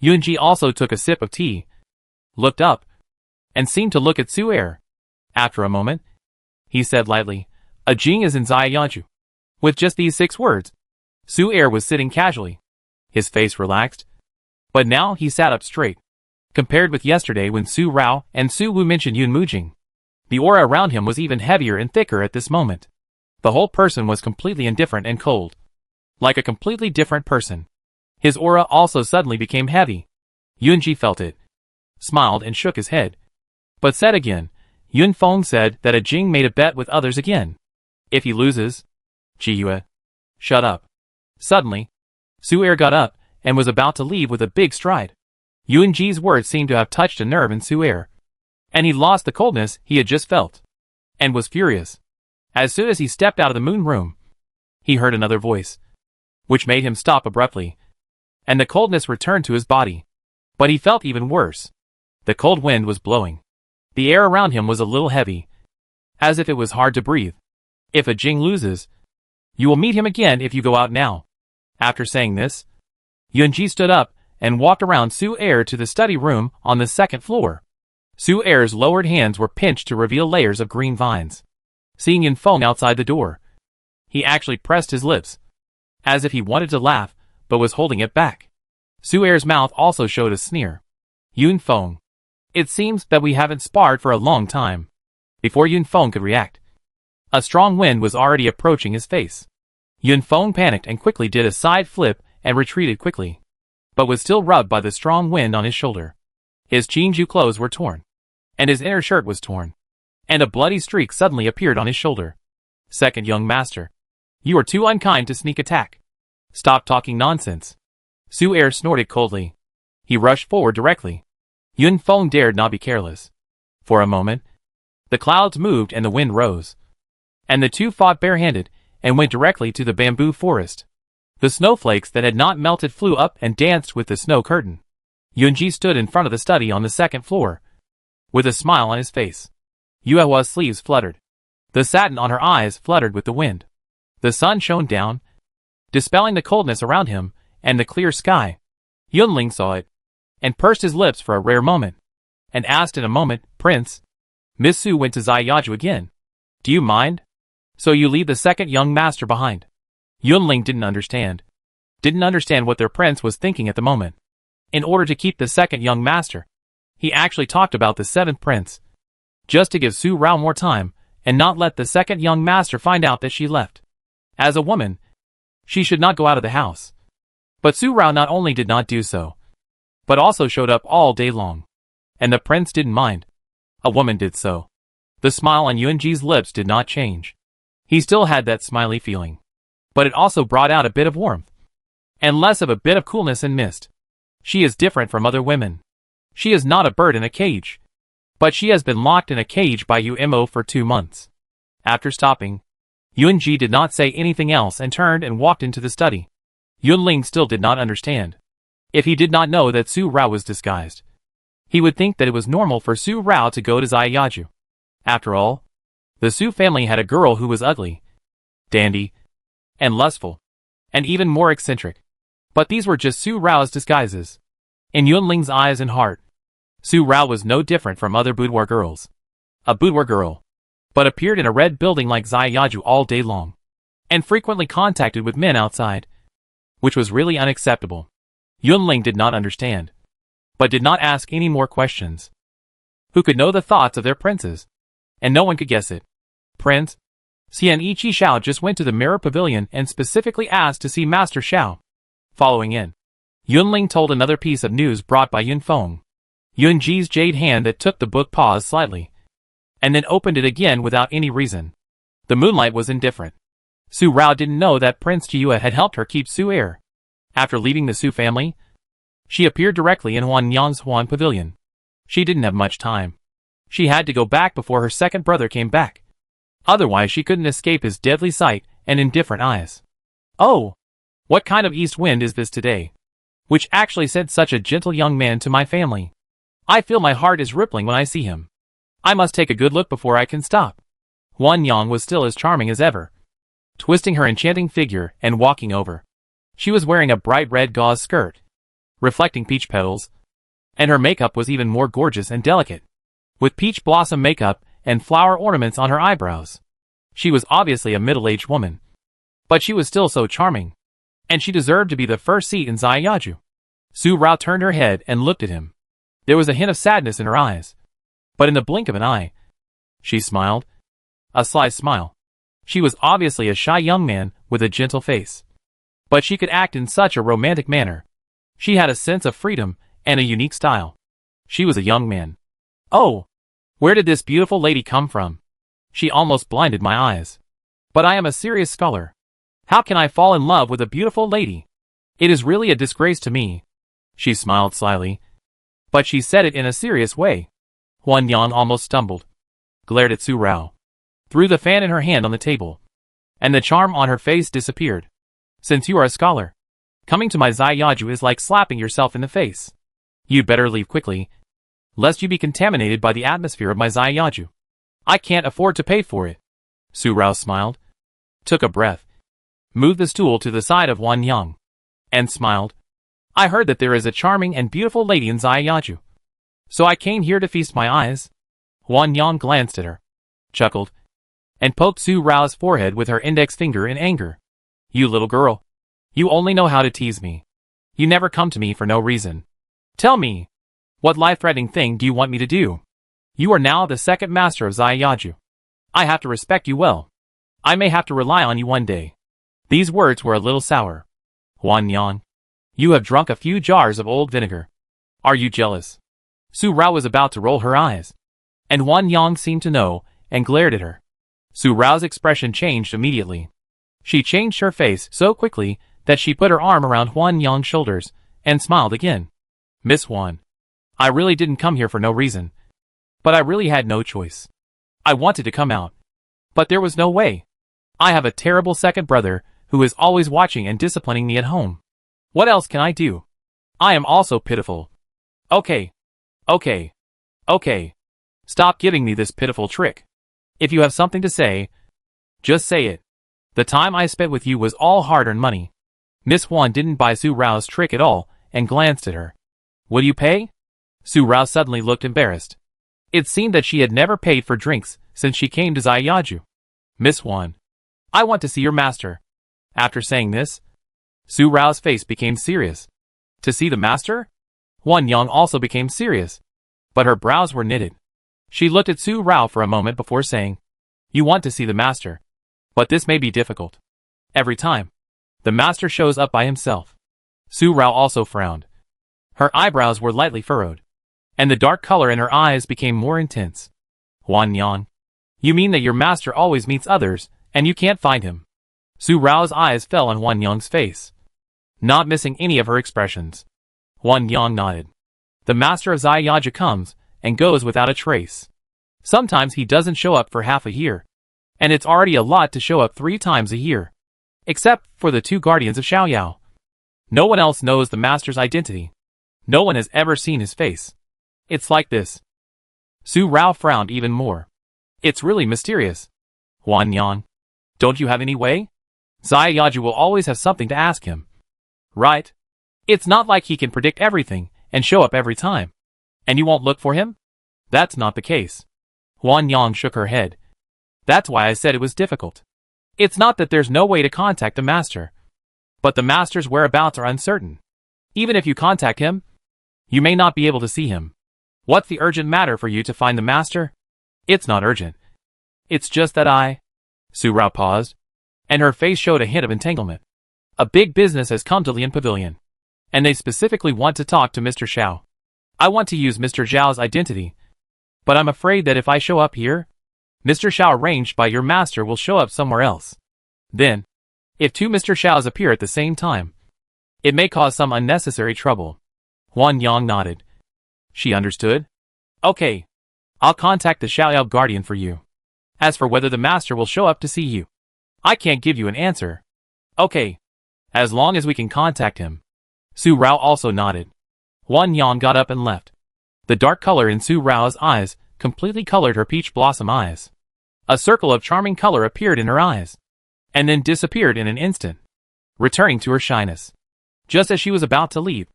[SPEAKER 1] Yunji also took a sip of tea, looked up, and seemed to look at Su Er. After a moment, he said lightly, A Jing is in Ziyaju. With just these 6 words, Su Er was sitting casually. His face relaxed, but now he sat up straight. Compared with yesterday when Su Rao and Su Wu mentioned Yun Mujing, the aura around him was even heavier and thicker at this moment. The whole person was completely indifferent and cold, like a completely different person. His aura also suddenly became heavy. Yunji felt it, smiled and shook his head, but said again. Yunfeng said that a Jing made a bet with others again. If he loses, Jiyue, shut up. Suddenly, Su Er got up and was about to leave with a big stride. Yunji's words seemed to have touched a nerve in Su Er, and he lost the coldness he had just felt, and was furious. As soon as he stepped out of the moon room, he heard another voice, which made him stop abruptly, and the coldness returned to his body. But he felt even worse. The cold wind was blowing. The air around him was a little heavy, as if it was hard to breathe. If a Jing loses, you will meet him again if you go out now. After saying this, Yunji stood up and walked around Su Er to the study room on the 2nd floor. Su Er's lowered hands were pinched to reveal layers of green vines. Seeing Yunfeng outside the door, he actually pressed his lips, as if he wanted to laugh, but was holding it back. Su Er's mouth also showed a sneer. Yunfeng, it seems that we haven't sparred for a long time. Before Yunfeng could react, a strong wind was already approaching his face. Yunfeng panicked and quickly did a side flip and retreated quickly, but was still rubbed by the strong wind on his shoulder. His Qingju clothes were torn, and his inner shirt was torn, and a bloody streak suddenly appeared on his shoulder. Second young master, you are too unkind to sneak attack. Stop talking nonsense. Su Er snorted coldly. He rushed forward directly. Yun Feng dared not be careless. For a moment, the clouds moved and the wind rose. And the two fought barehanded and went directly to the bamboo forest. The snowflakes that had not melted flew up and danced with the snow curtain. Yunji stood in front of the study on the second floor, with a smile on his face. Yuehua's sleeves fluttered. The satin on her eyes fluttered with the wind. The sun shone down, dispelling the coldness around him and the clear sky. Yunling saw it, and pursed his lips for a rare moment, and asked in a moment, Prince? Miss Su went to Ziyaju again. Do you mind? So you leave the second young master behind. Yunling didn't understand. Didn't understand what their prince was thinking at the moment. In order to keep the second young master, he actually talked about the seventh prince, just to give Su Rao more time, and not let the second young master find out that she left. As a woman, she should not go out of the house. But Su Rao not only did not do so, but also showed up all day long. And the prince didn't mind. A woman did so. The smile on Yunji's lips did not change. He still had that smiley feeling. But it also brought out a bit of warmth, and less of a bit of coolness and mist. She is different from other women. She is not a bird in a cage. But she has been locked in a cage by Umo for 2 months. After stopping, Yunji did not say anything else and turned and walked into the study. Yunling still did not understand. If he did not know that Su Rao was disguised, he would think that it was normal for Su Rao to go to Ziyaju. After all, the Su family had a girl who was ugly, dandy, and lustful, and even more eccentric. But these were just Su Rao's disguises. In Yunling's eyes and heart, Su Rao was no different from other boudoir girls. A boudoir girl, but appeared in a red building like Ziyaju all day long, and frequently contacted with men outside, which was really unacceptable. Yunling did not understand, but did not ask any more questions. Who could know the thoughts of their princes? And no one could guess it. Prince, Xian Ichi Xiao just went to the mirror pavilion and specifically asked to see Master Sha. Following in, Yunling told another piece of news brought by Yun Feng. Yunji's jade hand that took the book paused slightly, and then opened it again without any reason. The moonlight was indifferent. Su Rao didn't know that Prince Chiyue had helped her keep Su Er. After leaving the Su family, she appeared directly in Huan Yang's Huan Pavilion. She didn't have much time. She had to go back before her second brother came back. Otherwise she couldn't escape his deadly sight and indifferent eyes. Oh! What kind of east wind is this today? Which actually sent such a gentle young man to my family. I feel my heart is rippling when I see him. I must take a good look before I can stop. Huan Yang was still as charming as ever, twisting her enchanting figure and walking over. She was wearing a bright red gauze skirt, reflecting peach petals, and her makeup was even more gorgeous and delicate, with peach blossom makeup and flower ornaments on her eyebrows. She was obviously a middle-aged woman, but she was still so charming, and she deserved to be the first seat in Ziyaju. Su Rao turned her head and looked at him. There was a hint of sadness in her eyes, but in the blink of an eye, she smiled. A sly smile. She was obviously a shy young man with a gentle face, but she could act in such a romantic manner. She had a sense of freedom and a unique style. She was a young man. Oh! Where did this beautiful lady come from? She almost blinded my eyes. But I am a serious scholar. How can I fall in love with a beautiful lady? It is really a disgrace to me. She smiled slyly, but she said it in a serious way. Huan Yang almost stumbled, glared at Su Rao, threw the fan in her hand on the table, and the charm on her face disappeared. Since you are a scholar, coming to my Ziyaju is like slapping yourself in the face. You'd better leave quickly, lest you be contaminated by the atmosphere of my Ziyaju. I can't afford to pay for it. Su Rao smiled, took a breath, moved the stool to the side of Huan Yang, and smiled. I heard that there is a charming and beautiful lady in Ziyaju, so I came here to feast my eyes. Huan Yang glanced at her, chuckled, and poked Su Rao's forehead with her index finger in anger. You little girl. You only know how to tease me. You never come to me for no reason. Tell me, what life-threatening thing do you want me to do? You are now the second master of Ziyaju. I have to respect you well. I may have to rely on you one day. These words were a little sour. Huan Yang, you have drunk a few jars of old vinegar. Are you jealous? Su Rao was about to roll her eyes, and Huan Yang seemed to know, and glared at her. Su Rao's expression changed immediately. She changed her face so quickly that she put her arm around Huan Yang's shoulders and smiled again. Miss Huan, I really didn't come here for no reason. But I really had no choice. I wanted to come out. But there was no way. I have a terrible second brother who is always watching and disciplining me at home. What else can I do? I am also pitiful. Okay. Okay. Okay. Stop giving me this pitiful trick. If you have something to say, just say it. The time I spent with you was all hard-earned money. Miss Huan didn't buy Su Rao's trick at all and glanced at her. Will you pay? Su Rao suddenly looked embarrassed. It seemed that she had never paid for drinks since she came to Ziyaju. Miss Huan, I want to see your master. After saying this, Su Rao's face became serious. To see the master? Huan Yang also became serious, but her brows were knitted. She looked at Su Rao for a moment before saying, You want to see the master. But this may be difficult. Every time, the master shows up by himself. Su Rao also frowned. Her eyebrows were lightly furrowed, and the dark color in her eyes became more intense. Huan Yang, you mean that your master always meets others, and you can't find him? Su Rao's eyes fell on Huan Yang's face, not missing any of her expressions. Huan Yang nodded. The master of Ziyaju comes and goes without a trace. Sometimes he doesn't show up for half a year, and it's already a lot to show up 3 times a year. Except for the 2 guardians of Xiaoyao. No one else knows the master's identity. No one has ever seen his face. It's like this. Su Rao frowned even more. It's really mysterious. Huan Yang, don't you have any way? Ziyaju will always have something to ask him. Right? It's not like he can predict everything and show up every time. And you won't look for him? That's not the case. Huan Yang shook her head. That's why I said it was difficult. It's not that there's no way to contact the master. But the master's whereabouts are uncertain. Even if you contact him, you may not be able to see him. What's the urgent matter for you to find the master? It's not urgent. It's just that Su Rao paused, and her face showed a hint of entanglement. A big business has come to Lian Pavilion, and they specifically want to talk to Mr. Xiao. I want to use Mr. Zhao's identity, but I'm afraid that if I show up here, Mr. Xiao arranged by your master will show up somewhere else. Then, if 2 Mr. Xiaos appear at the same time, it may cause some unnecessary trouble. Huan Yang nodded. She understood. Okay. I'll contact the Xiaoyao guardian for you. As for whether the master will show up to see you, I can't give you an answer. Okay. As long as we can contact him. Su Rao also nodded. Huan Yang got up and left. The dark color in Su Rao's eyes completely colored her peach blossom eyes. A circle of charming color appeared in her eyes, and then disappeared in an instant, returning to her shyness. Just as she was about to leave,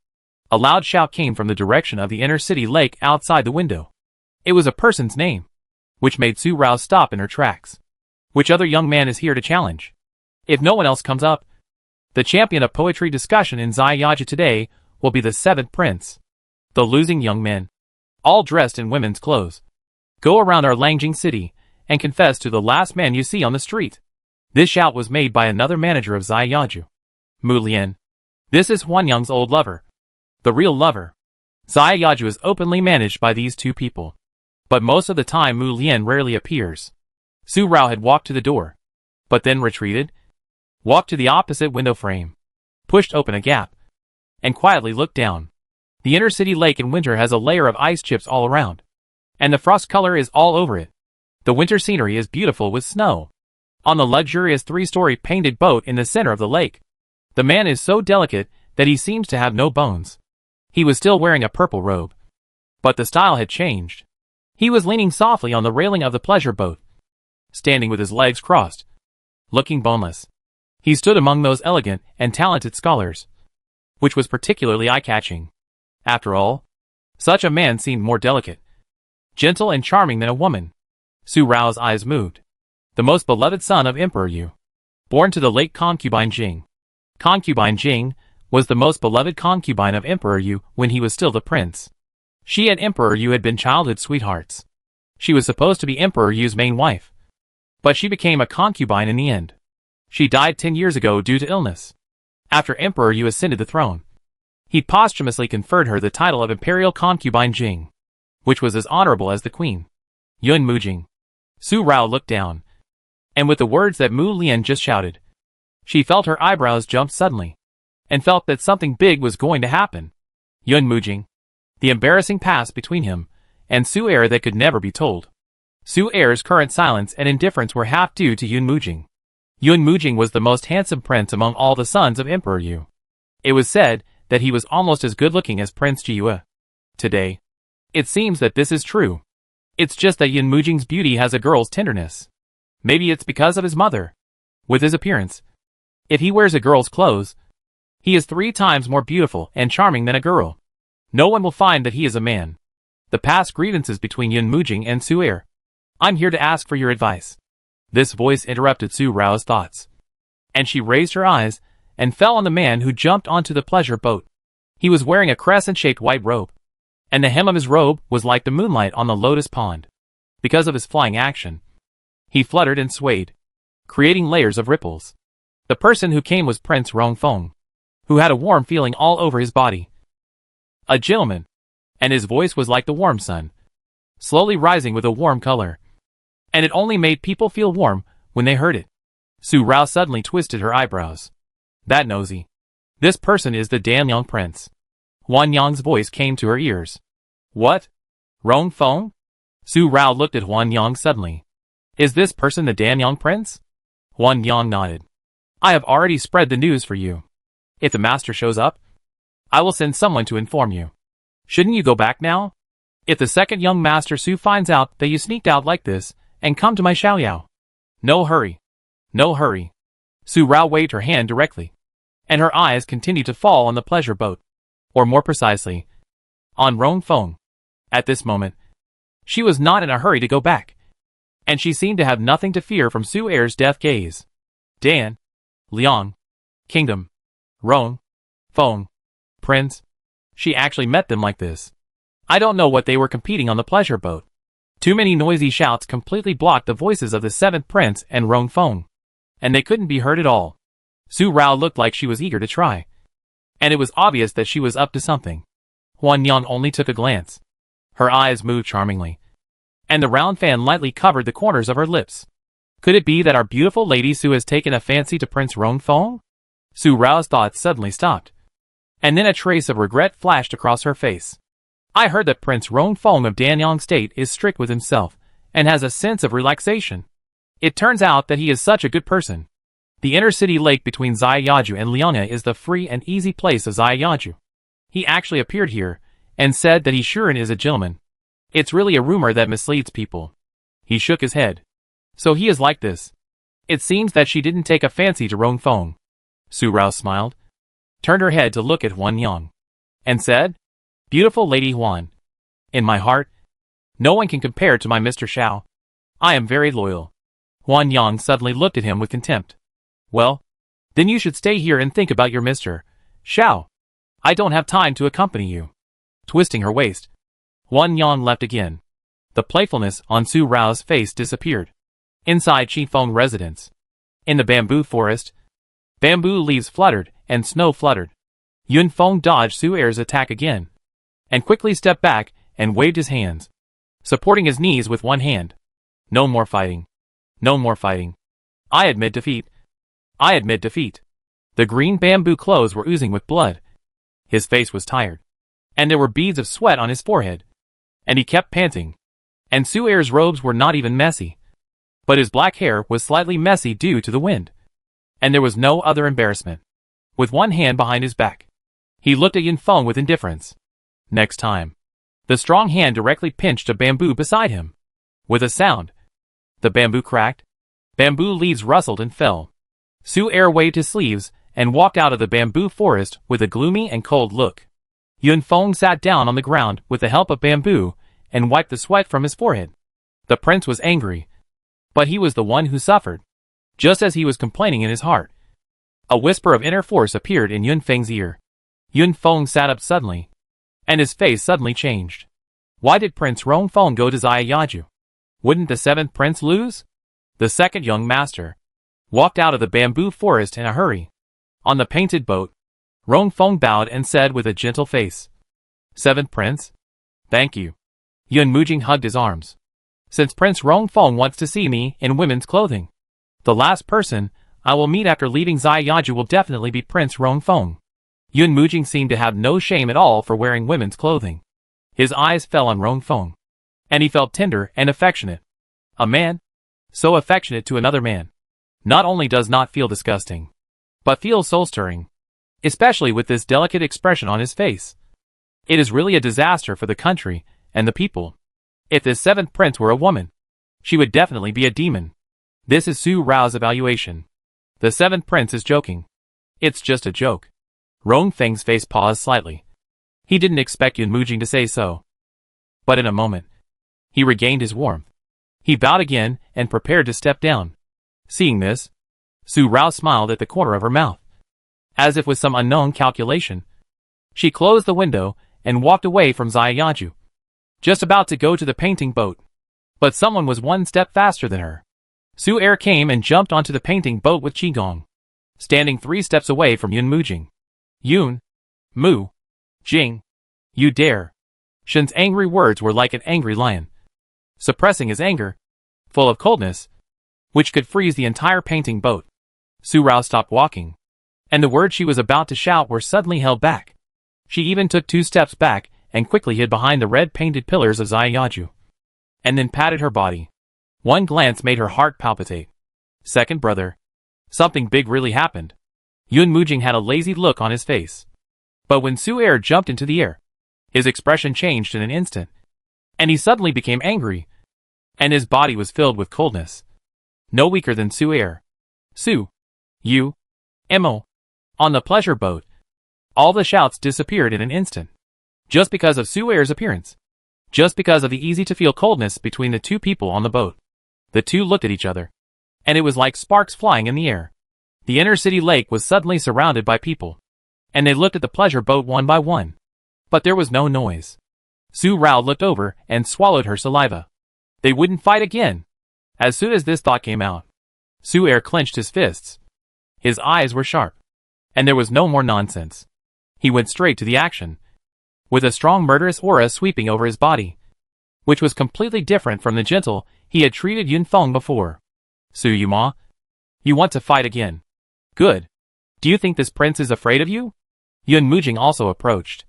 [SPEAKER 1] a loud shout came from the direction of the inner city lake outside the window. It was a person's name, which made Su Rao stop in her tracks. Which other young man is here to challenge? If no one else comes up, the champion of poetry discussion in Ziyaju today will be the 7th prince. The losing young men, all dressed in women's clothes, go around our Lanjing city and confess to the last man you see on the street. This shout was made by another manager of Ziyaju. Mu Lian. This is Huan Yang's old lover. The real lover. Ziyaju is openly managed by these 2 people. But most of the time Mu Lian rarely appears. Su Rao had walked to the door, but then retreated, walked to the opposite window frame, pushed open a gap, and quietly looked down. The inner city lake in winter has a layer of ice chips all around, and the frost color is all over it. The winter scenery is beautiful with snow. On the luxurious 3-story painted boat in the center of the lake, the man is so delicate that he seems to have no bones. He was still wearing a purple robe, but the style had changed. He was leaning softly on the railing of the pleasure boat, standing with his legs crossed, looking boneless. He stood among those elegant and talented scholars, which was particularly eye-catching. After all, such a man seemed more delicate, gentle and charming than a woman. Su Rao's eyes moved. The most beloved son of Emperor Yu, born to the late concubine Jing. Concubine Jing was the most beloved concubine of Emperor Yu when he was still the prince. She and Emperor Yu had been childhood sweethearts. She was supposed to be Emperor Yu's main wife, but she became a concubine in the end. She died 10 years ago due to illness. After Emperor Yu ascended the throne, he posthumously conferred her the title of Imperial Concubine Jing, which was as honorable as the queen. Yun Mujing. Su Rao looked down, and with the words that Mu Lian just shouted, she felt her eyebrows jump suddenly. and felt that something big was going to happen. Yun Mujing. The embarrassing past between him and Su Er that could never be told. Su Er's current silence and indifference were half due to Yun Mujing. Yun Mujing was the most handsome prince among all the sons of Emperor Yu. It was said that he was almost as good-looking as Prince Jiyue. Today, it seems that this is true. It's just that Yun Mujing's beauty has a girl's tenderness. Maybe it's because of his mother. With his appearance, if he wears a girl's clothes, he is 3 times more beautiful and charming than a girl. No one will find that he is a man. The past grievances between Yun Mujing and Su Er. I'm here to ask for your advice. This voice interrupted Su Rao's thoughts. And she raised her eyes and fell on the man who jumped onto the pleasure boat. He was wearing a crescent-shaped white robe, and the hem of his robe was like the moonlight on the lotus pond. Because of his flying action, he fluttered and swayed, creating layers of ripples. The person who came was Prince Rongfeng, who had a warm feeling all over his body. A gentleman, and his voice was like the warm sun, slowly rising with a warm color. And it only made people feel warm when they heard it. Su Rao suddenly twisted her eyebrows. That nosy. This person is the Danyang prince. Huan Yang's voice came to her ears. What? Rongfeng? Su Rao looked at Huan Yang suddenly. Is this person the Danyang prince? Huan Yang nodded. I have already spread the news for you. If the master shows up, I will send someone to inform you. Shouldn't you go back now? If the second young master Su finds out that you sneaked out like this and come to my xiaoyao. No hurry. No hurry. Su Rao waved her hand directly, and her eyes continued to fall on the pleasure boat, or more precisely, on Rongfeng. At this moment, she was not in a hurry to go back, and she seemed to have nothing to fear from Su Er's death gaze. Dan, Liang, Kingdom, Rong, Feng, Prince. She actually met them like this. I don't know what they were competing on the pleasure boat. Too many noisy shouts completely blocked the voices of the 7th prince and Rongfeng, and they couldn't be heard at all. Su Rao looked like she was eager to try, and it was obvious that she was up to something. Huan Yang only took a glance. Her eyes moved charmingly, and the round fan lightly covered the corners of her lips. Could it be that our beautiful lady Su has taken a fancy to Prince Rongfeng? Su Rao's thoughts suddenly stopped, and then a trace of regret flashed across her face. I heard that Prince Rongfeng of Danyang State is strict with himself and has a sense of relaxation. It turns out that he is such a good person. The inner-city lake between Xiaoyaju and Lianghe is the free and easy place of Xiaoyaju. He actually appeared here and said that he sure is a gentleman. It's really a rumor that misleads people. He shook his head. So he is like this. It seems that she didn't take a fancy to Rongfeng. Su Rao smiled, turned her head to look at Huan Yang, and said, Beautiful Lady Huan, in my heart, no one can compare to my Mr. Shao. I am very loyal. Huan Yang suddenly looked at him with contempt. Well, then you should stay here and think about your Mr. Shao. I don't have time to accompany you. Twisting her waist, Huan Yang left again. The playfulness on Su Rao's face disappeared. Inside Qifeng residence, in the bamboo forest, bamboo leaves fluttered and snow fluttered. Yun Feng dodged Su Er's attack again, and quickly stepped back and waved his hands, supporting his knees with one hand. No more fighting. No more fighting. I admit defeat. I admit defeat. The green bamboo clothes were oozing with blood. His face was tired, and there were beads of sweat on his forehead, and he kept panting. And Su Er's robes were not even messy, but his black hair was slightly messy due to the wind. And there was no other embarrassment. With one hand behind his back, he looked at Yun Feng with indifference. Next time, the strong hand directly pinched a bamboo beside him. With a sound, the bamboo cracked. Bamboo leaves rustled and fell. Su Er waved his sleeves and walked out of the bamboo forest with a gloomy and cold look. Yun Feng sat down on the ground with the help of bamboo and wiped the sweat from his forehead. The prince was angry, but he was the one who suffered, just as he was complaining in his heart. A whisper of inner force appeared in Yun Feng's ear. Yun Feng sat up suddenly, and his face suddenly changed. Why did Prince Rongfeng go to Xiaoyaju? Wouldn't the 7th prince lose? The second young master walked out of the bamboo forest in a hurry. On the painted boat, Rongfeng bowed and said with a gentle face, 7th prince? Thank you. Yun Mujing hugged his arms. Since Prince Rongfeng wants to see me in women's clothing, the last person I will meet after leaving Xiaoyaju will definitely be Prince Rongfeng. Yun Mujing seemed to have no shame at all for wearing women's clothing. His eyes fell on Rong Feng, and he felt tender and affectionate. A man, so affectionate to another man, not only does not feel disgusting, but feels soul-stirring, especially with this delicate expression on his face. It is really a disaster for the country and the people. If this seventh prince were a woman, she would definitely be a demon. This is Su Rao's evaluation. The seventh prince is joking. It's just a joke. Rong Feng's face paused slightly. He didn't expect Yun Mujing to say so. But in a moment, he regained his warmth. He bowed again and prepared to step down. Seeing this, Su Rao smiled at the corner of her mouth. As if with some unknown calculation, she closed the window and walked away from Xiaoju, just about to go to the painting boat. But someone was one step faster than her. Su Er came and jumped onto the painting boat with Qigong, standing 3 steps away from Yun Mujing. Yun, Mu, Jing, you dare. Shen's angry words were like an angry lion, suppressing his anger, full of coldness, which could freeze the entire painting boat. Su Rao stopped walking, and the words she was about to shout were suddenly held back. She even took 2 steps back and quickly hid behind the red-painted pillars of Xiaoju, and then patted her body. One glance made her heart palpitate. Second brother. Something big really happened. Yun Mujing had a lazy look on his face. But when Su Er jumped into the air, his expression changed in an instant, and he suddenly became angry, and his body was filled with coldness. No weaker than Su Er. Su. You. Mo. On the pleasure boat. All the shouts disappeared in an instant. Just because of Su Er's appearance. Just because of the easy-to-feel coldness between the 2 people on the boat. The 2 looked at each other, and it was like sparks flying in the air. The inner-city lake was suddenly surrounded by people, and they looked at the pleasure boat one by one. But there was no noise. Su Rao looked over and swallowed her saliva. They wouldn't fight again. As soon as this thought came out, Su Er clenched his fists. His eyes were sharp, and there was no more nonsense. He went straight to the action, with a strong murderous aura sweeping over his body, which was completely different from the gentle he had treated Yun Feng before. Su Yuma, you want to fight again? Good. Do you think this prince is afraid of you? Yun Mujing also approached,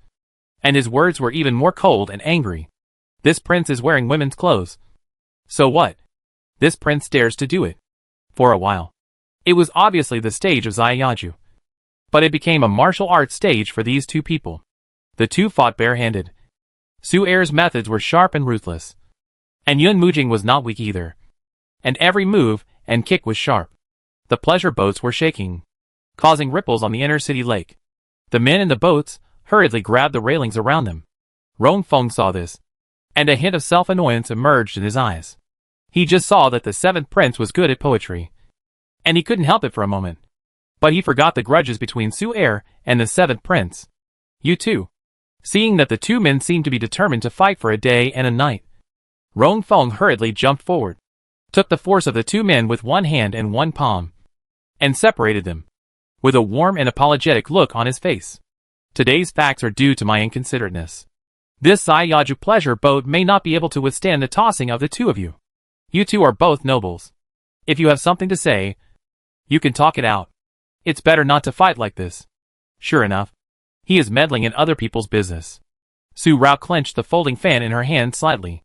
[SPEAKER 1] and his words were even more cold and angry. This prince is wearing women's clothes. So what? This prince dares to do it. For a while, it was obviously the stage of Xiaoju, but it became a martial arts stage for these 2 people. The 2 fought barehanded. Su Er's methods were sharp and ruthless, and Yun Mujing was not weak either, and every move and kick was sharp. The pleasure boats were shaking, causing ripples on the inner-city lake. The men in the boats hurriedly grabbed the railings around them. Rong Feng saw this, and a hint of self-annoyance emerged in his eyes. He just saw that the 7th prince was good at poetry, and he couldn't help it for a moment. But he forgot the grudges between Su Er and the 7th prince. You too. Seeing that the 2 men seemed to be determined to fight for a day and a night, Rong Feng hurriedly jumped forward, took the force of the 2 men with one hand and one palm, and separated them, with a warm and apologetic look on his face. Today's facts are due to my inconsiderateness. This Xiaoju pleasure boat may not be able to withstand the tossing of the 2 of you. You 2 are both nobles. If you have something to say, you can talk it out. It's better not to fight like this. Sure enough, he is meddling in other people's business. Su Rao clenched the folding fan in her hand slightly.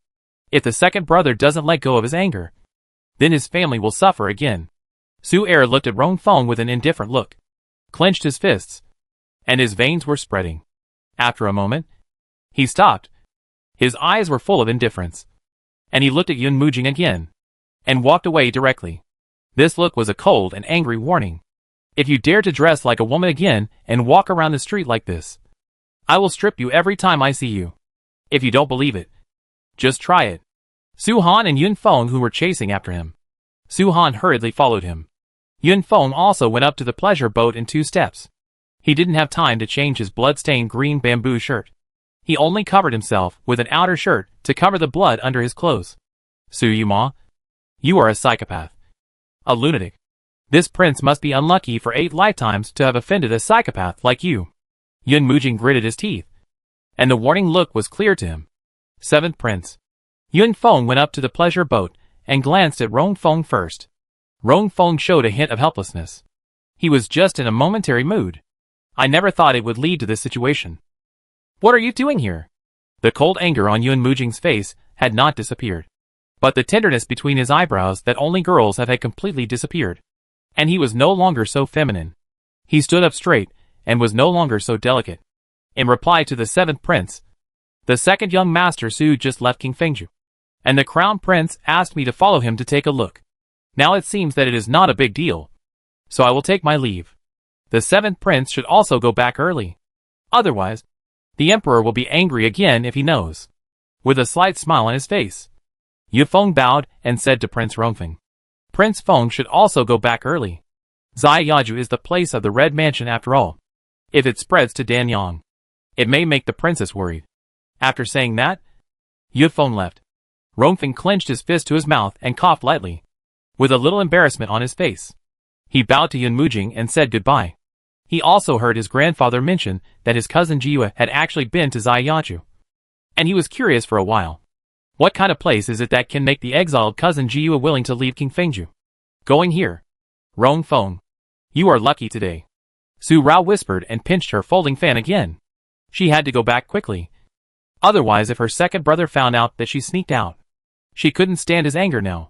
[SPEAKER 1] If the second brother doesn't let go of his anger, then his family will suffer again. Su Er looked at Rong Feng with an indifferent look, clenched his fists, and his veins were spreading. After a moment, he stopped. His eyes were full of indifference, and he looked at Yun Mujing again, and walked away directly. This look was a cold and angry warning. If you dare to dress like a woman again and walk around the street like this, I will strip you every time I see you. If you don't believe it, just try it. Su Han and Yun Feng who were chasing after him. Su Han hurriedly followed him. Yun Feng also went up to the pleasure boat in 2 steps. He didn't have time to change his blood-stained green bamboo shirt. He only covered himself with an outer shirt to cover the blood under his clothes. Su Yuma, you are a psychopath. A lunatic. This prince must be unlucky for 8 lifetimes to have offended a psychopath like you. Yun Mujing gritted his teeth, and the warning look was clear to him. 7th prince. Yun Feng went up to the pleasure boat and glanced at Rong Feng first. Rong Feng showed a hint of helplessness. He was just in a momentary mood. I never thought it would lead to this situation. What are you doing here? The cold anger on Yun Mujing's face had not disappeared. But the tenderness between his eyebrows that only girls have had completely disappeared. And he was no longer so feminine. He stood up straight, and was no longer so delicate. In reply to the seventh prince, the second young Master Sha just left King Fengju. And the crown prince asked me to follow him to take a look. Now it seems that it is not a big deal. So I will take my leave. The seventh prince should also go back early. Otherwise, the emperor will be angry again if he knows. With a slight smile on his face, Yu Feng bowed and said to Prince Rongfeng, Prince Feng should also go back early. Ziyaju is the place of the Red Mansion after all. If it spreads to Danyang, it may make the princess worried. After saying that, Yu Feng left. Rongfeng clenched his fist to his mouth and coughed lightly, with a little embarrassment on his face. He bowed to Yun Mujing and said goodbye. He also heard his grandfather mention that his cousin Jiwa had actually been to Ziyaju. And he was curious for a while. What kind of place is it that can make the exiled cousin Jiwa willing to leave King Fengju? Going here. Rongfeng. You are lucky today. Su Rao whispered and pinched her folding fan again. She had to go back quickly. Otherwise, if her second brother found out that she sneaked out, she couldn't stand his anger now.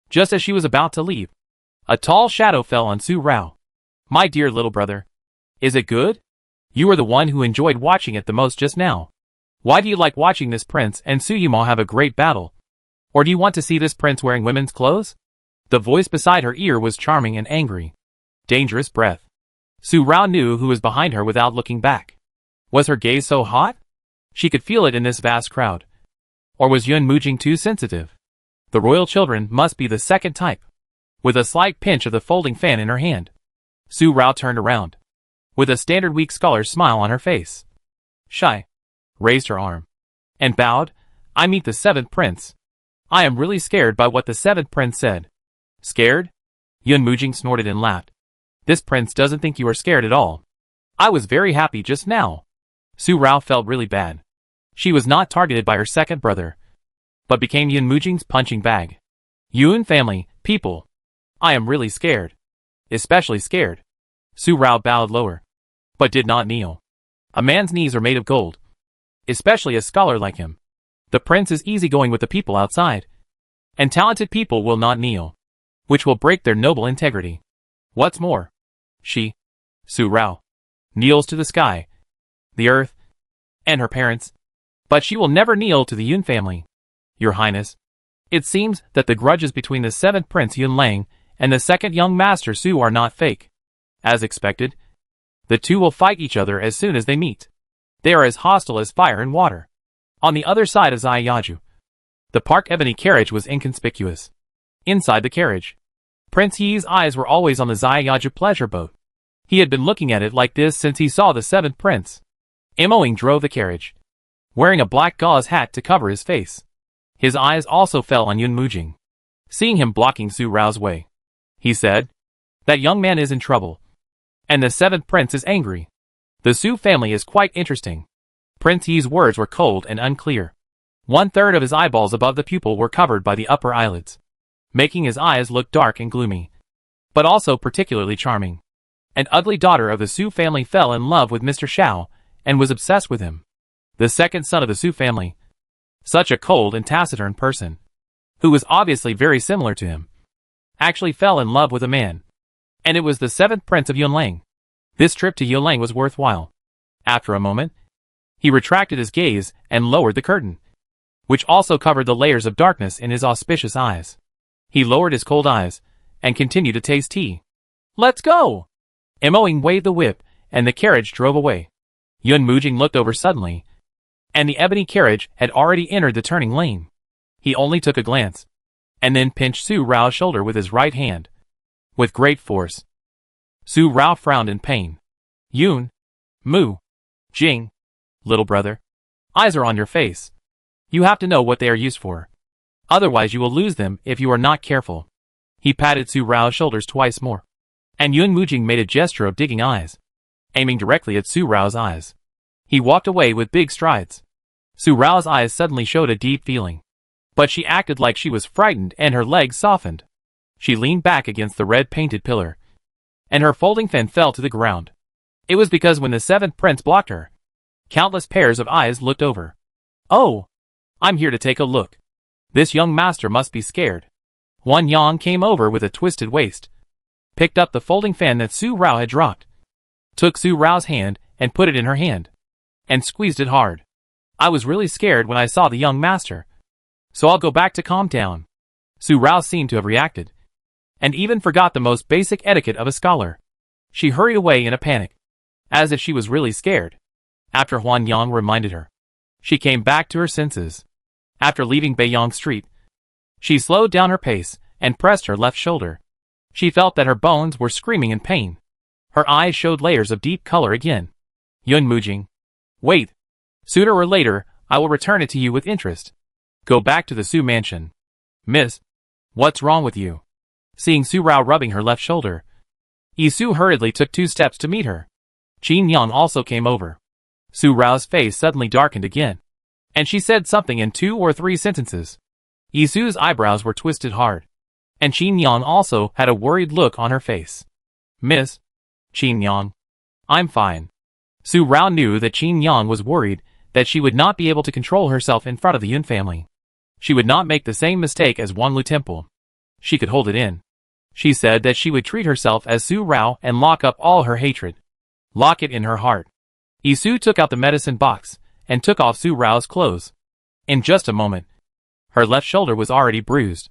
[SPEAKER 1] Just as she was about to leave, a tall shadow fell on Su Rao. My dear little brother. Is it good? You were the one who enjoyed watching it the most just now. Why do you like watching this prince and Suyuma have a great battle? Or do you want to see this prince wearing women's clothes? The voice beside her ear was charming and angry. Dangerous breath. Su Rao knew who was behind her without looking back. Was her gaze so hot? She could feel it in this vast crowd. Or was Yun Mujing too sensitive? The royal children must be the second type. With a slight pinch of the folding fan in her hand, Su Rao turned around. With a standard weak scholar's smile on her face, Shy raised her arm and bowed. I meet the seventh prince. I am really scared by what the seventh prince said. Scared? Yun Mujing snorted and laughed. This prince doesn't think you are scared at all. I was very happy just now. Su Rao felt really bad. She was not targeted by her second brother, but became Yun Mujing's punching bag. Yun family, people. I am really scared. Especially scared. Su Rao bowed lower, but did not kneel. A man's knees are made of gold. Especially a scholar like him. The prince is easygoing with the people outside. And talented people will not kneel, which will break their noble integrity. What's more, Su Rao, kneels to the sky, the earth, and her parents. But she will never kneel to the Yun family. Your Highness, it seems that the grudges between the seventh prince Yun Lang and the second young Master Su are not fake. As expected, the two will fight each other as soon as they meet. They are as hostile as fire and water. On the other side of Ziyaju, the park ebony carriage was inconspicuous. Inside the carriage, Prince Yi's eyes were always on the Ziyaju pleasure boat. He had been looking at it like this since he saw the seventh prince. Moing drove the carriage, wearing a black gauze hat to cover his face. His eyes also fell on Yun Mujing. Seeing him blocking Su Rao's way, he said, that young man is in trouble. And the seventh prince is angry. The Su family is quite interesting. Prince Yi's words were cold and unclear. 1/3 of his eyeballs above the pupil were covered by the upper eyelids, making his eyes look dark and gloomy, but also particularly charming. An ugly daughter of the Su family fell in love with Mr. Shao and was obsessed with him. The second son of the Su family, such a cold and taciturn person, who was obviously very similar to him, actually fell in love with a man. And it was the seventh prince of Yunlang. This trip to Yunlang was worthwhile. After a moment, he retracted his gaze and lowered the curtain, which also covered the layers of darkness in his auspicious eyes. He lowered his cold eyes and continued to taste tea. Let's go! Moing waved the whip, and the carriage drove away. Yun Mujing looked over suddenly, and the ebony carriage had already entered the turning lane. He only took a glance, and then pinched Su Rao's shoulder with his right hand, with great force. Su Rao frowned in pain. Yun Jing, little brother, eyes are on your face. You have to know what they are used for. Otherwise you will lose them if you are not careful. He patted Su Rao's shoulders twice more, and Yun Mujing made a gesture of digging eyes, aiming directly at Su Rao's eyes. He walked away with big strides. Su Rao's eyes suddenly showed a deep feeling, but she acted like she was frightened and her legs softened. She leaned back against the red-painted pillar, and her folding fan fell to the ground. It was because when the seventh prince blocked her, countless pairs of eyes looked over. Oh! I'm here to take a look. This young master must be scared. Huan Yang came over with a twisted waist, picked up the folding fan that Su Rao had dropped, took Su Rao's hand and put it in her hand, and squeezed it hard. I was really scared when I saw the young master, so I'll go back to calm down. Su Rao seemed to have reacted, and even forgot the most basic etiquette of a scholar. She hurried away in a panic, as if she was really scared. After Huan Yang reminded her, she came back to her senses. After leaving Beiyang Street, she slowed down her pace and pressed her left shoulder. She felt that her bones were screaming in pain. Her eyes showed layers of deep color again. Yun Mujing. Wait. Sooner or later, I will return it to you with interest. Go back to the Su mansion. Miss. What's wrong with you? Seeing Su Rao rubbing her left shoulder, Yi Su hurriedly took 2 steps to meet her. Qin Yang also came over. Su Rao's face suddenly darkened again, and she said something in 2 or 3 sentences. Yi Su's eyebrows were twisted hard, and Qin Yang also had a worried look on her face. Miss. Qin Yang. I'm fine. Su Rao knew that Qin Yang was worried that she would not be able to control herself in front of the Yun family. She would not make the same mistake as Wanlu Temple. She could hold it in. She said that she would treat herself as Su Rao and lock up all her hatred. Lock it in her heart. Yi Su took out the medicine box and took off Su Rao's clothes. In just a moment, her left shoulder was already bruised.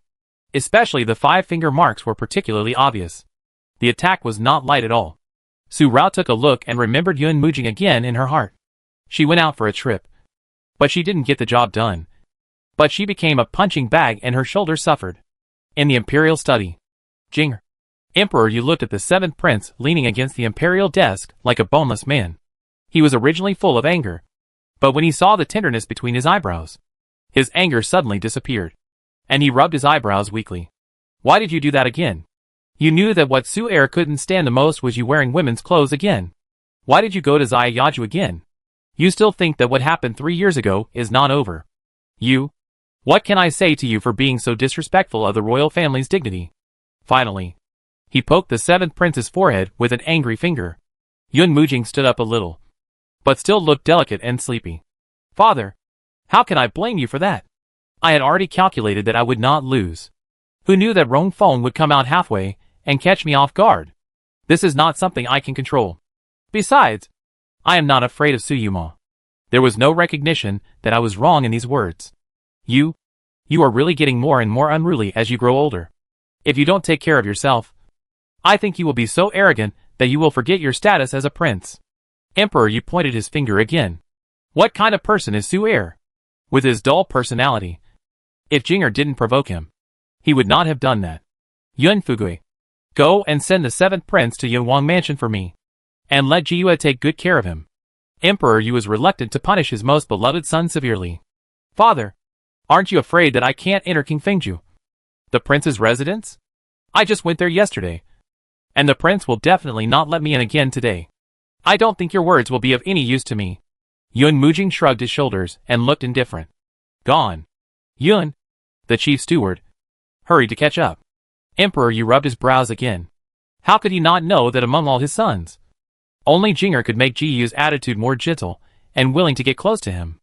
[SPEAKER 1] Especially the 5-finger marks were particularly obvious. The attack was not light at all. Su Rao took a look and remembered Yun Mujing again in her heart. She went out for a trip, but she didn't get the job done. But she became a punching bag and her shoulder suffered. In the imperial study, Jinger. Emperor Yu looked at the 7th prince leaning against the imperial desk like a boneless man. He was originally full of anger, but when he saw the tenderness between his eyebrows, his anger suddenly disappeared, and he rubbed his eyebrows weakly. Why did you do that again? You knew that what Su Er couldn't stand the most was you wearing women's clothes again. Why did you go to Zaya Yaju again? You still think that what happened 3 years ago is not over. You? What can I say to you for being so disrespectful of the royal family's dignity? Finally, he poked the 7th prince's forehead with an angry finger. Yun Mujing stood up a little, but still looked delicate and sleepy. Father, how can I blame you for that? I had already calculated that I would not lose. Who knew that Rong Feng would come out halfway and catch me off guard? This is not something I can control. Besides, I am not afraid of Su Yuma. There was no recognition that I was wrong in these words. You are really getting more and more unruly as you grow older. If you don't take care of yourself, I think you will be so arrogant that you will forget your status as a prince. Emperor Yu pointed his finger again. What kind of person is Su Er? With his dull personality. If Jinger didn't provoke him, he would not have done that. Yun Fugui, go and send the 7th prince to Yunwang Mansion for me, and let Jiyue take good care of him. Emperor Yu was reluctant to punish his most beloved son severely. Father, aren't you afraid that I can't enter King Fengju, the prince's residence? I just went there yesterday, and the prince will definitely not let me in again today. I don't think your words will be of any use to me. Yun Mujing shrugged his shoulders and looked indifferent. Gone. Yun, the chief steward, hurried to catch up. Emperor Yu rubbed his brows again. How could he not know that among all his sons, only Jinger could make Ji Yu's attitude more gentle and willing to get close to him?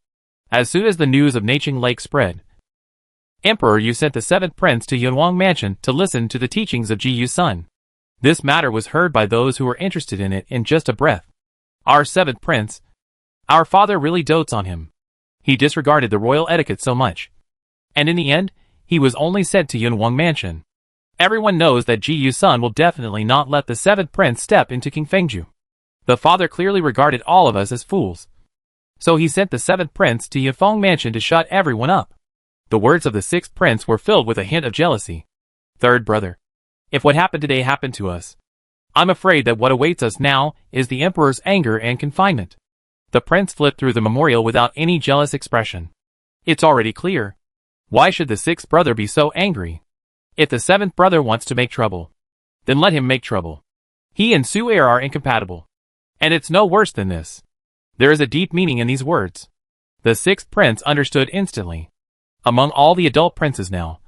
[SPEAKER 1] As soon as the news of Nanqing Lake spread, Emperor Yu sent the 7th prince to Yunwang Mansion to listen to the teachings of Ji Yu's son. This matter was heard by those who were interested in it in just a breath. Our 7th prince. Our father really dotes on him. He disregarded the royal etiquette so much. And in the end, he was only sent to Yunwang Mansion. Everyone knows that Ji Yu's son will definitely not let the 7th prince step into King Fengju. The father clearly regarded all of us as fools. So he sent the 7th prince to Yifeng Mansion to shut everyone up. The words of the 6th prince were filled with a hint of jealousy. Third brother, if what happened today happened to us, I'm afraid that what awaits us now is the emperor's anger and confinement. The prince flipped through the memorial without any jealous expression. It's already clear. Why should the 6th brother be so angry? If the 7th brother wants to make trouble, then let him make trouble. He and Su Er are incompatible. And it's no worse than this. There is a deep meaning in these words. The 6th prince understood instantly. Among all the adult princes now,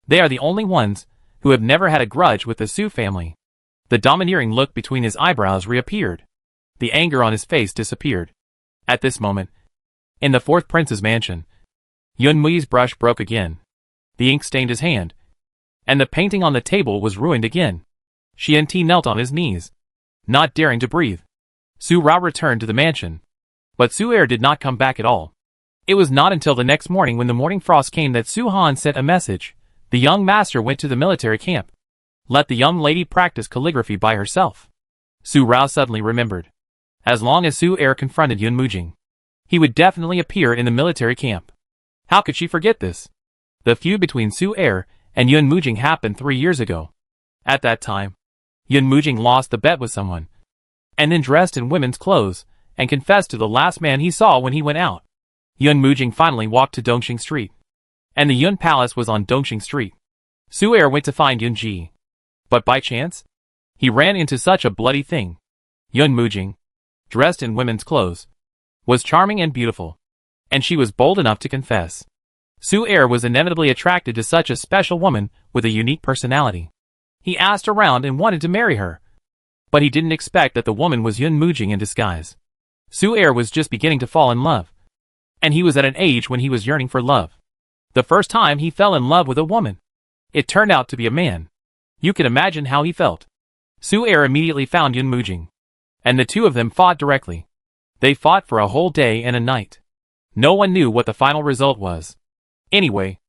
[SPEAKER 1] they are the only ones who have never had a grudge with the Su family. The domineering look between his eyebrows reappeared. The anger on his face disappeared. At this moment, in the fourth prince's mansion, Yun Mui's brush broke again. The ink stained his hand, and the painting on the table was ruined again. Xian Ti knelt on his knees, not daring to breathe. Su Rao returned to the mansion, but Su Er did not come back at all. It was not until the next morning when the morning frost came that Su Han sent a message. The young master went to the military camp. Let the young lady practice calligraphy by herself. Su Rao suddenly remembered. As long as Su Er confronted Yun Mujing, he would definitely appear in the military camp. How could she forget this? The feud between Su Er and Yun Mujing happened 3 years ago. At that time, Yun Mujing lost the bet with someone, and then dressed in women's clothes, and confessed to the last man he saw when he went out. Yun Mujing finally walked to Dongxing Street, and the Yun Palace was on Dongxing Street. Su Er went to find Yun Ji, but by chance, he ran into such a bloody thing. Yun Mujing, dressed in women's clothes, was charming and beautiful, and she was bold enough to confess. Su Er was inevitably attracted to such a special woman with a unique personality. He asked around and wanted to marry her, but he didn't expect that the woman was Yun Mujing in disguise. Su Er was just beginning to fall in love, and he was at an age when he was yearning for love. The first time he fell in love with a woman, it turned out to be a man. You can imagine how he felt. Su Er immediately found Yun Mujing, and the two of them fought directly. They fought for a whole day and a night. No one knew what the final result was. Anyway,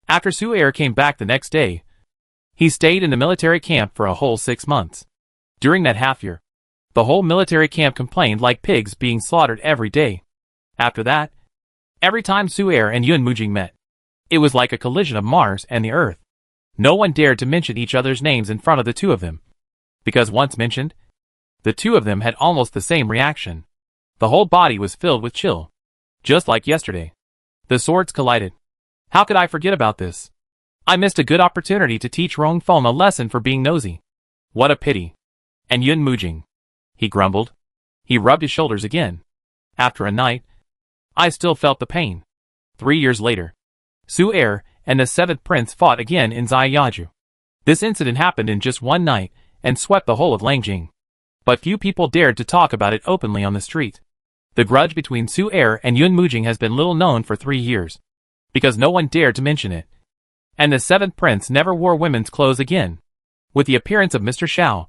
[SPEAKER 1] after Su Er came back the next day, he stayed in the military camp for a whole 6 months. During that half year, the whole military camp complained like pigs being slaughtered every day. After that, every time Su Er and Yun Mujing met, it was like a collision of Mars and the Earth. No one dared to mention each other's names in front of the two of them, because once mentioned, the two of them had almost the same reaction. The whole body was filled with chill. Just like yesterday. The swords collided. How could I forget about this? I missed a good opportunity to teach Rong Feng a lesson for being nosy. What a pity. And Yun Mujing, he grumbled. He rubbed his shoulders again. After a night, I still felt the pain. 3 years later, Su Er and the seventh prince fought again in Ziyaju. This incident happened in just one night and swept the whole of Lanjing. But few people dared to talk about it openly on the street. The grudge between Su Er and Yun Mujing has been little known for 3 years, because no one dared to mention it. And the seventh prince never wore women's clothes again. With the appearance of Mr. Shao,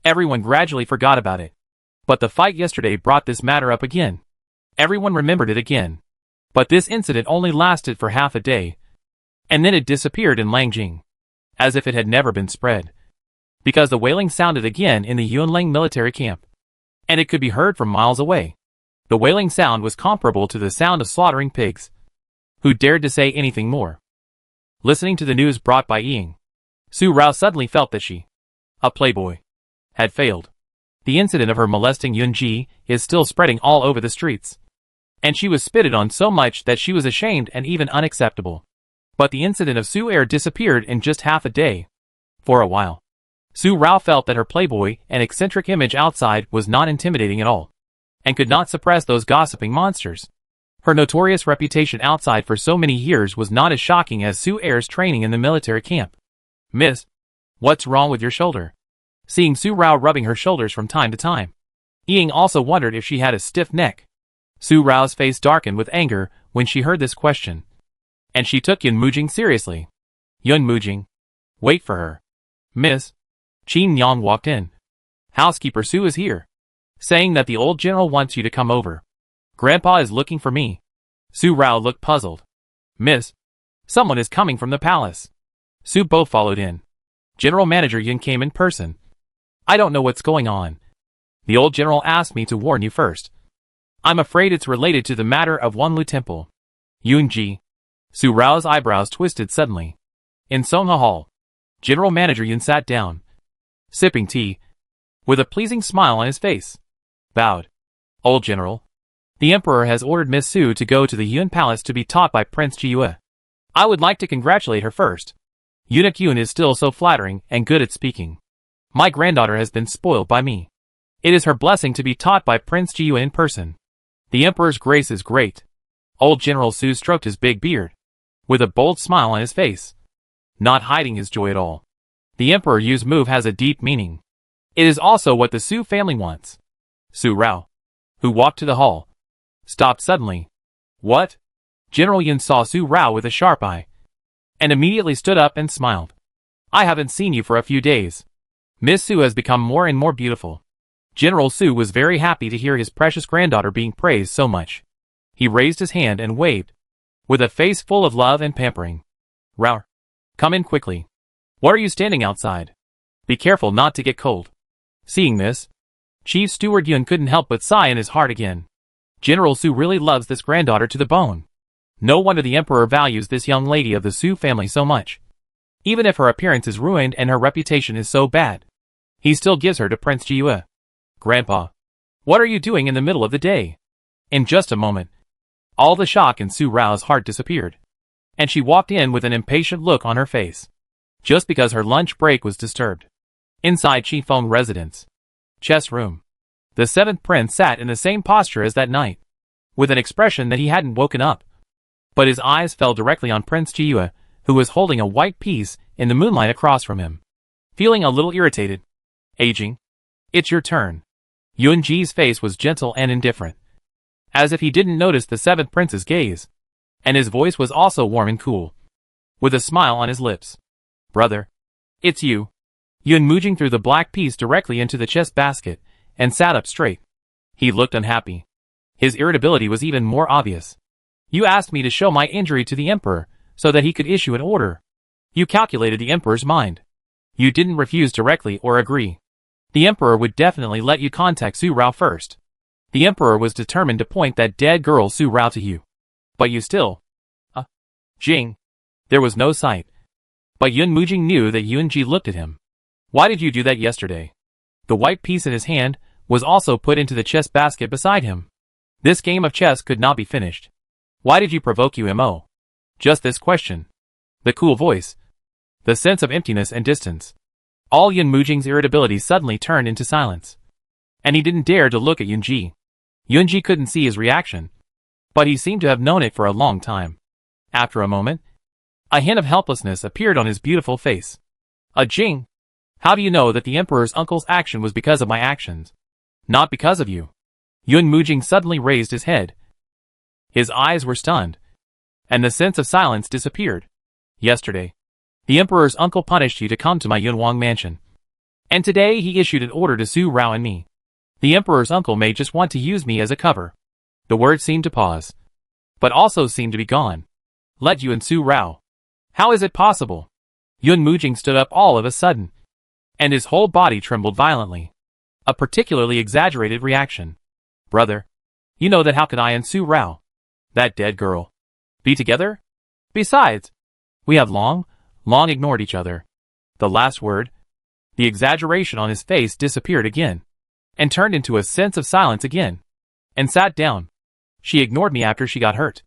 [SPEAKER 1] everyone gradually forgot about it. But the fight yesterday brought this matter up again. Everyone remembered it again. But this incident only lasted for half a day, and then it disappeared in Lanjing, as if it had never been spread. Because the wailing sounded again in the Yunlang military camp, and it could be heard from miles away. The wailing sound was comparable to the sound of slaughtering pigs. Who dared to say anything more? Listening to the news brought by Ying, Su Rao suddenly felt that she, a playboy, had failed. The incident of her molesting Yun Ji is still spreading all over the streets, and she was spitted on so much that she was ashamed and even unacceptable. But the incident of Su Er disappeared in just half a day. For a while, Su Rao felt that her playboy and eccentric image outside was not intimidating at all, and could not suppress those gossiping monsters. Her notorious reputation outside for so many years was not as shocking as Su Er's training in the military camp. Miss, what's wrong with your shoulder? Seeing Su Rao rubbing her shoulders from time to time, Ying also wondered if she had a stiff neck. Su Rao's face darkened with anger when she heard this question, and she took Yun Mujing seriously. Yun Mujing, wait for her. Miss, Qin Yang walked in. Housekeeper Su is here, saying that the old general wants you to come over. Grandpa is looking for me. Su Rao looked puzzled. Miss, someone is coming from the palace. Su Bo followed in. General Manager Yun came in person. I don't know what's going on. The old general asked me to warn you first. I'm afraid it's related to the matter of Wanlu Temple. Yun Ji. Su Rao's eyebrows twisted suddenly. In Songha Hall, General Manager Yun sat down, sipping tea, with a pleasing smile on his face. Bowed. Old General, the Emperor has ordered Miss Su to go to the Yun Palace to be taught by Prince Jiyue. I would like to congratulate her first. Eunuch Yun is still so flattering and good at speaking. My granddaughter has been spoiled by me. It is her blessing to be taught by Prince Jiyue in person. The Emperor's grace is great. Old General Su stroked his big beard, with a bold smile on his face, not hiding his joy at all. The Emperor Yu's move has a deep meaning. It is also what the Su family wants. Su Rao, who walked to the hall, stopped suddenly. What? General Yun saw Su Rao with a sharp eye, and immediately stood up and smiled. I haven't seen you for a few days. Miss Su has become more and more beautiful. General Su was very happy to hear his precious granddaughter being praised so much. He raised his hand and waved, with a face full of love and pampering. Rao, come in quickly. What are you standing outside? Be careful not to get cold. Seeing this, Chief Steward Yun couldn't help but sigh in his heart again. General Su really loves this granddaughter to the bone. No wonder the Emperor values this young lady of the Su family so much. Even if her appearance is ruined and her reputation is so bad, he still gives her to Prince Jiyue. Grandpa, what are you doing in the middle of the day? In just a moment, all the shock in Su Rao's heart disappeared, and she walked in with an impatient look on her face, just because her lunch break was disturbed. Inside Chi Feng residence, chess room, the seventh prince sat in the same posture as that night, with an expression that he hadn't woken up. But his eyes fell directly on Prince Jiyue, who was holding a white piece in the moonlight across from him. Feeling a little irritated, aging, it's your turn. Yunji's face was gentle and indifferent, as if he didn't notice the seventh prince's gaze, and his voice was also warm and cool, with a smile on his lips. Brother, it's you. Yun Mujing threw the black piece directly into the chess basket and sat up straight. He looked unhappy. His irritability was even more obvious. You asked me to show my injury to the Emperor so that he could issue an order. You calculated the Emperor's mind. You didn't refuse directly or agree. The Emperor would definitely let you contact Su Rao first. The Emperor was determined to point that dead girl Su Rao to you. But you still... Jing. There was no sight. But Yun Mujing knew that Yunji looked at him. Why did you do that yesterday? The white piece in his hand was also put into the chess basket beside him. This game of chess could not be finished. Why did you provoke UMO? Just this question. The cool voice. The sense of emptiness and distance. All Yun Mujing's irritability suddenly turned into silence. And he didn't dare to look at Yunji. Yunji couldn't see his reaction, but he seemed to have known it for a long time. After a moment, a hint of helplessness appeared on his beautiful face. Jing, how do you know that the Emperor's uncle's action was because of my actions? Not because of you. Yun Mujing suddenly raised his head. His eyes were stunned, and the sense of silence disappeared. Yesterday, the Emperor's uncle punished you to come to my Yunwang mansion. And today he issued an order to Su Rao and me. The Emperor's uncle may just want to use me as a cover. The word seemed to pause, but also seemed to be gone. Let you and Su Rao. How is it possible? Yun Mujing stood up all of a sudden, and his whole body trembled violently. A particularly exaggerated reaction. Brother, you know that how could I and Su Rao, that dead girl, be together? Besides, we have long ignored each other. The last word, the exaggeration on his face disappeared again, and turned into a sense of silence again, and sat down. She ignored me after she got hurt.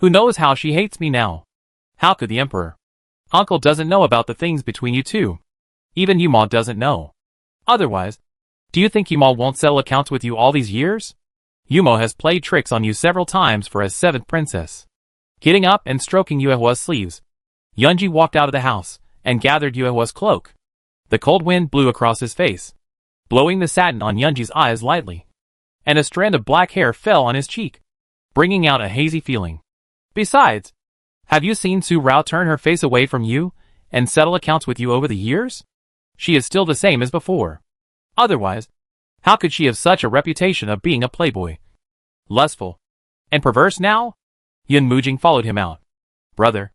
[SPEAKER 1] Who knows how she hates me now? How could the Emperor? Uncle doesn't know about the things between you two. Even Yuma doesn't know. Otherwise, do you think Yuma won't settle accounts with you all these years? Yuma has played tricks on you several times for a seventh princess. Getting up and stroking Yuehua's sleeves, Yunji walked out of the house and gathered Yuehua's cloak. The cold wind blew across his face, blowing the satin on Yunji's eyes lightly, and a strand of black hair fell on his cheek, bringing out a hazy feeling. Besides, have you seen Su Rao turn her face away from you and settle accounts with you over the years? She is still the same as before. Otherwise, how could she have such a reputation of being a playboy? Lustful and perverse now? Yun Mujing followed him out. Brother,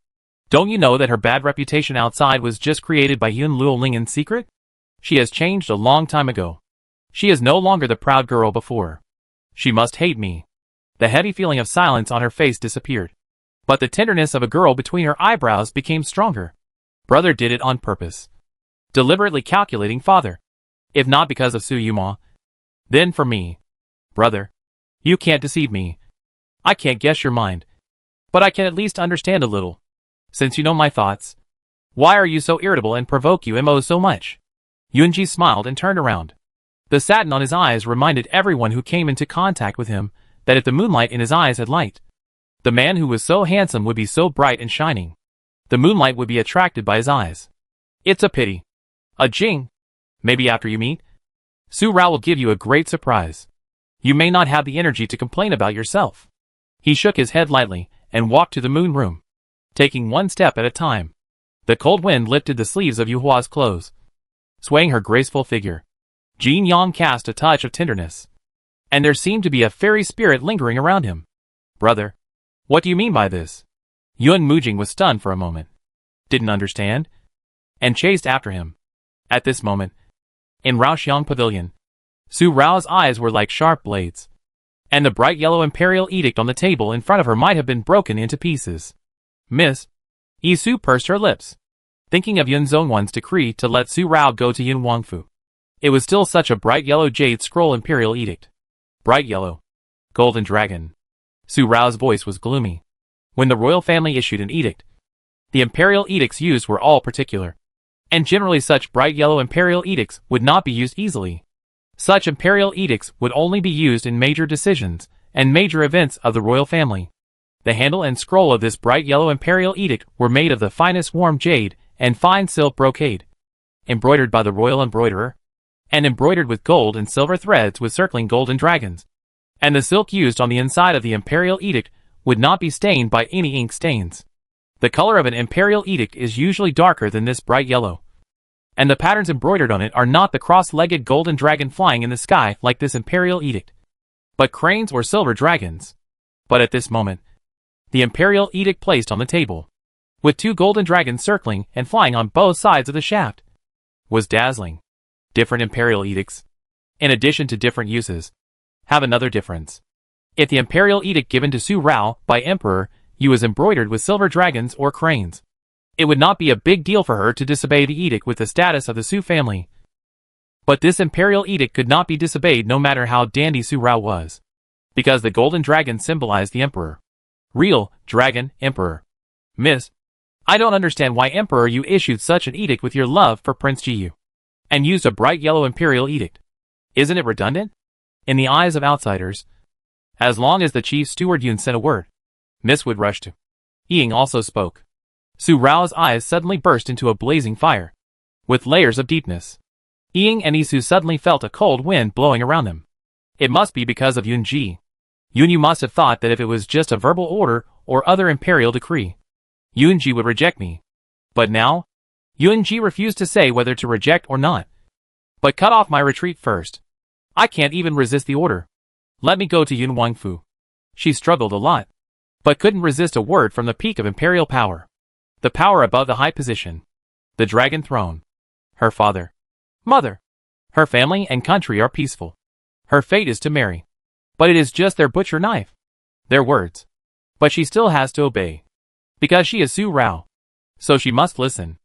[SPEAKER 1] don't you know that her bad reputation outside was just created by Yun Luoling in secret? She has changed a long time ago. She is no longer the proud girl before. She must hate me. The heavy feeling of silence on her face disappeared, but the tenderness of a girl between her eyebrows became stronger. Brother did it on purpose. Deliberately calculating father. If not because of Su Yuma, then for me. Brother, you can't deceive me. I can't guess your mind, but I can at least understand a little. Since you know my thoughts, why are you so irritable and provoke you so much? Yunji smiled and turned around. The satin on his eyes reminded everyone who came into contact with him that if the moonlight in his eyes had light, the man who was so handsome would be so bright and shining. The moonlight would be attracted by his eyes. It's a pity. Jing. Maybe after you meet, Su Rao will give you a great surprise. You may not have the energy to complain about yourself. He shook his head lightly and walked to the moon room, taking one step at a time. The cold wind lifted the sleeves of Yuhua's clothes, swaying her graceful figure. Jin Yang cast a touch of tenderness, and there seemed to be a fairy spirit lingering around him. Brother, what do you mean by this? Yun Mujing was stunned for a moment, didn't understand, and chased after him. At this moment, in Raoxiang Pavilion, Su Rao's eyes were like sharp blades, and the bright yellow imperial edict on the table in front of her might have been broken into pieces. Miss, Yisu pursed her lips, thinking of Yun Zhongwan's decree to let Su Rao go to Yun Wangfu. It was still such a bright yellow jade scroll imperial edict. Bright yellow. Golden dragon. Su Rao's voice was gloomy. When the royal family issued an edict, the imperial edicts used were all particular, and generally such bright yellow imperial edicts would not be used easily. Such imperial edicts would only be used in major decisions and major events of the royal family. The handle and scroll of this bright yellow imperial edict were made of the finest warm jade and fine silk brocade, embroidered by the royal embroiderer, and embroidered with gold and silver threads with circling golden dragons. And the silk used on the inside of the imperial edict would not be stained by any ink stains. The color of an imperial edict is usually darker than this bright yellow, and the patterns embroidered on it are not the cross-legged golden dragon flying in the sky like this imperial edict, but cranes or silver dragons. But at this moment, the imperial edict placed on the table, with two golden dragons circling and flying on both sides of the shaft, was dazzling. Different imperial edicts, in addition to different uses, have another difference. If the imperial edict given to Su Rao by Emperor Yu is embroidered with silver dragons or cranes, it would not be a big deal for her to disobey the edict with the status of the Su family. But this imperial edict could not be disobeyed no matter how dandy Su Rao was, because the golden dragon symbolized the emperor. Real dragon emperor. Miss, I don't understand why Emperor Yu issued such an edict with your love for Prince Jiyu, and used a bright yellow imperial edict. Isn't it redundant? In the eyes of outsiders, as long as the chief steward Yun said a word, Miss would rush to. Ying also spoke. Su Rao's eyes suddenly burst into a blazing fire, with layers of deepness. Ying and Isu suddenly felt a cold wind blowing around them. It must be because of Yun Ji. Yun Yu must have thought that if it was just a verbal order or other imperial decree, Yun Ji would reject me. But now, Yun Ji refused to say whether to reject or not, but cut off my retreat first. I can't even resist the order. Let me go to Yun Wangfu. She struggled a lot, but couldn't resist a word from the peak of imperial power. The power above the high position. The dragon throne. Her father, mother, her family and country are peaceful. Her fate is to marry. But it is just their butcher knife. Their words. But she still has to obey. Because she is Su Rao. So she must listen.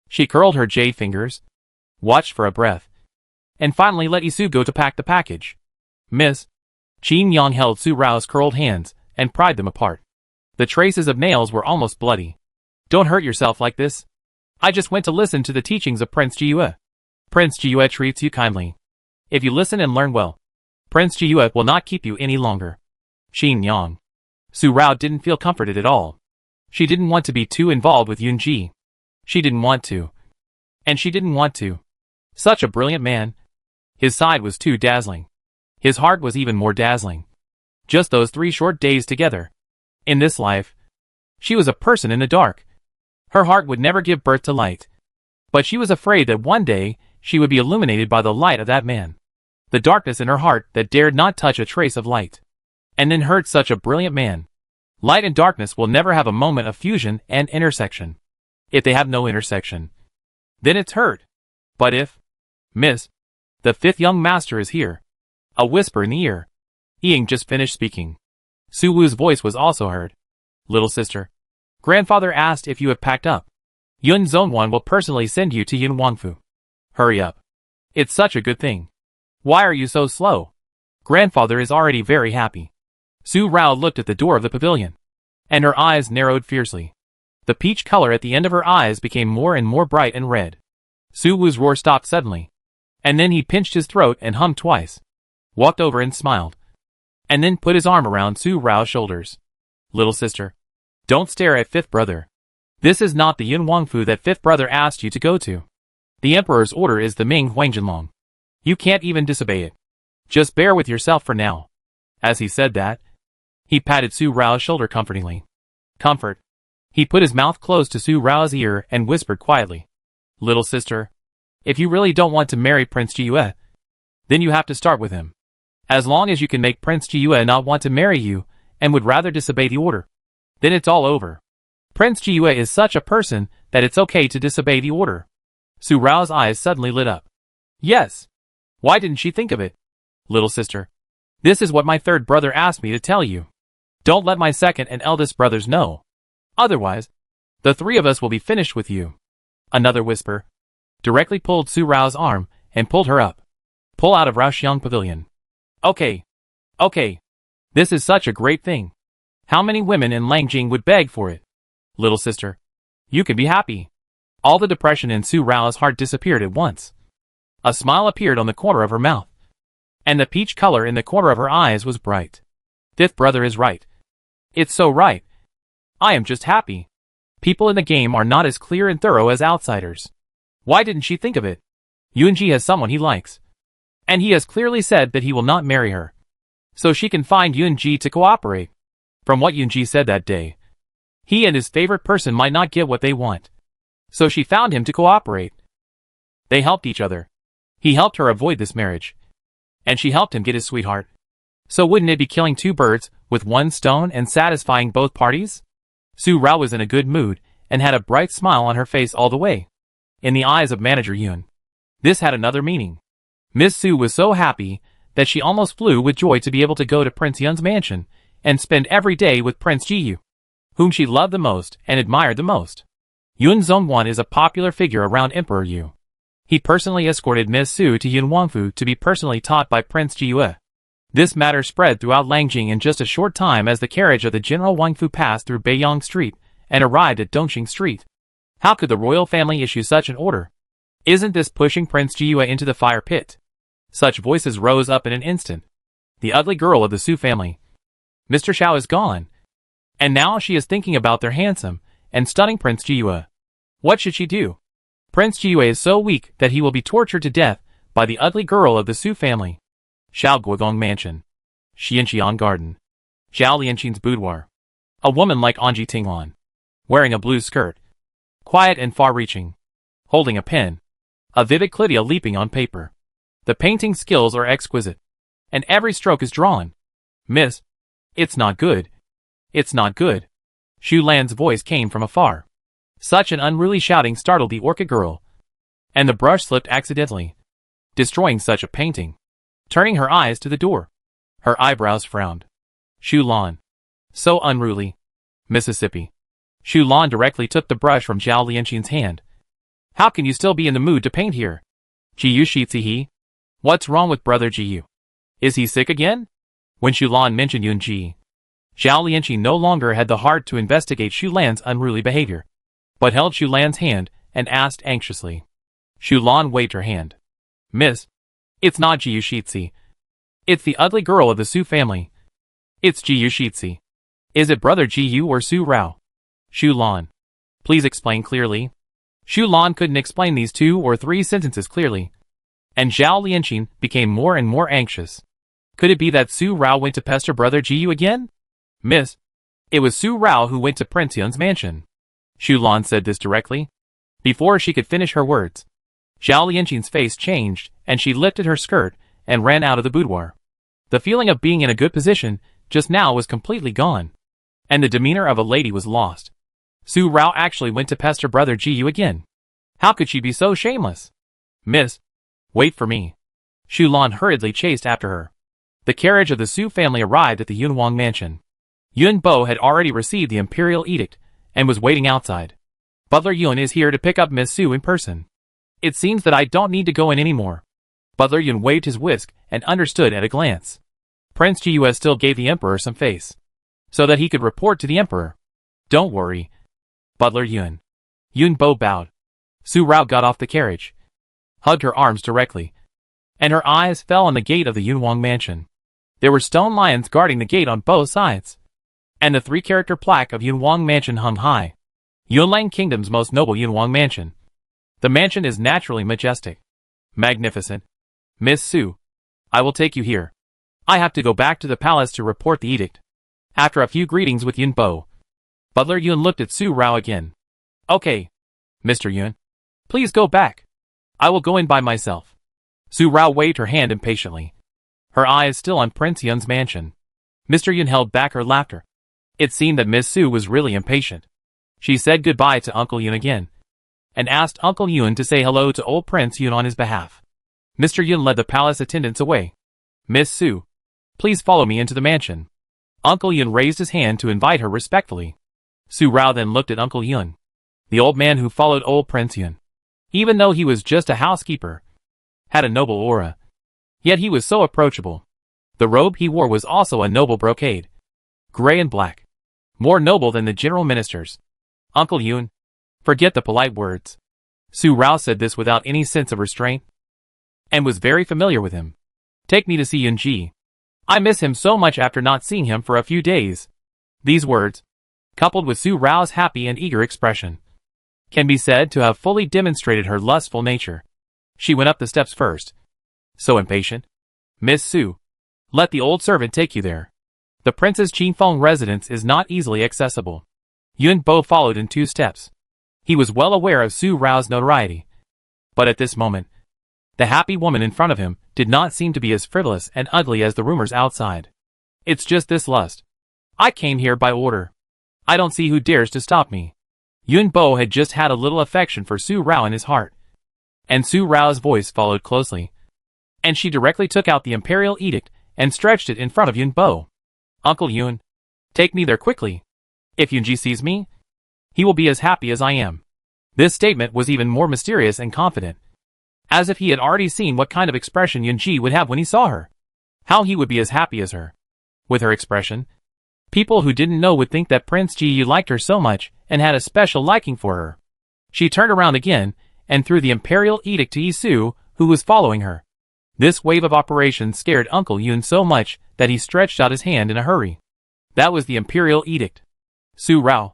[SPEAKER 1] She curled her jade fingers, watched for a breath, and finally let Isu go to pack the package. Miss. Qin Yang held Su Rao's curled hands and pried them apart. The traces of nails were almost bloody. Don't hurt yourself like this. I just went to listen to the teachings of Prince Jiyue. Prince Jiyue treats you kindly. If you listen and learn well, Prince Jiyue will not keep you any longer. Qin Yang. Su Rao didn't feel comforted at all. She didn't want to be too involved with Yun Ji. She didn't want to. And she didn't want to. Such a brilliant man. His side was too dazzling. His heart was even more dazzling. Just those 3 short days together. In this life, she was a person in the dark. Her heart would never give birth to light. But she was afraid that one day she would be illuminated by the light of that man. The darkness in her heart that dared not touch a trace of light. And then hurt such a brilliant man. Light and darkness will never have a moment of fusion and intersection. If they have no intersection, then it's hurt. But if, Miss, the 5th young master is here. A whisper in the ear. Ying just finished speaking. Su Wu's voice was also heard. Little sister. Grandfather asked if you have packed up. Yun Zhongwan will personally send you to Yun Wangfu. Hurry up. It's such a good thing. Why are you so slow? Grandfather is already very happy. Su Rao looked at the door of the pavilion, and her eyes narrowed fiercely. The peach color at the end of her eyes became more and more bright and red. Su Wu's roar stopped suddenly, and then he pinched his throat and hummed twice, walked over and smiled, and then put his arm around Su Rao's shoulders. Little sister, don't stare at 5th brother. This is not the Yun Wangfu that 5th brother asked you to go to. The emperor's order is the Ming Huangjinlong. You can't even disobey it. Just bear with yourself for now. As he said that, he patted Su Rao's shoulder comfortingly. Comfort. He put his mouth close to Su Rao's ear and whispered quietly. Little sister, if you really don't want to marry Prince Jiyue, then you have to start with him. As long as you can make Prince Jiyue not want to marry you, and would rather disobey the order, then it's all over. Prince Jiyue is such a person that it's okay to disobey the order. Su Rao's eyes suddenly lit up. Yes. Why didn't she think of it? Little sister, this is what my third brother asked me to tell you. Don't let my second and eldest brothers know. Otherwise, the three of us will be finished with you. Another whisper directly pulled Su Rao's arm and pulled her up. Pull out of Raoxiang Pavilion. Okay. This is such a great thing. How many women in Lanjing would beg for it? Little sister, you can be happy. All the depression in Su Rao's heart disappeared at once. A smile appeared on the corner of her mouth, and the peach color in the corner of her eyes was bright. Fifth brother is right. It's so right. I am just happy. People in the game are not as clear and thorough as outsiders. Why didn't she think of it? Yunji has someone he likes, and he has clearly said that he will not marry her. So she can find Yunji to cooperate. From what Yunji said that day, he and his favorite person might not get what they want. So she found him to cooperate. They helped each other. He helped her avoid this marriage, and she helped him get his sweetheart. So wouldn't it be killing two birds with one stone and satisfying both parties? Su Rao was in a good mood and had a bright smile on her face all the way. In the eyes of Manager Yun, this had another meaning. Miss Su was so happy that she almost flew with joy to be able to go to Prince Yun's mansion and spend every day with Prince Jiyu, whom she loved the most and admired the most. Yun Zongwan is a popular figure around Emperor Yu. He personally escorted Miss Su to Yun Wangfu to be personally taught by Prince Jiyue. This matter spread throughout Lanjing in just a short time as the carriage of the General Wangfu passed through Beiyang Street and arrived at Dongxing Street. How could the royal family issue such an order? Isn't this pushing Prince Jiyue into the fire pit? Such voices rose up in an instant. The ugly girl of the Su family. Mr. Shao is gone, and now she is thinking about their handsome and stunning Prince Jiyue. What should she do? Prince Jiyue is so weak that he will be tortured to death by the ugly girl of the Su family. Shao Guogong Mansion. Xianxian Garden. Zhao Lianqin's boudoir. A woman like Anji Tinglan, wearing a blue skirt, quiet and far-reaching, holding a pen, a vivid Clydia leaping on paper. The painting skills are exquisite, and every stroke is drawn. Miss, it's not good. It's not good. Xu Lan's voice came from afar. Such an unruly shouting startled the orchid girl, and the brush slipped accidentally, destroying such a painting. Turning her eyes to the door, her eyebrows frowned. Xu Lan. So unruly. Mississippi. Xu Lan directly took the brush from Zhao Lianqin's hand. How can you still be in the mood to paint here? Jiyu Shizihe? What's wrong with brother Jiyu? Is he sick again? When Xu Lan mentioned Yunji, Zhao Lianqin no longer had the heart to investigate Xu Lan's unruly behavior, but held Xu Lan's hand and asked anxiously. Xu Lan waved her hand. Miss, it's not Jiyu Shizi. It's the ugly girl of the Su family. It's Jiyu Shizi. Is it brother Jiyu or Su Rao? Xu Lan. Please explain clearly. Xu Lan couldn't explain these 2 or 3 sentences clearly, and Zhao Lianqin became more and more anxious. Could it be that Su Rao went to pester brother Jiyu again? Miss, it was Su Rao who went to Prince Yun's mansion. Xu Lan said this directly. Before she could finish her words, Zhao Lianqin's face changed, and she lifted her skirt and ran out of the boudoir. The feeling of being in a good position just now was completely gone, and the demeanor of a lady was lost. Su Rao actually went to pester brother Jiyu again. How could she be so shameless? Miss, wait for me. Xu Lan hurriedly chased after her. The carriage of the Su family arrived at the Yunwang mansion. Yun Bo had already received the imperial edict and was waiting outside. Butler Yun is here to pick up Miss Su in person. It seems that I don't need to go in anymore. Butler Yun waved his whisk and understood at a glance. Prince Jiyue still gave the emperor some face, so that he could report to the emperor. Don't worry. Butler Yun. Yun Bo bowed. Su Rao got off the carriage, hugged her arms directly, and her eyes fell on the gate of the Yunwang mansion. There were stone lions guarding the gate on both sides, and the 3-character plaque of Yunwang mansion hung high. Yunlang Kingdom's most noble Yunwang mansion. The mansion is naturally majestic, magnificent. Miss Su, I will take you here. I have to go back to the palace to report the edict. After a few greetings with Yun Bo, Butler Yun looked at Su Rao again. Okay, Mr. Yun. Please go back. I will go in by myself. Su Rao waved her hand impatiently. Her eyes still on Prince Yun's mansion. Mr. Yun held back her laughter. It seemed that Miss Su was really impatient. She said goodbye to Uncle Yun again, and asked Uncle Yun to say hello to old Prince Yun on his behalf. Mr. Yun led the palace attendants away. Miss Su, please follow me into the mansion. Uncle Yun raised his hand to invite her respectfully. Su Rao then looked at Uncle Yun, the old man who followed old Prince Yun. Even though he was just a housekeeper, had a noble aura. Yet he was so approachable. The robe he wore was also a noble brocade, gray and black, more noble than the general minister's. Uncle Yun, forget the polite words. Su Rao said this without any sense of restraint, and was very familiar with him. Take me to see Yun Ji. I miss him so much after not seeing him for a few days. These words, coupled with Su Rao's happy and eager expression, can be said to have fully demonstrated her lustful nature. She went up the steps first. So impatient. Miss Su, let the old servant take you there. The Prince's Qingfeng residence is not easily accessible. Yun Bo followed in 2 steps. He was well aware of Su Rao's notoriety. But at this moment, the happy woman in front of him did not seem to be as frivolous and ugly as the rumors outside. It's just this lust. I came here by order. I don't see who dares to stop me. Yun Bo had just had a little affection for Su Rao in his heart. And Su Rao's voice followed closely. And she directly took out the imperial edict and stretched it in front of Yun Bo. Uncle Yun, take me there quickly. If Yunji sees me, he will be as happy as I am. This statement was even more mysterious and confident, as if he had already seen what kind of expression Yunji would have when he saw her. How he would be as happy as her. With her expression, people who didn't know would think that Prince Ji liked her so much and had a special liking for her. She turned around again and threw the imperial edict to Yisu, who was following her. This wave of operations scared Uncle Yun so much that he stretched out his hand in a hurry. That was the imperial edict. Su Rao.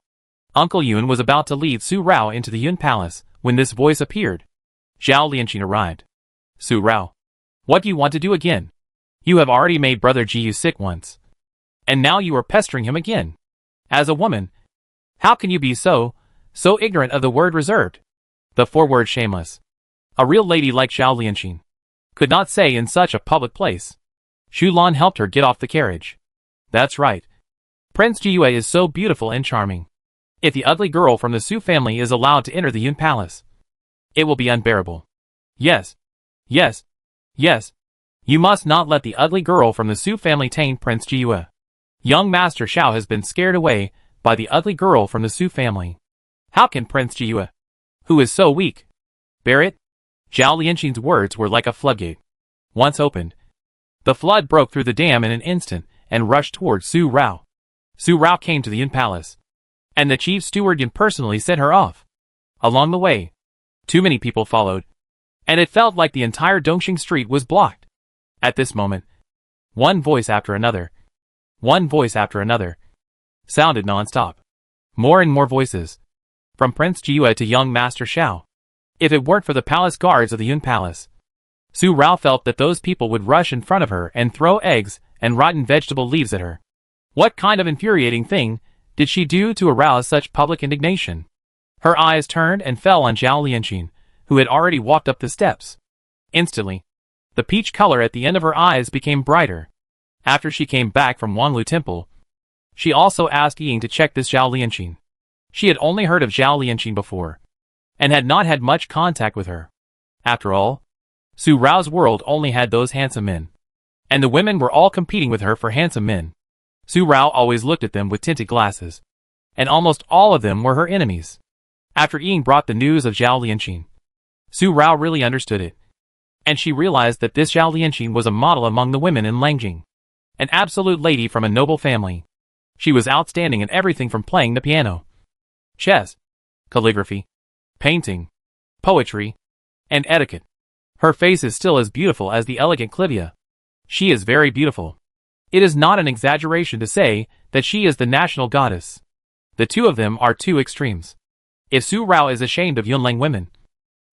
[SPEAKER 1] Uncle Yun was about to lead Su Rao into the Yun Palace when this voice appeared. Zhao Lianqing arrived. Su Rao, what do you want to do again? You have already made Brother Jiyu sick once. And now you are pestering him again. As a woman, how can you be so ignorant of the word reserved? The 4-word shameless. A real lady like Zhao Lianqing could not say in such a public place. Xu Lan helped her get off the carriage. That's right. Prince Jiyue is so beautiful and charming. If the ugly girl from the Su family is allowed to enter the Yun Palace, it will be unbearable. Yes. Yes. Yes. You must not let the ugly girl from the Su family tame Prince Jiyue. Young Master Sha has been scared away by the ugly girl from the Su family. How can Prince Jiyue, who is so weak, bear it? Zhao Lianqing's words were like a floodgate. Once opened, the flood broke through the dam in an instant and rushed towards Su Rao. Su Rao came to the Yun Palace, and the chief steward Yun personally sent her off. Along the way, too many people followed, and it felt like the entire Dongxing street was blocked. At this moment, one voice after another, sounded non-stop. More and more voices, from Prince Jiyue to young Master Sha. If it weren't for the palace guards of the Yun Palace, Su Rao felt that those people would rush in front of her and throw eggs and rotten vegetable leaves at her. What kind of infuriating thing did she do to arouse such public indignation? Her eyes turned and fell on Zhao Lianqing, who had already walked up the steps. Instantly, the peach color at the end of her eyes became brighter. After she came back from Wanlu Temple, she also asked Ying to check this Zhao Lianqing. She had only heard of Zhao Lianqing before, and had not had much contact with her. After all, Su Rao's world only had those handsome men, and the women were all competing with her for handsome men. Su Rao always looked at them with tinted glasses, and almost all of them were her enemies. After Ying brought the news of Zhao Lianqing, Su Rao really understood it, and she realized that this Zhao Lianqing was a model among the women in Lanjing, an absolute lady from a noble family. She was outstanding in everything from playing the piano, chess, calligraphy, painting, poetry, and etiquette. Her face is still as beautiful as the elegant Clivia. She is very beautiful. It is not an exaggeration to say that she is the national goddess. The two of them are two extremes. If Su Rao is ashamed of Yunlang women,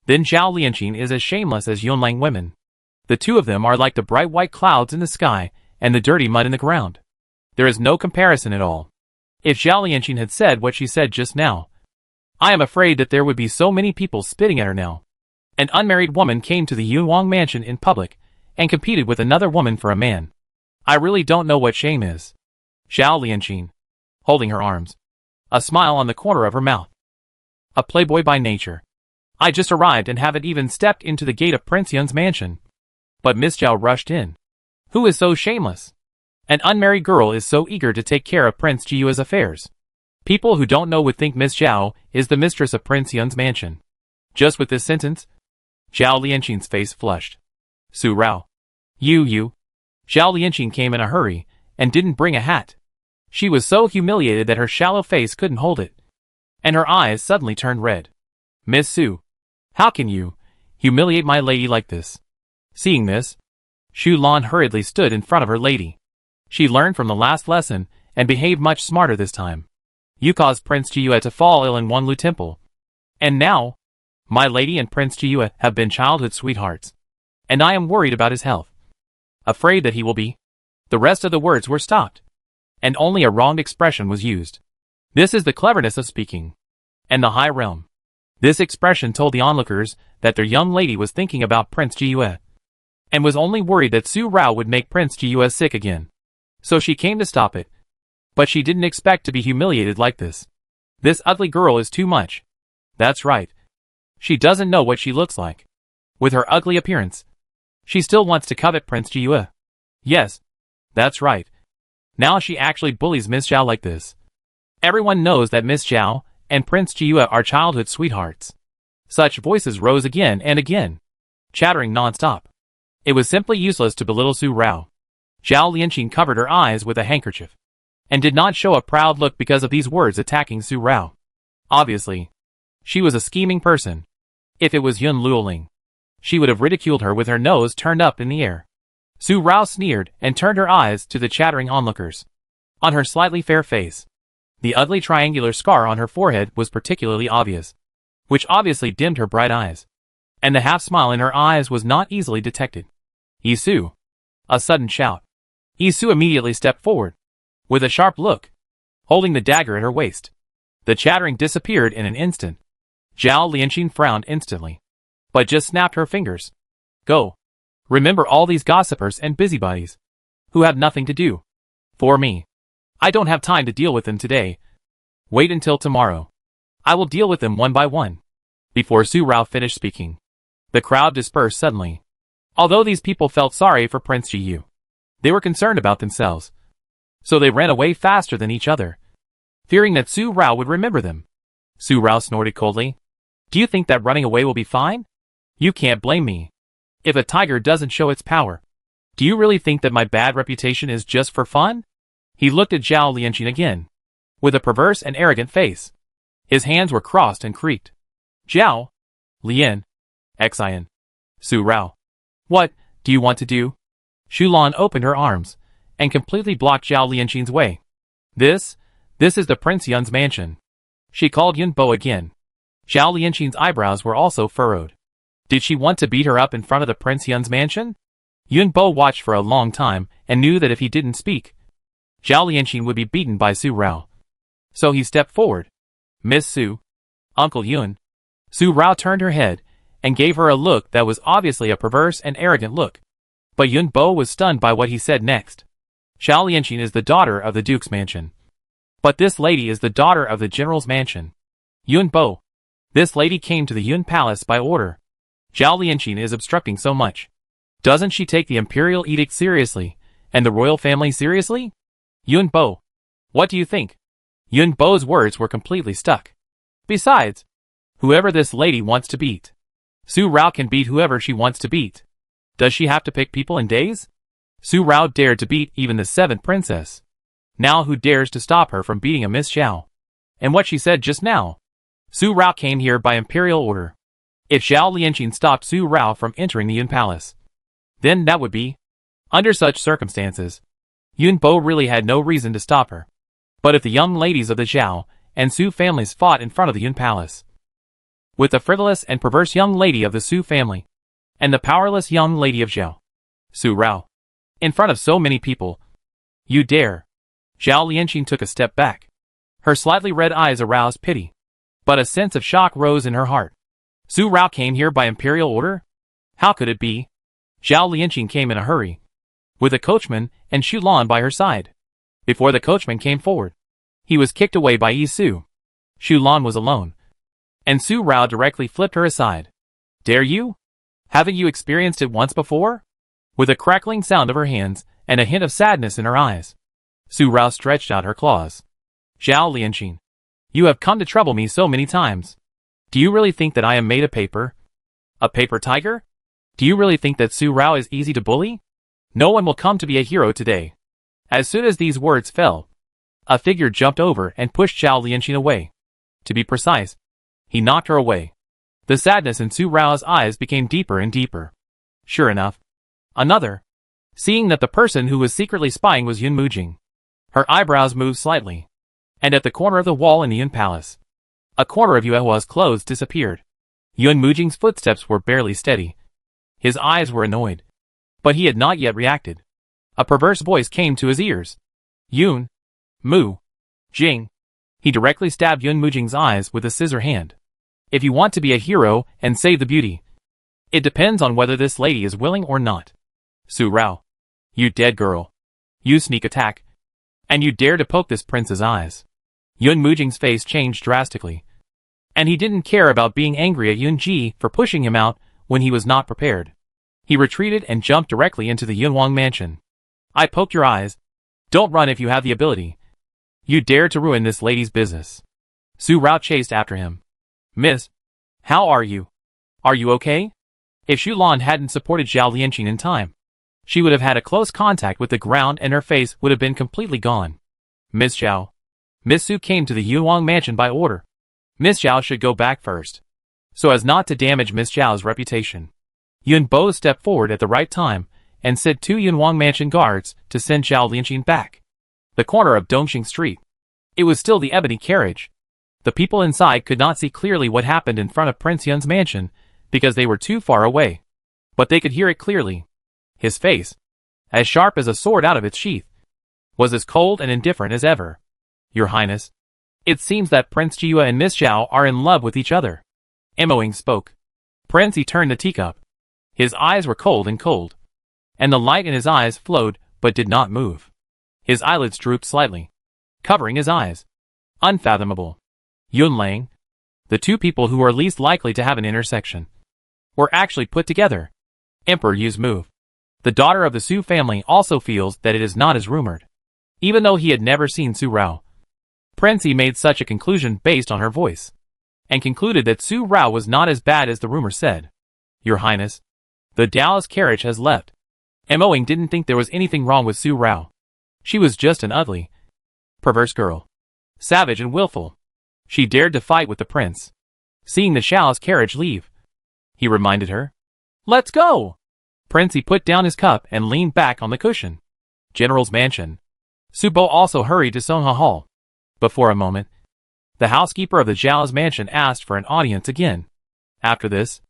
[SPEAKER 1] then Zhao Lianqing is as shameless as Yunlang women. The two of them are like the bright white clouds in the sky and the dirty mud in the ground. There is no comparison at all. If Zhao Lianqing had said what she said just now, I am afraid that there would be so many people spitting at her now. An unmarried woman came to the Yunwang mansion in public and competed with another woman for a man. I really don't know what shame is. Zhao Lianqing, holding her arms, a smile on the corner of her mouth. A playboy by nature. I just arrived and haven't even stepped into the gate of Prince Yun's mansion. But Miss Zhao rushed in. Who is so shameless? An unmarried girl is so eager to take care of Prince Jiyue's affairs. People who don't know would think Miss Zhao is the mistress of Prince Yun's mansion. Just with this sentence, Zhao Lianqing's face flushed. Su Rao. You. Zhao Lianqing came in a hurry and didn't bring a hat. She was so humiliated that her shallow face couldn't hold it. And her eyes suddenly turned red. Miss Su. How can you humiliate my lady like this? Seeing this, Xu Lan hurriedly stood in front of her lady. She learned from the last lesson and behaved much smarter this time. You caused Prince Jiyue to fall ill in Wanlu Temple. And now, my lady and Prince Jiyue have been childhood sweethearts. And I am worried about his health. Afraid that he will be. The rest of the words were stopped. And only a wronged expression was used. This is the cleverness of speaking. And the high realm. This expression told the onlookers that their young lady was thinking about Prince Jiyue. And was only worried that Su Rao would make Prince Jiyue sick again. So she came to stop it. But she didn't expect to be humiliated like this. This ugly girl is too much. That's right. She doesn't know what she looks like. With her ugly appearance, she still wants to covet Prince Jiyue. Yes, that's right. Now she actually bullies Miss Zhao like this. Everyone knows that Miss Zhao and Prince Jiyue are childhood sweethearts. Such voices rose again and again, chattering non-stop. It was simply useless to belittle Su Rao. Zhao Lianqing covered her eyes with a handkerchief, and did not show a proud look because of these words attacking Su Rao. Obviously, she was a scheming person. If it was Yun Luoling, she would have ridiculed her with her nose turned up in the air. Su Rao sneered and turned her eyes to the chattering onlookers. On her slightly fair face, the ugly triangular scar on her forehead was particularly obvious, which obviously dimmed her bright eyes. And the half-smile in her eyes was not easily detected. Yisu. A sudden shout. Yisu immediately stepped forward, with a sharp look, holding the dagger at her waist. The chattering disappeared in an instant. Zhao Lianqing frowned instantly, but just snapped her fingers. Go. Remember all these gossipers and busybodies, who have nothing to do. For me. I don't have time to deal with them today. Wait until tomorrow. I will deal with them one by one. Before Su Rao finished speaking, the crowd dispersed suddenly. Although these people felt sorry for Prince Jiyue, they were concerned about themselves. So they ran away faster than each other, fearing that Su Rao would remember them. Su Rao snorted coldly. Do you think that running away will be fine? You can't blame me. If a tiger doesn't show its power, do you really think that my bad reputation is just for fun? He looked at Zhao Lianqing again, with a perverse and arrogant face. His hands were crossed and creaked. Zhao, Lian, Xian, Su Rao. What do you want to do? Xu Lan opened her arms and completely blocked Zhao Lianqing's way. This is the Prince Yun's mansion. She called Yun Bo again. Zhao Lianqing's eyebrows were also furrowed. Did she want to beat her up in front of the Prince Yun's mansion? Yun Bo watched for a long time and knew that if he didn't speak, Zhao Lianqing would be beaten by Su Rao. So he stepped forward. Miss Su, Uncle Yun. Su Rao turned her head and gave her a look that was obviously a perverse and arrogant look. But Yun Bo was stunned by what he said next. Zhao Lianqing is the daughter of the Duke's mansion. But this lady is the daughter of the General's mansion. Yun Bo. This lady came to the Yun Palace by order. Zhao Lianqing is obstructing so much. Doesn't she take the imperial edict seriously, and the royal family seriously? Yun Bo. What do you think? Yun Bo's words were completely stuck. Besides, whoever this lady wants to beat, Su Rao can beat whoever she wants to beat. Does she have to pick people in days? Su Rao dared to beat even the 7th princess. Now who dares to stop her from beating a Miss Zhao? And what she said just now. Su Rao came here by imperial order. If Zhao Lianqing stopped Su Rao from entering the Yun Palace, then that would be. Under such circumstances, Yun Bo really had no reason to stop her. But if the young ladies of the Zhao and Su families fought in front of the Yun Palace, with the frivolous and perverse young lady of the Su family, and the powerless young lady of Zhao. Su Rao. In front of so many people. You dare. Zhao Lianqing took a step back. Her slightly red eyes aroused pity. But a sense of shock rose in her heart. Su Rao came here by imperial order? How could it be? Zhao Lianqing came in a hurry, with a coachman and Xu Lan by her side. Before the coachman came forward, he was kicked away by Yi Su. Xu Lan was alone, and Su Rao directly flipped her aside. Dare you? Haven't you experienced it once before? With a crackling sound of her hands and a hint of sadness in her eyes, Su Rao stretched out her claws. Zhao Lianqing, you have come to trouble me so many times. Do you really think that I am made of paper? A paper tiger? Do you really think that Su Rao is easy to bully? No one will come to be a hero today. As soon as these words fell, a figure jumped over and pushed Zhao Lianqing away. To be precise, he knocked her away. The sadness in Su Rao's eyes became deeper and deeper. Sure enough, another. Seeing that the person who was secretly spying was Yun Mujing, her eyebrows moved slightly. And at the corner of the wall in the Yun Palace, a corner of Yuehua's clothes disappeared. Yun Mujing's footsteps were barely steady. His eyes were annoyed. But he had not yet reacted. A perverse voice came to his ears. Yun Mu Jing. He directly stabbed Yun Mujing's eyes with a scissor hand. If you want to be a hero and save the beauty, it depends on whether this lady is willing or not. Su Rao. You dead girl. You sneak attack. And you dare to poke this prince's eyes. Yun Mujing's face changed drastically. And he didn't care about being angry at Yun Ji for pushing him out when he was not prepared. He retreated and jumped directly into the Yunwang mansion. I poked your eyes. Don't run if you have the ability. You dare to ruin this lady's business. Su Rao chased after him. Miss, how are you? Are you okay? If Xu Lan hadn't supported Zhao Lianqing in time, she would have had a close contact with the ground and her face would have been completely gone. Miss Zhao. Miss Su came to the Yunwang mansion by order. Miss Zhao should go back first, so as not to damage Miss Zhao's reputation. Yun Bo stepped forward at the right time and sent 2 Yunwang mansion guards to send Zhao Lianqing back. The corner of Dongxing Street. It was still the ebony carriage. The people inside could not see clearly what happened in front of Prince Yun's mansion because they were too far away. But they could hear it clearly. His face, as sharp as a sword out of its sheath, was as cold and indifferent as ever. Your Highness, it seems that Prince Jiyue and Miss Zhao are in love with each other. Emoing spoke. Prince Yi turned the teacup. His eyes were cold, and the light in his eyes flowed but did not move. His eyelids drooped slightly, covering his eyes. Unfathomable. Yun Lang, the 2 people who were least likely to have an intersection, were actually put together. Emperor Yu's move. The daughter of the Su family also feels that it is not as rumored. Even though he had never seen Su Rao, Prince Yi made such a conclusion based on her voice, and concluded that Su Rao was not as bad as the rumor said. Your Highness, the Dallas carriage has left. Moing didn't think there was anything wrong with Su Rao. She was just an ugly, perverse girl. Savage and willful. She dared to fight with the prince. Seeing the Shao's carriage leave, he reminded her. Let's go! Prince Yi put down his cup and leaned back on the cushion. General's mansion. Su Bo also hurried to Songha Hall. Before a moment, the housekeeper of the Zhao's mansion asked for an audience again. After this,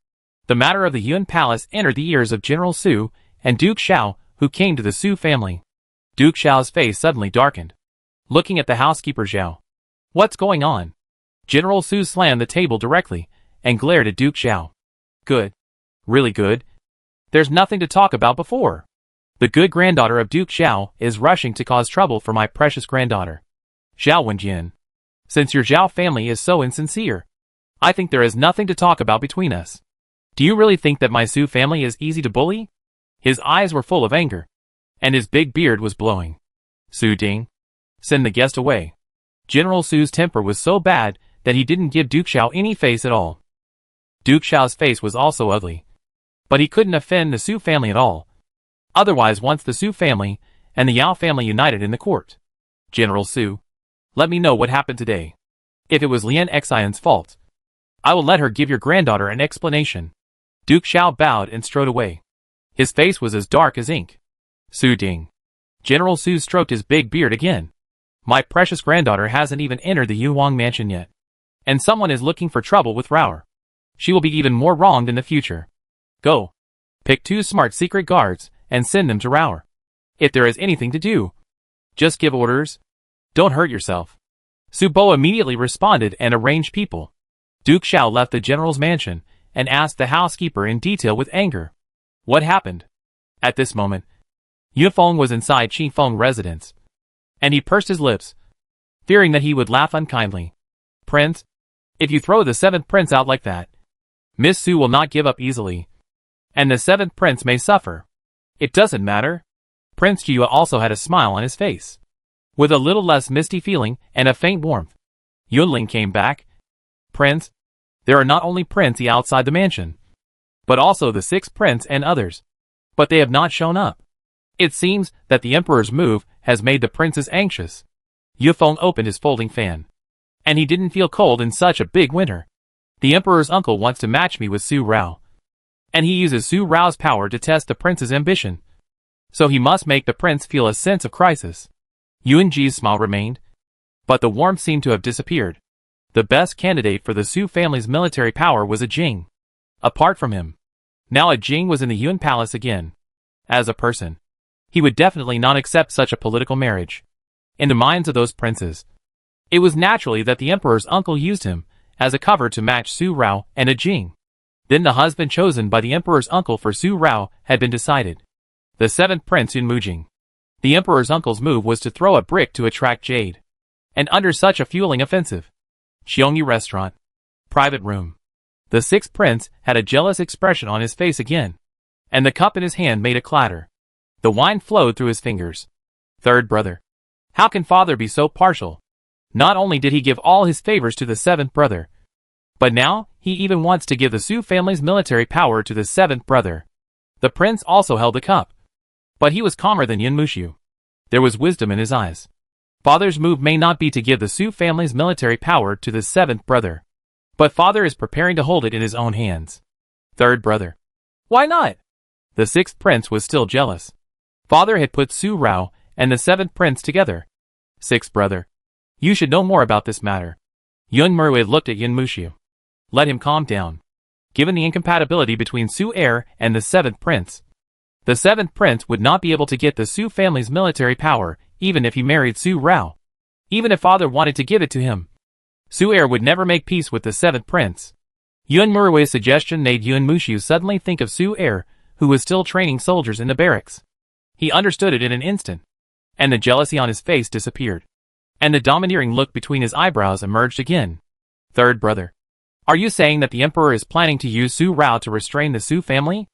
[SPEAKER 1] the matter of the Yun Palace entered the ears of General Su and Duke Xiao, who came to the Su family. Duke Xiao's face suddenly darkened, looking at the housekeeper Zhao. What's going on? General Su slammed the table directly and glared at Duke Xiao. Good. Really good. There's nothing to talk about before. The good granddaughter of Duke Xiao is rushing to cause trouble for my precious granddaughter. Xiao Wenjin. Since your Zhao family is so insincere, I think there is nothing to talk about between us. Do you really think that my Su family is easy to bully? His eyes were full of anger, and his big beard was blowing. Su Ding. Send the guest away. General Su's temper was so bad that he didn't give Duke Xiao any face at all. Duke Xiao's face was also ugly, but he couldn't offend the Su family at all. Otherwise, once the Su family and the Yao family united in the court. General Su, let me know what happened today. If it was Lian Xian's fault, I will let her give your granddaughter an explanation. Duke Xiao bowed and strode away. His face was as dark as ink. Su Ding. General Su stroked his big beard again. My precious granddaughter hasn't even entered the Yunwang mansion yet. And someone is looking for trouble with Raoer. She will be even more wronged in the future. Go. Pick 2 smart secret guards and send them to Rao. If there is anything to do, just give orders. Don't hurt yourself. Su Bo immediately responded and arranged people. Duke Xiao left the general's mansion and asked the housekeeper in detail with anger. What happened? At this moment, Yufeng was inside Qi Feng's residence, and he pursed his lips, fearing that he would laugh unkindly. Prince, if you throw the 7th prince out like that, Miss Su will not give up easily, and the 7th prince may suffer. It doesn't matter. Prince Jia also had a smile on his face, with a little less misty feeling and a faint warmth. Yunling came back. Prince, there are not only Prince Yi outside the mansion, but also the 6th prince and others, but they have not shown up. It seems that the emperor's move has made the princes anxious. Yufeng opened his folding fan, and he didn't feel cold in such a big winter. The emperor's uncle wants to match me with Su Rao, and he uses Su Rao's power to test the prince's ambition, so he must make the prince feel a sense of crisis. Yuan Ji's smile remained, but the warmth seemed to have disappeared. The best candidate for the Su family's military power was a Jing. Apart from him, now a Jing was in the Yuan palace again. As a person, he would definitely not accept such a political marriage. In the minds of those princes, it was naturally that the emperor's uncle used him as a cover to match Su Rao and a Jing. Then the husband chosen by the emperor's uncle for Su Rao had been decided. The 7th prince Yun Mujing. The emperor's uncle's move was to throw a brick to attract jade. And under such a fueling offensive, Xiongyu restaurant. Private room. The 6th prince had a jealous expression on his face again, and the cup in his hand made a clatter. The wine flowed through his fingers. 3rd brother. How can father be so partial? Not only did he give all his favors to the 7th brother, but now he even wants to give the Su family's military power to the 7th brother. The prince also held the cup, but he was calmer than Yun Mushu. There was wisdom in his eyes. Father's move may not be to give the Su family's military power to the 7th brother, but father is preparing to hold it in his own hands. 3rd brother. Why not? The 6th prince was still jealous. Father had put Su Rao and the 7th prince together. 6th brother. You should know more about this matter. Yun Murui looked at Yun Mushu. Let him calm down. Given the incompatibility between Su heir and the 7th prince, the 7th prince would not be able to get the Su family's military power even if he married Su Rao. Even if father wanted to give it to him, Su heir would never make peace with the 7th prince. Yun Murui's suggestion made Yun Mushu suddenly think of Su heir, who was still training soldiers in the barracks. He understood it in an instant, and the jealousy on his face disappeared, and the domineering look between his eyebrows emerged again. 3rd brother. Are you saying that the emperor is planning to use Su Rao to restrain the Su family?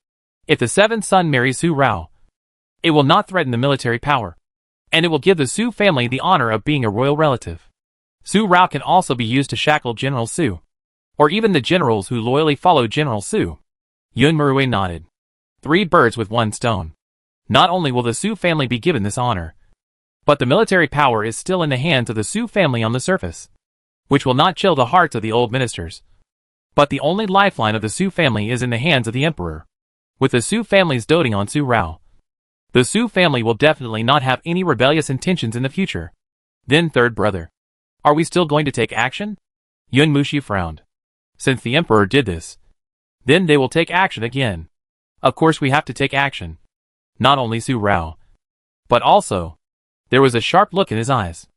[SPEAKER 1] If the 7th son marries Su Rao, it will not threaten the military power, and it will give the Su family the honor of being a royal relative. Su Rao can also be used to shackle General Su, or even the generals who loyally follow General Su. Yun Murui nodded. 3 birds with 1 stone. Not only will the Su family be given this honor, but the military power is still in the hands of the Su family on the surface, which will not chill the hearts of the old ministers. But the only lifeline of the Su family is in the hands of the emperor. With the Su families doting on Su Rao, the Su family will definitely not have any rebellious intentions in the future. Then 3rd brother. Are we still going to take action? Yun Mushu frowned. Since the emperor did this, then they will take action again. Of course we have to take action. Not only Su Rao, but also, there was a sharp look in his eyes.